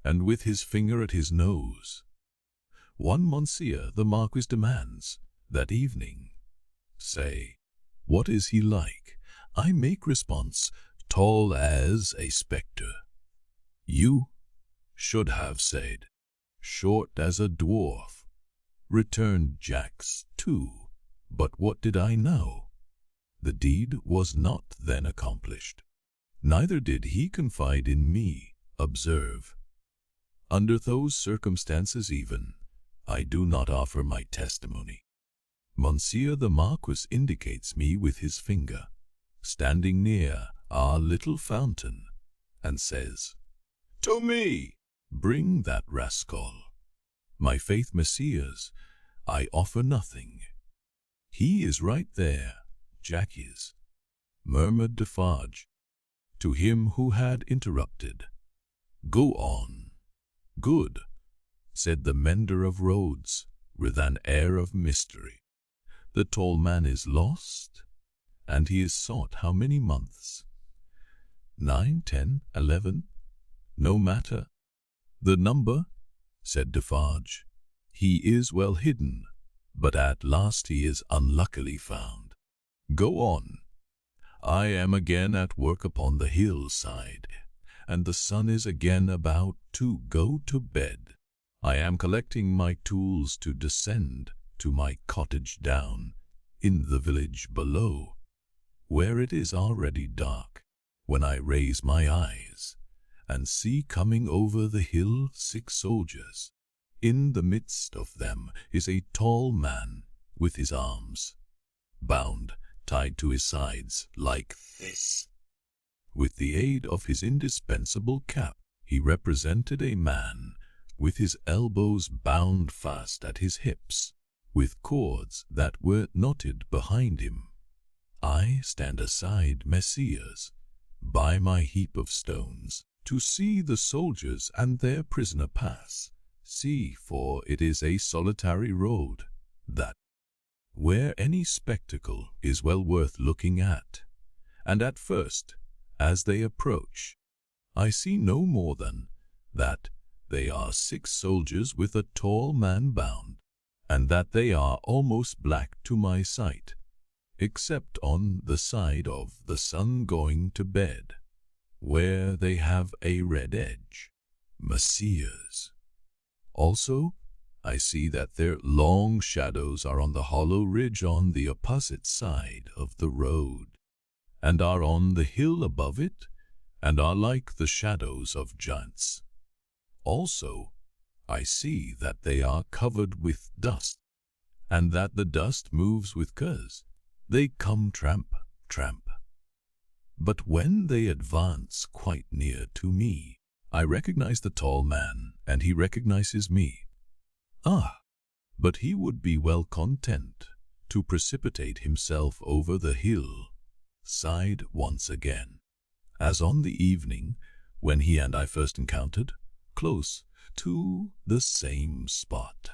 and with his finger at his nose. "One Monseigneur the Marquis demands that evening. Say, what is he like?" I make response, "Tall as a spectre." You should have said, "Short as a dwarf," returned Jacks 2. But what did I know? The deed was not then accomplished. Neither did he confide in me. Observe. Under those circumstances even, I do not offer my testimony. Monsieur the Marquis indicates me with his finger, standing near our little fountain, and says, "To me! Bring that rascal." My faith, messieurs, I offer nothing. "He is right there, Jack is," murmured Defarge, to him who had interrupted. "Go on." "Good," said the mender of roads, with an air of mystery. "The tall man is lost, and he is sought how many months? 9, 10, 11? No matter the number," said Defarge. "He is well hidden, but at last he is unluckily found. Go on. I am again at work upon the hillside, and the sun is again about to go to bed. I am collecting my tools to descend to my cottage down in the village below, where it is already dark, when I raise my eyes and see coming over the hill 6 soldiers. In the midst of them is a tall man with his arms bound, tied to his sides like this. With the aid of his indispensable cap, he represented a man with his elbows bound fast at his hips, with cords that were knotted behind him. I stand aside, messieurs, by my heap of stones, to see the soldiers and their prisoner pass. See, for it is a solitary road, that, where any spectacle is well worth looking at, and at first, as they approach, I see no more than that they are 6 soldiers with a tall man bound, and that they are almost black to my sight, except on the side of the sun going to bed, where they have a red edge, messieurs. Also, I see that their long shadows are on the hollow ridge on the opposite side of the road, and are on the hill above it, and are like the shadows of giants. Also, I see that they are covered with dust, and that the dust moves with curs. They come tramp, tramp. But when they advance quite near to me, I recognize the tall man, and he recognizes me. Ah, but he would be well content to precipitate himself over the hill side once again, as on the evening when he and I first encountered, close to the same spot.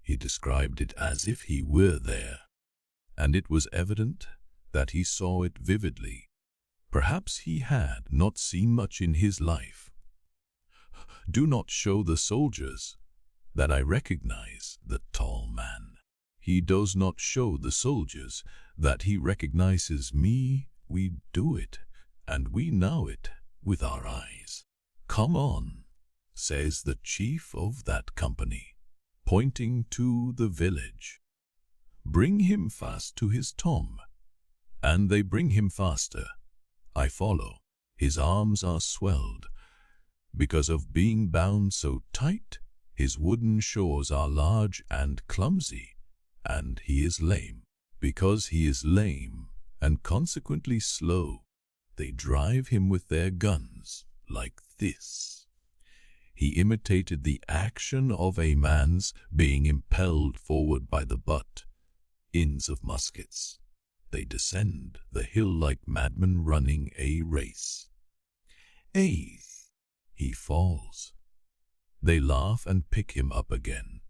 He described it as if he were there, and it was evident that he saw it vividly. Perhaps he had not seen much in his life. Do not show the soldiers that I recognize the tall man. He does not show the soldiers that he recognizes me. We do it, and we know it with our eyes. Come on, says the chief of that company, pointing to the village. Bring him fast to his tomb. And they bring him faster. I follow. His arms are swelled. Because of being bound so tight, his wooden shores are large and clumsy, and he is lame. Because he is lame, and consequently slow, they drive him with their guns, like this. He imitated the action of a man's being impelled forward by the butt-ends of muskets. They descend the hill like madmen running a race. He falls. They laugh and pick him up again.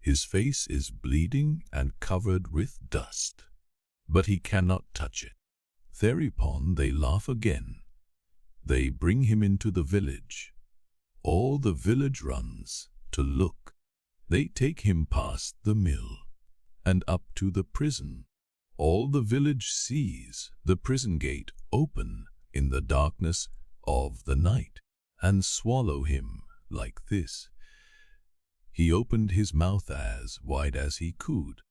His face is bleeding and covered with dust, but he cannot touch it. Thereupon they laugh again. They bring him into the village. All the village runs to look. They take him past the mill and up to the prison. All the village sees the prison gate open in the darkness of the night and swallow him like this. He opened his mouth as wide as he could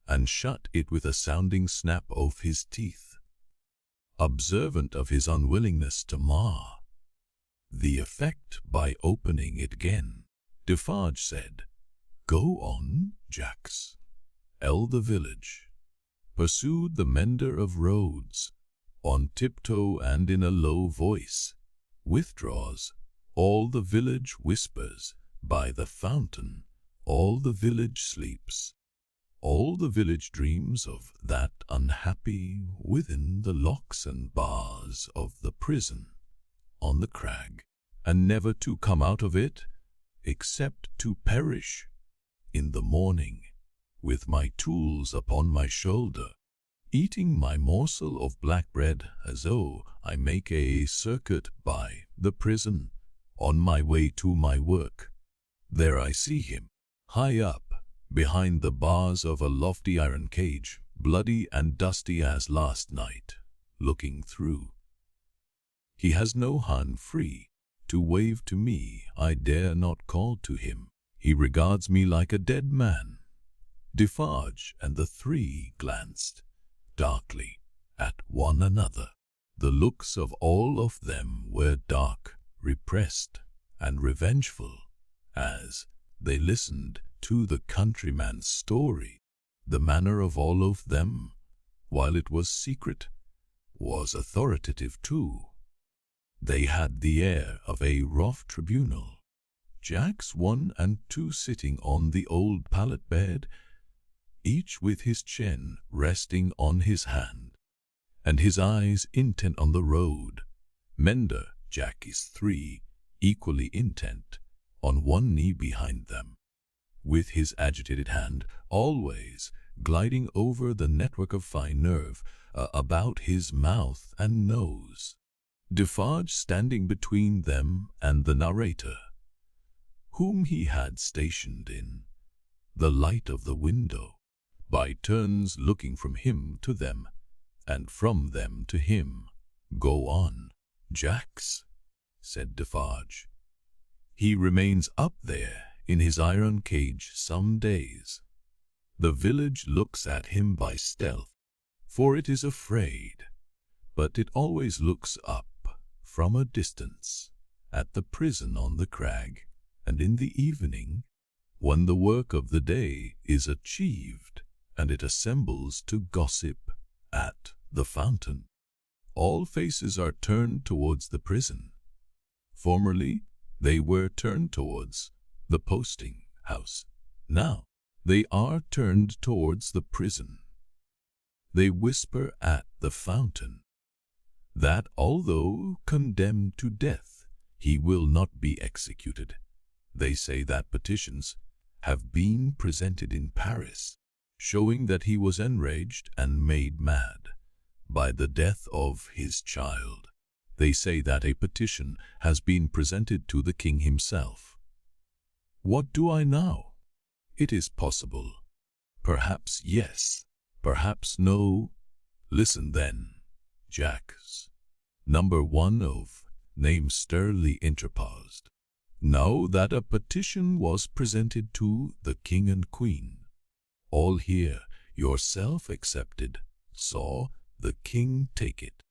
and shut it with a sounding snap of his teeth, observant of his unwillingness to mar the effect by opening it again. Defarge said, "Go on, Jacks." The village pursued the mender of roads, on tiptoe and in a low voice, withdraws. All the village whispers by the fountain. All the village sleeps. All the village dreams of that unhappy within the locks and bars of the prison on the crag, and never to come out of it, except to perish in the morning, with my tools upon my shoulder, eating my morsel of black bread as though I make a circuit by the prison on my way to my work. There I see him, high up, behind the bars of a lofty iron cage, bloody and dusty as last night, looking through. He has no hand free to wave to me. I dare not call to him. He regards me like a dead man. Defarge and the three glanced darkly at one another. The looks of all of them were dark, repressed, and revengeful, as they listened to the countryman's story. The manner of all of them, while it was secret, was authoritative too. They had the air of a rough tribunal. Jacks 1 and 2 sitting on the old pallet bed, each with his chin resting on his hand, and his eyes intent on the road. Mender Jack is 3, equally intent, on one knee behind them, with his agitated hand always gliding over the network of fine nerve about his mouth and nose. Defarge standing between them and the narrator, whom he had stationed in the light of the window, by turns looking from him to them, and from them to him. "Go on, Jacks," said Defarge. "He remains up there in his iron cage some days. The village looks at him by stealth, for it is afraid but it always looks up from a distance at the prison on the crag, and in the evening, when the work of the day is achieved, and it assembles to gossip at the fountain, all faces are turned towards the prison. Formerly, they were turned towards the posting house. Now, they are turned towards the prison. They whisper at the fountain that although condemned to death, he will not be executed. They say that petitions have been presented in Paris, showing that he was enraged and made mad by the death of his child. They say that a petition has been presented to the king himself. What do I know? It is possible. Perhaps yes, perhaps no. Listen then, Jacks. Number 1 of name sternly interposed. Now that a petition was presented to the king and queen, all here, yourself excepted, saw the king take it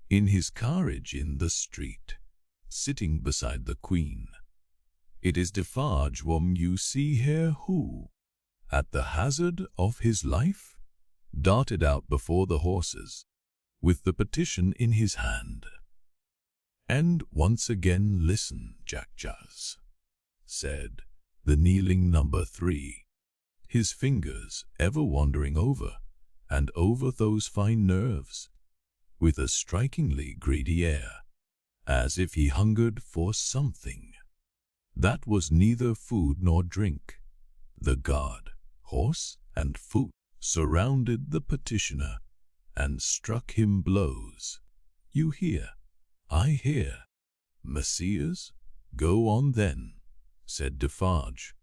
in his carriage in the street, sitting beside the queen. It is Defarge whom you see here who, at the hazard of his life, darted out before the horses, with the petition in his hand. And once again listen, Jackal, said the kneeling number 3, his fingers ever wandering over and over those fine nerves, with a strikingly greedy air, as if he hungered for something that was neither food nor drink. The guard, horse and foot, surrounded the petitioner and struck him blows. You hear, I hear. Messieurs, go on then, said Defarge.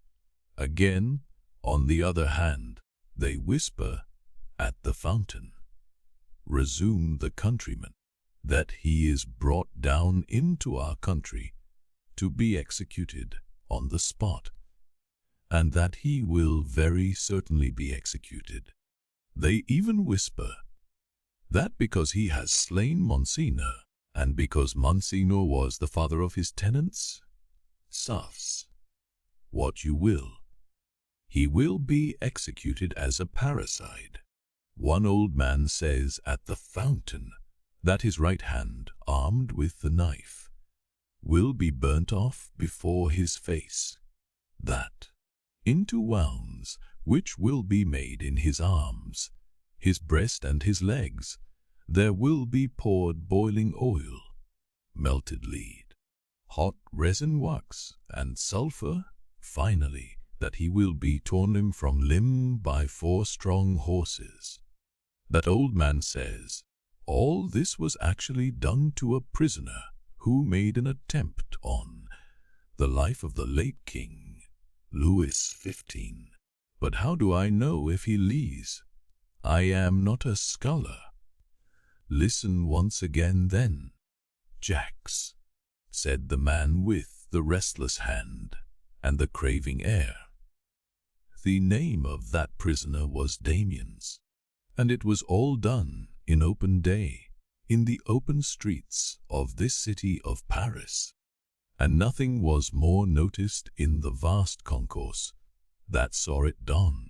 Again, on the other hand, they whisper at the fountain, resumed the countryman, that he is brought down into our country to be executed on the spot, and that he will very certainly be executed. They even whisper that because he has slain Monseigneur, and because Monseigneur was the father of his tenants, suffs what you will, he will be executed as a parricide. One old man says at the fountain that his right hand, armed with the knife, will be burnt off before his face, that into wounds which will be made in his arms, his breast and his legs, there will be poured boiling oil, melted lead, hot resin wax, and sulphur, finally, that he will be torn limb from limb by 4 strong horses. That old man says all this was actually done to a prisoner who made an attempt on the life of the late King Louis XV. But how do I know if he lives? I am not a scholar. Listen once again then, Jacks, said the man with the restless hand and the craving air. The name of that prisoner was Damiens, and it was all done in open day, in the open streets of this city of Paris, and nothing was more noticed in the vast concourse that saw it done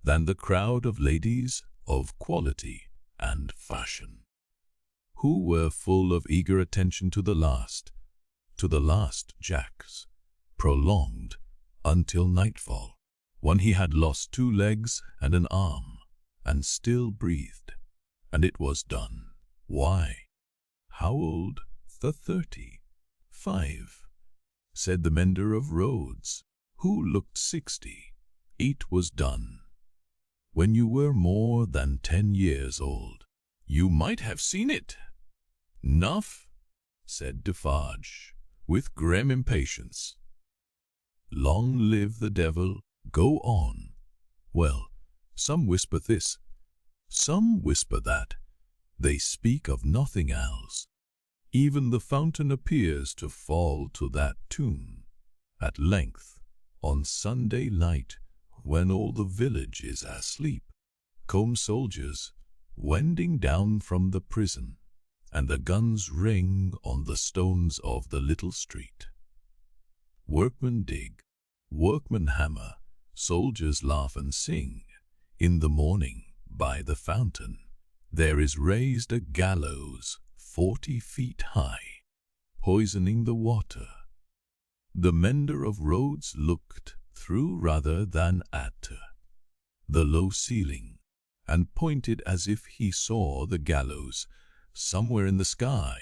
than the crowd of ladies of quality and fashion, who were full of eager attention to the last Jacks, prolonged until nightfall, when he had lost 2 legs and an arm, and still breathed, and it was done. Why, how old? The 35, said the mender of roads, who looked 60. It was done when you were more than 10 years old. You might have seen it. Nuff, said Defarge, with grim impatience. Long live the devil. Go on. Well, some whisper this, some whisper that. They speak of nothing else. Even the fountain appears to fall to that tune. At length, on Sunday night, when all the village is asleep, come soldiers, wending down from the prison, and the guns ring on the stones of the little street. Workmen dig, workmen hammer, soldiers laugh and sing. In the morning, by the fountain, there is raised a gallows 40 feet high, poisoning the water. The mender of roads looked through rather than at the low ceiling, and pointed as if he saw the gallows somewhere in the sky.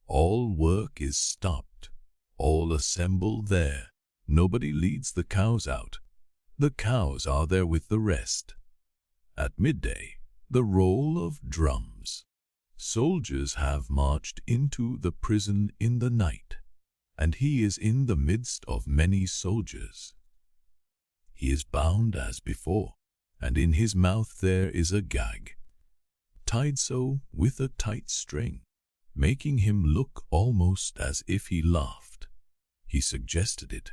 All work is stopped, all assemble there. Nobody leads the cows out. The cows are there with the rest. At midday, the roll of drums. Soldiers have marched into the prison in the night, and he is in the midst of many soldiers. He is bound as before, and in his mouth there is a gag, tied so with a tight string, making him look almost as if he laughed. He suggested it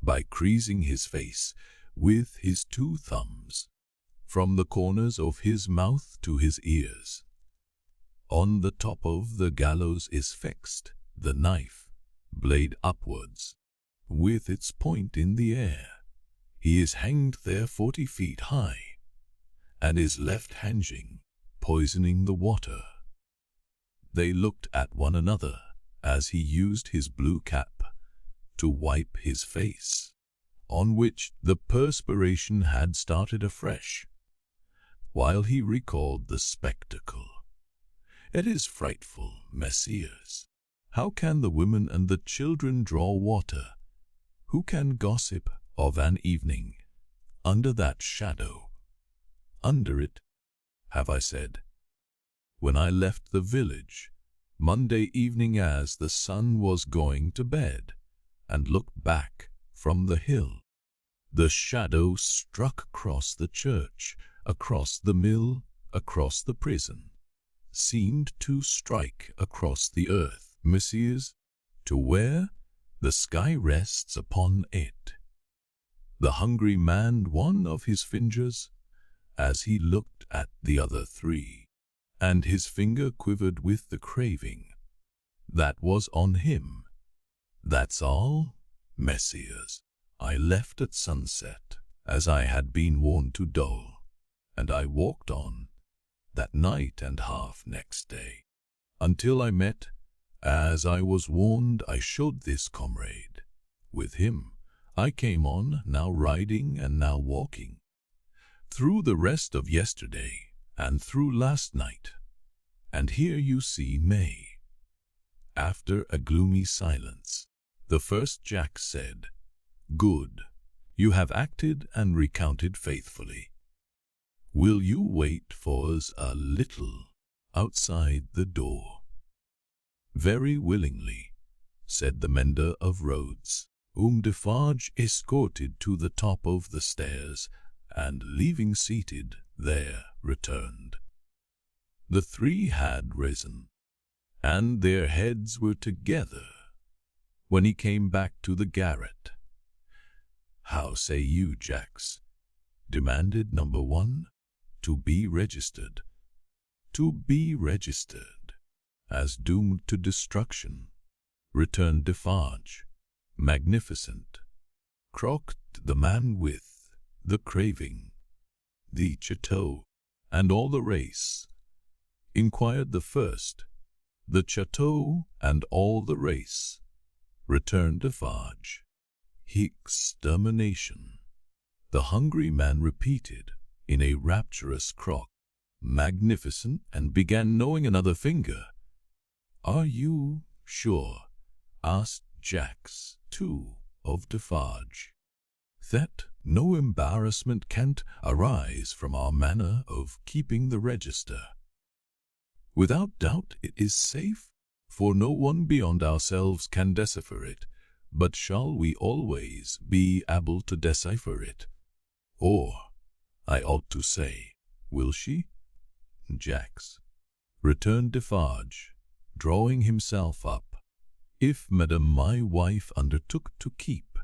by creasing his face with his 2 thumbs, from the corners of his mouth to his ears. On the top of the gallows is fixed the knife, blade upwards, with its point in the air. He is hanged there 40 feet high, and is left hanging, poisoning the water. They looked at one another as he used his blue cap to wipe his face, on which the perspiration had started afresh, while he recalled the spectacle. It is frightful, messieurs. How can the women and the children draw water? Who can gossip of an evening under that shadow? Under it, have I said. When I left the village, Monday evening as the sun was going to bed, and looked back from the hill, the shadow struck across the church, across the mill, across the prison, seemed to strike across the earth, messieurs, to where the sky rests upon it. The hungry man one of his fingers, as he looked at the other 3, and his finger quivered with the craving that was on him. That's all, messieurs. I left at sunset, as I had been warned to do, and I walked on that night and half next day, until I met, as I was warned I should, this comrade. With him I came on, now riding and now walking, through the rest of yesterday and through last night, and here you see May. After a gloomy silence, the first Jack said, "Good, you have acted and recounted faithfully. Will you wait for us a little outside the door?" "Very willingly," said the mender of roads, whom Defarge escorted to the top of the stairs, and leaving seated there, returned. The 3 had risen, and their heads were together when he came back to the garret. "How say you, Jacks?" demanded number 1. "To be registered." "To be registered as doomed to destruction," returned Defarge. "Magnificent," croaked the man with the craving. "The chateau and all the race?" inquired the first. "The chateau and all the race," returned Defarge. "Extermination," the hungry man repeated in a rapturous croak. "Magnificent," and began gnawing another finger. "Are you sure," asked Jacks, too, of Defarge, "that no embarrassment can't arise from our manner of keeping the register?" "Without doubt it is safe, for no one beyond ourselves can decipher it. But shall we always be able to decipher it? Or, I ought to say, will she?" "Jacks," returned Defarge, drawing himself up, "if Madame my wife undertook to keep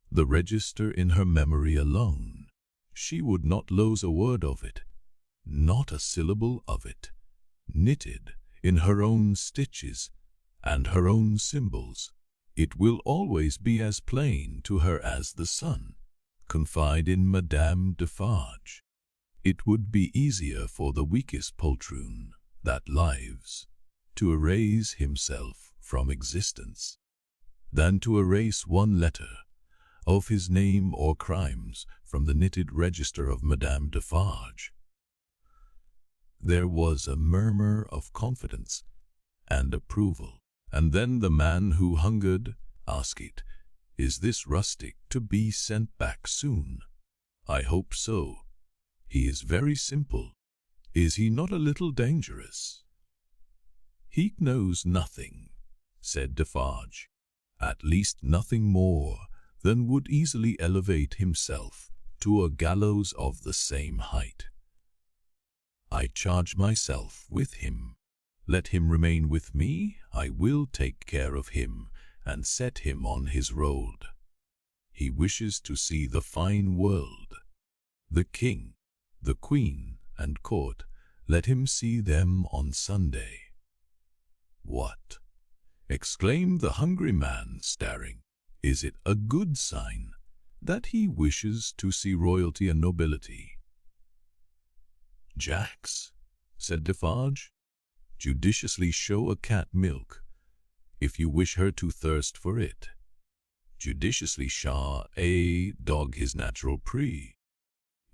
the register in her memory alone, she would not lose a word of it, not a syllable of it, knitted in her own stitches and her own symbols. It will always be as plain to her as the sun. Confide in Madame Defarge. It would be easier for the weakest poltroon that lives to erase himself from existence than to erase one letter of his name or crimes from the knitted register of Madame Defarge. There was a murmur of confidence and approval, and then the man who hungered asked, "Is this rustic to be sent back soon?" "I hope so. He is very simple. Is he not a little dangerous?" "He knows nothing," said Defarge. "At least nothing more than would easily elevate himself to a gallows of the same height. I charge myself with him. Let him remain with me. I will take care of him and set him on his road. He wishes to see the fine world. The king, the queen, and court, let him see them on Sunday." "What?" exclaimed the hungry man, staring. "Is it a good sign that he wishes to see royalty and nobility?" "Jacks," said Defarge, "judiciously show a cat milk, if you wish her to thirst for it. Judiciously show a dog his natural prey,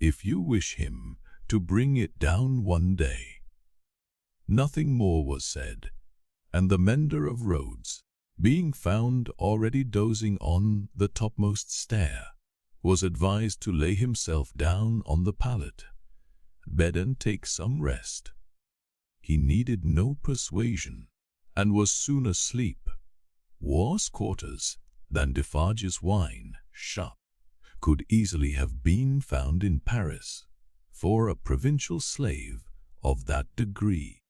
if you wish him to bring it down one day." Nothing more was said, and the mender of roads, being found already dozing on the topmost stair, was advised to lay himself down on the pallet bed and take some rest. He needed no persuasion, and was soon asleep. Worse quarters than Defarge's wine shop could easily have been found in Paris for a provincial slave of that degree.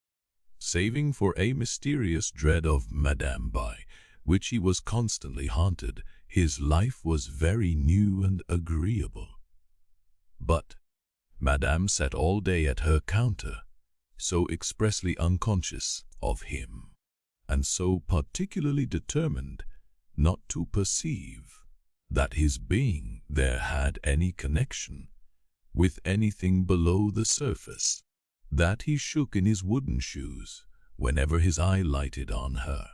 Saving for a mysterious dread of Madame by which he was constantly haunted, his life was very new and agreeable. But Madame sat all day at her counter, so expressly unconscious of him, and so particularly determined not to perceive that his being there had any connection with anything below the surface, that he shook in his wooden shoes whenever his eye lighted on her.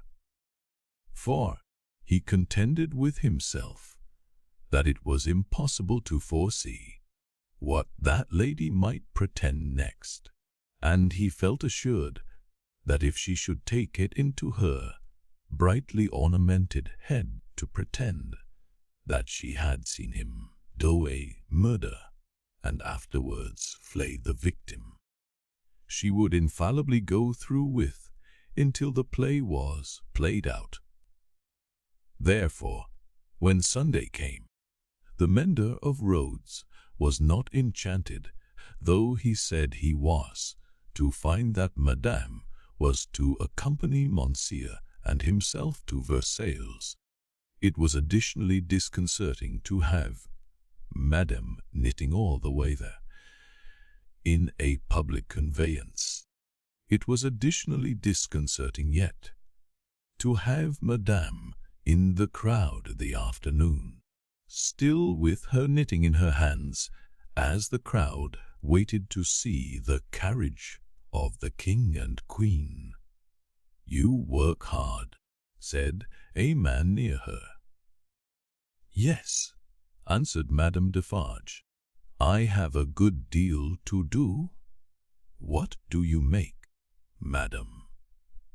For he contended with himself that it was impossible to foresee what that lady might pretend next, and he felt assured that if she should take it into her brightly ornamented head to pretend that she had seen him do a murder and afterwards flay the victim, she would infallibly go through with until the play was played out. Therefore, when Sunday came, the mender of roads was not enchanted, though he said he was, to find that Madame was to accompany Monseigneur and himself to Versailles. It was additionally disconcerting to have Madame knitting all the way there in a public conveyance. It was additionally disconcerting yet to have Madame in the crowd the afternoon, still with her knitting in her hands, as the crowd waited to see the carriage of the king and queen. "You work hard," said a man near her. "Yes," answered Madame Defarge, "I have a good deal to do." "What do you make, madam?"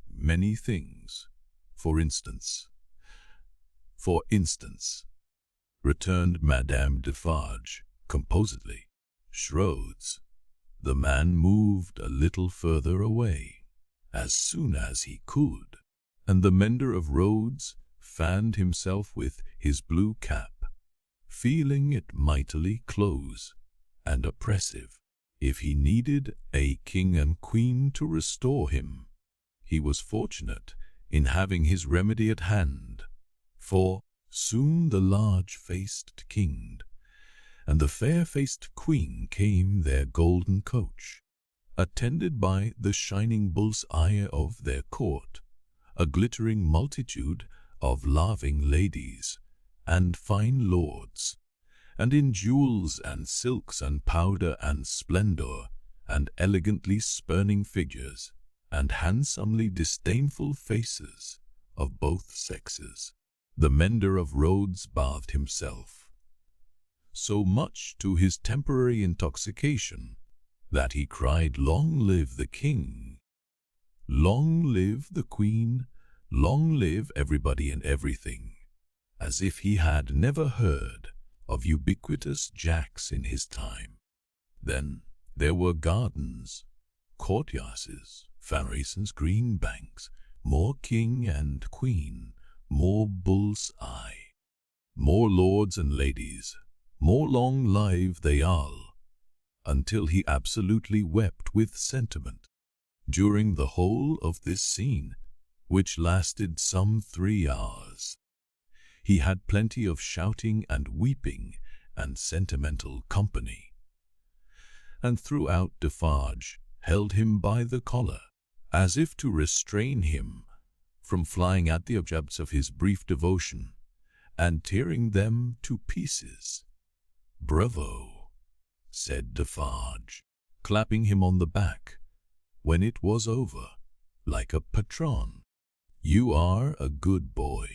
"Many things. For instance." "For instance," returned Madame Defarge composedly, "shrouds." The man moved a little further away as soon as he could, and the mender of roads fanned himself with his blue cap, feeling it mightily close and oppressive. If he needed a king and queen to restore him, he was fortunate in having his remedy at hand, for soon the large-faced king and the fair-faced queen came their golden coach, attended by the shining bull's eye of their court, a glittering multitude of laughing ladies and fine lords, and in jewels and silks and powder and splendor, and elegantly spurning figures, and handsomely disdainful faces of both sexes. The mender of roads bathed himself, so much to his temporary intoxication, that he cried, "Long live the king! Long live the queen! Long live everybody and everything!" as if he had never heard of ubiquitous jacks in his time. Then there were gardens, courtyards, pharisans, green banks, more king and queen, more bull's eye, more lords and ladies, more long live they all, until he absolutely wept with sentiment. During the whole of this scene, which lasted some 3 hours, he had plenty of shouting and weeping and sentimental company, and throughout Defarge held him by the collar, as if to restrain him from flying at the objects of his brief devotion and tearing them to pieces. "Bravo," said Defarge, clapping him on the back when it was over, like a patron. "You are a good boy."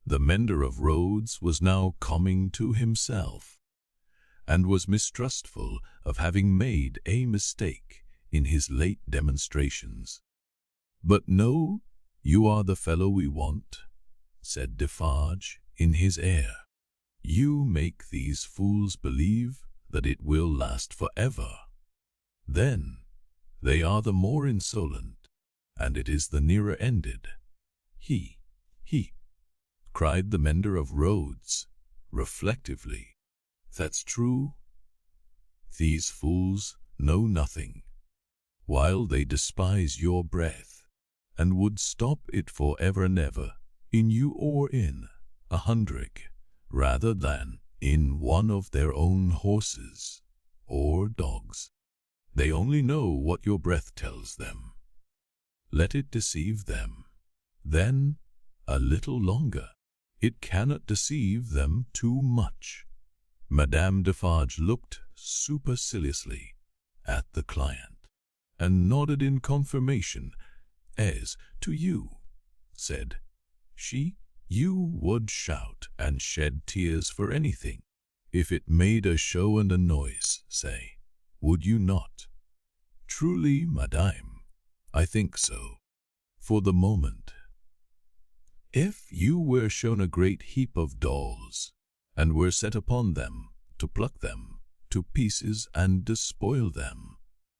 The mender of roads was now coming to himself, and was mistrustful of having made a mistake in his late demonstrations. "But no, you are the fellow we want," said Defarge in his air. "You make these fools believe that it will last forever. Then they are the more insolent, and it is the nearer ended." He, cried the mender of roads, reflectively. "That's true. These fools know nothing, while they despise your breath, and would stop it for ever and ever, in you or in 100, rather than in one of their own horses or dogs. They only know what your breath tells them. Let it deceive them, then a little longer. It cannot deceive them too much." Madame Defarge looked superciliously at the client, and nodded in confirmation. "As to you," said she, "you would shout and shed tears for anything, if it made a show and a noise, say, would you not?" "Truly, madame, I think so, for the moment. If you were shown a great heap of dolls, and were set upon them, to pluck them to pieces and despoil them,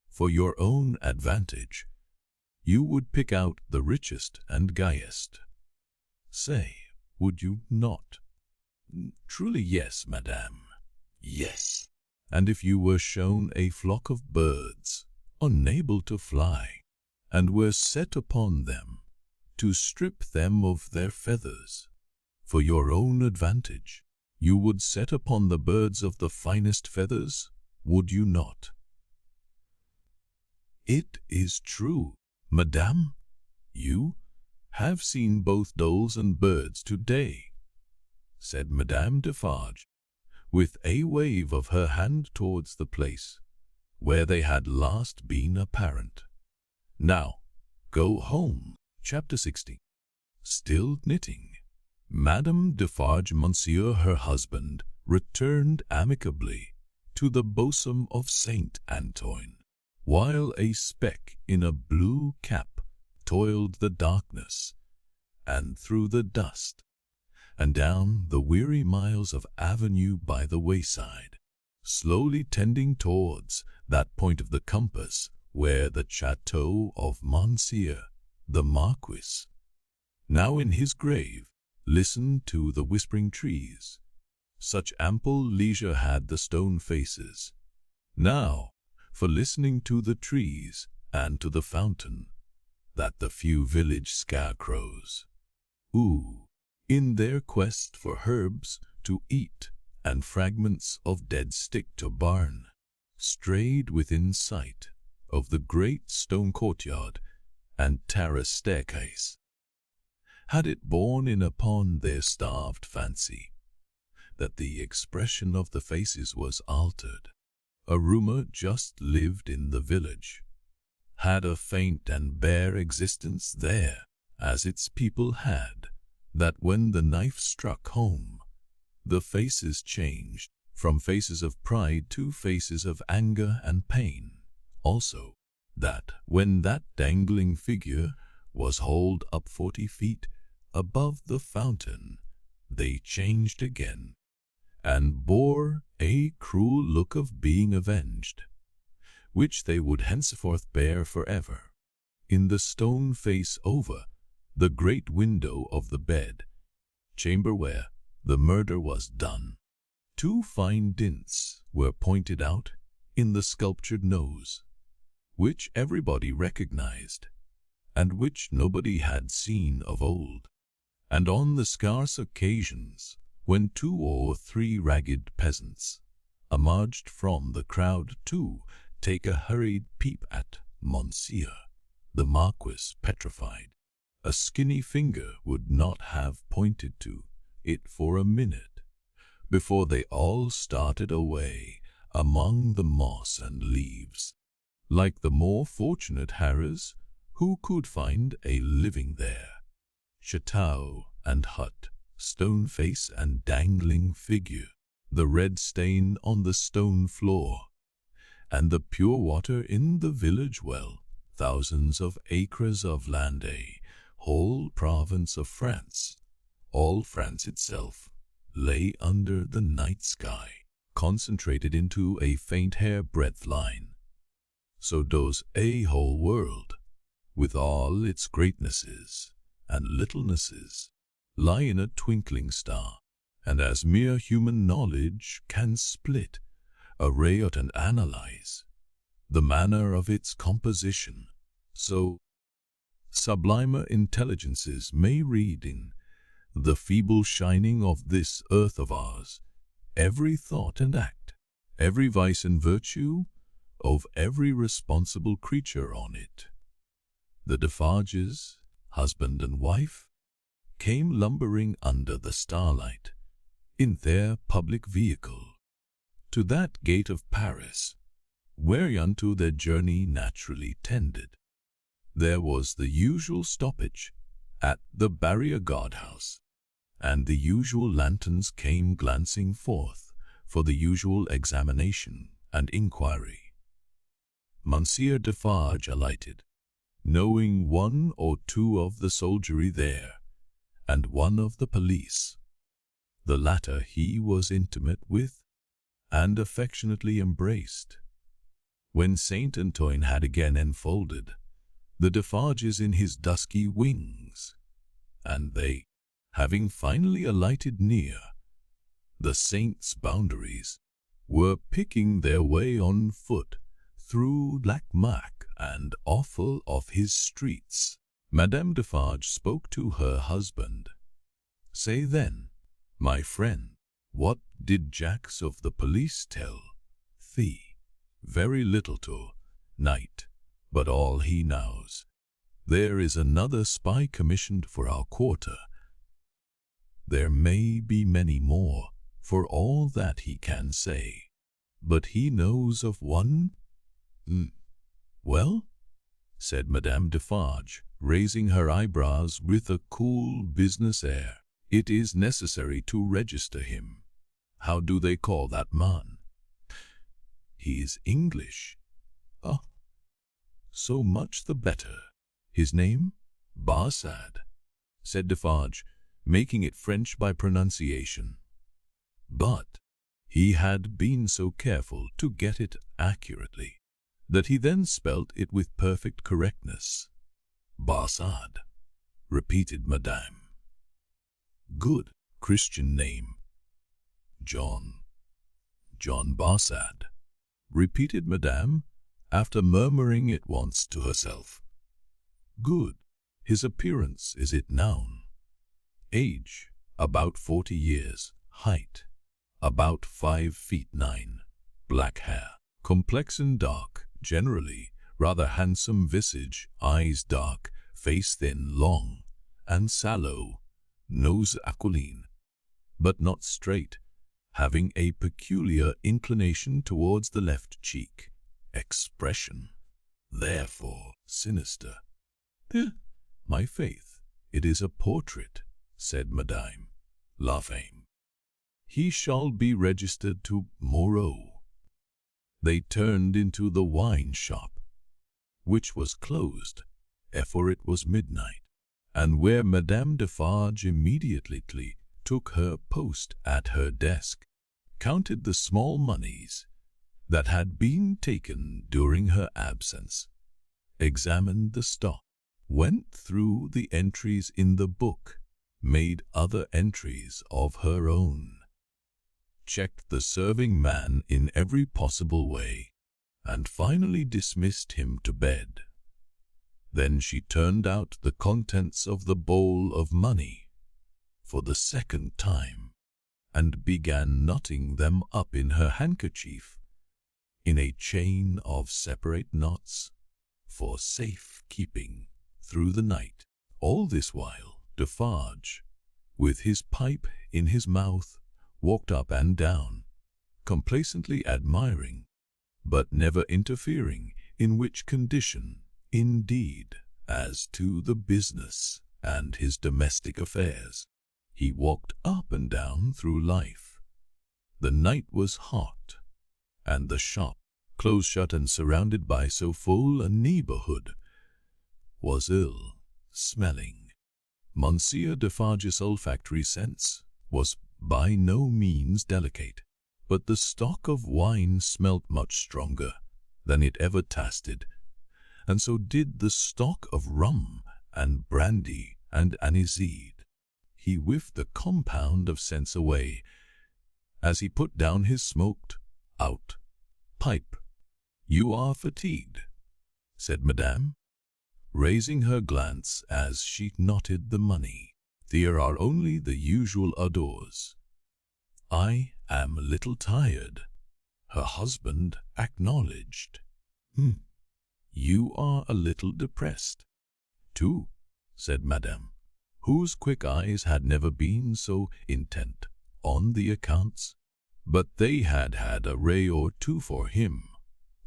for your own advantage, you would pick out the richest and gayest. Say, would you not?" "Truly yes, madame, yes." "And if you were shown a flock of birds, unable to fly, and were set upon them, to strip them of their feathers, for your own advantage, you would set upon the birds of the finest feathers, would you not?" "It is true, madame. You have seen both dolls and birds today," said Madame Defarge, with a wave of her hand towards the place where they had last been apparent. "Now, go home." Chapter 60. Still knitting. Madame Defarge, Monsieur, her husband, returned amicably to the bosom of Saint Antoine, while a speck in a blue cap toiled the darkness, and through the dust, and down the weary miles of avenue by the wayside, slowly tending towards that point of the compass where the chateau of Monseigneur, the Marquis, now in his grave, listened to the whispering trees. Such ample leisure had the stone faces now for listening to the trees and to the fountain, that the few village scarecrows, who, in their quest for herbs to eat and fragments of dead stick to burn, strayed within sight of the great stone courtyard and terrace staircase. Had it borne in upon their starved fancy that the expression of the faces was altered? A rumor just lived in the village, had a faint and bare existence there, as its people had, that when the knife struck home, the faces changed from faces of pride to faces of anger and pain. Also, that when that dangling figure was hauled up 40 feet above the fountain, they changed again, and bore a cruel look of being avenged, which they would henceforth bear forever. In the stone face over the great window of the bed chamber where the murder was done, 2 fine dints were pointed out in the sculptured nose, which everybody recognized, and which nobody had seen of old. And on the scarce occasions when 2 or 3 ragged peasants emerged from the crowd to take a hurried peep at Monseigneur, the Marquis, petrified, a skinny finger would not have pointed to it for a minute before they all started away among the moss and leaves, like the more fortunate hares who could find a living there. Chateau and hut, stone face and dangling figure, the red stain on the stone floor, and the pure water in the village well, thousands of acres of land, a whole province of France, all France itself, lay under the night sky, concentrated into a faint hair-breadth line. So does a whole world, with all its greatnesses and littlenesses, lie in a twinkling star, and as mere human knowledge can split, array out and analyze the manner of its composition, so sublimer intelligences may read in the feeble shining of this earth of ours every thought and act, every vice and virtue of every responsible creature on it. The Defarges, husband and wife, came lumbering under the starlight in their public vehicle to that gate of Paris whereunto their journey naturally tended. There was the usual stoppage at the barrier guardhouse, and the usual lanterns came glancing forth for the usual examination and inquiry. Monsieur Defarge alighted, knowing 1 or 2 of the soldiery there, and 1 of the police. The latter he was intimate with, and affectionately embraced. When Saint Antoine had again enfolded the Defarges in his dusky wings, and they, having finally alighted near the saint's boundaries, were picking their way on foot through Lac-Mac and offal of his streets, Madame Defarge spoke to her husband. "Say then, my friend, what did Jacks of the police tell thee?" "Very little to-night, but all he knows. There is another spy commissioned for our quarter. There may be many more, for all that he can say, but he knows of one." "Well?" said Madame Defarge, raising her eyebrows with a cool business air. "It is necessary to register him. How do they call that man?" "He is English." "Ah, so much the better. His name?" "Barsad," said Defarge, making it French by pronunciation. But he had been so careful to get it accurately that he then spelt it with perfect correctness. "Barsad," repeated Madame. "Good Christian name." "John Barsad," repeated Madame, after murmuring it once to herself. "Good. His appearance is it known?" "Age, about 40 years. Height, about 5 feet 9. Black hair. Complexion dark, generally rather handsome visage, eyes dark, face thin, long, and sallow, nose aquiline, but not straight, having a peculiar inclination towards the left cheek. Expression, therefore, sinister. My faith, it is a portrait, said Madame, laughing. He shall be registered to Moreau. They turned into the wine shop, which was closed, for it was midnight, and where Madame Defarge immediately took her post at her desk, counted the small moneys that had been taken during her absence, examined the stock, went through the entries in the book, made other entries of her own, checked the serving man in every possible way, and finally dismissed him to bed. Then she turned out the contents of the bowl of money for the second time, and began knotting them up in her handkerchief in a chain of separate knots for safe keeping through the night. All this while Defarge, with his pipe in his mouth, walked up and down, complacently admiring, but never interfering, in which condition, indeed, as to the business and his domestic affairs, he walked up and down through life. The night was hot, and the shop, close shut and surrounded by so full a neighbourhood, was ill-smelling. Monsieur Defarge's olfactory sense was by no means delicate, but the stock of wine smelt much stronger than it ever tasted, and so did the stock of rum and brandy and aniseed. He whiffed the compound of sense away as he put down his smoked-out pipe. "You are fatigued," said Madame, raising her glance as she knotted the money. "There are only the usual adors." "I am a little tired," her husband acknowledged. "You are a little depressed, too," said Madame, whose quick eyes had never been so intent on the accounts. But they had had a ray or two for him.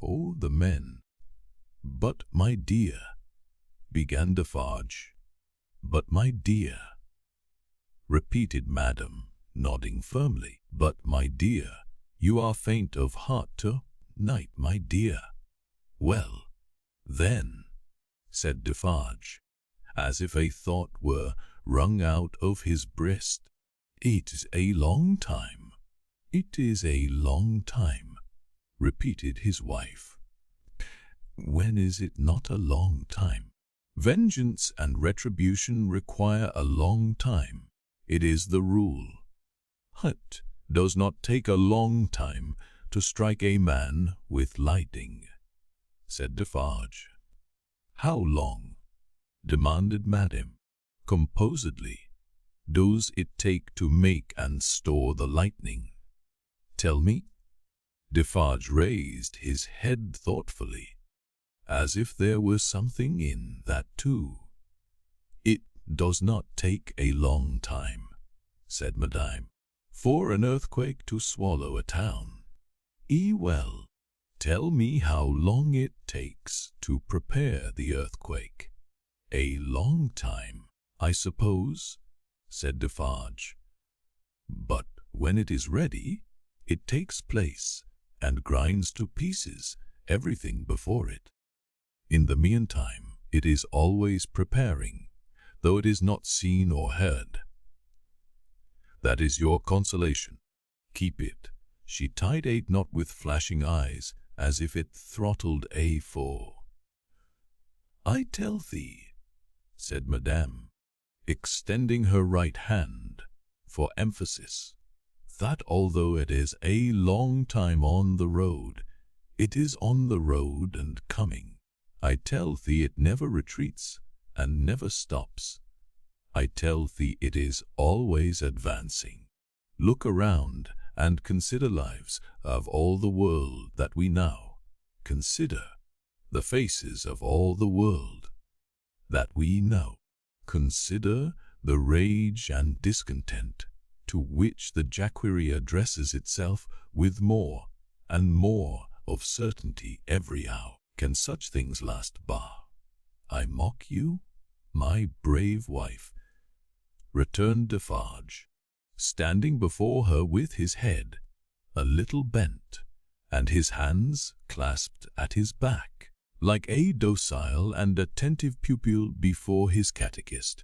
Oh, the men! "But, my dear," began Defarge. "But, my dear," repeated Madame, nodding firmly. "But, my dear, you are faint of heart to-night, my dear." "Well, then," said Defarge, as if a thought were wrung out of his breast, "it is a long time." "It is a long time," repeated his wife. "When is it not a long time? Vengeance and retribution require a long time. It is the rule. It does not take a long time to strike a man with lightning," said Defarge. "How long," demanded Madame, composedly, "does it take to make and store the lightning? Tell me." Defarge raised his head thoughtfully, as if there was something in that too. "It does not take a long time," said Madame, "for an earthquake to swallow a town. Well, tell me how long it takes to prepare the earthquake." "A long time, I suppose," said Defarge. "But when it is ready, it takes place and grinds to pieces everything before it. In the meantime, it is always preparing, though it is not seen or heard. That is your consolation. Keep it." She tied a knot with flashing eyes, as if it throttled a foe. "I tell thee," said Madame, extending her right hand for emphasis, "that although it is a long time on the road, it is on the road and coming. I tell thee it never retreats and never stops. I tell thee it is always advancing. Look around and consider lives of all the world that we now consider. the faces of all the world that we know. Consider the rage and discontent to which the jacquerie addresses itself with more and more of certainty every hour. Can such things last? Bah! I mock you, my brave wife, returned Defarge, standing before her with his head a little bent and his hands clasped at his back, like a docile and attentive pupil before his catechist.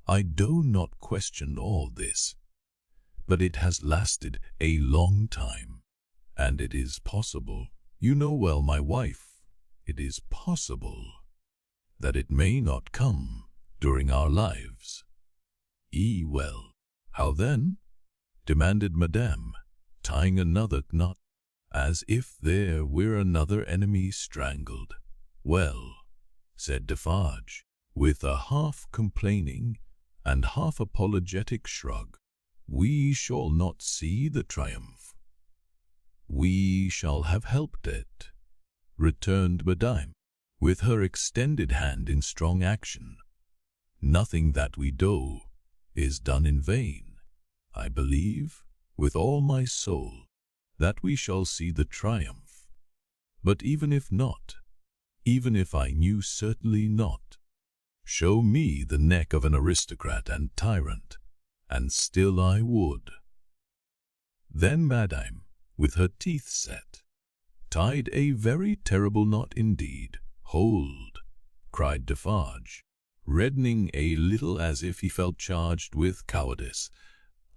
I do not question all this, but it has lasted a long time, and it is possible, you know well, my wife, it is possible that it may not come during our lives. Well, how then? Demanded Madame, tying another knot, as if there were another enemy strangled. Well, said Defarge, with a half-complaining and half-apologetic shrug, we shall not see the triumph. We shall have helped it, returned Madame, with her extended hand in strong action. Nothing that we do is done in vain. I believe, with all my soul, that we shall see the triumph. But even if not, even if I knew certainly not, show me the neck of an aristocrat and tyrant, and still I would. Then Madame, with her teeth set, tied a very terrible knot indeed. Hold, cried Defarge, reddening a little as if he felt charged with cowardice.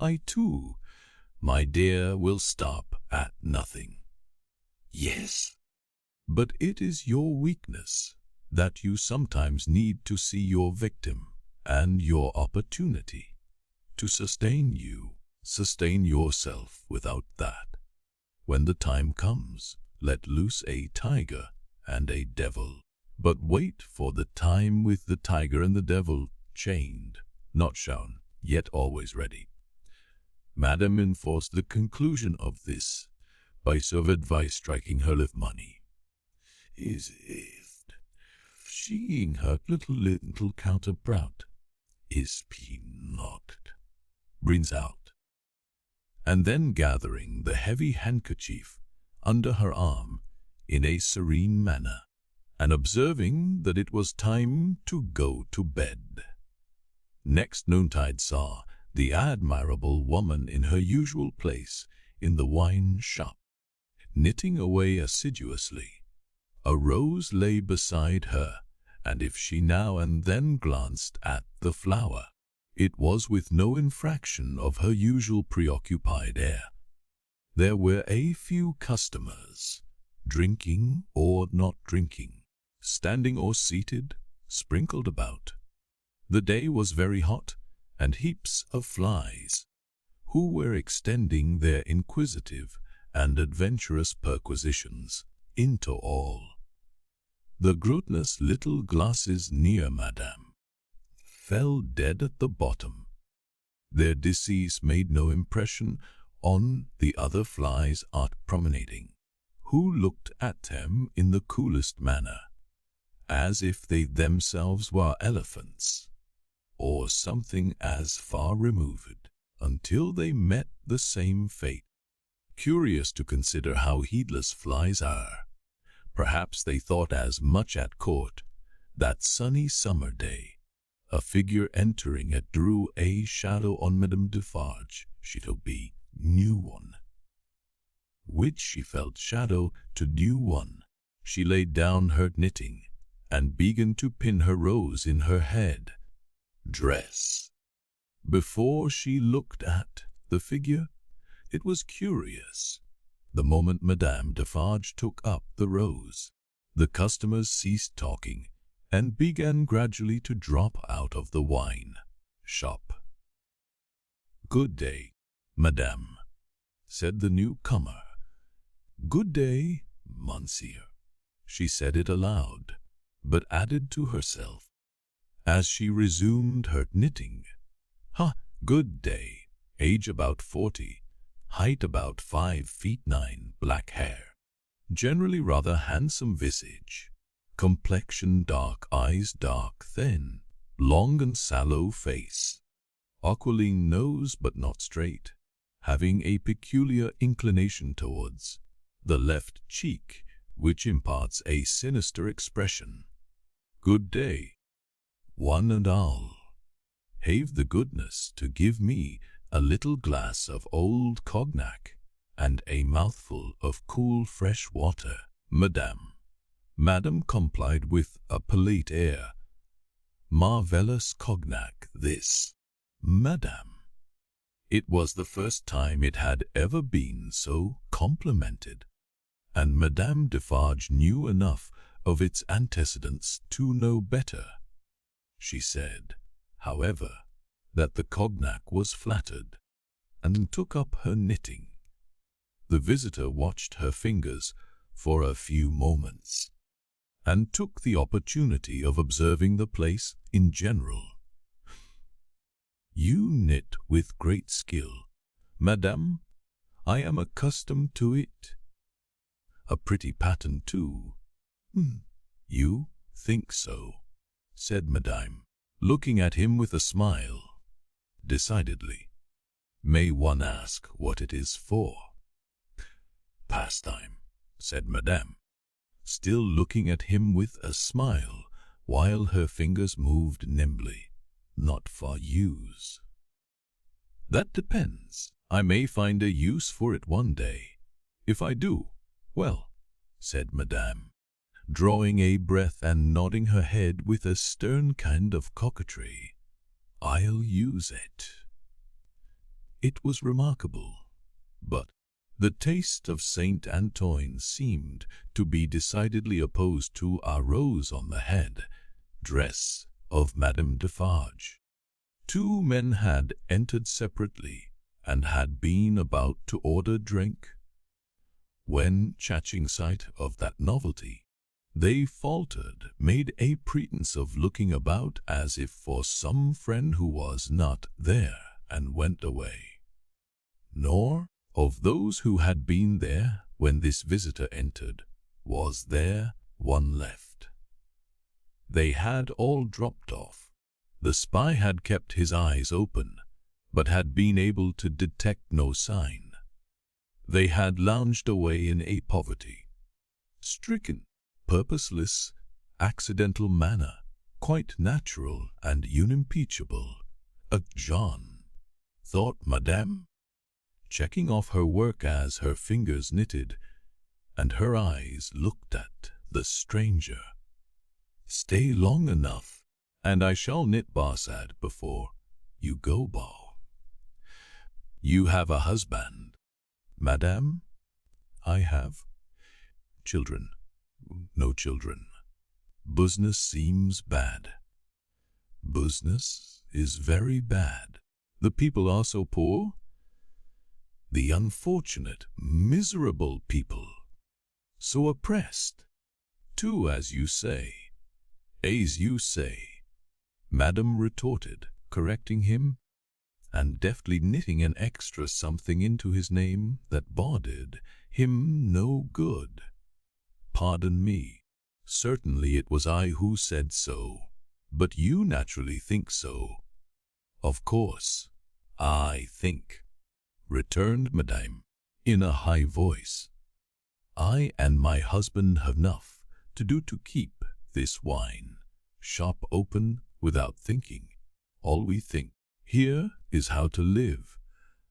I too, my dear, will stop at nothing. Yes, but it is your weakness that you sometimes need to see your victim, and your opportunity to sustain yourself. Without that, when the time comes, let loose a tiger and a devil. But wait for the time with the tiger and the devil chained, not shown, yet always ready. Madame enforced the conclusion of this piece of advice, striking her with money. Is it seeing her little counterpart is knocked, brings out, and then gathering the heavy handkerchief under her arm in a serene manner, and observing that it was time to go to bed. Next noontide saw the admirable woman in her usual place in the wine shop, knitting away assiduously. A rose lay beside her, and if she now and then glanced at the flower, it was with no infraction of her usual preoccupied air. There were a few customers, drinking or not drinking, standing or seated, sprinkled about. The day was very hot, and heaps of flies, who were extending their inquisitive and adventurous perquisitions into all. The gluttonous little glasses near Madame fell dead at the bottom. Their decease made no impression on the other flies out promenading, who looked at them in the coolest manner, as if they themselves were elephants, or something as far removed, until they met the same fate. Curious to consider how heedless flies are, perhaps they thought as much at court that sunny summer day. A figure entering it drew a shadow on Madame Defarge. She'll be new one, which she felt shadow to new one. She laid down her knitting and began to pin her rose in her head dress. Before she looked at the figure, it was curious. The moment Madame Defarge took up the rose, the customers ceased talking and began gradually to drop out of the wine shop. Good day, Madame, said the newcomer. Good day, Monseigneur. She said it aloud, but added to herself, as she resumed her knitting, good day, age about 40, height about 5 feet 9, black hair, generally rather handsome visage, complexion dark, eyes dark, thin, long and sallow face, aquiline nose but not straight, having a peculiar inclination towards the left cheek, which imparts a sinister expression. Good day, one and all. Have the goodness to give me a little glass of old cognac and a mouthful of cool fresh water, madame. Madame complied with a polite air. Marvellous cognac this, madame. It was the first time it had ever been so complimented, and Madame Defarge knew enough of its antecedents to know better. She said, however, that the cognac was flattered, and took up her knitting. The visitor watched her fingers for a few moments, and took the opportunity of observing the place in general. You knit with great skill, madame. I am accustomed to it. A pretty pattern, too. You think so, said madame, looking at him with a smile. Decidedly. May one ask what it is for? Pastime, said madame, still looking at him with a smile, while her fingers moved nimbly. Not for use. That depends. I may find a use for it one day. If I do, well, said madame, drawing a breath and nodding her head with a stern kind of coquetry, I'll use it. It was remarkable, but the taste of Saint Antoine seemed to be decidedly opposed to a rose on the head dress of Madame Defarge. Two men had entered separately and had been about to order drink, when, catching sight of that novelty, they faltered, made a pretence of looking about as if for some friend who was not there, and went away. Nor, of those who had been there when this visitor entered, was there one left. They had all dropped off. The spy had kept his eyes open, but had been able to detect no sign. They had lounged away in a poverty-stricken, purposeless, accidental manner, quite natural and unimpeachable. John, thought madame, checking off her work as her fingers knitted, and her eyes looked at the stranger. Stay long enough, and I shall knit Barsad before you go, Bow. You have a husband, madame? I have. Children? No children. Business seems bad. Business is very bad. The people are so poor. The unfortunate, miserable people. So oppressed. Too, as you say. As you say, madame retorted, correcting him, and deftly knitting an extra something into his name that boded him no good. Pardon me. Certainly it was I who said so, but you naturally think so. Of course, I think, returned madame, in a high voice. I and my husband have enough to do to keep this wine shop open without thinking. All we think here is how to live.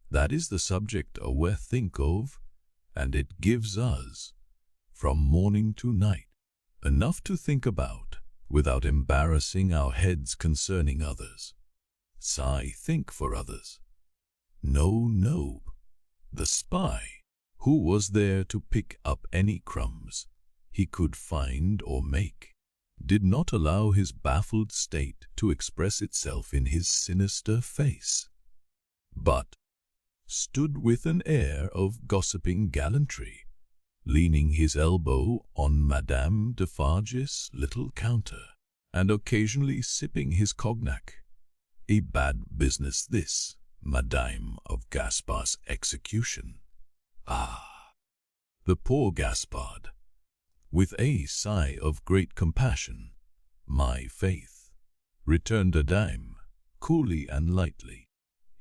That is the subject we think of, and it gives us, from morning to night, enough to think about without embarrassing our heads concerning others. Sigh, think for others. No, no. The spy, who was there to pick up any crumbs he could find or make, did not allow his baffled state to express itself in his sinister face, but stood with an air of gossiping gallantry, leaning his elbow on Madame Defarge's little counter, and occasionally sipping his cognac. A bad business this, Madame of Gaspard's execution. Ah, the poor Gaspard! with a sigh of great compassion. "My faith," returned a dame, coolly and lightly,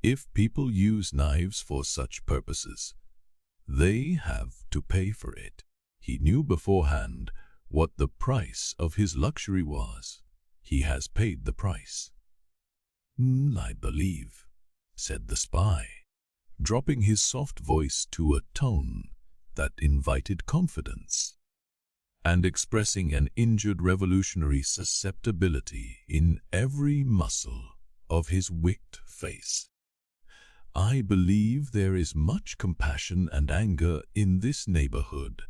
"if people use knives for such purposes, they have to pay for it." He knew beforehand what the price of his luxury was. He has paid the price. "I believe," said the spy, dropping his soft voice to a tone that invited confidence, and expressing an injured revolutionary susceptibility in every muscle of his wicked face, "I believe there is much compassion and anger in this neighborhood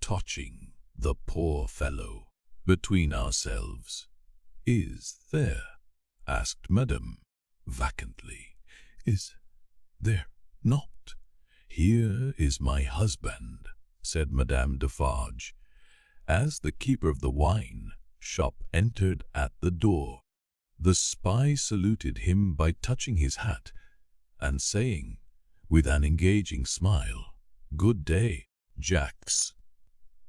touching the poor fellow. Between ourselves, is there?" asked Madame, vacantly. "Is there not? Here is my husband," said Madame Defarge, as the keeper of the wine shop entered at the door. The spy saluted him by touching his hat and saying, with an engaging smile, "Good day, Jacks."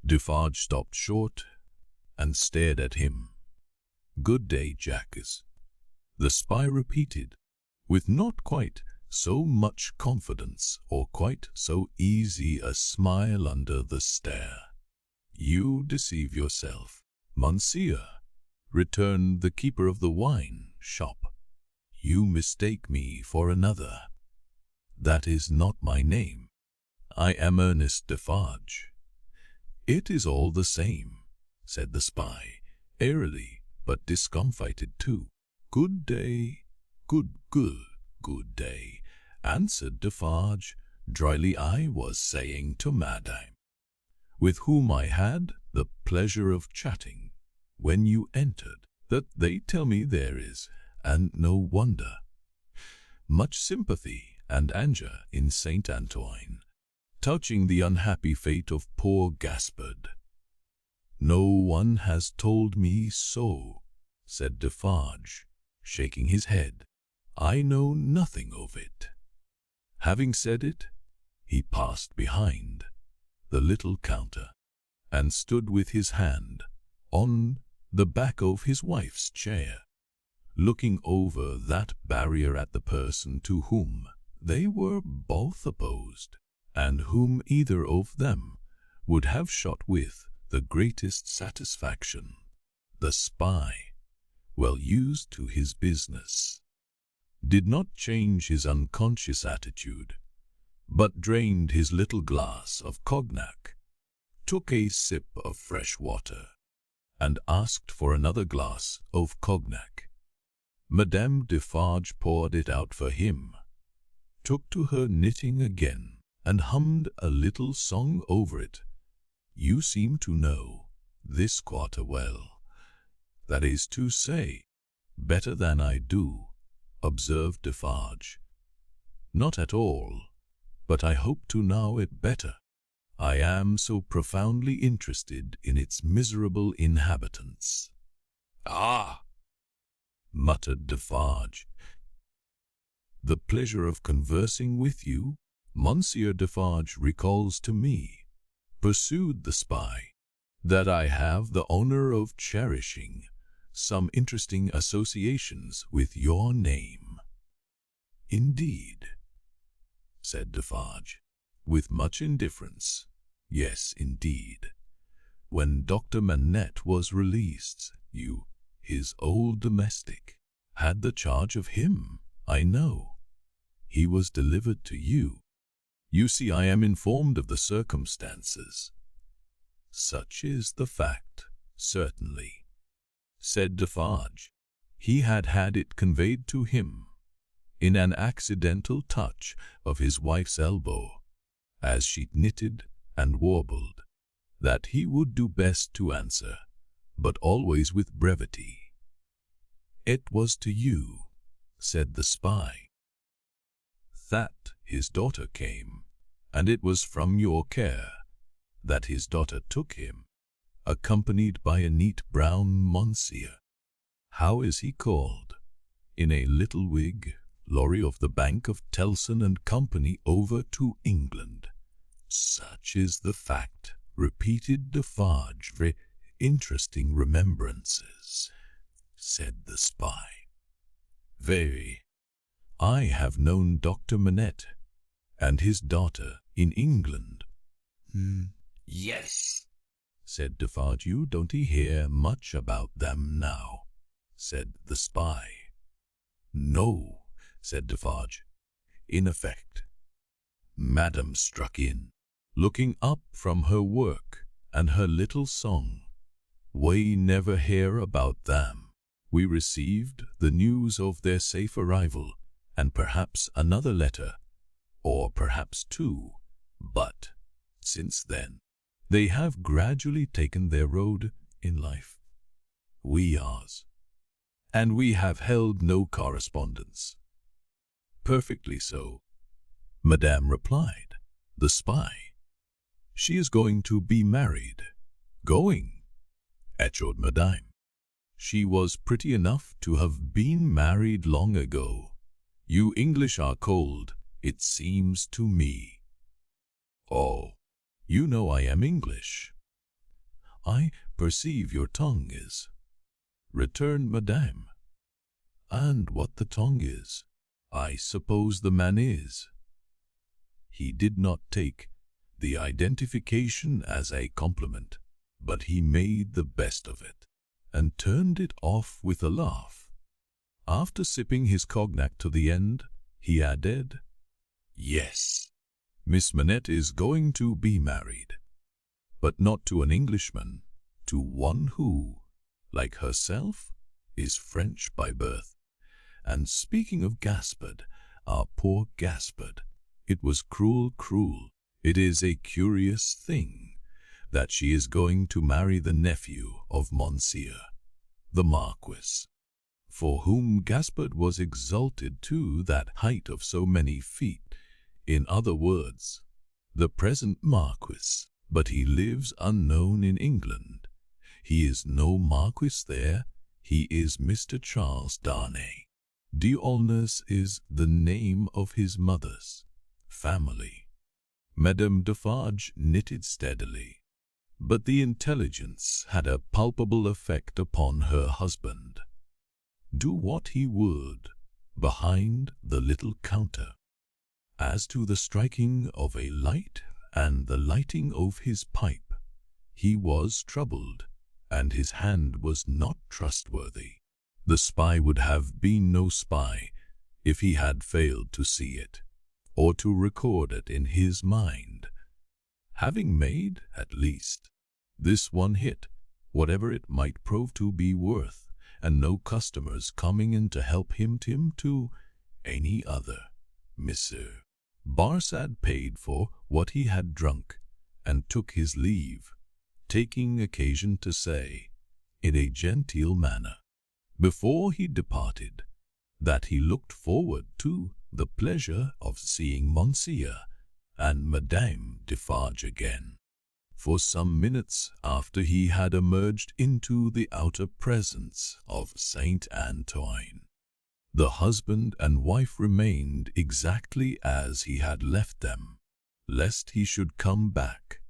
Defarge stopped short and stared at him. "Good day, Jacks," the spy repeated, with not quite so much confidence or quite so easy a smile under the stare. "You deceive yourself, Monseigneur," returned the keeper of the wine shop. "You mistake me for another. That is not my name. I am Ernest Defarge." "It is all the same," said the spy, airily, but discomfited too. "Good day, good day," answered Defarge, dryly. "I was saying to Madame, with whom I had the pleasure of chatting when you entered, that they tell me there is, and no wonder, much sympathy and anger in Saint Antoine, touching the unhappy fate of poor Gaspard." "No one has told me so," said Defarge, shaking his head. "I know nothing of it." Having said it, he passed behind the little counter and stood with his hand on the back of his wife's chair, looking over that barrier at the person to whom they were both opposed, and whom either of them would have shot with the greatest satisfaction. The spy, well used to his business, did not change his unconscious attitude, but drained his little glass of cognac, took a sip of fresh water, and asked for another glass of cognac. Madame Defarge poured it out for him, took to her knitting again, and hummed a little song over it. "You seem to know this quarter well. That is to say, better than I do," observed Defarge. "Not at all, but I hope to know it better. I am so profoundly interested in its miserable inhabitants." "Ah!" muttered Defarge. "The pleasure of conversing with you, Monsieur Defarge, recalls to me," pursued the spy, "that I have the honor of cherishing some interesting associations with your name." "Indeed," said Defarge, with much indifference. "Yes, indeed. When Dr. Manette was released, you, his old domestic, had the charge of him, I know. He was delivered to you. You see, I am informed of the circumstances." "Such is the fact, certainly," said Defarge. He had had it conveyed to him, in an accidental touch of his wife's elbow, as she knitted and warbled, that he would do best to answer, but always with brevity. "It was to you," said the spy, "that his daughter came, and it was from your care that his daughter took him, accompanied by a neat brown Monsieur. How is he called? In a little wig, lorry of the Bank of Tellson and Company over to England." "Such is the fact," repeated Defarge. "Very interesting remembrances," said the spy. "Very. I have known Dr. Manette and his daughter in England." Yes, said Defarge. "You don't hear much about them now," said the spy. "No," said Defarge. "In effect," Madame struck in, looking up from her work and her little song, "we never hear about them. We received the news of their safe arrival, and perhaps another letter, or perhaps two, but since then they have gradually taken their road in life. We ours. And we have held no correspondence." "Perfectly so," Madame replied. "The spy. She is going to be married." "Going?" echoed Madame. "She was pretty enough to have been married long ago. You English are cold, it seems to me." "Oh, you know I am English." "I perceive your tongue is," returned Madame. "And what the tongue is, I suppose the man is." He did not take the identification as a compliment, but he made the best of it, and turned it off with a laugh. After sipping his cognac to the end, he added, "Yes, Miss Manette is going to be married, but not to an Englishman, to one who, like herself, is French by birth. And speaking of Gaspard, our poor Gaspard, it was cruel. It is a curious thing that she is going to marry the nephew of Monseigneur, the Marquis, for whom Gaspard was exalted to that height of so many feet. In other words, the present Marquis, but he lives unknown in England. He is no Marquis there, he is Mr. Charles Darnay. D'Aulnay is the name of his mother's family." Madame Defarge knitted steadily, but the intelligence had a palpable effect upon her husband. Do what he would behind the little counter, as to the striking of a light and the lighting of his pipe, he was troubled, and his hand was not trustworthy. The spy would have been no spy if he had failed to see it, or to record it in his mind. Having made, at least, this one hit, whatever it might prove to be worth, and no customers coming in to help him to any other, Monsieur Barsad paid for what he had drunk, and took his leave, taking occasion to say, in a genteel manner, before he departed, that he looked forward to the pleasure of seeing Monseigneur and Madame Defarge again. For some minutes after he had emerged into the outer presence of Saint Antoine, the husband and wife remained exactly as he had left them, lest he should come back.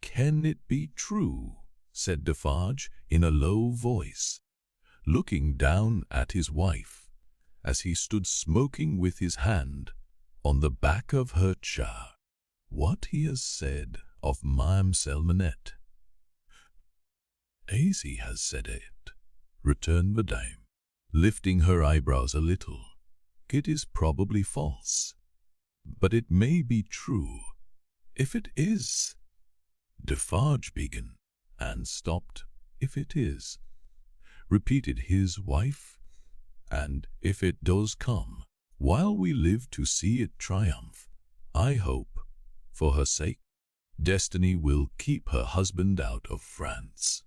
"Can it be true?" said Defarge in a low voice, looking down at his wife, as he stood smoking with his hand on the back of her chair, "what he has said of Mademoiselle Manette?" "As he has said it," returned Madame, lifting her eyebrows a little, "it is probably false, but it may be true. If it is—" Defarge began, and stopped. "If it is," repeated his wife, "and if it does come, while we live to see it triumph, I hope, for her sake, Destiny will keep her husband out of France."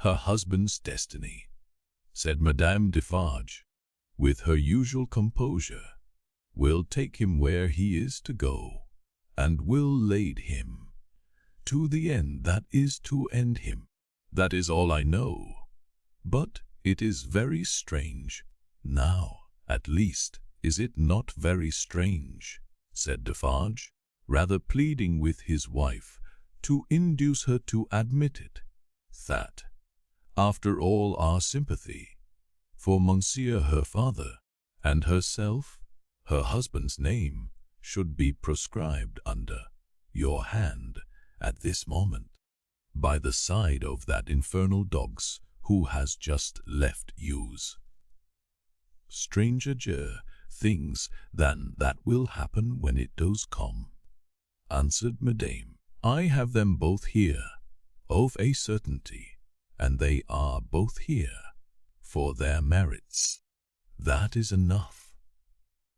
"Her husband's destiny," said Madame Defarge, with her usual composure, "will take him where he is to go, and will lead him to the end that is to end him. That is all I know. But it is very strange. Now, at least, is it not very strange?" said Defarge. rather pleading with his wife to induce her to admit it, that, after all our sympathy, for Monseigneur her father, and herself, her husband's name should be proscribed under your hand at this moment, by the side of that infernal dog's who has just left you's. Stranger things than that will happen when it does come, answered Madame. I have them both here, of a certainty, and they are both here for their merits. That is enough.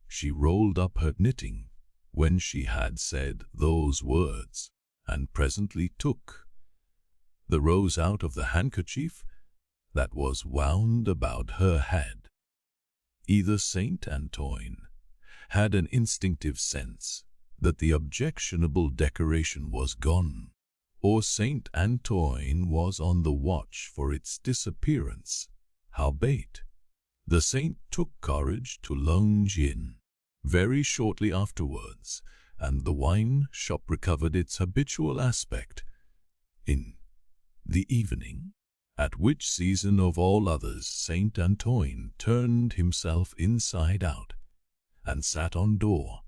She rolled up her knitting when she had said those words, and presently took the rose out of the handkerchief that was wound about her head. Either Saint Antoine had an instinctive sense that the objectionable decoration was gone, or Saint Antoine was on the watch for its disappearance. Howbeit, the saint took courage to lunge in very shortly afterwards, and the wine shop recovered its habitual aspect in the evening, at which season of all others Saint Antoine turned himself inside out, and sat on door,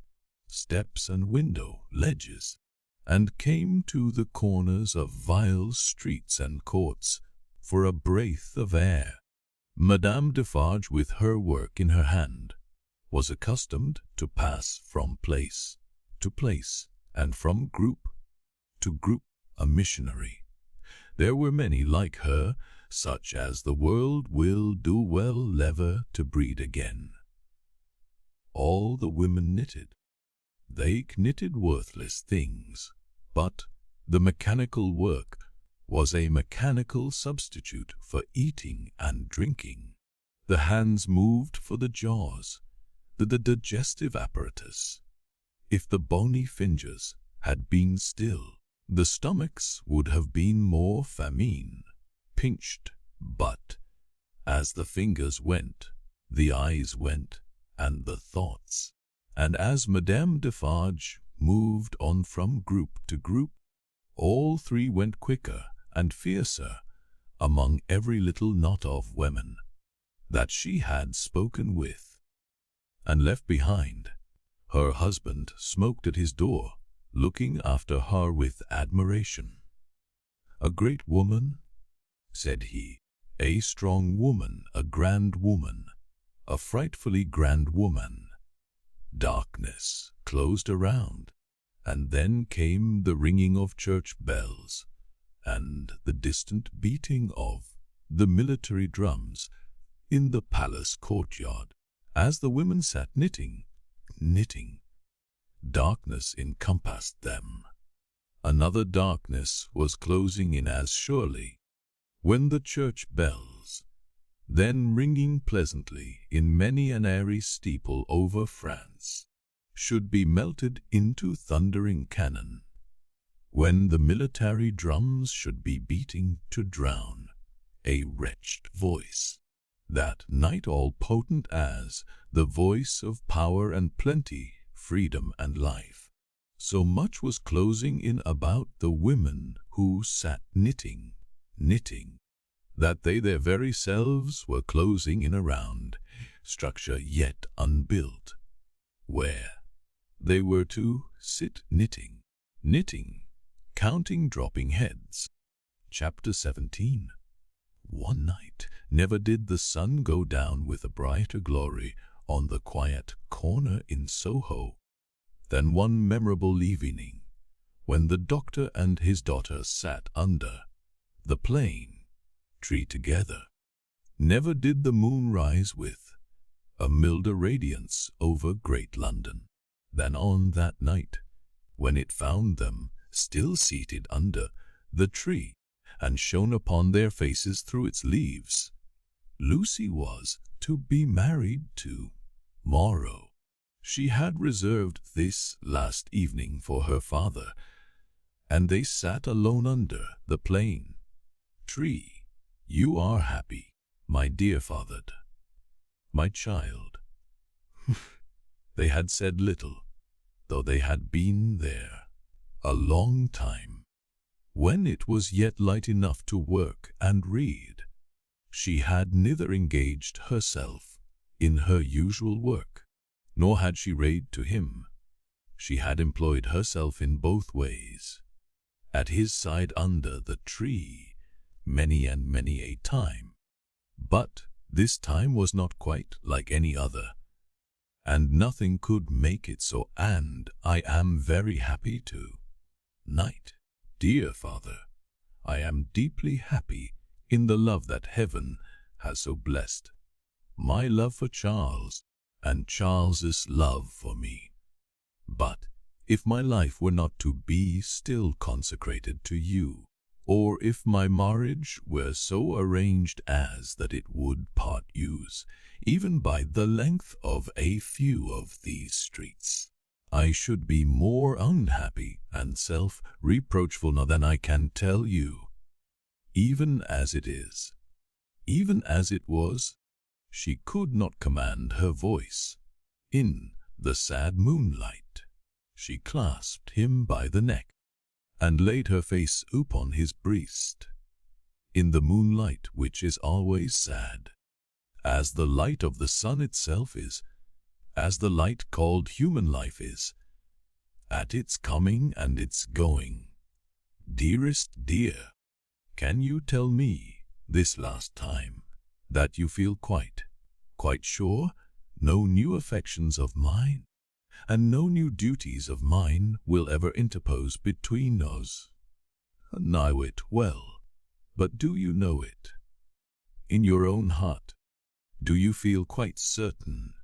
steps and window ledges, and came to the corners of vile streets and courts for a breath of air. Madame Defarge, with her work in her hand, was accustomed to pass from place to place, and from group to group, a missionary. There were many like her, such as the world will do well never to breed again. All the women knitted. They knitted worthless things, but the mechanical work was a mechanical substitute for eating and drinking. The hands moved for the jaws, the digestive apparatus. If the bony fingers had been still, the stomachs would have been more famine, pinched, but as the fingers went, the eyes went, and the thoughts. And as Madame Defarge moved on from group to group, all three went quicker and fiercer among every little knot of women that she had spoken with and left behind. Her husband smoked at his door, looking after her with admiration. "A great woman," said he, "a strong woman, a grand woman, a frightfully grand woman." Darkness closed around, and then came the ringing of church bells and the distant beating of the military drums in the palace courtyard. As the women sat knitting, darkness encompassed them. Another darkness was closing in as surely, when the church bells, then ringing pleasantly in many an airy steeple over France, should be melted into thundering cannon, when the military drums should be beating to drown a wretched voice, that night all potent as the voice of power and plenty, freedom and life. So much was closing in about the women who sat knitting, that they their very selves were closing in around structure yet unbuilt, where they were to sit knitting, counting dropping heads. Chapter 17. One night never did the sun go down with a brighter glory on the quiet corner in Soho than one memorable evening, when the doctor and his daughter sat under the plane tree together. Never did the moon rise with a milder radiance over great London than on that night, when it found them still seated under the tree and shone upon their faces through its leaves. Lucie was to be married to-morrow. She had reserved this last evening for her father, and they sat alone under the plane tree. "You are happy, my dear father, my child." They had said little, though they had been there a long time. When it was yet light enough to work and read, she had neither engaged herself in her usual work, nor had she read to him. She had employed herself in both ways, at his side under the tree, many and many a time. But this time was not quite like any other, and nothing could make it so, and I am very happy to night. Dear father, I am deeply happy in the love that heaven has so blessed. My love for Charles, and Charles's love for me. But if my life were not to be still consecrated to you, or if my marriage were so arranged as that it would part yous, even by the length of a few of these streets, I should be more unhappy and self-reproachful now than I can tell you. Even as it is, even as it was, she could not command her voice. In the sad moonlight, she clasped him by the neck, and laid her face upon his breast. In the moonlight, which is always sad, as the light of the sun itself is, as the light called human life is, at its coming and its going. Dearest dear, can you tell me, this last time, that you feel quite sure no new affections of mine, and no new duties of mine will ever interpose between us? Know it well, but do you know it? In your own heart, do you feel quite certain?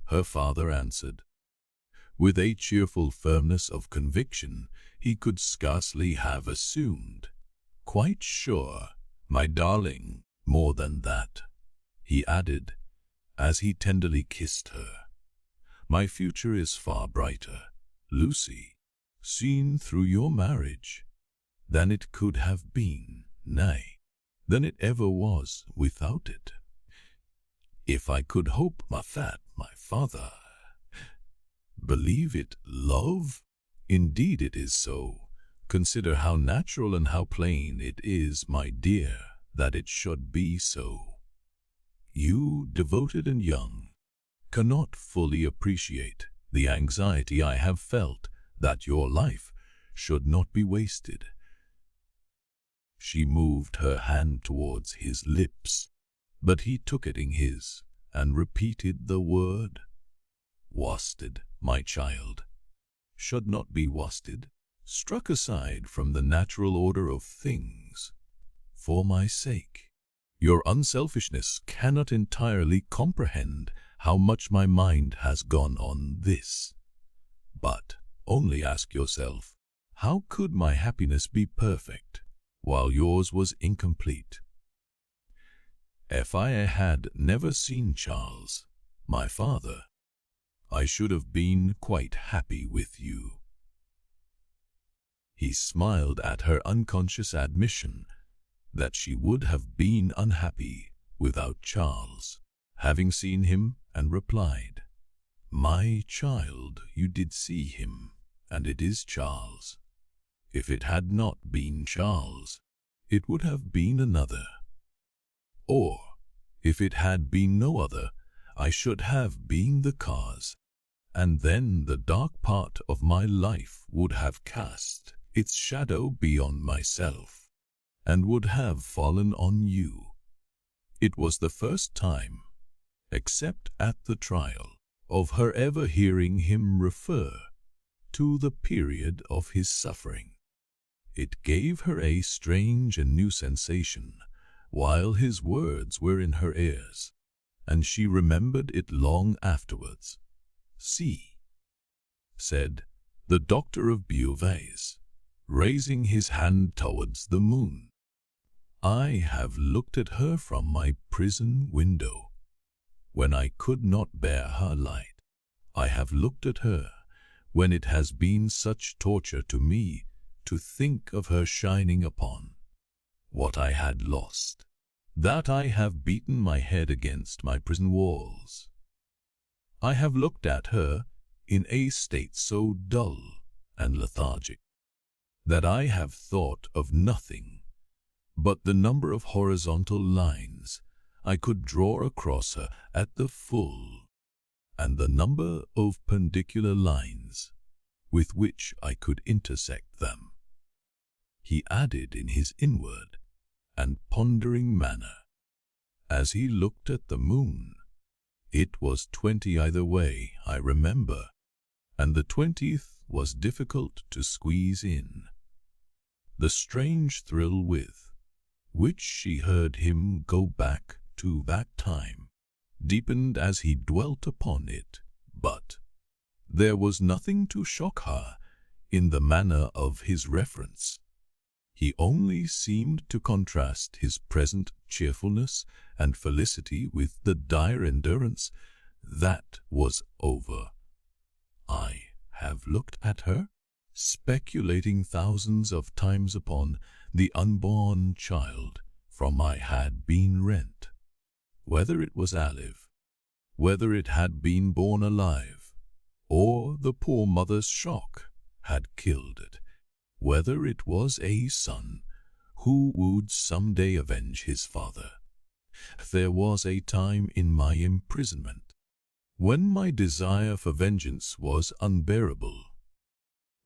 Her father answered, with a cheerful firmness of conviction he could scarcely have assumed. Quite sure, my darling, more than that, he added, as he tenderly kissed her. My future is far brighter, Lucie, seen through your marriage, than it could have been, nay, than it ever was without it. If I could hope that my father believe it love, indeed it is so. Consider how natural and how plain it is, my dear, that it should be so. You, devoted and young, cannot fully appreciate the anxiety I have felt that your life should not be wasted. She moved her hand towards his lips, but he took it in his and repeated the word. Wasted, my child, should not be wasted, struck aside from the natural order of things. For my sake, your unselfishness cannot entirely comprehend how much my mind has gone on this. But only ask yourself, how could my happiness be perfect while yours was incomplete? If I had never seen Charles, my father, I should have been quite happy with you. He smiled at her unconscious admission that she would have been unhappy without Charles, having seen him, and replied, My child, you did see him, and it is Charles. If it had not been Charles, it would have been another. Or, if it had been no other, I should have been the cause, and then the dark part of my life would have cast its shadow beyond myself, and would have fallen on you. It was the first time, except at the trial, of her ever hearing him refer to the period of his suffering. It gave her a strange and new sensation while his words were in her ears, and she remembered it long afterwards. See, said the doctor of Beauvais, raising his hand towards the moon, I have looked at her from my prison window, when I could not bear her light. I have looked at her when it has been such torture to me to think of her shining upon what I had lost, that I have beaten my head against my prison walls. I have looked at her in a state so dull and lethargic that I have thought of nothing but the number of horizontal lines I could draw across her at the full, and the number of perpendicular lines with which I could intersect them. He added in his inward and pondering manner, as he looked at the moon, "It was 20 either way, I remember, and the 20th was difficult to squeeze in." The strange thrill with which she heard him go back to that time deepened as he dwelt upon it, but there was nothing to shock her in the manner of his reference. He only seemed to contrast his present cheerfulness and felicity with the dire endurance that was over. I have looked at her, speculating thousands of times upon the unborn child from I had been rent, whether it was alive, whether it had been born alive, or the poor mother's shock had killed it, whether it was a son who would some day avenge his father. There was a time in my imprisonment when my desire for vengeance was unbearable,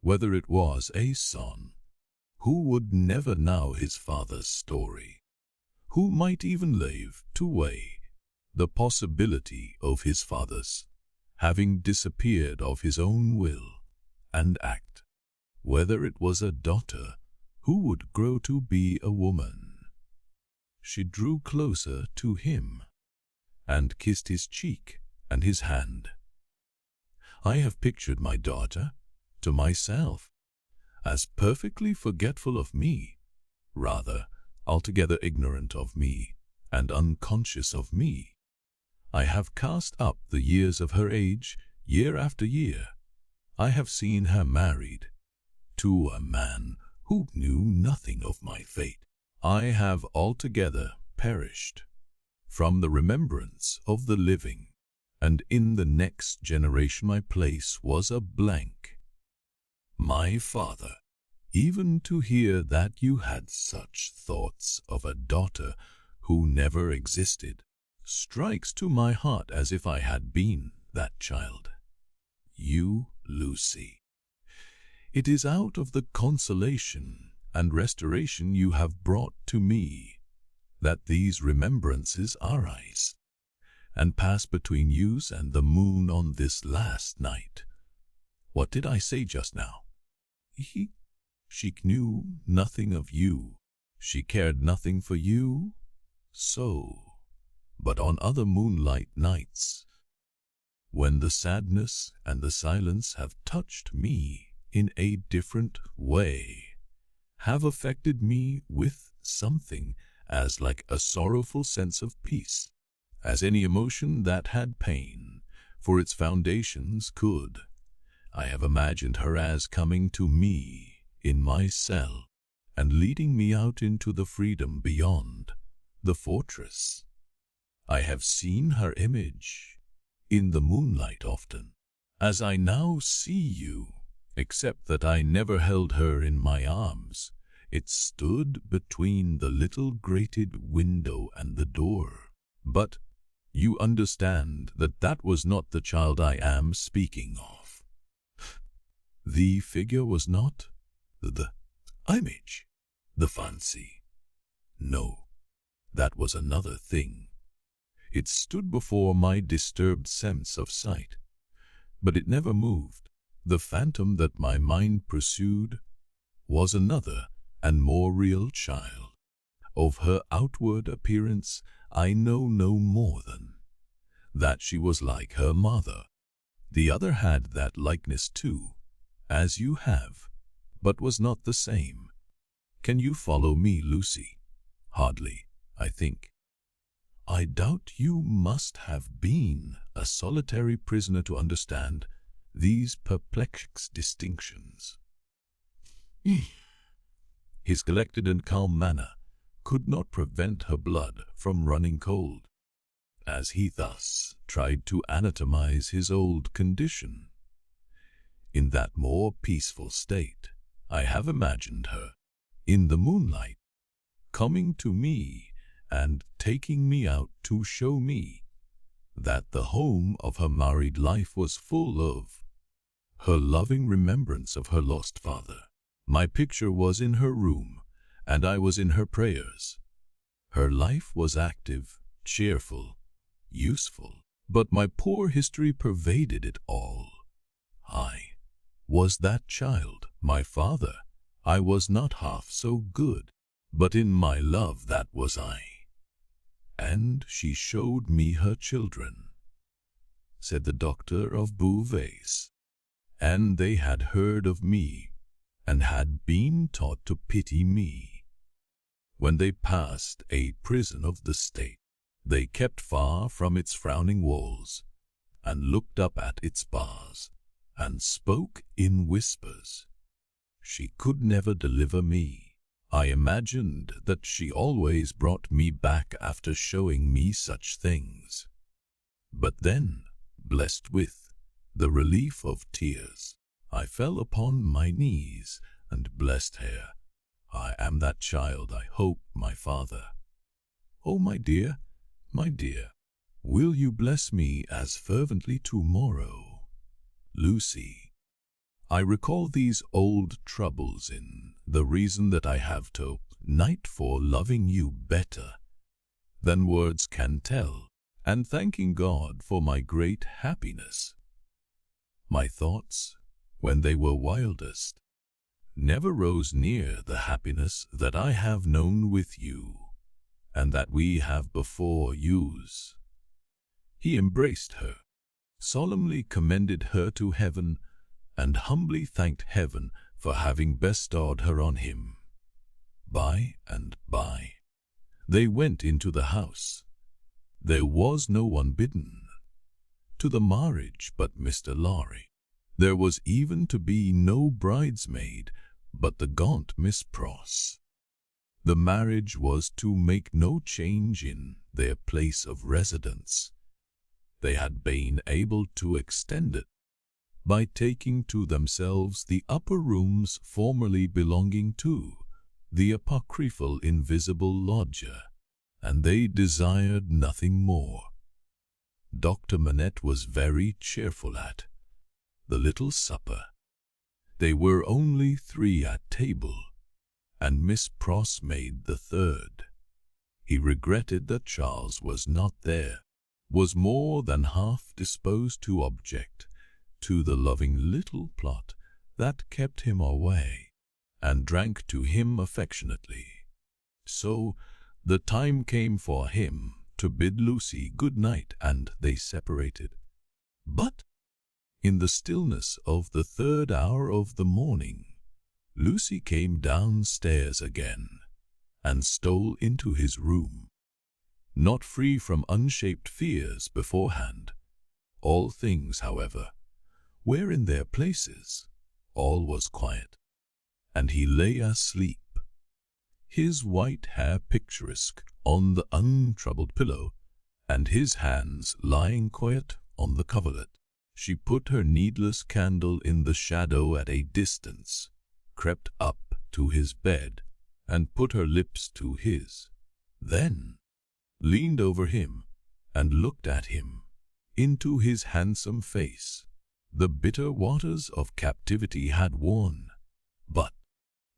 whether it was a son who would never know his father's story, who might even live to weigh the possibility of his father's having disappeared of his own will and act, whether it was a daughter who would grow to be a woman. She drew closer to him and kissed his cheek and his hand. I have pictured my daughter to myself as perfectly forgetful of me, rather altogether ignorant of me and unconscious of me. I have cast up the years of her age year after year. I have seen her married to a man who knew nothing of my fate. I have altogether perished from the remembrance of the living, and in the next generation my place was a blank. My father, even to hear that you had such thoughts of a daughter who never existed, strikes to my heart as if I had been that child. You, Lucie. It is out of the consolation and restoration you have brought to me that these remembrances arise, and pass between you and the moon on this last night. What did I say just now? She knew nothing of you. She cared nothing for you. So, but on other moonlight nights, when the sadness and the silence have touched me in a different way, have affected me with something as like a sorrowful sense of peace as any emotion that had pain for its foundations could, I have imagined her as coming to me in my cell and leading me out into the freedom beyond the fortress. I have seen her image in the moonlight often, as I now see you, except that I never held her in my arms. It stood between the little grated window and the door. But you understand that that was not the child I am speaking of. The figure was not the image, the fancy. No, that was another thing. It stood before my disturbed sense of sight, but it never moved. The phantom that my mind pursued was another and more real child. Of her outward appearance I know no more than that she was like her mother. The other had that likeness too, as you have, but was not the same. Can you follow me, Lucie? Hardly, I think. I doubt you must have been a solitary prisoner to understand these perplexed distinctions. His collected and calm manner could not prevent her blood from running cold, as he thus tried to anatomize his old condition. in that more peaceful state, I have imagined her, in the moonlight, coming to me and taking me out to show me that the home of her married life was full of her loving remembrance of her lost father. My picture was in her room, and I was in her prayers. Her life was active, cheerful, useful, but my poor history pervaded it all. I was that child, my father. I was not half so good, but in my love that was I. And she showed me her children, said the doctor of Beauvais, and they had heard of me, and had been taught to pity me. When they passed a prison of the state, they kept far from its frowning walls, and looked up at its bars, and spoke in whispers. She could never deliver me. I imagined that she always brought me back after showing me such things. But then, blessed with the relief of tears, I fell upon my knees and blessed her. I am that child, I hope, my father. Oh, my dear, will you bless me as fervently tomorrow? Lucie. I recall these old troubles in the reason that I have to night for loving you better than words can tell, and thanking God for my great happiness. My thoughts, when they were wildest, never rose near the happiness that I have known with you, and that we have before use. He embraced her, solemnly commended her to heaven, and humbly thanked heaven for having bestowed her on him. By and by, they went into the house. There was no one bidden to the marriage but Mr. Lorry. There was even to be no bridesmaid but the gaunt Miss Pross. The marriage was to make no change in their place of residence. They had been able to extend it by taking to themselves the upper rooms formerly belonging to the apocryphal invisible lodger, and they desired nothing more. Dr. Manette was very cheerful at the little supper. They were only 3 at table, and Miss Pross made the 3rd. He regretted that Charles was not there, was more than half disposed to object to the loving little plot that kept him away, and drank to him affectionately. So the time came for him to bid Lucie good night, and they separated. But in the stillness of the 3rd hour of the morning, Lucie came downstairs again, and stole into his room, not free from unshaped fears beforehand. All things, however, were in their places. All was quiet, and he lay asleep, his white hair picturesque on the untroubled pillow, and his hands lying quiet on the coverlet. She put her needless candle in the shadow at a distance, crept up to his bed, and put her lips to his, then leaned over him and looked at him, into his handsome face. The bitter waters of captivity had worn, but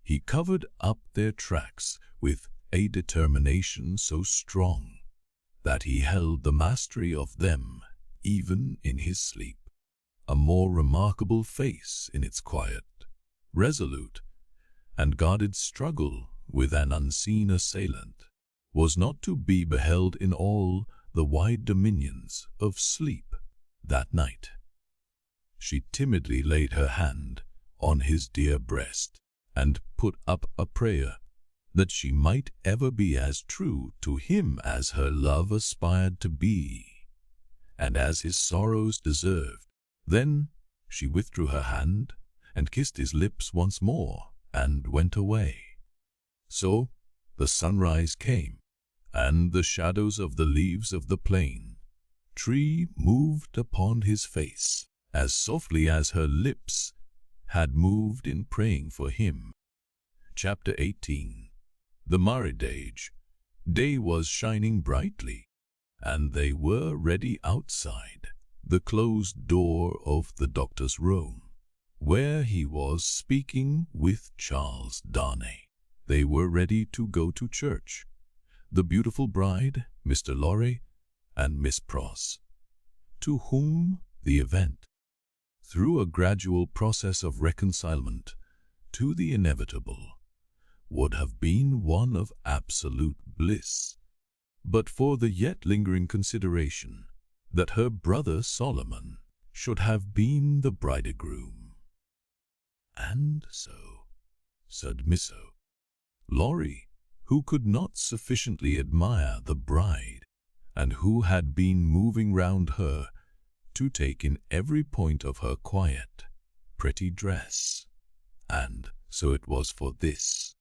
he covered up their tracks with a determination so strong that he held the mastery of them even in his sleep. A more remarkable face in its quiet, resolute, and guarded struggle with an unseen assailant was not to be beheld in all the wide dominions of sleep that night. She timidly laid her hand on his dear breast and put up a prayer that she might ever be as true to him as her love aspired to be, and as his sorrows deserved. Then she withdrew her hand and kissed his lips once more and went away. So the sunrise came, and the shadows of the leaves of the plane tree moved upon his face as softly as her lips had moved in praying for him. Chapter 18. The married age. Day was shining brightly, and they were ready outside the closed door of the doctor's room, where he was speaking with Charles Darnay. They were ready to go to church. The beautiful bride, Mr. Lorry, and Miss Pross, to whom the event, through a gradual process of reconcilement to the inevitable, would have been one of absolute bliss, but for the yet lingering consideration that her brother Solomon should have been the bridegroom. And so, said Mr. Lorry, who could not sufficiently admire the bride, and who had been moving round her to take in every point of her quiet, pretty dress. And so it was for this,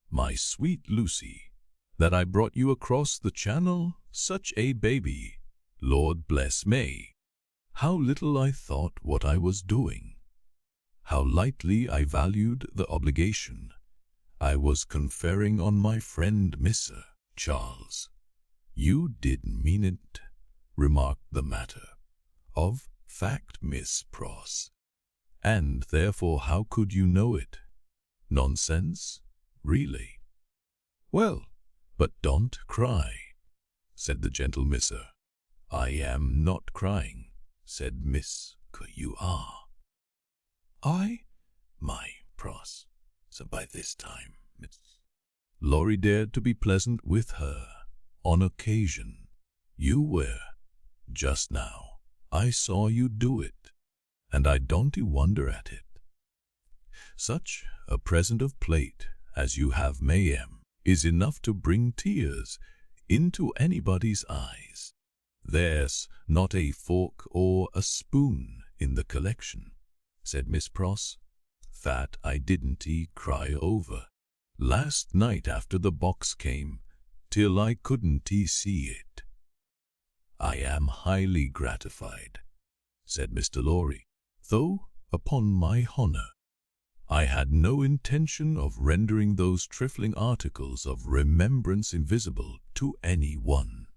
my sweet Lucy, that I brought you across the channel such a baby. Lord bless me! How little I thought what I was doing. How lightly I valued the obligation I was conferring on my friend Mr. Charles. You didn't mean it, remarked the matter of fact Miss Pross. And therefore how could you know it? Nonsense, really. Well, but don't cry, said the gentle Mr. I am not crying, said Miss. You are. My Pross. So by this time, Miss Lorry dared to be pleasant with her. On occasion, you were. Just now, I saw you do it, and I don't wonder at it. Such a present of plate as you have, ma'am, is enough to bring tears into anybody's eyes. There's not a fork or a spoon in the collection, said Miss Pross, that I didn't cry over last night after the box came, till I couldn't see it. I am highly gratified, said Mr. Lorry, though, upon my honour, I had no intention of rendering those trifling articles of remembrance invisible to any one.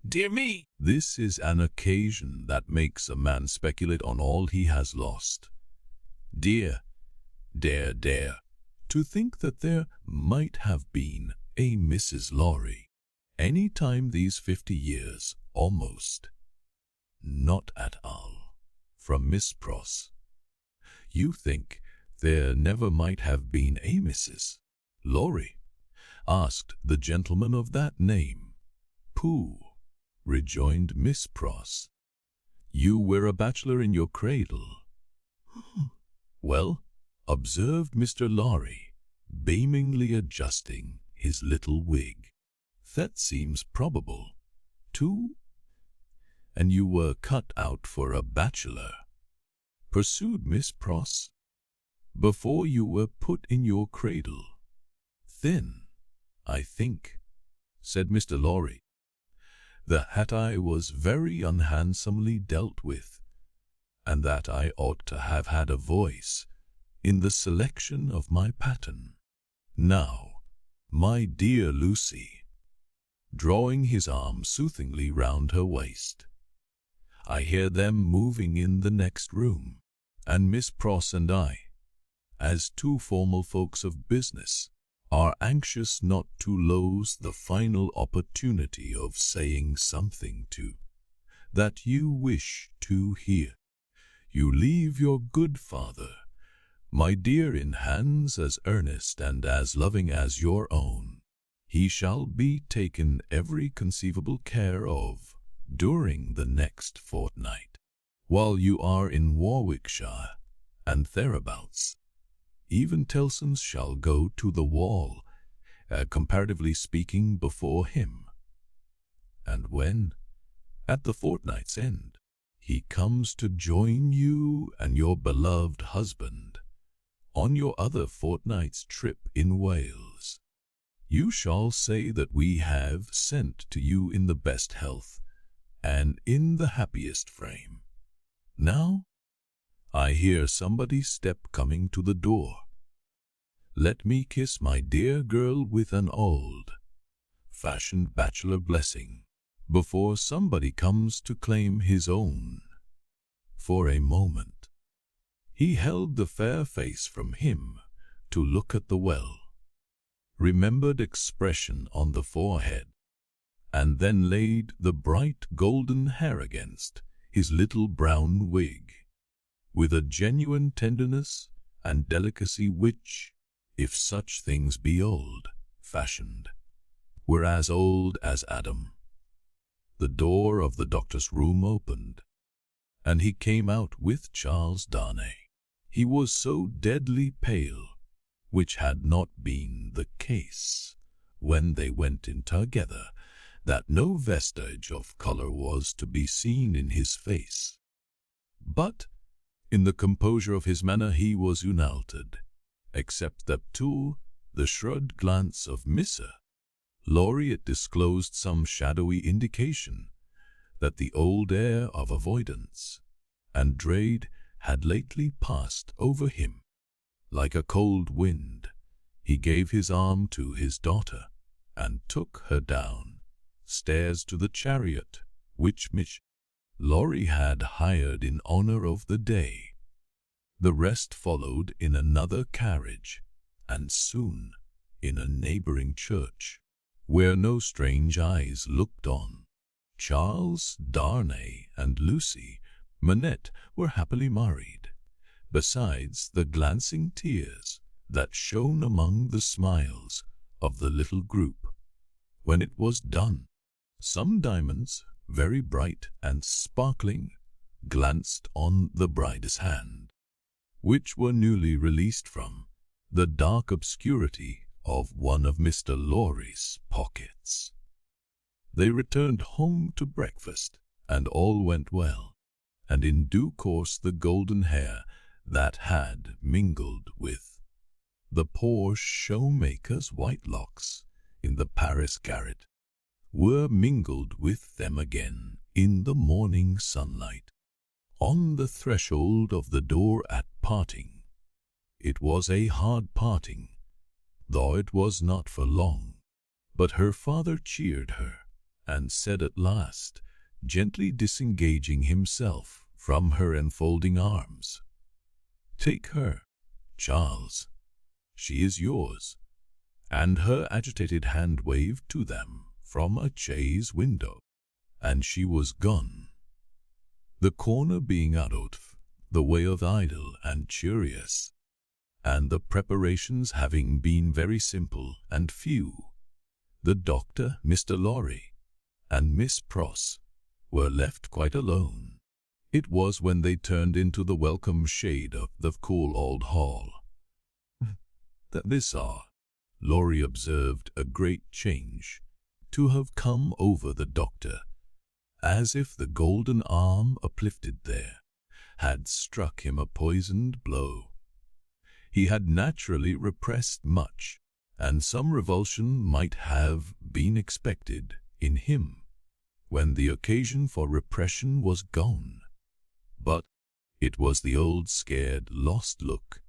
Dear me! This is an occasion that makes a man speculate on all he has lost. Dear, to think that there might have been a Mrs. Lorry any time these 50 years, almost. Not at all. From Miss Pross. You think there never might have been a Mrs. Lorry? Asked the gentleman of that name. Pooh, rejoined Miss Pross. You were a bachelor in your cradle. Well, observed Mr. Lorry, beamingly adjusting his little wig, that seems probable, too. And you were cut out for a bachelor, pursued Miss Pross, before you were put in your cradle. Then, I think, said Mr. Lorry, that I was very unhandsomely dealt with, and that I ought to have had a voice in the selection of my pattern. Now, my dear Lucy, drawing his arm soothingly round her waist, I hear them moving in the next room, and Miss Pross and I, as two formal folks of business, are anxious not to lose the final opportunity of saying something to that you wish to hear. You leave your good father, my dear, in hands as earnest and as loving as your own. He shall be taken every conceivable care of during the next fortnight, while you are in Warwickshire and thereabouts. Even Tellson's shall go to the wall, comparatively speaking, before him. And when, at the fortnight's end, he comes to join you and your beloved husband on your other fortnight's trip in Wales, you shall say that we have sent to you in the best health and in the happiest frame. Now, I hear somebody's step coming to the door. Let me kiss my dear girl with an old-fashioned bachelor blessing before somebody comes to claim his own. For a moment, he held the fair face from him to look at the well-remembered expression on the forehead, and then laid the bright golden hair against his little brown wig, with a genuine tenderness and delicacy which, if such things be old-fashioned, were as old as Adam. The door of the doctor's room opened, and he came out with Charles Darnay. He was so deadly pale, which had not been the case when they went in together, that no vestige of color was to be seen in his face. But in the composure of his manner he was unaltered, except that to the shrewd glance of Mr. Lorry it disclosed some shadowy indication that the old air of avoidance and dread had lately passed over him. Like a cold wind, he gave his arm to his daughter and took her down stairs to the chariot which Mr. Lorry had hired in honor of the day. The rest followed in another carriage, and soon in a neighboring church, where no strange eyes looked on. Charles Darnay and Lucie Manette were happily married, besides the glancing tears that shone among the smiles of the little group. When it was done, some diamonds, very bright and sparkling, glanced on the bride's hand, which were newly released from the dark obscurity of one of Mr. Lorry's pockets. They returned home to breakfast, and all went well, and in due course the golden hair that had mingled with the poor shoemaker's white locks in the Paris garret were mingled with them again in the morning sunlight. On the threshold of the door at parting, it was a hard parting, though it was not for long, but her father cheered her, and said at last, gently disengaging himself from her enfolding arms, "Take her, Charles, she is yours," and her agitated hand waved to them from a chaise window, and she was gone. The corner being out of the way of idle and curious, and the preparations having been very simple and few, the doctor, Mr. Lorry, and Miss Pross were left quite alone. It was when they turned into the welcome shade of the cool old hall that they saw Lorry observed a great change to have come over the doctor, as if the golden arm uplifted there had struck him a poisoned blow. He had naturally repressed much, and some revulsion might have been expected in him when the occasion for repression was gone. But it was the old scared, lost look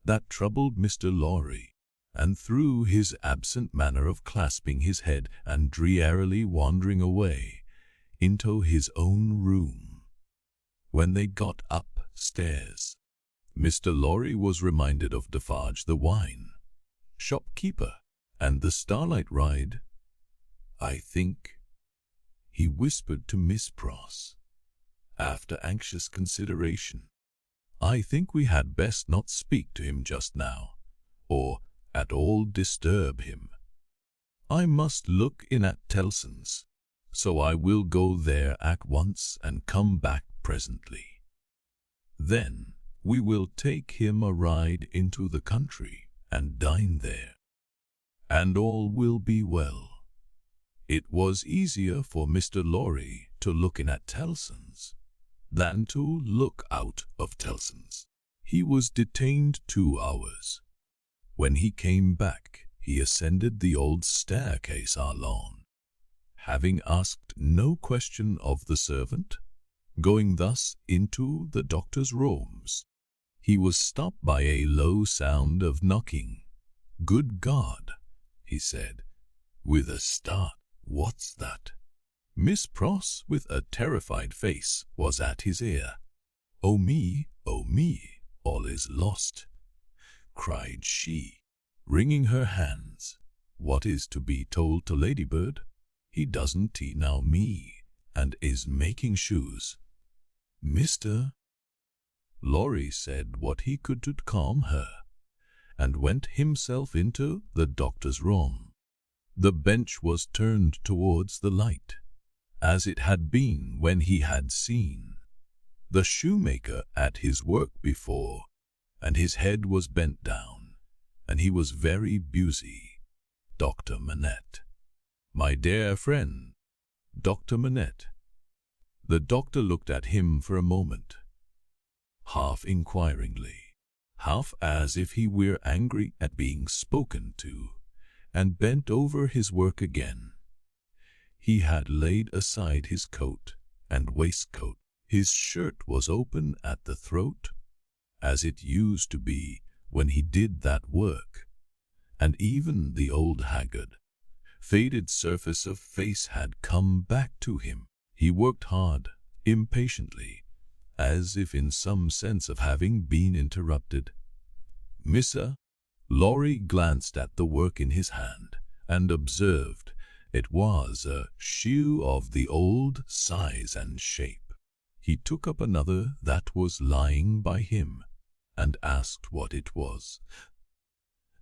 that troubled Mr. Lorry, and through his absent manner of clasping his head and drearily wandering away into his own room. When they got upstairs, Mr. Lorry was reminded of Defarge the wine shopkeeper and the starlight ride. "I think," he whispered to Miss Pross, after anxious consideration, "I think we had best not speak to him just now, or at all disturb him. I must look in at Tellson's, so I will go there at once and come back presently. Then we will take him a ride into the country and dine there, and all will be well." It was easier for Mr. Lorry to look in at Tellson's than to look out of Tellson's. He was detained 2 hours. When he came back, he ascended the old staircase alone, having asked no question of the servant, going thus into the doctor's rooms He was stopped by a low sound of knocking. "Good God," he said, with a start. "What's that?" Miss Pross, with a terrified face, was at his ear. "Oh me, all is lost," cried she, wringing her hands. "What is to be told to Ladybird? He doesn't now me, and is making shoes." Mr. Lorry said what he could to calm her, and went himself into the doctor's room. The bench was turned towards the light, as it had been when he had seen the shoemaker at his work before, and his head was bent down, and he was very busy. "Dr. Manette, my dear friend, Dr. Manette." The doctor looked at him for a moment, half inquiringly, half as if he were angry at being spoken to, and bent over his work again. He had laid aside his coat and waistcoat. His shirt was open at the throat, as it used to be when he did that work, and even the old haggard, faded surface of face had come back to him. He worked hard, impatiently, as if in some sense of having been interrupted. Mr. Lorry glanced at the work in his hand, and observed it was a shoe of the old size and shape. He took up another that was lying by him, and asked what it was.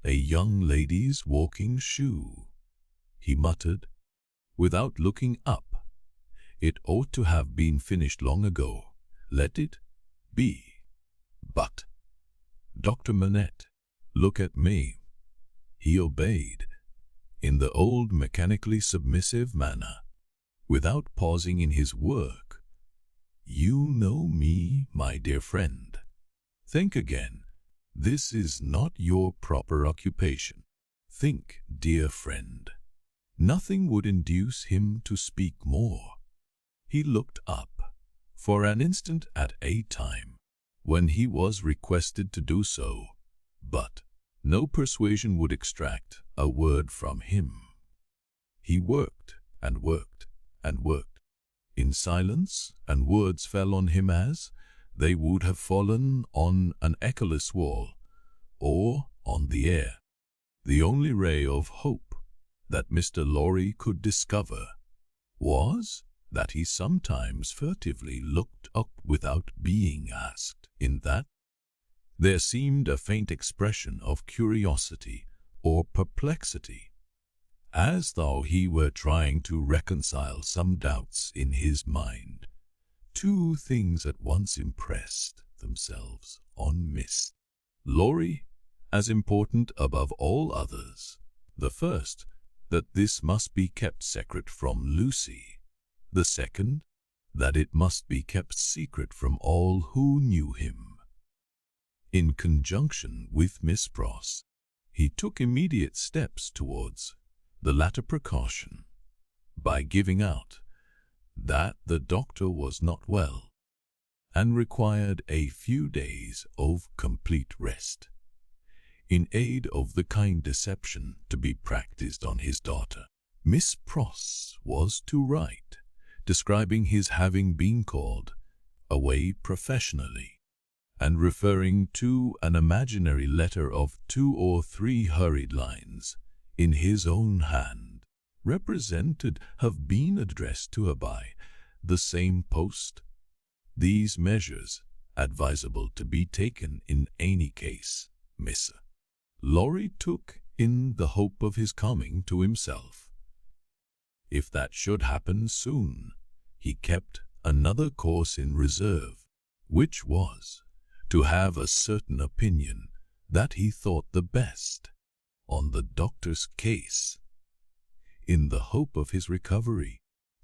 "A young lady's walking shoe," he muttered, without looking up. "It ought to have been finished long ago. Let it be. But, Dr. Manette, look at me." He obeyed, in the old mechanically submissive manner, without pausing in his work. "You know me, my dear friend. Think again. This is not your proper occupation. Think, dear friend." Nothing would induce him to speak more. He looked up, for an instant at a time, when he was requested to do so, but no persuasion would extract a word from him. He worked and worked and worked, in silence, and words fell on him as they would have fallen on an echoless wall, or on the air. The only ray of hope that Mr. Lorry could discover was that he sometimes furtively looked up without being asked. In that there seemed a faint expression of curiosity or perplexity, as though he were trying to reconcile some doubts in his mind. Two things at once impressed themselves on Miss Lorry as important above all others. The first, that this must be kept secret from Lucie. The second, that it must be kept secret from all who knew him. In conjunction with Miss Pross, he took immediate steps towards the latter precaution, by giving out that the doctor was not well, and required a few days of complete rest, in aid of the kind deception to be practiced on his daughter. Miss Pross was to write, describing his having been called away professionally, and referring to an imaginary letter of 2 or 3 hurried lines in his own hand, represented have been addressed to her by the same post. These measures, advisable to be taken in any case, Miss Lorry took in the hope of his coming to himself. If that should happen soon, he kept another course in reserve, which was to have a certain opinion that he thought the best on the doctor's case, in the hope of his recovery,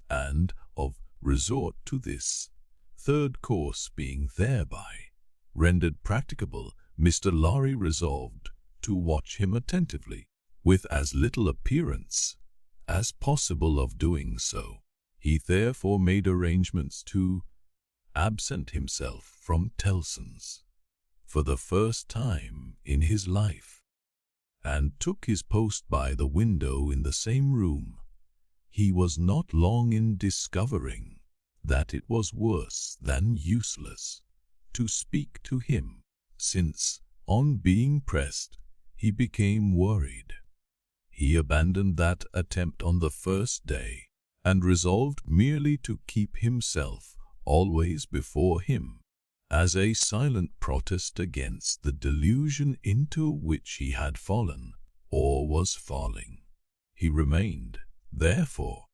and of resort to this third course being thereby rendered practicable. Mr. Lorry resolved to watch him attentively, with as little appearance as possible of doing so. He therefore made arrangements to absent himself from Tellson's for the first time in his life, and took his post by the window in the same room, he was not long in discovering that it was worse than useless to speak to him, since, on being pressed, he became worried. He abandoned that attempt on the first day, and resolved merely to keep himself always before him, as a silent protest against the delusion into which he had fallen, or was falling. He remained, therefore,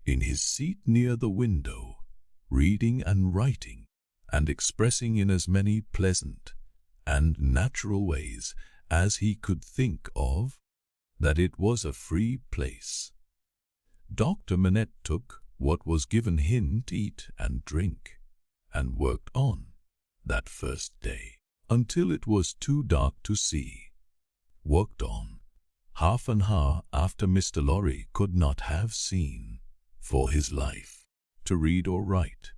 in his seat near the window, reading and writing, and expressing in as many pleasant and natural ways as he could think of that it was a free place. Dr. Manette took what was given him to eat and drink, and worked on that first day until it was too dark to see. Worked on half an hour after Mr. Lorry could not have seen for his life to read or write,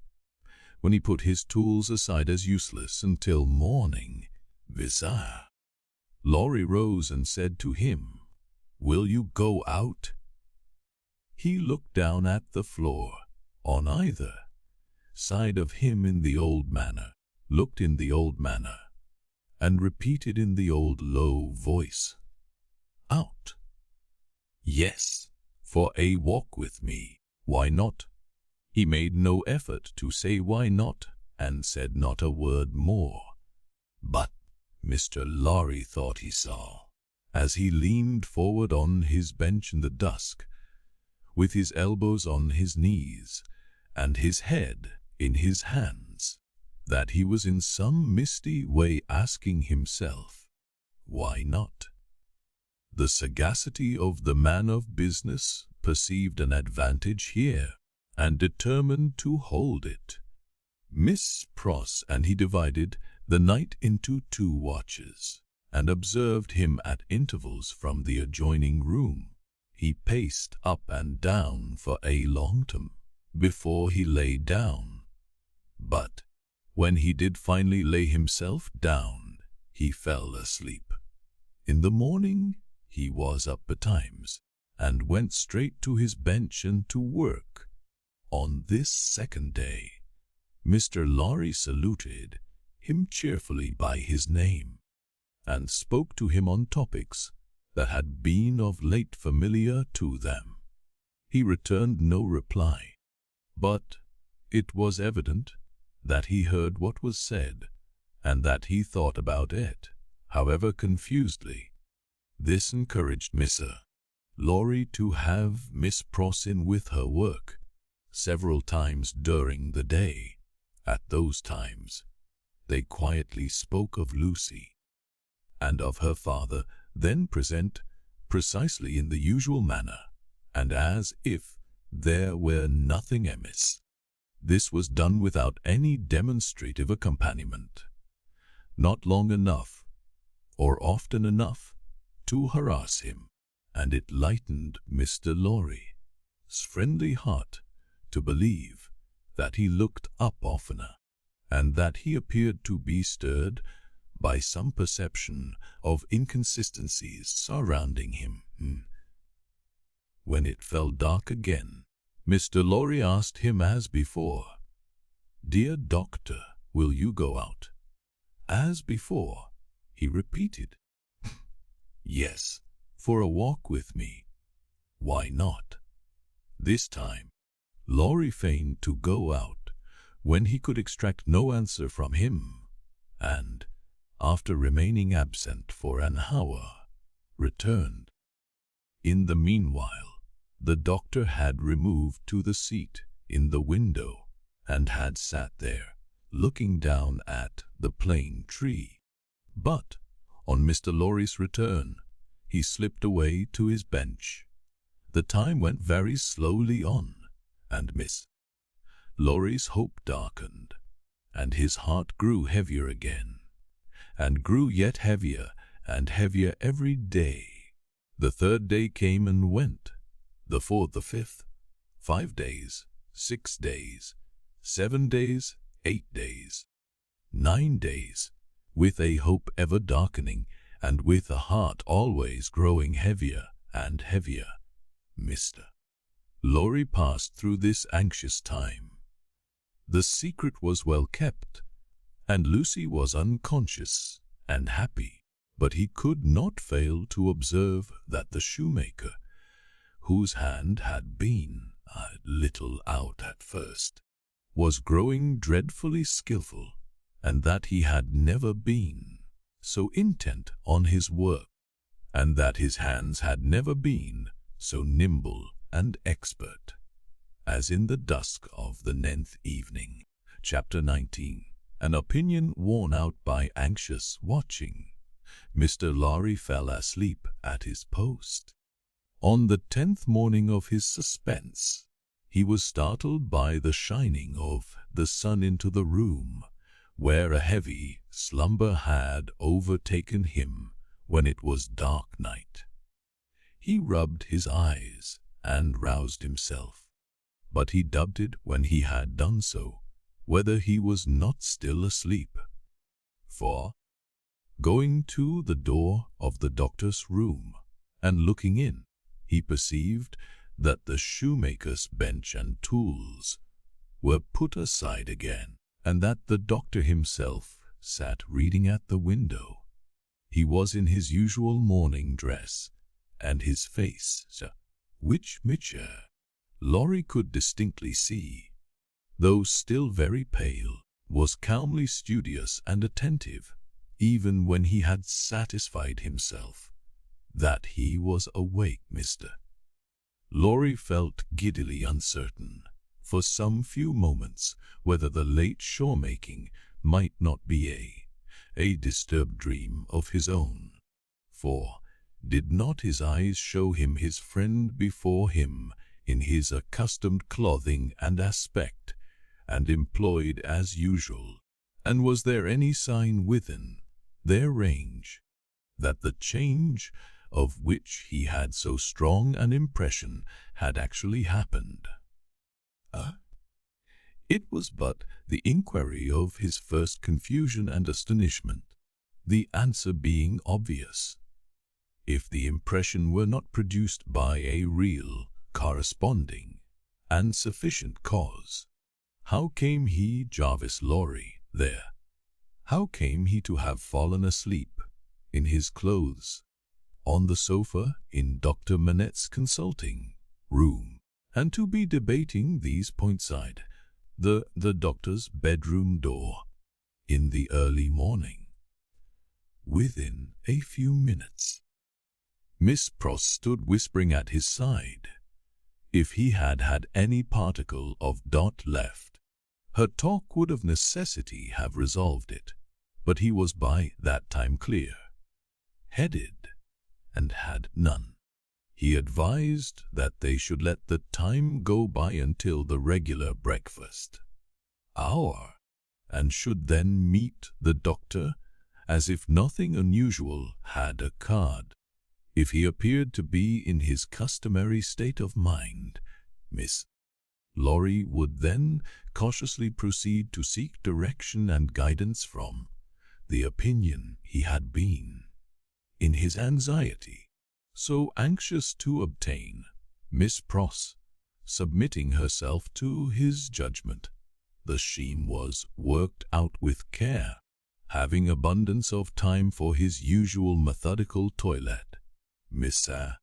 when he put his tools aside as useless until morning. VIII. Lorry rose and said to him, "Will you go out?" He looked down at the floor on either side of him in the old manner, looked in the old manner, and repeated in the old low voice, "Out." "Yes, for a walk with me. Why not?" He made no effort to say why not, and said not a word more. But Mr. Lorry thought he saw, as he leaned forward on his bench in the dusk, with his elbows on his knees and his head in his hands, that he was in some misty way asking himself, why not? The sagacity of the man of business perceived an advantage here, and determined to hold it. Miss Pross and he divided the night into 2 watches, and observed him at intervals from the adjoining room. He paced up and down for a long time before he lay down, but when he did finally lay himself down, he fell asleep. In the morning he was up betimes, and went straight to his bench and to work. On this second day, Mr. Lorry saluted him cheerfully by his name, and spoke to him on topics that had been of late familiar to them. He returned no reply, but it was evident that he heard what was said, and that he thought about it, however confusedly. This encouraged Mr. Lorry to have Miss Pross in with her work several times during the day. At those times, they quietly spoke of Lucie and of her father, then present precisely in the usual manner, and as if there were nothing amiss. This was done without any demonstrative accompaniment, not long enough, or often enough, to harass him, and it lightened Mr. Lorry's friendly heart to believe that he looked up oftener, and that he appeared to be stirred by some perception of inconsistencies surrounding him. When it fell dark again, Mr. Lorry asked him as before, "Dear doctor, will you go out?" As before, he repeated, "Yes, for a walk with me. Why not?" This time, Lorry feigned to go out when he could extract no answer from him, and, after remaining absent for an hour, returned. In the meanwhile, the doctor had removed to the seat in the window, and had sat there, looking down at the plane tree. But, on Mr. Lorry's return, he slipped away to his bench. The time went very slowly on, and Miss Lorry's hope darkened, and his heart grew heavier again, and grew yet heavier and heavier every day. The 3rd day came and went, the 4th, the 5th, 5 days, 6 days, 7 days, 8 days, 9 days, with a hope ever darkening, and with a heart always growing heavier and heavier. Mr. Lorry passed through this anxious time. The secret was well kept, and Lucie was unconscious and happy, but he could not fail to observe that the shoemaker, whose hand had been a little out at first, was growing dreadfully skilful, and that he had never been so intent on his work, and that his hands had never been so nimble and expert as in the dusk of the 9th evening. Chapter 19. An opinion worn out by anxious watching. Mr. Lorry fell asleep at his post. On the 10th morning of his suspense, he was startled by the shining of the sun into the room, where a heavy slumber had overtaken him when it was dark night. He rubbed his eyes and roused himself, but he doubted when he had done so whether he was not still asleep. For, going to the door of the doctor's room and looking in, he perceived that the shoemaker's bench and tools were put aside again, and that the doctor himself sat reading at the window. He was in his usual morning dress, and his face, which Mr. Lorry could distinctly see, though still very pale, was calmly studious and attentive, even when he had satisfied himself that he was awake. Mr. Lorry felt giddily uncertain for some few moments whether the late shawmaking might not be a disturbed dream of his own. For did not his eyes show him his friend before him in his accustomed clothing and aspect, and employed as usual? And was there any sign within their range that the change of which he had so strong an impression had actually happened? It was but the inquiry of his first confusion and astonishment, the answer being obvious. If the impression were not produced by a real, corresponding, and sufficient cause, how came he, Jarvis Lorry, there? How came he to have fallen asleep in his clothes on the sofa in Dr. Manette's consulting room, and to be debating these points outside the doctor's bedroom door in the early morning? Within a few minutes, Miss Pross stood whispering at his side. If he had had any particle of dot left, her talk would of necessity have resolved it, but he was by that time clear-headed, and had none. He advised that they should let the time go by until the regular breakfast hour, and should then meet the doctor as if nothing unusual had occurred. If he appeared to be in his customary state of mind, Miss Lorry would then cautiously proceed to seek direction and guidance from the opinion he had been, in his anxiety, so anxious to obtain. Miss Pross, submitting herself to his judgment, the scheme was worked out with care, having abundance of time for his usual methodical toilet. Mr.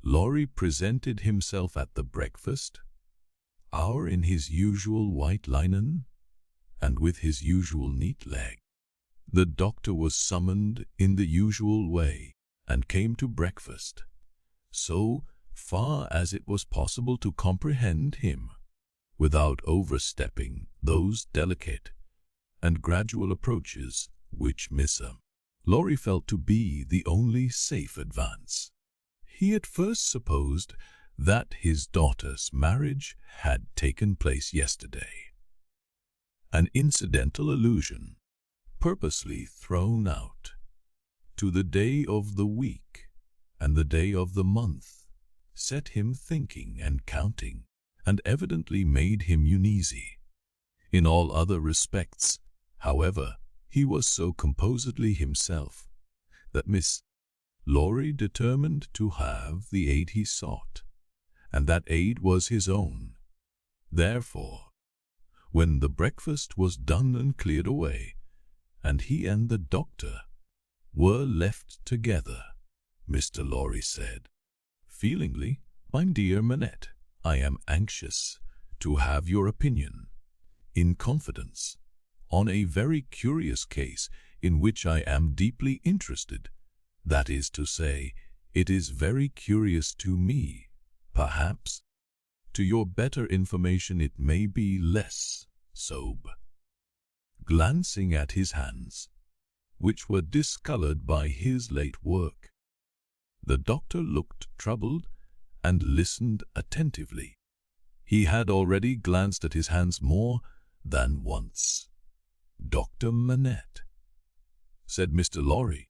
Lorry presented himself at the breakfast hour in his usual white linen, and with his usual neat leg. The doctor was summoned in the usual way, and came to breakfast, so far as it was possible to comprehend him, without overstepping those delicate and gradual approaches which Miss Lorry felt to be the only safe advance. He at first supposed that his daughter's marriage had taken place yesterday, an incidental allusion, purposely thrown out, to the day of the week and the day of the month, set him thinking and counting, and evidently made him uneasy. In all other respects, however, He was so composedly himself that Miss Laurie determined to have the aid he sought, and that aid was his own. Therefore, when the breakfast was done and cleared away, and he and the doctor were left together, Mr. Laurie said, feelingly, "My dear Manette, I am anxious to have your opinion, in confidence, on a very curious case in which I am deeply interested. That is to say, it is very curious to me. Perhaps, to your better information, it may be less so." Glancing at his hands, which were discolored by his late work, the doctor looked troubled and listened attentively. He had already glanced at his hands more than once. "Dr. Manette," said Mr. Laurie,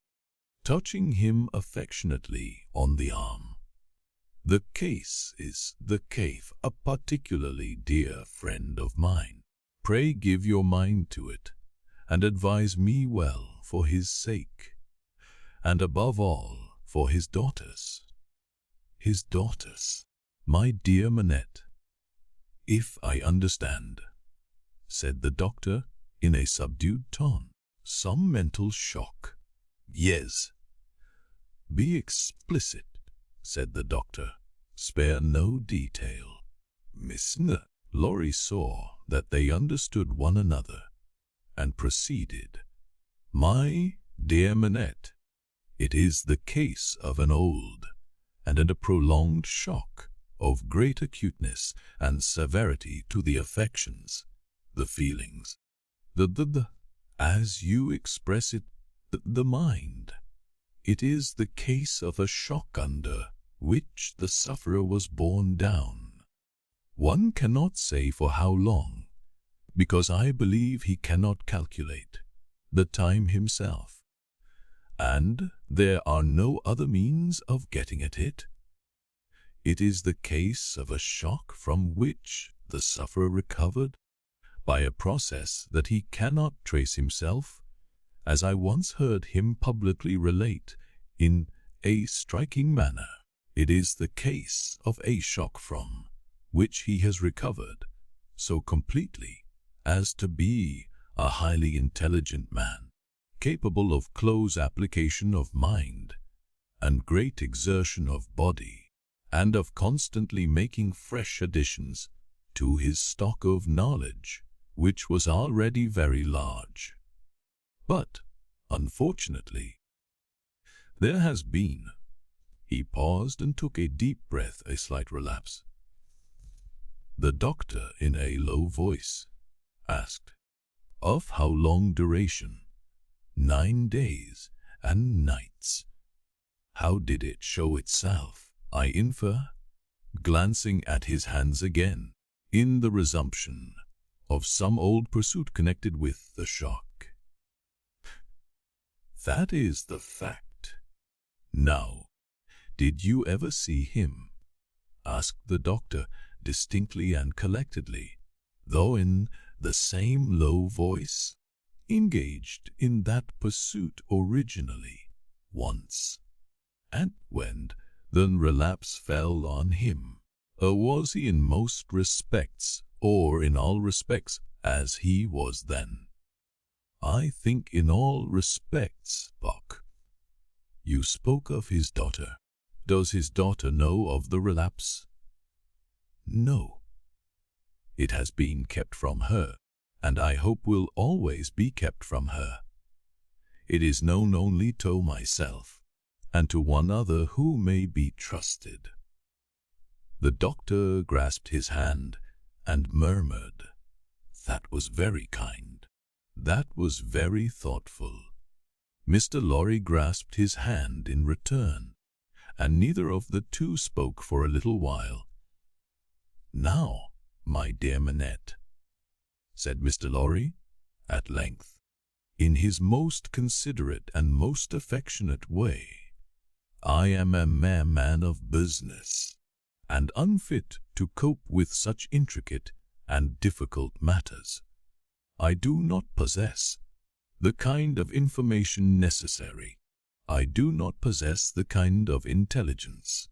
touching him affectionately on the arm, "the case is the case a particularly dear friend of mine. Pray give your mind to it, and advise me well for his sake, and above all for his daughter's." "His daughter's, my dear Manette, if I understand," said the doctor in a subdued tone. "Some mental shock." "Yes." "Be explicit," said the doctor. "Spare no detail." Miss Laurie saw that they understood one another, and proceeded. "My dear Manette, it is the case of an old and a prolonged shock of great acuteness and severity to the affections, the feelings, as you express it, the mind. It is the case of a shock under which the sufferer was borne down. One cannot say for how long, because I believe he cannot calculate the time himself, and there are no other means of getting at it. It is the case of a shock from which the sufferer recovered by a process that he cannot trace himself, as I once heard him publicly relate in a striking manner. It is the case of a shock from which he has recovered so completely as to be a highly intelligent man, capable of close application of mind and great exertion of body, and of constantly making fresh additions to his stock of knowledge, which was already very large. But, unfortunately, there has been—" He paused and took a deep breath, a slight relapse. The doctor, in a low voice, asked, "Of how long duration?" 9 days and nights." "How did it show itself, I infer," glancing at his hands again, "in the resumption of some old pursuit connected with the shock?" "That is the fact. Now, did you ever see him?" asked the doctor, distinctly and collectedly, though in the same low voice. "Engaged in that pursuit originally, once, and when the relapse fell on him, was he in most respects, or in all respects, as he was then?" "I think in all respects, Buck." "You spoke of his daughter. Does his daughter know of the relapse?" "No. It has been kept from her, and I hope will always be kept from her. It is known only to myself, and to one other who may be trusted." The doctor grasped his hand and murmured, "That was very kind. That was very thoughtful." Mr. Laurie grasped his hand in return, and neither of the two spoke for a little while. "Now, my dear Manette," said Mr. Laurie, at length, in his most considerate and most affectionate way, "I am a mere man of business, and unfit to cope with such intricate and difficult matters. I do not possess the kind of information necessary. I do not possess the kind of intelligence.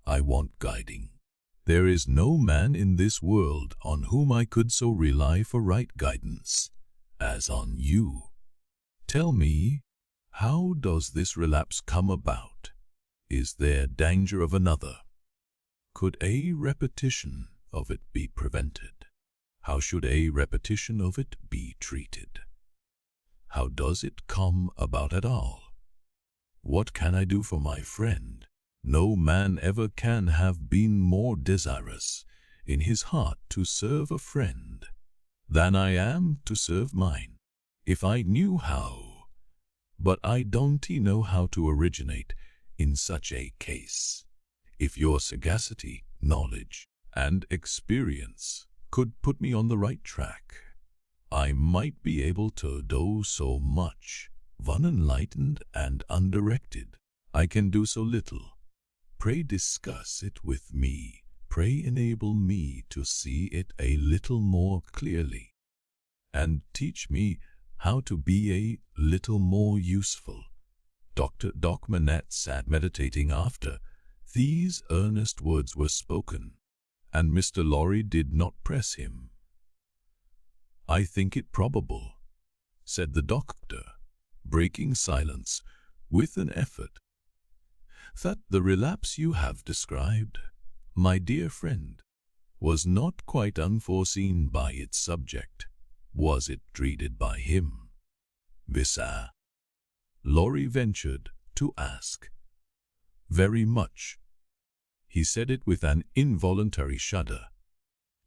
I want guiding. There is no man in this world on whom I could so rely for right guidance as on you. Tell me, how does this relapse come about? Is there danger of another? Could a repetition of it be prevented? How should a repetition of it be treated? How does it come about at all? What can I do for my friend? No man ever can have been more desirous in his heart to serve a friend than I am to serve mine, if I knew how. But I don't know how to originate in such a case. If your sagacity, knowledge, and experience could put me on the right track, I might be able to do so much. Unenlightened and undirected, I can do so little. Pray discuss it with me. Pray enable me to see it a little more clearly, and teach me how to be a little more useful. Dr. Manette sat meditating after these earnest words were spoken, and Mr. Lorry did not press him. "I think it probable," said the doctor, breaking silence with an effort, "that the relapse you have described, my dear friend, was not quite unforeseen by its subject. Was it dreaded by him?" "VIII?" Lorry ventured to ask. "Very much." He said it with an involuntary shudder.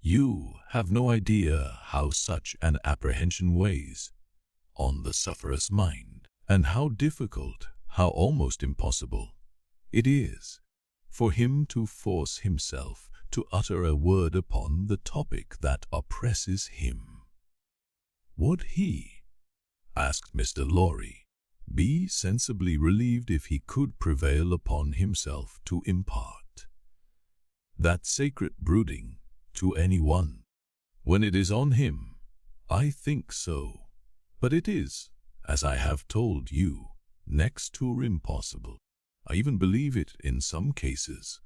You have no idea how such an apprehension weighs on the sufferer's mind, and how difficult, how almost impossible, it is for him to force himself to utter a word upon the topic that oppresses him. Would he, asked Mr. Lorry, be sensibly relieved if he could prevail upon himself to impart that sacred brooding to anyone, when it is on him? I think so. But it is, as I have told you, next to impossible. I even believe it, in some cases,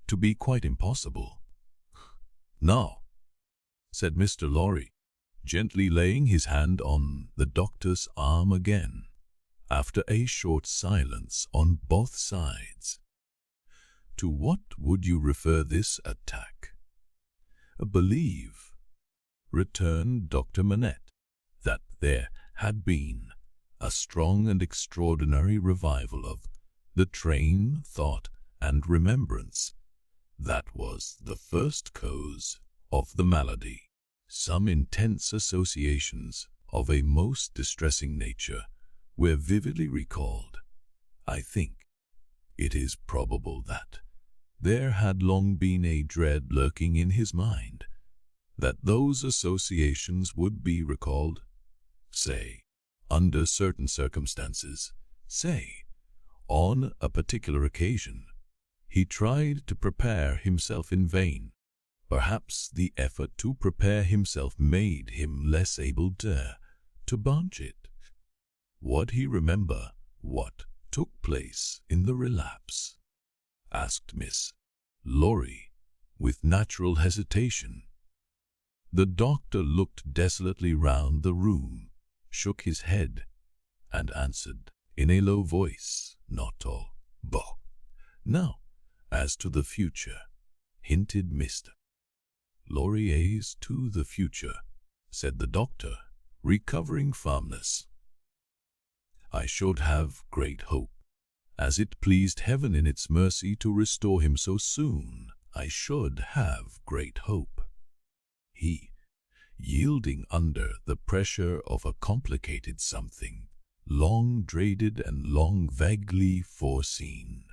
to be quite impossible. "Now," said Mr. Lorry, gently laying his hand on the doctor's arm again, after a short silence on both sides, "to what would you refer this attack?" "Believe," returned Dr. Manette, "that there had been a strong and extraordinary revival of the train, thought, and remembrance that was the first cause of the malady. Some intense associations of a most distressing nature were vividly recalled. I think it is probable that there had long been a dread lurking in his mind that those associations would be recalled, say, under certain circumstances, say, on a particular occasion. He tried to prepare himself in vain. Perhaps the effort to prepare himself made him less able to bunch it. Would he remember what took place in the relapse?" asked Miss Lorry, with natural hesitation. The doctor looked desolately round the room, shook his head, and answered in a low voice, "Not all. Bah! Now, as to the future," hinted Mr. Lorry. "As to the future," said the doctor, recovering firmness, "I should have great hope. As it pleased Heaven in its mercy to restore him so soon, I should have great hope. He, yielding under the pressure of a complicated something, long dreaded and long vaguely foreseen,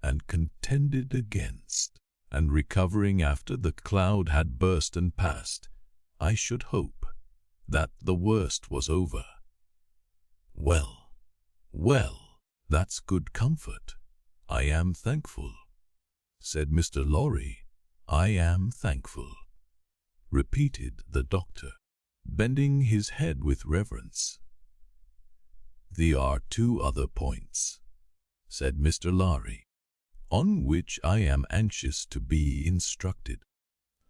and contended against, and recovering after the cloud had burst and passed, I should hope that the worst was over." "Well, well, that's good comfort. I am thankful," said Mr. Lorry. "I am thankful," repeated the doctor, bending his head with reverence. "There are two other points," said Mr. Lorry, "on which I am anxious to be instructed.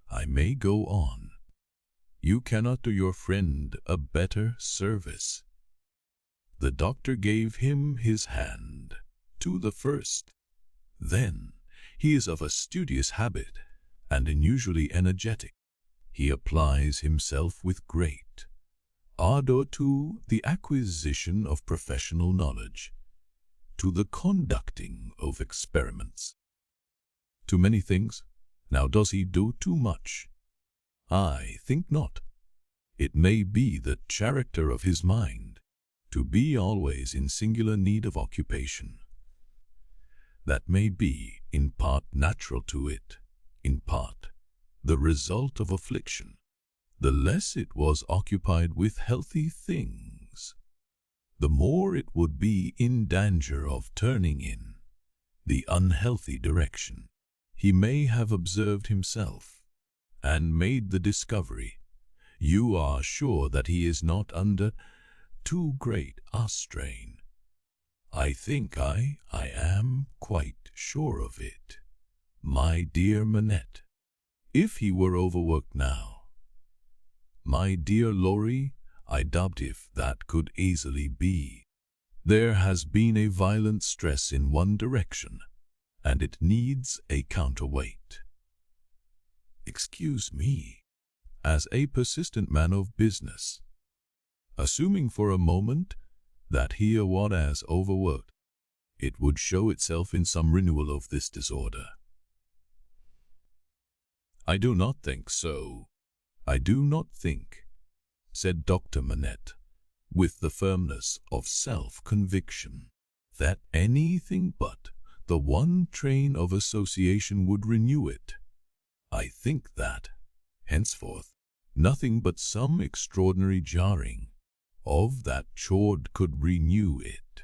I may go on. You cannot do your friend a better service." The doctor gave him his hand. "To the first, then, he is of a studious habit and unusually energetic. He applies himself with great ardor to the acquisition of professional knowledge, to the conducting of experiments, to many things. Now, does he do too much? I think not. It may be the character of his mind to be always in singular need of occupation. That may be in part natural to it, in part the result of affliction. The less it was occupied with healthy things, the more it would be in danger of turning in the unhealthy direction. He may have observed himself and made the discovery. You are sure that he is not under too great a strain?" "I think I am quite sure of it, my dear Manette. If he were overworked now, my dear Lorry, I doubt if that could easily be. There has been a violent stress in one direction, and it needs a counterweight. Excuse me, as a persistent man of business, assuming for a moment that he was overworked, it would show itself in some renewal of this disorder." "I do not think so. I do not think," said Dr. Manette, with the firmness of self-conviction, "that anything but the one train of association would renew it. I think that, henceforth, nothing but some extraordinary jarring of that chord could renew it.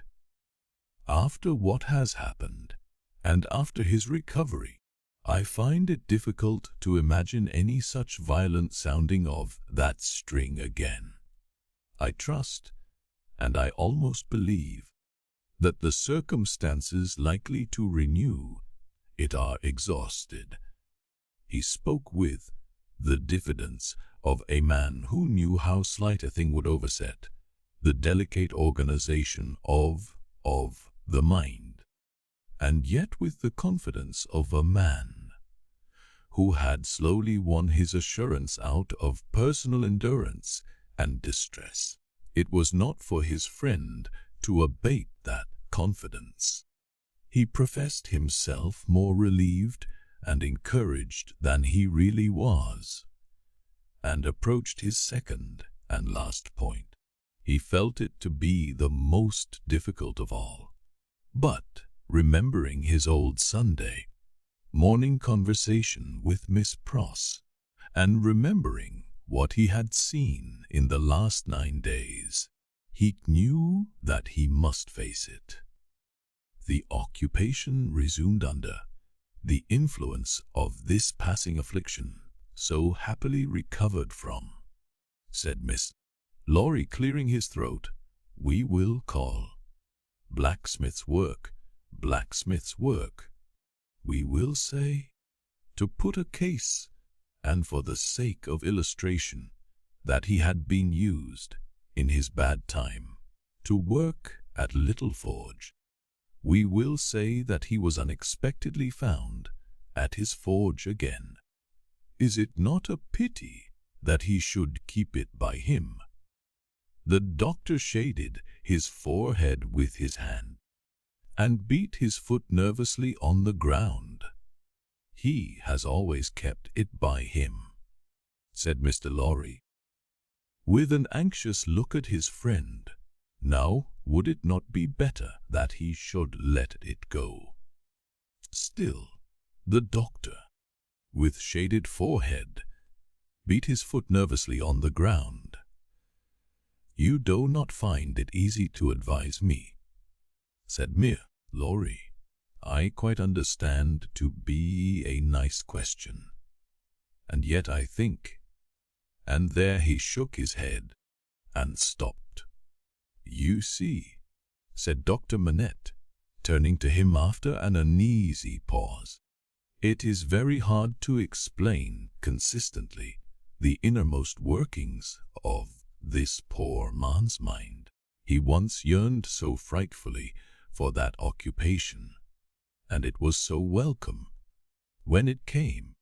After what has happened, and after his recovery, I find it difficult to imagine any such violent sounding of that string again. I trust, and I almost believe, that the circumstances likely to renew it are exhausted." He spoke with the diffidence of a man who knew how slight a thing would overset the delicate organization of the mind, and yet with the confidence of a man who had slowly won his assurance out of personal endurance and distress. It was not for his friend to abate that confidence. He professed himself more relieved and encouraged than he really was, and approached his second and last point. He felt it to be the most difficult of all, but remembering his old Sunday morning conversation with Miss Pross, and remembering what he had seen in the last 9 days, he knew that he must face it. The occupation resumed under the influence of this passing affliction, so happily recovered from, said Miss Lorry, clearing his throat. "We will call blacksmith's work blacksmith's work. We will say, to put a case, and for the sake of illustration, that he had been used, in his bad time, to work at Little Forge. We will say that he was unexpectedly found at his forge again. Is it not a pity that he should keep it by him?" The doctor shaded his forehead with his hand, and beat his foot nervously on the ground. "He has always kept it by him," said Mr. Lorry, with an anxious look at his friend. "Now, would it not be better that he should let it go?" Still, the doctor, with shaded forehead, beat his foot nervously on the ground. "You do not find it easy to advise me," said Mr. Lorry. "I quite understand to be a nice question. And yet I think—" and there he shook his head and stopped. "You see," said Dr. Manette, turning to him after an uneasy pause. "It is very hard to explain consistently the innermost workings of this poor man's mind. He once yearned so frightfully for that occupation, and it was so welcome when it came.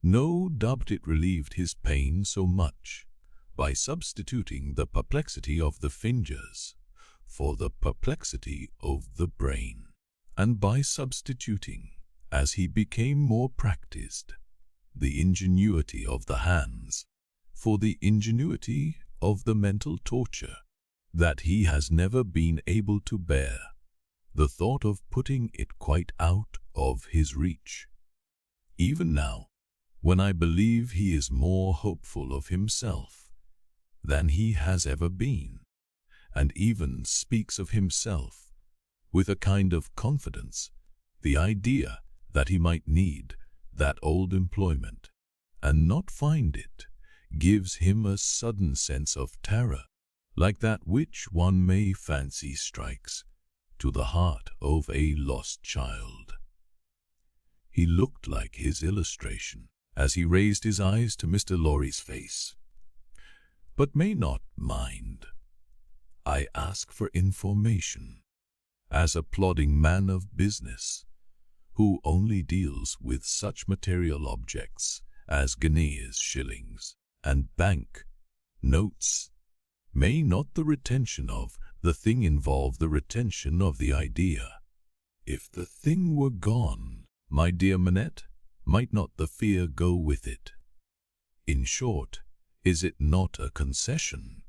No doubt it relieved his pain so much by substituting the perplexity of the fingers for the perplexity of the brain, and by substituting, as he became more practiced, the ingenuity of the hands for the ingenuity of the mental torture, that he has never been able to bear the thought of putting it quite out of his reach. Even now, when I believe he is more hopeful of himself than he has ever been, and even speaks of himself with a kind of confidence, the idea that he might need that old employment and not find it gives him a sudden sense of terror, like that which one may fancy strikes to the heart of a lost child." He looked like his illustration as he raised his eyes to Mr. Lorry's face. "But may not mind. I ask for information, as a plodding man of business, who only deals with such material objects as guineas, shillings, and bank notes. May not the retention of the thing involve the retention of the idea? If the thing were gone, my dear Manette, might not the fear go with it? In short, is it not a concession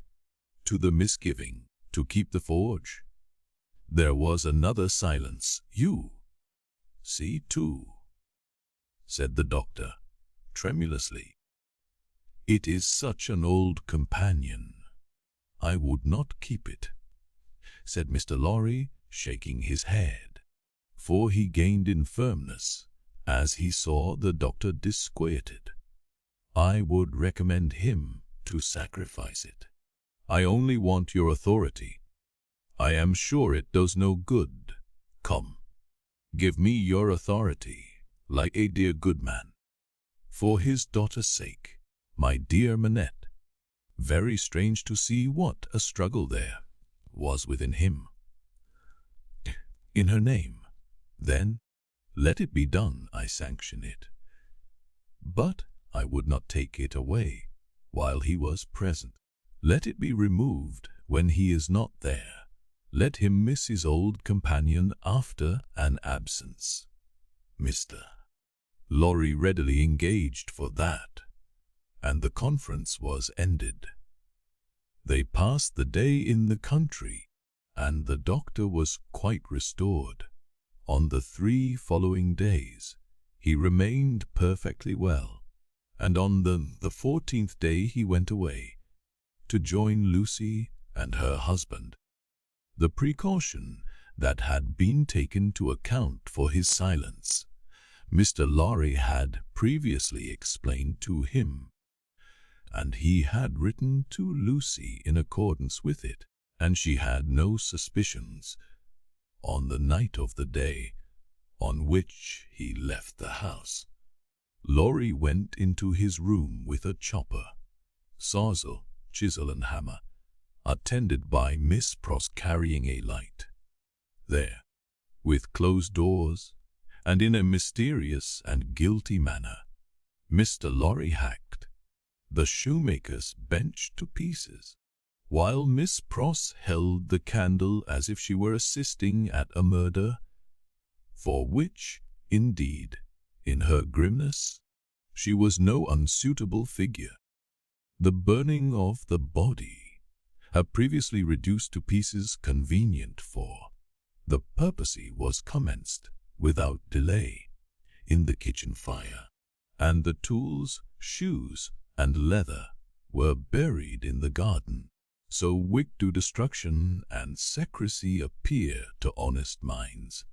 to the misgiving to keep the forge?" There was another silence. "You see, too," said the doctor, tremulously. "It is such an old companion. I would not keep it," said Mr. Lorry, shaking his head, for he gained in firmness as he saw the doctor disquieted. "I would recommend him to sacrifice it. I only want your authority. I am sure it does no good. Come, give me your authority, like a dear good man. For his daughter's sake, my dear Manette." Very strange to see what a struggle there was within him. "In her name, then, let it be done. I sanction it. But I would not take it away while he was present. Let it be removed when he is not there. Let him miss his old companion after an absence." Mr. Lorry readily engaged for that, and the conference was ended. They passed the day in the country, and the doctor was quite restored. On the 3 following days, he remained perfectly well, and on the 14th day he went away to join Lucie and her husband. The precaution that had been taken to account for his silence, Mr. Lorry had previously explained to him, and he had written to Lucie in accordance with it, and she had no suspicions. On the night of the day on which he left the house, Lorry went into his room with a chopper, sawzall, chisel and hammer, attended by Miss Pross carrying a light. There, with closed doors, and in a mysterious and guilty manner, Mr. Lorry hacked the shoemaker's bench to pieces, while Miss Pross held the candle as if she were assisting at a murder, for which, indeed, in her grimness, she was no unsuitable figure. The burning of the body had previously reduced to pieces convenient for the purpose was commenced without delay in the kitchen fire, and the tools, shoes, and leather were buried in the garden. So wicked do destruction and secrecy appear to honest minds,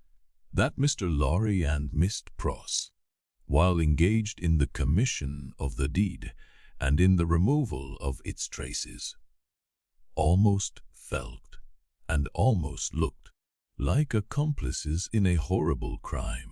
that Mr. Lorry and Miss Pross, while engaged in the commission of the deed and in the removal of its traces, almost felt and almost looked like accomplices in a horrible crime.